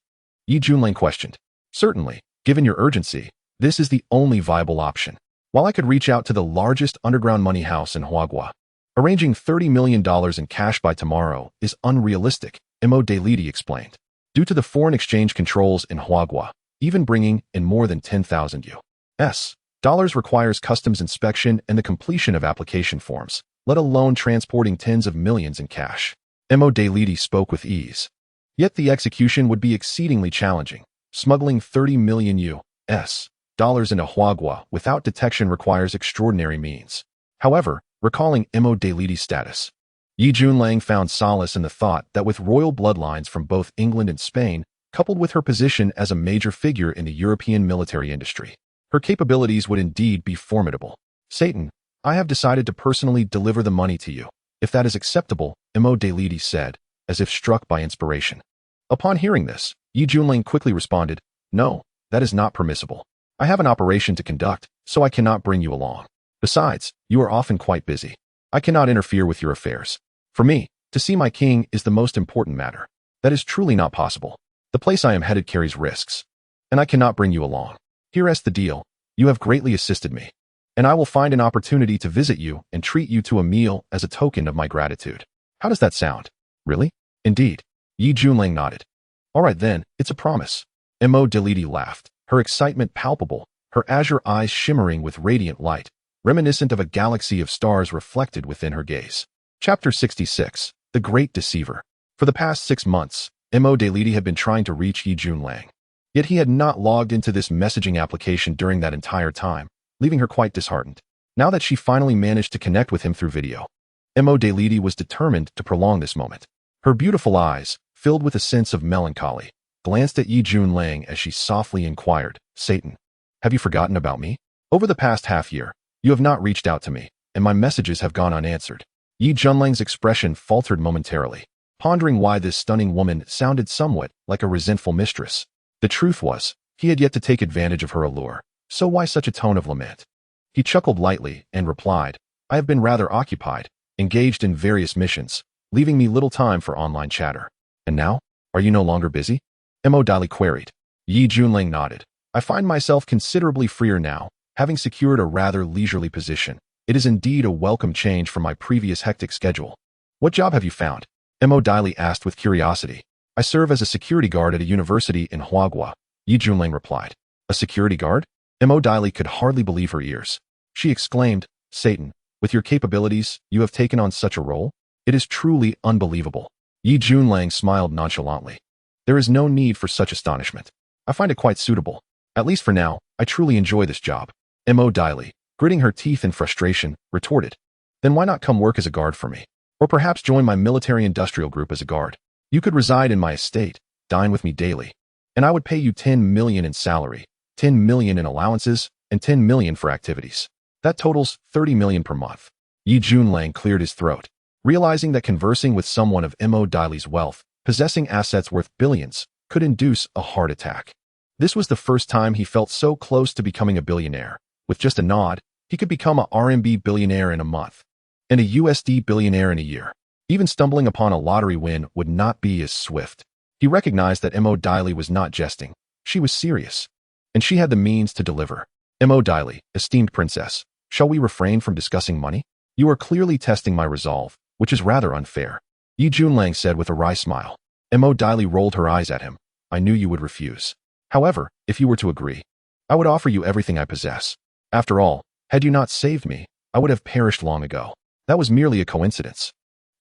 Yi Junlang questioned. Certainly, given your urgency, this is the only viable option. While I could reach out to the largest underground money house in Huagua, arranging $30 million in cash by tomorrow is unrealistic, Mo Dalidi explained. Due to the foreign exchange controls in Huagua, even bringing in more than 10,000 US dollars requires customs inspection and the completion of application forms, let alone transporting tens of millions in cash. Mo Dalidi spoke with ease. Yet the execution would be exceedingly challenging. Smuggling 30 million US dollars into Huagua without detection requires extraordinary means. However, recalling Mo Dalidi's status, Yi Junlang found solace in the thought that with royal bloodlines from both England and Spain, coupled with her position as a major figure in the European military industry, her capabilities would indeed be formidable. Satan, I have decided to personally deliver the money to you. If that is acceptable, Mo Dalidi said, as if struck by inspiration. Upon hearing this, Yi Junlang quickly responded, No, that is not permissible. I have an operation to conduct, so I cannot bring you along. Besides, you are often quite busy. I cannot interfere with your affairs. For me, to see my king is the most important matter. That is truly not possible. The place I am headed carries risks, and I cannot bring you along. Here's the deal. You have greatly assisted me, and I will find an opportunity to visit you and treat you to a meal as a token of my gratitude. How does that sound? Really? Indeed. Yi Junlang nodded. All right then, it's a promise. Mo Dalidi laughed, her excitement palpable, her azure eyes shimmering with radiant light, reminiscent of a galaxy of stars reflected within her gaze. Chapter 66. The Great Deceiver. For the past 6 months, Mo Dalidi had been trying to reach Yi Junlang. Yet he had not logged into this messaging application during that entire time, leaving her quite disheartened. Now that she finally managed to connect with him through video, Mo Dalidi was determined to prolong this moment. Her beautiful eyes, filled with a sense of melancholy, glanced at Yi Junlang as she softly inquired, Satan, have you forgotten about me? Over the past half year, you have not reached out to me, and my messages have gone unanswered. Yi Junlang's expression faltered momentarily, pondering why this stunning woman sounded somewhat like a resentful mistress. The truth was, he had yet to take advantage of her allure, so why such a tone of lament? He chuckled lightly and replied, I have been rather occupied, engaged in various missions, leaving me little time for online chatter. And now, are you no longer busy? Mo Dalidi queried. Yi Junlang nodded. I find myself considerably freer now, having secured a rather leisurely position. It is indeed a welcome change from my previous hectic schedule. What job have you found? Mo Dalidi asked with curiosity. I serve as a security guard at a university in Huagua, Yi Junlang replied. A security guard? Mo Dalidi could hardly believe her ears. She exclaimed, Satan, with your capabilities, you have taken on such a role? It is truly unbelievable. Yi Junlang smiled nonchalantly. There is no need for such astonishment. I find it quite suitable. At least for now, I truly enjoy this job. Mo Dalidi, gritting her teeth in frustration, retorted. Then why not come work as a guard for me? Or perhaps join my military-industrial group as a guard. You could reside in my estate, dine with me daily, and I would pay you 10 million in salary, 10 million in allowances, and 10 million for activities. That totals 30 million per month. Yi Junlang cleared his throat, realizing that conversing with someone of Mo Dalidi's wealth, possessing assets worth billions, could induce a heart attack. This was the first time he felt so close to becoming a billionaire. With just a nod, he could become a RMB billionaire in a month, and a USD billionaire in a year. Even stumbling upon a lottery win would not be as swift. He recognized that Mo Diley was not jesting. She was serious. And she had the means to deliver. Mo Diley, esteemed princess, shall we refrain from discussing money? You are clearly testing my resolve, which is rather unfair. Yi Junlang said with a wry smile. Mo Diley rolled her eyes at him. I knew you would refuse. However, if you were to agree, I would offer you everything I possess. After all, had you not saved me, I would have perished long ago. That was merely a coincidence.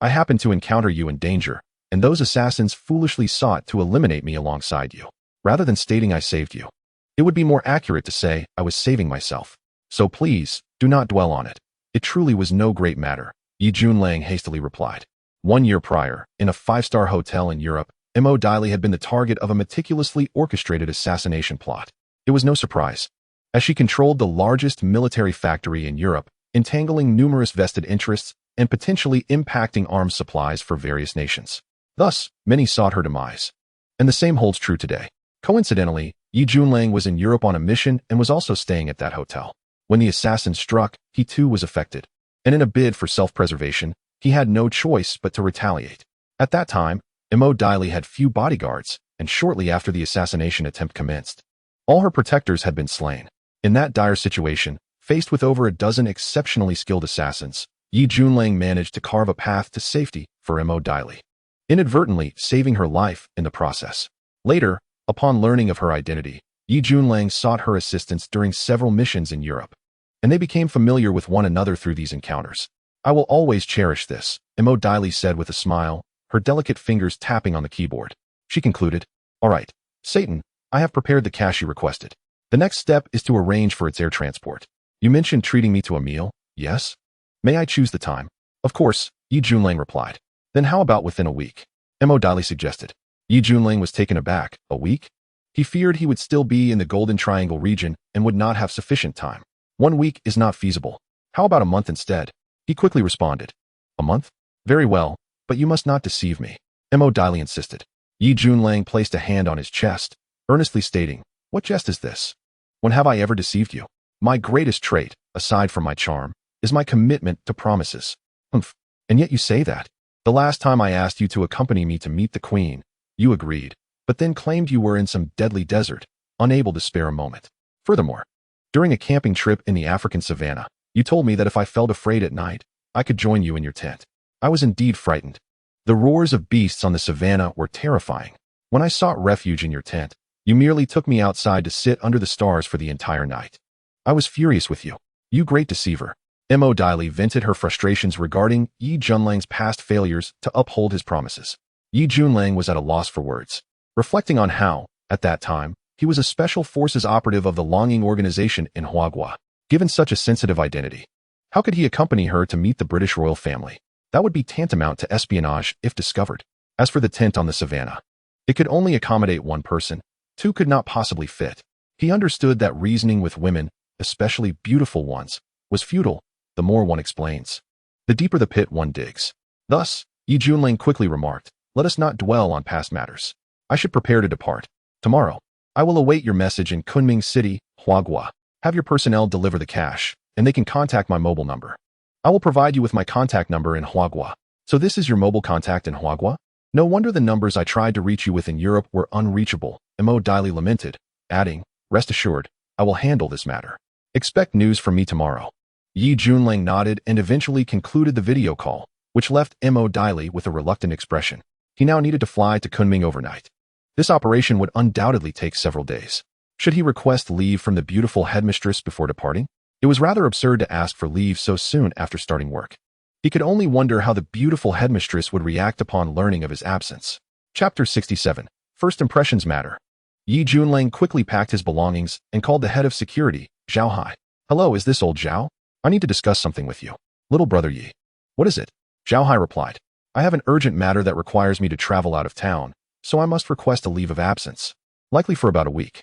I happened to encounter you in danger, and those assassins foolishly sought to eliminate me alongside you. Rather than stating I saved you, it would be more accurate to say I was saving myself. So please, do not dwell on it. It truly was no great matter, Yi Junlang hastily replied. 1 year prior, in a 5-star hotel in Europe, Mo Diley had been the target of a meticulously orchestrated assassination plot. It was no surprise, as she controlled the largest military factory in Europe, entangling numerous vested interests and potentially impacting arms supplies for various nations. Thus, many sought her demise. And the same holds true today. Coincidentally, Yi Junlang was in Europe on a mission and was also staying at that hotel. When the assassin struck, he too was affected. And in a bid for self-preservation, he had no choice but to retaliate. At that time, Mo Diley had few bodyguards, and shortly after the assassination attempt commenced, all her protectors had been slain. In that dire situation, faced with over a dozen exceptionally skilled assassins, Yi Junlang managed to carve a path to safety for Mo Diley, inadvertently saving her life in the process. Later, upon learning of her identity, Yi Junlang sought her assistance during several missions in Europe, and they became familiar with one another through these encounters. I will always cherish this, Mo Diley said with a smile, her delicate fingers tapping on the keyboard. She concluded, All right, Satan, I have prepared the cash you requested. The next step is to arrange for its air transport. You mentioned treating me to a meal, yes? May I choose the time? Of course, Yi Junlang replied. Then how about within a week? Mo Diley suggested. Yi Junlang was taken aback. A week? He feared he would still be in the Golden Triangle region and would not have sufficient time. 1 week is not feasible. How about a month instead? He quickly responded. A month? Very well, but you must not deceive me. Mo Diley insisted. Yi Junlang placed a hand on his chest, earnestly stating, What jest is this? When have I ever deceived you? My greatest trait, aside from my charm, is my commitment to promises. Humph. And yet you say that. The last time I asked you to accompany me to meet the Queen, you agreed, but then claimed you were in some deadly desert, unable to spare a moment. Furthermore, during a camping trip in the African savannah, you told me that if I felt afraid at night, I could join you in your tent. I was indeed frightened. The roars of beasts on the savannah were terrifying. When I sought refuge in your tent, you merely took me outside to sit under the stars for the entire night. I was furious with you, you great deceiver. Mo Diley vented her frustrations regarding Yi Junlang's past failures to uphold his promises. Yi Junlang was at a loss for words, reflecting on how, at that time, he was a special forces operative of the Longing organization in Huagua. Given such a sensitive identity, how could he accompany her to meet the British royal family? That would be tantamount to espionage if discovered. As for the tent on the savannah, it could only accommodate 1 person. 2 could not possibly fit. He understood that reasoning with women, especially beautiful ones, was futile. The more one explains, the deeper the pit one digs. Thus, Yi Junlang quickly remarked, Let us not dwell on past matters. I should prepare to depart. Tomorrow, I will await your message in Kunming City, Huagua. Have your personnel deliver the cash, and they can contact my mobile number. I will provide you with my contact number in Huagua. So this is your mobile contact in Huagua? No wonder the numbers I tried to reach you with in Europe were unreachable, Mo Diley lamented, adding, Rest assured, I will handle this matter. Expect news from me tomorrow. Yi Junlang nodded and eventually concluded the video call, which left Mo Diley with a reluctant expression. He now needed to fly to Kunming overnight. This operation would undoubtedly take several days. Should he request leave from the beautiful headmistress before departing? It was rather absurd to ask for leave so soon after starting work. He could only wonder how the beautiful headmistress would react upon learning of his absence. Chapter 67. First Impressions Matter. Yi Junlang quickly packed his belongings and called the head of security, Zhao Hai. Hello, is this old Zhao? I need to discuss something with you. Little brother Yi. What is it? Zhao Hai replied. I have an urgent matter that requires me to travel out of town, so I must request a leave of absence. Likely for about a week.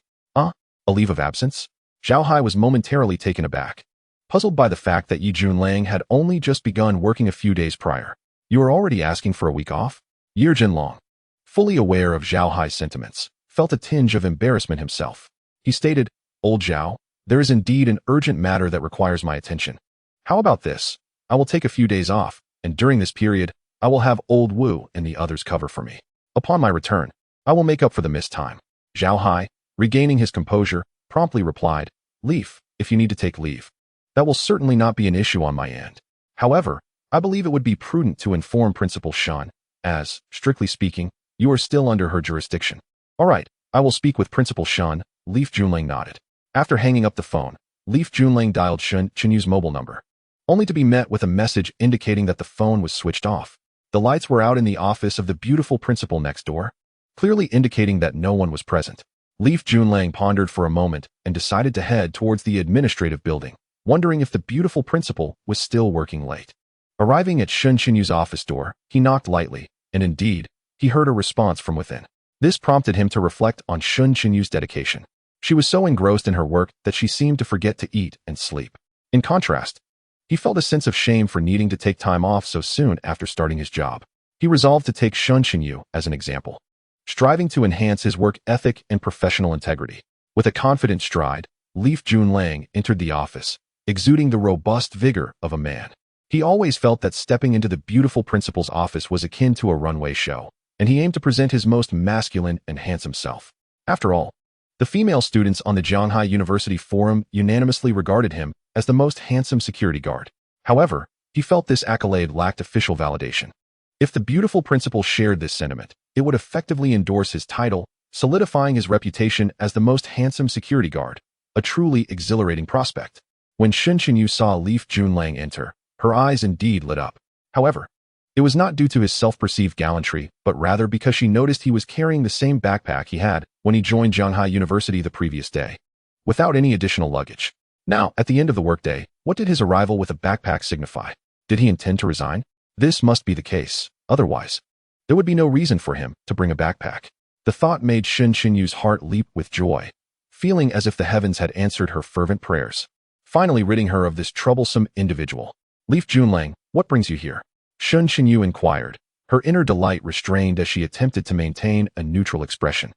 A leave of absence? Zhao Hai was momentarily taken aback, puzzled by the fact that Yi Junlang had only just begun working a few days prior. You are already asking for a week off? Yi Junlang, fully aware of Zhao Hai's sentiments, felt a tinge of embarrassment himself. He stated, Old Zhao, there is indeed an urgent matter that requires my attention. How about this? I will take a few days off, and during this period, I will have old Wu and the others cover for me. Upon my return, I will make up for the missed time. Zhao Hai, regaining his composure, promptly replied, Leaf, if you need to take leave. That will certainly not be an issue on my end. However, I believe it would be prudent to inform Principal Shan, as, strictly speaking, you are still under her jurisdiction. All right, I will speak with Principal Shan, Leaf Junlang nodded. After hanging up the phone, Leaf Junlang dialed Shun Chinyu's mobile number, only to be met with a message indicating that the phone was switched off. The lights were out in the office of the beautiful principal next door, clearly indicating that no one was present. Leaf Junlang pondered for a moment and decided to head towards the administrative building, wondering if the beautiful principal was still working late. Arriving at Shun Chinyu's office door, he knocked lightly, and indeed, he heard a response from within. This prompted him to reflect on Shun Chinyu's dedication. She was so engrossed in her work that she seemed to forget to eat and sleep. In contrast, he felt a sense of shame for needing to take time off so soon after starting his job. He resolved to take Shun Chinyu as an example, striving to enhance his work ethic and professional integrity. With a confident stride, Leaf Junlang entered the office, exuding the robust vigor of a man. He always felt that stepping into the beautiful principal's office was akin to a runway show, and he aimed to present his most masculine and handsome self. After all, the female students on the Zhanghai University Forum unanimously regarded him as the most handsome security guard. However, he felt this accolade lacked official validation. If the beautiful principal shared this sentiment, it would effectively endorse his title, solidifying his reputation as the most handsome security guard, a truly exhilarating prospect. When Shun Chinyu saw Leaf Junlang enter, her eyes indeed lit up. However, it was not due to his self-perceived gallantry, but rather because she noticed he was carrying the same backpack he had when he joined Zhanghai University the previous day, without any additional luggage. Now, at the end of the workday, what did his arrival with a backpack signify? Did he intend to resign? This must be the case. Otherwise, there would be no reason for him to bring a backpack. The thought made Shun Chinyu's heart leap with joy, feeling as if the heavens had answered her fervent prayers, finally ridding her of this troublesome individual. Leaf Junlang, what brings you here? Shun Chinyu inquired, her inner delight restrained as she attempted to maintain a neutral expression.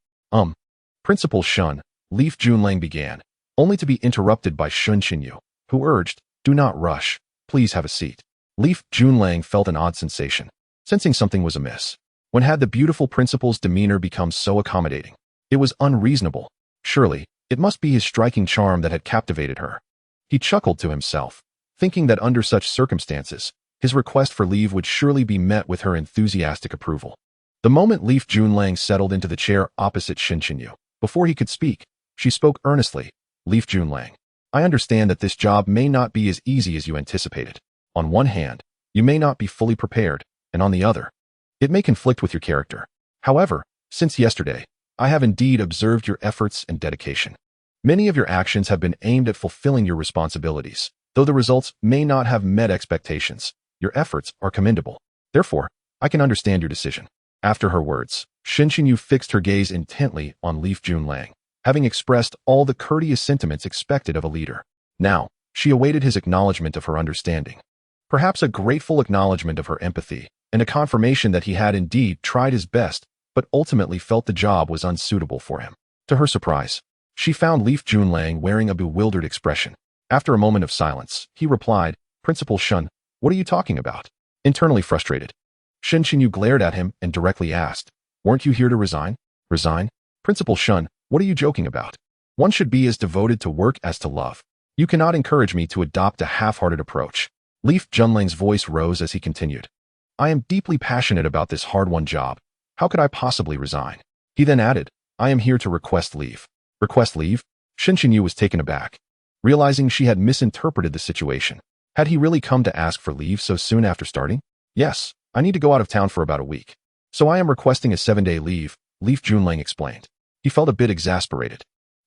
Principal Shun, Leaf Junlang began, only to be interrupted by Shun Chinyu, who urged, do not rush, please have a seat. Leaf Junlang felt an odd sensation, sensing something was amiss. When had the beautiful principal's demeanor become so accommodating? It was unreasonable. Surely, it must be his striking charm that had captivated her. He chuckled to himself, thinking that under such circumstances, his request for leave would surely be met with her enthusiastic approval. The moment Leaf Junlang settled into the chair opposite Shun Chinyu, before he could speak, she spoke earnestly. Leaf Junlang, I understand that this job may not be as easy as you anticipated. On one hand, you may not be fully prepared, and on the other, it may conflict with your character. However, since yesterday, I have indeed observed your efforts and dedication. Many of your actions have been aimed at fulfilling your responsibilities. Though the results may not have met expectations, your efforts are commendable. Therefore, I can understand your decision. After her words, Shun Chinyu fixed her gaze intently on Leaf Junlang, having expressed all the courteous sentiments expected of a leader. Now, she awaited his acknowledgement of her understanding. Perhaps a grateful acknowledgement of her empathy, and a confirmation that he had indeed tried his best, but ultimately felt the job was unsuitable for him. To her surprise, she found Leaf Junlang wearing a bewildered expression. After a moment of silence, he replied, Principal Shun, what are you talking about? Internally frustrated, Shun Chinyu glared at him and directly asked, weren't you here to resign? Resign? Principal Shun, what are you joking about? One should be as devoted to work as to love. You cannot encourage me to adopt a half-hearted approach. Leaf Junlang's voice rose as he continued. I am deeply passionate about this hard-won job. How could I possibly resign? He then added, I am here to request leave. Request leave? Shun Chinyu was taken aback, realizing she had misinterpreted the situation. Had he really come to ask for leave so soon after starting? Yes, I need to go out of town for about a week. So I am requesting a 7-day leave, Leaf Junlang explained. He felt a bit exasperated,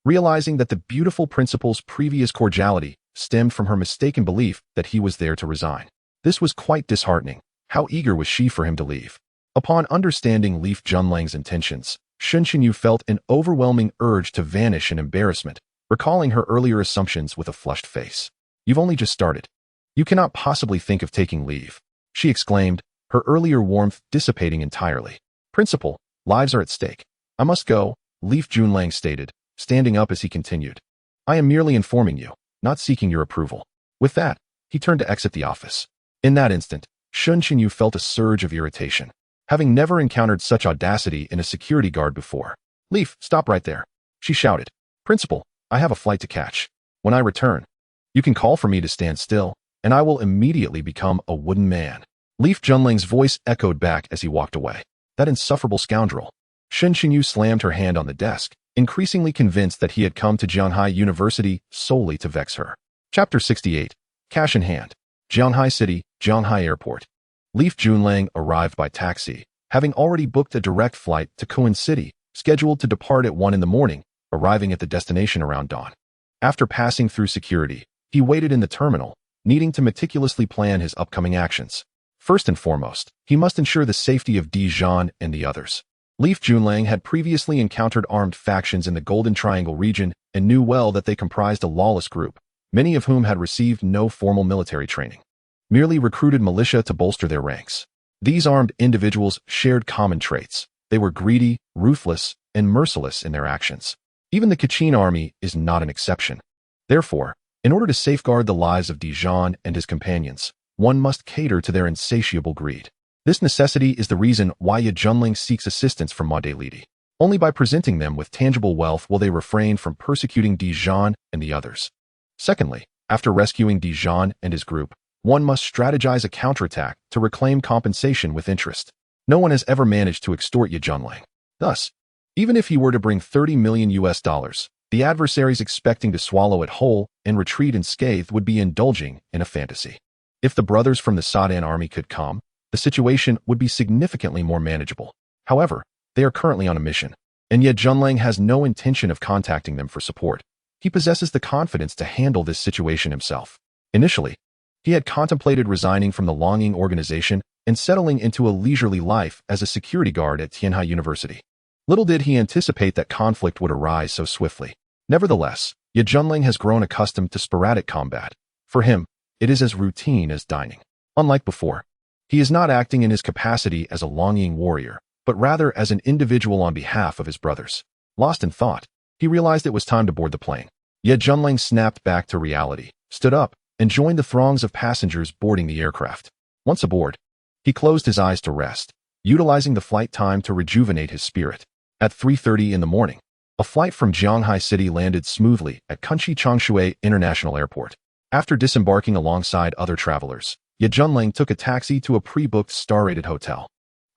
realizing that the beautiful principal's previous cordiality stemmed from her mistaken belief that he was there to resign. This was quite disheartening. How eager was she for him to leave? Upon understanding Leaf Junlang's intentions, Shun Chinyu felt an overwhelming urge to vanish in embarrassment, recalling her earlier assumptions with a flushed face. You've only just started. You cannot possibly think of taking leave, she exclaimed, her earlier warmth dissipating entirely. Principal, lives are at stake. I must go, Leaf Junlang stated, standing up as he continued. I am merely informing you, not seeking your approval. With that, he turned to exit the office. In that instant, Shun Qingyu felt a surge of irritation, having never encountered such audacity in a security guard before. "Leaf, stop right there," she shouted. "Principal, I have a flight to catch. When I return, you can call for me to stand still, and I will immediately become a wooden man." Leaf Junling's voice echoed back as he walked away. That insufferable scoundrel. Shun Qingyu slammed her hand on the desk, increasingly convinced that he had come to Jianhai University solely to vex her. Chapter 68. Cash in hand. Jianhai City, Jianhai Airport. Leaf Junlang arrived by taxi, having already booked a direct flight to Kuan City, scheduled to depart at 1 in the morning, arriving at the destination around dawn. After passing through security, he waited in the terminal, needing to meticulously plan his upcoming actions. First and foremost, he must ensure the safety of Dijon and the others. Leaf Junlang had previously encountered armed factions in the Golden Triangle region and knew well that they comprised a lawless group, many of whom had received no formal military training, merely recruited militia to bolster their ranks. These armed individuals shared common traits. They were greedy, ruthless, and merciless in their actions. Even the Kachin army is not an exception. Therefore, in order to safeguard the lives of Dijon and his companions, one must cater to their insatiable greed. This necessity is the reason why Ye Junling seeks assistance from Ma Lidi. Only by presenting them with tangible wealth will they refrain from persecuting Dijon and the others. Secondly, after rescuing Dijon and his group, one must strategize a counterattack to reclaim compensation with interest. No one has ever managed to extort Ye Junling. Thus, even if he were to bring $30 million, the adversaries expecting to swallow it whole and retreat unscathed would be indulging in a fantasy. If the brothers from the Sadan army could come, the situation would be significantly more manageable. However, they are currently on a mission, and Ye Junlang has no intention of contacting them for support. He possesses the confidence to handle this situation himself. Initially, he had contemplated resigning from the Longing organization and settling into a leisurely life as a security guard at Tianhai University. Little did he anticipate that conflict would arise so swiftly. Nevertheless, Ye Junling has grown accustomed to sporadic combat. For him, it is as routine as dining. Unlike before, he is not acting in his capacity as a Longing warrior, but rather as an individual on behalf of his brothers. Lost in thought, he realized it was time to board the plane. Ye Junling snapped back to reality, stood up, and joined the throngs of passengers boarding the aircraft. Once aboard, he closed his eyes to rest, utilizing the flight time to rejuvenate his spirit. At 3:30 in the morning, a flight from Jianhai City landed smoothly at Kunchi Changshui International Airport. After disembarking alongside other travelers, Ye Junling took a taxi to a pre-booked star-rated hotel.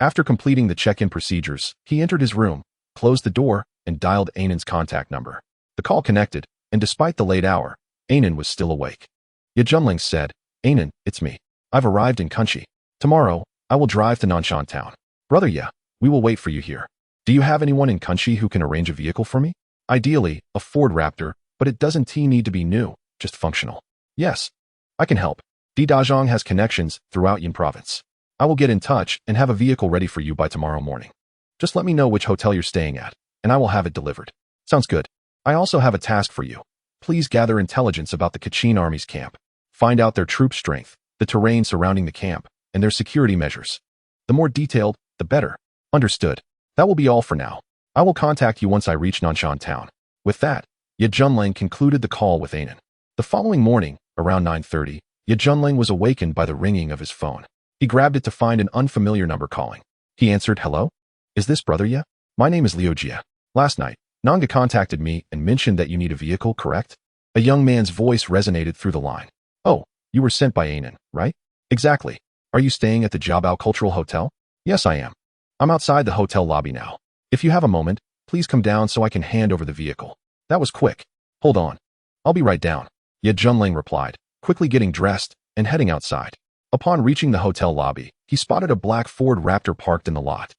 After completing the check-in procedures, he entered his room, closed the door, and dialed Ainan's contact number. The call connected, and despite the late hour, Ainan was still awake. Ye Junling said, "Ainan, it's me. I've arrived in Kunchi. Tomorrow, I will drive to Nanshan Town. Brother Ye, we will wait for you here. Do you have anyone in Kunchi who can arrange a vehicle for me? Ideally, a Ford Raptor, but it doesn't need to be new, just functional." "Yes, I can help. Di Dazhong has connections throughout Yin Province. I will get in touch and have a vehicle ready for you by tomorrow morning. Just let me know which hotel you're staying at, and I will have it delivered." "Sounds good. I also have a task for you. Please gather intelligence about the Kachin army's camp. Find out their troop strength, the terrain surrounding the camp, and their security measures. The more detailed, the better." "Understood. That will be all for now. I will contact you once I reach Nanshan Town." With that, Ye Junling concluded the call with Ainan. The following morning, around 9:30, Ye Junling was awakened by the ringing of his phone. He grabbed it to find an unfamiliar number calling. He answered, "Hello? Is this Brother Ye? My name is Liu Jie. Last night, Nanga contacted me and mentioned that you need a vehicle, correct?" A young man's voice resonated through the line. "Oh, you were sent by Ainan, right?" "Exactly. Are you staying at the Jiabao Cultural Hotel?" "Yes, I am. I'm outside the hotel lobby now. If you have a moment, please come down so I can hand over the vehicle." "That was quick. Hold on. I'll be right down," Ye Junling replied, quickly getting dressed and heading outside. Upon reaching the hotel lobby, he spotted a black Ford Raptor parked in the lot,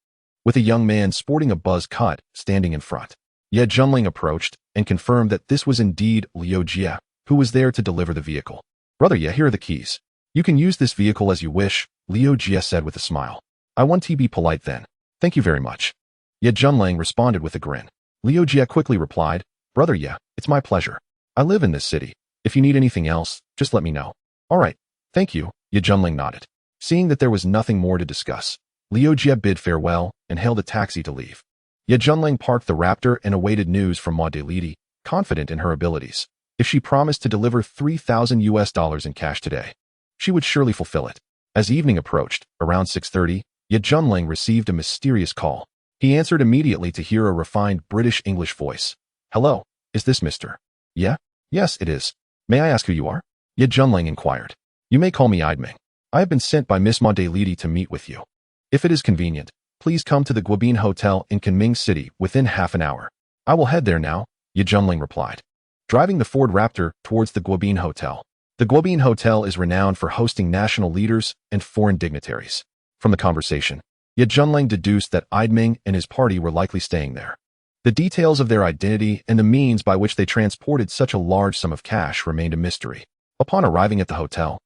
with a young man sporting a buzz cut standing in front. Ye Junling approached and confirmed that this was indeed Liu Jie, who was there to deliver the vehicle. "Brother Ye, here are the keys. You can use this vehicle as you wish," Liu Jie said with a smile. "I want to be polite then. Thank you very much." Ye Junling responded with a grin. Liu Jie quickly replied, "Brother Ye, it's my pleasure. I live in this city. If you need anything else, just let me know." "All right. Thank you," Ye Junling nodded. Seeing that there was nothing more to discuss, Liu Jie bid farewell and hailed a taxi to leave. Ye Junling parked the Raptor and awaited news from Ma Lidi, confident in her abilities. If she promised to deliver $3,000 in cash today, she would surely fulfill it. As evening approached, around 6:30, Ye Junling received a mysterious call. He answered immediately to hear a refined British English voice. "Hello, is this Mr. Yeah? Yes, it is. May I ask who you are?" Ye Junling inquired. "You may call me Idming. I have been sent by Miss Madelidi to meet with you. If it is convenient, please come to the Guabin Hotel in Kunming City within half an hour." "I will head there now," Ye Junling replied, driving the Ford Raptor towards the Guabin Hotel. The Guabin Hotel is renowned for hosting national leaders and foreign dignitaries. From the conversation, Ye Junling deduced that Idming and his party were likely staying there. The details of their identity and the means by which they transported such a large sum of cash remained a mystery. Upon arriving at the hotel,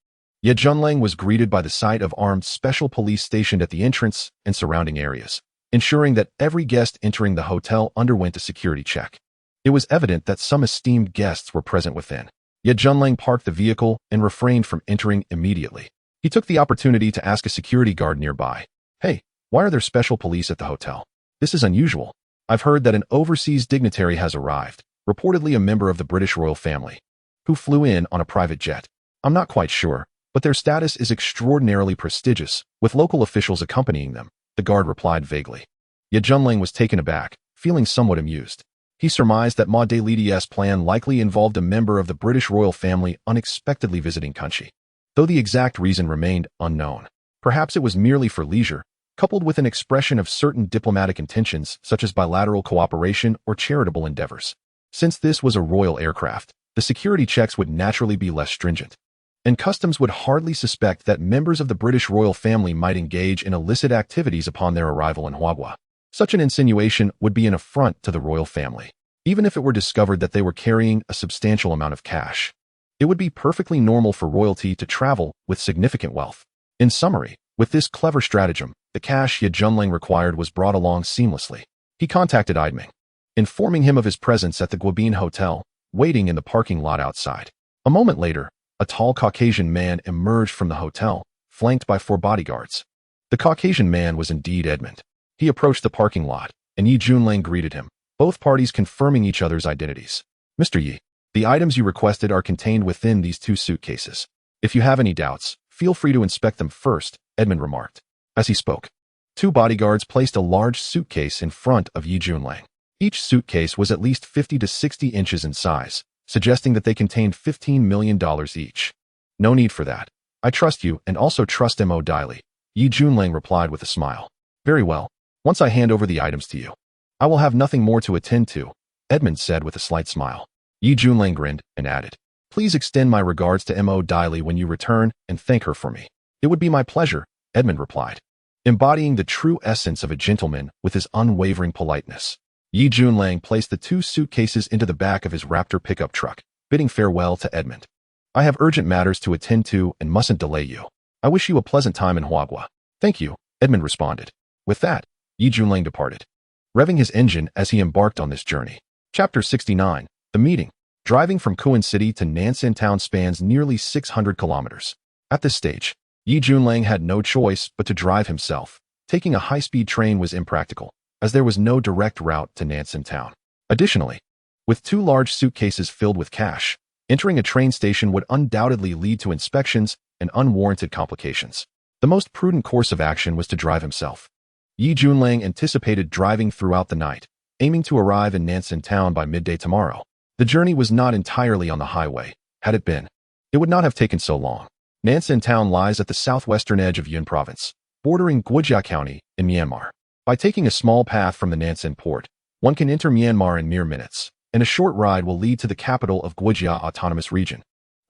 Ye Junling was greeted by the sight of armed special police stationed at the entrance and surrounding areas, ensuring that every guest entering the hotel underwent a security check. It was evident that some esteemed guests were present within. Ye Junling parked the vehicle and refrained from entering immediately. He took the opportunity to ask a security guard nearby, "Hey, why are there special police at the hotel? This is unusual. I've heard that an overseas dignitary has arrived, reportedly a member of the British royal family, who flew in on a private jet. I'm not quite sure, but their status is extraordinarily prestigious, with local officials accompanying them," the guard replied vaguely. Ye Junling was taken aback, feeling somewhat amused. He surmised that Ma Delidi's plan likely involved a member of the British royal family unexpectedly visiting Kunchi, though the exact reason remained unknown. Perhaps it was merely for leisure, coupled with an expression of certain diplomatic intentions such as bilateral cooperation or charitable endeavors. Since this was a royal aircraft, the security checks would naturally be less stringent, and customs would hardly suspect that members of the British royal family might engage in illicit activities upon their arrival in Huagua. Such an insinuation would be an affront to the royal family, even if it were discovered that they were carrying a substantial amount of cash. It would be perfectly normal for royalty to travel with significant wealth. In summary, with this clever stratagem, the cash Ye Junling required was brought along seamlessly. He contacted Idming, informing him of his presence at the Guabin Hotel, waiting in the parking lot outside. A moment later, a tall Caucasian man emerged from the hotel, flanked by 4 bodyguards. The Caucasian man was indeed Edmund. He approached the parking lot, and Ye Junling greeted him, both parties confirming each other's identities. "Mr. Yi, the items you requested are contained within these 2 suitcases. If you have any doubts, feel free to inspect them first," Edmund remarked. As he spoke, 2 bodyguards placed a large suitcase in front of Ye Junling. Each suitcase was at least 50 to 60 inches in size, suggesting that they contained $15 million each. "No need for that. I trust you and also trust Mo Diley," Ye Junling replied with a smile. "Very well. Once I hand over the items to you, I will have nothing more to attend to," Edmund said with a slight smile. Ye Junling grinned and added, "Please extend my regards to Mo Diley when you return and thank her for me." "It would be my pleasure," Edmund replied, embodying the true essence of a gentleman with his unwavering politeness. Ye Junling placed the 2 suitcases into the back of his Raptor pickup truck, bidding farewell to Edmund. "I have urgent matters to attend to and mustn't delay you. I wish you a pleasant time in Huagua." "Thank you," Edmund responded. With that, Ye Junling departed, revving his engine as he embarked on this journey. Chapter 69. The Meeting. Driving from Kuan City to Nansen town spans nearly 600 kilometers. At this stage, Ye Junling had no choice but to drive himself. Taking a high-speed train was impractical, as there was no direct route to Nansen town. Additionally, with 2 large suitcases filled with cash, entering a train station would undoubtedly lead to inspections and unwarranted complications. The most prudent course of action was to drive himself. Ye Junling anticipated driving throughout the night, aiming to arrive in Nansen town by midday tomorrow. The journey was not entirely on the highway. Had it been, it would not have taken so long. Nansen town lies at the southwestern edge of Yun province, bordering Guojia County in Myanmar. By taking a small path from the Nansen port, one can enter Myanmar in mere minutes, and a short ride will lead to the capital of Guojia Autonomous Region,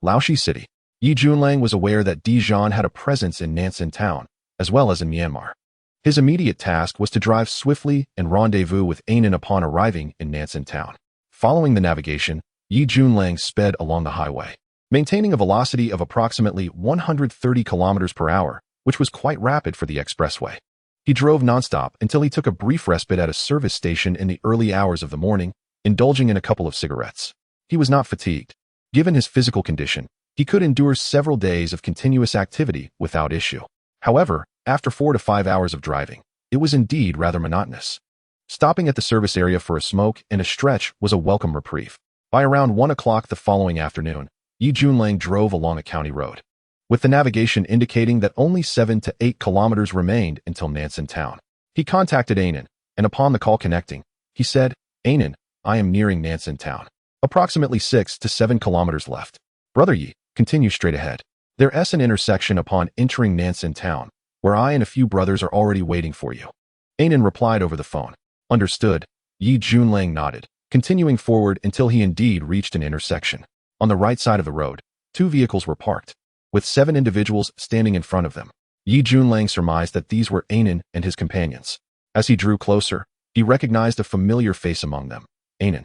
Laoshi City. Ye Junling was aware that Dijon had a presence in Nansen town, as well as in Myanmar. His immediate task was to drive swiftly and rendezvous with Ainan upon arriving in Nansen town. Following the navigation, Ye Junling sped along the highway, maintaining a velocity of approximately 130 kilometers per hour, which was quite rapid for the expressway. He drove nonstop until he took a brief respite at a service station in the early hours of the morning, indulging in a couple of cigarettes. He was not fatigued. Given his physical condition, he could endure several days of continuous activity without issue. However, after 4 to 5 hours of driving, it was indeed rather monotonous. Stopping at the service area for a smoke and a stretch was a welcome reprieve. By around 1 o'clock the following afternoon, Ye Junling drove along a county road. with the navigation indicating that only 7 to 8 kilometers remained until Nansen town. He contacted Anan, and upon the call connecting, he said, "Anan, I am nearing Nansen town. Approximately 6 to 7 kilometers left. Brother Yi, continue straight ahead. There's an intersection upon entering Nansen town, where I and a few brothers are already waiting for you." Anan replied over the phone. Understood. Yi Junlang nodded, continuing forward until he indeed reached an intersection. On the right side of the road, 2 vehicles were parked, with 7 individuals standing in front of them. Yi Junlang surmised that these were Anan and his companions. As he drew closer, he recognized a familiar face among them, Anan,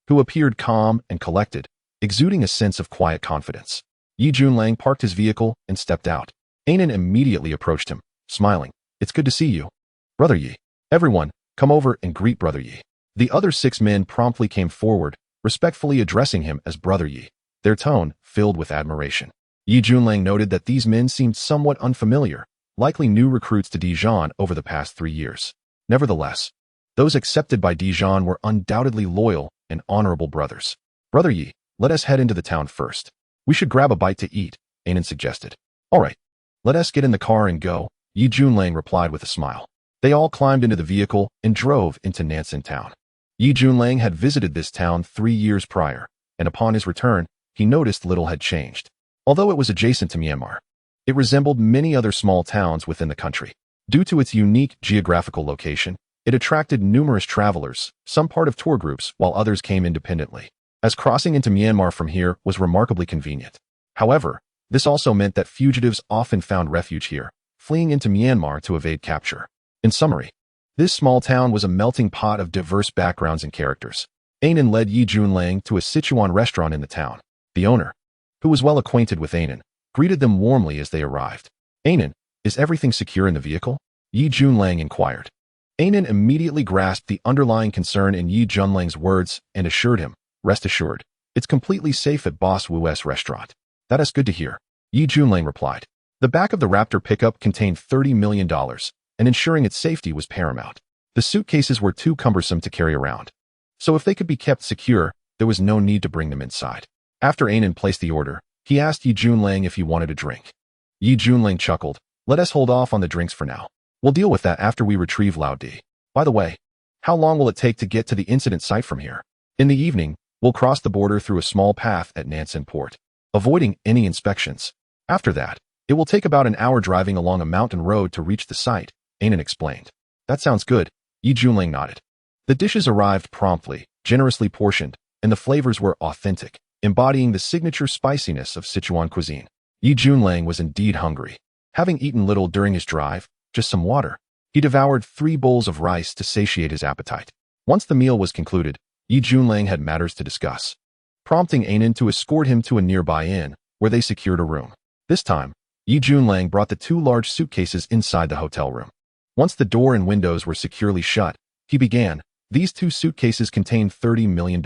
who appeared calm and collected, exuding a sense of quiet confidence. Yi Junlang parked his vehicle and stepped out. Anan immediately approached him, smiling. "It's good to see you, Brother Yi. Everyone, come over and greet Brother Yi." The other 6 men promptly came forward, respectfully addressing him as Brother Yi, their tone filled with admiration. Yi Junlang noted that these men seemed somewhat unfamiliar, likely new recruits to Dijon over the past 3 years. Nevertheless, those accepted by Dijon were undoubtedly loyal and honorable brothers. "Brother Yi, let us head into the town first. We should grab a bite to eat," Anan suggested. "All right, let us get in the car and go," Yi Junlang replied with a smile. They all climbed into the vehicle and drove into Nansen town. Yi Junlang had visited this town 3 years prior, and upon his return, he noticed little had changed. Although it was adjacent to Myanmar, it resembled many other small towns within the country. Due to its unique geographical location, it attracted numerous travelers, some part of tour groups while others came independently, as crossing into Myanmar from here was remarkably convenient. However, this also meant that fugitives often found refuge here, fleeing into Myanmar to evade capture. In summary, this small town was a melting pot of diverse backgrounds and characters. Anan led Yi Junlang to a Sichuan restaurant in the town. The owner, who was well acquainted with Anan, greeted them warmly as they arrived. "Anan, is everything secure in the vehicle?" Yi Junlang inquired. Anan immediately grasped the underlying concern in Yi Junlang's words and assured him, "Rest assured, it's completely safe at Boss Wu's restaurant." "That is good to hear," Yi Junlang replied. The back of the Raptor pickup contained $30 million, and ensuring its safety was paramount. The suitcases were too cumbersome to carry around, so if they could be kept secure, there was no need to bring them inside. After Anan placed the order, he asked Yi Junlang if he wanted a drink. Yi Junlang chuckled, "Let us hold off on the drinks for now. We'll deal with that after we retrieve Lao Di. By the way, how long will it take to get to the incident site from here?" "In the evening, we'll cross the border through a small path at Nansen port, avoiding any inspections. After that, it will take about an hour driving along a mountain road to reach the site," Anan explained. "That sounds good," Yi Junlang nodded. The dishes arrived promptly, generously portioned, and the flavors were authentic, embodying the signature spiciness of Sichuan cuisine. Yi Junlang was indeed hungry. Having eaten little during his drive, just some water, he devoured 3 bowls of rice to satiate his appetite. Once the meal was concluded, Yi Junlang had matters to discuss, prompting Anan to escort him to a nearby inn, where they secured a room. This time, Yi Junlang brought the 2 large suitcases inside the hotel room. Once the door and windows were securely shut, he began, "These 2 suitcases contain $30 million.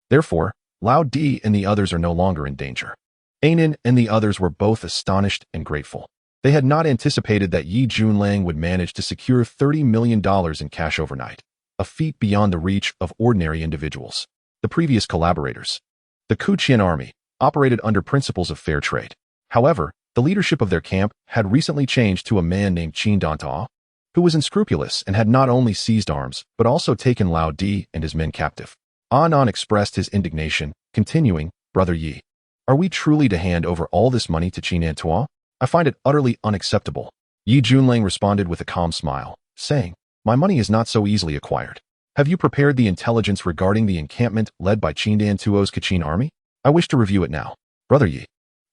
Therefore, Lao Di and the others are no longer in danger." Anan and the others were both astonished and grateful. They had not anticipated that Yi Junlang would manage to secure $30 million in cash overnight, a feat beyond the reach of ordinary individuals. The previous collaborators, the Kuchian army, operated under principles of fair trade. However, the leadership of their camp had recently changed to a man named Qin Dantao, who was unscrupulous and had not only seized arms, but also taken Lao Di and his men captive. Anan expressed his indignation, continuing, "Brother Yi, are we truly to hand over all this money to Qin Dantao? I find it utterly unacceptable." Yi Junlang responded with a calm smile, saying, "My money is not so easily acquired. Have you prepared the intelligence regarding the encampment led by Qin Dantuo's Kachin army? I wish to review it now." "Brother Yi,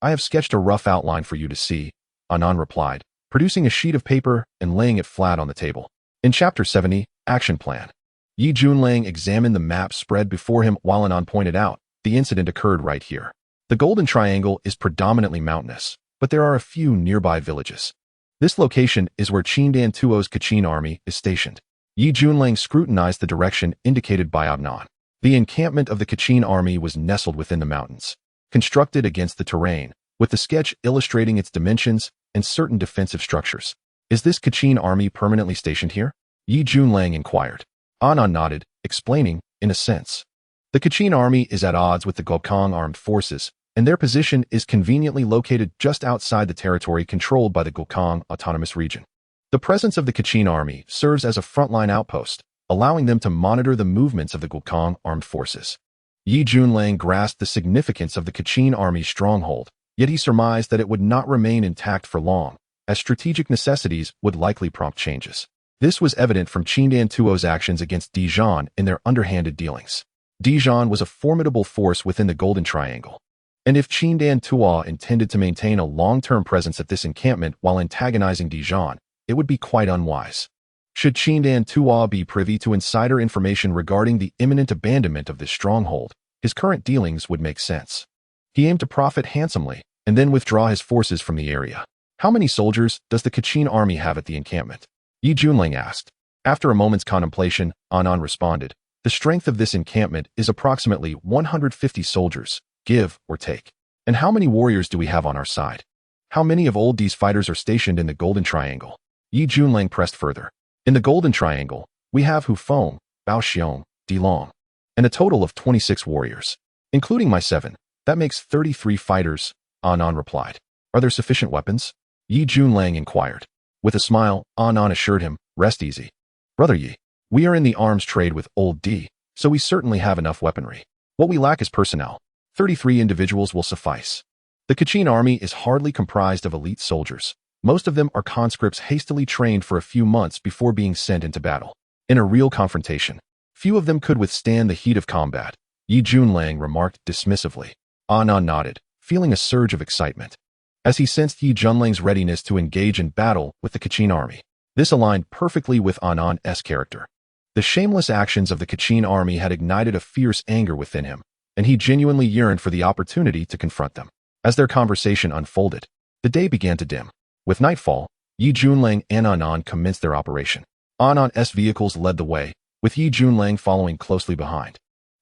I have sketched a rough outline for you to see," Anan replied, producing a sheet of paper and laying it flat on the table. In Chapter 70, Action Plan, Yi Junlang examined the map spread before him while Anan pointed out, the incident occurred right here. The Golden Triangle is predominantly mountainous, but there are a few nearby villages. This location is where Qin Dantuo's Kachin army is stationed. Yi Junlang scrutinized the direction indicated by Anan. The encampment of the Kachin army was nestled within the mountains, constructed against the terrain, with the sketch illustrating its dimensions and certain defensive structures. "Is this Kachin army permanently stationed here?" Yi Junlang inquired. Anan nodded, explaining, "In a sense, the Kachin army is at odds with the Gokong armed forces, and their position is conveniently located just outside the territory controlled by the Gulkang Autonomous Region. The presence of the Kachin army serves as a frontline outpost, allowing them to monitor the movements of the Gulkang armed forces. Yi Junlang grasped the significance of the Kachin army's stronghold, yet he surmised that it would not remain intact for long, as strategic necessities would likely prompt changes. This was evident from Chindan Tuo's actions against Dijon in their underhanded dealings. Dijon was a formidable force within the Golden Triangle, and if Chindan Tuo intended to maintain a long-term presence at this encampment while antagonizing Dijon, it would be quite unwise. Should Chindan Tuo be privy to insider information regarding the imminent abandonment of this stronghold, his current dealings would make sense. He aimed to profit handsomely, and then withdraw his forces from the area. How many soldiers does the Kachin army have at the encampment? Yi Junlang asked. After a moment's contemplation, Anan responded, the strength of this encampment is approximately 150 soldiers, give or take. And how many warriors do we have on our side? How many of old D's fighters are stationed in the Golden Triangle? Yi Junlang pressed further. In the Golden Triangle, we have Hu Feng, Bao Xiong, Di Long, and a total of 26 warriors. Including my 7, that makes 33 fighters, Anan replied. Are there sufficient weapons? Yi Junlang inquired. With a smile, Anan assured him, rest easy. Brother Yi, we are in the arms trade with old D, so we certainly have enough weaponry. What we lack is personnel. 33 individuals will suffice. The Kachin army is hardly comprised of elite soldiers. Most of them are conscripts hastily trained for a few months before being sent into battle. In a real confrontation, few of them could withstand the heat of combat, Yi Junlang remarked dismissively. Anan nodded, feeling a surge of excitement, as he sensed Yi Junlang's readiness to engage in battle with the Kachin army. This aligned perfectly with Anan's character. The shameless actions of the Kachin army had ignited a fierce anger within him, and he genuinely yearned for the opportunity to confront them. As their conversation unfolded, the day began to dim. With nightfall, Yi Junlang and Anan commenced their operation. Anan's vehicles led the way, with Yi Junlang following closely behind.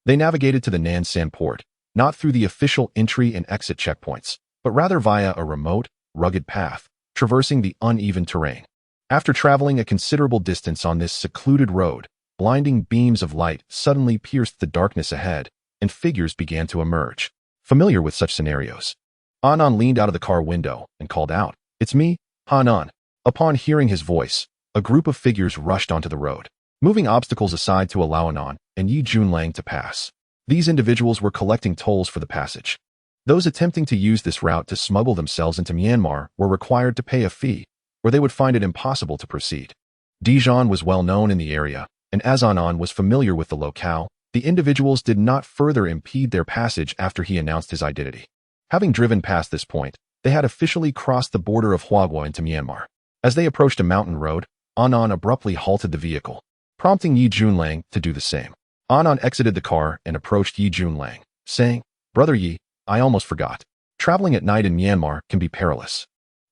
They navigated to the Nansan port, not through the official entry and exit checkpoints, but rather via a remote, rugged path, traversing the uneven terrain. After traveling a considerable distance on this secluded road, blinding beams of light suddenly pierced the darkness ahead, and figures began to emerge. Familiar with such scenarios, Anan leaned out of the car window and called out, "It's me, Hanan." Upon hearing his voice, a group of figures rushed onto the road, moving obstacles aside to allow Anan and Yi Junlang to pass. These individuals were collecting tolls for the passage. Those attempting to use this route to smuggle themselves into Myanmar were required to pay a fee, or they would find it impossible to proceed. Dijon was well known in the area, and as Anan was familiar with the locale, the individuals did not further impede their passage after he announced his identity. Having driven past this point, they had officially crossed the border of Huagua into Myanmar. As they approached a mountain road, Anan abruptly halted the vehicle, prompting Yi Junlang to do the same. Anan exited the car and approached Yi Junlang, saying, "Brother Yi, I almost forgot. Traveling at night in Myanmar can be perilous,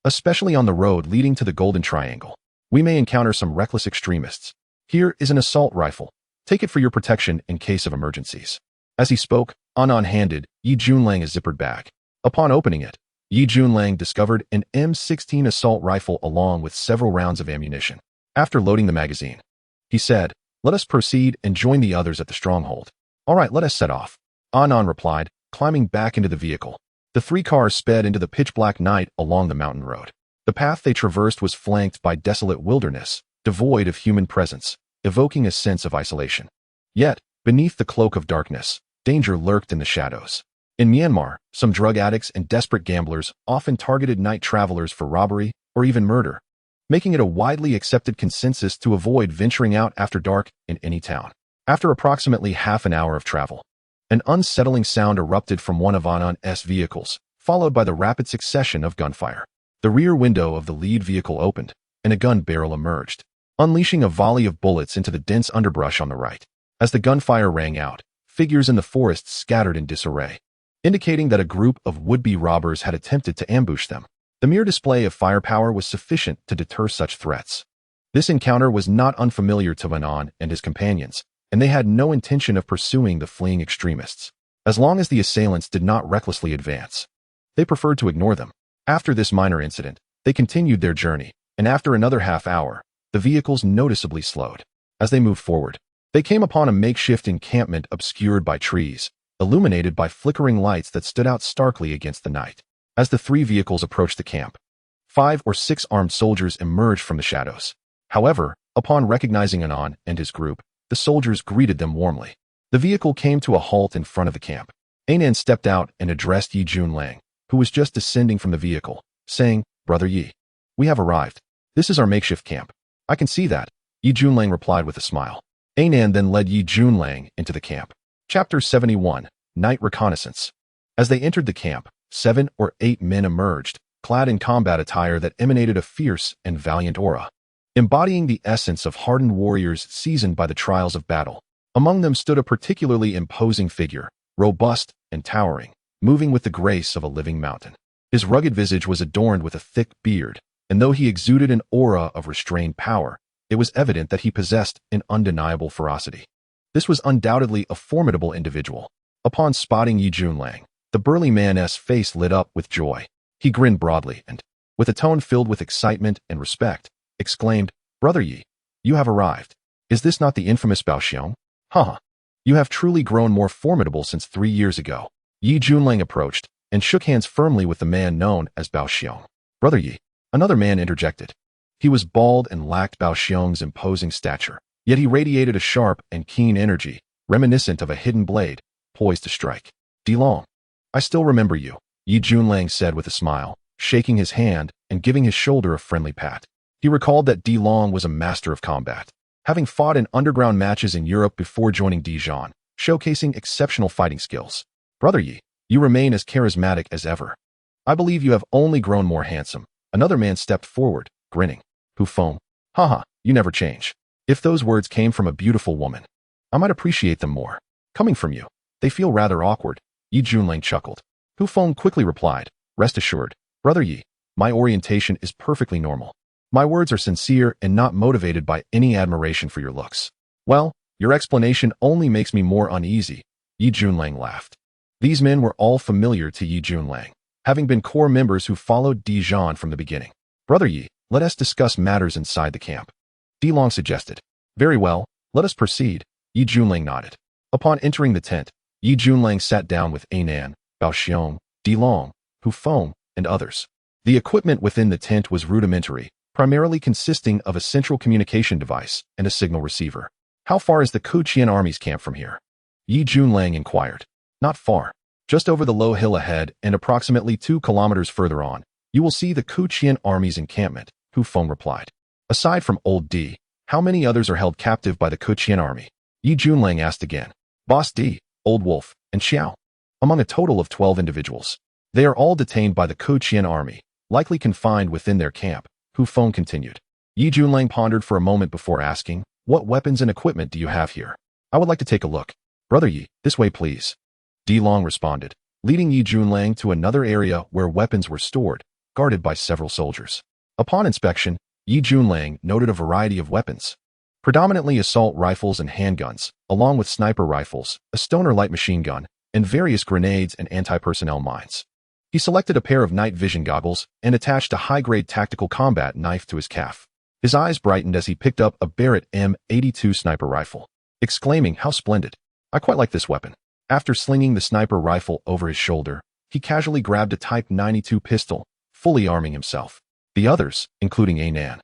especially on the road leading to the Golden Triangle. We may encounter some reckless extremists. Here is an assault rifle. Take it for your protection in case of emergencies." As he spoke, Anan handed Yi Junlang a zippered bag. Upon opening it, Yi Junlang discovered an M16 assault rifle along with several rounds of ammunition. After loading the magazine, he said, "Let us proceed and join the others at the stronghold." "All right, let us set off," Anan replied, climbing back into the vehicle. The 3 cars sped into the pitch-black night along the mountain road. The path they traversed was flanked by desolate wilderness, devoid of human presence, evoking a sense of isolation. Yet, beneath the cloak of darkness, danger lurked in the shadows. In Myanmar, some drug addicts and desperate gamblers often targeted night travelers for robbery or even murder, making it a widely accepted consensus to avoid venturing out after dark in any town. After approximately half an hour of travel, an unsettling sound erupted from one of Anan's vehicles, followed by the rapid succession of gunfire. The rear window of the lead vehicle opened, and a gun barrel emerged, unleashing a volley of bullets into the dense underbrush on the right. As the gunfire rang out, figures in the forest scattered in disarray, indicating that a group of would-be robbers had attempted to ambush them. The mere display of firepower was sufficient to deter such threats. This encounter was not unfamiliar to Anan and his companions, and they had no intention of pursuing the fleeing extremists. As long as the assailants did not recklessly advance, they preferred to ignore them. After this minor incident, they continued their journey, and after another half hour, the vehicles noticeably slowed. As they moved forward, they came upon a makeshift encampment obscured by trees, illuminated by flickering lights that stood out starkly against the night. As the 3 vehicles approached the camp, 5 or 6 armed soldiers emerged from the shadows. However, upon recognizing Anan and his group, the soldiers greeted them warmly. The vehicle came to a halt in front of the camp. Anan stepped out and addressed Yi Junlang, who was just descending from the vehicle, saying, "Brother Yi, we have arrived. This is our makeshift camp." "I can see that," Yi Junlang replied with a smile. Anan then led Yi Junlang into the camp. Chapter 71, Night Reconnaissance. As they entered the camp, 7 or 8 men emerged, clad in combat attire that emanated a fierce and valiant aura, embodying the essence of hardened warriors seasoned by the trials of battle. Among them stood a particularly imposing figure, robust and towering, moving with the grace of a living mountain. His rugged visage was adorned with a thick beard, and though he exuded an aura of restrained power, it was evident that he possessed an undeniable ferocity. This was undoubtedly a formidable individual. Upon spotting Yi Junlang, the burly man's face lit up with joy. He grinned broadly and, with a tone filled with excitement and respect, exclaimed, "Brother Yi, you have arrived. Is this not the infamous Bao Xiong? Haha. You have truly grown more formidable since 3 years ago." Yi Junlang approached and shook hands firmly with the man known as Bao Xiong. "Brother Yi," another man interjected. He was bald and lacked Bao Xiong's imposing stature, yet he radiated a sharp and keen energy, reminiscent of a hidden blade, poised to strike. "Dilong, I still remember you," Yi Junlang said with a smile, shaking his hand and giving his shoulder a friendly pat. He recalled that Dilong was a master of combat, having fought in underground matches in Europe before joining Dijon, showcasing exceptional fighting skills. "Brother Yi, you remain as charismatic as ever. I believe you have only grown more handsome." Another man stepped forward, grinning. "Hu Feng, haha, you never change." If those words came from a beautiful woman, I might appreciate them more. Coming from you, they feel rather awkward, Yi Junlang chuckled. Hu Feng quickly replied, "Rest assured, Brother Yi, my orientation is perfectly normal. My words are sincere and not motivated by any admiration for your looks." "Well, your explanation only makes me more uneasy," Yi Junlang laughed. These men were all familiar to Yi Junlang, having been core members who followed Dijon from the beginning. "Brother Yi, let us discuss matters inside the camp," Dilong suggested. "Very well, let us proceed," Yi Junlang nodded. Upon entering the tent, Yi Junlang sat down with Anan, Bao Xiong, Dilong, Hu Feng, and others. The equipment within the tent was rudimentary, primarily consisting of a central communication device and a signal receiver. "How far is the Kuqian army's camp from here?" Yi Junlang inquired. "Not far. Just over the low hill ahead and approximately 2 kilometers further on, you will see the Kuqian army's encampment," Hu Feng replied. "Aside from Old D, how many others are held captive by the Kuqian army?" Yi Junlang asked again. "Boss D, Old Wolf, and Xiao. Among a total of 12 individuals. They are all detained by the Kuqian army, likely confined within their camp," Hu Feng continued. Yi Junlang pondered for a moment before asking, "What weapons and equipment do you have here? I would like to take a look." "Brother Yi, this way please," Dilong responded, leading Yi Junlang to another area where weapons were stored, guarded by several soldiers. Upon inspection, Yi Junlang noted a variety of weapons, predominantly assault rifles and handguns, along with sniper rifles, a stoner light machine gun, and various grenades and anti-personnel mines. He selected a pair of night vision goggles and attached a high-grade tactical combat knife to his calf. His eyes brightened as he picked up a Barrett M82 sniper rifle, exclaiming, "How splendid! I quite like this weapon." After slinging the sniper rifle over his shoulder, he casually grabbed a Type 92 pistol, fully arming himself. The others, including Anan,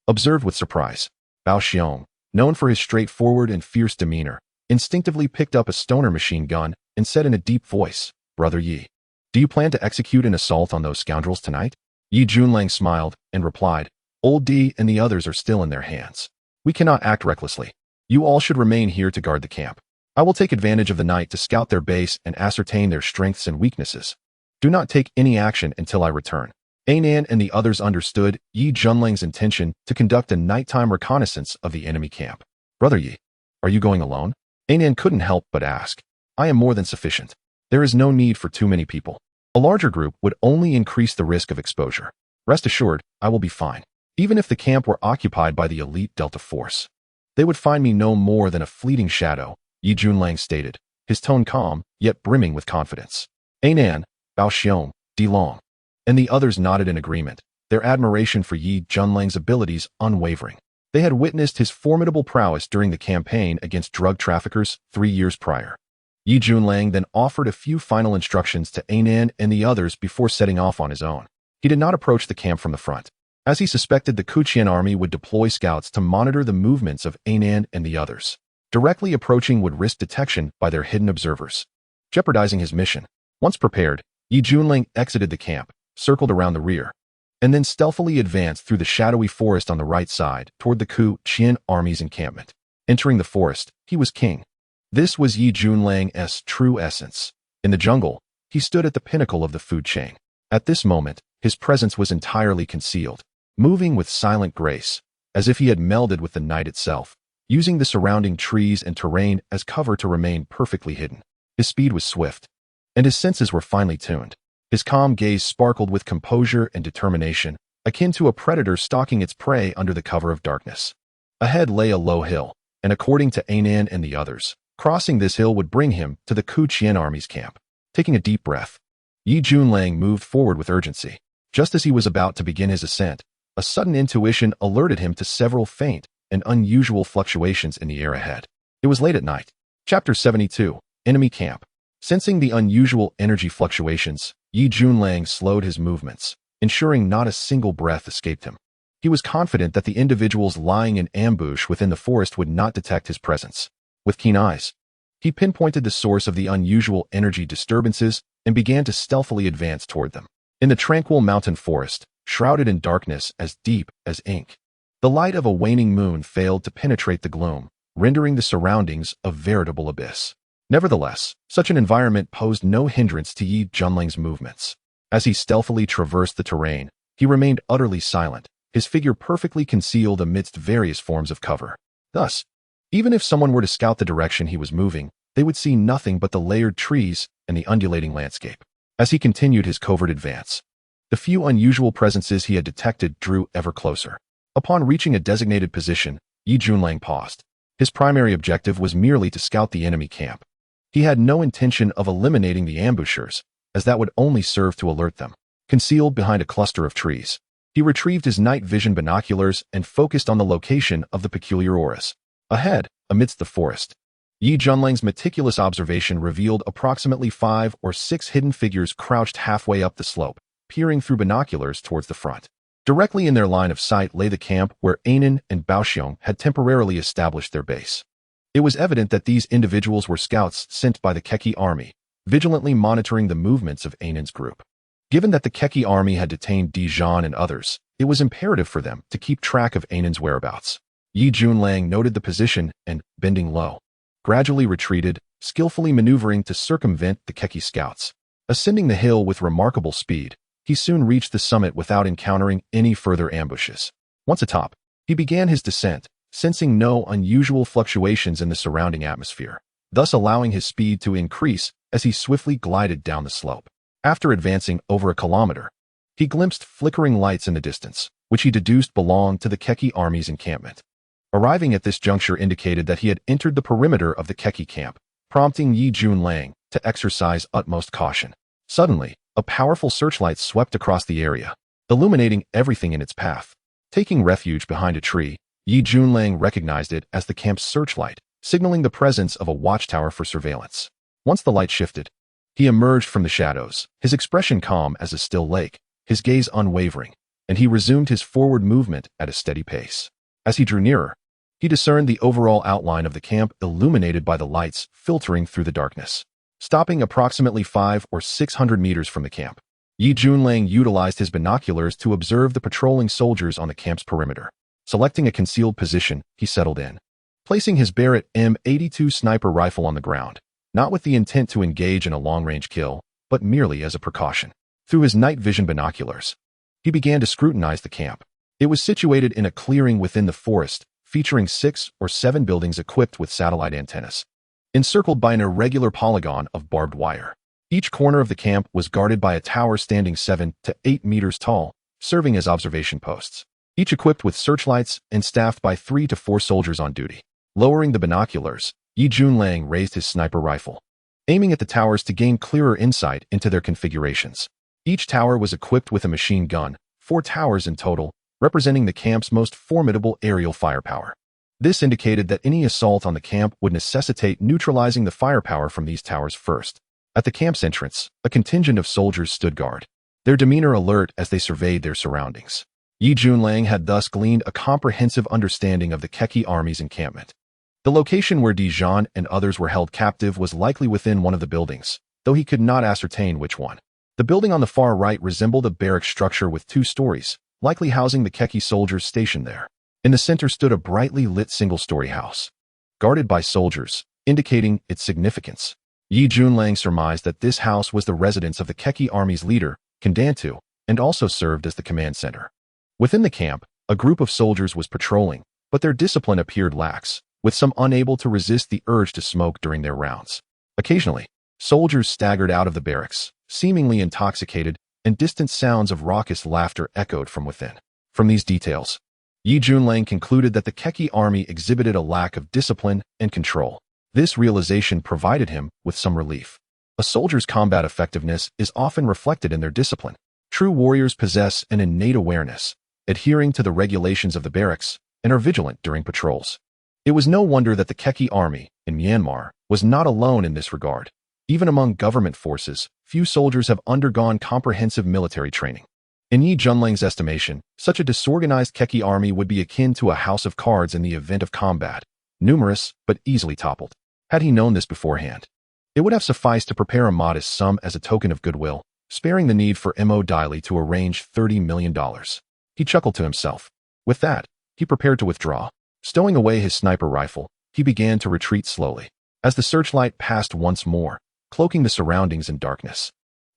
observed with surprise. Bao Xiong, known for his straightforward and fierce demeanor, instinctively picked up a stoner machine gun and said in a deep voice, "Brother Yi, do you plan to execute an assault on those scoundrels tonight?" Yi Junlang smiled and replied, "Old D and the others are still in their hands. We cannot act recklessly. You all should remain here to guard the camp. I will take advantage of the night to scout their base and ascertain their strengths and weaknesses. Do not take any action until I return." Anan and the others understood Yi Junlang's intention to conduct a nighttime reconnaissance of the enemy camp. "Brother Yi, are you going alone?" Anan couldn't help but ask. "I am more than sufficient. There is no need for too many people. A larger group would only increase the risk of exposure. Rest assured, I will be fine. Even if the camp were occupied by the elite Delta Force, they would find me no more than a fleeting shadow," Yi Junlang stated, his tone calm, yet brimming with confidence. Anan, Bao Xiong, Dilong, and the others nodded in agreement, their admiration for Yi Junlang's abilities unwavering. They had witnessed his formidable prowess during the campaign against drug traffickers 3 years prior. Yi Junlang then offered a few final instructions to Ainan and the others before setting off on his own. He did not approach the camp from the front, as he suspected the Kuqian army would deploy scouts to monitor the movements of Ainan and the others. Directly approaching would risk detection by their hidden observers, jeopardizing his mission. Once prepared, Yi Junlang exited the camp, circled around the rear, and then stealthily advanced through the shadowy forest on the right side toward the Kuqian army's encampment. Entering the forest, he was king. This was Yi Junlang's true essence. In the jungle, he stood at the pinnacle of the food chain. At this moment, his presence was entirely concealed, moving with silent grace, as if he had melded with the night itself, using the surrounding trees and terrain as cover to remain perfectly hidden. His speed was swift, and his senses were finely tuned. His calm gaze sparkled with composure and determination, akin to a predator stalking its prey under the cover of darkness. Ahead lay a low hill, and according to Ainan and the others, crossing this hill would bring him to the Kuqian army's camp. Taking a deep breath, Yi Junlang moved forward with urgency. Just as he was about to begin his ascent, a sudden intuition alerted him to several faint and unusual fluctuations in the air ahead. It was late at night. Chapter 72, Enemy Camp. Sensing the unusual energy fluctuations, Yi Junlang slowed his movements, ensuring not a single breath escaped him. He was confident that the individuals lying in ambush within the forest would not detect his presence. With keen eyes, he pinpointed the source of the unusual energy disturbances and began to stealthily advance toward them. In the tranquil mountain forest, shrouded in darkness as deep as ink, the light of a waning moon failed to penetrate the gloom, rendering the surroundings a veritable abyss. Nevertheless, such an environment posed no hindrance to Yi Junlang's movements. As he stealthily traversed the terrain, he remained utterly silent, his figure perfectly concealed amidst various forms of cover. Thus, even if someone were to scout the direction he was moving, they would see nothing but the layered trees and the undulating landscape. As he continued his covert advance, the few unusual presences he had detected drew ever closer. Upon reaching a designated position, Yi Junlang paused. His primary objective was merely to scout the enemy camp. He had no intention of eliminating the ambushers, as that would only serve to alert them. Concealed behind a cluster of trees, he retrieved his night vision binoculars and focused on the location of the peculiar auras. Ahead, amidst the forest, Yi Junlang's meticulous observation revealed approximately 5 or 6 hidden figures crouched halfway up the slope, peering through binoculars towards the front. Directly in their line of sight lay the camp where Ainan and Baoxiong had temporarily established their base. It was evident that these individuals were scouts sent by the Keki army, vigilantly monitoring the movements of Ainan's group. Given that the Keki army had detained Dijon and others, it was imperative for them to keep track of Ainan's whereabouts. Yi Junlang noted the position and, bending low, gradually retreated, skillfully maneuvering to circumvent the Keki scouts. Ascending the hill with remarkable speed, he soon reached the summit without encountering any further ambushes. Once atop, he began his descent, sensing no unusual fluctuations in the surrounding atmosphere, thus allowing his speed to increase as he swiftly glided down the slope. After advancing over a kilometer, he glimpsed flickering lights in the distance, which he deduced belonged to the Keki army's encampment. Arriving at this juncture indicated that he had entered the perimeter of the Keki camp, prompting Yi Junlang to exercise utmost caution. Suddenly, a powerful searchlight swept across the area, illuminating everything in its path. Taking refuge behind a tree, Yi Junlang recognized it as the camp's searchlight, signaling the presence of a watchtower for surveillance. Once the light shifted, he emerged from the shadows, his expression calm as a still lake, his gaze unwavering, and he resumed his forward movement at a steady pace. As he drew nearer, he discerned the overall outline of the camp illuminated by the lights filtering through the darkness. Stopping approximately 500 or 600 meters from the camp, Yi Junlang utilized his binoculars to observe the patrolling soldiers on the camp's perimeter. Selecting a concealed position, he settled in, placing his Barrett M82 sniper rifle on the ground, not with the intent to engage in a long-range kill, but merely as a precaution. Through his night vision binoculars, he began to scrutinize the camp. It was situated in a clearing within the forest, featuring 6 or 7 buildings equipped with satellite antennas, encircled by an irregular polygon of barbed wire. Each corner of the camp was guarded by a tower standing 7 to 8 meters tall, serving as observation posts, each equipped with searchlights and staffed by 3 to 4 soldiers on duty. Lowering the binoculars, Yi Junlang raised his sniper rifle, aiming at the towers to gain clearer insight into their configurations. Each tower was equipped with a machine gun, 4 towers in total, representing the camp's most formidable aerial firepower. This indicated that any assault on the camp would necessitate neutralizing the firepower from these towers first. At the camp's entrance, a contingent of soldiers stood guard, their demeanor alert as they surveyed their surroundings. Yi Junlang had thus gleaned a comprehensive understanding of the Keki army's encampment. The location where Dijon and others were held captive was likely within one of the buildings, though he could not ascertain which one. The building on the far right resembled a barrack structure with 2 stories, likely housing the Keki soldiers stationed there. In the center stood a brightly lit single-story house, guarded by soldiers, indicating its significance. Yi Junlang surmised that this house was the residence of the Keki army's leader, Kandantu, and also served as the command center. Within the camp, a group of soldiers was patrolling, but their discipline appeared lax, with some unable to resist the urge to smoke during their rounds. Occasionally, soldiers staggered out of the barracks, seemingly intoxicated, and distant sounds of raucous laughter echoed from within. From these details, Yi Junlang concluded that the Keki army exhibited a lack of discipline and control. This realization provided him with some relief. A soldier's combat effectiveness is often reflected in their discipline. True warriors possess an innate awareness, adhering to the regulations of the barracks, and are vigilant during patrols. It was no wonder that the Keki army, in Myanmar, was not alone in this regard. Even among government forces, few soldiers have undergone comprehensive military training. In Yi Junlang's estimation, such a disorganized Keki army would be akin to a house of cards in the event of combat, numerous but easily toppled. Had he known this beforehand, it would have sufficed to prepare a modest sum as a token of goodwill, sparing the need for Mo Diley to arrange $30 million. He chuckled to himself. With that, he prepared to withdraw. Stowing away his sniper rifle, he began to retreat slowly. As the searchlight passed once more, cloaking the surroundings in darkness,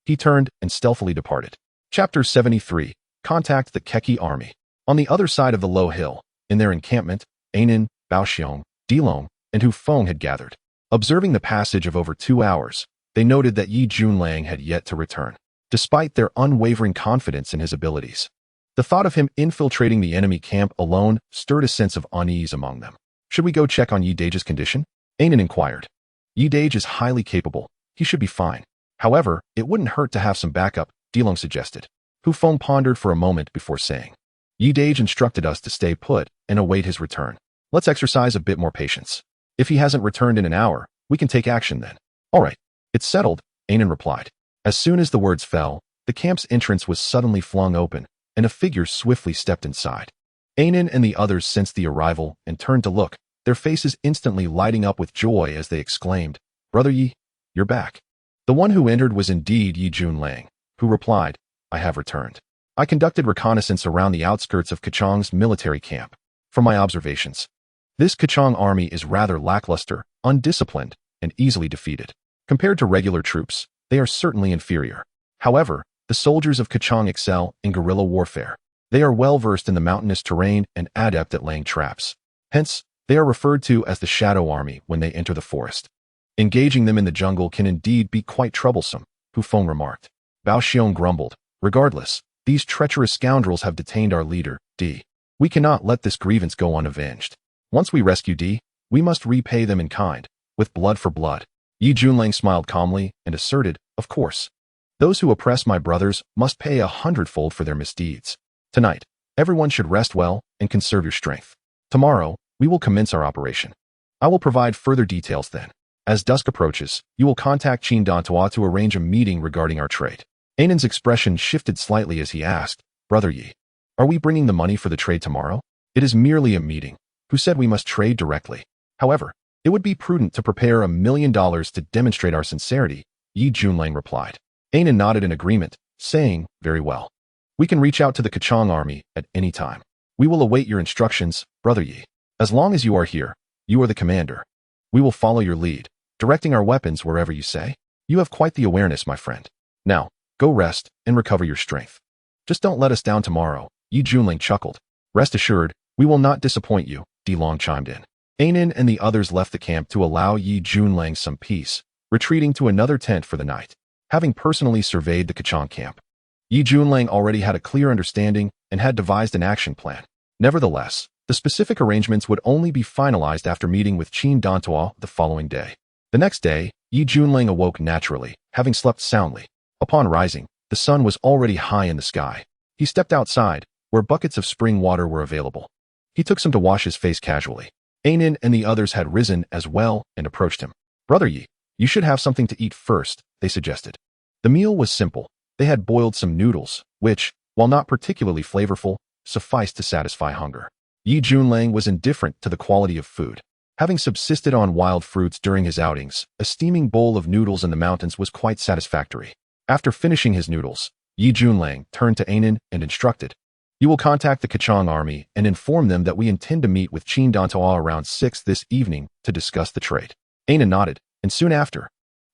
he turned and stealthily departed. Chapter 73. Contact the Keki army. On the other side of the low hill, in their encampment, Ainin, Baoxiong, Dilong, and Hu Feng had gathered. Observing the passage of over 2 hours, they noted that Yi Junlang had yet to return, despite their unwavering confidence in his abilities. The thought of him infiltrating the enemy camp alone stirred a sense of unease among them. Should we go check on Yi Dage's condition? Ainin inquired. Yi Dage is highly capable. He should be fine. However, it wouldn't hurt to have some backup, Dilong suggested. Hu Feng pondered for a moment before saying, Yi Dage instructed us to stay put and await his return. Let's exercise a bit more patience. If he hasn't returned in an hour, we can take action then. All right. It's settled, Ainin replied. As soon as the words fell, the camp's entrance was suddenly flung open, and a figure swiftly stepped inside. Ainin and the others sensed the arrival and turned to look, their faces instantly lighting up with joy as they exclaimed, Brother Yi, you're back. The one who entered was indeed Yi Junlang, who replied, I have returned. I conducted reconnaissance around the outskirts of Kachong's military camp. From my observations, this Kachong army is rather lackluster, undisciplined, and easily defeated. Compared to regular troops, they are certainly inferior. However, the soldiers of Kachong excel in guerrilla warfare. They are well versed in the mountainous terrain and adept at laying traps. Hence, they are referred to as the Shadow Army when they enter the forest. Engaging them in the jungle can indeed be quite troublesome, Hu Feng remarked. Bao Xiong grumbled. Regardless, these treacherous scoundrels have detained our leader, Di. We cannot let this grievance go unavenged. Once we rescue Di, we must repay them in kind, with blood for blood. Yi Junlang smiled calmly and asserted, of course. Those who oppress my brothers must pay 100-fold for their misdeeds. Tonight, everyone should rest well and conserve your strength. Tomorrow, we will commence our operation. I will provide further details then. As dusk approaches, you will contact Qin Dantua to arrange a meeting regarding our trade. Ainin's expression shifted slightly as he asked, Brother Yi, are we bringing the money for the trade tomorrow? It is merely a meeting. Who said we must trade directly? However, it would be prudent to prepare $1 million to demonstrate our sincerity, Yi Junlang replied. Ainin nodded in agreement, saying, very well. We can reach out to the Kachong army at any time. We will await your instructions, Brother Yi. As long as you are here, you are the commander. We will follow your lead, directing our weapons wherever you say. You have quite the awareness, my friend. Now, go rest and recover your strength. Just don't let us down tomorrow, Yi Junlang chuckled. Rest assured, we will not disappoint you, Dilong chimed in. Ainin and the others left the camp to allow Yi Junlang some peace, retreating to another tent for the night. Having personally surveyed the Kachong camp, Yi Junlang already had a clear understanding and had devised an action plan. Nevertheless, the specific arrangements would only be finalized after meeting with Qin Dantua the following day. The next day, Yi Junlang awoke naturally, having slept soundly. Upon rising, the sun was already high in the sky. He stepped outside, where buckets of spring water were available. He took some to wash his face casually. Anan and the others had risen as well and approached him. Brother Yi, you should have something to eat first, they suggested. The meal was simple. They had boiled some noodles, which, while not particularly flavorful, sufficed to satisfy hunger. Yi Junlang was indifferent to the quality of food. Having subsisted on wild fruits during his outings, a steaming bowl of noodles in the mountains was quite satisfactory. After finishing his noodles, Yi Junlang turned to Anan and instructed, "You will contact the Kachang army and inform them that we intend to meet with Qin Dantoa around 6 this evening to discuss the trade." Anan nodded, and soon after,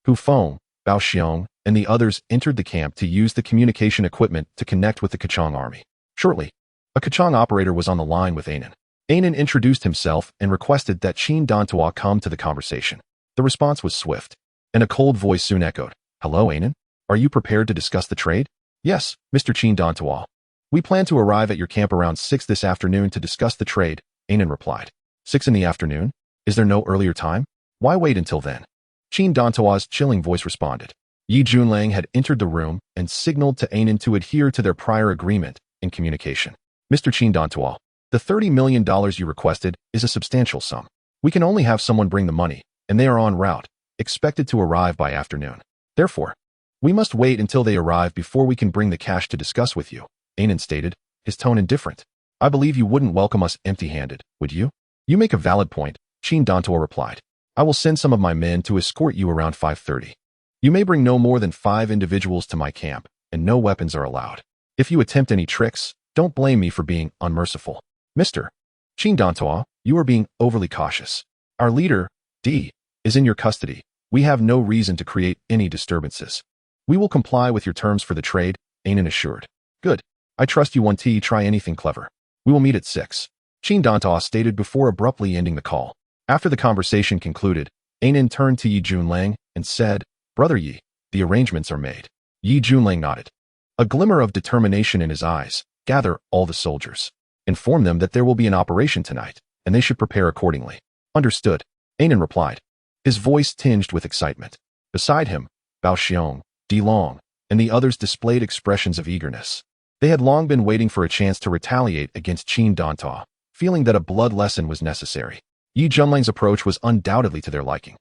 Hu Feng, Bao Xiong, and the others entered the camp to use the communication equipment to connect with the Kachang army. Shortly, a Kachang operator was on the line with Anan. Anan introduced himself and requested that Qin Dantoa come to the conversation. The response was swift, and a cold voice soon echoed, "Hello, Anan? Are you prepared to discuss the trade?" "Yes, Mr. Qin Dantoa. We plan to arrive at your camp around 6 this afternoon to discuss the trade," Anan replied. 6 in the afternoon? Is there no earlier time? Why wait until then? Qin Dantoa's chilling voice responded. Yi Junlang had entered the room and signaled to Anan to adhere to their prior agreement in communication. "Mr. Qin Dantoa, the $30 million you requested is a substantial sum. We can only have someone bring the money, and they are en route, expected to arrive by afternoon. Therefore, we must wait until they arrive before we can bring the cash to discuss with you," Anan stated, his tone indifferent. "I believe you wouldn't welcome us empty-handed, would you?" "You make a valid point," Qin Dantoa replied. "I will send some of my men to escort you around 5:30. You may bring no more than 5 individuals to my camp, and no weapons are allowed. If you attempt any tricks, don't blame me for being unmerciful." "Mr. Qin Dantoa, you are being overly cautious. Our leader, D, is in your custody. We have no reason to create any disturbances." "We will comply with your terms for the trade," Anan assured. "Good. I trust you won't try anything clever. We will meet at 6. Qin Dantoa stated before abruptly ending the call. After the conversation concluded, Anan turned to Yi Junlang and said, "Brother Yi, the arrangements are made." Yi Junlang nodded. A glimmer of determination in his eyes. "Gather all the soldiers. Inform them that there will be an operation tonight, and they should prepare accordingly." "Understood," Anan replied, his voice tinged with excitement. Beside him, Bao Xiong, Di Long, and the others displayed expressions of eagerness. They had long been waiting for a chance to retaliate against Qin Dantoa, feeling that a blood lesson was necessary. Yi Junlang's approach was undoubtedly to their liking.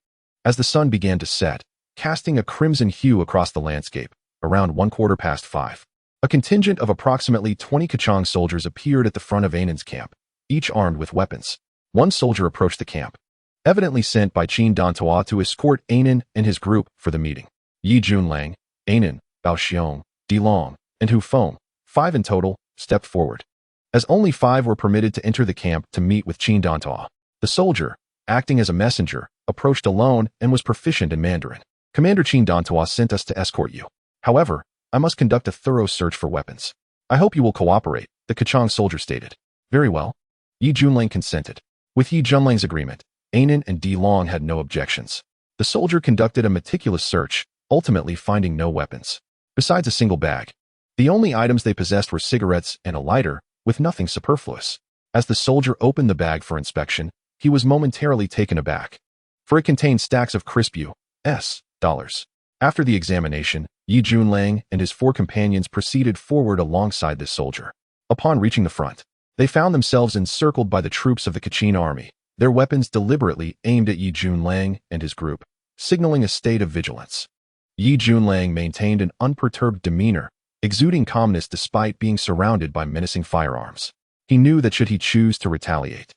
As the sun began to set, casting a crimson hue across the landscape, around 5:15, a contingent of approximately 20 Kachang soldiers appeared at the front of Anan's camp, each armed with weapons. One soldier approached the camp, evidently sent by Qin Dantoa to escort Anan and his group for the meeting. Yi Junlang, Anan, Bao Xiong, Di Long, and Hu Feng, 5 in total, stepped forward. As only 5 were permitted to enter the camp to meet with Qin Dantoa, the soldier, acting as a messenger, approached alone and was proficient in Mandarin. "Commander Qin Dantoa sent us to escort you. However, I must conduct a thorough search for weapons. I hope you will cooperate," the Kachang soldier stated. "Very well." Yi Junlang consented. With Yi Junlang's agreement, Anan and Di Long had no objections. The soldier conducted a meticulous search, ultimately finding no weapons. Besides a single bag, the only items they possessed were cigarettes and a lighter, with nothing superfluous. As the soldier opened the bag for inspection, he was momentarily taken aback, for it contained stacks of crisp U.S. dollars. After the examination, Yi Junlang and his 4 companions proceeded forward alongside this soldier. Upon reaching the front, they found themselves encircled by the troops of the Kachin army, their weapons deliberately aimed at Yi Junlang and his group, signaling a state of vigilance. Yi Junlang maintained an unperturbed demeanor, exuding calmness despite being surrounded by menacing firearms. He knew that should he choose to retaliate,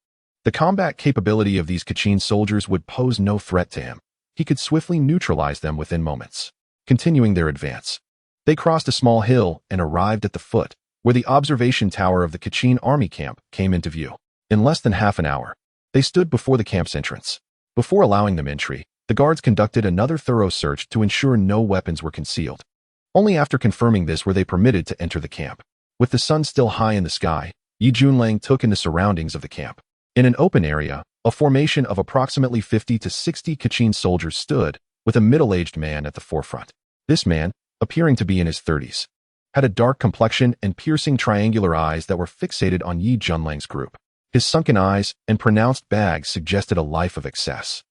the combat capability of these Kachin soldiers would pose no threat to him. He could swiftly neutralize them within moments. Continuing their advance, they crossed a small hill and arrived at the foot, where the observation tower of the Kachin army camp came into view. In less than half an hour, they stood before the camp's entrance. Before allowing them entry, the guards conducted another thorough search to ensure no weapons were concealed. Only after confirming this were they permitted to enter the camp. With the sun still high in the sky, Yi Junlang took in the surroundings of the camp. In an open area, a formation of approximately 50 to 60 Kachin soldiers stood, with a middle-aged man at the forefront. This man, appearing to be in his 30s, had a dark complexion and piercing triangular eyes that were fixated on Yi Junlang's group. His sunken eyes and pronounced bags suggested a life of excess.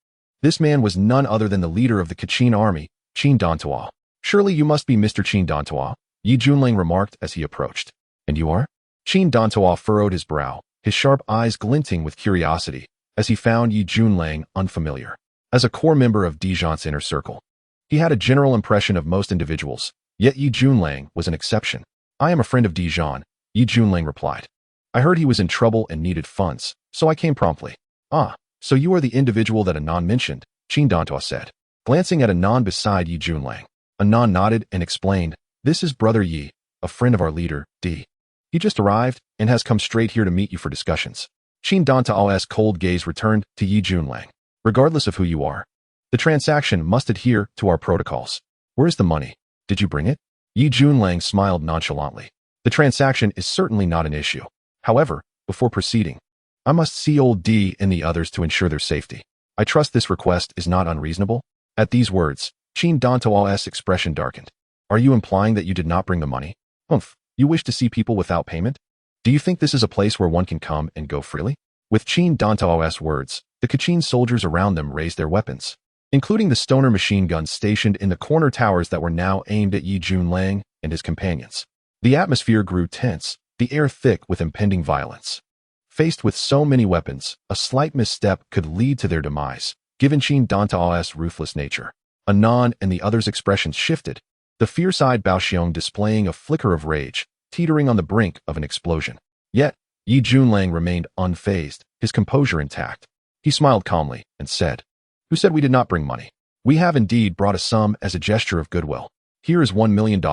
This man was none other than the leader of the Kachin army, Qin Dantoa. "Surely you must be Mr. Qin Dantoa," Yi Junlang remarked as he approached. "And you are?" Qin Dantoa furrowed his brow, his sharp eyes glinting with curiosity, as he found Yi Junlang unfamiliar. As a core member of Dijon's inner circle, he had a general impression of most individuals, yet Yi Junlang was an exception. I am a friend of Dijon, Yi Junlang replied. I heard he was in trouble and needed funds, so I came promptly. Ah, so you are the individual that Anan mentioned, Qin Dantua said, glancing at Anan beside Yi Junlang. Anan nodded and explained, this is Brother Yi, a friend of our leader, D. He just arrived and has come straight here to meet you for discussions. Qin Dantua's cold gaze returned to Yi Junlang. Regardless of who you are, the transaction must adhere to our protocols. Where is the money? Did you bring it? Yi Junlang smiled nonchalantly. The transaction is certainly not an issue. However, before proceeding, I must see old D and the others to ensure their safety. I trust this request is not unreasonable. At these words, Qin Dantua's expression darkened. Are you implying that you did not bring the money? Humph, you wish to see people without payment? Do you think this is a place where one can come and go freely? With Qin Dantua's words, the Kachin soldiers around them raised their weapons, including the stoner machine guns stationed in the corner towers that were now aimed at Yi Junlang and his companions. The atmosphere grew tense, the air thick with impending violence. Faced with so many weapons, a slight misstep could lead to their demise, given Qin Dantua's ruthless nature. Anan and the others' expressions shifted, the fierce-eyed Baoxiong displaying a flicker of rage, teetering on the brink of an explosion. Yet, Yi Junlang remained unfazed, his composure intact. He smiled calmly and said, Who said we did not bring money? We have indeed brought a sum as a gesture of goodwill. Here is $1 million.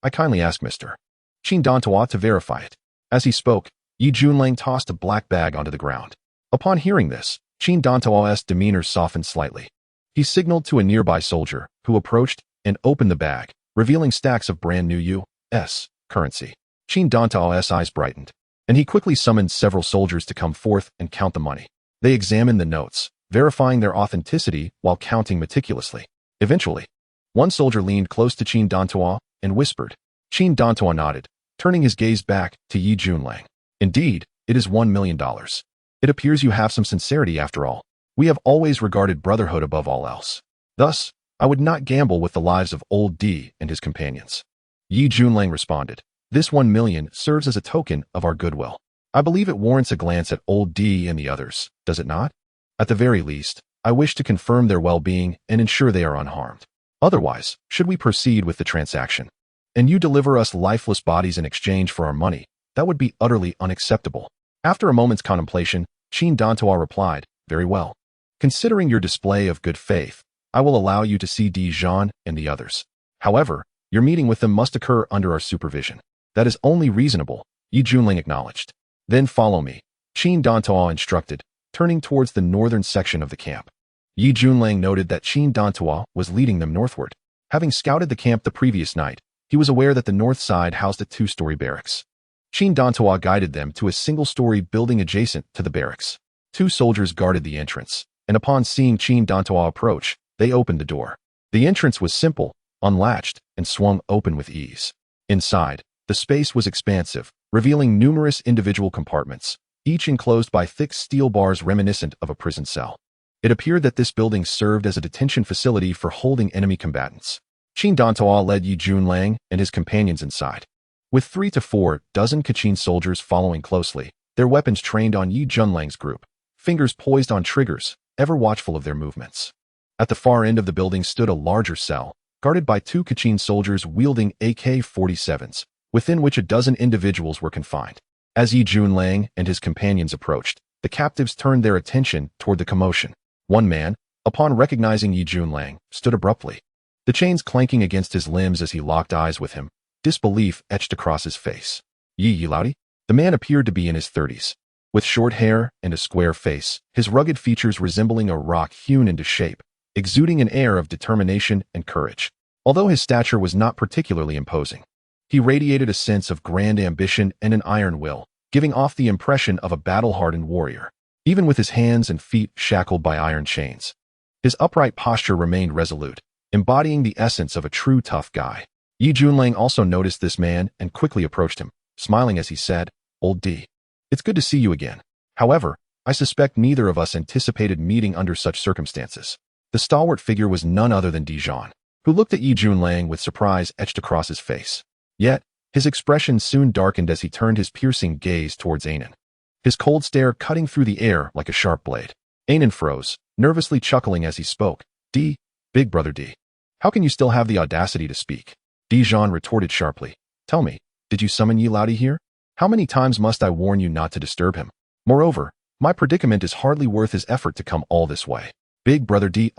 I kindly ask Mr. Qin Dantua to verify it. As he spoke, Yi Junlang tossed a black bag onto the ground. Upon hearing this, Qin Dantua's demeanor softened slightly. He signaled to a nearby soldier, who approached and opened the bag, revealing stacks of brand new U.S. currency. Qin Dantua's eyes brightened, and he quickly summoned several soldiers to come forth and count the money. They examined the notes, verifying their authenticity while counting meticulously. Eventually, one soldier leaned close to Qin Dantua and whispered. Qin Dantua nodded, turning his gaze back to Yi Junlang. Indeed, it is $1 million. It appears you have some sincerity after all. We have always regarded brotherhood above all else. Thus, I would not gamble with the lives of old D and his companions. Yi Junlang responded. This 1 million serves as a token of our goodwill. I believe it warrants a glance at old D and the others, does it not? At the very least, I wish to confirm their well-being and ensure they are unharmed. Otherwise, should we proceed with the transaction, and you deliver us lifeless bodies in exchange for our money, that would be utterly unacceptable. After a moment's contemplation, Qin Dantua replied, Very well. Considering your display of good faith, I will allow you to see Dijon and the others. However, your meeting with them must occur under our supervision. That is only reasonable, Yi Junlang acknowledged. Then follow me, Qin Dantua instructed, turning towards the northern section of the camp. Yi Junlang noted that Qin Dantua was leading them northward. Having scouted the camp the previous night, he was aware that the north side housed a two-story barracks. Qin Dantua guided them to a single-story building adjacent to the barracks. 2 soldiers guarded the entrance, and upon seeing Qin Dantua approach, they opened the door. The entrance was simple, unlatched, and swung open with ease. Inside, the space was expansive, revealing numerous individual compartments, each enclosed by thick steel bars reminiscent of a prison cell. It appeared that this building served as a detention facility for holding enemy combatants. Qin Dantua led Yi Junlang and his companions inside. With 3 to 4 dozen Kachin soldiers following closely, their weapons trained on Yi Junlang's group, fingers poised on triggers, ever watchful of their movements. At the far end of the building stood a larger cell, guarded by 2 Kachin soldiers wielding AK-47s, within which a dozen individuals were confined. As Yi Junlang and his companions approached, the captives turned their attention toward the commotion. One man, upon recognizing Yi Junlang, stood abruptly, the chains clanking against his limbs as he locked eyes with him, disbelief etched across his face. Yi Yilaudi? The man appeared to be in his 30s. With short hair and a square face, his rugged features resembling a rock hewn into shape, exuding an air of determination and courage. Although his stature was not particularly imposing, he radiated a sense of grand ambition and an iron will, giving off the impression of a battle-hardened warrior. Even with his hands and feet shackled by iron chains, his upright posture remained resolute, embodying the essence of a true tough guy. Yi Junlang also noticed this man and quickly approached him, smiling as he said, Old D. It's good to see you again. However, I suspect neither of us anticipated meeting under such circumstances. The stalwart figure was none other than Dijon, who looked at Yi Junlang with surprise etched across his face. Yet, his expression soon darkened as he turned his piercing gaze towards Anan, his cold stare cutting through the air like a sharp blade. Anan froze, nervously chuckling as he spoke. D, big brother D. How can you still have the audacity to speak? Dijon retorted sharply. Tell me, did you summon Yi Laodi here? How many times must I warn you not to disturb him? Moreover, my predicament is hardly worth his effort to come all this way. Big brother D,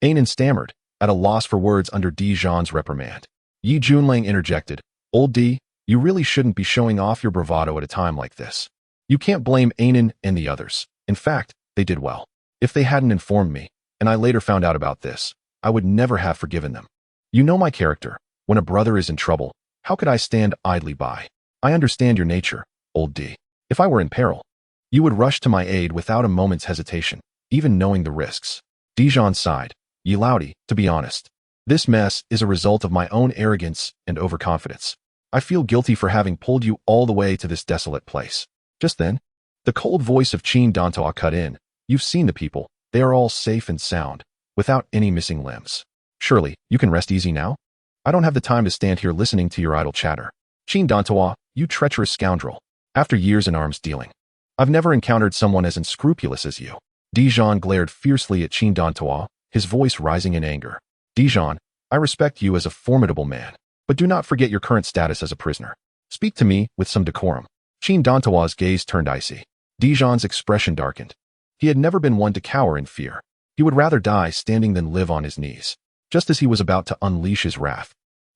Anan stammered, at a loss for words under Dijon's reprimand. Yi Junlang interjected. Old D, you really shouldn't be showing off your bravado at a time like this. You can't blame Anan and the others. In fact, they did well. If they hadn't informed me, and I later found out about this, I would never have forgiven them. You know my character. When a brother is in trouble, how could I stand idly by? I understand your nature, old D. If I were in peril, you would rush to my aid without a moment's hesitation, even knowing the risks. Dijon sighed. Yi Laodi, to be honest, this mess is a result of my own arrogance and overconfidence. I feel guilty for having pulled you all the way to this desolate place. Just then, the cold voice of Qin Dantoa cut in. You've seen the people. They are all safe and sound, without any missing limbs. Surely, you can rest easy now? I don't have the time to stand here listening to your idle chatter. Qin Dantoa, you treacherous scoundrel. After years in arms dealing, I've never encountered someone as unscrupulous as you. Dijon glared fiercely at Qin Dantoa, his voice rising in anger. Dijon, I respect you as a formidable man, but do not forget your current status as a prisoner. Speak to me with some decorum. Qin Dantoa's gaze turned icy. Dijon's expression darkened. He had never been one to cower in fear. He would rather die standing than live on his knees. Just as he was about to unleash his wrath,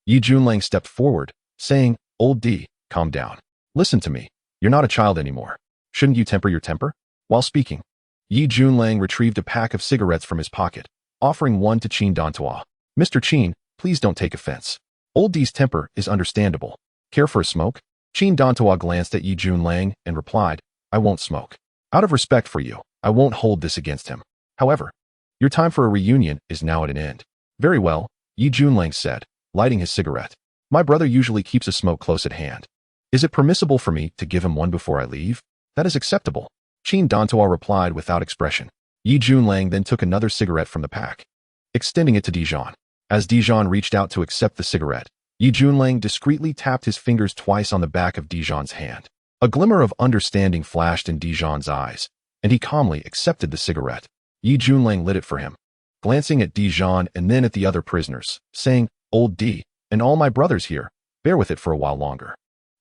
Yi Junlang stepped forward, saying, Old D, calm down. Listen to me. You're not a child anymore. Shouldn't you temper your temper? While speaking, Yi Junlang retrieved a pack of cigarettes from his pocket, offering one to Qin Dantoa. Mr. Qin, please don't take offense. Old D's temper is understandable. Care for a smoke? Qin Dantoa glanced at Yi Junlang and replied, I won't smoke. Out of respect for you, I won't hold this against him. However, your time for a reunion is now at an end. Very well, Yi Junlang said, lighting his cigarette. My brother usually keeps a smoke close at hand. Is it permissible for me to give him one before I leave? That is acceptable. Qin Dantoa replied without expression. Yi Junlang then took another cigarette from the pack, extending it to Dijon. As Dijon reached out to accept the cigarette, Yi Junlang discreetly tapped his fingers twice on the back of Dijon's hand. A glimmer of understanding flashed in Dijon's eyes, and he calmly accepted the cigarette. Yi Junlang lit it for him, glancing at Dijon and then at the other prisoners, saying, Old D, and all my brothers here, bear with it for a while longer.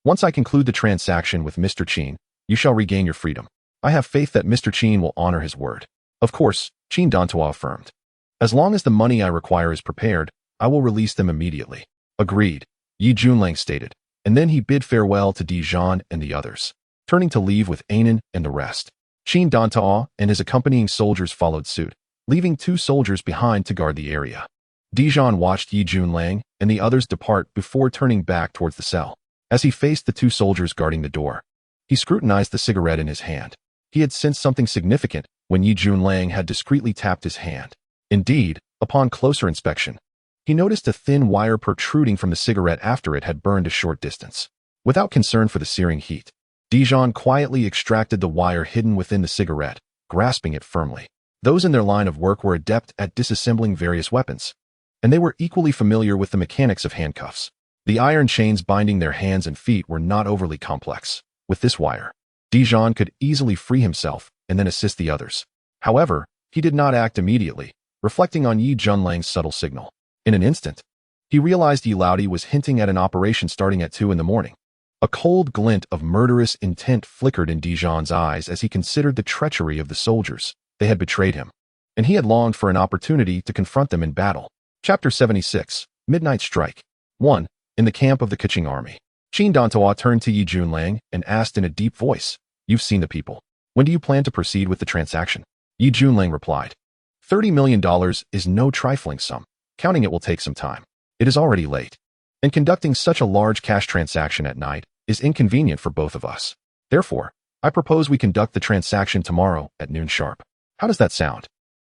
Once I conclude the transaction with Mr. Qin, you shall regain your freedom. I have faith that Mr. Qin will honor his word. Of course, Qin Dantoa affirmed. As long as the money I require is prepared, I will release them immediately. Agreed, Yi Junlang stated, and then he bid farewell to Dijon and the others, turning to leave with Anan and the rest. Qin Dantoa and his accompanying soldiers followed suit, leaving 2 soldiers behind to guard the area. Dijon watched Yi Junlang and the others depart before turning back towards the cell. As he faced the 2 soldiers guarding the door, he scrutinized the cigarette in his hand. He had sensed something significant when Yi Junlang had discreetly tapped his hand. Indeed, upon closer inspection, he noticed a thin wire protruding from the cigarette after it had burned a short distance. Without concern for the searing heat, Dijon quietly extracted the wire hidden within the cigarette, grasping it firmly. Those in their line of work were adept at disassembling various weapons, and they were equally familiar with the mechanics of handcuffs. The iron chains binding their hands and feet were not overly complex. With this wire, Dijon could easily free himself and then assist the others. However, he did not act immediately, reflecting on Yi Junlang's subtle signal. In an instant, he realized Yi Laodi was hinting at an operation starting at 2 in the morning. A cold glint of murderous intent flickered in Dijon's eyes as he considered the treachery of the soldiers. They had betrayed him, and he had longed for an opportunity to confront them in battle. Chapter 76, Midnight Strike. 1. In the camp of the Keqing army. Qin Dantoa turned to Yi Junlang and asked in a deep voice, You've seen the people. When do you plan to proceed with the transaction? Yi Junlang replied, $30 million is no trifling sum. Counting it will take some time. It is already late, and conducting such a large cash transaction at night is inconvenient for both of us. Therefore, I propose we conduct the transaction tomorrow at noon sharp. How does that sound?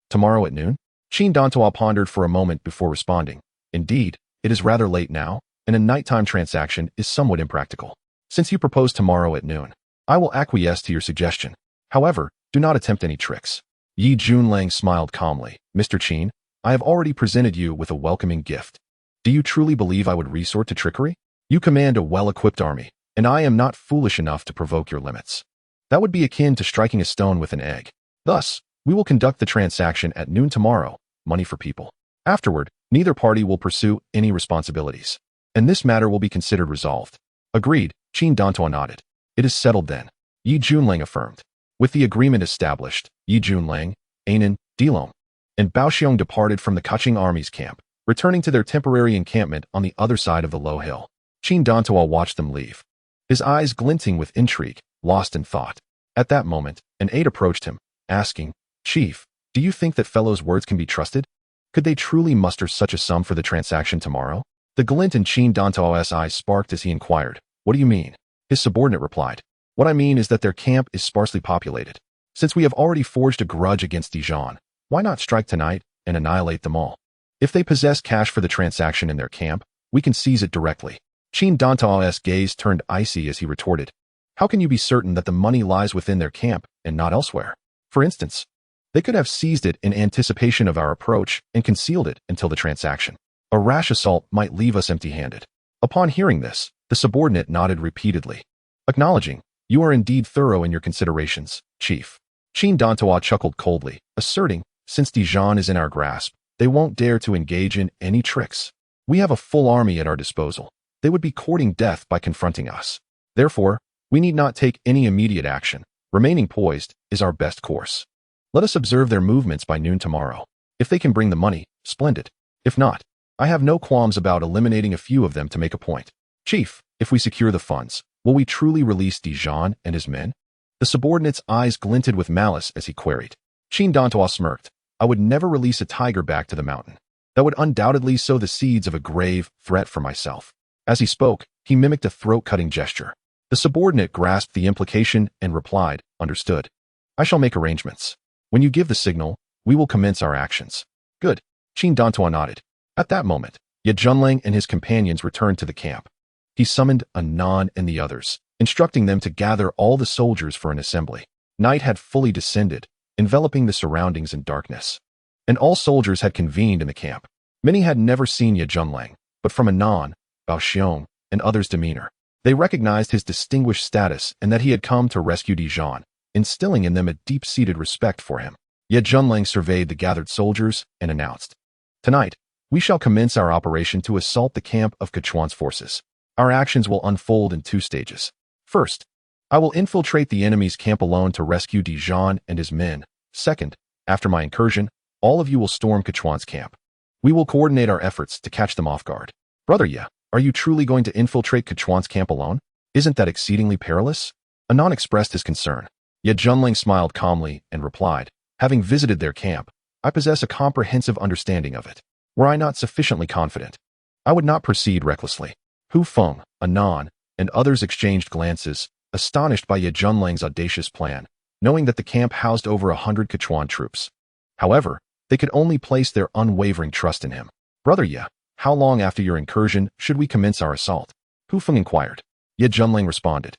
Tomorrow at noon? Qin Dantoa pondered for a moment before responding. Indeed, it is rather late now, and a nighttime transaction is somewhat impractical. Since you propose tomorrow at noon, I will acquiesce to your suggestion. However, do not attempt any tricks. Yi Junlang smiled calmly. Mr. Qin, I have already presented you with a welcoming gift. Do you truly believe I would resort to trickery? You command a well-equipped army, and I am not foolish enough to provoke your limits. That would be akin to striking a stone with an egg. Thus, We will conduct the transaction at noon tomorrow, money for people. Afterward, neither party will pursue any responsibilities, and this matter will be considered resolved. Agreed, Qin Dantuan nodded. It is settled then, Yi Junlang affirmed. With the agreement established, Yi Junlang, Anan, Dilong, and Baoxiong departed from the Kaching army's camp, returning to their temporary encampment on the other side of the low hill. Qin Dantua watched them leave, his eyes glinting with intrigue, lost in thought. At that moment, an aide approached him, asking, "Chief, do you think that fellow's words can be trusted? Could they truly muster such a sum for the transaction tomorrow?" The glint in Qin Dantua's eyes sparked as he inquired, "What do you mean?" His subordinate replied, "What I mean is that their camp is sparsely populated. Since we have already forged a grudge against Dijon, why not strike tonight and annihilate them all? If they possess cash for the transaction in their camp, we can seize it directly." Qin Dantua's gaze turned icy as he retorted, "How can you be certain that the money lies within their camp and not elsewhere? For instance, they could have seized it in anticipation of our approach and concealed it until the transaction. A rash assault might leave us empty-handed." Upon hearing this, the subordinate nodded repeatedly, acknowledging, "You are indeed thorough in your considerations, Chief." Qin Dantua chuckled coldly, asserting, "Since Dijon is in our grasp, they won't dare to engage in any tricks. We have a full army at our disposal. They would be courting death by confronting us. Therefore, we need not take any immediate action. Remaining poised is our best course. Let us observe their movements by noon tomorrow. If they can bring the money, splendid. If not, I have no qualms about eliminating a few of them to make a point. Chief, if we secure the funds, will we truly release Dijon and his men?" The subordinate's eyes glinted with malice as he queried. Qin Dantua smirked, "I would never release a tiger back to the mountain. That would undoubtedly sow the seeds of a grave threat for myself." As he spoke, he mimicked a throat-cutting gesture. The subordinate grasped the implication and replied, "Understood. I shall make arrangements. When you give the signal, we will commence our actions." "Good." Qin Dantua nodded. At that moment, Ye Junlang and his companions returned to the camp. He summoned Anan and the others, instructing them to gather all the soldiers for an assembly. Night had fully descended, enveloping the surroundings in darkness, and all soldiers had convened in the camp. Many had never seen Ye Junlang, but from Anan, Baoxiong, and others' demeanor, they recognized his distinguished status and that he had come to rescue Dijon, instilling in them a deep-seated respect for him. Ye Junlang surveyed the gathered soldiers and announced, "Tonight, we shall commence our operation to assault the camp of Kechuan's forces. Our actions will unfold in two stages. First, I will infiltrate the enemy's camp alone to rescue Dijon and his men. Second, after my incursion, all of you will storm Kechuan's camp. We will coordinate our efforts to catch them off guard." "Brother Ye, are you truly going to infiltrate Kechuan's camp alone? Isn't that exceedingly perilous?" Anan expressed his concern. Ye Junlang smiled calmly and replied, "Having visited their camp, I possess a comprehensive understanding of it. Were I not sufficiently confident, I would not proceed recklessly." Hu Feng, Anan, and others exchanged glances, astonished by Ye Junlang's audacious plan, knowing that the camp housed over 100 Kechuan troops. However, they could only place their unwavering trust in him. "Brother Ye, how long after your incursion should we commence our assault?" Hu Feng inquired. Ye Junlang responded,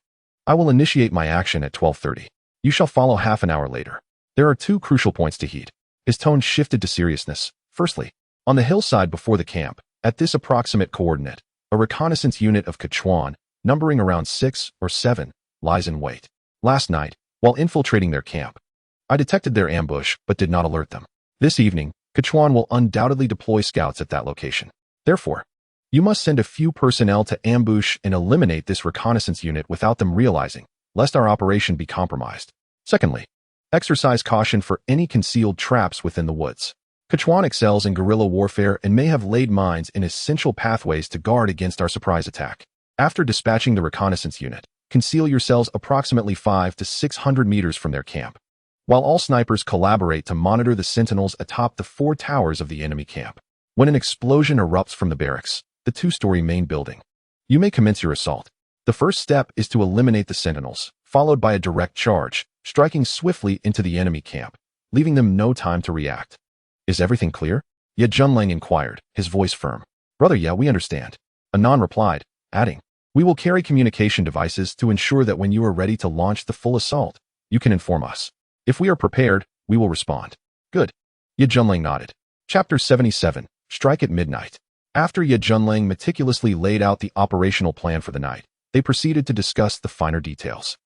"I will initiate my action at 12:30. You shall follow half an hour later. There are two crucial points to heed." His tone shifted to seriousness. Firstly, on the hillside before the camp, at this approximate coordinate, a reconnaissance unit of Kechuan, numbering around 6 or 7, lies in wait. Last night, while infiltrating their camp, I detected their ambush but did not alert them. This evening, Kechuan will undoubtedly deploy scouts at that location. Therefore, you must send a few personnel to ambush and eliminate this reconnaissance unit without them realizing, lest our operation be compromised. Secondly, exercise caution for any concealed traps within the woods. Kechuan excels in guerrilla warfare and may have laid mines in essential pathways to guard against our surprise attack. After dispatching the reconnaissance unit, conceal yourselves approximately 500 to 600 meters from their camp, while all snipers collaborate to monitor the sentinels atop the 4 towers of the enemy camp. When an explosion erupts from the barracks, the 2-story main building, you may commence your assault. The first step is to eliminate the sentinels, followed by a direct charge, striking swiftly into the enemy camp, leaving them no time to react. "Is everything clear?" Ye Junlang inquired, his voice firm. "Brother Ye, we understand." Anan replied, adding, "We will carry communication devices to ensure that when you are ready to launch the full assault, you can inform us. If we are prepared, we will respond." "Good." Ye Junlang nodded. Chapter 77, Strike at Midnight. After Ye Junlang meticulously laid out the operational plan for the night, they proceeded to discuss the finer details.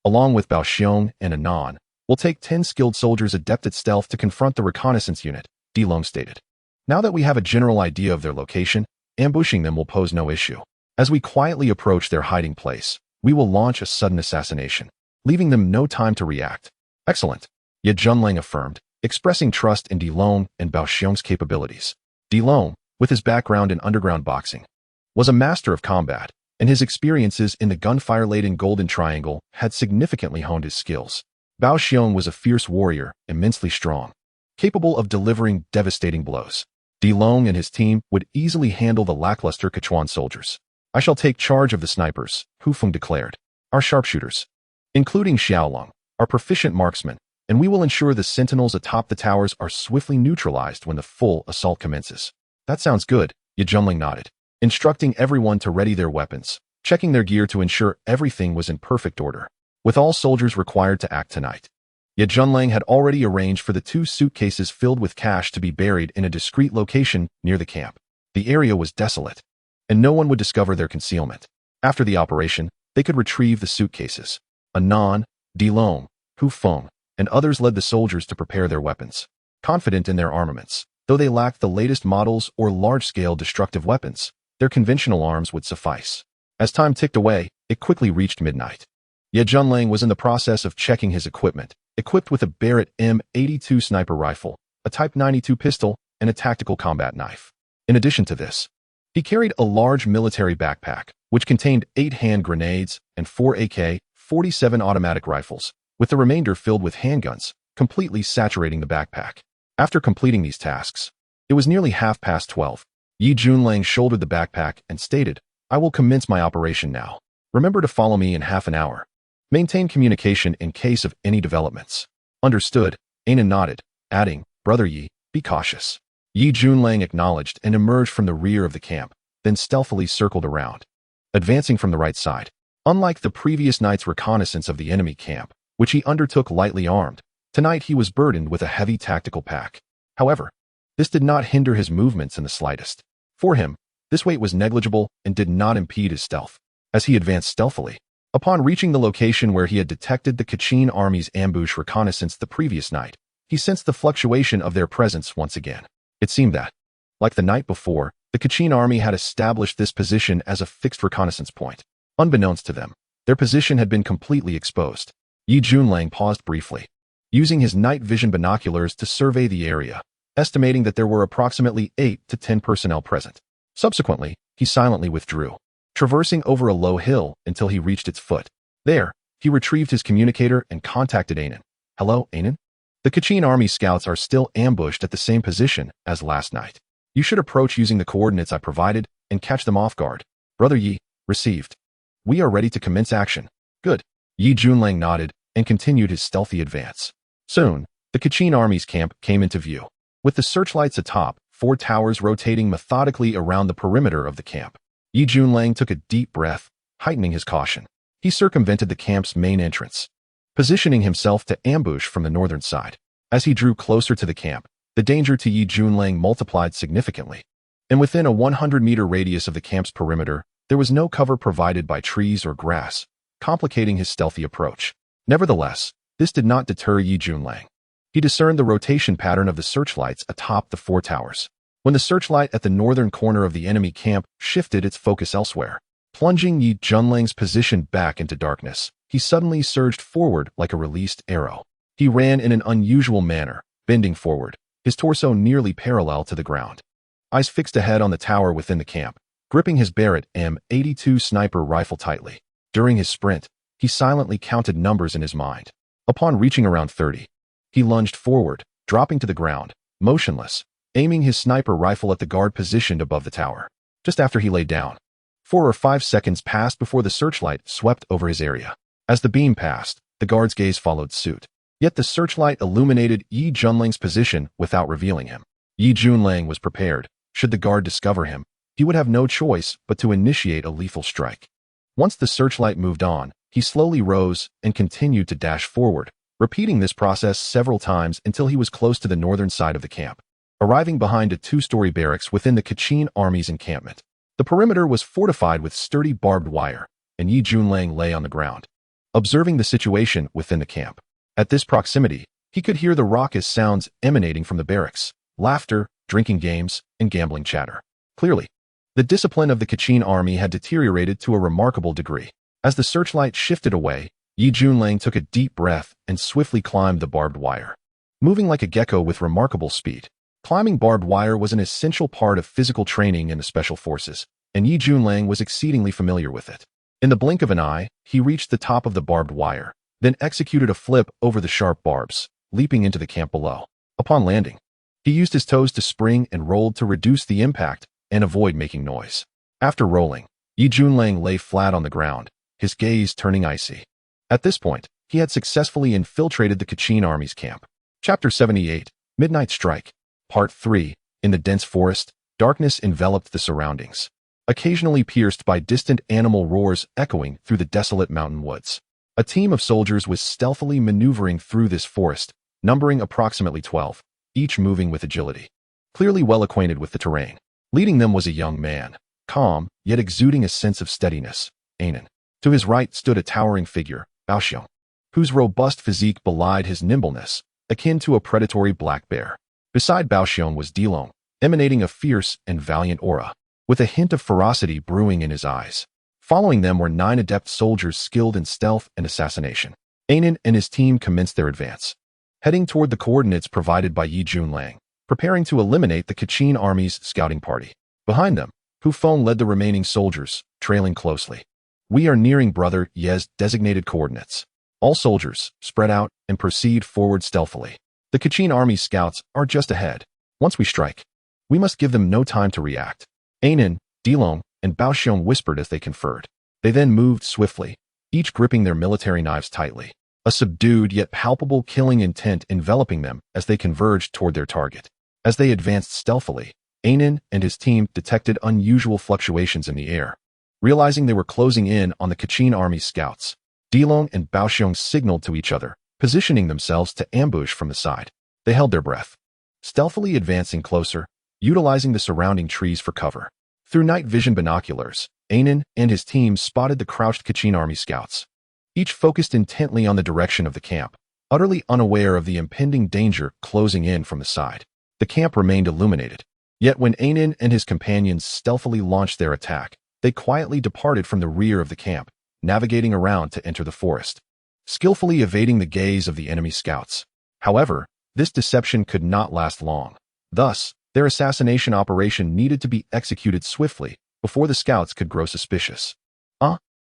Along with Baoxiong and Anan, Will take 10 skilled soldiers adept at stealth to confront the reconnaissance unit, Delong stated. Now that we have a general idea of their location, ambushing them will pose no issue. As we quietly approach their hiding place, we will launch a sudden assassination, leaving them no time to react. Excellent, Ye Junlang affirmed, expressing trust in Delong and Bao Xiong's capabilities. Delong, with his background in underground boxing, was a master of combat, and his experiences in the gunfire-laden Golden Triangle had significantly honed his skills. Bao Xiong was a fierce warrior, immensely strong, capable of delivering devastating blows. Delong and his team would easily handle the lackluster Quechuan soldiers. I shall take charge of the snipers, Hu Feng declared. Our sharpshooters, including Xiaolong, are proficient marksmen, and we will ensure the sentinels atop the towers are swiftly neutralized when the full assault commences. That sounds good, Ye Junlang nodded, instructing everyone to ready their weapons, checking their gear to ensure everything was in perfect order. With all soldiers required to act tonight, Ye Junlang had already arranged for the 2 suitcases filled with cash to be buried in a discreet location near the camp. The area was desolate, and no one would discover their concealment. After the operation, they could retrieve the suitcases. Anon, Delong, Hu Feng, and others led the soldiers to prepare their weapons. Confident in their armaments, though they lacked the latest models or large-scale destructive weapons, their conventional arms would suffice. As time ticked away, it quickly reached midnight. Ye Junlang was in the process of checking his equipment, equipped with a Barrett M82 sniper rifle, a Type 92 pistol, and a tactical combat knife. In addition to this, he carried a large military backpack, which contained 8 hand grenades and 4 AK-47 automatic rifles, with the remainder filled with handguns, completely saturating the backpack. After completing these tasks, it was nearly 12:30. Ye Junlang shouldered the backpack and stated, I will commence my operation now. Remember to follow me in half an hour. Maintain communication in case of any developments. Understood, Anan nodded, adding, Brother Yi, be cautious. Ye Junlang acknowledged and emerged from the rear of the camp, then stealthily circled around, advancing from the right side. Unlike the previous night's reconnaissance of the enemy camp, which he undertook lightly armed, tonight he was burdened with a heavy tactical pack. However, this did not hinder his movements in the slightest. For him, this weight was negligible and did not impede his stealth. As he advanced stealthily, upon reaching the location where he had detected the Kachin army's ambush reconnaissance the previous night, he sensed the fluctuation of their presence once again. It seemed that, like the night before, the Kachin army had established this position as a fixed reconnaissance point. Unbeknownst to them, their position had been completely exposed. Ye Junlang paused briefly, using his night vision binoculars to survey the area, estimating that there were approximately 8 to 10 personnel present. Subsequently, he silently withdrew, traversing over a low hill until he reached its foot. There, he retrieved his communicator and contacted Anan. Hello, Anan? The Kachin army scouts are still ambushed at the same position as last night. You should approach using the coordinates I provided and catch them off guard. Brother Yi, received. We are ready to commence action. Good. Ye Junlang nodded and continued his stealthy advance. Soon, the Kachin army's camp came into view, with the searchlights atop, 4 towers rotating methodically around the perimeter of the camp. Ye Junlang took a deep breath, heightening his caution. He circumvented the camp's main entrance, positioning himself to ambush from the northern side. As he drew closer to the camp, the danger to Ye Junlang multiplied significantly, and within a 100-meter radius of the camp's perimeter, there was no cover provided by trees or grass, complicating his stealthy approach. Nevertheless, this did not deter Ye Junlang. He discerned the rotation pattern of the searchlights atop the 4 towers. When the searchlight at the northern corner of the enemy camp shifted its focus elsewhere, plunging Ye Junlang's position back into darkness, he suddenly surged forward like a released arrow. He ran in an unusual manner, bending forward, his torso nearly parallel to the ground. Eyes fixed ahead on the tower within the camp, gripping his Barrett M82 sniper rifle tightly. During his sprint, he silently counted numbers in his mind. Upon reaching around 30, he lunged forward, dropping to the ground, motionless, aiming his sniper rifle at the guard positioned above the tower. Just after he lay down, 4 or 5 seconds passed before the searchlight swept over his area. As the beam passed, the guard's gaze followed suit. Yet the searchlight illuminated Ye Junlang's position without revealing him. Ye Junlang was prepared. Should the guard discover him, he would have no choice but to initiate a lethal strike. Once the searchlight moved on, he slowly rose and continued to dash forward, repeating this process several times until he was close to the northern side of the camp, arriving behind a 2-story barracks within the Kachin army's encampment. The perimeter was fortified with sturdy barbed wire, and Ye Junlang lay on the ground, observing the situation within the camp. At this proximity, he could hear the raucous sounds emanating from the barracks: laughter, drinking games, and gambling chatter. Clearly, the discipline of the Kachin army had deteriorated to a remarkable degree. As the searchlight shifted away, Yi Junlang took a deep breath and swiftly climbed the barbed wire. Moving like a gecko with remarkable speed, climbing barbed wire was an essential part of physical training in the Special Forces, and Yi Junlang was exceedingly familiar with it. In the blink of an eye, he reached the top of the barbed wire, then executed a flip over the sharp barbs, leaping into the camp below. Upon landing, he used his toes to spring and rolled to reduce the impact and avoid making noise. After rolling, Yi Junlang lay flat on the ground, his gaze turning icy. At this point, he had successfully infiltrated the Kachin army's camp. Chapter 78, Midnight Strike. Part 3. In the dense forest, darkness enveloped the surroundings, occasionally pierced by distant animal roars echoing through the desolate mountain woods. A team of soldiers was stealthily maneuvering through this forest, numbering approximately 12, each moving with agility, clearly well acquainted with the terrain. Leading them was a young man, calm, yet exuding a sense of steadiness, Anan. To his right stood a towering figure, Baoxiong, whose robust physique belied his nimbleness, akin to a predatory black bear. Beside Baoxiong was Dilong, emanating a fierce and valiant aura, with a hint of ferocity brewing in his eyes. Following them were 9 adept soldiers skilled in stealth and assassination. Anan and his team commenced their advance, heading toward the coordinates provided by Yi Junlang, preparing to eliminate the Kachin army's scouting party. Behind them, Hu Feng led the remaining soldiers, trailing closely. We are nearing Brother Ye's designated coordinates. All soldiers, spread out and proceed forward stealthily. The Kachin army's scouts are just ahead. Once we strike, we must give them no time to react. Anan, Dilong, and Baoxiong whispered as they conferred. They then moved swiftly, each gripping their military knives tightly, a subdued yet palpable killing intent enveloping them as they converged toward their target. As they advanced stealthily, Anan and his team detected unusual fluctuations in the air. Realizing they were closing in on the Kachin army's scouts, Dilong and Baoxiong signaled to each other, positioning themselves to ambush from the side. They held their breath, stealthily advancing closer, utilizing the surrounding trees for cover. Through night vision binoculars, Anan and his team spotted the crouched Kachin army scouts, each focused intently on the direction of the camp, utterly unaware of the impending danger closing in from the side. The camp remained illuminated, yet when Anan and his companions stealthily launched their attack, they quietly departed from the rear of the camp, navigating around to enter the forest, skillfully evading the gaze of the enemy scouts. However, this deception could not last long. Thus, their assassination operation needed to be executed swiftly before the scouts could grow suspicious.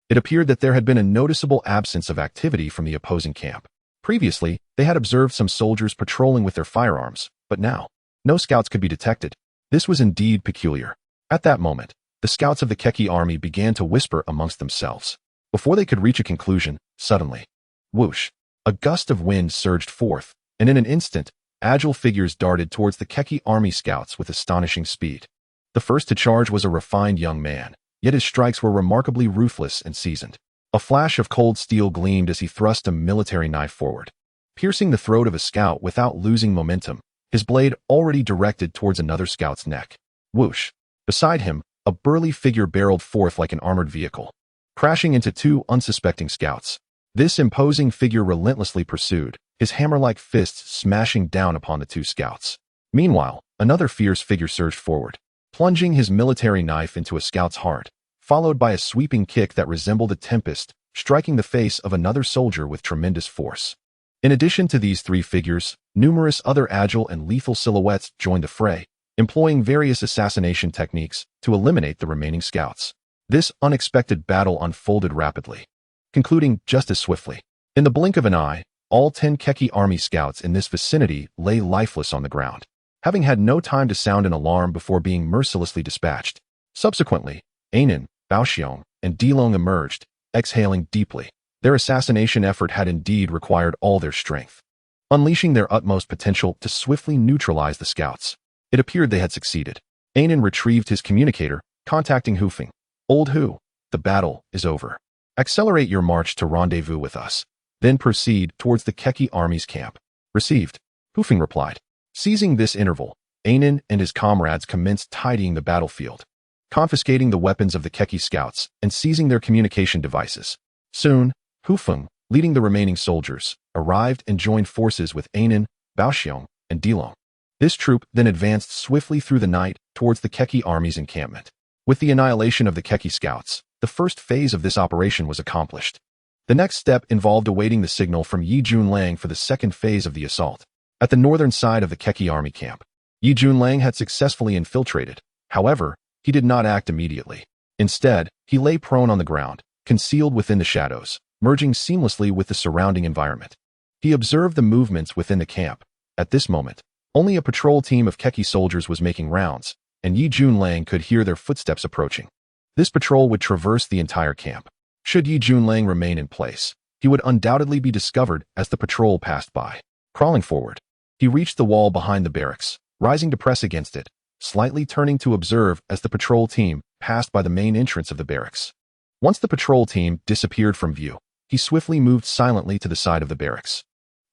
It appeared that there had been a noticeable absence of activity from the opposing camp. Previously, they had observed some soldiers patrolling with their firearms, but now, no scouts could be detected. This was indeed peculiar. At that moment, the scouts of the Keki army began to whisper amongst themselves. Before they could reach a conclusion, suddenly, whoosh, a gust of wind surged forth, and in an instant, agile figures darted towards the Keki army scouts with astonishing speed. The first to charge was a refined young man, yet his strikes were remarkably ruthless and seasoned. A flash of cold steel gleamed as he thrust a military knife forward, piercing the throat of a scout without losing momentum, his blade already directed towards another scout's neck. Whoosh! Beside him, a burly figure barreled forth like an armored vehicle, crashing into 2 unsuspecting scouts. This imposing figure relentlessly pursued, his hammer-like fists smashing down upon the 2 scouts. Meanwhile, another fierce figure surged forward, plunging his military knife into a scout's heart, followed by a sweeping kick that resembled a tempest, striking the face of another soldier with tremendous force. In addition to these 3 figures, numerous other agile and lethal silhouettes joined the fray, employing various assassination techniques to eliminate the remaining scouts. This unexpected battle unfolded rapidly, concluding just as swiftly. In the blink of an eye, all 10 Keki army scouts in this vicinity lay lifeless on the ground, having had no time to sound an alarm before being mercilessly dispatched. Subsequently, Anan, Baoxiong, and Dilong emerged, exhaling deeply. Their assassination effort had indeed required all their strength, unleashing their utmost potential to swiftly neutralize the scouts. It appeared they had succeeded. Anan retrieved his communicator, contacting Hu Feng. Old Hu, the battle is over. Accelerate your march to rendezvous with us, then proceed towards the Keki army's camp. Received, Hu Feng replied. Seizing this interval, Anan and his comrades commenced tidying the battlefield, confiscating the weapons of the Keki scouts and seizing their communication devices. Soon, Hu Feng, leading the remaining soldiers, arrived and joined forces with Anan, Baoxiong, and Dilong. This troop then advanced swiftly through the night towards the Keki army's encampment. With the annihilation of the Keki scouts, the first phase of this operation was accomplished. The next step involved awaiting the signal from Yi Junlang for the second phase of the assault. At the northern side of the Keki army camp, Yi Junlang had successfully infiltrated. However, he did not act immediately. Instead, he lay prone on the ground, concealed within the shadows, merging seamlessly with the surrounding environment. He observed the movements within the camp. At this moment, only a patrol team of Keki soldiers was making rounds, and Yi Junlang could hear their footsteps approaching. This patrol would traverse the entire camp. Should Yi Junlang remain in place, he would undoubtedly be discovered as the patrol passed by. Crawling forward, he reached the wall behind the barracks, rising to press against it, slightly turning to observe as the patrol team passed by the main entrance of the barracks. Once the patrol team disappeared from view, he swiftly moved silently to the side of the barracks.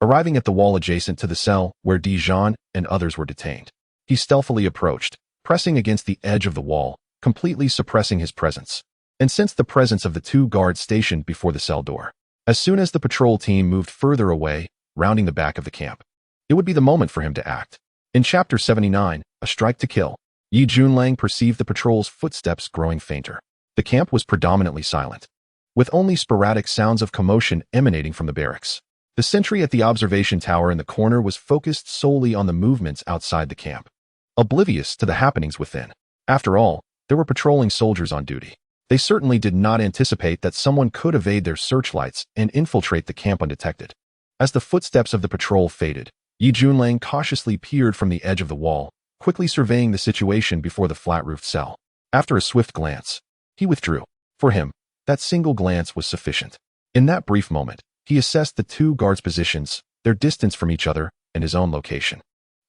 Arriving at the wall adjacent to the cell where Dijon and others were detained, he stealthily approached, pressing against the edge of the wall, completely suppressing his presence. And sensed the presence of the two guards stationed before the cell door. As soon as the patrol team moved further away, rounding the back of the camp, it would be the moment for him to act. In Chapter 79, A Strike to Kill, Yi Junlang perceived the patrol's footsteps growing fainter. The camp was predominantly silent, with only sporadic sounds of commotion emanating from the barracks. The sentry at the observation tower in the corner was focused solely on the movements outside the camp, oblivious to the happenings within. After all, there were patrolling soldiers on duty. They certainly did not anticipate that someone could evade their searchlights and infiltrate the camp undetected. As the footsteps of the patrol faded, Yi Junlang cautiously peered from the edge of the wall, quickly surveying the situation before the flat-roofed cell. After a swift glance, he withdrew. For him, that single glance was sufficient. In that brief moment, he assessed the two guards' positions, their distance from each other, and his own location.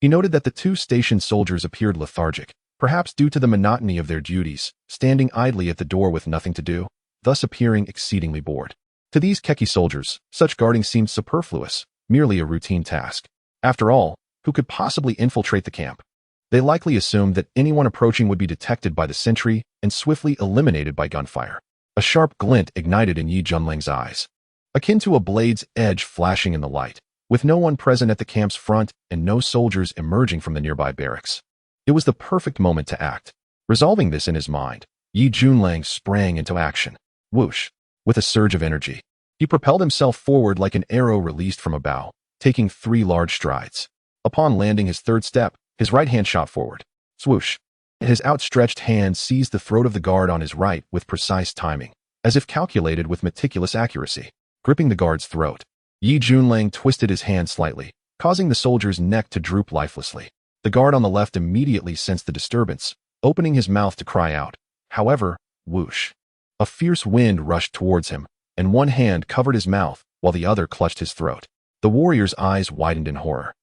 He noted that the two stationed soldiers appeared lethargic, perhaps due to the monotony of their duties, standing idly at the door with nothing to do, thus appearing exceedingly bored. To these Keki soldiers, such guarding seemed superfluous, merely a routine task. After all, who could possibly infiltrate the camp? They likely assumed that anyone approaching would be detected by the sentry and swiftly eliminated by gunfire. A sharp glint ignited in Yi Junlang's eyes, akin to a blade's edge flashing in the light, with no one present at the camp's front and no soldiers emerging from the nearby barracks. It was the perfect moment to act. Resolving this in his mind, Yi Junlang sprang into action. Whoosh! With a surge of energy, he propelled himself forward like an arrow released from a bow, taking 3 large strides. Upon landing his third step, his right hand shot forward. Swoosh! His outstretched hand seized the throat of the guard on his right with precise timing, as if calculated with meticulous accuracy. Gripping the guard's throat, Yi Junlang twisted his hand slightly, causing the soldier's neck to droop lifelessly. The guard on the left immediately sensed the disturbance, opening his mouth to cry out. However, whoosh! A fierce wind rushed towards him, and one hand covered his mouth while the other clutched his throat. The warrior's eyes widened in horror,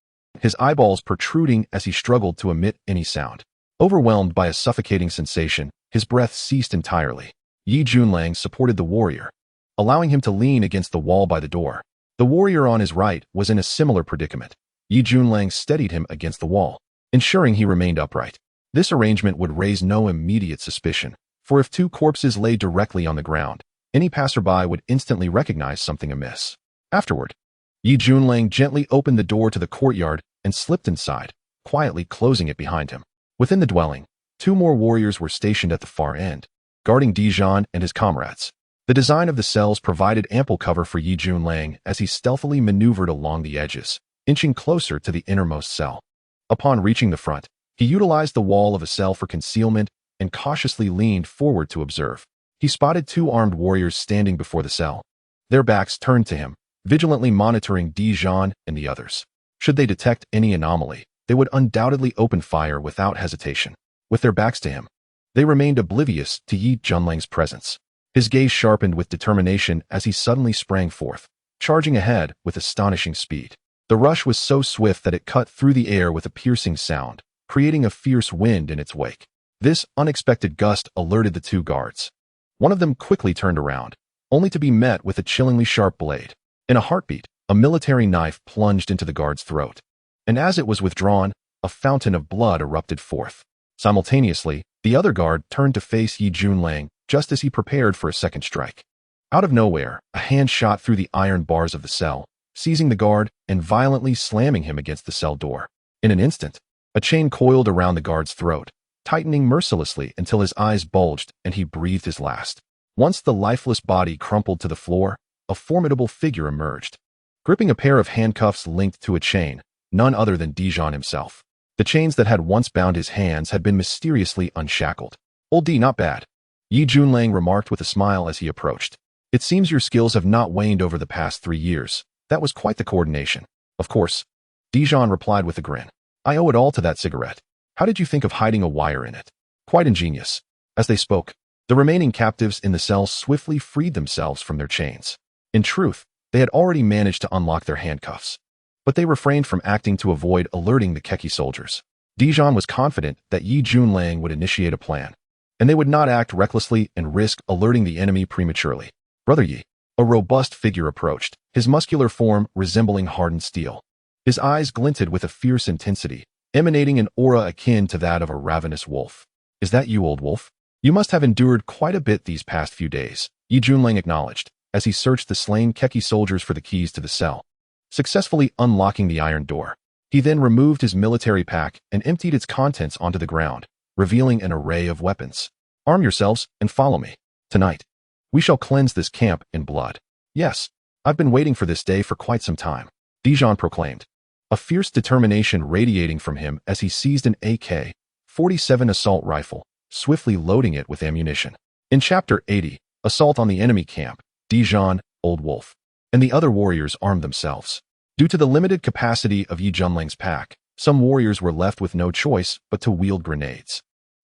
his eyeballs protruding as he struggled to emit any sound. Overwhelmed by a suffocating sensation, his breath ceased entirely. Yi Junlang supported the warrior, allowing him to lean against the wall by the door. The warrior on his right was in a similar predicament. Yi Junlang steadied him against the wall, ensuring he remained upright. This arrangement would raise no immediate suspicion, for if 2 corpses lay directly on the ground, any passerby would instantly recognize something amiss. Afterward, Yi Junlang gently opened the door to the courtyard and slipped inside, quietly closing it behind him. Within the dwelling, 2 more warriors were stationed at the far end, guarding Dijon and his comrades. The design of the cells provided ample cover for Yi Junlang as he stealthily maneuvered along the edges, inching closer to the innermost cell. Upon reaching the front, he utilized the wall of a cell for concealment and cautiously leaned forward to observe. He spotted 2 armed warriors standing before the cell, their backs turned to him, vigilantly monitoring Dijon and the others. Should they detect any anomaly, they would undoubtedly open fire without hesitation. With their backs to him, they remained oblivious to Yi Junlang's presence. His gaze sharpened with determination as he suddenly sprang forth, charging ahead with astonishing speed. The rush was so swift that it cut through the air with a piercing sound, creating a fierce wind in its wake. This unexpected gust alerted the 2 guards. One of them quickly turned around, only to be met with a chillingly sharp blade. In a heartbeat, a military knife plunged into the guard's throat, and as it was withdrawn, a fountain of blood erupted forth. Simultaneously, the other guard turned to face Yi Junlang just as he prepared for a second strike. Out of nowhere, a hand shot through the iron bars of the cell, seizing the guard and violently slamming him against the cell door. In an instant, a chain coiled around the guard's throat, tightening mercilessly until his eyes bulged and he breathed his last. Once the lifeless body crumpled to the floor, a formidable figure emerged, gripping a pair of handcuffs linked to a chain, none other than Dijon himself. The chains that had once bound his hands had been mysteriously unshackled. "Old D, not bad," Yi Junlang remarked with a smile as he approached. "It seems your skills have not waned over the past 3 years. That was quite the coordination." "Of course," Dijon replied with a grin. "I owe it all to that cigarette. How did you think of hiding a wire in it?" "Quite ingenious." As they spoke, the remaining captives in the cell swiftly freed themselves from their chains. In truth, they had already managed to unlock their handcuffs, but they refrained from acting to avoid alerting the Keki soldiers. Dijon was confident that Yi Junlang would initiate a plan, and they would not act recklessly and risk alerting the enemy prematurely. "Brother Yi," a robust figure approached, his muscular form resembling hardened steel. His eyes glinted with a fierce intensity, emanating an aura akin to that of a ravenous wolf. "Is that you, old wolf? You must have endured quite a bit these past few days," Yi Junlang acknowledged, as he searched the slain Keki soldiers for the keys to the cell, successfully unlocking the iron door. He then removed his military pack and emptied its contents onto the ground, revealing an array of weapons. "Arm yourselves and follow me. Tonight, we shall cleanse this camp in blood." "Yes, I've been waiting for this day for quite some time," Dijon proclaimed, a fierce determination radiating from him as he seized an AK-47 assault rifle, swiftly loading it with ammunition. In Chapter 80, Assault on the Enemy Camp, Dijon, Old Wolf, and the other warriors armed themselves. Due to the limited capacity of Yi Junlang's pack, some warriors were left with no choice but to wield grenades.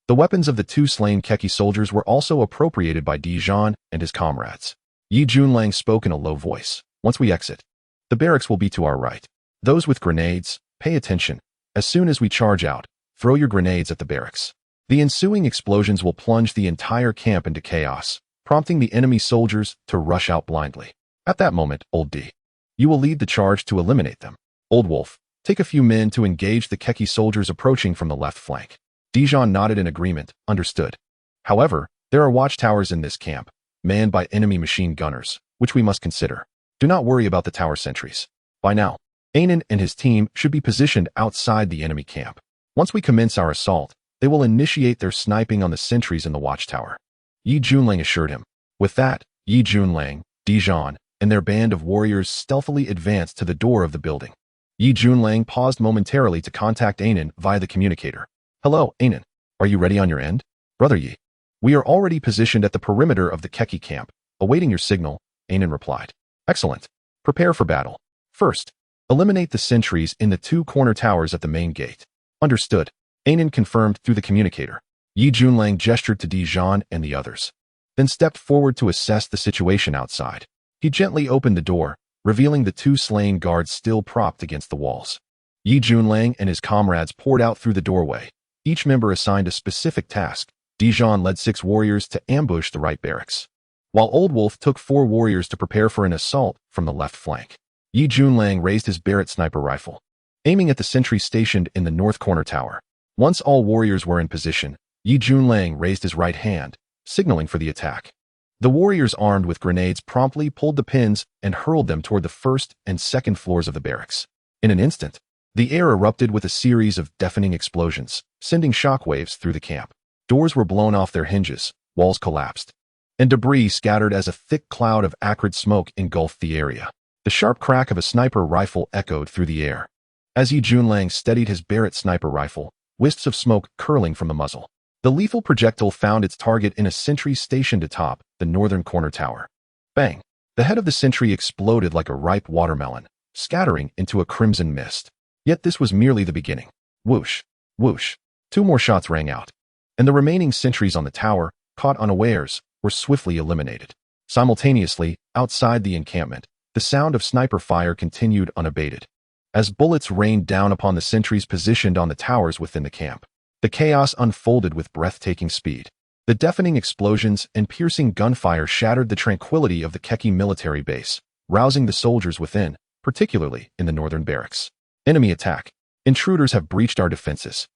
The weapons of the 2 slain Keki soldiers were also appropriated by Dijon and his comrades. Yi Junlang spoke in a low voice. "Once we exit, the barracks will be to our right. Those with grenades, pay attention. As soon as we charge out, throw your grenades at the barracks. The ensuing explosions will plunge the entire camp into chaos, prompting the enemy soldiers to rush out blindly. At that moment, Old D, you will lead the charge to eliminate them. Old Wolf, take a few men to engage the Keki soldiers approaching from the left flank." Dijon nodded in agreement, understood. "However, there are watchtowers in this camp, manned by enemy machine gunners, which we must consider. Do not worry about the tower sentries. By now, Anan and his team should be positioned outside the enemy camp. Once we commence our assault, they will initiate their sniping on the sentries in the watchtower," Yi Junlang assured him. With that, Yi Junlang, Dijon, and their band of warriors stealthily advanced to the door of the building. Yi Junlang paused momentarily to contact Anan via the communicator. "Hello, Anan. Are you ready on your end?" "Brother Yi, we are already positioned at the perimeter of the Keki camp, awaiting your signal," Anan replied. "Excellent. Prepare for battle. First, eliminate the sentries in the 2 corner towers at the main gate." "Understood," Anan confirmed through the communicator. Yi Junlang gestured to Dijon and the others, then stepped forward to assess the situation outside. He gently opened the door, revealing the 2 slain guards still propped against the walls. Yi Junlang and his comrades poured out through the doorway, each member assigned a specific task. Dijon led 6 warriors to ambush the right barracks, while Old Wolf took 4 warriors to prepare for an assault from the left flank. Yi Junlang raised his Barrett sniper rifle, aiming at the sentry stationed in the north corner tower. Once all warriors were in position, Yi Junlang raised his right hand, signaling for the attack. The warriors armed with grenades promptly pulled the pins and hurled them toward the first and second floors of the barracks. In an instant, the air erupted with a series of deafening explosions, sending shockwaves through the camp. Doors were blown off their hinges, walls collapsed, and debris scattered as a thick cloud of acrid smoke engulfed the area. The sharp crack of a sniper rifle echoed through the air. As Yi Junlang steadied his Barrett sniper rifle, wisps of smoke curling from the muzzle. The lethal projectile found its target in a sentry stationed atop the northern corner tower. Bang! The head of the sentry exploded like a ripe watermelon, scattering into a crimson mist. Yet this was merely the beginning. Whoosh! Whoosh! 2 more shots rang out, and the remaining sentries on the tower, caught unawares, were swiftly eliminated. Simultaneously, outside the encampment, the sound of sniper fire continued unabated, as bullets rained down upon the sentries positioned on the towers within the camp. The chaos unfolded with breathtaking speed. The deafening explosions and piercing gunfire shattered the tranquility of the Keki military base, rousing the soldiers within, particularly in the northern barracks. Enemy attack. Intruders have breached our defenses.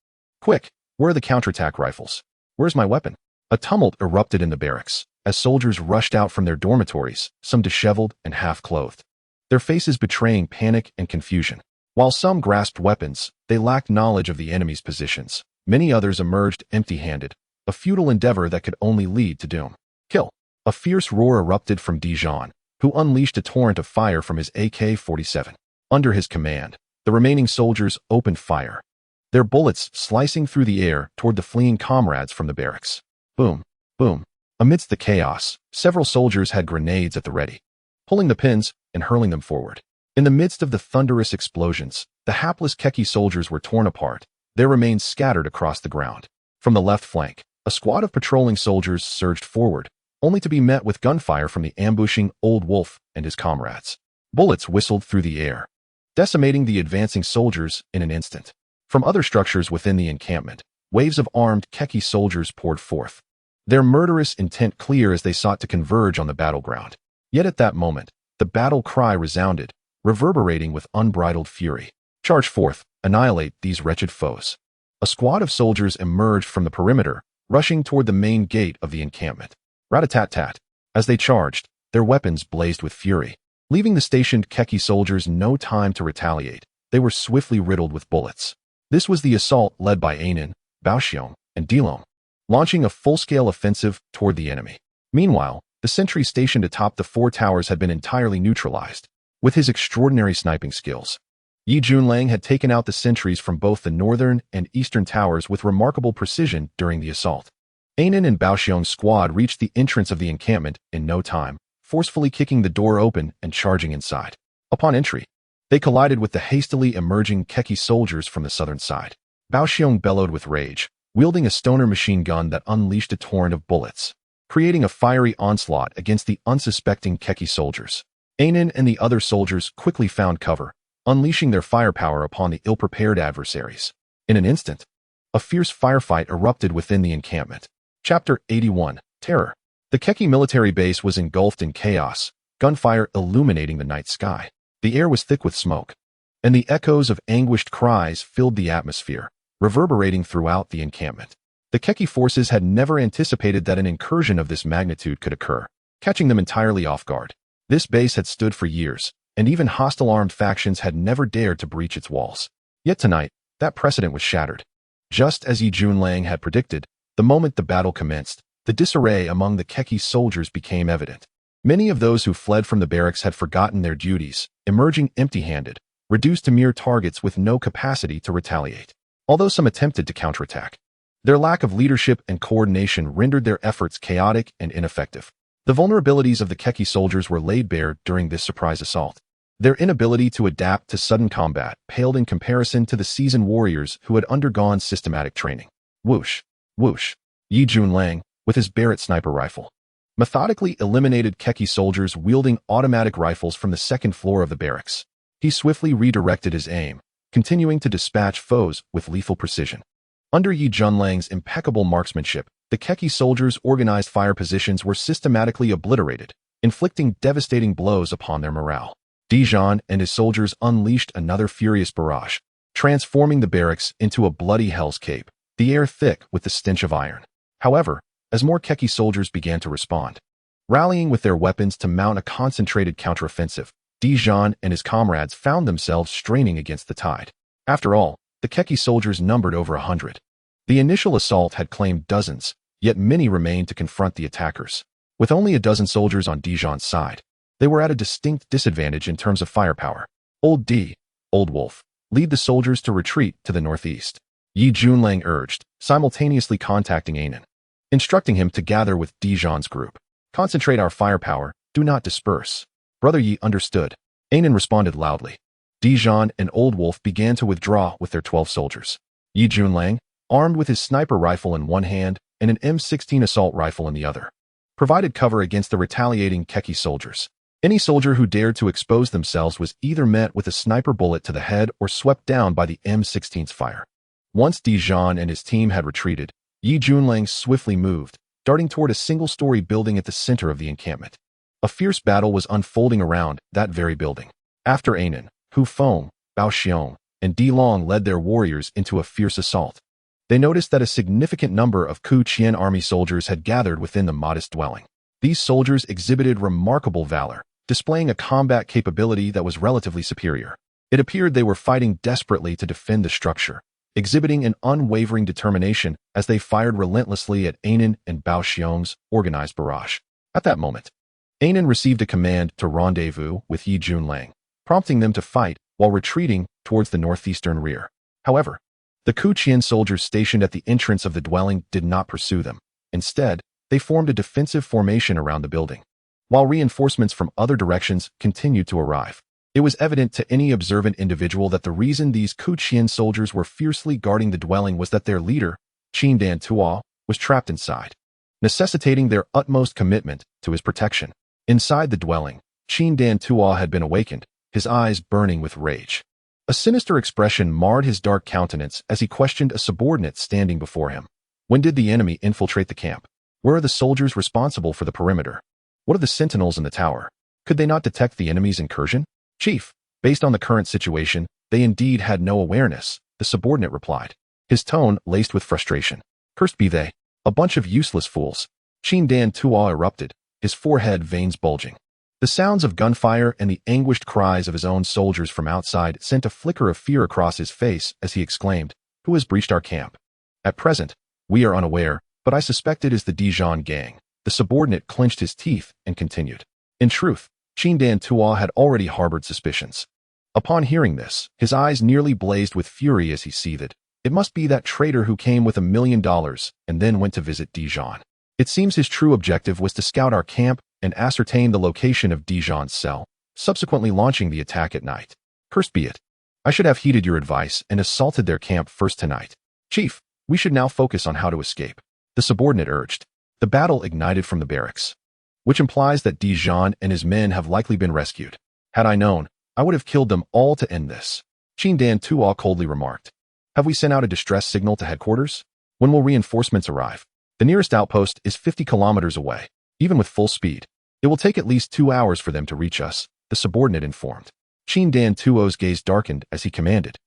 Quick, where are the counterattack rifles? Where's my weapon? A tumult erupted in the barracks, as soldiers rushed out from their dormitories, some disheveled and half-clothed. their faces betraying panic and confusion. While some grasped weapons, they lacked knowledge of the enemy's positions. Many others emerged empty-handed, a futile endeavor that could only lead to doom. Kill! A fierce roar erupted from Dijon, who unleashed a torrent of fire from his AK-47. Under his command, the remaining soldiers opened fire, their bullets slicing through the air toward the fleeing comrades from the barracks. Boom! Boom! Amidst the chaos, several soldiers had grenades at the ready, pulling the pins and hurling them forward. In the midst of the thunderous explosions, the hapless Keki soldiers were torn apart, their remains scattered across the ground. From the left flank, a squad of patrolling soldiers surged forward, only to be met with gunfire from the ambushing Old Wolf and his comrades. Bullets whistled through the air, decimating the advancing soldiers in an instant. From other structures within the encampment, waves of armed Keki soldiers poured forth, their murderous intent clear as they sought to converge on the battleground. Yet at that moment, the battle cry resounded, reverberating with unbridled fury. Charge forth, annihilate these wretched foes. A squad of soldiers emerged from the perimeter, rushing toward the main gate of the encampment. Rat-a-tat-tat. As they charged, their weapons blazed with fury. Leaving the stationed Keki soldiers no time to retaliate, they were swiftly riddled with bullets. This was the assault led by Ainin, Baoxiong, and Dilong, launching a full-scale offensive toward the enemy. Meanwhile, the sentry stationed atop the 4 towers had been entirely neutralized. With his extraordinary sniping skills, Yi Junlang had taken out the sentries from both the northern and eastern towers with remarkable precision during the assault. Ainin and Baoxiong's squad reached the entrance of the encampment in no time, forcefully kicking the door open and charging inside. Upon entry, they collided with the hastily emerging Keki soldiers from the southern side. Baoxiong bellowed with rage, wielding a stoner machine gun that unleashed a torrent of bullets, creating a fiery onslaught against the unsuspecting Keki soldiers. Ainin and the other soldiers quickly found cover, unleashing their firepower upon the ill-prepared adversaries. In an instant, a fierce firefight erupted within the encampment. Chapter 81. Terror. The Keki military base was engulfed in chaos, gunfire illuminating the night sky. The air was thick with smoke, and the echoes of anguished cries filled the atmosphere, reverberating throughout the encampment. The Keki forces had never anticipated that an incursion of this magnitude could occur, catching them entirely off guard. This base had stood for years, and even hostile armed factions had never dared to breach its walls. Yet tonight, that precedent was shattered. Just as Yi Junlang had predicted, the moment the battle commenced, the disarray among the Keki soldiers became evident. Many of those who fled from the barracks had forgotten their duties, emerging empty-handed, reduced to mere targets with no capacity to retaliate. Although some attempted to counterattack, their lack of leadership and coordination rendered their efforts chaotic and ineffective. The vulnerabilities of the Keki soldiers were laid bare during this surprise assault. Their inability to adapt to sudden combat paled in comparison to the seasoned warriors who had undergone systematic training. Whoosh, whoosh. Yi Junlang, with his Barrett sniper rifle, methodically eliminated Keki soldiers wielding automatic rifles from the second floor of the barracks. He swiftly redirected his aim, continuing to dispatch foes with lethal precision. Under Yi Junlang's impeccable marksmanship, the Keki soldiers' organized fire positions were systematically obliterated, inflicting devastating blows upon their morale. Dijon and his soldiers unleashed another furious barrage, transforming the barracks into a bloody hellscape, the air thick with the stench of iron. However, as more Keki soldiers began to respond, rallying with their weapons to mount a concentrated counteroffensive, Dijon and his comrades found themselves straining against the tide. After all, the Keki soldiers numbered over 100. The initial assault had claimed dozens, yet many remained to confront the attackers. With only a dozen soldiers on Dijon's side, they were at a distinct disadvantage in terms of firepower. Old Wolf, lead the soldiers to retreat to the northeast. Yi Junlang urged, simultaneously contacting Ainin, instructing him to gather with Dijon's group. Concentrate our firepower, do not disperse. Brother Yi understood. Ainin responded loudly. Dijon and Old Wolf began to withdraw with their 12 soldiers. Yi Junlang, armed with his sniper rifle in one hand and an M16 assault rifle in the other, provided cover against the retaliating Keki soldiers. Any soldier who dared to expose themselves was either met with a sniper bullet to the head or swept down by the M16's fire. Once Dijon and his team had retreated, Yi Junlang swiftly moved, darting toward a single-story building at the center of the encampment. A fierce battle was unfolding around that very building. After Ainin, Hu Feng, Baoxiong, and Dilong led their warriors into a fierce assault, they noticed that a significant number of Ku Qian army soldiers had gathered within the modest dwelling. These soldiers exhibited remarkable valor, displaying a combat capability that was relatively superior. It appeared they were fighting desperately to defend the structure, exhibiting an unwavering determination as they fired relentlessly at Anan and Bao Xiong's organized barrage. At that moment, Anan received a command to rendezvous with Yi Junlang, prompting them to fight while retreating towards the northeastern rear. However, the Kuqian soldiers stationed at the entrance of the dwelling did not pursue them. Instead, they formed a defensive formation around the building. While reinforcements from other directions continued to arrive, it was evident to any observant individual that the reason these Kuqian soldiers were fiercely guarding the dwelling was that their leader, Qin Dan Tuo, was trapped inside, necessitating their utmost commitment to his protection. Inside the dwelling, Qin Dan Tuo had been awakened, his eyes burning with rage. A sinister expression marred his dark countenance as he questioned a subordinate standing before him. When did the enemy infiltrate the camp? Where are the soldiers responsible for the perimeter? What are the sentinels in the tower? Could they not detect the enemy's incursion? Chief, based on the current situation, they indeed had no awareness, the subordinate replied, his tone laced with frustration. Cursed be they, a bunch of useless fools. Qin Dan Tuo erupted, his forehead veins bulging. The sounds of gunfire and the anguished cries of his own soldiers from outside sent a flicker of fear across his face as he exclaimed, "Who has breached our camp? At present, we are unaware, but I suspect it is the Dijon gang." The subordinate clenched his teeth and continued. In truth, Qin Dan Tuo had already harbored suspicions. Upon hearing this, his eyes nearly blazed with fury as he seethed. It must be that traitor who came with $1 million and then went to visit Dijon. It seems his true objective was to scout our camp and ascertain the location of Dijon's cell, subsequently launching the attack at night. Cursed be it. I should have heeded your advice and assaulted their camp first tonight. Chief, we should now focus on how to escape, the subordinate urged. The battle ignited from the barracks, which implies that Dijon and his men have likely been rescued. Had I known, I would have killed them all to end this. Qin Dan Tuo coldly remarked. Have we sent out a distress signal to headquarters? When will reinforcements arrive? The nearest outpost is 50 kilometers away. Even with full speed, it will take at least 2 hours for them to reach us, the subordinate informed. Qin Dan Tuo's gaze darkened as he commanded.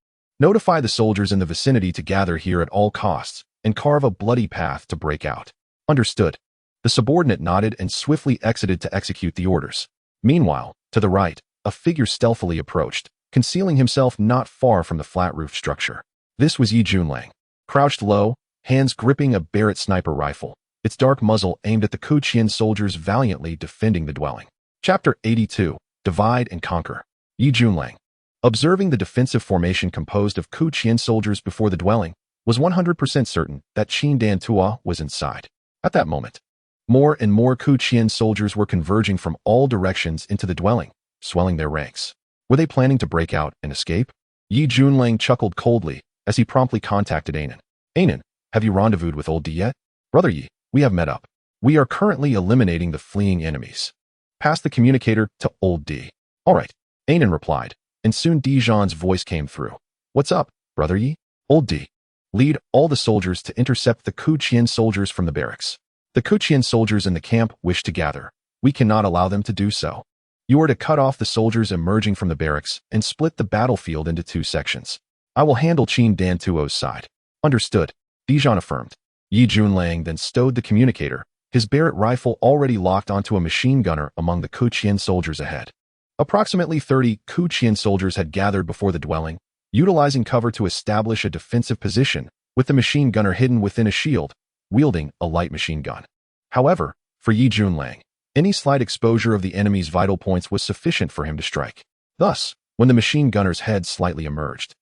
Notify the soldiers in the vicinity to gather here at all costs and carve a bloody path to break out. Understood. The subordinate nodded and swiftly exited to execute the orders. Meanwhile, to the right, a figure stealthily approached, concealing himself not far from the flat-roofed structure. This was Yi Junlang. Crouched low, hands gripping a Barrett sniper rifle, its dark muzzle aimed at the Kuqian soldiers valiantly defending the dwelling. Chapter 82, Divide and Conquer. Yi Junlang, observing the defensive formation composed of Kuqian soldiers before the dwelling, was 100% certain that Qin Dan Tuo was inside. At that moment, more and more Kuqian soldiers were converging from all directions into the dwelling, swelling their ranks. Were they planning to break out and escape? Yi Junlang chuckled coldly as he promptly contacted Anan. Anan, have you rendezvoused with Old D yet? Brother Yi, we have met up. We are currently eliminating the fleeing enemies. Pass the communicator to Old D. All right, Anan replied, and soon Dijon's voice came through. What's up, Brother Yi? Old D. Lead all the soldiers to intercept the Kuqian soldiers from the barracks. The Kuqian soldiers in the camp wish to gather. We cannot allow them to do so. You are to cut off the soldiers emerging from the barracks and split the battlefield into 2 sections. I will handle Qin Dan Tuo's side. Understood, Dijon affirmed. Yi Junlang then stowed the communicator, his Barrett rifle already locked onto a machine gunner among the Kuqian soldiers ahead. Approximately 30 Kuqian soldiers had gathered before the dwelling, utilizing cover to establish a defensive position, with the machine gunner hidden within a shield, wielding a light machine gun. However, for Yi Junlang, any slight exposure of the enemy's vital points was sufficient for him to strike. Thus, when the machine gunner's head slightly emerged,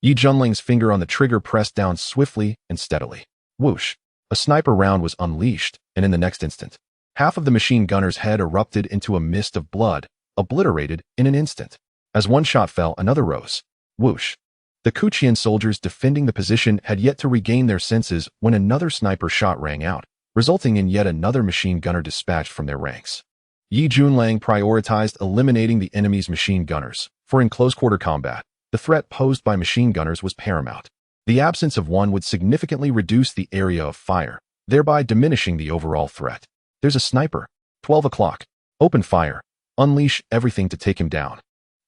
Yi Junlang's finger on the trigger pressed down swiftly and steadily. Whoosh! A sniper round was unleashed, and in the next instant, half of the machine gunner's head erupted into a mist of blood, obliterated in an instant. As one shot fell, another rose. Whoosh! The Kuqian soldiers defending the position had yet to regain their senses when another sniper shot rang out, resulting in yet another machine gunner dispatched from their ranks. Yi Junlang prioritized eliminating the enemy's machine gunners, for in close-quarter combat, the threat posed by machine gunners was paramount. The absence of one would significantly reduce the area of fire, thereby diminishing the overall threat. There's a sniper. 12 o'clock. Open fire. Unleash everything to take him down.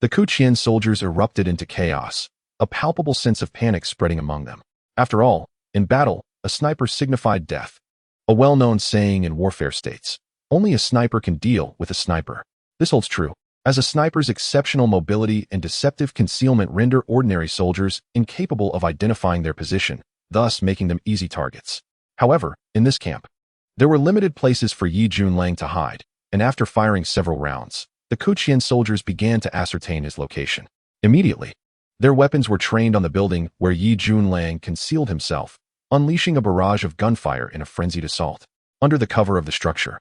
The Kuqian soldiers erupted into chaos, a palpable sense of panic spreading among them. After all, in battle, a sniper signified death. A well-known saying in warfare states, only a sniper can deal with a sniper. This holds true. as a sniper's exceptional mobility and deceptive concealment render ordinary soldiers incapable of identifying their position, thus making them easy targets. However, in this camp, there were limited places for Yi Junlang to hide, and after firing several rounds, the Kuqian soldiers began to ascertain his location. Immediately, their weapons were trained on the building where Yi Junlang concealed himself, unleashing a barrage of gunfire in a frenzied assault. Under the cover of the structure,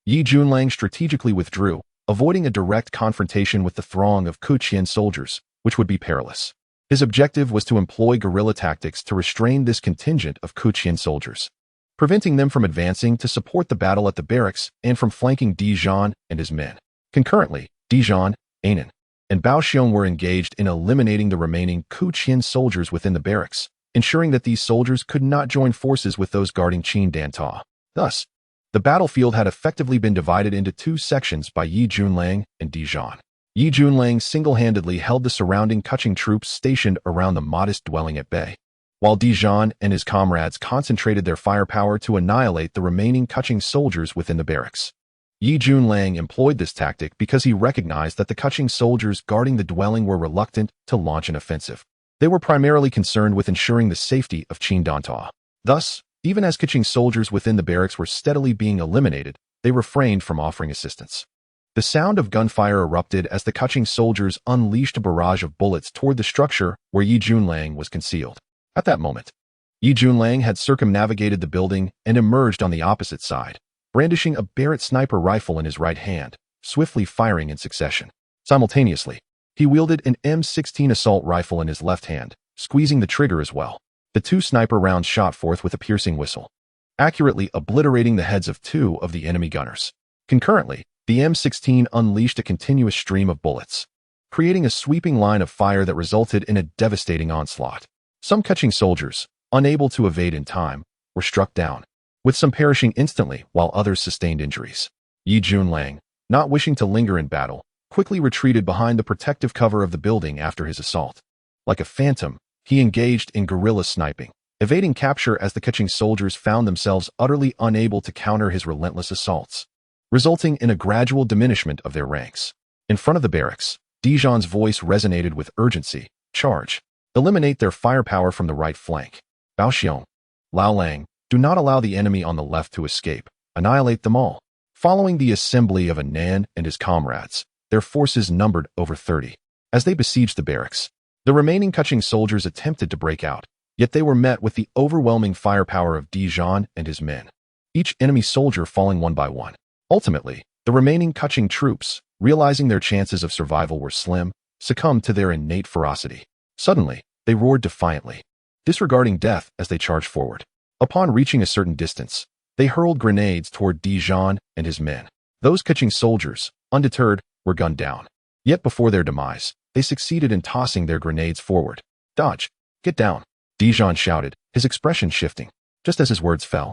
Yi Junlang strategically withdrew, avoiding a direct confrontation with the throng of Kuqian soldiers, which would be perilous. His objective was to employ guerrilla tactics to restrain this contingent of Kuqian soldiers, preventing them from advancing to support the battle at the barracks and from flanking Dijon and his men. Concurrently, Dijon, Anan, and Bao Xiong were engaged in eliminating the remaining Kuqian soldiers within the barracks, ensuring that these soldiers could not join forces with those guarding Qin Danta. Thus, the battlefield had effectively been divided into two sections by Yi Junlang and Dijon. Yi Junlang single-handedly held the surrounding Kuqing troops stationed around the modest dwelling at bay, while Dijon and his comrades concentrated their firepower to annihilate the remaining Kuqing soldiers within the barracks. Yi Junlang employed this tactic because he recognized that the Kuqing soldiers guarding the dwelling were reluctant to launch an offensive. They were primarily concerned with ensuring the safety of Qin Danta. Thus, even as Kuqing soldiers within the barracks were steadily being eliminated, they refrained from offering assistance. The sound of gunfire erupted as the Kuqing soldiers unleashed a barrage of bullets toward the structure where Yi Junlang was concealed. At that moment, Yi Junlang had circumnavigated the building and emerged on the opposite side, brandishing a Barrett sniper rifle in his right hand, swiftly firing in succession. Simultaneously, he wielded an M16 assault rifle in his left hand, squeezing the trigger as well. The two sniper rounds shot forth with a piercing whistle, accurately obliterating the heads of two of the enemy gunners. Concurrently, the M16 unleashed a continuous stream of bullets, creating a sweeping line of fire that resulted in a devastating onslaught. Some Kuqing soldiers, unable to evade in time, were struck down, with some perishing instantly while others sustained injuries. Yi Junlang, not wishing to linger in battle, quickly retreated behind the protective cover of the building after his assault. Like a phantom, he engaged in guerrilla sniping, evading capture as the Kuqing soldiers found themselves utterly unable to counter his relentless assaults, resulting in a gradual diminishment of their ranks. In front of the barracks, Dijon's voice resonated with urgency. Charge. Eliminate their firepower from the right flank. Bao Xiong, Lao Lang, do not allow the enemy on the left to escape. Annihilate them all. Following the assembly of Anan and his comrades, their forces numbered over 30. As they besieged the barracks, the remaining Kuqing soldiers attempted to break out, yet they were met with the overwhelming firepower of Dijon and his men, each enemy soldier falling one by one. Ultimately, the remaining Kuqing troops, realizing their chances of survival were slim, succumbed to their innate ferocity. Suddenly, they roared defiantly, disregarding death as they charged forward. Upon reaching a certain distance, they hurled grenades toward Dijon and his men. Those Kuqing soldiers, undeterred, were gunned down. Yet before their demise, they succeeded in tossing their grenades forward. Dodge! Get down! Dijon shouted, his expression shifting. Just as his words fell,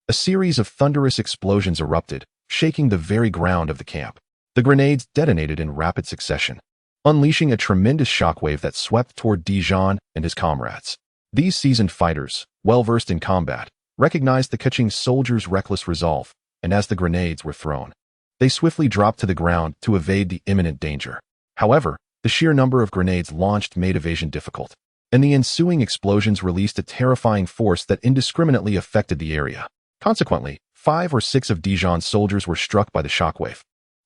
a series of thunderous explosions erupted, shaking the very ground of the camp. The grenades detonated in rapid succession, unleashing a tremendous shockwave that swept toward Dijon and his comrades. These seasoned fighters, well-versed in combat, recognized the Kuqing soldiers' reckless resolve, and as the grenades were thrown, they swiftly dropped to the ground to evade the imminent danger. However, the sheer number of grenades launched made evasion difficult, and the ensuing explosions released a terrifying force that indiscriminately affected the area. Consequently, 5 or 6 of Dijon's soldiers were struck by the shockwave,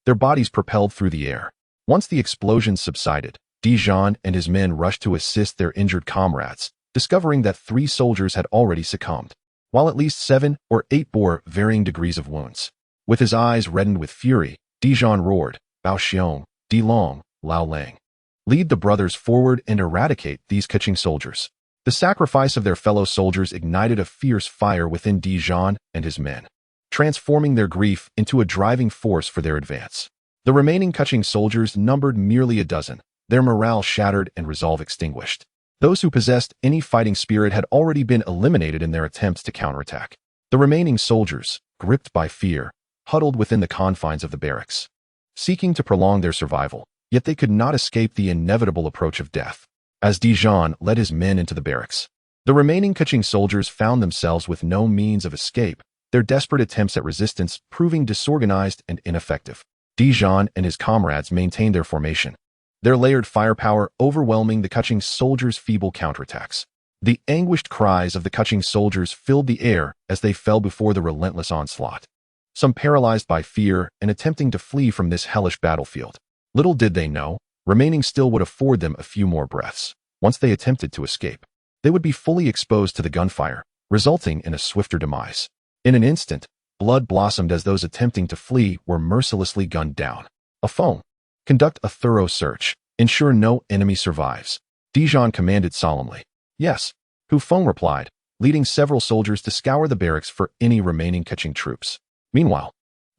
their bodies propelled through the air. Once the explosions subsided, Dijon and his men rushed to assist their injured comrades, discovering that 3 soldiers had already succumbed, while at least 7 or 8 bore varying degrees of wounds. With his eyes reddened with fury, Dijon roared, Bao Xiong, Di Long, Lao Lang. Lead the brothers forward and eradicate these Kuqing soldiers. The sacrifice of their fellow soldiers ignited a fierce fire within Dijon and his men, transforming their grief into a driving force for their advance. The remaining Kuqing soldiers numbered merely a dozen, their morale shattered and resolve extinguished. Those who possessed any fighting spirit had already been eliminated in their attempts to counterattack. The remaining soldiers, gripped by fear, huddled within the confines of the barracks, seeking to prolong their survival, yet they could not escape the inevitable approach of death. As Dijon led his men into the barracks, the remaining Kuqing soldiers found themselves with no means of escape, their desperate attempts at resistance proving disorganized and ineffective. Dijon and his comrades maintained their formation, their layered firepower overwhelming the Kuching soldiers' feeble counterattacks. The anguished cries of the Kuching soldiers filled the air as they fell before the relentless onslaught, some paralyzed by fear and attempting to flee from this hellish battlefield. Little did they know, remaining still would afford them a few more breaths. Once they attempted to escape, they would be fully exposed to the gunfire, resulting in a swifter demise. In an instant, blood blossomed as those attempting to flee were mercilessly gunned down. A phone. Conduct a thorough search. Ensure no enemy survives. Dijon commanded solemnly. Yes. Hu Feng replied, leading several soldiers to scour the barracks for any remaining Kuching troops. Meanwhile,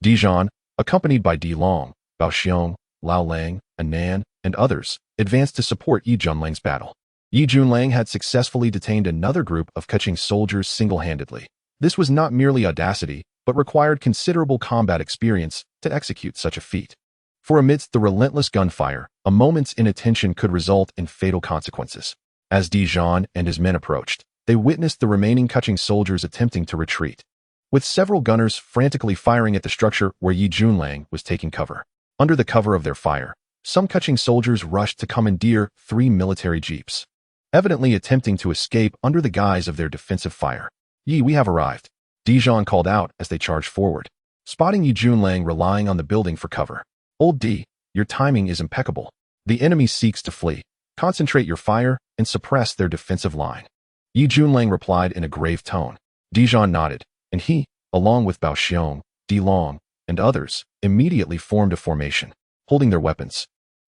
Dijon, accompanied by Di Long, Bao Xiong, Lao Lang, Anan, and others, advanced to support Yi Junlang's battle. Yi Junlang had successfully detained another group of Kuching soldiers single-handedly. This was not merely audacity, but required considerable combat experience to execute such a feat. For amidst the relentless gunfire, a moment's inattention could result in fatal consequences. As Dijon and his men approached, they witnessed the remaining Kuching soldiers attempting to retreat, with several gunners frantically firing at the structure where Yi Junlang was taking cover. Under the cover of their fire, some Kuching soldiers rushed to commandeer 3 military jeeps, evidently attempting to escape under the guise of their defensive fire. "Yi, we have arrived," Dijon called out as they charged forward, spotting Yi Junlang relying on the building for cover. "Old Di, your timing is impeccable. The enemy seeks to flee. Concentrate your fire and suppress their defensive line." Yi Junlang replied in a grave tone. Dijon nodded, and he, along with Bao Xiong, Di Long, and others, immediately formed a formation. Holding their weapons,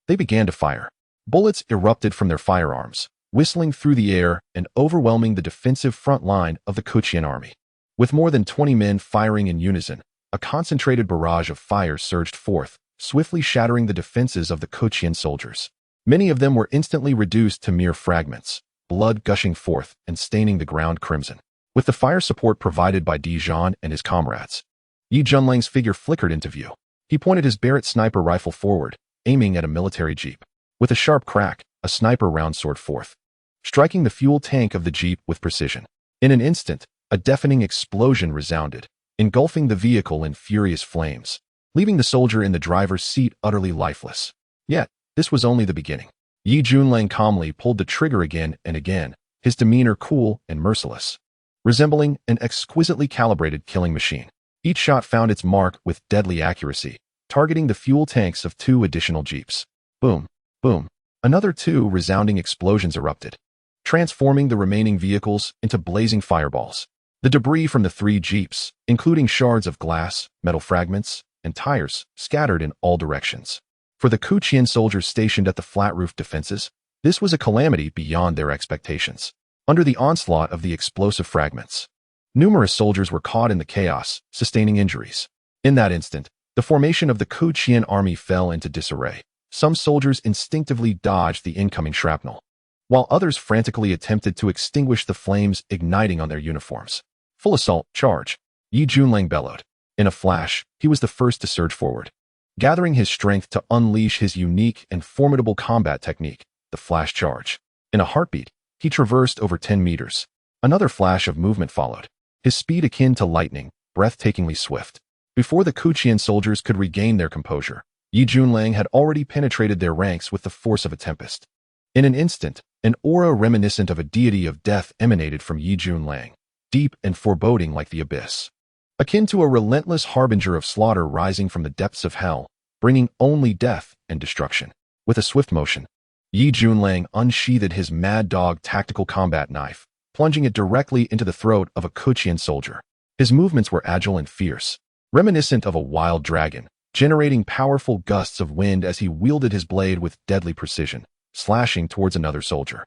they began to fire. Bullets erupted from their firearms, whistling through the air and overwhelming the defensive front line of the Kuchian army. With more than 20 men firing in unison, a concentrated barrage of fire surged forth, swiftly shattering the defenses of the Kuchian soldiers. Many of them were instantly reduced to mere fragments, blood gushing forth and staining the ground crimson. With the fire support provided by Dijon and his comrades, Yi Junlang's figure flickered into view. He pointed his Barrett sniper rifle forward, aiming at a military jeep. With a sharp crack, a sniper round soared forth, striking the fuel tank of the jeep with precision. In an instant, a deafening explosion resounded, engulfing the vehicle in furious flames, leaving the soldier in the driver's seat utterly lifeless. Yet, this was only the beginning. Yi Junlang calmly pulled the trigger again and again, his demeanor cool and merciless, resembling an exquisitely calibrated killing machine. Each shot found its mark with deadly accuracy, targeting the fuel tanks of 2 additional jeeps. Boom, boom. Another 2 resounding explosions erupted, transforming the remaining vehicles into blazing fireballs. The debris from the 3 jeeps, including shards of glass, metal fragments, and tires, scattered in all directions. For the Kuchian soldiers stationed at the flat-roof defenses, this was a calamity beyond their expectations. Under the onslaught of the explosive fragments, numerous soldiers were caught in the chaos, sustaining injuries. In that instant, the formation of the Kuchian army fell into disarray. Some soldiers instinctively dodged the incoming shrapnel, while others frantically attempted to extinguish the flames igniting on their uniforms. "Full assault, charge!" Yi Junlang bellowed. In a flash, he was the first to surge forward, gathering his strength to unleash his unique and formidable combat technique, the flash charge. In a heartbeat, he traversed over 10 meters. Another flash of movement followed, his speed akin to lightning, breathtakingly swift. Before the Kuchian soldiers could regain their composure, Yi Junlang had already penetrated their ranks with the force of a tempest. In an instant, an aura reminiscent of a deity of death emanated from Yi Junlang, deep and foreboding like the abyss, akin to a relentless harbinger of slaughter rising from the depths of hell, bringing only death and destruction. With a swift motion, Yi Junlang unsheathed his Mad Dog tactical combat knife, plunging it directly into the throat of a Kuchian soldier. His movements were agile and fierce, reminiscent of a wild dragon, generating powerful gusts of wind as he wielded his blade with deadly precision, slashing towards another soldier.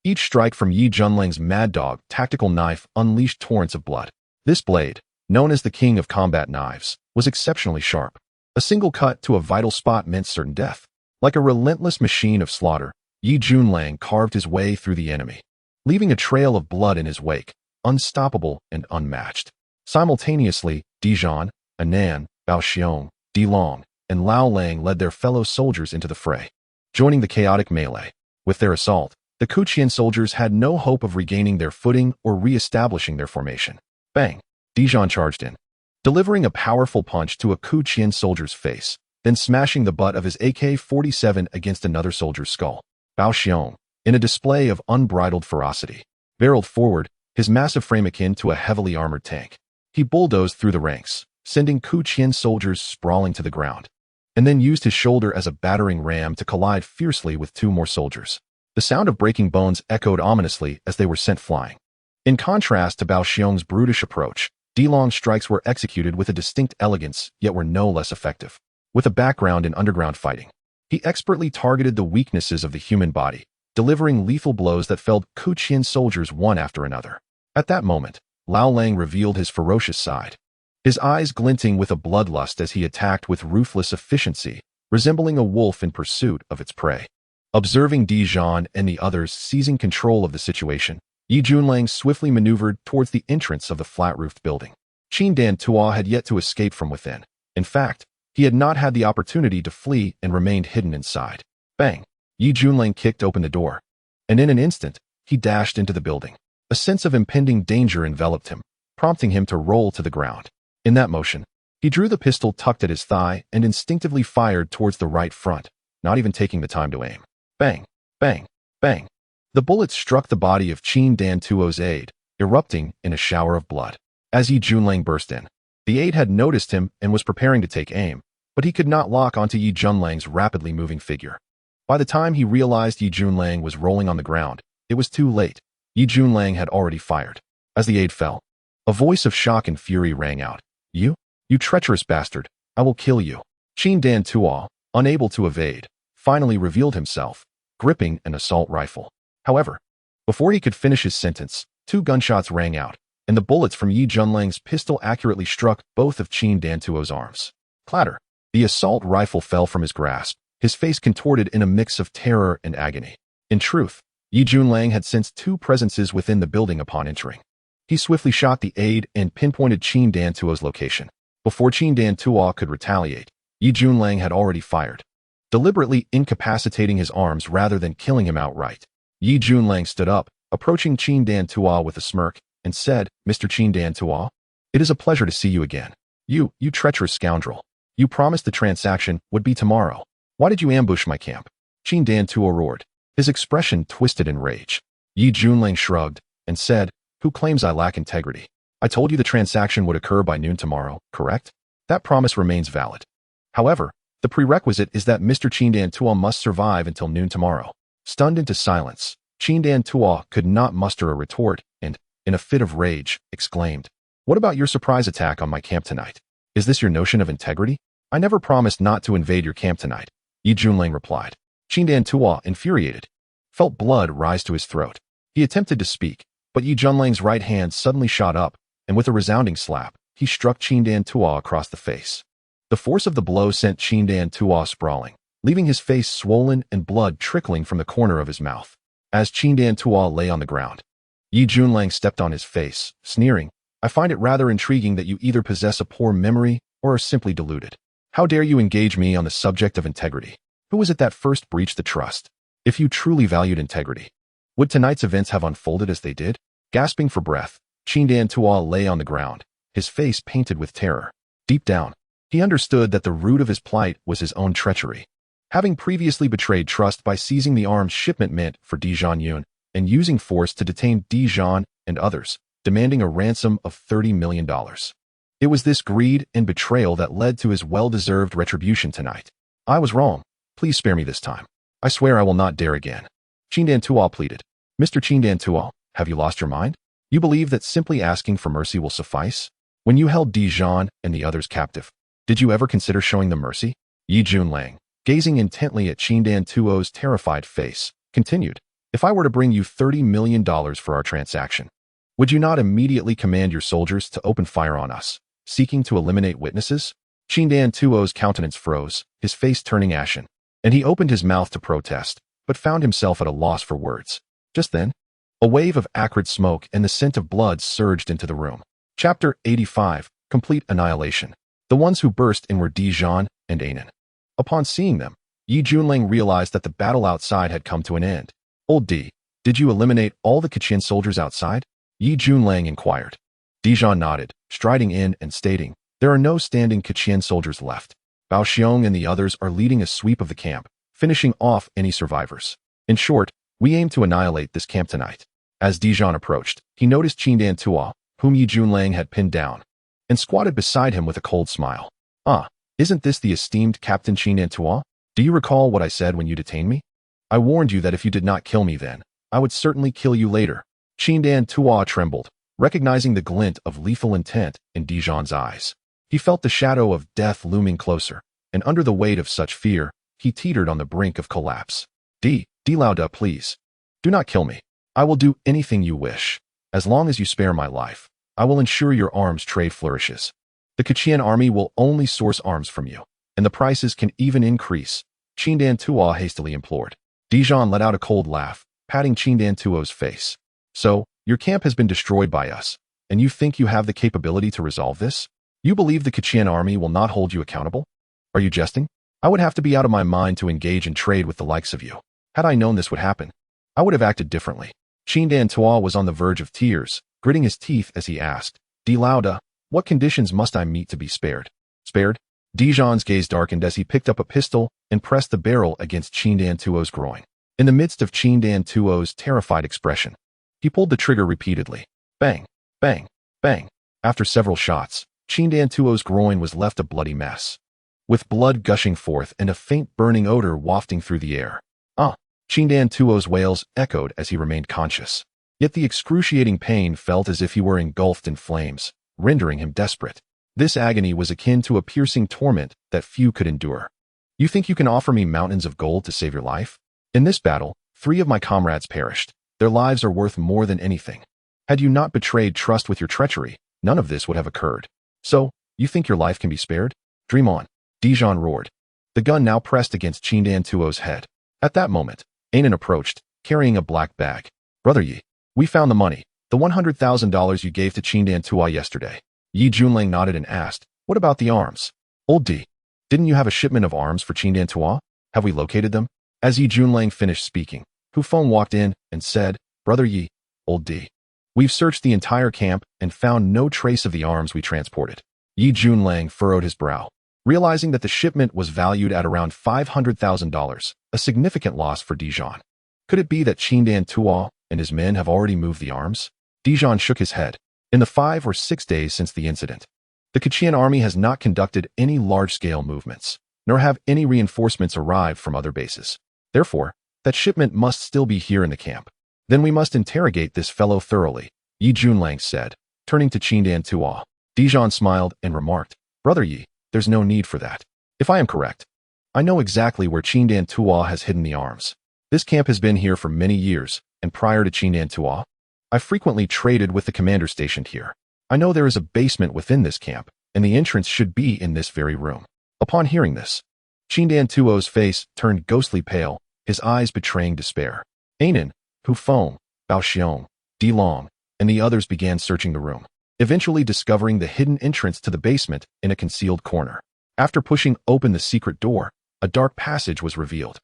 Each strike from Yi Junlang's Mad Dog tactical knife unleashed torrents of blood. This blade, known as the King of Combat Knives, was exceptionally sharp. A single cut to a vital spot meant certain death. Like a relentless machine of slaughter, Yi Junlang carved his way through the enemy, leaving a trail of blood in his wake, unstoppable and unmatched. Simultaneously, Dijon, Anan, Bao Xiong, Di Long, and Lao Lang led their fellow soldiers into the fray, joining the chaotic melee. With their assault, the Kuchian soldiers had no hope of regaining their footing or re-establishing their formation. Bang! Dijon charged in, delivering a powerful punch to a Kuchian soldier's face, then smashing the butt of his AK-47 against another soldier's skull. Bao Xiong, in a display of unbridled ferocity, barreled forward, his massive frame akin to a heavily armored tank. He bulldozed through the ranks, sending Ku Qian soldiers sprawling to the ground, and then used his shoulder as a battering ram to collide fiercely with two more soldiers. The sound of breaking bones echoed ominously as they were sent flying. In contrast to Bao Xiong's brutish approach, Dilong's strikes were executed with a distinct elegance, yet were no less effective. With a background in underground fighting, he expertly targeted the weaknesses of the human body, delivering lethal blows that felled Ku Qian soldiers one after another. At that moment, Lao Lang revealed his ferocious side, his eyes glinting with a bloodlust as he attacked with ruthless efficiency, resembling a wolf in pursuit of its prey. Observing Dijon and the others seizing control of the situation, Yi Junlang swiftly maneuvered towards the entrance of the flat-roofed building. Qin Dan Tua had yet to escape from within. In fact, he had not had the opportunity to flee and remained hidden inside. Bang! Yi Junlang kicked open the door, and in an instant, he dashed into the building. A sense of impending danger enveloped him, prompting him to roll to the ground. In that motion, he drew the pistol tucked at his thigh and instinctively fired towards the right front, not even taking the time to aim. Bang! Bang! Bang! The bullets struck the body of Qin Dan Tuo's aide, erupting in a shower of blood. As Yi Junlang burst in, the aide had noticed him and was preparing to take aim, but he could not lock onto Yi Junlang's rapidly moving figure. By the time he realized Yi Junlang was rolling on the ground, it was too late. Yi Junlang had already fired. As the aide fell, a voice of shock and fury rang out. You treacherous bastard, I will kill you. Qin Dan Tuo, unable to evade, finally revealed himself, gripping an assault rifle. However, before he could finish his sentence, two gunshots rang out, and the bullets from Yi Junlang's pistol accurately struck both of Qin Dan Tuo's arms. Clatter! The assault rifle fell from his grasp, his face contorted in a mix of terror and agony. In truth, Yi Junlang had sensed two presences within the building upon entering. He swiftly shot the aide and pinpointed Qin Dan Tuo's location. Before Qin Dan Tuo could retaliate, Yi Junlang had already fired, deliberately incapacitating his arms rather than killing him outright. Yi Junlang stood up, approaching Qin Dan Tuo with a smirk, and said, Mr. Qin Dan Tuo, it is a pleasure to see you again. You treacherous scoundrel. You promised the transaction would be tomorrow. Why did you ambush my camp? Qin Dan Tuo roared, his expression twisted in rage. Yi Junlang shrugged and said, who claims I lack integrity? I told you the transaction would occur by noon tomorrow, correct? That promise remains valid. However, the prerequisite is that Mr. Qin Dan Tuo must survive until noon tomorrow. Stunned into silence, Qin Dan Tuo could not muster a retort and, in a fit of rage, exclaimed, what about your surprise attack on my camp tonight? Is this your notion of integrity? I never promised not to invade your camp tonight, Yi Junlang replied. Qin Dan Tuo, infuriated, felt blood rise to his throat. He attempted to speak, but Yi Junlang's right hand suddenly shot up, and with a resounding slap, he struck Qin Dan Tuo across the face. The force of the blow sent Qin Dan Tuo sprawling, leaving his face swollen and blood trickling from the corner of his mouth. As Qin Dan Tuo lay on the ground, Yi Junlang stepped on his face, sneering, I find it rather intriguing that you either possess a poor memory or are simply deluded. How dare you engage me on the subject of integrity? Who was it that first breached the trust? If you truly valued integrity, would tonight's events have unfolded as they did? Gasping for breath, Qin Dan Tuo lay on the ground, his face painted with terror. Deep down, he understood that the root of his plight was his own treachery. Having previously betrayed trust by seizing the arms shipment meant for Dijon Yun and using force to detain Dijon and others, demanding a ransom of $30 million. It was this greed and betrayal that led to his well-deserved retribution tonight. I was wrong. Please spare me this time. I swear I will not dare again. Qin Dan Tuo pleaded. Mr. Qin Dan Tuo, have you lost your mind? You believe that simply asking for mercy will suffice? When you held Dijon and the others captive, did you ever consider showing them mercy? Yi Junlang, gazing intently at Qin Dan Tuo's terrified face, continued, if I were to bring you $30 million for our transaction, would you not immediately command your soldiers to open fire on us, seeking to eliminate witnesses? Qin Dan Tuo's countenance froze, his face turning ashen, and he opened his mouth to protest, but found himself at a loss for words. Just then, a wave of acrid smoke and the scent of blood surged into the room. Chapter 85, Complete Annihilation. The ones who burst in were Dijon and Anan. Upon seeing them, Yi Junlang realized that the battle outside had come to an end. Old D, did you eliminate all the Kachin soldiers outside? Yi Junlang inquired. Dijon nodded, striding in and stating, there are no standing Kachin soldiers left. Bao Xiong and the others are leading a sweep of the camp, finishing off any survivors. In short, we aim to annihilate this camp tonight. As Dijon approached, he noticed Qindan Tuo, whom Yi Junlang had pinned down, and squatted beside him with a cold smile. "Ah, isn't this the esteemed Captain Qindan Tuo? Do you recall what I said when you detained me? I warned you that if you did not kill me then, I would certainly kill you later." Qindan Tuo trembled, recognizing the glint of lethal intent in Dijon's eyes. He felt the shadow of death looming closer, and under the weight of such fear, he teetered on the brink of collapse. Lauda, please. Do not kill me. I will do anything you wish. As long as you spare my life, I will ensure your arms trade flourishes. The Kachin army will only source arms from you, and the prices can even increase, Qindan Tuo hastily implored. Dijon let out a cold laugh, patting Qindan Tuo's face. "So, your camp has been destroyed by us, and you think you have the capability to resolve this? You believe the Kachin army will not hold you accountable? Are you jesting? I would have to be out of my mind to engage in trade with the likes of you. Had I known this would happen, I would have acted differently." Qindan Tuo was on the verge of tears, gritting his teeth as he asked, Lauda, what conditions must I meet to be spared? Spared? Dijon's gaze darkened as he picked up a pistol and pressed the barrel against Qindan Tuo's groin. In the midst of Qindan Tuo's terrified expression, he pulled the trigger repeatedly. Bang, bang, bang. After several shots, Qindan Tuo's groin was left a bloody mess, with blood gushing forth and a faint burning odor wafting through the air. "Ah!" Qindan Tuo's wails echoed as he remained conscious. Yet the excruciating pain felt as if he were engulfed in flames, rendering him desperate. This agony was akin to a piercing torment that few could endure. "You think you can offer me mountains of gold to save your life? In this battle, 3 of my comrades perished. Their lives are worth more than anything. Had you not betrayed trust with your treachery, none of this would have occurred. So, you think your life can be spared? Dream on," Dijon roared. The gun now pressed against Qindan Tuo's head. At that moment, Anan approached, carrying a black bag. "Brother Yi, we found the money, the $100,000 you gave to Qindan Tuo yesterday." Yi Junlang nodded and asked, "What about the arms? Old D, didn't you have a shipment of arms for Qindan Tuo? Have we located them?" As Yi Junlang finished speaking, Hu Feng walked in and said, "Brother Yi, Old D, we've searched the entire camp and found no trace of the arms we transported." Yi Junlang furrowed his brow, realizing that the shipment was valued at around $500,000, a significant loss for Dijon. Could it be that Qindan Tuo and his men have already moved the arms? Dijon shook his head. In the 5 or 6 days since the incident, the Kachin army has not conducted any large-scale movements, nor have any reinforcements arrived from other bases. Therefore, that shipment must still be here in the camp. Then we must interrogate this fellow thoroughly, Yi Junlang said, turning to Qindan Tuo. Dijon smiled and remarked, "Brother Yi, there's no need for that. If I am correct, I know exactly where Qindan Tuo has hidden the arms. This camp has been here for many years, and prior to Qindan Tuo, I frequently traded with the commander stationed here. I know there is a basement within this camp, and the entrance should be in this very room." Upon hearing this, Qindan Tuo's face turned ghostly pale, his eyes betraying despair. Anan, Hu Feng, Bao Xiong, Di Long, and the others began searching the room, eventually discovering the hidden entrance to the basement in a concealed corner. After pushing open the secret door, a dark passage was revealed.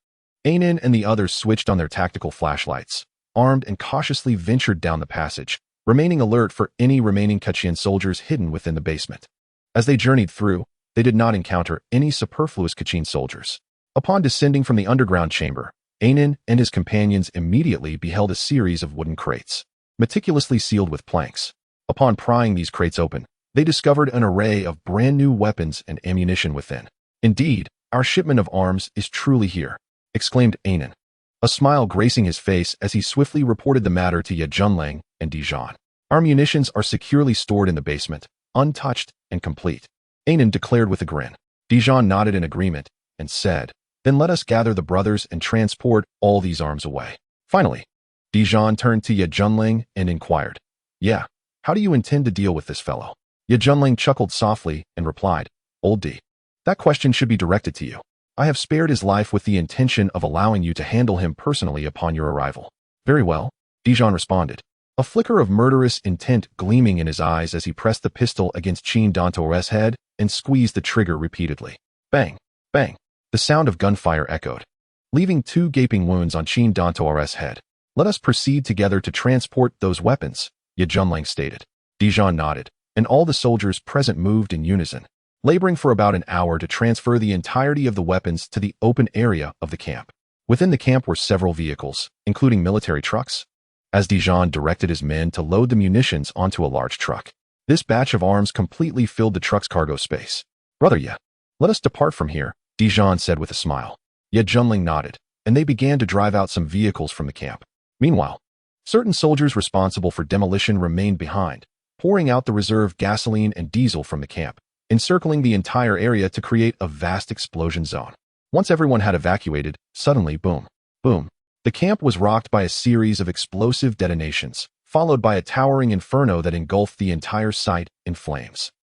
Anan and the others switched on their tactical flashlights, armed and cautiously ventured down the passage, remaining alert for any remaining Kachin soldiers hidden within the basement. As they journeyed through, they did not encounter any superfluous Kachin soldiers. Upon descending from the underground chamber, Anan and his companions immediately beheld a series of wooden crates, meticulously sealed with planks. Upon prying these crates open, they discovered an array of brand new weapons and ammunition within. "Indeed, our shipment of arms is truly here," exclaimed Anan, a smile gracing his face as he swiftly reported the matter to Ye Junlang and Dijon. "Our munitions are securely stored in the basement, untouched and complete," Anan declared with a grin. Dijon nodded in agreement and said, "Then let us gather the brothers and transport all these arms away." Finally, Dijon turned to Ye Junlang and inquired, "Yeah, how do you intend to deal with this fellow?" Ye Junlang chuckled softly and replied, "Old D, that question should be directed to you. I have spared his life with the intention of allowing you to handle him personally upon your arrival." "Very well," Dijon responded, a flicker of murderous intent gleaming in his eyes as he pressed the pistol against Qindan Tuo's head and squeezed the trigger repeatedly. Bang, bang. The sound of gunfire echoed, leaving 2 gaping wounds on Qindan Tuo's head. "Let us proceed together to transport those weapons," Ye Junlang stated. Dijon nodded, and all the soldiers present moved in unison. laboring for about an hour to transfer the entirety of the weapons to the open area of the camp. Within the camp were several vehicles, including military trucks, as Dijon directed his men to load the munitions onto a large truck. This batch of arms completely filled the truck's cargo space. "Brother Ye, let us depart from here," Dijon said with a smile. Ye Junling nodded, and they began to drive out some vehicles from the camp. Meanwhile, certain soldiers responsible for demolition remained behind, pouring out the reserve gasoline and diesel from the camp, encircling the entire area to create a vast explosion zone. Once everyone had evacuated, suddenly, boom, boom, the camp was rocked by a series of explosive detonations, followed by a towering inferno that engulfed the entire site in flames.